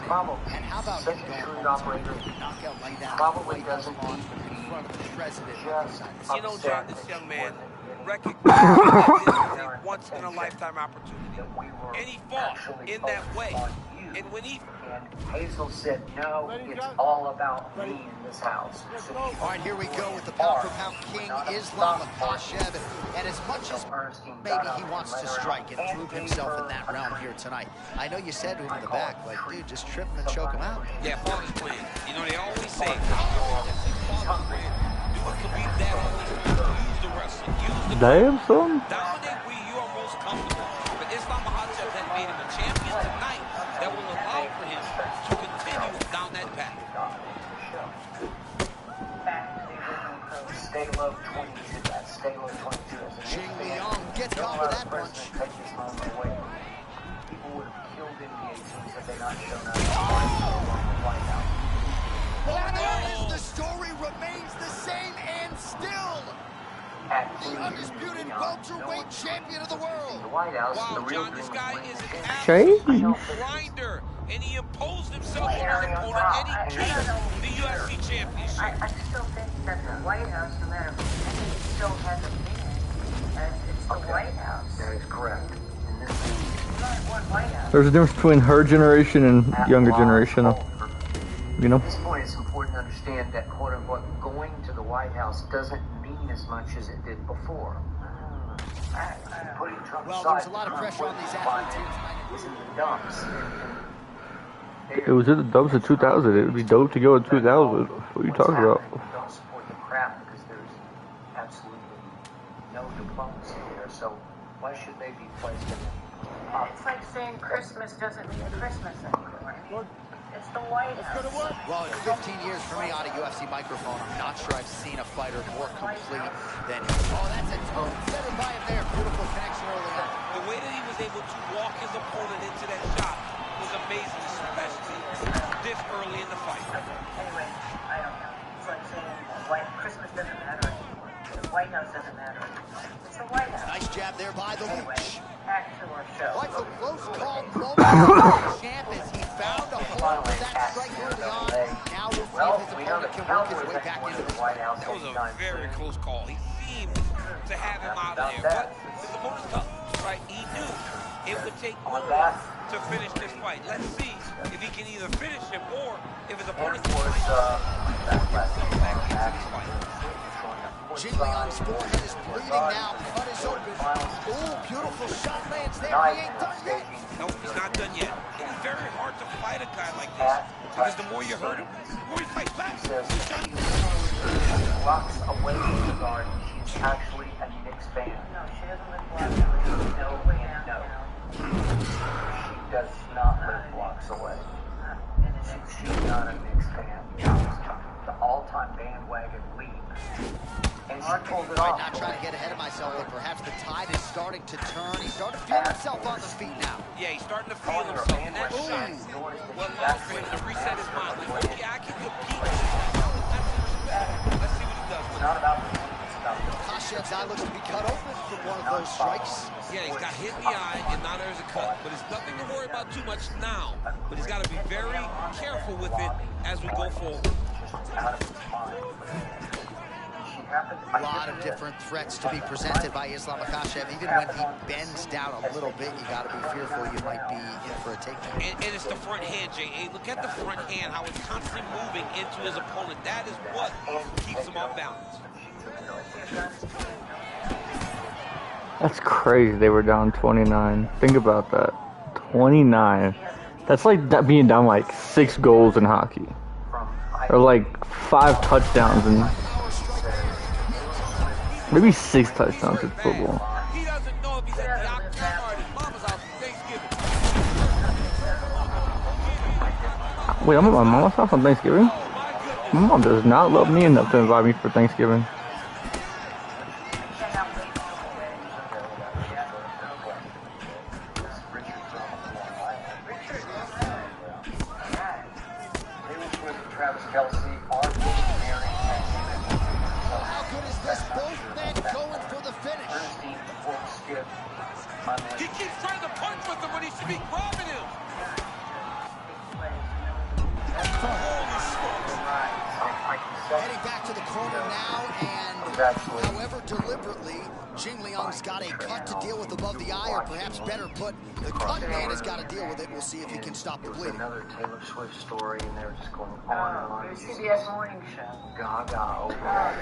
Speaker 4: And how about
Speaker 19: such a shrewd operator?
Speaker 4: Knockout like that?
Speaker 19: Probably doesn't need to be
Speaker 4: in front of the president.
Speaker 6: You know, John, this young man recognized that this was a once-in-a-lifetime opportunity. And he fought in that way. And when he...
Speaker 19: And Hazel said, no, it's all about me in this house. So
Speaker 4: all right, here we go with the pound-for-pound king, Islam Makhachev. And as much as maybe he wants to strike and prove himself in that realm here tonight, I know you said to him in the back, like, dude, just trip him and choke him out.
Speaker 6: Yeah, father's plan. You know, they always say, father's plan. Do what Khabib dad always do. Use the wrestling. Use the...
Speaker 1: Damn, son.
Speaker 6: Dominate where you are most comfortable. But Islam Makhachev has made him a champion tonight that will allow for him to continue down that path.
Speaker 19: Stay low 22. That's stay low 22.
Speaker 4: Jing Liang gets caught with that punch.
Speaker 19: People would have killed in the 18s had they not shown up on the White House.
Speaker 4: Well, there it is. The story remains the same and still. The undisputed welterweight champion of the world.
Speaker 19: The White House,
Speaker 6: wow,
Speaker 19: the real
Speaker 6: John, this guy is an
Speaker 1: Shady
Speaker 6: absolute grinder, and he imposed himself on his opponent, and he beat the UFC championship.
Speaker 19: I still think that the White House, no matter who, it still has a meaning, and it's the White House. That is correct.
Speaker 1: There's a difference between her generation and younger generation, you know?
Speaker 19: At this point, it's important to understand that, quote-unquote, going to the White House doesn't mean as much as it did before.
Speaker 4: Well, there's a lot of pressure on these athletes here tonight.
Speaker 19: It was in the dumps.
Speaker 1: It was in the dumps in 2000. It would be dope to go in 2000. What are you talking about?
Speaker 19: Don't support the crap because there's absolutely no diplomacy there. So why should they be placed in it?
Speaker 5: It's like saying Christmas doesn't mean Christmas anymore. It's the White House.
Speaker 4: Well, in 15 years for me on a UFC microphone, I'm not sure I've seen a fighter more complete than him. Oh, that's a total center by him there. Beautiful connection early on.
Speaker 6: The way that he was able to walk his opponent into that shot was amazing, especially this early in the fight.
Speaker 5: Anyway, I don't know. It's like saying Christmas doesn't matter anymore. The White House doesn't matter anymore. It's the White House.
Speaker 4: Nice jab there by the Luch.
Speaker 5: Back to our show.
Speaker 4: Like a close call moment. Champ as he found a hole with that strike early on. Now we'll see if his opponent can work his way back into the White House.
Speaker 6: That was a very close call. He seemed to have him out of there, but his opponent's tough, right? He knew it would take more to finish this fight. Let's see if he can either finish him or if his opponent
Speaker 10: can find himself back into this fight.
Speaker 4: Jing Liang's forehead is bleeding now. Cut is open. Ooh, beautiful shot lands there. He ain't done yet.
Speaker 6: Nope, he's not done yet. It's very hard to fight a guy like this because the more you hurt him, the more he fights back.
Speaker 19: She walks away from the guard. She's actually a mixed band.
Speaker 5: No, she doesn't live blocks away.
Speaker 19: No. She does not live blocks away. She's not a mixed band. The all-time bandwagon lead. And she pulled it off.
Speaker 4: Not trying to get ahead of myself, but perhaps the tide is starting to turn. He's starting to feel himself on the feet now.
Speaker 6: Yeah, he's starting to feel himself. And that shot will allow for him to reset his mind. Like, okay, I can compete. Let's see what he does.
Speaker 19: It's not about the
Speaker 4: Khashev's eye looks to be cut open from one of those strikes.
Speaker 6: Yeah, he's got hit in the eye, and now there's a cut. But it's nothing to worry about too much now. But he's got to be very careful with it as we go forward.
Speaker 4: A lot of different threats to be presented by Islam Makhachev. Even when he bends down a little bit, you got to be fearful you might be in for a takedown.
Speaker 6: And it's the front hand, J.A. Look at the front hand, how it's constantly moving into his opponent. That is what keeps him off balance.
Speaker 1: That's crazy. They were down 29. Think about that. 29. That's like that being down like 6 goals in hockey. Or like 5 touchdowns in... Maybe 6 touchdowns in football.
Speaker 6: He doesn't know if he's at the October or his mama's house for Thanksgiving.
Speaker 1: Wait, I'm at my mama's house on Thanksgiving? My mom does not love me enough to invite me for Thanksgiving.
Speaker 6: He keeps trying to punch with him when he should be grabbing him.
Speaker 4: Heading back to the corner now, and however deliberately, Jing Liang's got a cut to deal with above the eye, or perhaps better put, the cut man has got to deal with it. We'll see if he can stop the bleeding.
Speaker 19: Another Taylor Swift story, and they're just going on and on.
Speaker 5: Your CCS morning show.
Speaker 19: Gaga,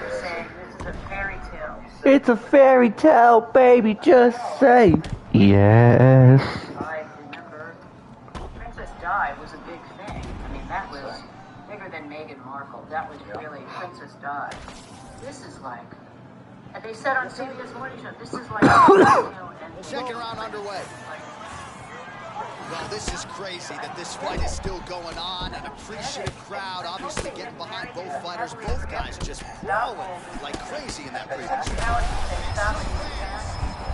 Speaker 5: They're saying this is a fairy tale.
Speaker 1: It's a fairy tale, baby. Just say yes.
Speaker 5: I remember Princess Di was a big thing. I mean, that was bigger than Meghan Markle. That was really Princess Di. This is like, and they said on CBS Morning Show, this is like,
Speaker 4: Second round underway. Well, this is crazy that this fight is still going on. An appreciative crowd, obviously getting behind both fighters. Both guys just brawling like crazy in that previous round.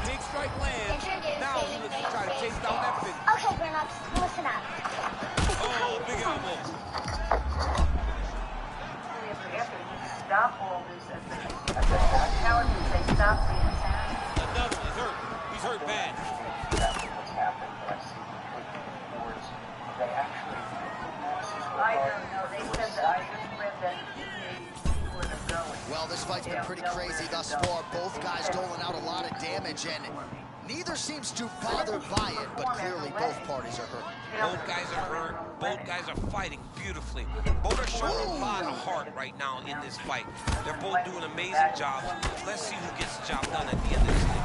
Speaker 6: Big strike lands. Now he looks to try to chase down that finish.
Speaker 11: Okay, grown-ups, listen up.
Speaker 6: Oh, big elbow.
Speaker 5: Stop all this at the Howard can say stop the attack.
Speaker 6: Enough, he's hurt. He's hurt bad.
Speaker 19: What's happened, but I see reports. They actually...
Speaker 5: I don't know. They said that I just read that he were going.
Speaker 4: Well, this fight's been pretty crazy thus far. Both guys doling out a lot of damage, and neither seems too bothered by it, but clearly both parties are hurt.
Speaker 6: Both guys are hurt. Both guys are fighting beautifully. Both are showing a lot of heart right now in this fight. They're both doing amazing jobs. Let's see who gets the job done at the end of this thing.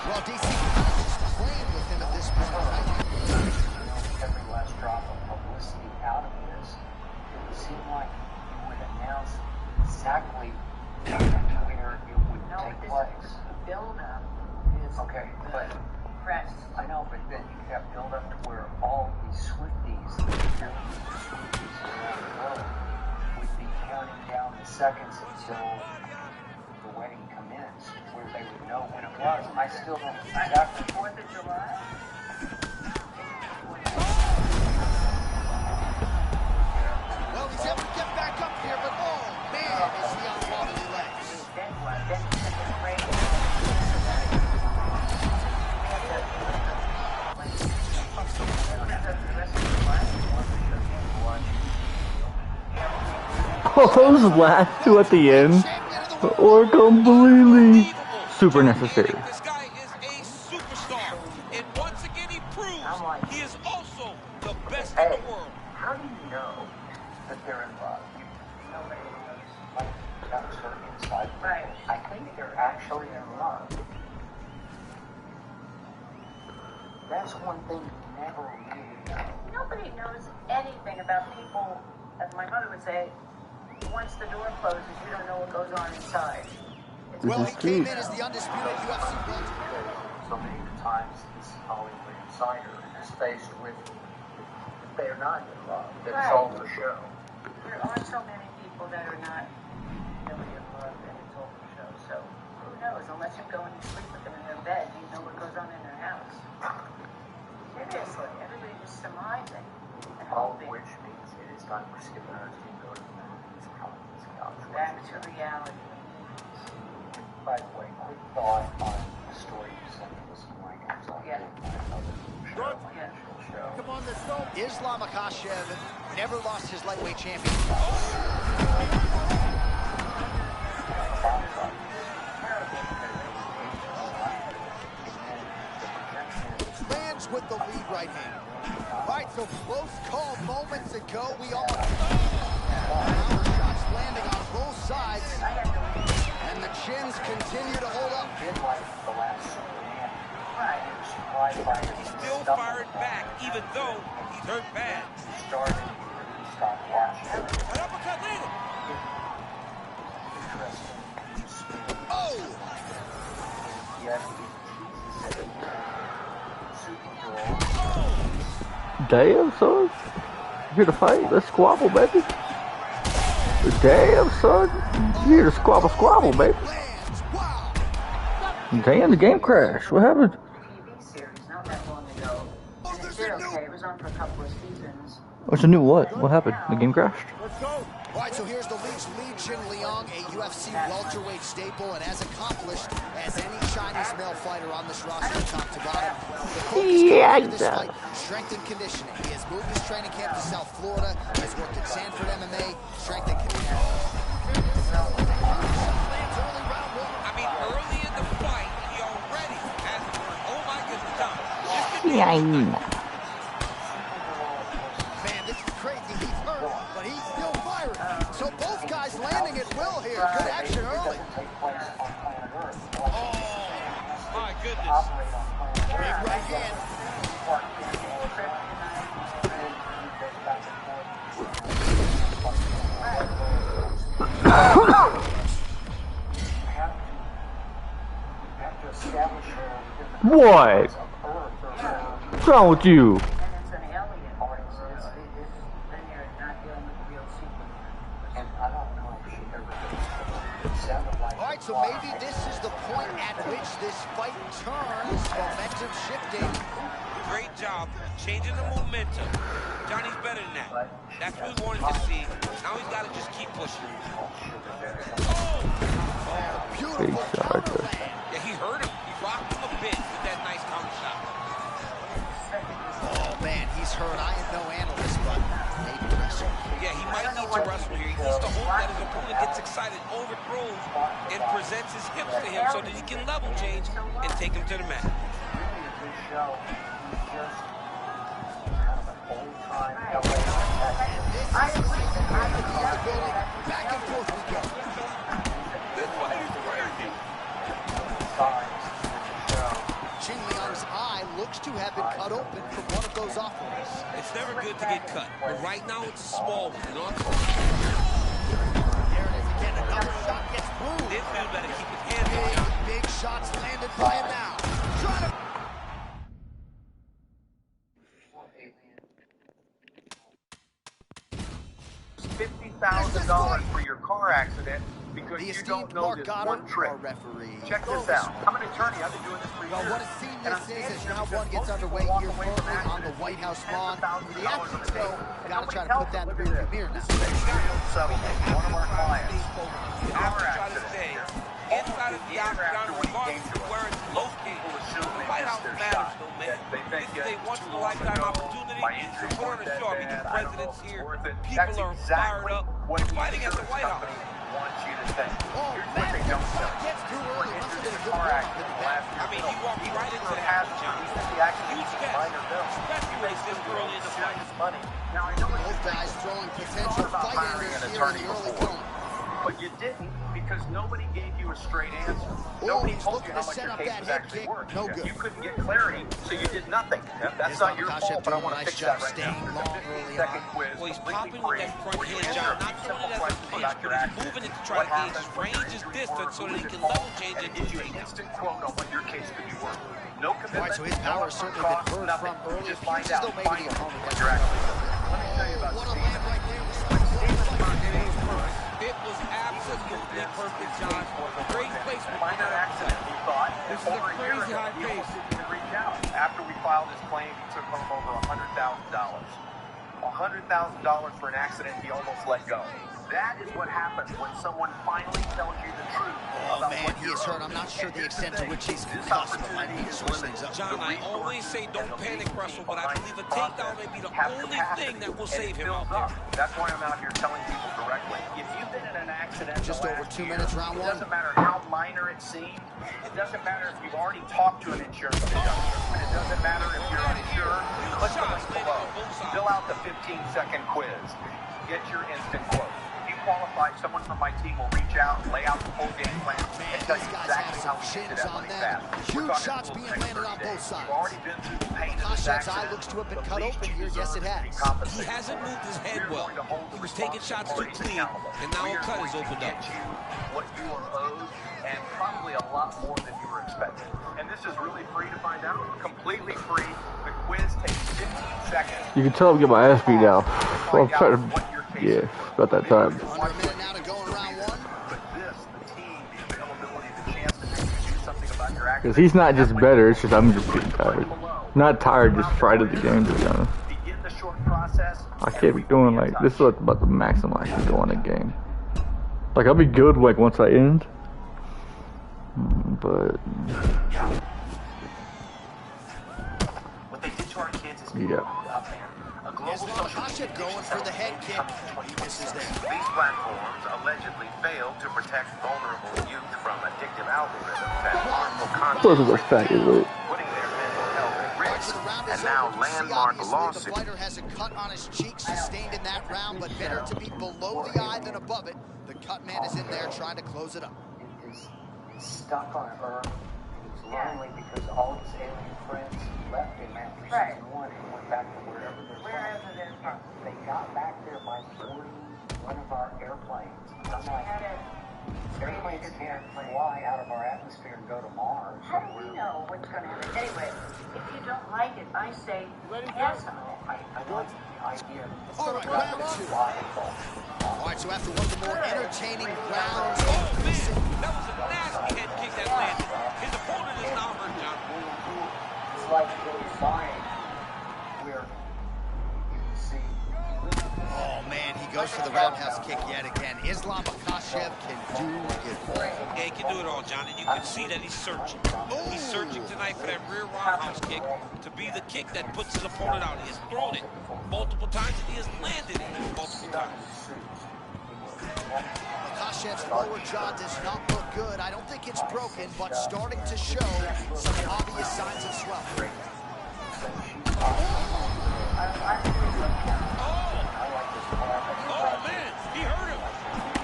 Speaker 4: Well, DC just playing with him at this point, right?
Speaker 19: Every last drop of publicity out of this, it would seem like you would announce exactly where it would take place.
Speaker 5: Build-up is
Speaker 19: okay, but
Speaker 5: press.
Speaker 19: I know, but then you have build-up to where all these Swifties around the world would be counting down the seconds until the wedding commenced, where they would know when it was. I still don't exactly.
Speaker 5: 4th of July?
Speaker 4: Well, he's able to get back up here, but oh, man, is he on wobbly legs.
Speaker 1: Oh, those last two at the end were completely super necessary.
Speaker 6: This guy is a superstar, and once again he proves
Speaker 19: do you know that they're in love? Nobody knows. Like, that's her inside. Right. I think they're actually in love. That's one thing you never really know.
Speaker 5: Nobody knows anything about people, as my mother would say, once the door closes, you don't know what goes on inside.
Speaker 4: Well, he came in as the undisputed UFC welterweight.
Speaker 19: So many times this Hollywood insider is faced with they're not in love. It's all for show.
Speaker 5: There are so many people that are not really in love, and it's all for show. So who knows? Unless you're going to sleep with them in their bed, you know what goes on in their house. Seriously, everybody just surmising and
Speaker 19: All
Speaker 5: hoping.
Speaker 19: which means it is time for Skip and our team to go to the movies, comedies, couch.
Speaker 5: Back to reality.
Speaker 19: By the way, quick thought on the story you sent me this morning.
Speaker 5: Yeah.
Speaker 4: Come on, let's go. Islam Makhachev never lost his lightweight championship. Lands with the lead right hand. All right, so close call moments ago. We all power shots landing on both sides, and the chins continue to hold up.
Speaker 6: He's still firing back, even though he's hurt bad. An uppercut landed.
Speaker 4: Oh!
Speaker 1: Damn, son. You here to fight? Let's squabble, baby. Damn, son. You here to squabble, baby. Damn, the game crashed. What happened?
Speaker 5: TV series not that long ago. And it did okay. It was on for a couple of seasons.
Speaker 1: What's a new what? What happened? The game crashed?
Speaker 4: Let's go. All right, so here's the Li Jin Liang, a UFC welterweight staple, and as accomplished as any Chinese male fighter on this roster, top to bottom. The focus of this fight, strength and conditioning. He has moved his training camp to South Florida. Has worked at Sanford MMA, strength and conditioning.
Speaker 6: I mean, early in the fight, he already has the first. Oh my goodness, Tom.
Speaker 4: Man, this is crazy. He's hurt, but he's still firing. So both guys landing at will here. Good action early.
Speaker 6: Oh, my goodness.
Speaker 4: Big right hand.
Speaker 1: What? What's wrong with you?
Speaker 4: All right, so maybe this is the point at which this fight turns, momentum shifting.
Speaker 6: Great job changing the momentum. Johnny's better than that. That's what we wanted to see. Now he's got to just keep pushing.
Speaker 4: Beautiful counter.
Speaker 6: Yeah, he hurt him. He rocked him a bit with that nice counter shot.
Speaker 4: Oh, man, he's hurt. I am no analyst, but maybe wrestle.
Speaker 6: Yeah, he might need to wrestle here. He needs to hope that his opponent gets excited, overthrows, and presents his hips to him so that he can level change and take him to the mat.
Speaker 4: Back and forth we go.
Speaker 6: This fight is crazy.
Speaker 4: Jin Liang's eye looks to have been cut open from one of those offerings.
Speaker 6: It's never good to get cut, but right now it's a small one. And on
Speaker 4: There it is again. Another shot gets through.
Speaker 6: this dude better keep his hands on.
Speaker 4: Big shots landed by him now. Trying to...
Speaker 10: $50,000 for your car accident because
Speaker 4: The
Speaker 10: you
Speaker 4: esteemed
Speaker 10: don't know
Speaker 4: Mark
Speaker 10: this
Speaker 4: Goddard,
Speaker 10: one trick.
Speaker 4: our referee.
Speaker 10: Check this out. I'm an attorney. I've been doing this for
Speaker 4: Well,
Speaker 10: years.
Speaker 4: what a scene
Speaker 10: And
Speaker 4: this
Speaker 10: I'm
Speaker 4: is as
Speaker 10: standing
Speaker 4: round
Speaker 10: here
Speaker 4: one
Speaker 10: because
Speaker 4: gets
Speaker 10: most
Speaker 4: underway
Speaker 10: people walk
Speaker 4: here
Speaker 10: away from
Speaker 4: firmly on the
Speaker 10: accidents
Speaker 4: White House
Speaker 10: tens of
Speaker 4: lawn.
Speaker 10: thousands
Speaker 4: The
Speaker 10: of dollars
Speaker 4: athletes
Speaker 10: on the
Speaker 4: go,
Speaker 10: table.
Speaker 4: gotta try to
Speaker 10: Nobody
Speaker 4: put that in the
Speaker 10: tells them.
Speaker 4: rearview mirror now.
Speaker 10: This is a shield settlement. One of our clients.
Speaker 6: You have to try to stay inside of the octagon regardless of where it's located. The White House matters, though, man. This is a once-in-a-lifetime opportunity to put on a show. I mean, the president's here. People are fired up. You're fighting at the White House.
Speaker 10: Wants you to think.
Speaker 4: Oh,
Speaker 10: Here's
Speaker 4: man,
Speaker 10: what they
Speaker 4: this
Speaker 10: don't
Speaker 4: shot
Speaker 10: know.
Speaker 4: gets too early.
Speaker 10: He
Speaker 4: Must have
Speaker 10: was
Speaker 4: been a
Speaker 10: in a
Speaker 4: good
Speaker 10: car
Speaker 4: block
Speaker 10: accident
Speaker 4: in the back.
Speaker 10: last year.
Speaker 6: I mean, he walked right into
Speaker 10: For
Speaker 6: that,
Speaker 10: passenger.
Speaker 6: John.
Speaker 10: He said the accident
Speaker 6: Huge
Speaker 10: was a
Speaker 6: step,
Speaker 10: minor bill.
Speaker 6: especially fluctuates this early in the fight.
Speaker 10: Money. Now, I know
Speaker 4: both guys throwing potential fight enders here in the early going.
Speaker 10: But you didn't because nobody gave you a straight answer. Nobody told you how much your case was actually worth.
Speaker 4: No good.
Speaker 10: You couldn't get clarity, so you did nothing. That's not your fault, but I want to fix that right now.
Speaker 4: Long early on.
Speaker 10: Quiz,
Speaker 6: well, he's popping with that front hand, John. Not throwing it as a pinch, but he's moving it to try to gauge his range, his distance, so that he can level change it to a takedown.
Speaker 10: Instant quote on what your case could be worth. No commitment.
Speaker 4: Right, so his power has certainly been heard from early.
Speaker 10: Just find out.
Speaker 4: Still maybe the opponent
Speaker 10: What you're actually doing. Let me tell you about Steve.
Speaker 6: It was absolutely perfect, John. Great placement.
Speaker 10: Minor accident, he thought.
Speaker 6: This is a crazy high pace.
Speaker 10: After we filed his claim, he took home over $100,000. $100,000 for an accident he almost let go. That is what happens when someone finally tells you the truth.
Speaker 4: Oh man, he is hurt. I'm not sure the extent to which he's concussed, but might need to switch things up.
Speaker 6: John, I always say don't panic wrestle, but I believe a takedown may be the only thing that will save him out there.
Speaker 10: That's why I'm out here telling people directly. If you've been in an accident
Speaker 4: just over 2 minutes, round one.
Speaker 10: It doesn't matter how minor it seems. It doesn't matter if you've already talked to an insurance adjuster. It doesn't matter if you're unsure. Click the link below. Fill out the 15-second quiz. Get your instant quote. Qualify, someone from my team will reach out, lay out the full game plan, and tell you exactly how we get to that money fast.
Speaker 4: Huge shots being landed on both sides.
Speaker 10: You've already been through the pain of this
Speaker 4: Kashev's
Speaker 10: accident.
Speaker 4: eye looks to have been cut open here. Yes, it has.
Speaker 6: He hasn't moved his head well. He was taking shots too clean, and now a cut has opened up.
Speaker 10: What you are owed, and probably a lot more than you were expecting. And this is really free to find out. Completely free. The quiz takes 15 seconds.
Speaker 1: You can tell I'm getting my ass beat out. So I'm trying to, yeah, about that time.
Speaker 4: Under a minute now to go in round one.
Speaker 10: But this, the team, the availability, the chance to do something about your accident.
Speaker 1: Because he's not just better, it's just I'm just getting tired. Not tired, just fried of the game, to be honest.
Speaker 10: Begin the short process.
Speaker 1: I can't be doing like, this is what's about to maximize the go on the game. Like, I'll be good like once I end. But
Speaker 10: what they did to our kids is
Speaker 1: yeah.
Speaker 10: A global social media
Speaker 4: going for the head kick. Misses there.
Speaker 7: These platforms allegedly fail to protect vulnerable youth from addictive algorithms and harmful content,
Speaker 1: Those are the faggots, right?
Speaker 7: putting their mental health at risk. And now landmark lawsuits.
Speaker 4: The fighter has a cut on his cheek sustained in that round, but better to be below the eye than above it. The cut man is in there trying to close it up.
Speaker 19: He's stuck on Earth. He's lonely because all his alien friends left him after season 1 and went back to wherever they're from. They got back there by boarding one of our airplanes. I'm like, airplanes can't fly out of our atmosphere and go to Mars.
Speaker 11: How do we know what's going to happen? Anyway, if you don't like it, I say yes on it.
Speaker 19: I like the idea.
Speaker 4: All right, round two. All right, so after one of the more entertaining rounds.
Speaker 6: Oh, man, that was a nasty head kick that landed. His opponent is now hurt, John.
Speaker 19: It's like Billy's mind, where you see.
Speaker 4: Oh, man, he goes for the roundhouse kick yet again. Islam Makhachev can do it all.
Speaker 6: Yeah, he can do it all, John, and you can see that he's searching. He's searching tonight for that rear roundhouse kick to be the kick that puts his opponent out. He has thrown it multiple times, and he has landed it multiple times.
Speaker 4: Makhachev's lower jaw does not look good. I don't think it's broken, but starting to show some obvious signs of swelling.
Speaker 6: Oh, man, he hurt him.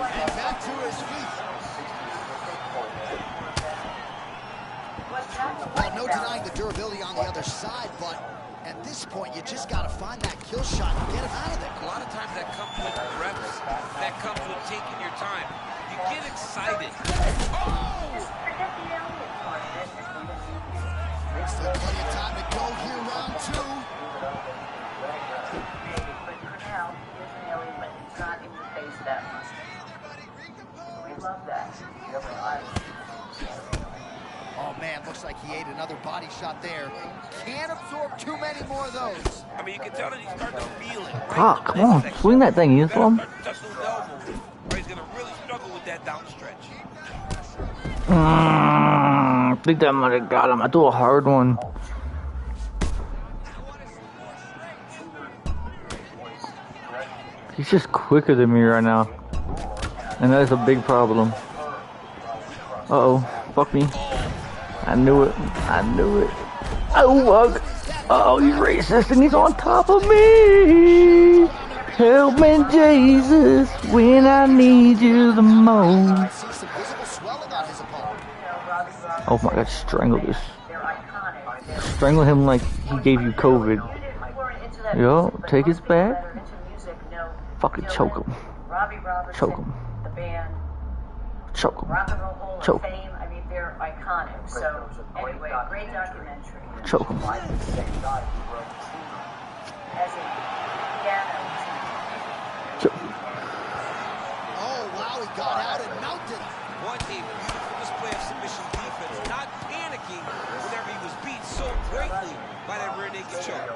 Speaker 4: And back to his feet. Well, no denying the durability on the other side, but at this point, you just got to find that kill shot and get him out of there.
Speaker 6: A lot of times that comes with reps. That comes with taking your time. You get excited. Oh!
Speaker 4: Still plenty of time to go here, round two.
Speaker 11: But Cornell is an alien, but it's not in the face that much. We love that.
Speaker 4: Oh, man, looks like he ate another body shot there. Can't absorb too many more of those.
Speaker 6: I mean, you can tell that he's starting to feel it.
Speaker 1: Ah, come on, swing that thing, Islam.
Speaker 6: He's going to really struggle with that downstretch.
Speaker 1: I think that might have got him. I threw a hard one. He's just quicker than me right now. And that is a big problem. Uh-oh. Fuck me. I knew it. I knew it. Oh, fuck. Oh, he's racist and he's on top of me. Help me, Jesus, when I need you the most. Oh my God, strangle this. Strangle him like he gave you COVID. Yo, take his back. Fucking choke him. Choke him. Choke him. Choke him.
Speaker 11: I mean, they're iconic. So, anyway, great documentary.
Speaker 1: Choke him.
Speaker 11: As a piano.
Speaker 4: Oh, wow, he got out and mounted.
Speaker 6: What a beautiful display of submission defense, not panicking whenever he was beat so greatly by that rear naked choke.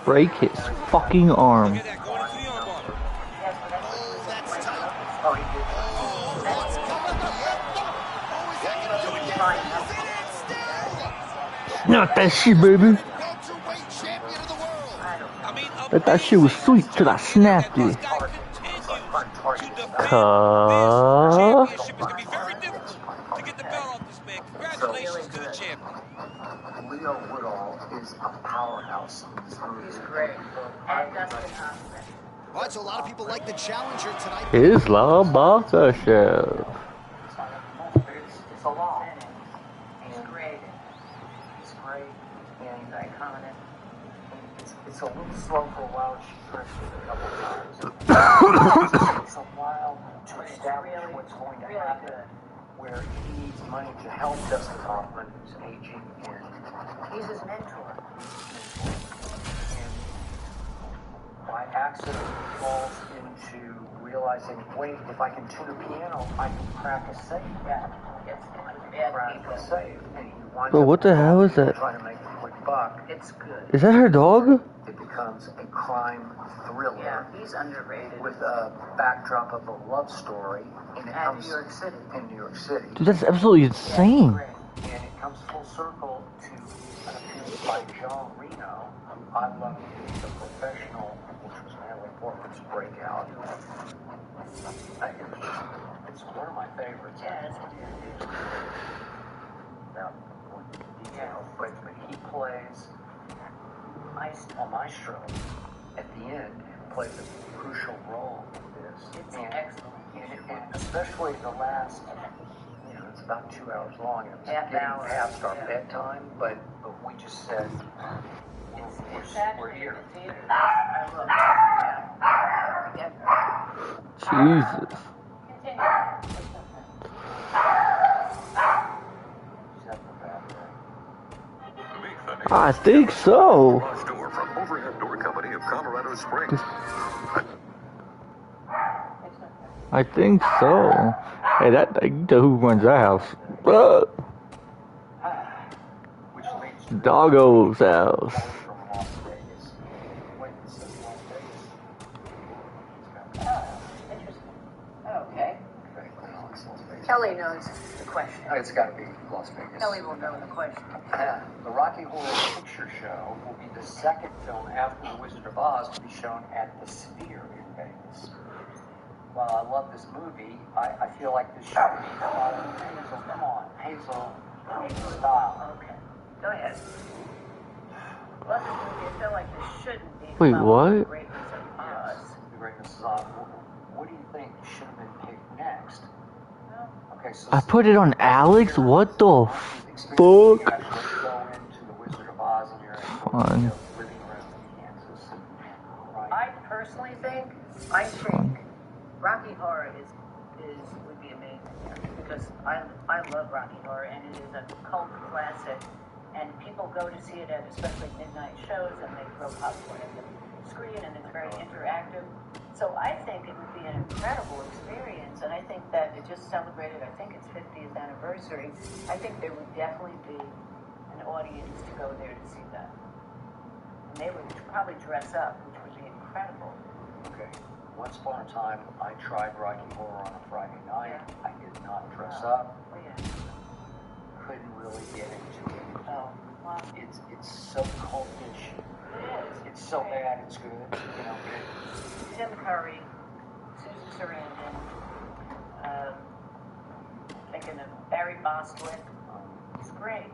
Speaker 1: Break his fucking arm.
Speaker 6: Look at that, going into the armbar.
Speaker 4: Oh, that's tight.
Speaker 11: Oh, he did.
Speaker 4: Oh, that's coming up. Oh, is that going to do it? Yes, it is still.
Speaker 1: Not that shit, baby.
Speaker 4: Welterweight champion of the world.
Speaker 1: But that shit was sweet till I snapped it.
Speaker 6: Championship is going to be very difficult to get the belt off this man. Congratulations to the champion.
Speaker 18: Leo Woodall is a powerhouse.
Speaker 11: He's great. And Dustin Hoffman.
Speaker 4: All right, so a lot of people like the challenger tonight.
Speaker 1: Islam Makhachev.
Speaker 11: It's a lot. He's great. He's great. And he's iconic.
Speaker 14: It's a little slow for a while. She corrected it a couple of times. It's a while to establish what's going to happen. Where he needs money to help Dustin Hoffman, who's aging, and
Speaker 11: he's his mentor.
Speaker 14: And by accident, he falls into realizing, wait, if I can tune a piano, I can crack a safe.
Speaker 11: Yeah,
Speaker 14: Crack a safe, and he winds
Speaker 1: Bro, what the hell is that?
Speaker 14: trying to make a quick buck.
Speaker 11: It's good.
Speaker 1: Is that her dog?
Speaker 14: It becomes a crime thriller.
Speaker 11: Yeah, he's underrated.
Speaker 14: With a backdrop of a love story. And it comes
Speaker 11: New York City.
Speaker 14: In New York City.
Speaker 1: Dude, that's absolutely insane.
Speaker 14: And it comes full circle to an appearance by John Reno. I love the professional, which was Natalie Portman's breakout. It's one of my favorites.
Speaker 11: Yes,
Speaker 14: Now, but he plays a maestro at the end, plays a crucial role in this.
Speaker 11: It's excellent.
Speaker 14: And especially the last, it's about 2 hours long. It was
Speaker 11: Half
Speaker 14: getting
Speaker 11: hour.
Speaker 14: past our bedtime, but we just said, we're here.
Speaker 11: I love it.
Speaker 1: Jesus. I think so.
Speaker 7: Door from Overhead Door Company of Colorado Springs.
Speaker 1: I think so. Hey, you know who runs that house? Doggo's house.
Speaker 11: Okay. Kelly knows the question.
Speaker 14: It's got to be Las Vegas.
Speaker 11: Kelly will know the question.
Speaker 14: The Rocky Horror Picture Show will be the second film after The Wizard of Oz to be shown at the Sphere in Vegas. While I love this movie, I feel like this should be Hazel. Come on, Hazel style.
Speaker 11: Okay. Go ahead. Well, this movie, I feel like this shouldn't be.
Speaker 1: Wait, what?
Speaker 11: The Greatness of Oz.
Speaker 14: The Greatness of Oz. What do you think should have been picked next? Okay, so
Speaker 1: I put it on Alex? What the fuck?
Speaker 14: go into The Wizard of Oz and you're
Speaker 1: Fun.
Speaker 14: living around Kansas.
Speaker 11: I personally think, Rocky Horror would be amazing here because I love Rocky Horror and it is a cult classic and people go to see it at especially midnight shows and they throw popcorn at the screen and it's very interactive. So I think it would be an incredible experience and I think that it just celebrated, I think its 50th anniversary. I think there would definitely be an audience to go there to see that. And they would probably dress up, which would be incredible.
Speaker 14: Okay. Once upon a time, I tried Rocky Horror on a Friday night. I did not dress up.
Speaker 11: Oh, yeah.
Speaker 14: Couldn't really get into it.
Speaker 11: Oh, wow.
Speaker 14: It's so cultish.
Speaker 11: It is.
Speaker 14: It's so bad, it's good.
Speaker 11: Tim Curry, Susan Sarandon, thinking of Barry Bostwick. He's great.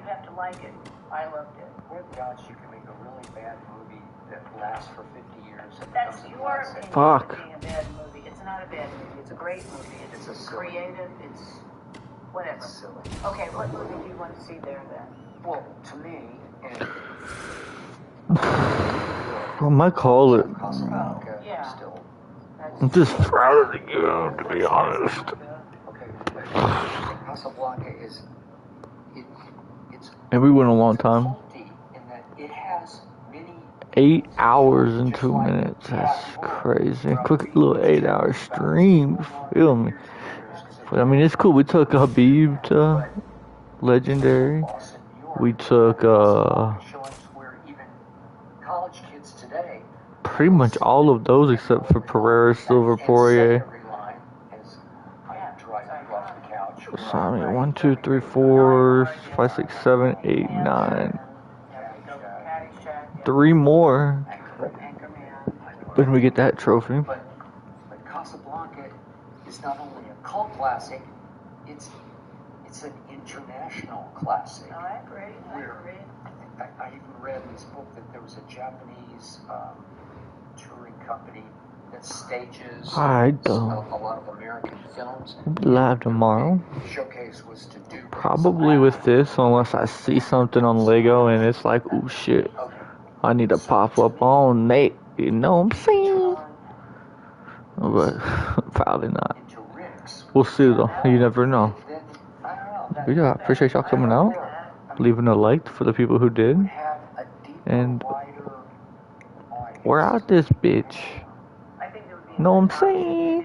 Speaker 11: have to like it. I loved it.
Speaker 19: What are the odds you can make a really bad movie that lasts for 50 years?
Speaker 11: That's your opinion
Speaker 1: Fuck.
Speaker 11: of being a bad movie. It's not a bad movie. It's a great movie. It's creative. It's whatever.
Speaker 19: It's silly.
Speaker 11: Okay, what movie do you want to see there then?
Speaker 19: Well, to me, and
Speaker 1: I might call it.
Speaker 11: Yeah.
Speaker 1: I'm just proud of the game, to be honest.
Speaker 19: Casablanca is it's
Speaker 1: And we went a long time.
Speaker 19: in that it has many
Speaker 1: 8 hours and 2 minutes. That's crazy. Quick little 8-hour stream. Feel me? But I mean, it's cool. We took Habib to Legendary. We took
Speaker 19: college kids today.
Speaker 1: pretty much all of those except for Pereira, Silver, Poirier. So I mean, 1, 2, 3, 4, 5, 6, 7, 8, 9. 3 more. When we get that trophy.
Speaker 19: But Casablanca is not only a cult classic, it's an international classic.
Speaker 11: I agree.
Speaker 19: I even read in this book that there was a Japanese touring company that stages a lot of American films.
Speaker 1: Live tomorrow.
Speaker 19: The showcase was to do
Speaker 1: Probably with this, unless I see something on Lego and it's like, oh shit, I need to pop up on Nate. You know what I'm saying? But probably not. We'll see though. You never know. But yeah, I appreciate y'all coming out, leaving a like for the people who did, and we're out this bitch. Know what I'm saying?